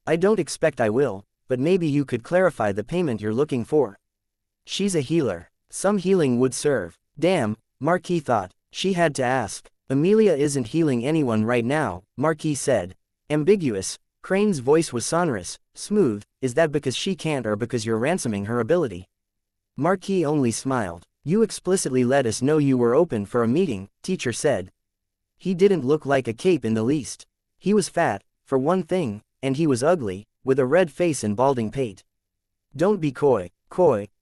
I don't expect I will, but maybe you could clarify the payment you're looking for. She's a healer. Some healing would serve. Damn, Marquis thought. She had to ask. Amelia isn't healing anyone right now, Marquis said. Ambiguous. Crane's voice was sonorous, smooth. Is that because she can't or because you're ransoming her ability? Marquis only smiled. You explicitly let us know you were open for a meeting, Teacher said. He didn't look like a cape in the least. He was fat, for one thing, and he was ugly, with a red face and balding pate. Don't be coy.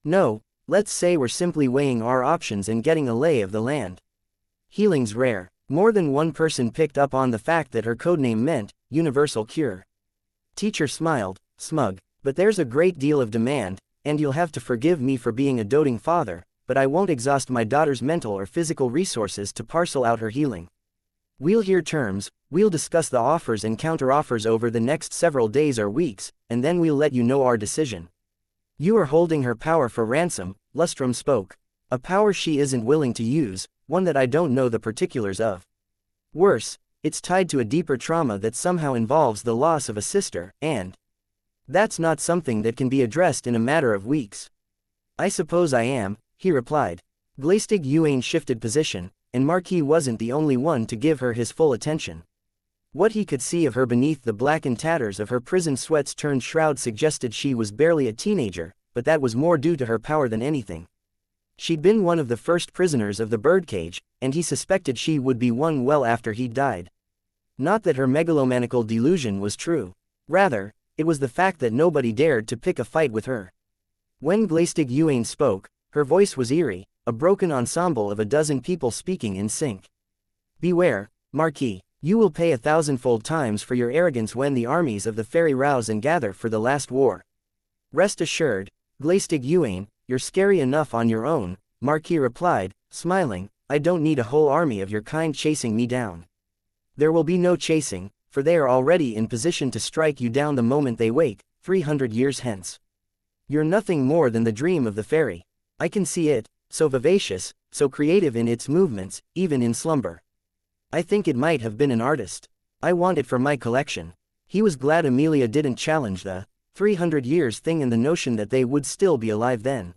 No, let's say we're simply weighing our options and getting a lay of the land. Healing's rare. More than one person picked up on the fact that her codename meant, universal cure. Teacher smiled, smug. But there's a great deal of demand, and you'll have to forgive me for being a doting father, but I won't exhaust my daughter's mental or physical resources to parcel out her healing. We'll hear terms, we'll discuss the offers and counter-offers over the next several days or weeks, and then we'll let you know our decision. You are holding her power for ransom, Lustrum spoke. A power she isn't willing to use, one that I don't know the particulars of. Worse, it's tied to a deeper trauma that somehow involves the loss of a sister, and that's not something that can be addressed in a matter of weeks. I suppose I am, he replied. Glaistig Uane shifted position, and Marquis wasn't the only one to give her his full attention. What he could see of her beneath the blackened tatters of her prison sweats turned shroud suggested she was barely a teenager, but that was more due to her power than anything. She'd been one of the first prisoners of the birdcage, and he suspected she would be one well after he'd died. Not that her megalomaniacal delusion was true. Rather, it was the fact that nobody dared to pick a fight with her. When Glaistig Uane spoke, her voice was eerie, a broken ensemble of a dozen people speaking in sync. Beware, Marquis, you will pay 1,000-fold times for your arrogance when the armies of the fairy rouse and gather for the last war. Rest assured, Glaistig Uane, you're scary enough on your own, Marquis replied, smiling. I don't need a whole army of your kind chasing me down. There will be no chasing, for they are already in position to strike you down the moment they wake, 300 years hence. You're nothing more than the dream of the fairy. I can see it, so vivacious, so creative in its movements, even in slumber. I think it might have been an artist. I want it for my collection. He was glad Amelia didn't challenge the 300 years thing and the notion that they would still be alive then.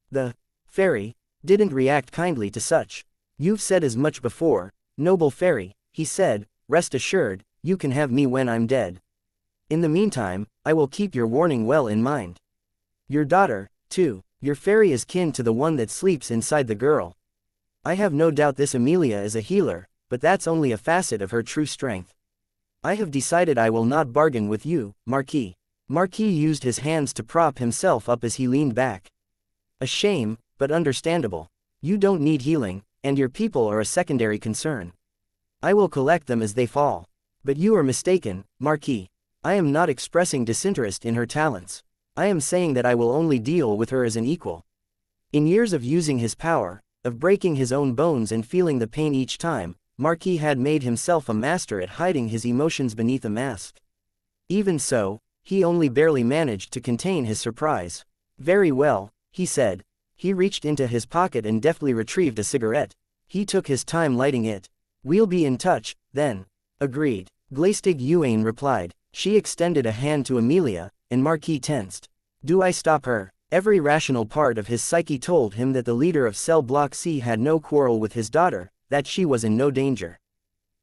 The fairy didn't react kindly to such. You've said as much before, noble fairy, he said, rest assured, you can have me when I'm dead. In the meantime, I will keep your warning well in mind. Your daughter, too, your fairy is kin to the one that sleeps inside the girl. I have no doubt this Amelia is a healer, but that's only a facet of her true strength. I have decided I will not bargain with you, Marquis. Marquis used his hands to prop himself up as he leaned back. A shame, but understandable. You don't need healing, and your people are a secondary concern. I will collect them as they fall. But you are mistaken, Marquis. I am not expressing disinterest in her talents. I am saying that I will only deal with her as an equal. In years of using his power, of breaking his own bones and feeling the pain each time, Marquis had made himself a master at hiding his emotions beneath a mask. Even so, he only barely managed to contain his surprise. Very well, he said. He reached into his pocket and deftly retrieved a cigarette. He took his time lighting it. We'll be in touch, then. Agreed. Glaistig Yuan replied. She extended a hand to Amelia, and Marquis tensed. Do I stop her? Every rational part of his psyche told him that the leader of Cell Block C had no quarrel with his daughter, that she was in no danger.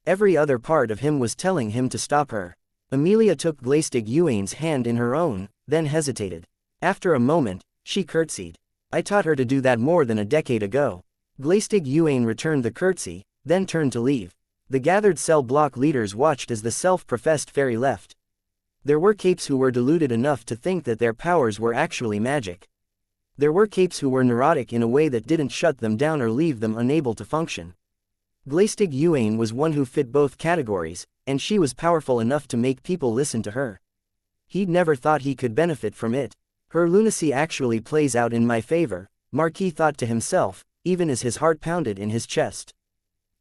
Every other part of him was telling him to stop her. Amelia took Glaistig Yuan's hand in her own, then hesitated. After a moment, she curtsied. I taught her to do that more than a decade ago. Glaistig Yuan returned the curtsy, then turned to leave. The gathered Cell Block leaders watched as the self-professed fairy left. There were capes who were deluded enough to think that their powers were actually magic. There were capes who were neurotic in a way that didn't shut them down or leave them unable to function. Glaistig Yuan was one who fit both categories, and she was powerful enough to make people listen to her. He'd never thought he could benefit from it. Her lunacy actually plays out in my favor, Marquis thought to himself, even as his heart pounded in his chest.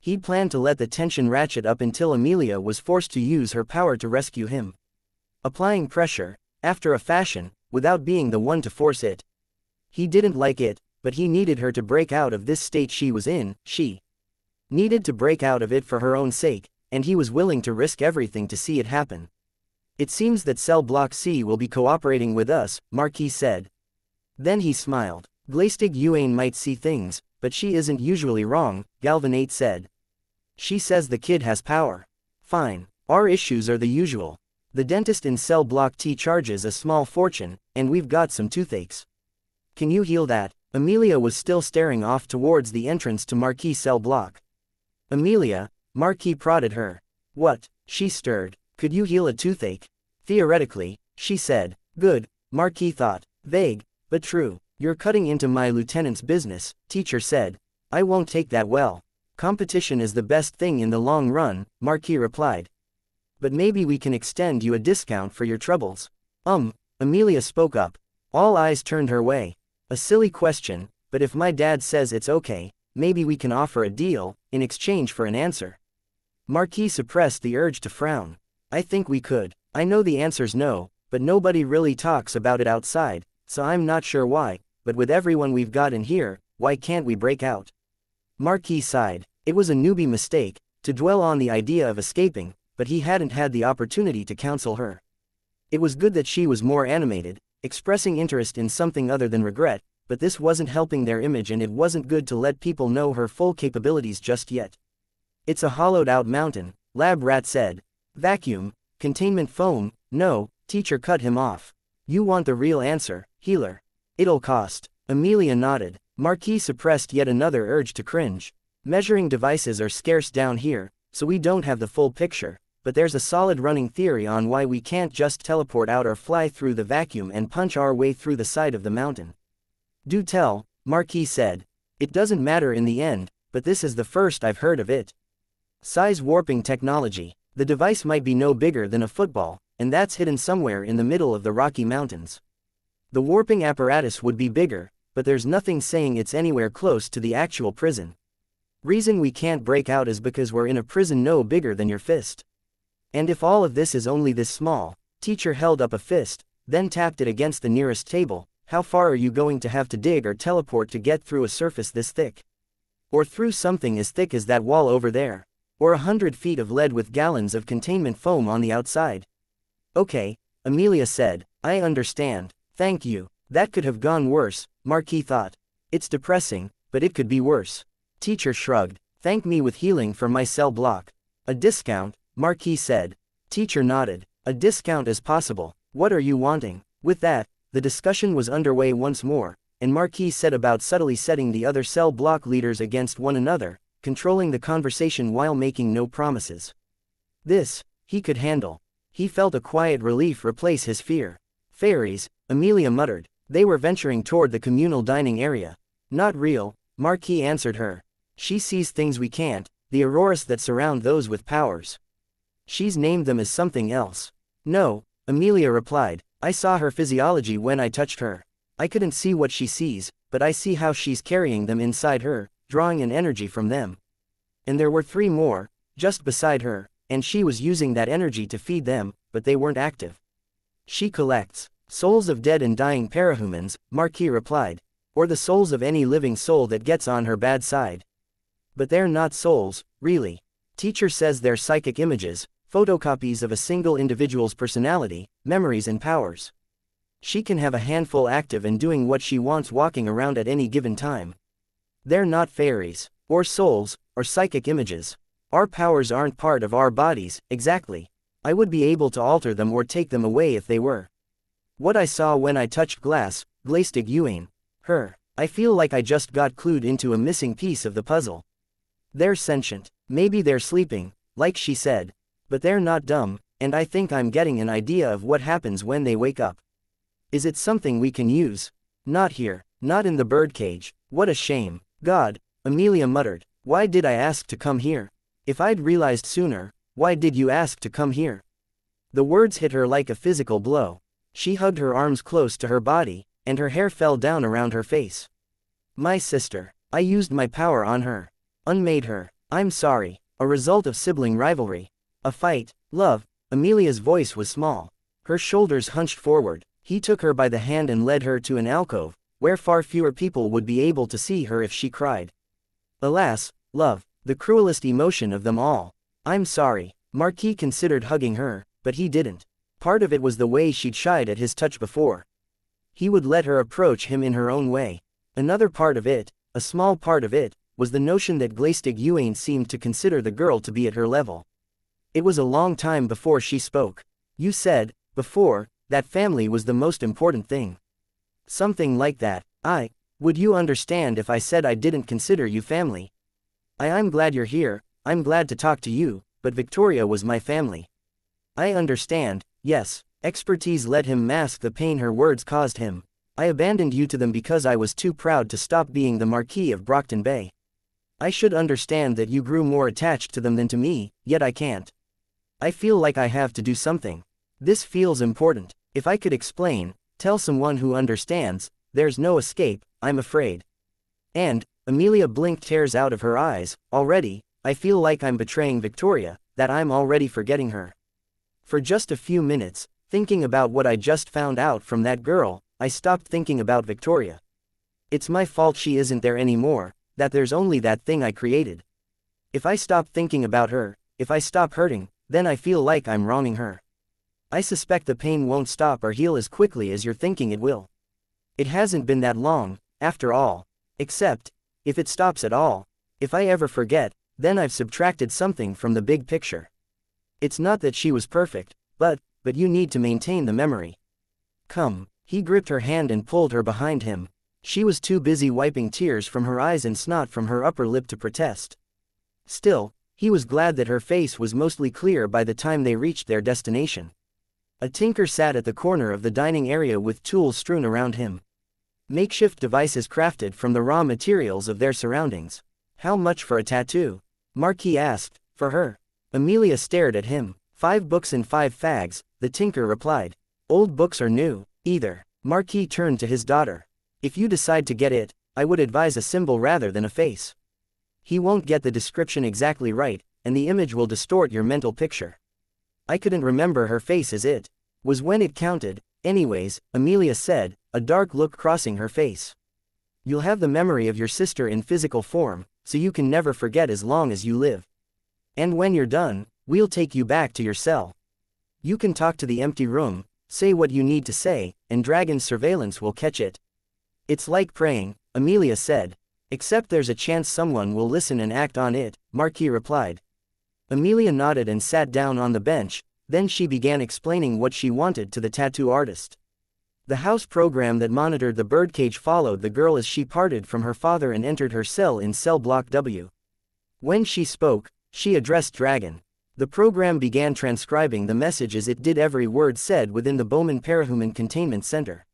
He'd planned to let the tension ratchet up until Amelia was forced to use her power to rescue him. Applying pressure, after a fashion, without being the one to force it. He didn't like it, but he needed her to break out of this state she was in. She needed to break out of it for her own sake, and he was willing to risk everything to see it happen. It seems that Cell Block C will be cooperating with us, Marquis said. Then he smiled. Glaistig Yuan might see things, but she isn't usually wrong, Galvanate said. She says the kid has power. Fine. Our issues are the usual. The dentist in Cell Block T charges a small fortune, and we've got some toothaches. Can you heal that? Amelia was still staring off towards the entrance to Marquis Cell Block. Amelia, Marquis prodded her. What? She stirred. Could you heal a toothache? Theoretically, she said. Good, Marquis thought. Vague, but true. You're cutting into my lieutenant's business, teacher said. I won't take that well. Competition is the best thing in the long run, Marquis replied. But maybe we can extend you a discount for your troubles. Amelia spoke up. All eyes turned her way. A silly question, but if my dad says it's okay, maybe we can offer a deal, in exchange for an answer. Marquis suppressed the urge to frown. I think we could. I know the answer's no, but nobody really talks about it outside, so I'm not sure why, but with everyone we've got in here, why can't we break out? Marquis sighed. It was a newbie mistake, to dwell on the idea of escaping, but he hadn't had the opportunity to counsel her. It was good that she was more animated, expressing interest in something other than regret, but this wasn't helping their image and it wasn't good to let people know her full capabilities just yet. It's a hollowed-out mountain, Lab Rat said. Vacuum, containment foam, no, teacher cut him off. You want the real answer, healer. It'll cost. Amelia nodded. Marquis suppressed yet another urge to cringe. Measuring devices are scarce down here, so we don't have the full picture, but there's a solid running theory on why we can't just teleport out or fly through the vacuum and punch our way through the side of the mountain. Do tell, Marquis said. It doesn't matter in the end, but this is the first I've heard of it. Size warping technology. The device might be no bigger than a football, and that's hidden somewhere in the middle of the Rocky Mountains. The warping apparatus would be bigger, but there's nothing saying it's anywhere close to the actual prison. Reason we can't break out is because we're in a prison no bigger than your fist. And if all of this is only this small, teacher held up a fist, then tapped it against the nearest table, how far are you going to have to dig or teleport to get through a surface this thick? Or through something as thick as that wall over there? Or 100 feet of lead with gallons of containment foam on the outside. Okay, Amelia said, I understand, thank you. That could have gone worse, Marquis thought. It's depressing, but it could be worse. Teacher shrugged. Thank me with healing for my cell block. A discount, Marquis said. Teacher nodded. A discount is possible. What are you wanting? With that, the discussion was underway once more, and Marquis set about subtly setting the other cell block leaders against one another, controlling the conversation while making no promises. This, he could handle. He felt a quiet relief replace his fear. Fairies, Amelia muttered. They were venturing toward the communal dining area. Not real, Marquis answered her. She sees things we can't, the auroras that surround those with powers. She's named them as something else. No, Amelia replied. I saw her physiology when I touched her. I couldn't see what she sees, but I see how she's carrying them inside her, drawing an energy from them. And there were 3 more, just beside her, and she was using that energy to feed them, but they weren't active. She collects souls of dead and dying parahumans, Marquis replied, or the souls of any living soul that gets on her bad side. But they're not souls, really. Teacher says they're psychic images, photocopies of a single individual's personality, memories and powers. She can have a handful active and doing what she wants walking around at any given time. They're not fairies, or souls, or psychic images. Our powers aren't part of our bodies, exactly. I would be able to alter them or take them away if they were. What I saw when I touched glass, Glastig Yuan. Her. I feel like I just got clued into a missing piece of the puzzle. They're sentient. Maybe they're sleeping, like she said. But they're not dumb, and I think I'm getting an idea of what happens when they wake up. Is it something we can use? Not here, not in the birdcage. What a shame. God, Amelia muttered. Why did I ask to come here? If I'd realized sooner, why did you ask to come here? The words hit her like a physical blow. She hugged her arms close to her body, and her hair fell down around her face. My sister. I used my power on her. Unmade her. I'm sorry. A result of sibling rivalry. A fight. Love. Amelia's voice was small. Her shoulders hunched forward. He took her by the hand and led her to an alcove, where far fewer people would be able to see her if she cried. Alas, love. The cruelest emotion of them all. I'm sorry. Marquis considered hugging her, but he didn't. Part of it was the way she'd shied at his touch before. He would let her approach him in her own way. Another part of it, a small part of it, was the notion that Glastig Yuan seemed to consider the girl to be at her level. It was a long time before she spoke. You said, before, that family was the most important thing. Something like that. Would you understand if I said I didn't consider you family? I'm glad you're here, I'm glad to talk to you, but Victoria was my family. I understand, yes. Expertise let him mask the pain her words caused him. I abandoned you to them because I was too proud to stop being the Marquis of Brockton Bay. I should understand that you grew more attached to them than to me, yet I can't. I feel like I have to do something. This feels important. If I could explain, tell someone who understands, there's no escape, I'm afraid. And, Amelia blinked tears out of her eyes. Already, I feel like I'm betraying Victoria, that I'm already forgetting her. For just a few minutes, thinking about what I just found out from that girl, I stopped thinking about Victoria. It's my fault she isn't there anymore, that there's only that thing I created. If I stop thinking about her, if I stop hurting, then I feel like I'm wronging her. I suspect the pain won't stop or heal as quickly as you're thinking it will. It hasn't been that long, after all. Except, if it stops at all, if I ever forget, then I've subtracted something from the big picture. It's not that she was perfect, but you need to maintain the memory. Come. He gripped her hand and pulled her behind him. She was too busy wiping tears from her eyes and snot from her upper lip to protest. Still, he was glad that her face was mostly clear by the time they reached their destination. A tinker sat at the corner of the dining area with tools strewn around him. Makeshift devices crafted from the raw materials of their surroundings. How much for a tattoo? Marquis asked. For her. Amelia stared at him. 5 books and 5 fags, the tinker replied. Old books or new? Either. Marquis turned to his daughter. If you decide to get it, I would advise a symbol rather than a face. He won't get the description exactly right, and the image will distort your mental picture. I couldn't remember her face as it was when it counted. Anyways, Amelia said, a dark look crossing her face. You'll have the memory of your sister in physical form, so you can never forget as long as you live. And when you're done, we'll take you back to your cell. You can talk to the empty room, say what you need to say, and Dragon's surveillance will catch it. It's like praying, Amelia said. Except there's a chance someone will listen and act on it, Marquis replied. Amelia nodded and sat down on the bench, then she began explaining what she wanted to the tattoo artist. The house program that monitored the birdcage followed the girl as she parted from her father and entered her cell in cell block W. When she spoke, she addressed Dragon. The program began transcribing the message as it did every word said within the Bowman Parahuman Containment Center.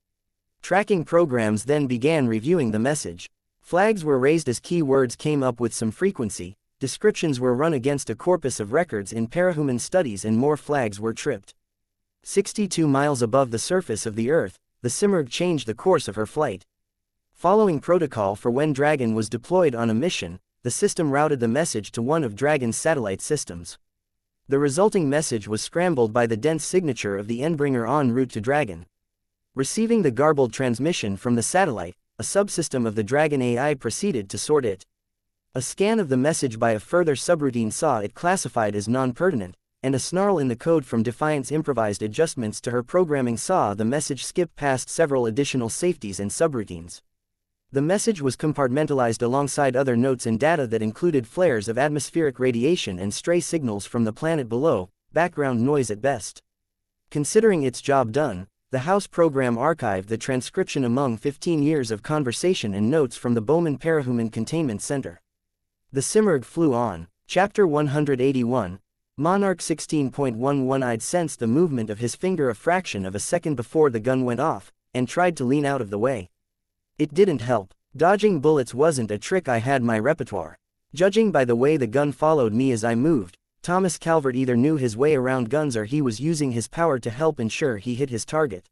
Tracking programs then began reviewing the message. Flags were raised as key words came up with some frequency, descriptions were run against a corpus of records in parahuman studies and more flags were tripped. 62 miles above the surface of the Earth, the Simurgh changed the course of her flight. Following protocol for when Dragon was deployed on a mission, the system routed the message to one of Dragon's satellite systems. The resulting message was scrambled by the dense signature of the Endbringer en route to Dragon. Receiving the garbled transmission from the satellite, a subsystem of the Dragon AI proceeded to sort it. A scan of the message by a further subroutine saw it classified as non-pertinent, and a snarl in the code from Defiant's improvised adjustments to her programming saw the message skip past several additional safeties and subroutines. The message was compartmentalized alongside other notes and data that included flares of atmospheric radiation and stray signals from the planet below, background noise at best. Considering its job done, the house program archived the transcription among 15 years of conversation and notes from the Bowman Parahuman Containment Center. The Simurgh flew on. Chapter 181. Monarch 16.11. I'd sensed the movement of his finger a fraction of a second before the gun went off, and tried to lean out of the way. It didn't help. Dodging bullets wasn't a trick I had my repertoire. Judging by the way the gun followed me as I moved, Thomas Calvert either knew his way around guns or he was using his power to help ensure he hit his target.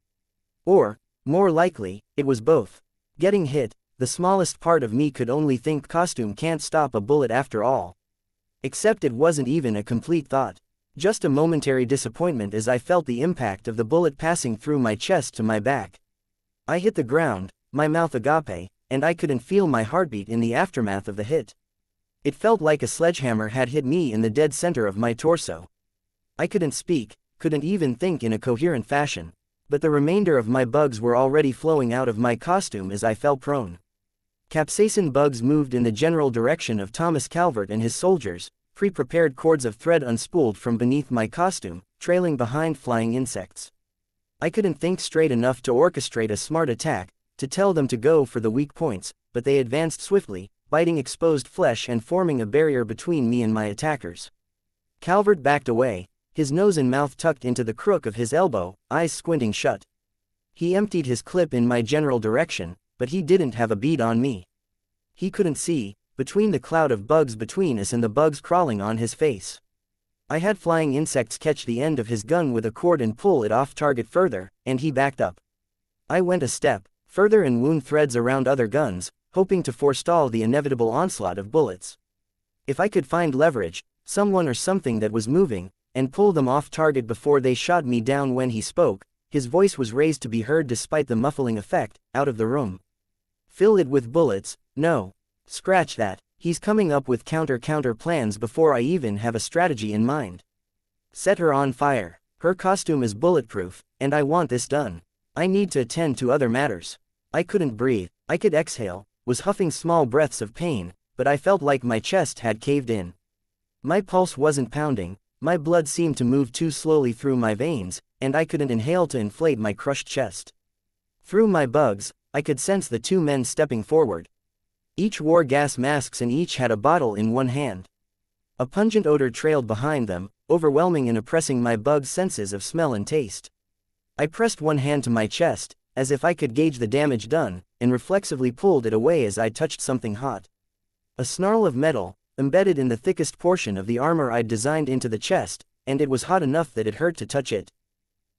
Or, more likely, it was both. Getting hit, the smallest part of me could only think costume can't stop a bullet after all. Except it wasn't even a complete thought. Just a momentary disappointment as I felt the impact of the bullet passing through my chest to my back. I hit the ground, my mouth agape, and I couldn't feel my heartbeat in the aftermath of the hit. It felt like a sledgehammer had hit me in the dead center of my torso. I couldn't speak, couldn't even think in a coherent fashion, but the remainder of my bugs were already flowing out of my costume as I fell prone. Capsaicin bugs moved in the general direction of Thomas Calvert and his soldiers, pre-prepared cords of thread unspooled from beneath my costume, trailing behind flying insects. I couldn't think straight enough to orchestrate a smart attack, to tell them to go for the weak points, but they advanced swiftly, biting exposed flesh and forming a barrier between me and my attackers. Calvert backed away, his nose and mouth tucked into the crook of his elbow, eyes squinting shut. He emptied his clip in my general direction, but he didn't have a bead on me. He couldn't see, between the cloud of bugs between us and the bugs crawling on his face. I had flying insects catch the end of his gun with a cord and pull it off target further, and he backed up. I went a step further and wound threads around other guns, hoping to forestall the inevitable onslaught of bullets. If I could find leverage, someone or something that was moving, and pull them off target before they shot me down. When he spoke, his voice was raised to be heard despite the muffling effect, out of the room. Fill it with bullets? No. Scratch that. He's coming up with counter plans before I even have a strategy in mind. Set her on fire. Her costume is bulletproof, and I want this done. I need to attend to other matters. I couldn't breathe. I could exhale, was huffing small breaths of pain, but I felt like my chest had caved in. My pulse wasn't pounding, my blood seemed to move too slowly through my veins, and I couldn't inhale to inflate my crushed chest. Through my bugs, I could sense the two men stepping forward. Each wore gas masks and each had a bottle in one hand. A pungent odor trailed behind them, overwhelming and oppressing my bug's senses of smell and taste. I pressed one hand to my chest, as if I could gauge the damage done, and reflexively pulled it away as I touched something hot. A snarl of metal, embedded in the thickest portion of the armor I'd designed into the chest, and it was hot enough that it hurt to touch it.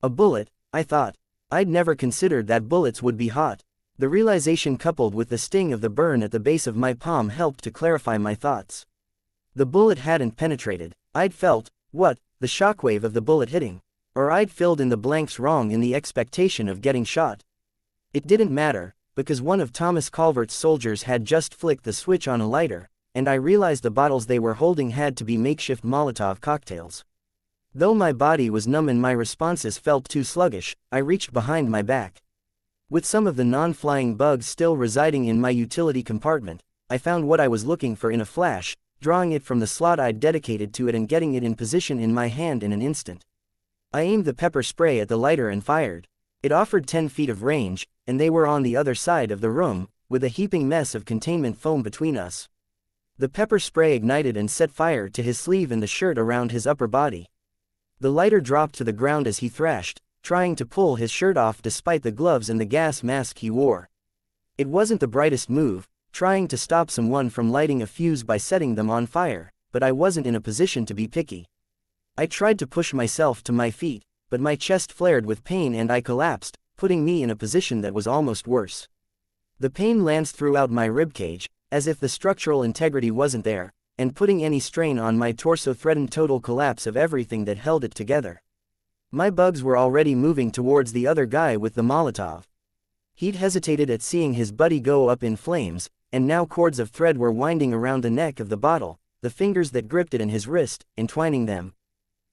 A bullet, I thought. I'd never considered that bullets would be hot. The realization coupled with the sting of the burn at the base of my palm helped to clarify my thoughts. The bullet hadn't penetrated. I'd felt, the shockwave of the bullet hitting. Or I'd filled in the blanks wrong in the expectation of getting shot. It didn't matter, because one of Thomas Calvert's soldiers had just flicked the switch on a lighter, and I realized the bottles they were holding had to be makeshift Molotov cocktails. Though my body was numb and my responses felt too sluggish, I reached behind my back. With some of the non-flying bugs still residing in my utility compartment, I found what I was looking for in a flash, drawing it from the slot I'd dedicated to it and getting it in position in my hand in an instant. I aimed the pepper spray at the lighter and fired. It offered 10 feet of range, and they were on the other side of the room, with a heaping mess of containment foam between us. The pepper spray ignited and set fire to his sleeve and the shirt around his upper body. The lighter dropped to the ground as he thrashed, trying to pull his shirt off despite the gloves and the gas mask he wore. It wasn't the brightest move, trying to stop someone from lighting a fuse by setting them on fire, but I wasn't in a position to be picky. I tried to push myself to my feet, but my chest flared with pain and I collapsed, putting me in a position that was almost worse. The pain lanced throughout my ribcage, as if the structural integrity wasn't there, and putting any strain on my torso threatened total collapse of everything that held it together. My bugs were already moving towards the other guy with the Molotov. He'd hesitated at seeing his buddy go up in flames, and now cords of thread were winding around the neck of the bottle, the fingers that gripped it and his wrist, entwining them.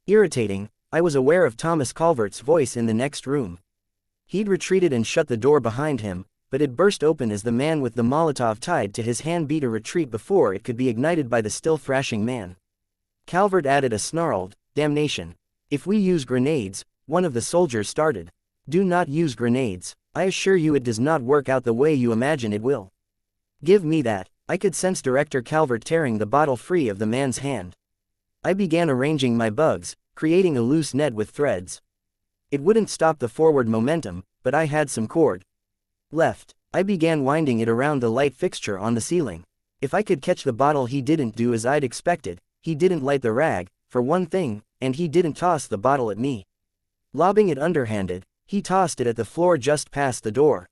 Irritating, I was aware of Thomas Calvert's voice in the next room. He'd retreated and shut the door behind him, but it burst open as the man with the Molotov tied to his hand beat a retreat before it could be ignited by the still thrashing man. Calvert added a snarled, "Damnation. If we use grenades," one of the soldiers started. "Do not use grenades. I assure you it does not work out the way you imagine it will." "Give me that." I could sense Director Calvert tearing the bottle free of the man's hand. I began arranging my bugs, creating a loose net with threads. It wouldn't stop the forward momentum, but I had some cord left. I began winding it around the light fixture on the ceiling. If I could catch the bottle, he didn't do as I'd expected. He didn't light the rag, for one thing, and he didn't toss the bottle at me. Lobbing it underhanded, he tossed it at the floor just past the door.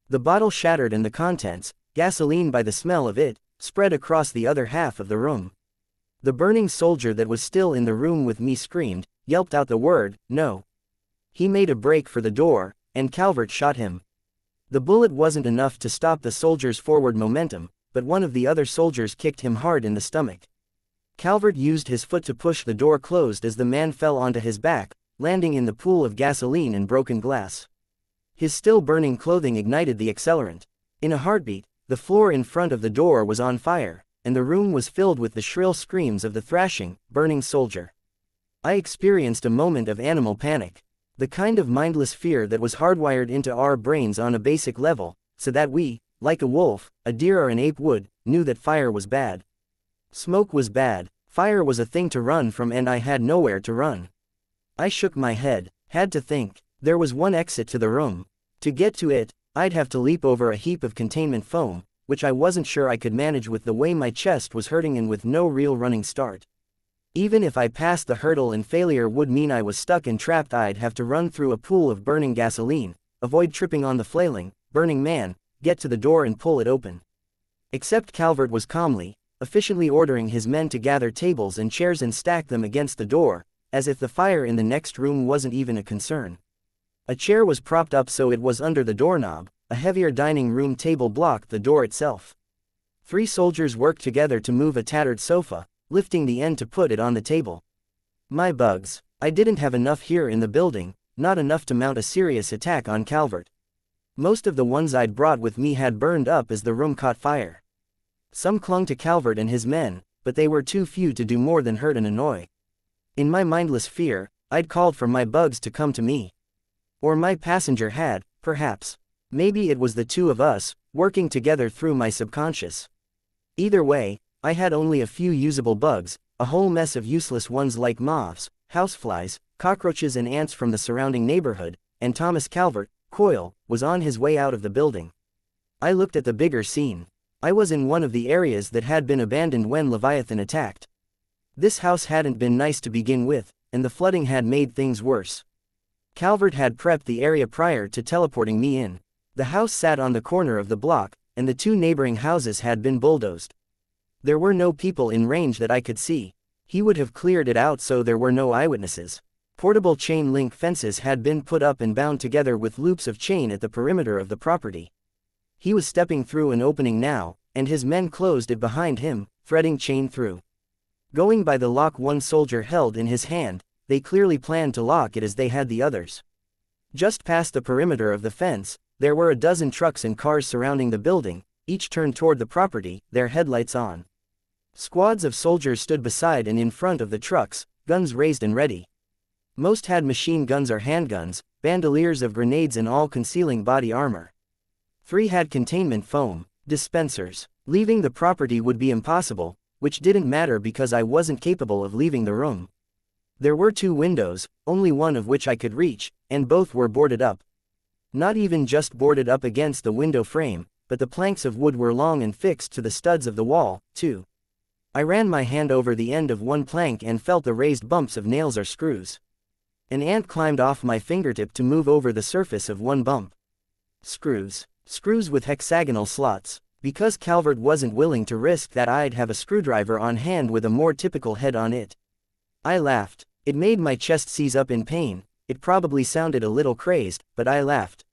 The bottle shattered and the contents, gasoline by the smell of it, spread across the other half of the room. The burning soldier that was still in the room with me screamed, yelped out the word, "No." He made a break for the door, and Calvert shot him. The bullet wasn't enough to stop the soldier's forward momentum, but one of the other soldiers kicked him hard in the stomach. Calvert used his foot to push the door closed as the man fell onto his back, landing in the pool of gasoline and broken glass. His still burning clothing ignited the accelerant. In a heartbeat, the floor in front of the door was on fire, and the room was filled with the shrill screams of the thrashing, burning soldier. I experienced a moment of animal panic. The kind of mindless fear that was hardwired into our brains on a basic level, so that we, like a wolf, a deer or an ape would, knew that fire was bad. Smoke was bad, fire was a thing to run from, and I had nowhere to run. I shook my head, had to think. There was one exit to the room. To get to it, I'd have to leap over a heap of containment foam, which I wasn't sure I could manage with the way my chest was hurting and with no real running start. Even if I passed the hurdle and failure would mean I was stuck and trapped, I'd have to run through a pool of burning gasoline, avoid tripping on the flailing, burning man, get to the door and pull it open. Except Calvert was calmly, efficiently ordering his men to gather tables and chairs and stack them against the door, as if the fire in the next room wasn't even a concern. A chair was propped up so it was under the doorknob, a heavier dining room table blocked the door itself. 3 soldiers worked together to move a tattered sofa, lifting the end to put it on the table. My bugs. I didn't have enough here in the building, not enough to mount a serious attack on Calvert. Most of the ones I'd brought with me had burned up as the room caught fire. Some clung to Calvert and his men, but they were too few to do more than hurt and annoy. In my mindless fear, I'd called for my bugs to come to me. Or my passenger had, perhaps. Maybe it was the two of us, working together through my subconscious. Either way, I had only a few usable bugs, a whole mess of useless ones like moths, houseflies, cockroaches and ants from the surrounding neighborhood, and Thomas Calvert, Coyle, was on his way out of the building. I looked at the bigger scene. I was in one of the areas that had been abandoned when Leviathan attacked. This house hadn't been nice to begin with, and the flooding had made things worse. Calvert had prepped the area prior to teleporting me in. The house sat on the corner of the block, and the 2 neighboring houses had been bulldozed. There were no people in range that I could see. He would have cleared it out so there were no eyewitnesses. Portable chain link fences had been put up and bound together with loops of chain at the perimeter of the property. He was stepping through an opening now, and his men closed it behind him, threading chain through. Going by the lock one soldier held in his hand, they clearly planned to lock it as they had the others. Just past the perimeter of the fence, there were a dozen trucks and cars surrounding the building, each turned toward the property, their headlights on. Squads of soldiers stood beside and in front of the trucks, guns raised and ready. Most had machine guns or handguns, bandoliers of grenades and all concealing body armor. 3 had containment foam dispensers. Leaving the property would be impossible, which didn't matter because I wasn't capable of leaving the room. There were 2 windows, only one of which I could reach, and both were boarded up. Not even just boarded up against the window frame, but the planks of wood were long and fixed to the studs of the wall, too. I ran my hand over the end of one plank and felt the raised bumps of nails or screws. An ant climbed off my fingertip to move over the surface of one bump. Screws. Screws with hexagonal slots. Because Calvert wasn't willing to risk that, I'd have a screwdriver on hand with a more typical head on it. I laughed. It made my chest seize up in pain. It probably sounded a little crazed, but I laughed.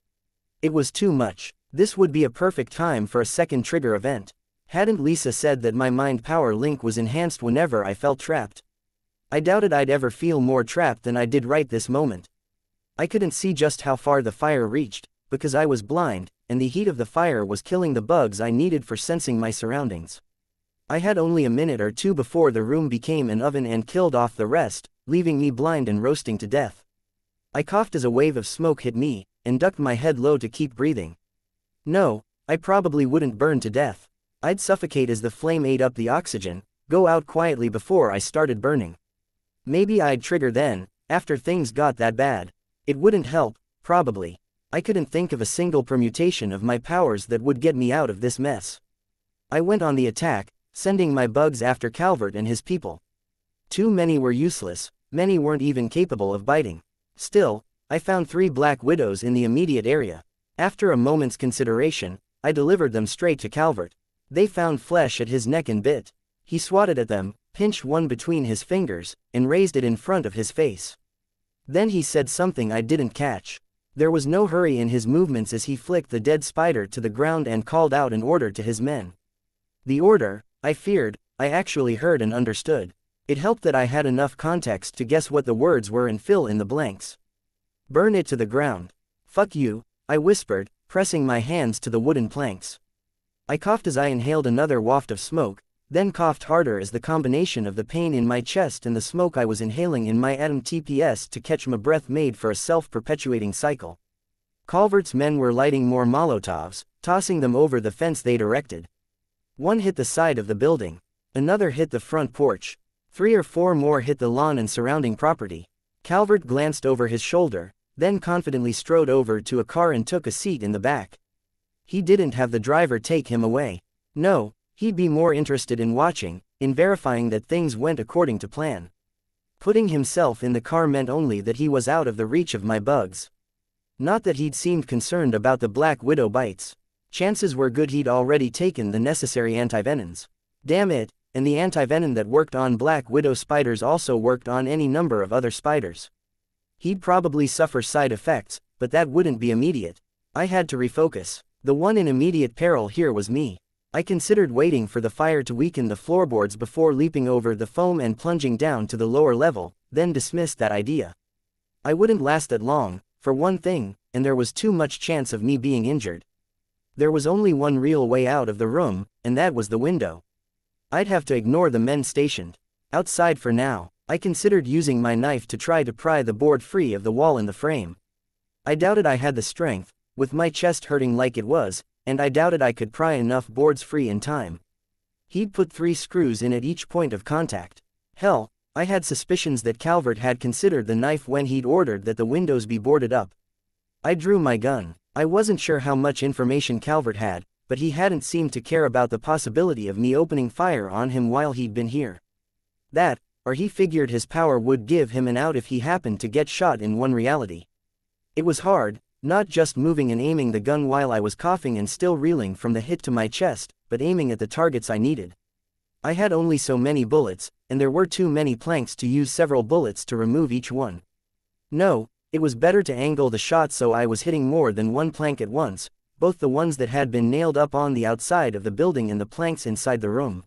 It was too much. This would be a perfect time for a second trigger event. Hadn't Lisa said that my mind power link was enhanced whenever I felt trapped? I doubted I'd ever feel more trapped than I did right this moment. I couldn't see just how far the fire reached, because I was blind, and the heat of the fire was killing the bugs I needed for sensing my surroundings. I had only a minute or 2 before the room became an oven and killed off the rest, leaving me blind and roasting to death. I coughed as a wave of smoke hit me, and ducked my head low to keep breathing. No, I probably wouldn't burn to death. I'd suffocate as the flame ate up the oxygen, go out quietly before I started burning. Maybe I'd trigger then, after things got that bad. It wouldn't help, probably. I couldn't think of a single permutation of my powers that would get me out of this mess. I went on the attack, sending my bugs after Calvert and his people. Too many were useless, many weren't even capable of biting. Still, I found 3 black widows in the immediate area. After a moment's consideration, I delivered them straight to Calvert. They found flesh at his neck and bit. He swatted at them, pinched one between his fingers, and raised it in front of his face. Then he said something I didn't catch. There was no hurry in his movements as he flicked the dead spider to the ground and called out an order to his men. The order, I feared, I actually heard and understood. It helped that I had enough context to guess what the words were and fill in the blanks. Burn it to the ground. Fuck you, I whispered, pressing my hands to the wooden planks. I coughed as I inhaled another waft of smoke, then coughed harder as the combination of the pain in my chest and the smoke I was inhaling in my atom TPS to catch my breath made for a self-perpetuating cycle. Calvert's men were lighting more Molotovs, tossing them over the fence they'd erected. One hit the side of the building. Another hit the front porch. 3 or 4 more hit the lawn and surrounding property. Calvert glanced over his shoulder, then confidently strode over to a car and took a seat in the back. He didn't have the driver take him away. No, he'd be more interested in watching, in verifying that things went according to plan. Putting himself in the car meant only that he was out of the reach of my bugs. Not that he'd seemed concerned about the Black Widow bites. Chances were good he'd already taken the necessary antivenoms. Damn it, and the antivenom that worked on Black Widow spiders also worked on any number of other spiders. He'd probably suffer side effects, but that wouldn't be immediate. I had to refocus. The one in immediate peril here was me. I considered waiting for the fire to weaken the floorboards before leaping over the foam and plunging down to the lower level, then dismissed that idea. I wouldn't last that long, for one thing, and there was too much chance of me being injured. There was only one real way out of the room, and that was the window. I'd have to ignore the men stationed outside for now. I considered using my knife to try to pry the board free of the wall in the frame. I doubted I had the strength, with my chest hurting like it was, and I doubted I could pry enough boards free in time. He'd put 3 screws in at each point of contact. Hell, I had suspicions that Calvert had considered the knife when he'd ordered that the windows be boarded up. I drew my gun. I wasn't sure how much information Calvert had, but he hadn't seemed to care about the possibility of me opening fire on him while he'd been here. That, or he figured his power would give him an out if he happened to get shot in one reality. It was hard, not just moving and aiming the gun while I was coughing and still reeling from the hit to my chest, but aiming at the targets I needed. I had only so many bullets, and there were too many planks to use several bullets to remove each one. No, it was better to angle the shot so I was hitting more than one plank at once, both the ones that had been nailed up on the outside of the building and the planks inside the room.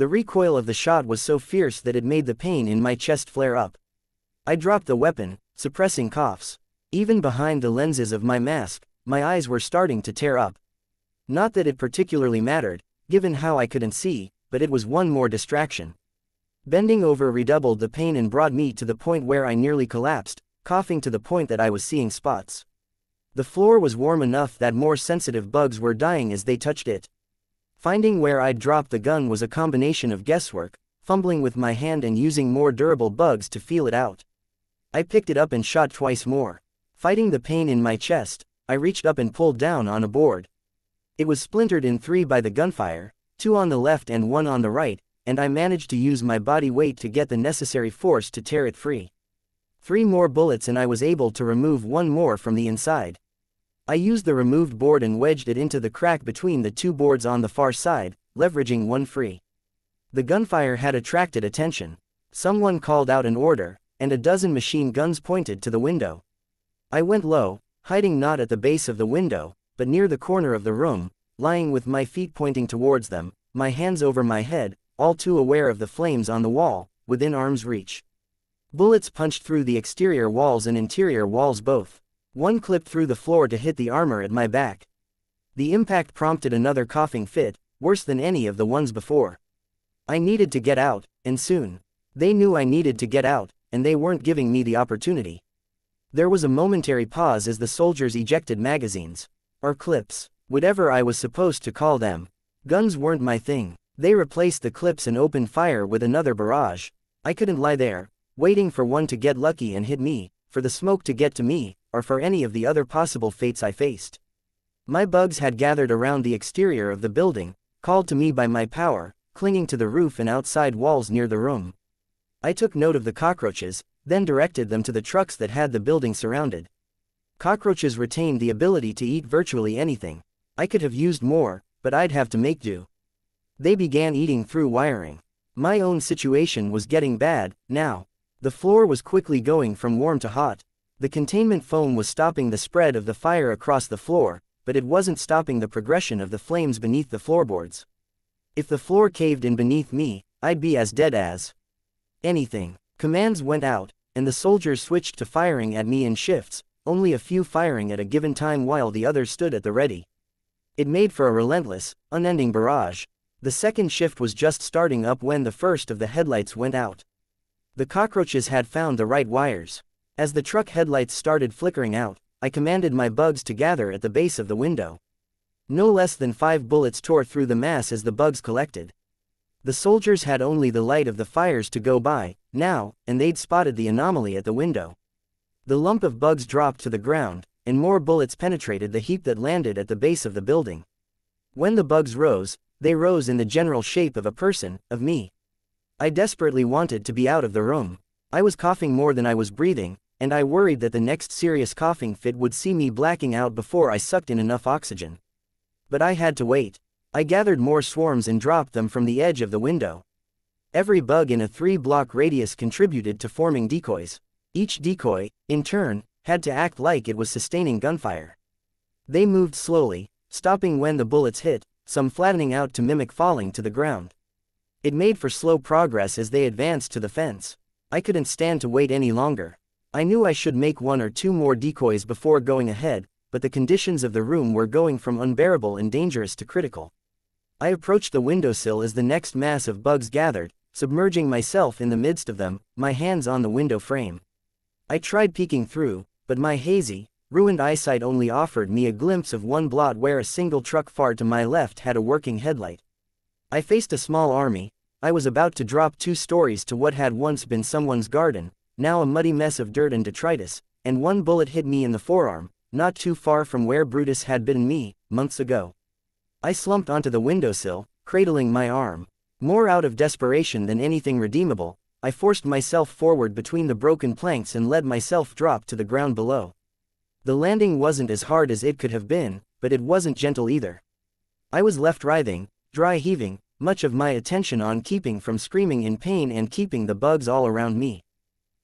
The recoil of the shot was so fierce that it made the pain in my chest flare up. I dropped the weapon, suppressing coughs. Even behind the lenses of my mask, my eyes were starting to tear up. Not that it particularly mattered, given how I couldn't see, but it was one more distraction. Bending over redoubled the pain and brought me to the point where I nearly collapsed, coughing to the point that I was seeing spots. The floor was warm enough that more sensitive bugs were dying as they touched it. Finding where I'd dropped the gun was a combination of guesswork, fumbling with my hand and using more durable bugs to feel it out. I picked it up and shot twice more. Fighting the pain in my chest, I reached up and pulled down on a board. It was splintered in 3 by the gunfire, 2 on the left and 1 on the right, and I managed to use my body weight to get the necessary force to tear it free. 3 more bullets and I was able to remove 1 more from the inside. I used the removed board and wedged it into the crack between the 2 boards on the far side, leveraging 1 free. The gunfire had attracted attention. Someone called out an order, and a dozen machine guns pointed to the window. I went low, hiding not at the base of the window, but near the corner of the room, lying with my feet pointing towards them, my hands over my head, all too aware of the flames on the wall, within arm's reach. Bullets punched through the exterior walls and interior walls both. 1 clipped through the floor to hit the armor at my back. The impact prompted another coughing fit, worse than any of the ones before. I needed to get out, and soon. They knew I needed to get out, and they weren't giving me the opportunity. There was a momentary pause as the soldiers ejected magazines. Or clips. Whatever I was supposed to call them. Guns weren't my thing. They replaced the clips and opened fire with another barrage. I couldn't lie there, waiting for one to get lucky and hit me, for the smoke to get to me, or for any of the other possible fates I faced. My bugs had gathered around the exterior of the building, called to me by my power, clinging to the roof and outside walls near the room. I took note of the cockroaches, then directed them to the trucks that had the building surrounded. Cockroaches retained the ability to eat virtually anything. I could have used more, but I'd have to make do. They began eating through wiring. My own situation was getting bad, now. The floor was quickly going from warm to hot. The containment foam was stopping the spread of the fire across the floor, but it wasn't stopping the progression of the flames beneath the floorboards. If the floor caved in beneath me, I'd be as dead as anything. Commands went out, and the soldiers switched to firing at me in shifts, only a few firing at a given time while the others stood at the ready. It made for a relentless, unending barrage. The second shift was just starting up when the first of the headlights went out. The cockroaches had found the right wires. As the truck headlights started flickering out, I commanded my bugs to gather at the base of the window. No less than 5 bullets tore through the mass as the bugs collected. The soldiers had only the light of the fires to go by, now, and they'd spotted the anomaly at the window. The lump of bugs dropped to the ground, and more bullets penetrated the heap that landed at the base of the building. When the bugs rose, they rose in the general shape of a person, of me. I desperately wanted to be out of the room. I was coughing more than I was breathing, and I worried that the next serious coughing fit would see me blacking out before I sucked in enough oxygen. But I had to wait. I gathered more swarms and dropped them from the edge of the window. Every bug in a 3-block radius contributed to forming decoys. Each decoy, in turn, had to act like it was sustaining gunfire. They moved slowly, stopping when the bullets hit, some flattening out to mimic falling to the ground. It made for slow progress as they advanced to the fence. I couldn't stand to wait any longer. I knew I should make 1 or 2 more decoys before going ahead, but the conditions of the room were going from unbearable and dangerous to critical. I approached the windowsill as the next mass of bugs gathered, submerging myself in the midst of them, my hands on the window frame. I tried peeking through, but my hazy, ruined eyesight only offered me a glimpse of one blot where a single truck far to my left had a working headlight. I faced a small army. I was about to drop 2 stories to what had once been someone's garden, now a muddy mess of dirt and detritus, and one bullet hit me in the forearm, not too far from where Brutus had bitten me, months ago. I slumped onto the windowsill, cradling my arm. More out of desperation than anything redeemable, I forced myself forward between the broken planks and let myself drop to the ground below. The landing wasn't as hard as it could have been, but it wasn't gentle either. I was left writhing, dry heaving, much of my attention on keeping from screaming in pain and keeping the bugs all around me.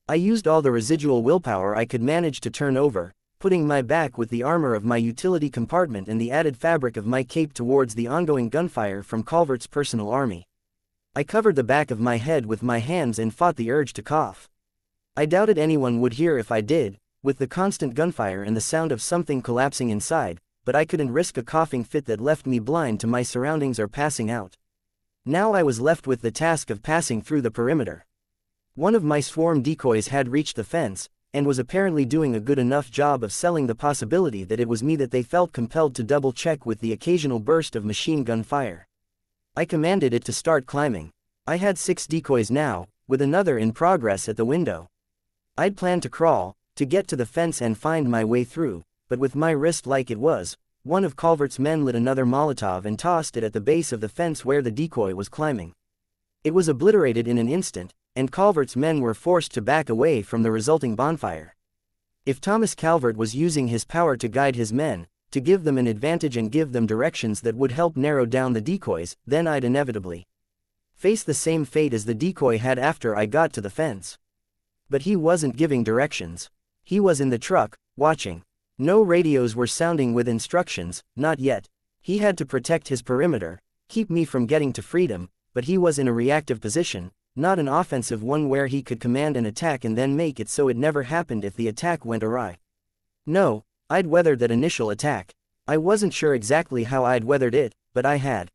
I used all the residual willpower I could manage to turn over, putting my back with the armor of my utility compartment and the added fabric of my cape towards the ongoing gunfire from Calvert's personal army. I covered the back of my head with my hands and fought the urge to cough. I doubted anyone would hear if I did, with the constant gunfire and the sound of something collapsing inside, but I couldn't risk a coughing fit that left me blind to my surroundings or passing out. Now I was left with the task of passing through the perimeter. One of my swarm decoys had reached the fence, and was apparently doing a good enough job of selling the possibility that it was me that they felt compelled to double-check with the occasional burst of machine gun fire. I commanded it to start climbing. I had 6 decoys now, with another in progress at the window. I'd planned to crawl, to get to the fence and find my way through, but with my wrist like it was, one of Calvert's men lit another Molotov and tossed it at the base of the fence where the decoy was climbing. It was obliterated in an instant, and Calvert's men were forced to back away from the resulting bonfire. If Thomas Calvert was using his power to guide his men, to give them an advantage and give them directions that would help narrow down the decoys, then I'd inevitably face the same fate as the decoy had after I got to the fence. But he wasn't giving directions. He was in the truck, watching. No radios were sounding with instructions, not yet. He had to protect his perimeter, keep me from getting to freedom, but he was in a reactive position, not an offensive one where he could command an attack and then make it so it never happened if the attack went awry. No, I'd weathered that initial attack. I wasn't sure exactly how I'd weathered it, but I had.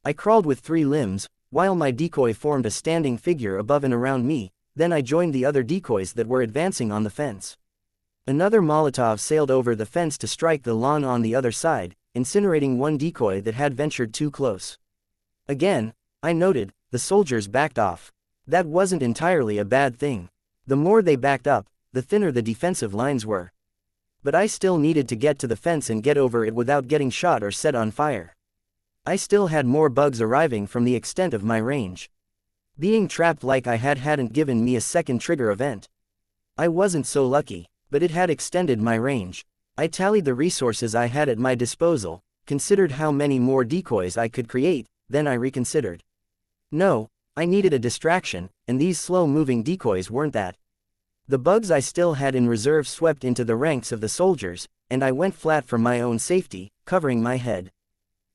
I crawled with 3 limbs, while my decoy formed a standing figure above and around me, then I joined the other decoys that were advancing on the fence. Another Molotov sailed over the fence to strike the lawn on the other side, incinerating one decoy that had ventured too close. Again, I noted, the soldiers backed off. That wasn't entirely a bad thing. The more they backed up, the thinner the defensive lines were. But I still needed to get to the fence and get over it without getting shot or set on fire. I still had more bugs arriving from the extent of my range. Being trapped like I hadn't given me a second trigger event. I wasn't so lucky, but it had extended my range. I tallied the resources I had at my disposal, considered how many more decoys I could create, then I reconsidered. No, I needed a distraction, and these slow-moving decoys weren't that. The bugs I still had in reserve swept into the ranks of the soldiers, and I went flat for my own safety, covering my head.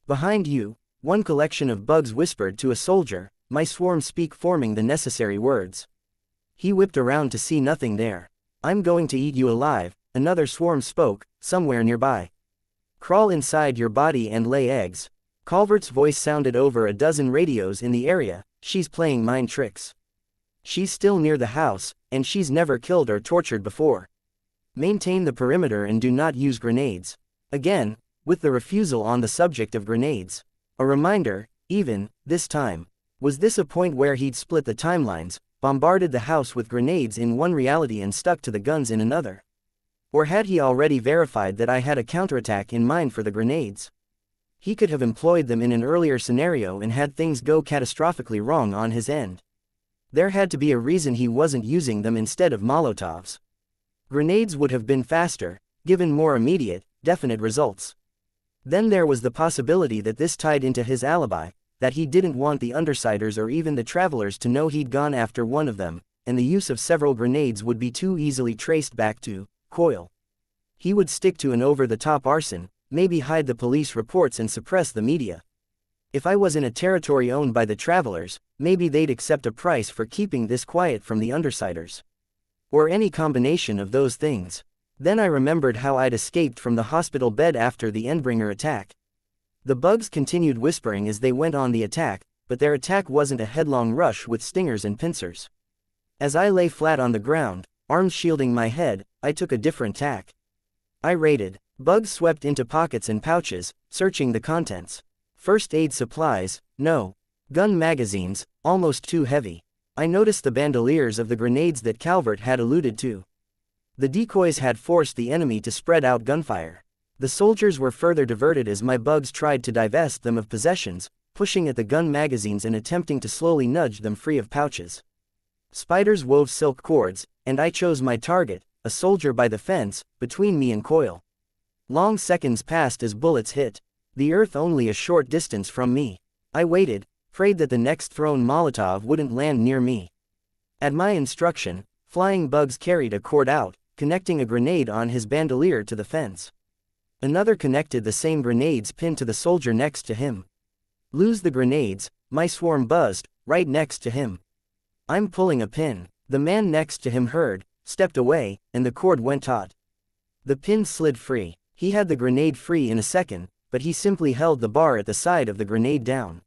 Behind you, one collection of bugs whispered to a soldier, my swarm speak forming the necessary words. He whipped around to see nothing there. I'm going to eat you alive, another swarm spoke, somewhere nearby. Crawl inside your body and lay eggs. Calvert's voice sounded over a dozen radios in the area, she's playing mind tricks. She's still near the house, and she's never killed or tortured before. Maintain the perimeter and do not use grenades. Again, with the refusal on the subject of grenades. A reminder, even, this time. Was this a point where he'd split the timelines, bombarded the house with grenades in one reality and stuck to the guns in another? Or had he already verified that I had a counterattack in mind for the grenades? He could have employed them in an earlier scenario and had things go catastrophically wrong on his end. There had to be a reason he wasn't using them instead of Molotovs. Grenades would have been faster, given more immediate, definite results. Then there was the possibility that this tied into his alibi, that he didn't want the Undersiders or even the Travelers to know he'd gone after one of them, and the use of several grenades would be too easily traced back to Coyle. He would stick to an over-the-top arson, maybe hide the police reports and suppress the media. If I was in a territory owned by the Travelers, maybe they'd accept a price for keeping this quiet from the Undersiders. Or any combination of those things. Then I remembered how I'd escaped from the hospital bed after the Endbringer attack. The bugs continued whispering as they went on the attack, but their attack wasn't a headlong rush with stingers and pincers. As I lay flat on the ground, arms shielding my head, I took a different tack. I raided. Bugs swept into pockets and pouches, searching the contents. First aid supplies, no. Gun magazines, almost too heavy. I noticed the bandoliers of the grenades that Calvert had alluded to. The decoys had forced the enemy to spread out gunfire. The soldiers were further diverted as my bugs tried to divest them of possessions, pushing at the gun magazines and attempting to slowly nudge them free of pouches. Spiders wove silk cords, and I chose my target, a soldier by the fence, between me and Coyle. Long seconds passed as bullets hit. The earth only a short distance from me. I waited, prayed that the next thrown Molotov wouldn't land near me. At my instruction, flying bugs carried a cord out, connecting a grenade on his bandolier to the fence. Another connected the same grenades pinned to the soldier next to him. Lose the grenades, my swarm buzzed, right next to him. I'm pulling a pin. The man next to him heard, stepped away, and the cord went taut. The pin slid free. He had the grenade free in a second, but he simply held the bar at the side of the grenade down.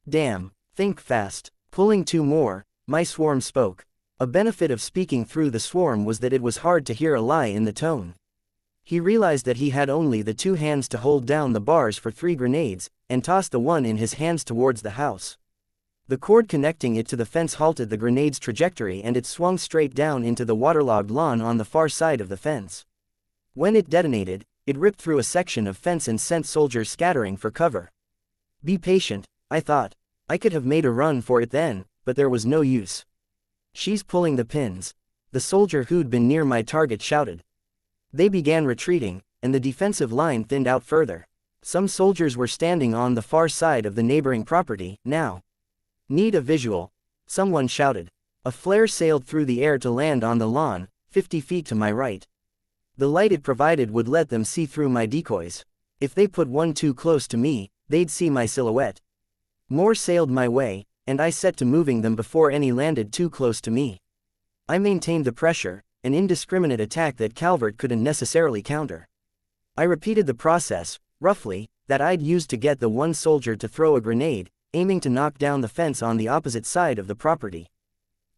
Damn, think fast. Pulling 2 more, my swarm spoke. A benefit of speaking through the swarm was that it was hard to hear a lie in the tone. He realized that he had only the 2 hands to hold down the bars for 3 grenades, and tossed the one in his hands towards the house. The cord connecting it to the fence halted the grenade's trajectory and it swung straight down into the waterlogged lawn on the far side of the fence. When it detonated, it ripped through a section of fence and sent soldiers scattering for cover. Be patient, I thought. I could have made a run for it then, but there was no use. She's pulling the pins. The soldier who'd been near my target shouted. They began retreating, and the defensive line thinned out further. Some soldiers were standing on the far side of the neighboring property, now. Need a visual, someone shouted. A flare sailed through the air to land on the lawn, 50 feet to my right. The light it provided would let them see through my decoys. If they put one too close to me, they'd see my silhouette. More sailed my way, and I set to moving them before any landed too close to me. I maintained the pressure, an indiscriminate attack that Calvert couldn't necessarily counter. I repeated the process, roughly, that I'd used to get the one soldier to throw a grenade, aiming to knock down the fence on the opposite side of the property.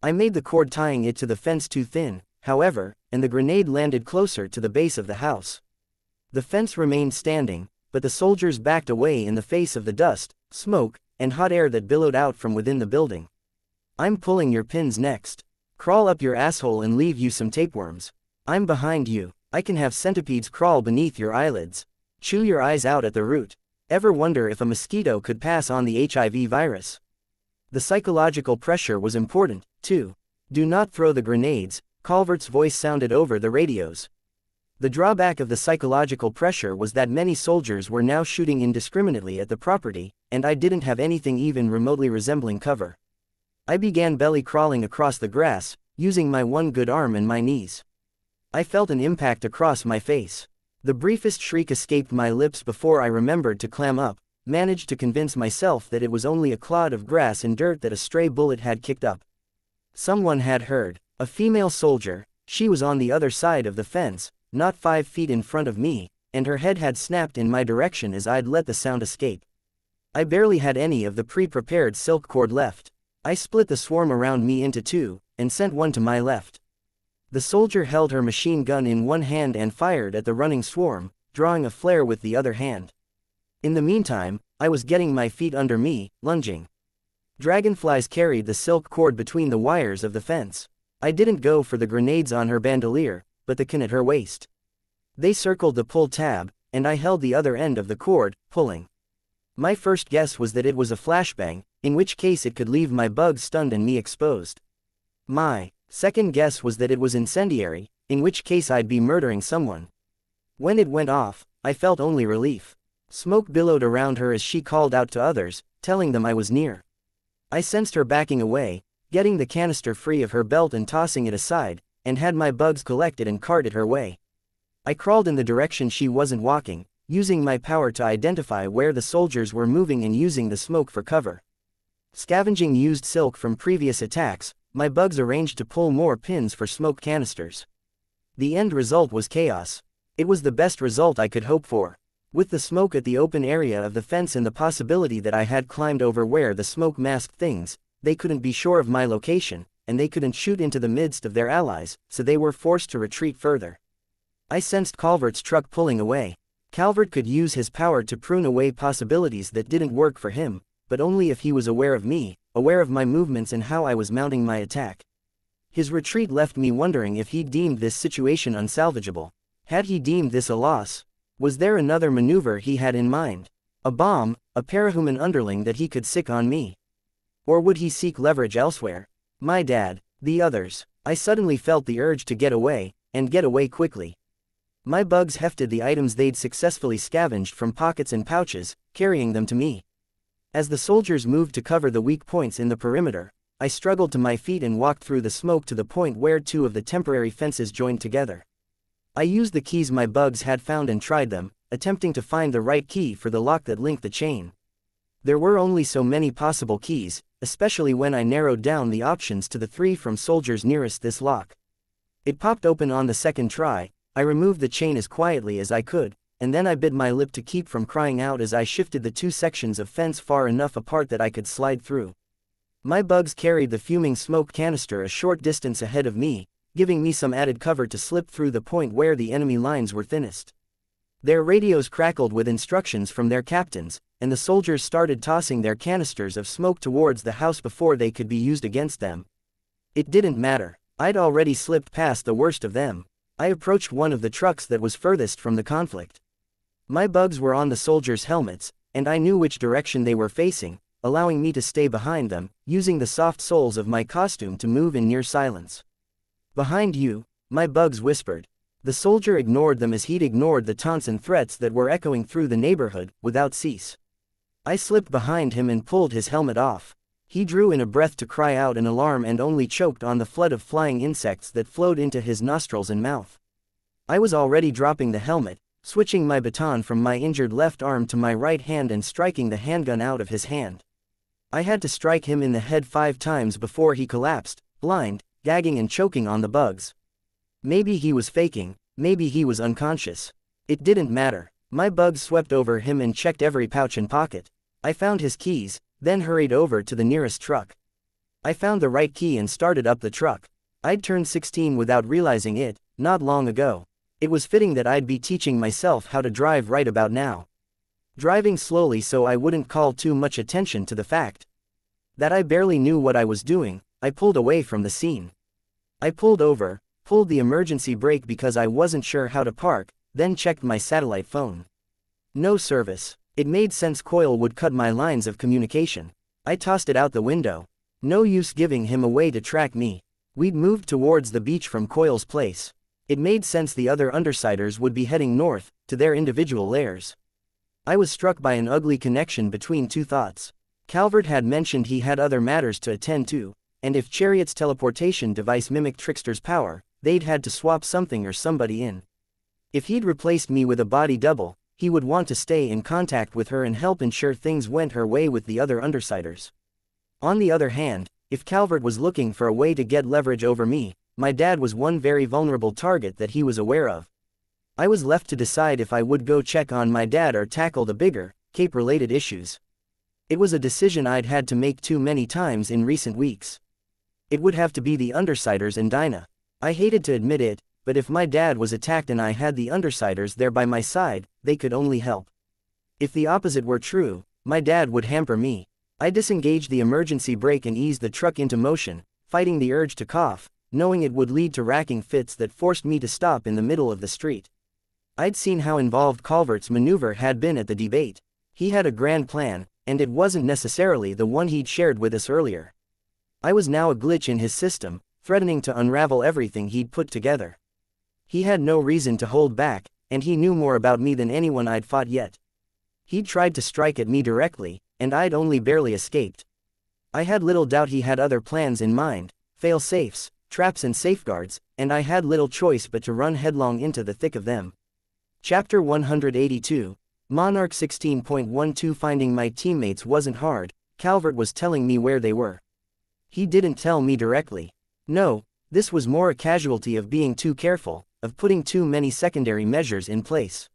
I made the cord tying it to the fence too thin, however, and the grenade landed closer to the base of the house. The fence remained standing, but the soldiers backed away in the face of the dust, smoke, and hot air that billowed out from within the building. I'm pulling your pins next. Crawl up your asshole and leave you some tapeworms. I'm behind you. I can have centipedes crawl beneath your eyelids. Chew your eyes out at the root. Ever wonder if a mosquito could pass on the HIV virus? The psychological pressure was important, too. Do not throw the grenades, Calvert's voice sounded over the radios. The drawback of the psychological pressure was that many soldiers were now shooting indiscriminately at the property, and I didn't have anything even remotely resembling cover. I began belly crawling across the grass, using my one good arm and my knees. I felt an impact across my face. The briefest shriek escaped my lips before I remembered to clam up, managed to convince myself that it was only a clod of grass and dirt that a stray bullet had kicked up. Someone had heard. A female soldier. She was on the other side of the fence, not 5 feet in front of me, and her head had snapped in my direction as I'd let the sound escape. I barely had any of the pre-prepared silk cord left. I split the swarm around me into 2, and sent one to my left. The soldier held her machine gun in one hand and fired at the running swarm, drawing a flare with the other hand. In the meantime, I was getting my feet under me, lunging. Dragonflies carried the silk cord between the wires of the fence. I didn't go for the grenades on her bandolier, but the can at her waist. They circled the pull tab, and I held the other end of the cord, pulling. My first guess was that it was a flashbang, in which case it could leave my bugs stunned and me exposed. My second guess was that it was incendiary, in which case I'd be murdering someone. When it went off, I felt only relief. Smoke billowed around her as she called out to others, telling them I was near. I sensed her backing away, getting the canister free of her belt and tossing it aside, and had my bugs collected and carted her way. I crawled in the direction she wasn't walking, using my power to identify where the soldiers were moving and using the smoke for cover. Scavenging used silk from previous attacks, my bugs arranged to pull more pins for smoke canisters. The end result was chaos. It was the best result I could hope for. With the smoke at the open area of the fence and the possibility that I had climbed over where the smoke masked things, they couldn't be sure of my location, and they couldn't shoot into the midst of their allies, so they were forced to retreat further. I sensed Calvert's truck pulling away. Calvert could use his power to prune away possibilities that didn't work for him, but only if he was aware of me, aware of my movements and how I was mounting my attack. His retreat left me wondering if he deemed this situation unsalvageable. Had he deemed this a loss? Was there another maneuver he had in mind? A bomb, a parahuman underling that he could sick on me? Or would he seek leverage elsewhere? My dad, the others. I suddenly felt the urge to get away, and get away quickly. My bugs hefted the items they'd successfully scavenged from pockets and pouches, carrying them to me. As the soldiers moved to cover the weak points in the perimeter, I struggled to my feet and walked through the smoke to the point where 2 of the temporary fences joined together. I used the keys my bugs had found and tried them, attempting to find the right key for the lock that linked the chain. There were only so many possible keys, especially when I narrowed down the options to the 3 from soldiers nearest this lock. It popped open on the second try. I removed the chain as quietly as I could, and then I bit my lip to keep from crying out as I shifted the 2 sections of fence far enough apart that I could slide through. My bugs carried the fuming smoke canister a short distance ahead of me, giving me some added cover to slip through the point where the enemy lines were thinnest. Their radios crackled with instructions from their captains, and the soldiers started tossing their canisters of smoke towards the house before they could be used against them. It didn't matter. I'd already slipped past the worst of them. I approached one of the trucks that was furthest from the conflict. My bugs were on the soldiers' helmets, and I knew which direction they were facing, allowing me to stay behind them, using the soft soles of my costume to move in near silence. "Behind you," my bugs whispered. The soldier ignored them as he'd ignored the taunts and threats that were echoing through the neighborhood, without cease. I slipped behind him and pulled his helmet off. He drew in a breath to cry out in alarm and only choked on the flood of flying insects that flowed into his nostrils and mouth. I was already dropping the helmet, switching my baton from my injured left arm to my right hand and striking the handgun out of his hand. I had to strike him in the head 5 times before he collapsed, blind, gagging and choking on the bugs. Maybe he was faking, maybe he was unconscious. It didn't matter. My bugs swept over him and checked every pouch and pocket. I found his keys, then hurried over to the nearest truck. I found the right key and started up the truck. I'd turned 16 without realizing it, not long ago. It was fitting that I'd be teaching myself how to drive right about now. Driving slowly so I wouldn't call too much attention to the fact that I barely knew what I was doing, I pulled away from the scene. I pulled over, pulled the emergency brake because I wasn't sure how to park, then checked my satellite phone. No service. It made sense Coyle would cut my lines of communication. I tossed it out the window. No use giving him a way to track me. We'd moved towards the beach from Coyle's place. It made sense the other Undersiders would be heading north, to their individual lairs. I was struck by an ugly connection between 2 thoughts. Calvert had mentioned he had other matters to attend to, and if Chariot's teleportation device mimicked Trickster's power, they'd had to swap something or somebody in. If he'd replaced me with a body double, he would want to stay in contact with her and help ensure things went her way with the other Undersiders. On the other hand, if Calvert was looking for a way to get leverage over me, my dad was one very vulnerable target that he was aware of. I was left to decide if I would go check on my dad or tackle the bigger, Cape-related issues. It was a decision I'd had to make too many times in recent weeks. It would have to be the Undersiders and Dinah. I hated to admit it, but if my dad was attacked and I had the Undersiders there by my side, they could only help. If the opposite were true, my dad would hamper me. I disengaged the emergency brake and eased the truck into motion, fighting the urge to cough, knowing it would lead to racking fits that forced me to stop in the middle of the street. I'd seen how involved Calvert's maneuver had been at the debate. He had a grand plan, and it wasn't necessarily the one he'd shared with us earlier. I was now a glitch in his system, threatening to unravel everything he'd put together. He had no reason to hold back, and he knew more about me than anyone I'd fought yet. He'd tried to strike at me directly, and I'd only barely escaped. I had little doubt he had other plans in mind, fail-safes, traps and safeguards, and I had little choice but to run headlong into the thick of them. Chapter 182, Monarch 16.12. Finding my teammates wasn't hard. Calvert was telling me where they were. He didn't tell me directly. No, this was more a casualty of being too careful, of putting too many secondary measures in place.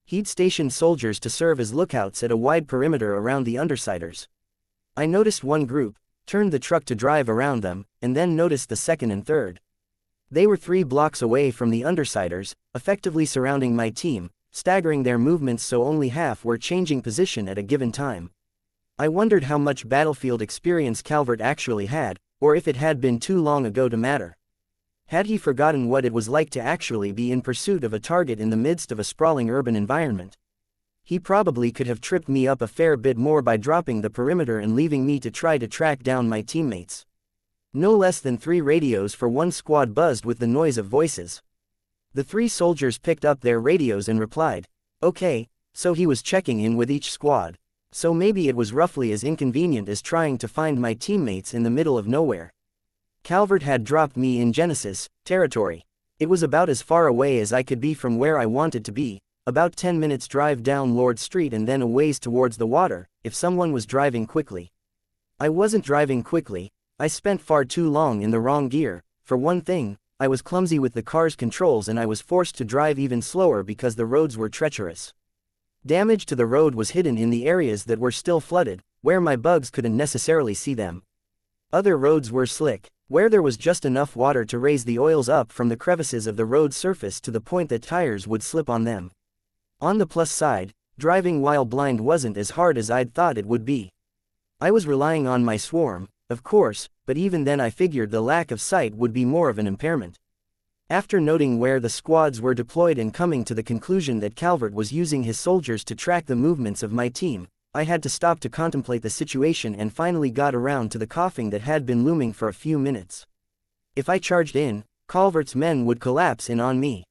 He'd stationed soldiers to serve as lookouts at a wide perimeter around the Undersiders. I noticed one group, turned the truck to drive around them, and then noticed the second and third. They were 3 blocks away from the Undersiders, effectively surrounding my team, staggering their movements so only half were changing position at a given time. I wondered how much battlefield experience Calvert actually had, or if it had been too long ago to matter. Had he forgotten what it was like to actually be in pursuit of a target in the midst of a sprawling urban environment? He probably could have tripped me up a fair bit more by dropping the perimeter and leaving me to try to track down my teammates. No less than 3 radios for one squad buzzed with the noise of voices. The 3 soldiers picked up their radios and replied. Okay, so he was checking in with each squad. So maybe it was roughly as inconvenient as trying to find my teammates in the middle of nowhere. Calvert had dropped me in Genesis territory. It was about as far away as I could be from where I wanted to be, about 10 minutes drive down Lord Street and then a ways towards the water, if someone was driving quickly. I wasn't driving quickly. I spent far too long in the wrong gear. For one thing, I was clumsy with the car's controls and I was forced to drive even slower because the roads were treacherous. Damage to the road was hidden in the areas that were still flooded, where my bugs couldn't necessarily see them. Other roads were slick, where there was just enough water to raise the oils up from the crevices of the road surface to the point that tires would slip on them. On the plus side, driving while blind wasn't as hard as I'd thought it would be. I was relying on my swarm, of course, but even then I figured the lack of sight would be more of an impairment. After noting where the squads were deployed and coming to the conclusion that Calvert was using his soldiers to track the movements of my team, I had to stop to contemplate the situation and finally got around to the coughing that had been looming for a few minutes. If I charged in, Calvert's men would collapse in on me.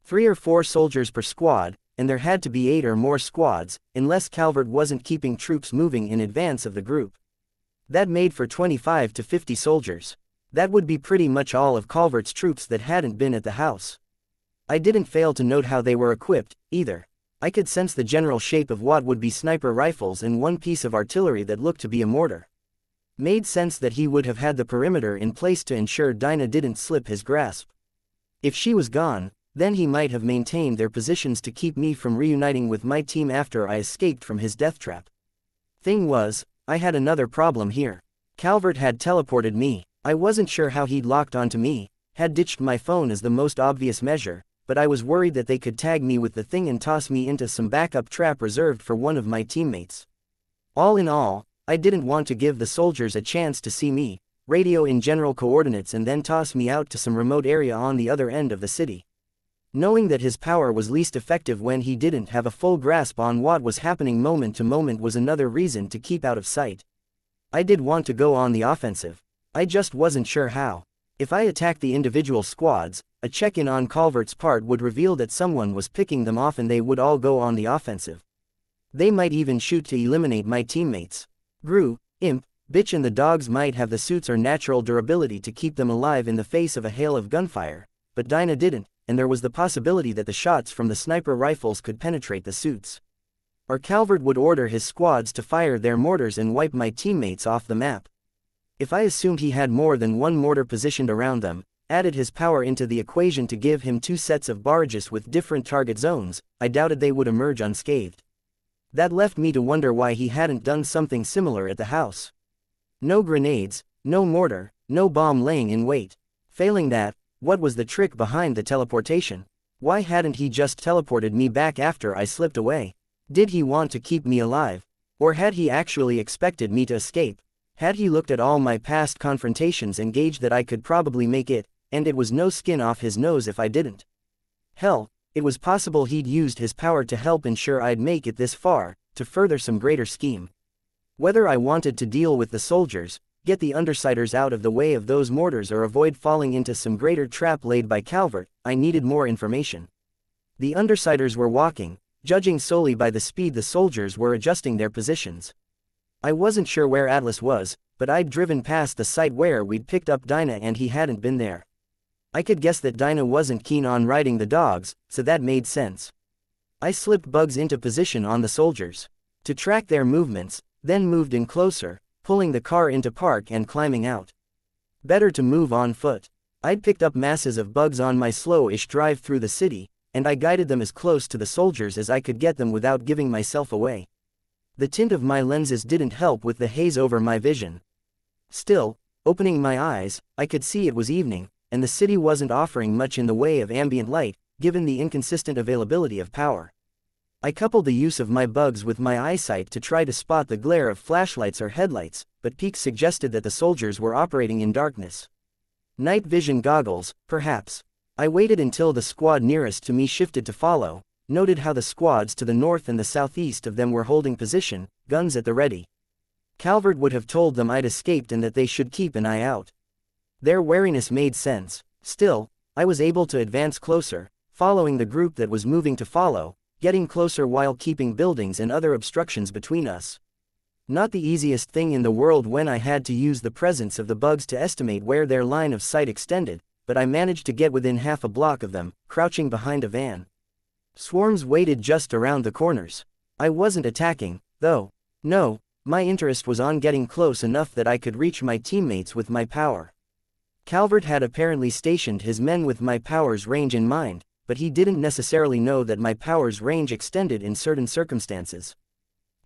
3 or 4 soldiers per squad, and there had to be 8 or more squads, unless Calvert wasn't keeping troops moving in advance of the group. That made for 25 to 50 soldiers. That would be pretty much all of Calvert's troops that hadn't been at the house. I didn't fail to note how they were equipped, either. I could sense the general shape of what would be sniper rifles and one piece of artillery that looked to be a mortar. Made sense that he would have had the perimeter in place to ensure Dinah didn't slip his grasp. If she was gone, then he might have maintained their positions to keep me from reuniting with my team after I escaped from his death trap. Thing was, I had another problem here. Calvert had teleported me. I wasn't sure how he'd locked onto me, had ditched my phone as the most obvious measure, but I was worried that they could tag me with the thing and toss me into some backup trap reserved for one of my teammates. All in all, I didn't want to give the soldiers a chance to see me, radio in general coordinates and then toss me out to some remote area on the other end of the city. Knowing that his power was least effective when he didn't have a full grasp on what was happening moment to moment was another reason to keep out of sight. I did want to go on the offensive. I just wasn't sure how. If I attacked the individual squads, a check-in on Calvert's part would reveal that someone was picking them off and they would all go on the offensive. They might even shoot to eliminate my teammates. Gru, Imp, Bitch and the dogs might have the suits or natural durability to keep them alive in the face of a hail of gunfire, but Dinah didn't, and there was the possibility that the shots from the sniper rifles could penetrate the suits. Or Calvert would order his squads to fire their mortars and wipe my teammates off the map. If I assumed he had more than one mortar positioned around them, added his power into the equation to give him 2 sets of barrages with different target zones, I doubted they would emerge unscathed. That left me to wonder why he hadn't done something similar at the house. No grenades, no mortar, no bomb laying in wait. Failing that, what was the trick behind the teleportation? Why hadn't he just teleported me back after I slipped away? Did he want to keep me alive? Or had he actually expected me to escape? Had he looked at all my past confrontations and gauged that I could probably make it, and it was no skin off his nose if I didn't? Hell, it was possible he'd used his power to help ensure I'd make it this far, to further some greater scheme. Whether I wanted to deal with the soldiers, get the Undersiders out of the way of those mortars or avoid falling into some greater trap laid by Calvert, I needed more information. The Undersiders were walking, judging solely by the speed the soldiers were adjusting their positions. I wasn't sure where Atlas was, but I'd driven past the site where we'd picked up Dinah and he hadn't been there. I could guess that Dinah wasn't keen on riding the dogs, so that made sense. I slipped bugs into position on the soldiers to track their movements, then moved in closer, pulling the car into park and climbing out. Better to move on foot. I'd picked up masses of bugs on my slow-ish drive through the city, and I guided them as close to the soldiers as I could get them without giving myself away. The tint of my lenses didn't help with the haze over my vision. Still, opening my eyes, I could see it was evening, and the city wasn't offering much in the way of ambient light, given the inconsistent availability of power. I coupled the use of my bugs with my eyesight to try to spot the glare of flashlights or headlights, but peaks suggested that the soldiers were operating in darkness. Night vision goggles, perhaps. I waited until the squad nearest to me shifted to follow, noted how the squads to the north and the southeast of them were holding position, guns at the ready. Calvert would have told them I'd escaped and that they should keep an eye out. Their wariness made sense. Still, I was able to advance closer, following the group that was moving to follow, getting closer while keeping buildings and other obstructions between us. Not the easiest thing in the world when I had to use the presence of the bugs to estimate where their line of sight extended, but I managed to get within half a block of them, crouching behind a van. Swarms waited just around the corners. I wasn't attacking, though. No, my interest was on getting close enough that I could reach my teammates with my power. Calvert had apparently stationed his men with my power's range in mind, but he didn't necessarily know that my power's range extended in certain circumstances.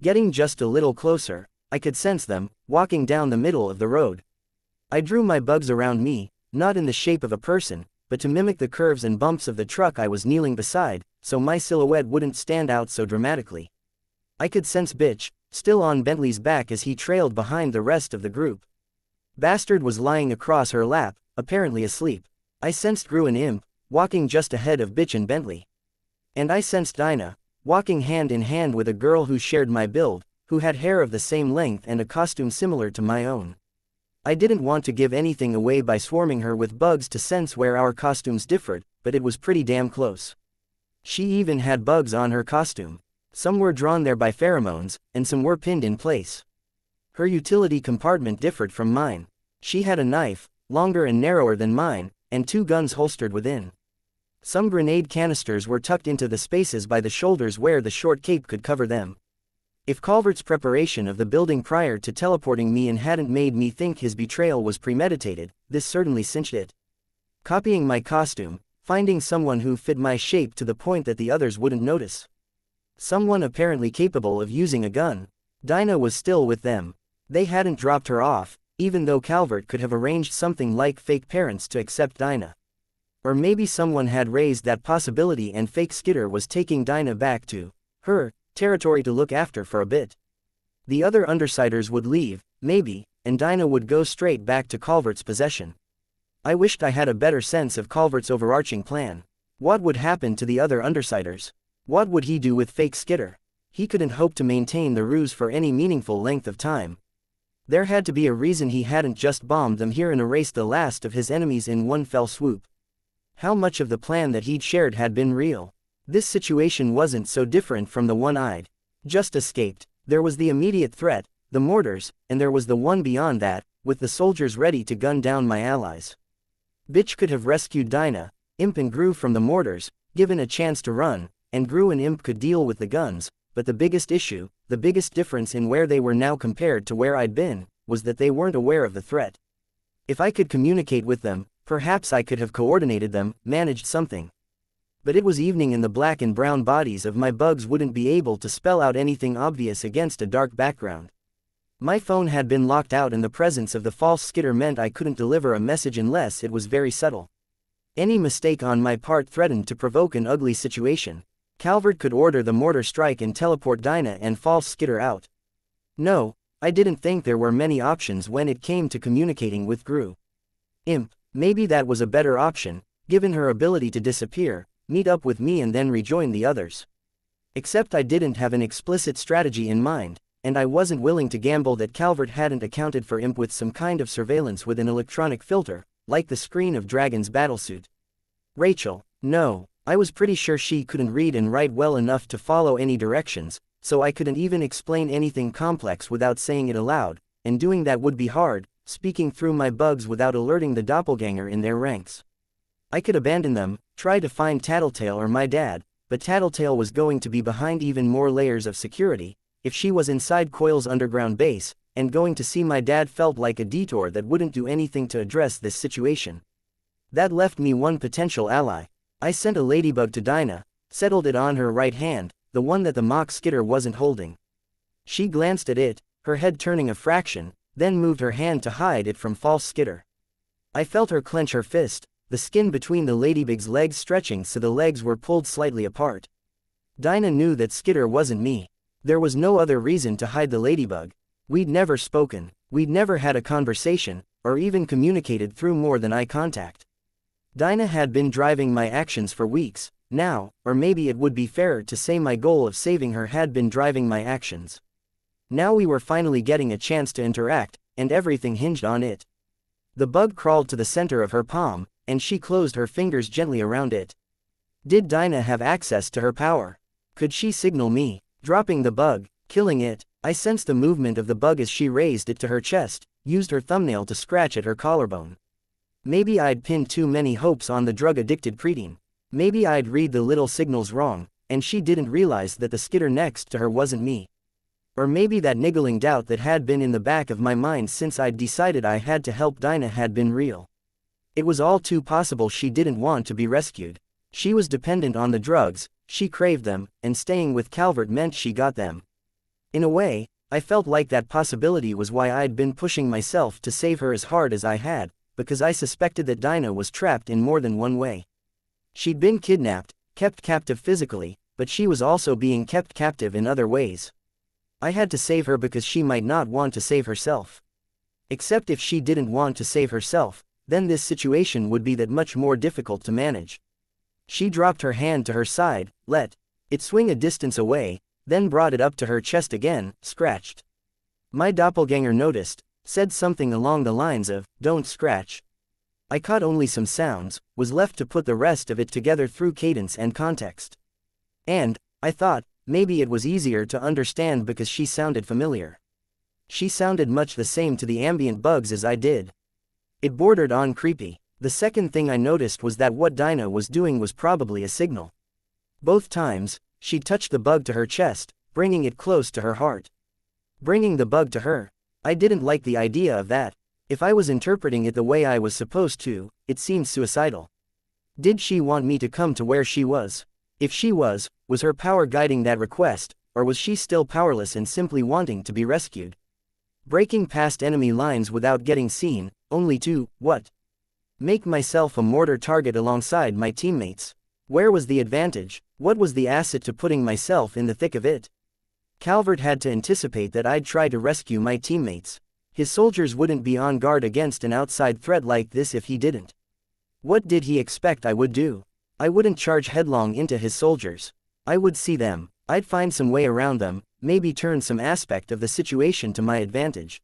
Getting just a little closer, I could sense them, walking down the middle of the road. I drew my bugs around me, not in the shape of a person, but to mimic the curves and bumps of the truck I was kneeling beside, so my silhouette wouldn't stand out so dramatically. I could sense Bitch, still on Bentley's back as he trailed behind the rest of the group. Bastard was lying across her lap, apparently asleep. I sensed Gru and Imp, walking just ahead of Bitch and Bentley. And I sensed Dinah, walking hand in hand with a girl who shared my build, who had hair of the same length and a costume similar to my own. I didn't want to give anything away by swarming her with bugs to sense where our costumes differed, but it was pretty damn close. She even had bugs on her costume. Some were drawn there by pheromones, and some were pinned in place. Her utility compartment differed from mine. She had a knife, longer and narrower than mine, and 2 guns holstered within. Some grenade canisters were tucked into the spaces by the shoulders where the short cape could cover them. If Calvert's preparation of the building prior to teleporting me in hadn't made me think his betrayal was premeditated, this certainly cinched it. Copying my costume, finding someone who fit my shape to the point that the others wouldn't notice. Someone apparently capable of using a gun. Dinah was still with them. They hadn't dropped her off, even though Calvert could have arranged something like fake parents to accept Dinah. Or maybe someone had raised that possibility and fake Skitter was taking Dinah back to her territory to look after for a bit. The other Undersiders would leave, maybe, and Dinah would go straight back to Calvert's possession. I wished I had a better sense of Calvert's overarching plan. What would happen to the other Undersiders? What would he do with fake Skitter? He couldn't hope to maintain the ruse for any meaningful length of time. There had to be a reason he hadn't just bombed them here and erased the last of his enemies in one fell swoop. How much of the plan that he'd shared had been real? This situation wasn't so different from the one I'd just escaped. There was the immediate threat, the mortars, and there was the one beyond that, with the soldiers ready to gun down my allies. Bitch could have rescued Dinah, Imp and Gru from the mortars, given a chance to run, and Gru and Imp could deal with the guns, but the biggest issue, the biggest difference in where they were now compared to where I'd been, was that they weren't aware of the threat. If I could communicate with them, perhaps I could have coordinated them, managed something. But it was evening and the black and brown bodies of my bugs wouldn't be able to spell out anything obvious against a dark background. My phone had been locked out and the presence of the false Skitter meant I couldn't deliver a message unless it was very subtle. Any mistake on my part threatened to provoke an ugly situation. Calvert could order the mortar strike and teleport Dinah and false Skitter out. No, I didn't think there were many options when it came to communicating with Gru. Imp, maybe that was a better option, given her ability to disappear, meet up with me and then rejoin the others. Except I didn't have an explicit strategy in mind, and I wasn't willing to gamble that Calvert hadn't accounted for Imp with some kind of surveillance with an electronic filter, like the screen of Dragon's battlesuit. Rachel, no, I was pretty sure she couldn't read and write well enough to follow any directions, so I couldn't even explain anything complex without saying it aloud, and doing that would be hard, speaking through my bugs without alerting the doppelganger in their ranks. I could abandon them, try to find Tattletale or my dad, but Tattletale was going to be behind even more layers of security. If she was inside Coil's underground base, and going to see my dad felt like a detour that wouldn't do anything to address this situation. That left me one potential ally. I sent a ladybug to Dinah, settled it on her right hand, the one that the mock Skitter wasn't holding. She glanced at it, her head turning a fraction, then moved her hand to hide it from false Skitter. I felt her clench her fist, the skin between the ladybug's legs stretching so the legs were pulled slightly apart. Dinah knew that Skitter wasn't me. There was no other reason to hide the ladybug. We'd never spoken, we'd never had a conversation, or even communicated through more than eye contact. Dinah had been driving my actions for weeks, now, or maybe it would be fairer to say my goal of saving her had been driving my actions. Now we were finally getting a chance to interact, and everything hinged on it. The bug crawled to the center of her palm, and she closed her fingers gently around it. Did Dinah have access to her power? Could she signal me? Dropping the bug, killing it, I sensed the movement of the bug as she raised it to her chest, used her thumbnail to scratch at her collarbone. Maybe I'd pinned too many hopes on the drug-addicted preteen. Maybe I'd read the little signals wrong, and she didn't realize that the skitter next to her wasn't me. Or maybe that niggling doubt that had been in the back of my mind since I'd decided I had to help Dinah had been real. It was all too possible she didn't want to be rescued. She was dependent on the drugs, she craved them, and staying with Calvert meant she got them. In a way, I felt like that possibility was why I'd been pushing myself to save her as hard as I had, because I suspected that Dinah was trapped in more than one way. She'd been kidnapped, kept captive physically, but she was also being kept captive in other ways. I had to save her because she might not want to save herself. Except if she didn't want to save herself, then this situation would be that much more difficult to manage. She dropped her hand to her side, let it swing a distance away, then brought it up to her chest again, scratched. My doppelganger noticed, said something along the lines of, "Don't scratch." I caught only some sounds, was left to put the rest of it together through cadence and context. And, I thought, maybe it was easier to understand because she sounded familiar. She sounded much the same to the ambient bugs as I did. It bordered on creepy. The second thing I noticed was that what Dinah was doing was probably a signal. Both times, she touched the bug to her chest, bringing it close to her heart. Bringing the bug to her. I didn't like the idea of that. If I was interpreting it the way I was supposed to, it seemed suicidal. Did she want me to come to where she was? If she was her power guiding that request, or was she still powerless and simply wanting to be rescued? Breaking past enemy lines without getting seen, only to, what? Make myself a mortar target alongside my teammates. Where was the advantage? What was the asset to putting myself in the thick of it? Calvert had to anticipate that I'd try to rescue my teammates. His soldiers wouldn't be on guard against an outside threat like this if he didn't. What did he expect I would do? I wouldn't charge headlong into his soldiers. I would see them, I'd find some way around them, maybe turn some aspect of the situation to my advantage.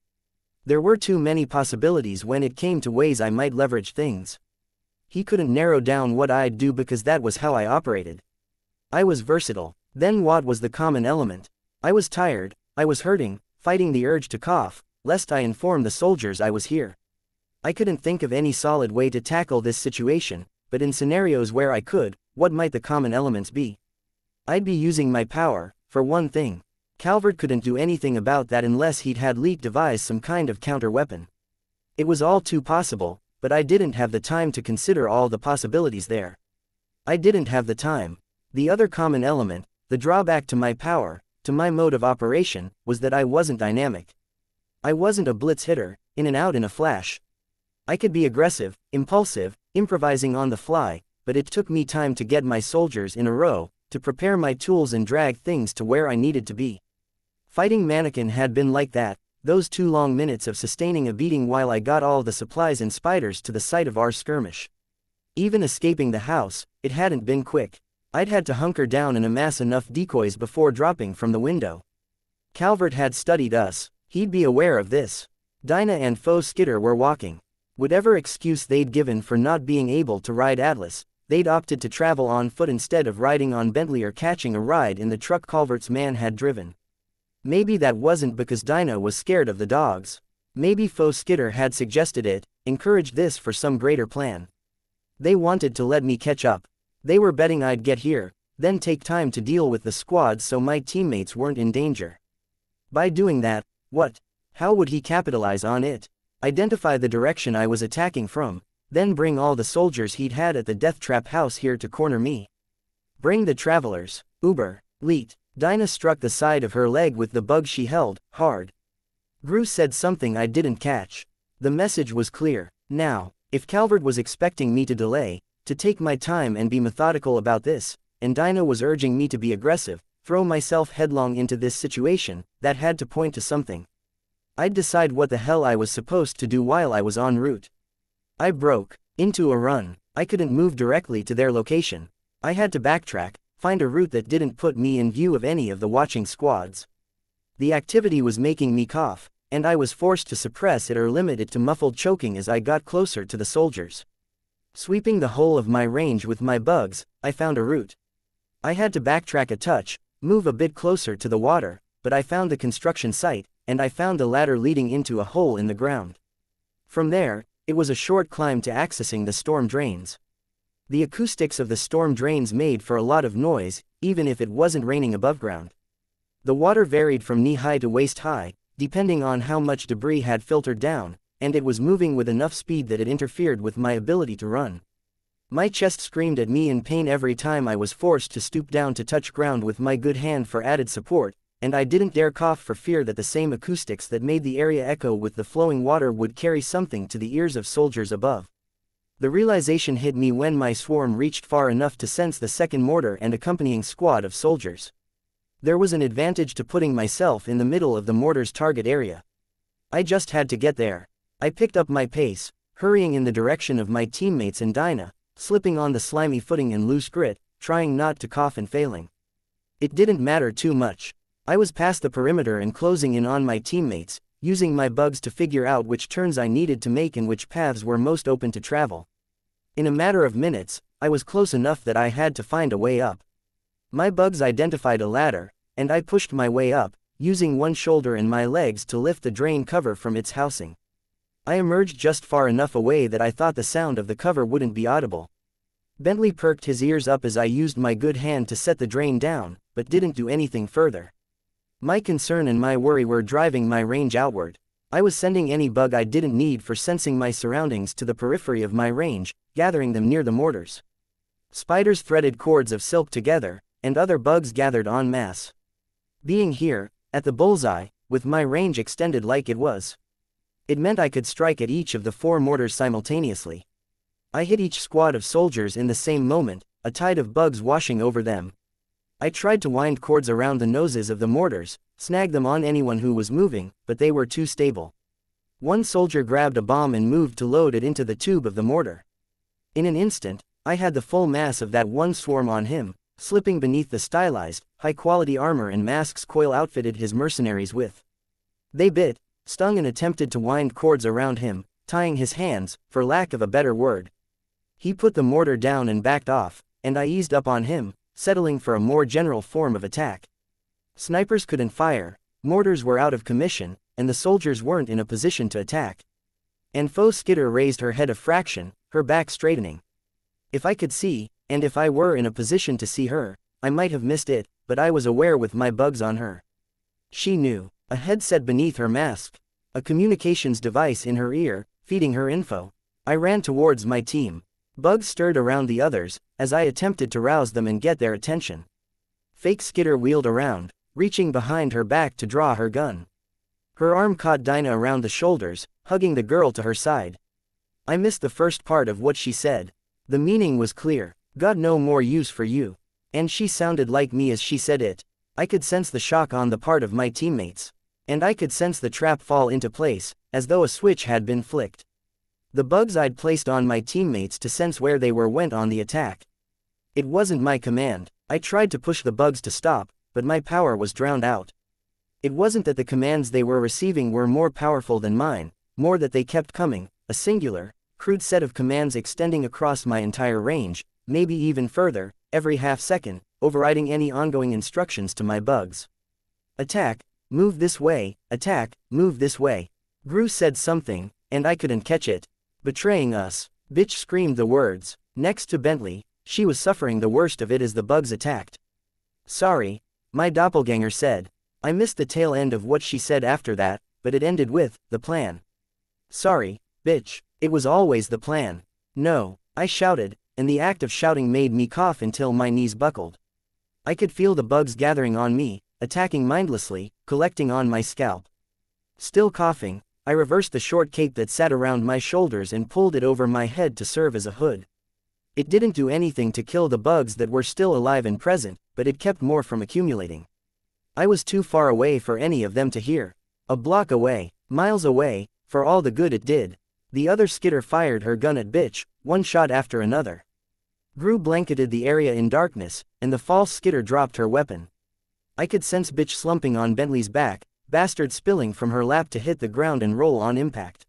There were too many possibilities when it came to ways I might leverage things. He couldn't narrow down what I'd do because that was how I operated. I was versatile. Then what was the common element? I was tired, I was hurting, fighting the urge to cough, lest I inform the soldiers I was here. I couldn't think of any solid way to tackle this situation, but in scenarios where I could, what might the common elements be? I'd be using my power, for one thing. Calvert couldn't do anything about that unless he'd had Leet devise some kind of counter-weapon. It was all too possible, but I didn't have the time to consider all the possibilities there. I didn't have the time. The other common element, the drawback to my power, to my mode of operation, was that I wasn't dynamic. I wasn't a blitz hitter, in and out in a flash. I could be aggressive, impulsive, improvising on the fly, but it took me time to get my soldiers in a row, to prepare my tools and drag things to where I needed to be. Fighting Mannequin had been like that, those 2 long minutes of sustaining a beating while I got all the supplies and spiders to the site of our skirmish. Even escaping the house, it hadn't been quick. I'd had to hunker down and amass enough decoys before dropping from the window. Calvert had studied us, he'd be aware of this. Dinah and Faux Skitter were walking. Whatever excuse they'd given for not being able to ride Atlas, they'd opted to travel on foot instead of riding on Bentley or catching a ride in the truck Calvert's man had driven. Maybe that wasn't because Dinah was scared of the dogs. Maybe Faux Skitter had suggested it, encouraged this for some greater plan. They wanted to let me catch up. They were betting I'd get here, then take time to deal with the squad so my teammates weren't in danger. By doing that, what? How would he capitalize on it? Identify the direction I was attacking from, then bring all the soldiers he'd had at the Death Trap house here to corner me. Bring the travelers, Uber, Leet. Dinah struck the side of her leg with the bug she held, hard. Gru said something I didn't catch. The message was clear. Now, if Calvert was expecting me to delay, to take my time and be methodical about this, and Dinah was urging me to be aggressive, throw myself headlong into this situation, that had to point to something. I'd decide what the hell I was supposed to do while I was en route. I broke into a run. I couldn't move directly to their location. I had to backtrack, find a route that didn't put me in view of any of the watching squads. The activity was making me cough, and I was forced to suppress it or limit it to muffled choking as I got closer to the soldiers. Sweeping the whole of my range with my bugs, I found a route. I had to backtrack a touch, move a bit closer to the water, but I found the construction site, and I found the ladder leading into a hole in the ground. From there, it was a short climb to accessing the storm drains. The acoustics of the storm drains made for a lot of noise, even if it wasn't raining above ground. The water varied from knee-high to waist-high, depending on how much debris had filtered down, and it was moving with enough speed that it interfered with my ability to run. My chest screamed at me in pain every time I was forced to stoop down to touch ground with my good hand for added support, and I didn't dare cough for fear that the same acoustics that made the area echo with the flowing water would carry something to the ears of soldiers above. The realization hit me when my swarm reached far enough to sense the second mortar and accompanying squad of soldiers. There was an advantage to putting myself in the middle of the mortar's target area. I just had to get there. I picked up my pace, hurrying in the direction of my teammates and Dinah, slipping on the slimy footing and loose grit, trying not to cough and failing. It didn't matter too much. I was past the perimeter and closing in on my teammates, using my bugs to figure out which turns I needed to make and which paths were most open to travel. In a matter of minutes, I was close enough that I had to find a way up. My bugs identified a ladder, and I pushed my way up, using one shoulder and my legs to lift the drain cover from its housing. I emerged just far enough away that I thought the sound of the cover wouldn't be audible. Bentley perked his ears up as I used my good hand to set the drain down, but didn't do anything further. My concern and my worry were driving my range outward. I was sending any bug I didn't need for sensing my surroundings to the periphery of my range, gathering them near the mortars. Spiders threaded cords of silk together, and other bugs gathered en masse. Being here, at the bullseye, with my range extended like it was, it meant I could strike at each of the 4 mortars simultaneously. I hit each squad of soldiers in the same moment, a tide of bugs washing over them. I tried to wind cords around the noses of the mortars, snag them on anyone who was moving, but they were too stable. One soldier grabbed a bomb and moved to load it into the tube of the mortar. In an instant, I had the full mass of that one swarm on him, slipping beneath the stylized, high-quality armor and masks Coyle outfitted his mercenaries with. They bit, stung and attempted to wind cords around him, tying his hands, for lack of a better word. He put the mortar down and backed off, and I eased up on him, settling for a more general form of attack. Snipers couldn't fire, mortars were out of commission, and the soldiers weren't in a position to attack. And Faux Skitter raised her head a fraction, her back straightening. If I could see, and if I were in a position to see her, I might have missed it, but I was aware with my bugs on her. She knew. A headset beneath her mask. A communications device in her ear, feeding her info. I ran towards my team. Bugs stirred around the others, as I attempted to rouse them and get their attention. Fake Skitter wheeled around, reaching behind her back to draw her gun. Her arm caught Dinah around the shoulders, hugging the girl to her side. I missed the first part of what she said. The meaning was clear. Got no more use for you. And she sounded like me as she said it. I could sense the shock on the part of my teammates. And I could sense the trap fall into place, as though a switch had been flicked. The bugs I'd placed on my teammates to sense where they were went on the attack. It wasn't my command. I tried to push the bugs to stop, but my power was drowned out. It wasn't that the commands they were receiving were more powerful than mine, more that they kept coming, a singular, crude set of commands extending across my entire range, maybe even further, every half second, overriding any ongoing instructions to my bugs. Attack, move this way, attack, move this way. Gru said something, and I couldn't catch it. Betraying us, bitch screamed the words. Next to Bentley, she was suffering the worst of it as the bugs attacked. Sorry, my doppelganger said. I missed the tail end of what she said after that, but it ended with, the plan. Sorry, bitch, it was always the plan. No, I shouted, and the act of shouting made me cough until my knees buckled. I could feel the bugs gathering on me, attacking mindlessly, collecting on my scalp. Still coughing, I reversed the short cape that sat around my shoulders and pulled it over my head to serve as a hood. It didn't do anything to kill the bugs that were still alive and present, but it kept more from accumulating. I was too far away for any of them to hear. A block away, miles away, for all the good it did. The other Skitter fired her gun at bitch, one shot after another. Gru blanketed the area in darkness, and the false Skitter dropped her weapon. I could sense bitch slumping on Bentley's back, bastard spilling from her lap to hit the ground and roll on impact.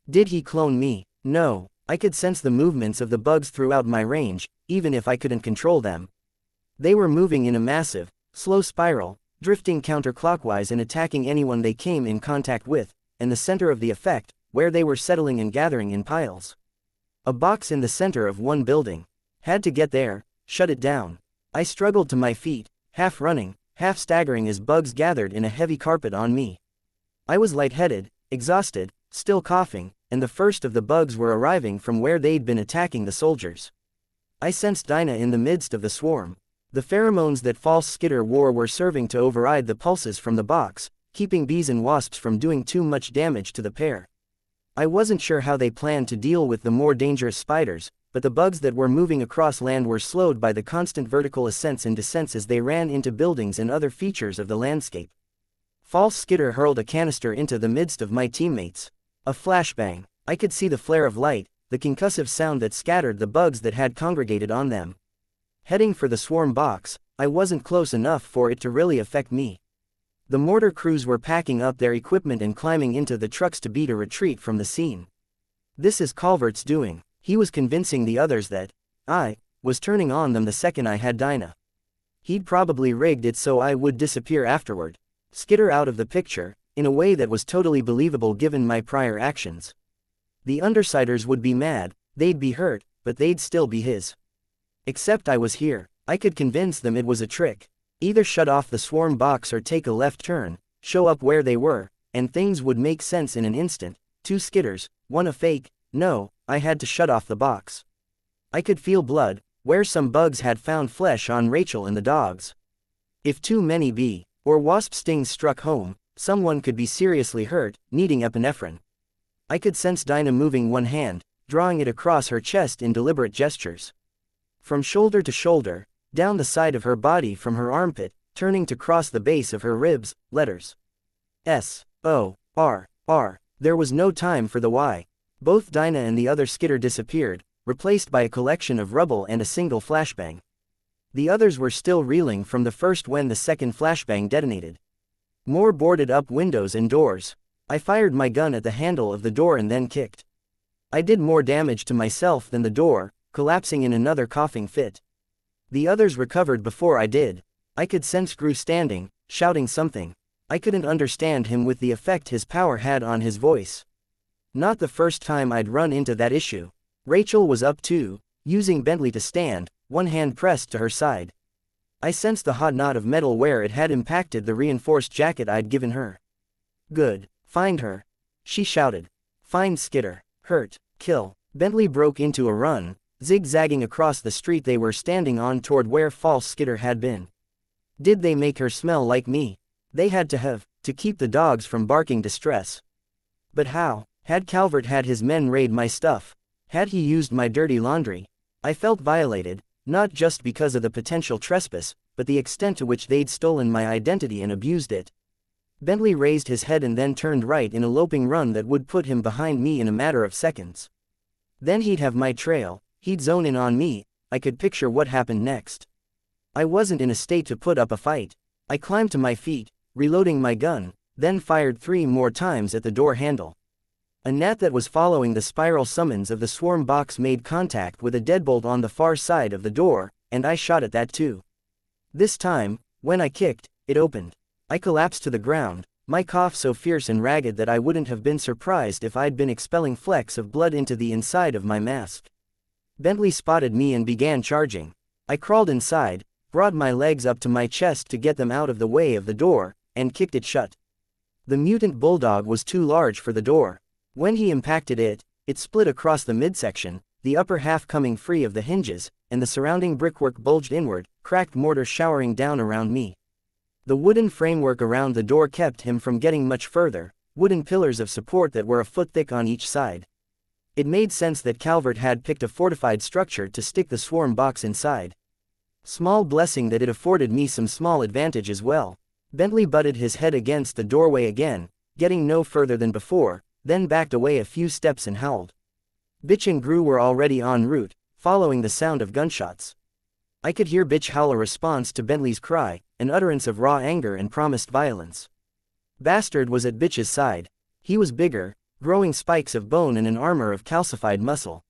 Did he clone me? No, I could sense the movements of the bugs throughout my range, even if I couldn't control them. They were moving in a massive, slow spiral, drifting counterclockwise and attacking anyone they came in contact with, and the center of the effect, where they were settling and gathering in piles. A box in the center of one building. Had to get there, shut it down. I struggled to my feet, half running, half staggering as bugs gathered in a heavy carpet on me. I was lightheaded, exhausted, still coughing, and the first of the bugs were arriving from where they'd been attacking the soldiers. I sensed Dinah in the midst of the swarm. The pheromones that false Skitter wore were serving to override the pulses from the box, keeping bees and wasps from doing too much damage to the pair. I wasn't sure how they planned to deal with the more dangerous spiders, but the bugs that were moving across land were slowed by the constant vertical ascents and descents as they ran into buildings and other features of the landscape. False Skitter hurled a canister into the midst of my teammates. A flashbang. I could see the flare of light, the concussive sound that scattered the bugs that had congregated on them. Heading for the swarm box, I wasn't close enough for it to really affect me. The mortar crews were packing up their equipment and climbing into the trucks to beat a retreat from the scene. This is Calvert's doing. He was convincing the others that I was turning on them the second I had Dinah. He'd probably rigged it so I would disappear afterward. Skitter out of the picture, in a way that was totally believable given my prior actions. The Undersiders would be mad, they'd be hurt, but they'd still be his. Except I was here. I could convince them it was a trick. Either shut off the swarm box or take a left turn, show up where they were, and things would make sense in an instant. 2 Skitters, 1 a fake. No, I had to shut off the box. I could feel blood, where some bugs had found flesh on Rachel and the dogs. If too many bee or wasp stings struck home, someone could be seriously hurt, needing epinephrine. I could sense Dinah moving one hand, drawing it across her chest in deliberate gestures. From shoulder to shoulder, down the side of her body from her armpit, turning to cross the base of her ribs, letters. S-O-R-R. There was no time for the Y. Both Dinah and the other Skitter disappeared, replaced by a collection of rubble and a single flashbang. The others were still reeling from the first when the second flashbang detonated. More boarded up windows and doors. I fired my gun at the handle of the door and then kicked. I did more damage to myself than the door, collapsing in another coughing fit. The others recovered before I did. I could sense Gru standing, shouting something. I couldn't understand him with the effect his power had on his voice. Not the first time I'd run into that issue. Rachel was up too, using Bentley to stand, one hand pressed to her side. I sensed the hot knot of metal where it had impacted the reinforced jacket I'd given her. Good. Find her. She shouted. Find Skitter. Hurt. Kill. Bentley broke into a run, zigzagging across the street they were standing on toward where false Skitter had been. Did they make her smell like me? They had to have, to keep the dogs from barking distress. But how? Had Calvert had his men raid my stuff? Had he used my dirty laundry? I felt violated, not just because of the potential trespass, but the extent to which they'd stolen my identity and abused it. Bentley raised his head and then turned right in a loping run that would put him behind me in a matter of seconds. Then he'd have my trail, he'd zone in on me. I could picture what happened next. I wasn't in a state to put up a fight. I climbed to my feet, reloading my gun, then fired 3 more times at the door handle. A gnat that was following the spiral summons of the swarm box made contact with a deadbolt on the far side of the door, and I shot at that too. This time, when I kicked, it opened. I collapsed to the ground, my cough so fierce and ragged that I wouldn't have been surprised if I'd been expelling flecks of blood into the inside of my mask. Bentley spotted me and began charging. I crawled inside, brought my legs up to my chest to get them out of the way of the door, and kicked it shut. The mutant bulldog was too large for the door. When he impacted it, it split across the midsection, the upper half coming free of the hinges, and the surrounding brickwork bulged inward, cracked mortar showering down around me. The wooden framework around the door kept him from getting much further, wooden pillars of support that were a foot thick on each side. It made sense that Calvert had picked a fortified structure to stick the swarm box inside. Small blessing that it afforded me some small advantage as well. Bentley butted his head against the doorway again, getting no further than before, then backed away a few steps and howled. Bitch and Gru were already en route, following the sound of gunshots. I could hear Bitch howl a response to Bentley's cry, an utterance of raw anger and promised violence. Bastard was at Bitch's side. He was bigger, growing spikes of bone and an armor of calcified muscle.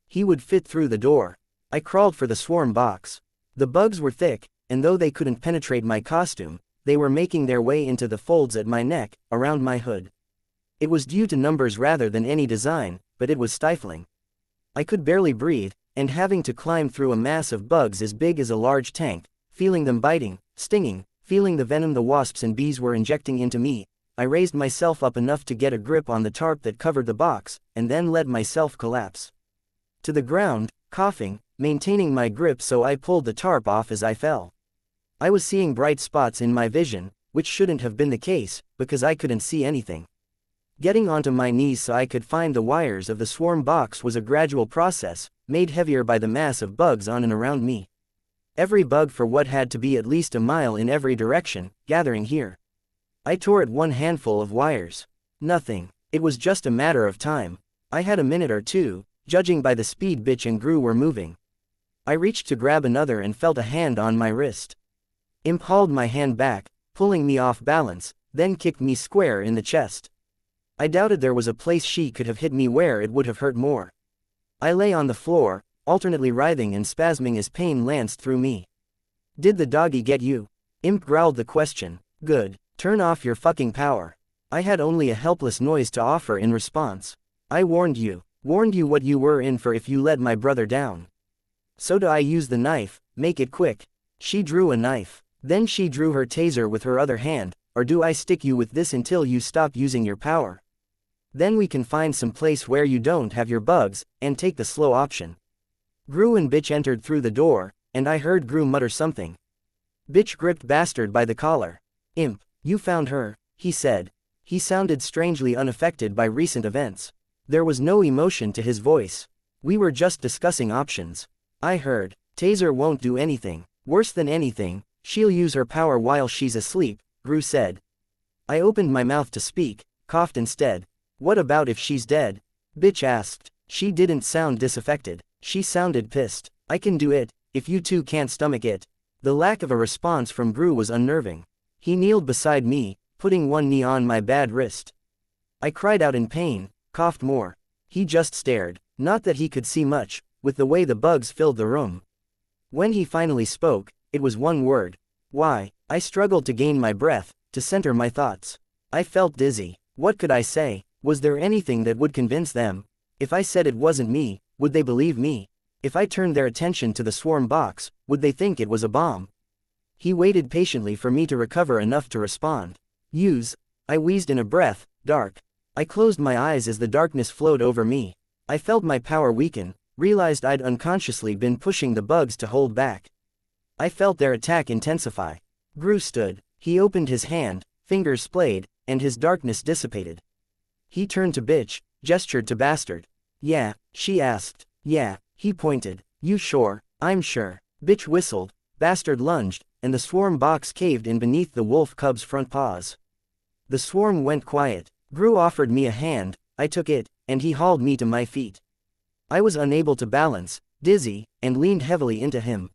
He would fit through the door. I crawled for the swarm box. The bugs were thick, and though they couldn't penetrate my costume, they were making their way into the folds at my neck, around my hood. It was due to numbers rather than any design, but it was stifling. I could barely breathe, and having to climb through a mass of bugs as big as a large tank, feeling them biting, stinging, feeling the venom the wasps and bees were injecting into me, I raised myself up enough to get a grip on the tarp that covered the box, and then let myself collapse to the ground, coughing, maintaining my grip so I pulled the tarp off as I fell. I was seeing bright spots in my vision, which shouldn't have been the case, because I couldn't see anything. Getting onto my knees so I could find the wires of the swarm box was a gradual process, made heavier by the mass of bugs on and around me. Every bug for what had to be at least a mile in every direction, gathering here. I tore at one handful of wires. Nothing. It was just a matter of time. I had a minute or two, judging by the speed Bitch and Gru were moving. I reached to grab another and felt a hand on my wrist. Imp hauled my hand back, pulling me off balance, then kicked me square in the chest. I doubted there was a place she could have hit me where it would have hurt more. I lay on the floor, alternately writhing and spasming as pain lanced through me. Did the doggy get you? Imp growled the question. Good. Turn off your fucking power. I had only a helpless noise to offer in response. I warned you what you were in for if you let my brother down. So do I use the knife, make it quick. She drew a knife. Then she drew her taser with her other hand, or do I stick you with this until you stop using your power? Then we can find some place where you don't have your bugs, and take the slow option. Gru and Bitch entered through the door, and I heard Gru mutter something. Bitch gripped Bastard by the collar. Imp, you found her, he said. He sounded strangely unaffected by recent events. There was no emotion to his voice. We were just discussing options. I heard, taser won't do anything. Worse than anything, she'll use her power while she's asleep, Gru said. I opened my mouth to speak, coughed instead. What about if she's dead? Bitch asked. She didn't sound disaffected. She sounded pissed. I can do it, if you two can't stomach it. The lack of a response from Gru was unnerving. He kneeled beside me, putting one knee on my bad wrist. I cried out in pain, coughed more. He just stared, not that he could see much, with the way the bugs filled the room. When he finally spoke, it was one word. Why? I struggled to gain my breath, to center my thoughts. I felt dizzy. What could I say? Was there anything that would convince them? If I said it wasn't me, would they believe me? If I turned their attention to the swarm box, would they think it was a bomb? He waited patiently for me to recover enough to respond. Use. I wheezed in a breath. Dark. I closed my eyes as the darkness flowed over me. I felt my power weaken, realized I'd unconsciously been pushing the bugs to hold back. I felt their attack intensify. Gru stood. He opened his hand, fingers splayed, and his darkness dissipated. He turned to Bitch, gestured to Bastard. Yeah, she asked. Yeah, he pointed. You sure? I'm sure. Bitch whistled. Bastard lunged, and the swarm box caved in beneath the wolf cub's front paws. The swarm went quiet. Gru offered me a hand, I took it, and he hauled me to my feet. I was unable to balance, dizzy, and leaned heavily into him.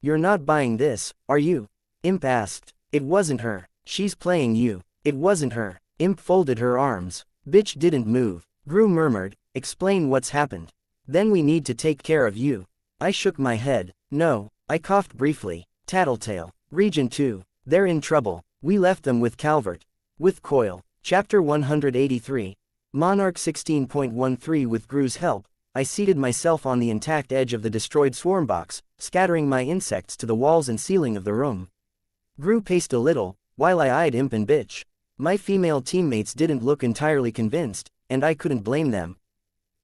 You're not buying this, are you? Imp asked. It wasn't her. She's playing you. It wasn't her. Imp folded her arms. Bitch didn't move. Gru murmured, explain what's happened. Then we need to take care of you. I shook my head. No. I coughed briefly. Tattletale. Region 2. They're in trouble. We left them with Calvert. With Coil. Chapter 183. Monarch 16.13. With Gru's help, I seated myself on the intact edge of the destroyed swarm box, scattering my insects to the walls and ceiling of the room. Gru paced a little, while I eyed Imp and Bitch. My female teammates didn't look entirely convinced, and I couldn't blame them.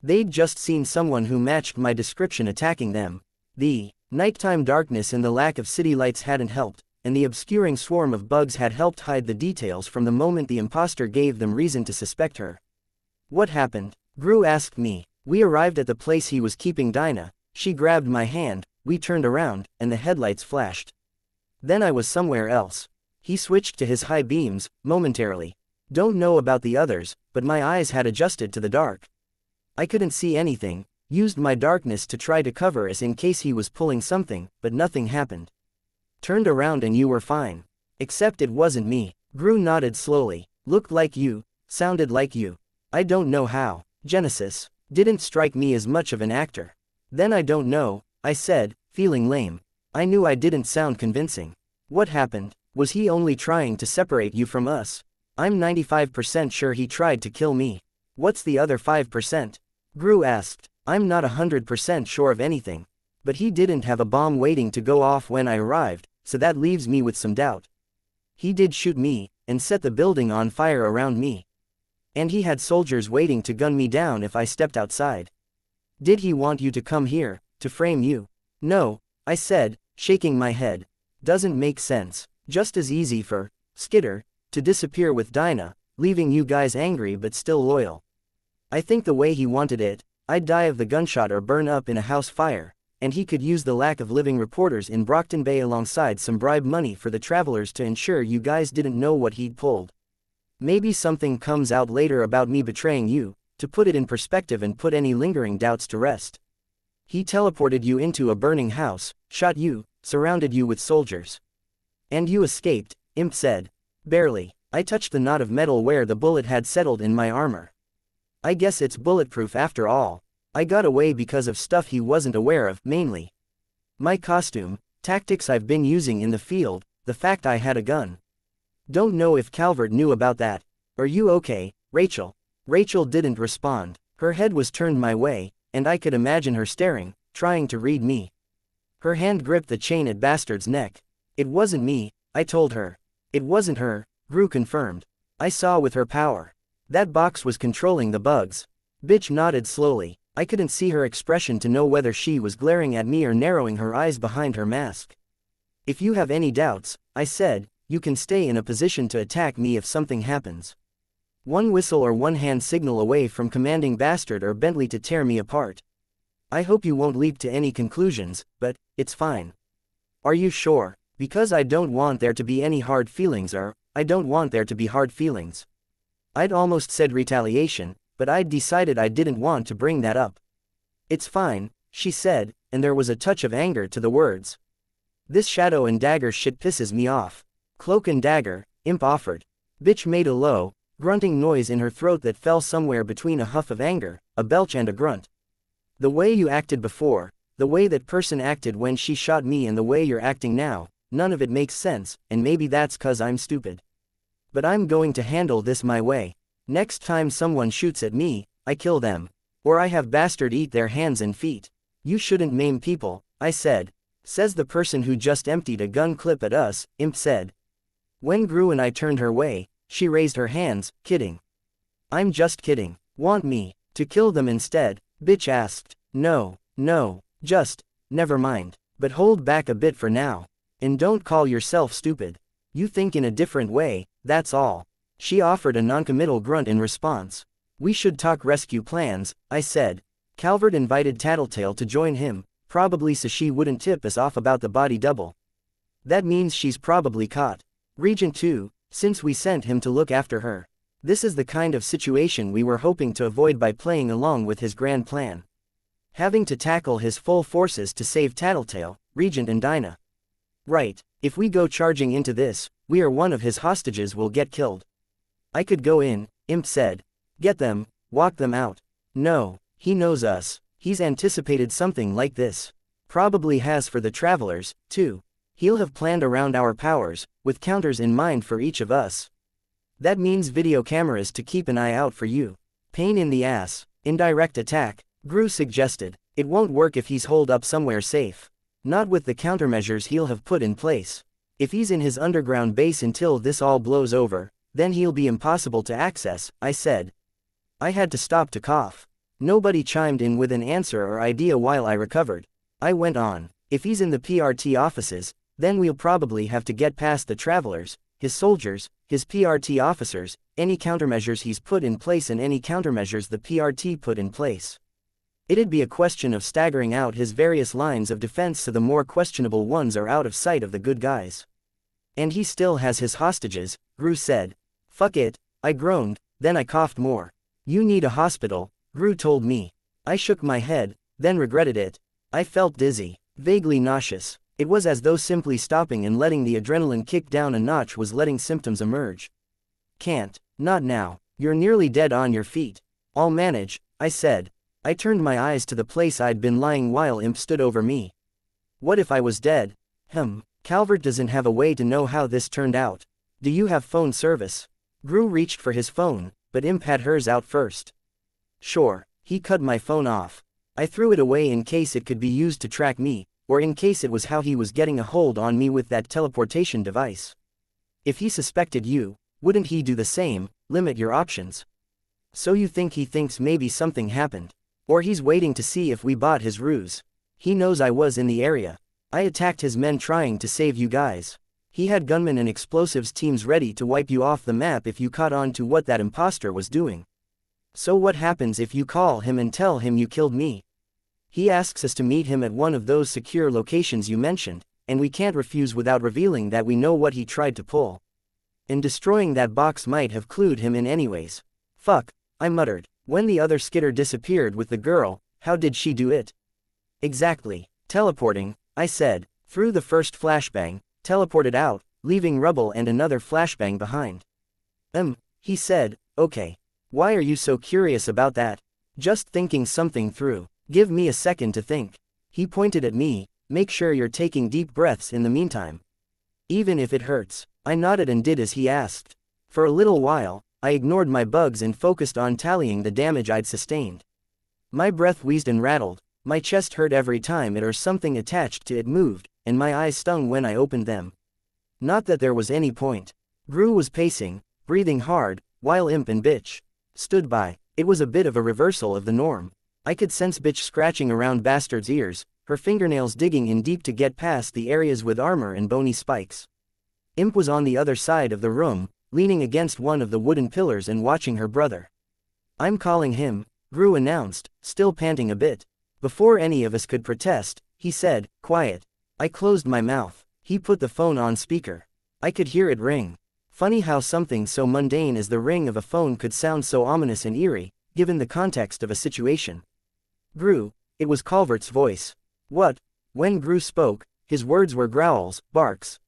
They'd just seen someone who matched my description attacking them. The nighttime darkness and the lack of city lights hadn't helped, and the obscuring swarm of bugs had helped hide the details from the moment the imposter gave them reason to suspect her. What happened? Gru asked me. We arrived at the place he was keeping Dinah. She grabbed my hand, we turned around, and the headlights flashed. Then I was somewhere else. He switched to his high beams, momentarily. Don't know about the others, but my eyes had adjusted to the dark. I couldn't see anything, used my darkness to try to cover us in case he was pulling something, but nothing happened. Turned around and you were fine. Except it wasn't me. Gru nodded slowly. Looked like you, sounded like you. I don't know how. Genesis didn't strike me as much of an actor. Then I don't know, I said, feeling lame. I knew I didn't sound convincing. What happened? Was he only trying to separate you from us? I'm 95% sure he tried to kill me. What's the other 5%? Gru asked. I'm not 100% sure of anything. But he didn't have a bomb waiting to go off when I arrived, so that leaves me with some doubt. He did shoot me, and set the building on fire around me. And he had soldiers waiting to gun me down if I stepped outside. Did he want you to come here, to frame you? No, I said, shaking my head. Doesn't make sense. Just as easy for Skitter to disappear with Dinah, leaving you guys angry but still loyal. I think the way he wanted it, I'd die of the gunshot or burn up in a house fire, and he could use the lack of living reporters in Brockton Bay alongside some bribe money for the travelers to ensure you guys didn't know what he'd pulled. Maybe something comes out later about me betraying you, to put it in perspective and put any lingering doubts to rest. He teleported you into a burning house, shot you, surrounded you with soldiers. And you escaped, Imp said. Barely. I touched the knot of metal where the bullet had settled in my armor. I guess it's bulletproof after all. I got away because of stuff he wasn't aware of, mainly my costume, tactics I've been using in the field, the fact I had a gun. Don't know if Calvert knew about that. Are you okay, Rachel? Rachel didn't respond. Her head was turned my way, and I could imagine her staring, trying to read me. Her hand gripped the chain at Bastard's neck. It wasn't me, I told her. It wasn't her, Gru confirmed. I saw with her power. That box was controlling the bugs. Bitch nodded slowly. I couldn't see her expression to know whether she was glaring at me or narrowing her eyes behind her mask. If you have any doubts, I said, you can stay in a position to attack me if something happens. One whistle or one hand signal away from commanding Bastard or Bentley to tear me apart. I hope you won't leap to any conclusions, but it's fine. Are you sure? Because I don't want there to be any hard feelings or, I don't want there to be hard feelings. I'd almost said retaliation, but I'd decided I didn't want to bring that up. It's fine, she said, and there was a touch of anger to the words. This shadow and dagger shit pisses me off. Cloak and dagger, Imp offered. Bitch made a low, grunting noise in her throat that fell somewhere between a huff of anger, a belch and a grunt. The way you acted before, the way that person acted when she shot me and the way you're acting now, none of it makes sense, and maybe that's 'cause I'm stupid. But I'm going to handle this my way. Next time someone shoots at me, I kill them. Or I have Bastard eat their hands and feet. You shouldn't maim people, I said. Says the person who just emptied a gun clip at us, Imp said. When Gru and I turned her way, she raised her hands, kidding. I'm just kidding. Want me to kill them instead? Bitch asked. No, just, never mind. But hold back a bit for now. And don't call yourself stupid. You think in a different way, that's all. She offered a noncommittal grunt in response. We should talk rescue plans, I said. Calvert invited Tattletale to join him, probably so she wouldn't tip us off about the body double. That means she's probably caught. Regent too, since we sent him to look after her. This is the kind of situation we were hoping to avoid by playing along with his grand plan. Having to tackle his full forces to save Tattletale, Regent and Dinah. Right, if we go charging into this, we or one of his hostages will get killed. I could go in, Imp said. Get them, walk them out. No, he knows us. He's anticipated something like this. Probably has for the travelers, too. He'll have planned around our powers, with counters in mind for each of us. That means video cameras to keep an eye out for you. Pain in the ass. Indirect attack, Gru suggested. It won't work if he's holed up somewhere safe. Not with the countermeasures he'll have put in place. If he's in his underground base until this all blows over, then he'll be impossible to access, I said. I had to stop to cough. Nobody chimed in with an answer or idea while I recovered. I went on. If he's in the PRT offices, then we'll probably have to get past the travelers, his soldiers, his PRT officers, any countermeasures he's put in place and any countermeasures the PRT put in place. It'd be a question of staggering out his various lines of defense so the more questionable ones are out of sight of the good guys. And he still has his hostages, Gru said. Fuck it, I groaned, then I coughed more. You need a hospital, Gru told me. I shook my head, then regretted it. I felt dizzy, vaguely nauseous. It was as though simply stopping and letting the adrenaline kick down a notch was letting symptoms emerge. Can't, not now, you're nearly dead on your feet. I'll manage, I said. I turned my eyes to the place I'd been lying while Imp stood over me. What if I was dead? Calvert doesn't have a way to know how this turned out. Do you have phone service? Gru reached for his phone, but Imp had hers out first. Sure, he cut my phone off. I threw it away in case it could be used to track me, or in case it was how he was getting a hold on me with that teleportation device. If he suspected you, wouldn't he do the same, limit your options? So you think he thinks maybe something happened? Or he's waiting to see if we bought his ruse? He knows I was in the area. I attacked his men trying to save you guys. He had gunmen and explosives teams ready to wipe you off the map if you caught on to what that imposter was doing. So what happens if you call him and tell him you killed me? He asks us to meet him at one of those secure locations you mentioned, and we can't refuse without revealing that we know what he tried to pull. And destroying that box might have clued him in anyways. Fuck, I muttered. When the other skitter disappeared with the girl, how did she do it? Exactly. Teleporting, I said. Through the first flashbang, teleported out, leaving rubble and another flashbang behind. He said, okay. Why are you so curious about that? Just thinking something through. Give me a second to think. He pointed at me, make sure you're taking deep breaths in the meantime. Even if it hurts. I nodded and did as he asked. For a little while, I ignored my bugs and focused on tallying the damage I'd sustained. My breath wheezed and rattled, my chest hurt every time it or something attached to it moved, and my eyes stung when I opened them. Not that there was any point. Gru was pacing, breathing hard, while Imp and Bitch stood by. It was a bit of a reversal of the norm. I could sense Bitch scratching around Bastard's ears, her fingernails digging in deep to get past the areas with armor and bony spikes. Imp was on the other side of the room, leaning against one of the wooden pillars and watching her brother. I'm calling him, Gru announced, still panting a bit. Before any of us could protest, he said, quiet. I closed my mouth. He put the phone on speaker. I could hear it ring. Funny how something so mundane as the ring of a phone could sound so ominous and eerie, given the context of a situation. Gru, it was Calvert's voice. What? When Gru spoke, his words were growls, barks.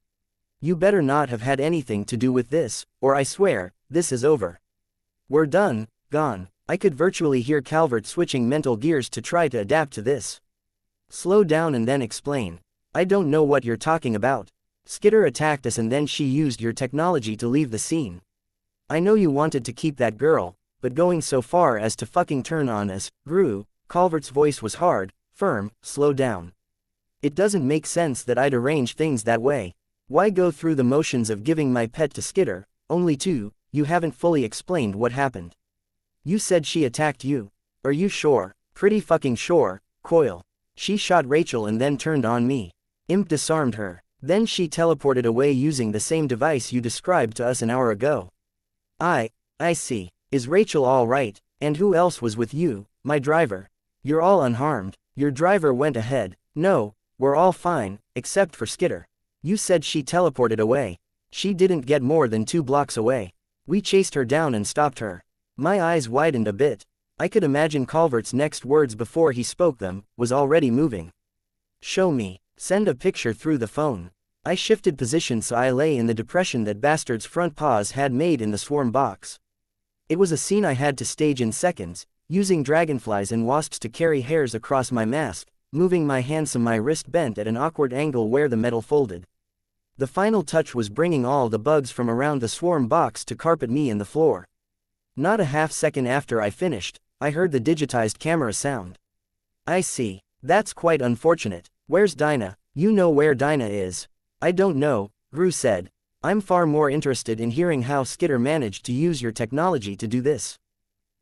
You better not have had anything to do with this, or I swear, this is over. We're done, gone. I could virtually hear Calvert switching mental gears to try to adapt to this. Slow down and then explain. I don't know what you're talking about. Skitter attacked us and then she used your technology to leave the scene. I know you wanted to keep that girl, but going so far as to fucking turn on us, Gru, Calvert's voice was hard, firm, slow down. It doesn't make sense that I'd arrange things that way. Why go through the motions of giving my pet to Skitter, only to, you haven't fully explained what happened. You said she attacked you. Are you sure? Pretty fucking sure, Coil. She shot Rachel and then turned on me. Imp disarmed her. Then she teleported away using the same device you described to us an hour ago. I see. Is Rachel all right? And who else was with you, my driver? You're all unharmed. Your driver went ahead. No, we're all fine, except for Skitter. You said she teleported away. She didn't get more than 2 blocks away. We chased her down and stopped her. My eyes widened a bit. I could imagine Calvert's next words before he spoke them, was already moving. Show me. Send a picture through the phone. I shifted position so I lay in the depression that Bastard's front paws had made in the swarm box. It was a scene I had to stage in seconds, using dragonflies and wasps to carry hairs across my mask, moving my hands so my wrist bent at an awkward angle where the metal folded. The final touch was bringing all the bugs from around the swarm box to carpet me in the floor. Not a half second after I finished, I heard the digitized camera sound. I see. That's quite unfortunate. Where's Dinah? You know where Dinah is. I don't know, Gru said. I'm far more interested in hearing how Skitter managed to use your technology to do this.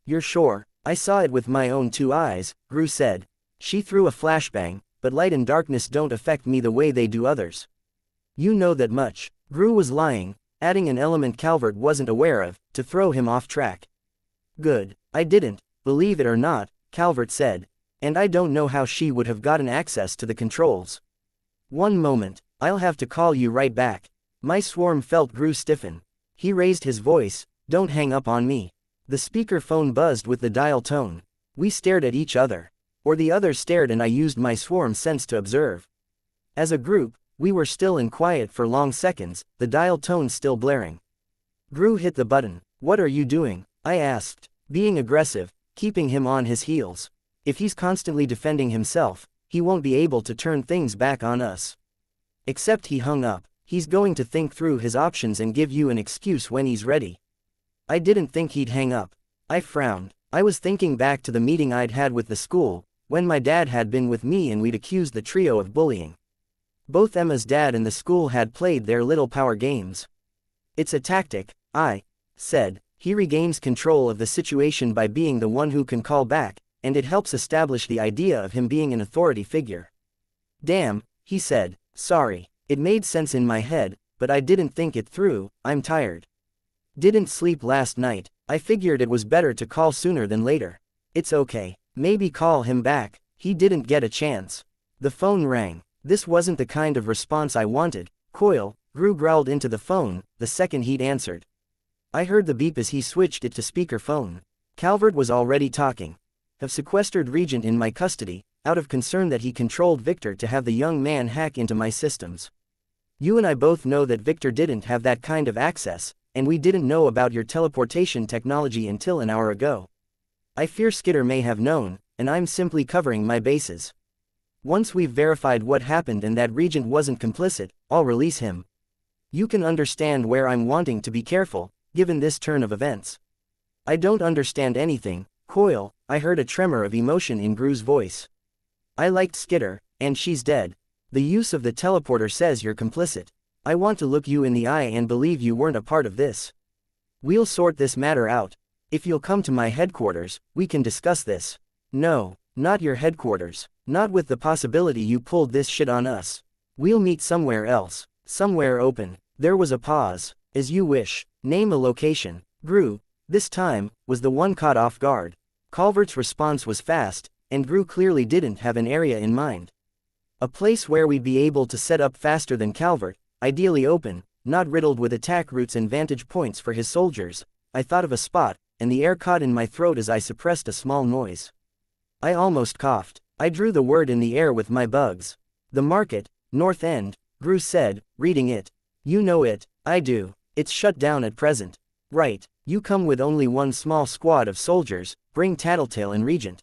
You're sure? I saw it with my own 2 eyes, Gru said. She threw a flashbang, but light and darkness don't affect me the way they do others. You know that much. Gru was lying, adding an element Calvert wasn't aware of, to throw him off track. Good. I didn't, believe it or not, Calvert said. And I don't know how she would have gotten access to the controls. One moment, I'll have to call you right back. My swarm felt Gru stiffen. He raised his voice, don't hang up on me. The speaker phone buzzed with the dial tone. We stared at each other. Or the other stared and I used my swarm sense to observe. As a group, we were still and quiet for long seconds, the dial tone still blaring. Gru hit the button. What are you doing? I asked, being aggressive, keeping him on his heels. If he's constantly defending himself, he won't be able to turn things back on us. Except he hung up. He's going to think through his options and give you an excuse when he's ready. I didn't think he'd hang up. I frowned. I was thinking back to the meeting I'd had with the school, when my dad had been with me and we'd accused the trio of bullying. Both Emma's dad and the school had played their little power games. It's a tactic, I said. He regains control of the situation by being the one who can call back, and it helps establish the idea of him being an authority figure. Damn, he said. Sorry. It made sense in my head, but I didn't think it through. I'm tired. Didn't sleep last night. I figured it was better to call sooner than later. It's okay. Maybe call him back. He didn't get a chance. The phone rang. This wasn't the kind of response I wanted. Coil, Gru growled into the phone, the second he'd answered. I heard the beep as he switched it to speakerphone. Calvert was already talking. Have sequestered Regent in my custody, out of concern that he controlled Victor to have the young man hack into my systems. You and I both know that Victor didn't have that kind of access, and we didn't know about your teleportation technology until an hour ago. I fear Skitter may have known, and I'm simply covering my bases. Once we've verified what happened and that Regent wasn't complicit, I'll release him. You can understand where I'm wanting to be careful, given this turn of events. I don't understand anything, Coil. I heard a tremor of emotion in Gru's voice. I liked Skitter, and she's dead. The use of the teleporter says you're complicit. I want to look you in the eye and believe you weren't a part of this. We'll sort this matter out. If you'll come to my headquarters, we can discuss this. No, not your headquarters. Not with the possibility you pulled this shit on us. We'll meet somewhere else. Somewhere open. There was a pause. As you wish. Name a location. Gru, this time, was the one caught off guard. Calvert's response was fast, and Gru clearly didn't have an area in mind. A place where we'd be able to set up faster than Calvert, ideally open, not riddled with attack routes and vantage points for his soldiers. I thought of a spot, and the air caught in my throat as I suppressed a small noise. I almost coughed. I drew the word in the air with my bugs. The market, North End, Gru said, reading it. You know it. I do. It's shut down at present. Right. You come with only one small squad of soldiers, bring Tattletale and Regent.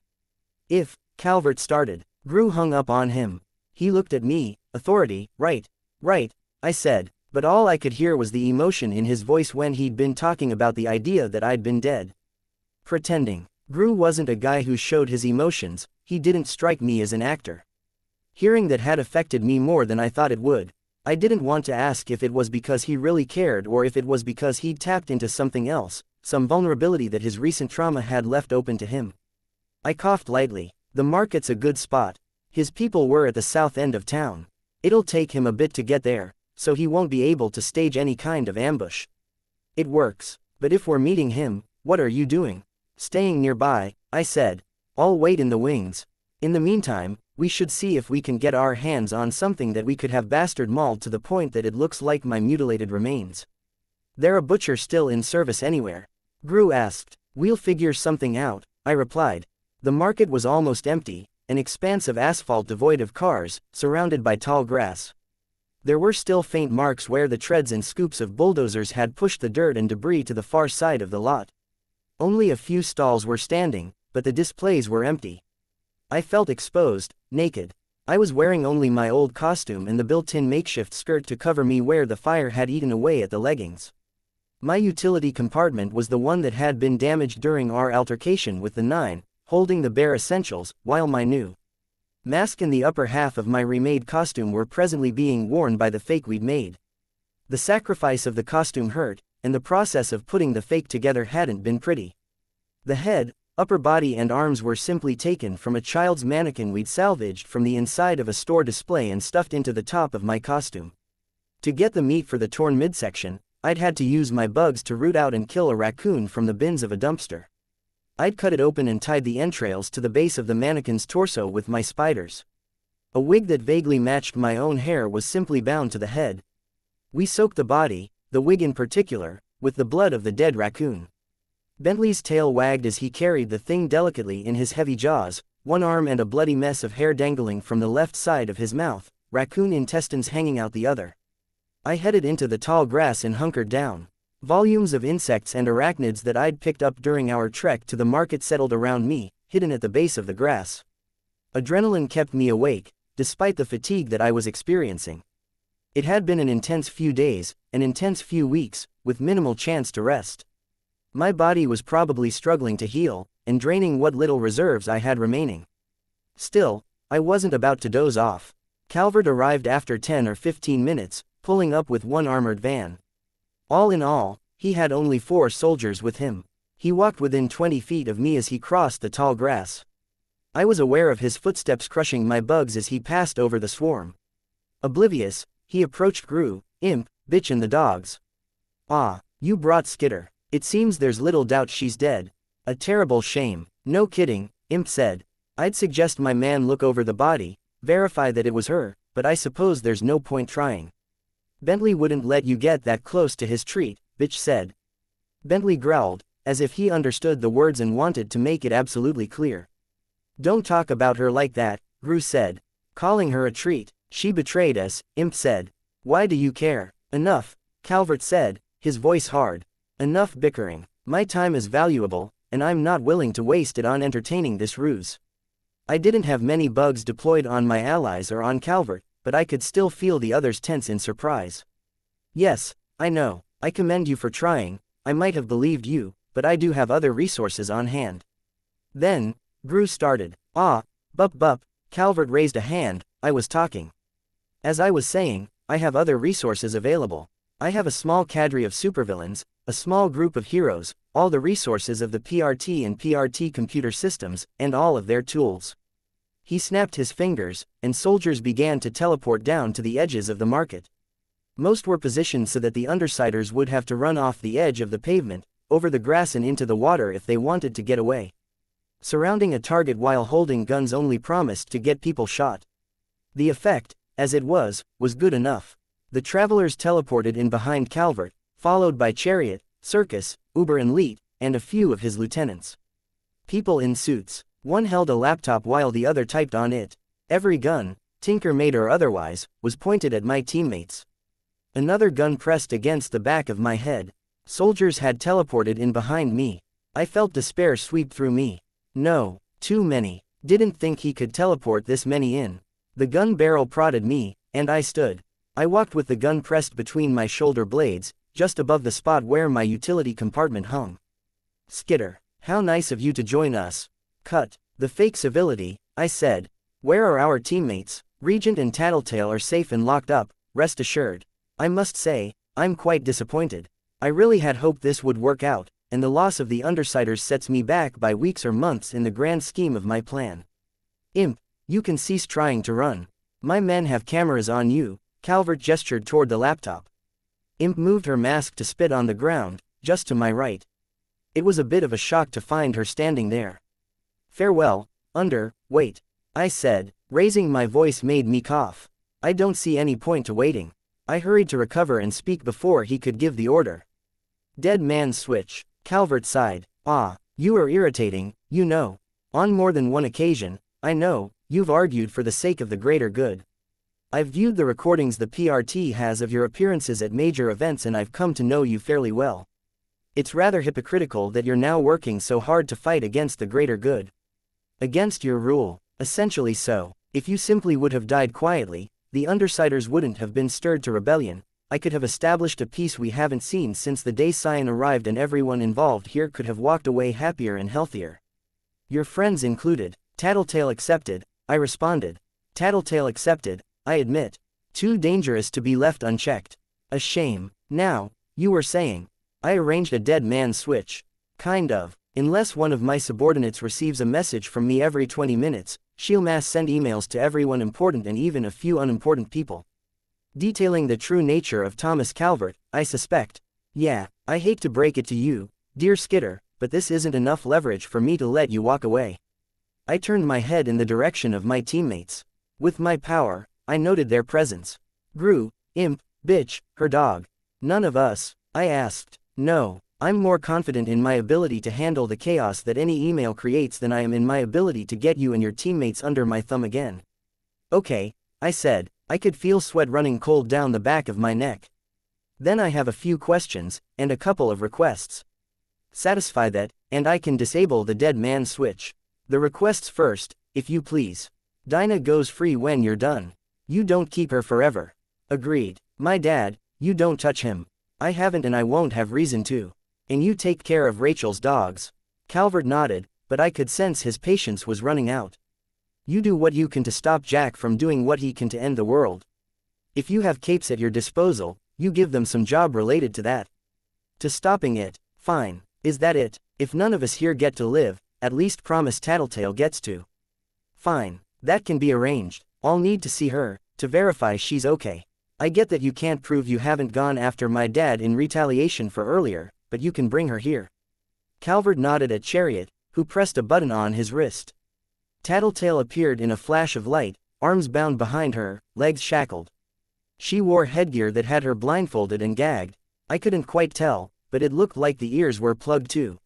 If, Calvert started. Gru hung up on him. He looked at me. Authority, right. Right, I said, but all I could hear was the emotion in his voice when he'd been talking about the idea that I'd been dead. Pretending. Gru wasn't a guy who showed his emotions. He didn't strike me as an actor. Hearing that had affected me more than I thought it would. I didn't want to ask if it was because he really cared or if it was because he'd tapped into something else, some vulnerability that his recent trauma had left open to him. I coughed lightly. The market's a good spot. His people were at the south end of town. It'll take him a bit to get there, so he won't be able to stage any kind of ambush. It works. But if we're meeting him, what are you doing? Staying nearby, I said. I'll wait in the wings. In the meantime, we should see if we can get our hands on something that we could have bastard mauled to the point that it looks like my mutilated remains. There a butcher still in service anywhere? Gru asked. We'll figure something out, I replied. The market was almost empty, an expanse of asphalt devoid of cars, surrounded by tall grass. There were still faint marks where the treads and scoops of bulldozers had pushed the dirt and debris to the far side of the lot. Only a few stalls were standing, but the displays were empty. I felt exposed, naked. I was wearing only my old costume and the built-in makeshift skirt to cover me where the fire had eaten away at the leggings. My utility compartment was the one that had been damaged during our altercation with the 9, holding the bare essentials, while my new mask and the upper half of my remade costume were presently being worn by the fake we'd made. The sacrifice of the costume hurt, and the process of putting the fake together hadn't been pretty. The head, upper body and arms were simply taken from a child's mannequin we'd salvaged from the inside of a store display and stuffed into the top of my costume. To get the meat for the torn midsection, I'd had to use my bugs to root out and kill a raccoon from the bins of a dumpster. I'd cut it open and tied the entrails to the base of the mannequin's torso with my spiders. A wig that vaguely matched my own hair was simply bound to the head. We soaked the body, the wig in particular, with the blood of the dead raccoon. Bentley's tail wagged as he carried the thing delicately in his heavy jaws, one arm and a bloody mess of hair dangling from the left side of his mouth, raccoon intestines hanging out the other. I headed into the tall grass and hunkered down. Volumes of insects and arachnids that I'd picked up during our trek to the market settled around me, hidden at the base of the grass. Adrenaline kept me awake, despite the fatigue that I was experiencing. It had been an intense few days, an intense few weeks, with minimal chance to rest. My body was probably struggling to heal, and draining what little reserves I had remaining. Still, I wasn't about to doze off. Calvert arrived after 10 or 15 minutes, pulling up with one armored van. All in all, he had only 4 soldiers with him. He walked within 20 feet of me as he crossed the tall grass. I was aware of his footsteps crushing my bugs as he passed over the swarm. Oblivious, he approached Gru, Imp, Bitch and the dogs. "Ah, you brought Skitter. It seems there's little doubt she's dead. A terrible shame." "No kidding," Imp said. "I'd suggest my man look over the body, verify that it was her, but I suppose there's no point trying." "Bentley wouldn't let you get that close to his treat," Bitch said. Bentley growled, as if he understood the words and wanted to make it absolutely clear. "Don't talk about her like that," Gru said. "Calling her a treat. She betrayed us," Imp said. "Why do you care?" "Enough," Calvert said, his voice hard. "Enough bickering. My time is valuable, and I'm not willing to waste it on entertaining this ruse." I didn't have many bugs deployed on my allies or on Calvert, but I could still feel the others tense in surprise. "Yes, I know. I commend you for trying. I might have believed you, but I do have other resources on hand." Then, Gru started. "Ah, bup, Calvert raised a hand. I was talking. As I was saying, I have other resources available. I have a small cadre of supervillains, a small group of heroes, all the resources of the PRT and PRT computer systems, and all of their tools." He snapped his fingers, and soldiers began to teleport down to the edges of the market. Most were positioned so that the Undersiders would have to run off the edge of the pavement, over the grass and into the water if they wanted to get away. Surrounding a target while holding guns only promised to get people shot. The effect, as it was good enough. The travelers teleported in behind Calvert, followed by Chariot, Circus, Uber and Leet, and a few of his lieutenants. People in suits. One held a laptop while the other typed on it. Every gun, Tinker-made or otherwise, was pointed at my teammates. Another gun pressed against the back of my head. Soldiers had teleported in behind me. I felt despair sweep through me. No, too many. Didn't think he could teleport this many in. The gun barrel prodded me, and I stood. I walked with the gun pressed between my shoulder blades, just above the spot where my utility compartment hung. "Skitter, how nice of you to join us." "Cut the fake civility," I said. "Where are our teammates?" "Regent and Tattletale are safe and locked up, rest assured." I must say, I'm quite disappointed. I really had hoped this would work out, and the loss of the Undersiders sets me back by weeks or months in the grand scheme of my plan. "Imp, you can cease trying to run. My men have cameras on you." Calvert gestured toward the laptop. Imp moved her mask to spit on the ground, just to my right. It was a bit of a shock to find her standing there. "Farewell, wait," I said, raising my voice made me cough. "I don't see any point to waiting." I hurried to recover and speak before he could give the order. "Dead man's switch," Calvert sighed. "Ah, you are irritating, you know. On more than one occasion, I know, you've argued for the sake of the greater good. I've viewed the recordings the PRT has of your appearances at major events and I've come to know you fairly well. It's rather hypocritical that you're now working so hard to fight against the greater good. Against your rule, essentially so. If you simply would have died quietly, the Undersiders wouldn't have been stirred to rebellion. I could have established a peace we haven't seen since the day Cyan arrived and everyone involved here could have walked away happier and healthier. Your friends included." "Tattletale accepted," I responded. "Tattletale accepted, I admit. Too dangerous to be left unchecked. A shame." "Now, you were saying." "I arranged a dead man's switch." "Kind of. Unless one of my subordinates receives a message from me every 20 minutes, she'll mass send emails to everyone important and even a few unimportant people. Detailing the true nature of Thomas Calvert, I suspect. Yeah, I hate to break it to you, dear Skitter, but this isn't enough leverage for me to let you walk away." I turned my head in the direction of my teammates. With my power, I noted their presence. Gru, Imp, Bitch, her dog. "None of us?" I asked. "No. I'm more confident in my ability to handle the chaos that any email creates than I am in my ability to get you and your teammates under my thumb again." "Okay," I said. I could feel sweat running cold down the back of my neck. "Then I have a few questions, and a couple of requests. Satisfy that, and I can disable the dead man switch. The requests first, if you please. Dinah goes free when you're done. You don't keep her forever." "Agreed. My dad, you don't touch him." "I haven't and I won't have reason to." "And you take care of Rachel's dogs." Calvert nodded, but I could sense his patience was running out. You do what you can to stop Jack from doing what he can to end the world. If you have capes at your disposal, you give them some job related to that. To stopping it, fine. Is that it? If none of us here get to live, at least promise Tattletale gets to. Fine. That can be arranged. I'll need to see her, to verify she's okay. I get that you can't prove you haven't gone after my dad in retaliation for earlier, but you can bring her here. Calvert nodded at Chariot, who pressed a button on his wrist. Tattletale appeared in a flash of light, arms bound behind her, legs shackled. She wore headgear that had her blindfolded and gagged. I couldn't quite tell, but it looked like the ears were plugged too.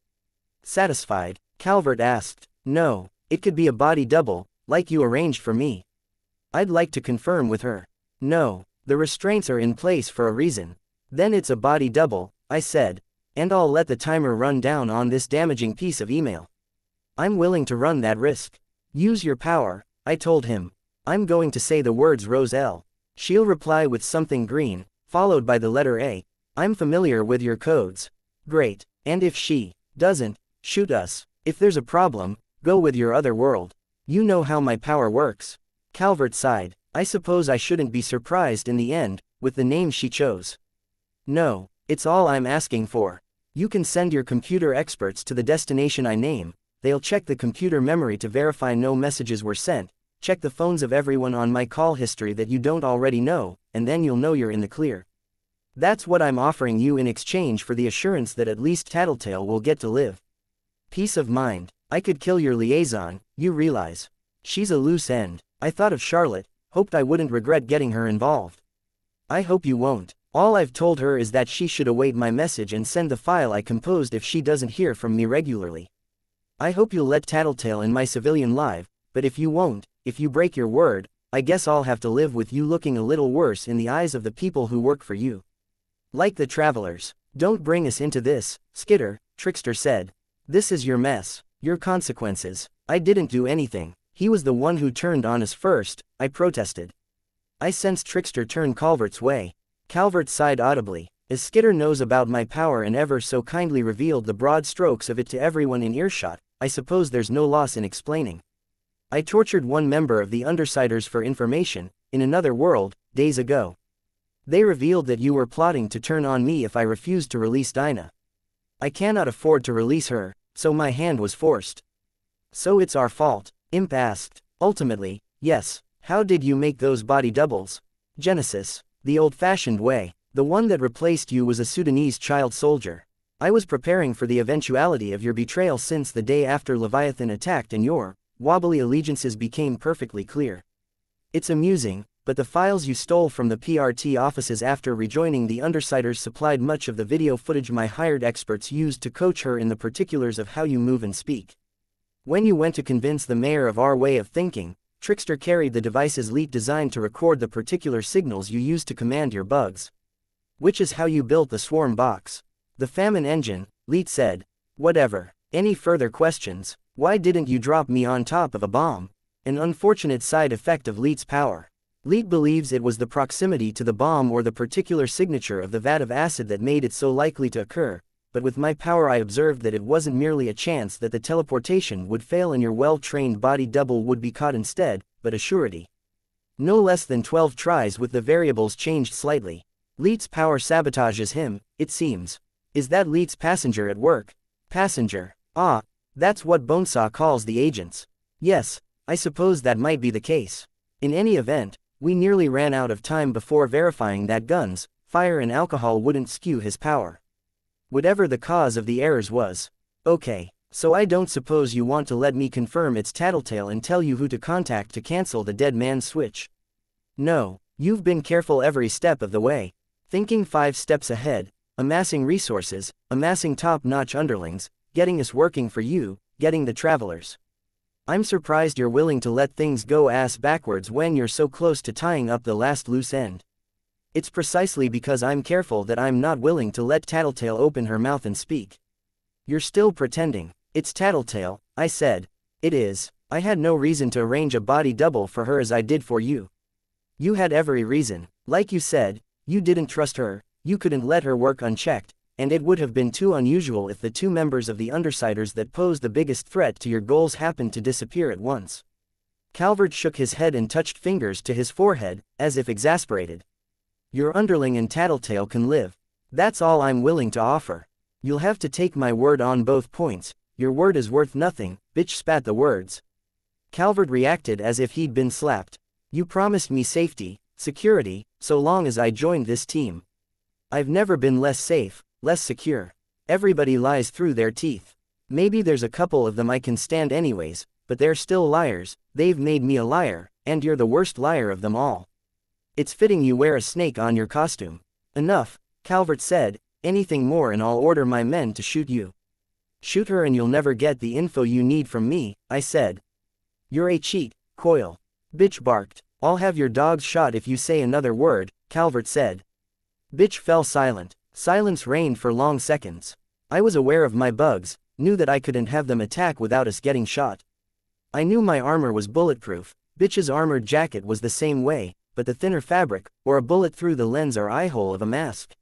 Satisfied, Calvert asked, "No, it could be a body double, like you arranged for me. I'd like to confirm with her." "No, the restraints are in place for a reason." "Then it's a body double," I said, "and I'll let the timer run down on this damaging piece of email. I'm willing to run that risk." "Use your power," I told him. "I'm going to say the words Roselle. She'll reply with something green, followed by the letter A. I'm familiar with your codes." "Great. And if she doesn't, shoot us. If there's a problem, go with your other world. You know how my power works." Calvert sighed. "I suppose I shouldn't be surprised in the end, with the name she chose." "No, it's all I'm asking for. You can send your computer experts to the destination I name. They'll check the computer memory to verify no messages were sent, check the phones of everyone on my call history that you don't already know, and then you'll know you're in the clear. That's what I'm offering you in exchange for the assurance that at least Tattletale will get to live. Peace of mind. I could kill your liaison, you realize. She's a loose end. I thought of Charlotte, hoped I wouldn't regret getting her involved. I hope you won't. All I've told her is that she should await my message and send the file I composed if she doesn't hear from me regularly. I hope you'll let Tattletale in my civilian life, but if you won't, if you break your word, I guess I'll have to live with you looking a little worse in the eyes of the people who work for you. Like the travelers. Don't bring us into this, Skitter, Trickster said. This is your mess, your consequences. I didn't do anything. He was the one who turned on us first, I protested. I sensed Trickster turn Calvert's way. Calvert sighed audibly, as Skitter knows about my power and ever so kindly revealed the broad strokes of it to everyone in earshot. I suppose there's no loss in explaining. I tortured one member of the Undersiders for information, in another world, days ago. They revealed that you were plotting to turn on me if I refused to release Dinah. I cannot afford to release her, so my hand was forced. So it's our fault? Imp asked. Ultimately, yes. How did you make those body doubles? Genesis. The old-fashioned way. The one that replaced you was a Sudanese child soldier. I was preparing for the eventuality of your betrayal since the day after Leviathan attacked and your wobbly allegiances became perfectly clear. It's amusing, but the files you stole from the PRT offices after rejoining the Undersiders supplied much of the video footage my hired experts used to coach her in the particulars of how you move and speak. When you went to convince the mayor of our way of thinking, Trickster carried the devices Leet designed to record the particular signals you used to command your bugs. Which is how you built the swarm box. The famine engine, Leet said. Whatever. Any further questions? Why didn't you drop me on top of a bomb? An unfortunate side effect of Leet's power. Leet believes it was the proximity to the bomb or the particular signature of the vat of acid that made it so likely to occur, but with my power I observed that it wasn't merely a chance that the teleportation would fail and your well-trained body double would be caught instead, but a surety. No less than 12 tries with the variables changed slightly. Leet's power sabotages him, it seems. Is that Leet's passenger at work? Passenger. Ah, that's what Bonesaw calls the agents. Yes, I suppose that might be the case. In any event, we nearly ran out of time before verifying that guns, fire and alcohol wouldn't skew his power. Whatever the cause of the errors was. Okay, so I don't suppose you want to let me confirm it's Tattletale and tell you who to contact to cancel the dead man's switch. No, you've been careful every step of the way. Thinking 5 steps ahead, amassing resources, amassing top-notch underlings, getting us working for you, getting the travelers. I'm surprised you're willing to let things go ass backwards when you're so close to tying up the last loose end. It's precisely because I'm careful that I'm not willing to let Tattletale open her mouth and speak. You're still pretending. It's Tattletale, I said. It is. I had no reason to arrange a body double for her as I did for you. You had every reason. Like you said, you didn't trust her, you couldn't let her work unchecked, and it would have been too unusual if the 2 members of the Undersiders that posed the biggest threat to your goals happened to disappear at once. Calvert shook his head and touched fingers to his forehead, as if exasperated. Your underling and tattletale can live. That's all I'm willing to offer. You'll have to take my word on both points. Your word is worth nothing. Bitch spat the words. Calvert reacted as if he'd been slapped. You promised me safety, security, so long as I joined this team. I've never been less safe, less secure. Everybody lies through their teeth. Maybe there's a couple of them I can stand anyways, but they're still liars. They've made me a liar, and you're the worst liar of them all. It's fitting you wear a snake on your costume. Enough, Calvert said. Anything more and I'll order my men to shoot you. Shoot her and you'll never get the info you need from me, I said. You're a cheat, Coil. Bitch barked. I'll have your dogs shot if you say another word, Calvert said. Bitch fell silent. Silence reigned for long seconds. I was aware of my bugs, knew that I couldn't have them attack without us getting shot. I knew my armor was bulletproof. Bitch's armored jacket was the same way, but the thinner fabric, or a bullet through the lens or eye hole of a mask.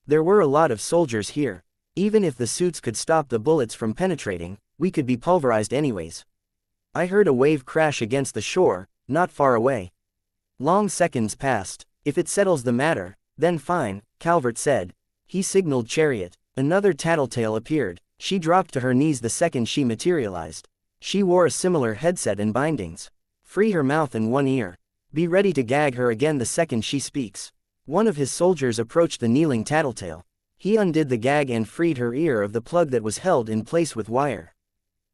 There were a lot of soldiers here. Even if the suits could stop the bullets from penetrating, we could be pulverized anyways. I heard a wave crash against the shore, not far away. Long seconds passed. If it settles the matter, then fine, Calvert said. He signaled Chariot. Another tattletale appeared. She dropped to her knees the second she materialized. She wore a similar headset and bindings. Free her mouth and one ear. Be ready to gag her again the second she speaks. One of his soldiers approached the kneeling tattletale. He undid the gag and freed her ear of the plug that was held in place with wire.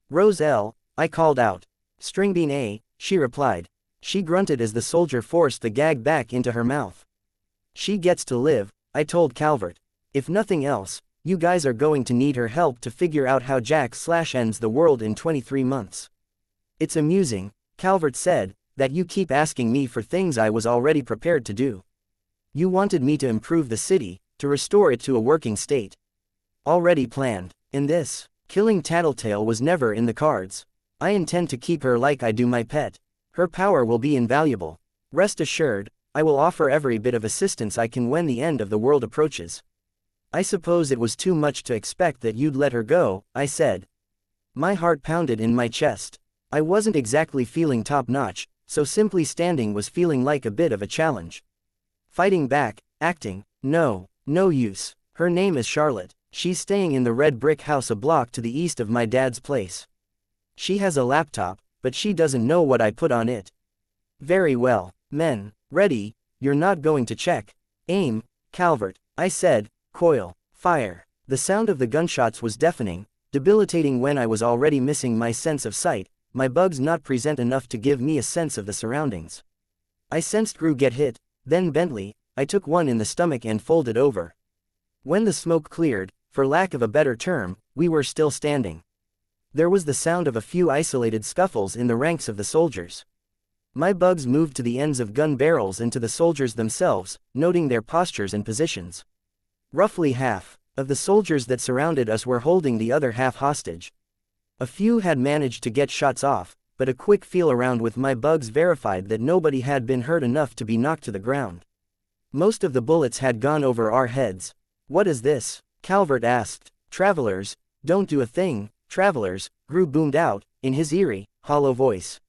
Rose L, I called out. Stringbean A, she replied. She grunted as the soldier forced the gag back into her mouth. She gets to live, I told Calvert. If nothing else, you guys are going to need her help to figure out how Jack/ends the world in 23 months. It's amusing, Calvert said, that you keep asking me for things I was already prepared to do. You wanted me to improve the city, to restore it to a working state. Already planned. In this, killing Tattletale was never in the cards. I intend to keep her like I do my pet. Her power will be invaluable. Rest assured, I will offer every bit of assistance I can when the end of the world approaches. I suppose it was too much to expect that you'd let her go, I said. My heart pounded in my chest. I wasn't exactly feeling top-notch, so simply standing was feeling like a bit of a challenge. Fighting back, acting, no use. Her name is Charlotte. She's staying in the red brick house a block to the east of my dad's place. She has a laptop, but she doesn't know what I put on it. Very well, men, ready, you're not going to check. Aim, Calvert, I said, coil, fire. The sound of the gunshots was deafening, debilitating when I was already missing my sense of sight, my bugs not present enough to give me a sense of the surroundings. I sensed Gru get hit, then Bentley, I took one in the stomach and folded over. When the smoke cleared, for lack of a better term, we were still standing. There was the sound of a few isolated scuffles in the ranks of the soldiers. My bugs moved to the ends of gun barrels and to the soldiers themselves, noting their postures and positions. Roughly half of the soldiers that surrounded us were holding the other half hostage. A few had managed to get shots off, but a quick feel around with my bugs verified that nobody had been hurt enough to be knocked to the ground. Most of the bullets had gone over our heads. What is this? Calvert asked. Travelers, don't do a thing, travelers, Gru boomed out, in his eerie, hollow voice.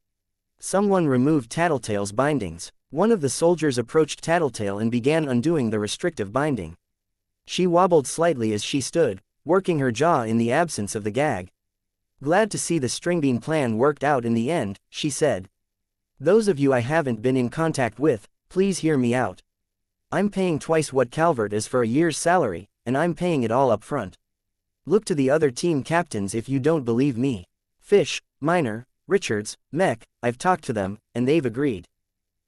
Someone removed Tattletale's bindings. One of the soldiers approached Tattletale and began undoing the restrictive binding. She wobbled slightly as she stood, working her jaw in the absence of the gag. Glad to see the stringbean plan worked out in the end, she said. Those of you I haven't been in contact with, please hear me out. I'm paying twice what Calvert is for a year's salary, and I'm paying it all up front. Look to the other team captains if you don't believe me. Fish, Miner, Richards, Mech, I've talked to them, and they've agreed.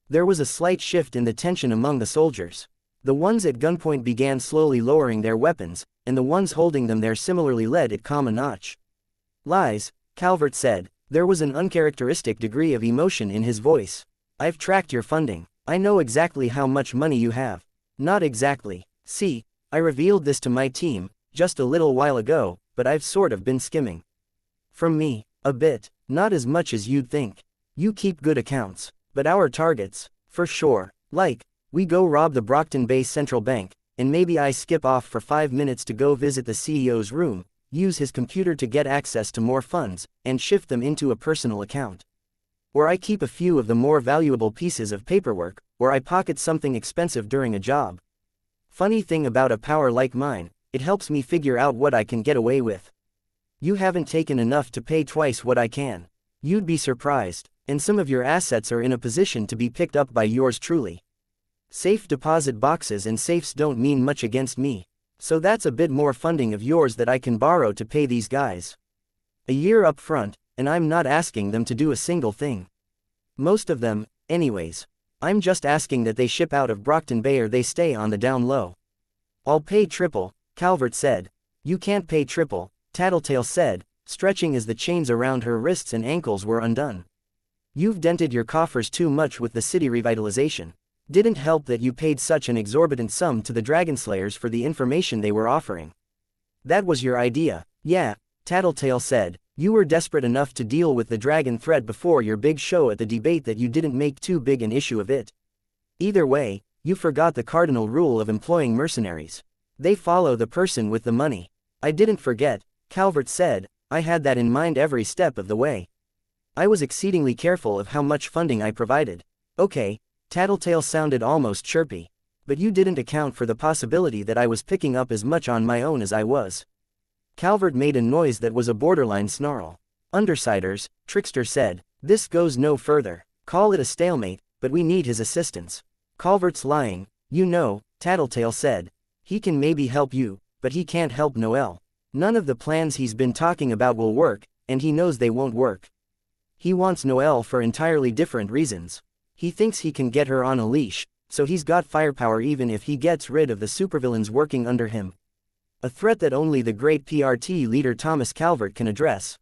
There was a slight shift in the tension among the soldiers. The ones at gunpoint began slowly lowering their weapons, and the ones holding them there similarly let it calm a notch. Lies, Calvert said. There was an uncharacteristic degree of emotion in his voice. I've tracked your funding. I know exactly how much money you have. Not exactly. See, I revealed this to my team, just a little while ago, but I've sort of been skimming. From me, a bit, not as much as you'd think. You keep good accounts. But our targets, for sure, like, we go rob the Brockton Bay Central Bank, and maybe I skip off for 5 minutes to go visit the CEO's room, use his computer to get access to more funds, and shift them into a personal account. Or I keep a few of the more valuable pieces of paperwork, or I pocket something expensive during a job. Funny thing about a power like mine, it helps me figure out what I can get away with. You haven't taken enough to pay twice what I can. You'd be surprised, and some of your assets are in a position to be picked up by yours truly. Safe deposit boxes and safes don't mean much against me. So that's a bit more funding of yours that I can borrow to pay these guys. A year up front, and I'm not asking them to do a single thing. Most of them, anyways. I'm just asking that they ship out of Brockton Bay or they stay on the down low. I'll pay triple, Calvert said. You can't pay triple, Tattletale said, stretching as the chains around her wrists and ankles were undone. You've dented your coffers too much with the city revitalization. Didn't help that you paid such an exorbitant sum to the Dragonslayers for the information they were offering. That was your idea. Yeah, Tattletale said. You were desperate enough to deal with the dragon threat before your big show at the debate that you didn't make too big an issue of it. Either way, you forgot the cardinal rule of employing mercenaries. They follow the person with the money. I didn't forget, Calvert said. I had that in mind every step of the way. I was exceedingly careful of how much funding I provided. Okay, Tattletale sounded almost chirpy. But you didn't account for the possibility that I was picking up as much on my own as I was. Calvert made a noise that was a borderline snarl. Undersiders, Trickster said. This goes no further. Call it a stalemate, but we need his assistance. Calvert's lying, you know, Tattletale said. He can maybe help you, but he can't help Noelle. None of the plans he's been talking about will work, and he knows they won't work. He wants Noelle for entirely different reasons. He thinks he can get her on a leash, so he's got firepower even if he gets rid of the supervillains working under him. A threat that only the great PRT leader Thomas Calvert can address.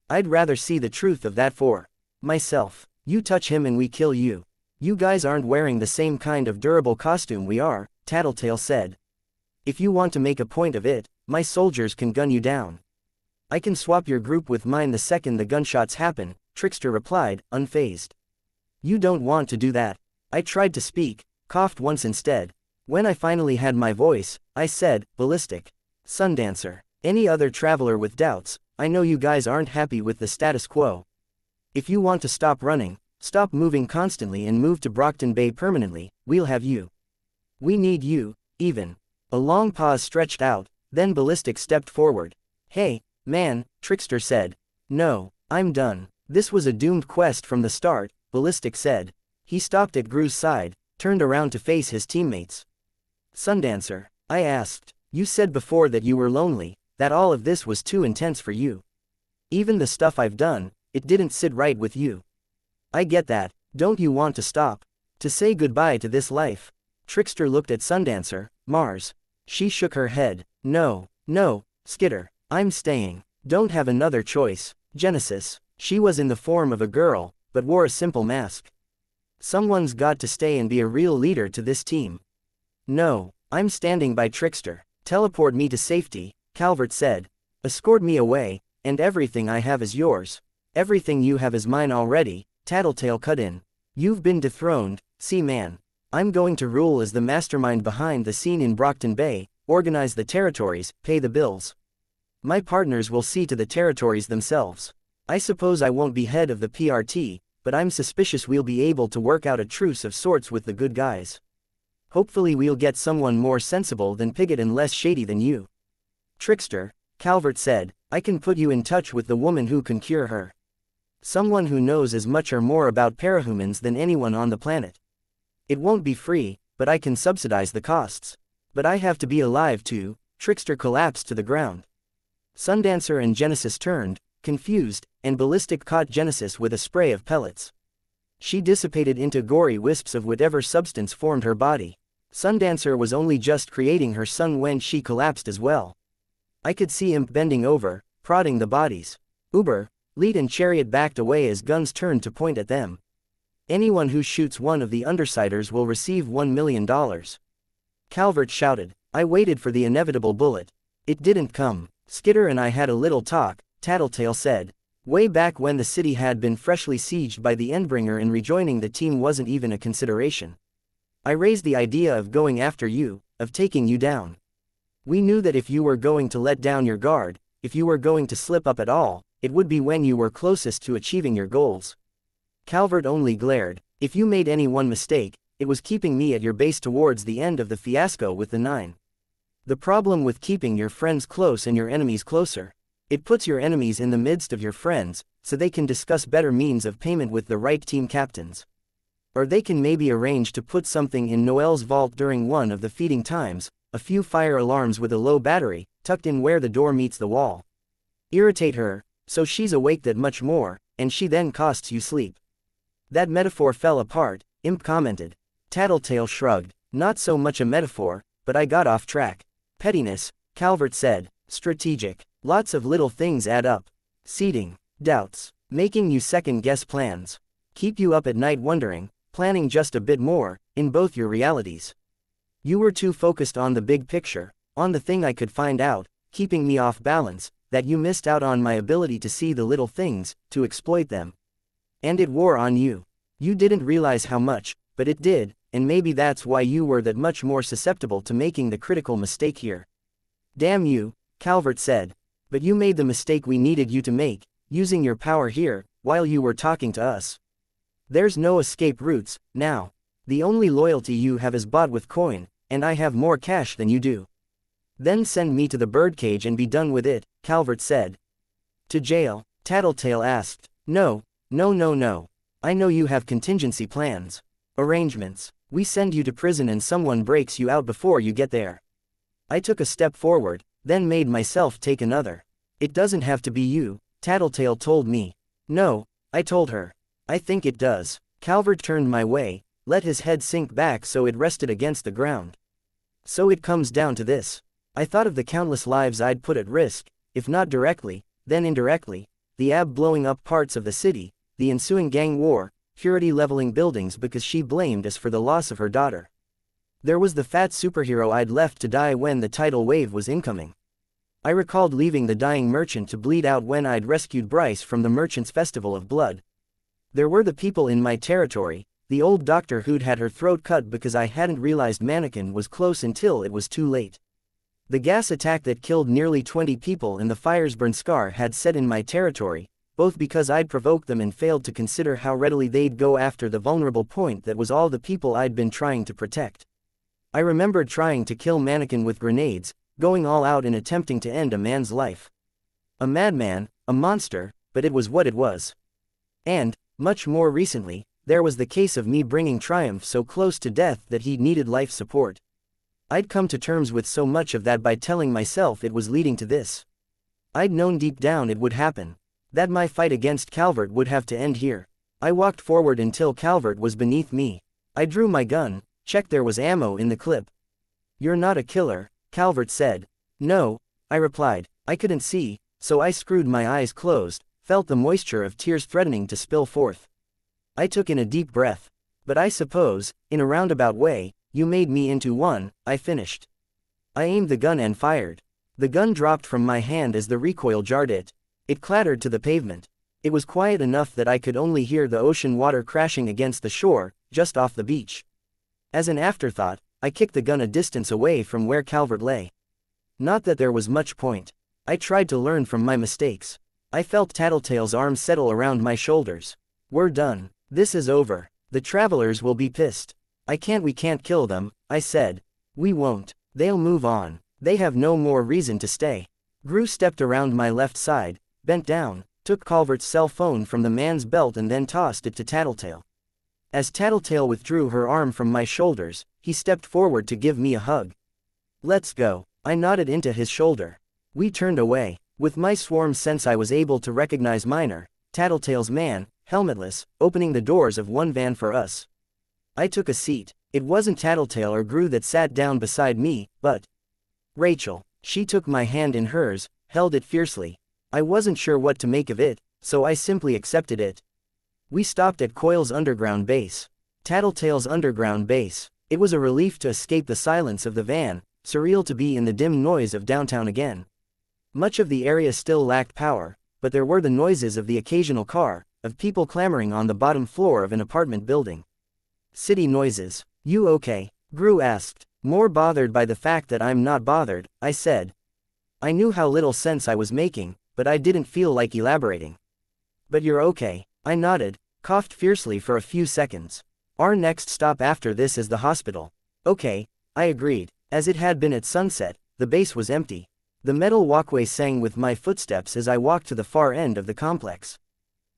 I'd rather see the truth of that for myself. You touch him and we kill you. You guys aren't wearing the same kind of durable costume we are, Tattletale said. If you want to make a point of it, my soldiers can gun you down. I can swap your group with mine the second the gunshots happen, Trickster replied, unfazed. You don't want to do that. I tried to speak, coughed once instead. When I finally had my voice, I said, ballistic. Sundancer. Any other traveler with doubts, I know you guys aren't happy with the status quo. If you want to stop running, stop moving constantly and move to Brockton Bay permanently, we'll have you. We need you, even. A long pause stretched out, then Ballistic stepped forward. Hey, man, Trickster said. No, I'm done. This was a doomed quest from the start, Ballistic said. He stopped at Gru's side, turned around to face his teammates. Sundancer, I asked, you said before that you were lonely, that all of this was too intense for you. Even the stuff I've done, it didn't sit right with you. I get that, don't you want to stop? To say goodbye to this life? Trickster looked at Sundancer, Mars. She shook her head. No, Skitter, I'm staying. Don't have another choice. Genesis. She was in the form of a girl, but wore a simple mask. Someone's got to stay and be a real leader to this team. No, I'm standing by Trickster. Teleport me to safety, Calvert said. Escort me away, and everything I have is yours. Everything you have is mine already, Tattletale cut in. You've been dethroned, Sea-Man. I'm going to rule as the mastermind behind the scene in Brockton Bay, organize the territories, pay the bills. My partners will see to the territories themselves. I suppose I won't be head of the PRT, but I'm suspicious we'll be able to work out a truce of sorts with the good guys. Hopefully we'll get someone more sensible than Pigott and less shady than you. Trickster, Calvert said, I can put you in touch with the woman who can cure her. Someone who knows as much or more about parahumans than anyone on the planet. It won't be free, but I can subsidize the costs. But I have to be alive too. Trickster collapsed to the ground. Sundancer and Genesis turned, confused, and Ballistic caught Genesis with a spray of pellets. She dissipated into gory wisps of whatever substance formed her body. Sundancer was only just creating her sun when she collapsed as well. I could see Imp bending over, prodding the bodies. Uber, Lead and Chariot backed away as guns turned to point at them. Anyone who shoots one of the Undersiders will receive $1 million. Calvert shouted. I waited for the inevitable bullet. It didn't come. Skitter and I had a little talk, Tattletale said. Way back when the city had been freshly sieged by the Endbringer and rejoining the team wasn't even a consideration. I raised the idea of going after you, of taking you down. We knew that if you were going to let down your guard, if you were going to slip up at all, it would be when you were closest to achieving your goals. Calvert only glared. If you made any one mistake, it was keeping me at your base towards the end of the fiasco with the 9. The problem with keeping your friends close and your enemies closer. It puts your enemies in the midst of your friends, so they can discuss better means of payment with the right team captains. Or they can maybe arrange to put something in Noelle's vault during one of the feeding times, a few fire alarms with a low battery, tucked in where the door meets the wall. Irritate her, so she's awake that much more, and she then costs you sleep. That metaphor fell apart, Imp commented. Tattletale shrugged. Not so much a metaphor, but I got off track. Pettiness, Calvert said. Strategic. Lots of little things add up. Seeding. Doubts. Making you second-guess plans. Keep you up at night wondering, planning just a bit more, in both your realities. You were too focused on the big picture, on the thing I could find out, keeping me off balance, that you missed out on my ability to see the little things, to exploit them. And it wore on you. You didn't realize how much, but it did, and maybe that's why you were that much more susceptible to making the critical mistake here. Damn you, Calvert said. But you made the mistake we needed you to make, using your power here, while you were talking to us. There's no escape routes, now. The only loyalty you have is bought with coin, and I have more cash than you do. Then send me to the birdcage and be done with it, Calvert said. To jail, Tattletale asked. No. I know you have contingency plans. Arrangements. We send you to prison and someone breaks you out before you get there. I took a step forward, then made myself take another. It doesn't have to be you, Tattletale told me. No, I told her. I think it does. Calvert turned my way, let his head sink back so it rested against the ground. So it comes down to this. I thought of the countless lives I'd put at risk, if not directly, then indirectly, the AB blowing up parts of the city, the ensuing gang war, Purity leveling buildings because she blamed us for the loss of her daughter. There was the fat superhero I'd left to die when the tidal wave was incoming. I recalled leaving the dying merchant to bleed out when I'd rescued Bryce from the merchant's festival of blood. There were the people in my territory, the old doctor who'd had her throat cut because I hadn't realized Mannequin was close until it was too late. The gas attack that killed nearly 20 people and the fires burn scar had set in my territory, both because I'd provoked them and failed to consider how readily they'd go after the vulnerable point that was all the people I'd been trying to protect. I remembered trying to kill Mannequin with grenades, going all out in attempting to end a man's life. A madman, a monster, but it was what it was. And, much more recently, there was the case of me bringing Triumph so close to death that he needed life support. I'd come to terms with so much of that by telling myself it was leading to this. I'd known deep down it would happen. That my fight against Calvert would have to end here. I walked forward until Calvert was beneath me. I drew my gun, checked there was ammo in the clip. You're not a killer, Calvert said. No, I replied. I couldn't see, so I screwed my eyes closed, felt the moisture of tears threatening to spill forth. I took in a deep breath. But I suppose, in a roundabout way, you made me into one, I finished. I aimed the gun and fired. The gun dropped from my hand as the recoil jarred it. It clattered to the pavement. It was quiet enough that I could only hear the ocean water crashing against the shore, just off the beach. As an afterthought, I kicked the gun a distance away from where Calvert lay. Not that there was much point. I tried to learn from my mistakes. I felt Tattletale's arms settle around my shoulders. We're done. This is over. The travelers will be pissed. We can't kill them, I said. We won't. They'll move on. They have no more reason to stay. Gru stepped around my left side, bent down, took Calvert's cell phone from the man's belt and then tossed it to Tattletale. As Tattletale withdrew her arm from my shoulders, he stepped forward to give me a hug. Let's go. I nodded into his shoulder. We turned away. With my swarm sense I was able to recognize Miner, Tattletale's man, helmetless, opening the doors of one van for us. I took a seat. It wasn't Tattletale or Gru that sat down beside me, but Rachel. She took my hand in hers, held it fiercely. I wasn't sure what to make of it, so I simply accepted it. We stopped at Coil's underground base. Tattletale's underground base. It was a relief to escape the silence of the van, surreal to be in the dim noise of downtown again. Much of the area still lacked power, but there were the noises of the occasional car, of people clamoring on the bottom floor of an apartment building. City noises. You okay? Gru asked. More bothered by the fact that I'm not bothered, I said. I knew how little sense I was making, but I didn't feel like elaborating. But you're okay. I nodded. coughed fiercely for a few seconds. Our next stop after this is the hospital. Okay, I agreed. As it had been at sunset, the base was empty. The metal walkway sang with my footsteps as I walked to the far end of the complex.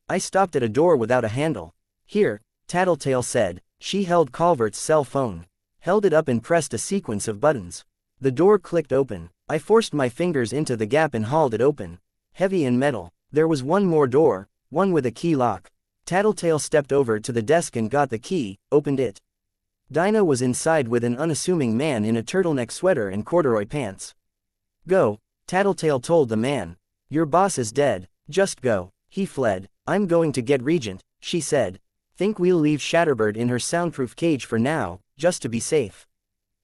I stopped at a door without a handle. Here, Tattletale said. She held Calvert's cell phone, held it up and pressed a sequence of buttons. The door clicked open. I forced my fingers into the gap and hauled it open. Heavy and metal. There was one more door, one with a key lock. Tattletale stepped over to the desk and got the key, opened it. Dinah was inside with an unassuming man in a turtleneck sweater and corduroy pants. Go, Tattletale told the man. Your boss is dead, just go. He fled. I'm going to get Regent, she said. Think we'll leave Shatterbird in her soundproof cage for now, just to be safe.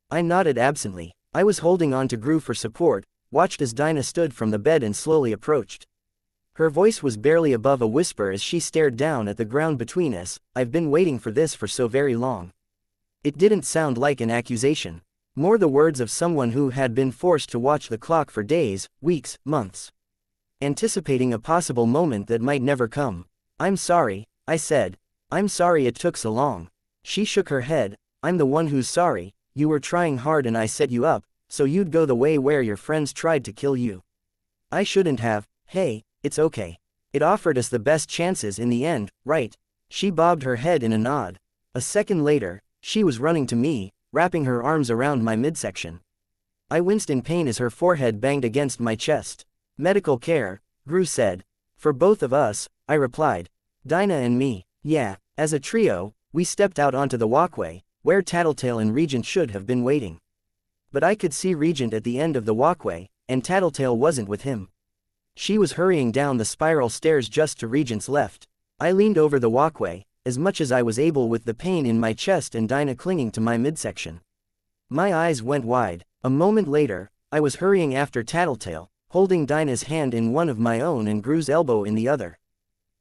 I nodded absently. I was holding on to Gru for support, watched as Dinah stood from the bed and slowly approached. Her voice was barely above a whisper as she stared down at the ground between us. I've been waiting for this for so very long. It didn't sound like an accusation. More the words of someone who had been forced to watch the clock for days, weeks, months. Anticipating a possible moment that might never come. I'm sorry, I said. I'm sorry it took so long. She shook her head. I'm the one who's sorry. You were trying hard and I set you up, so you'd go the way where your friends tried to kill you. I shouldn't have. Hey, it's okay. It offered us the best chances in the end, right? She bobbed her head in a nod. A second later, she was running to me, wrapping her arms around my midsection. I winced in pain as her forehead banged against my chest. Medical care, Gru said. For both of us, I replied. Dinah and me. Yeah. As a trio, we stepped out onto the walkway, where Tattletale and Regent should have been waiting. But I could see Regent at the end of the walkway, and Tattletale wasn't with him. She was hurrying down the spiral stairs just to Regent's left. I leaned over the walkway, as much as I was able with the pain in my chest and Dinah clinging to my midsection. My eyes went wide. A moment later, I was hurrying after Tattletale, holding Dinah's hand in one of my own and Gru's elbow in the other.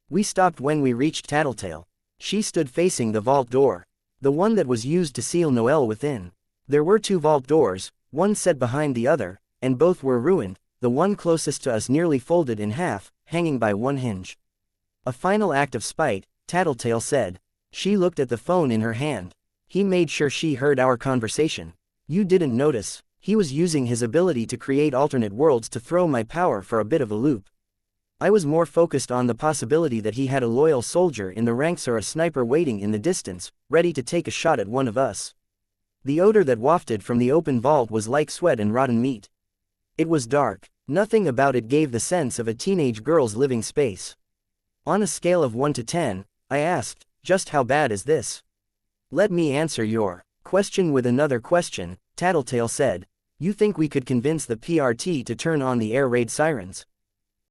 We stopped when we reached Tattletale. She stood facing the vault door, the one that was used to seal Noelle within. There were two vault doors, one set behind the other, and both were ruined, the one closest to us nearly folded in half, hanging by one hinge. A final act of spite, Tattletale said. She looked at the phone in her hand. He made sure she heard our conversation. You didn't notice. He was using his ability to create alternate worlds to throw my power for a bit of a loop. I was more focused on the possibility that he had a loyal soldier in the ranks or a sniper waiting in the distance, ready to take a shot at one of us. The odor that wafted from the open vault was like sweat and rotten meat. It was dark. Nothing about it gave the sense of a teenage girl's living space. On a scale of 1 to 10, I asked, just how bad is this? Let me answer your question with another question, Tattletale said. You think we could convince the PRT to turn on the air raid sirens?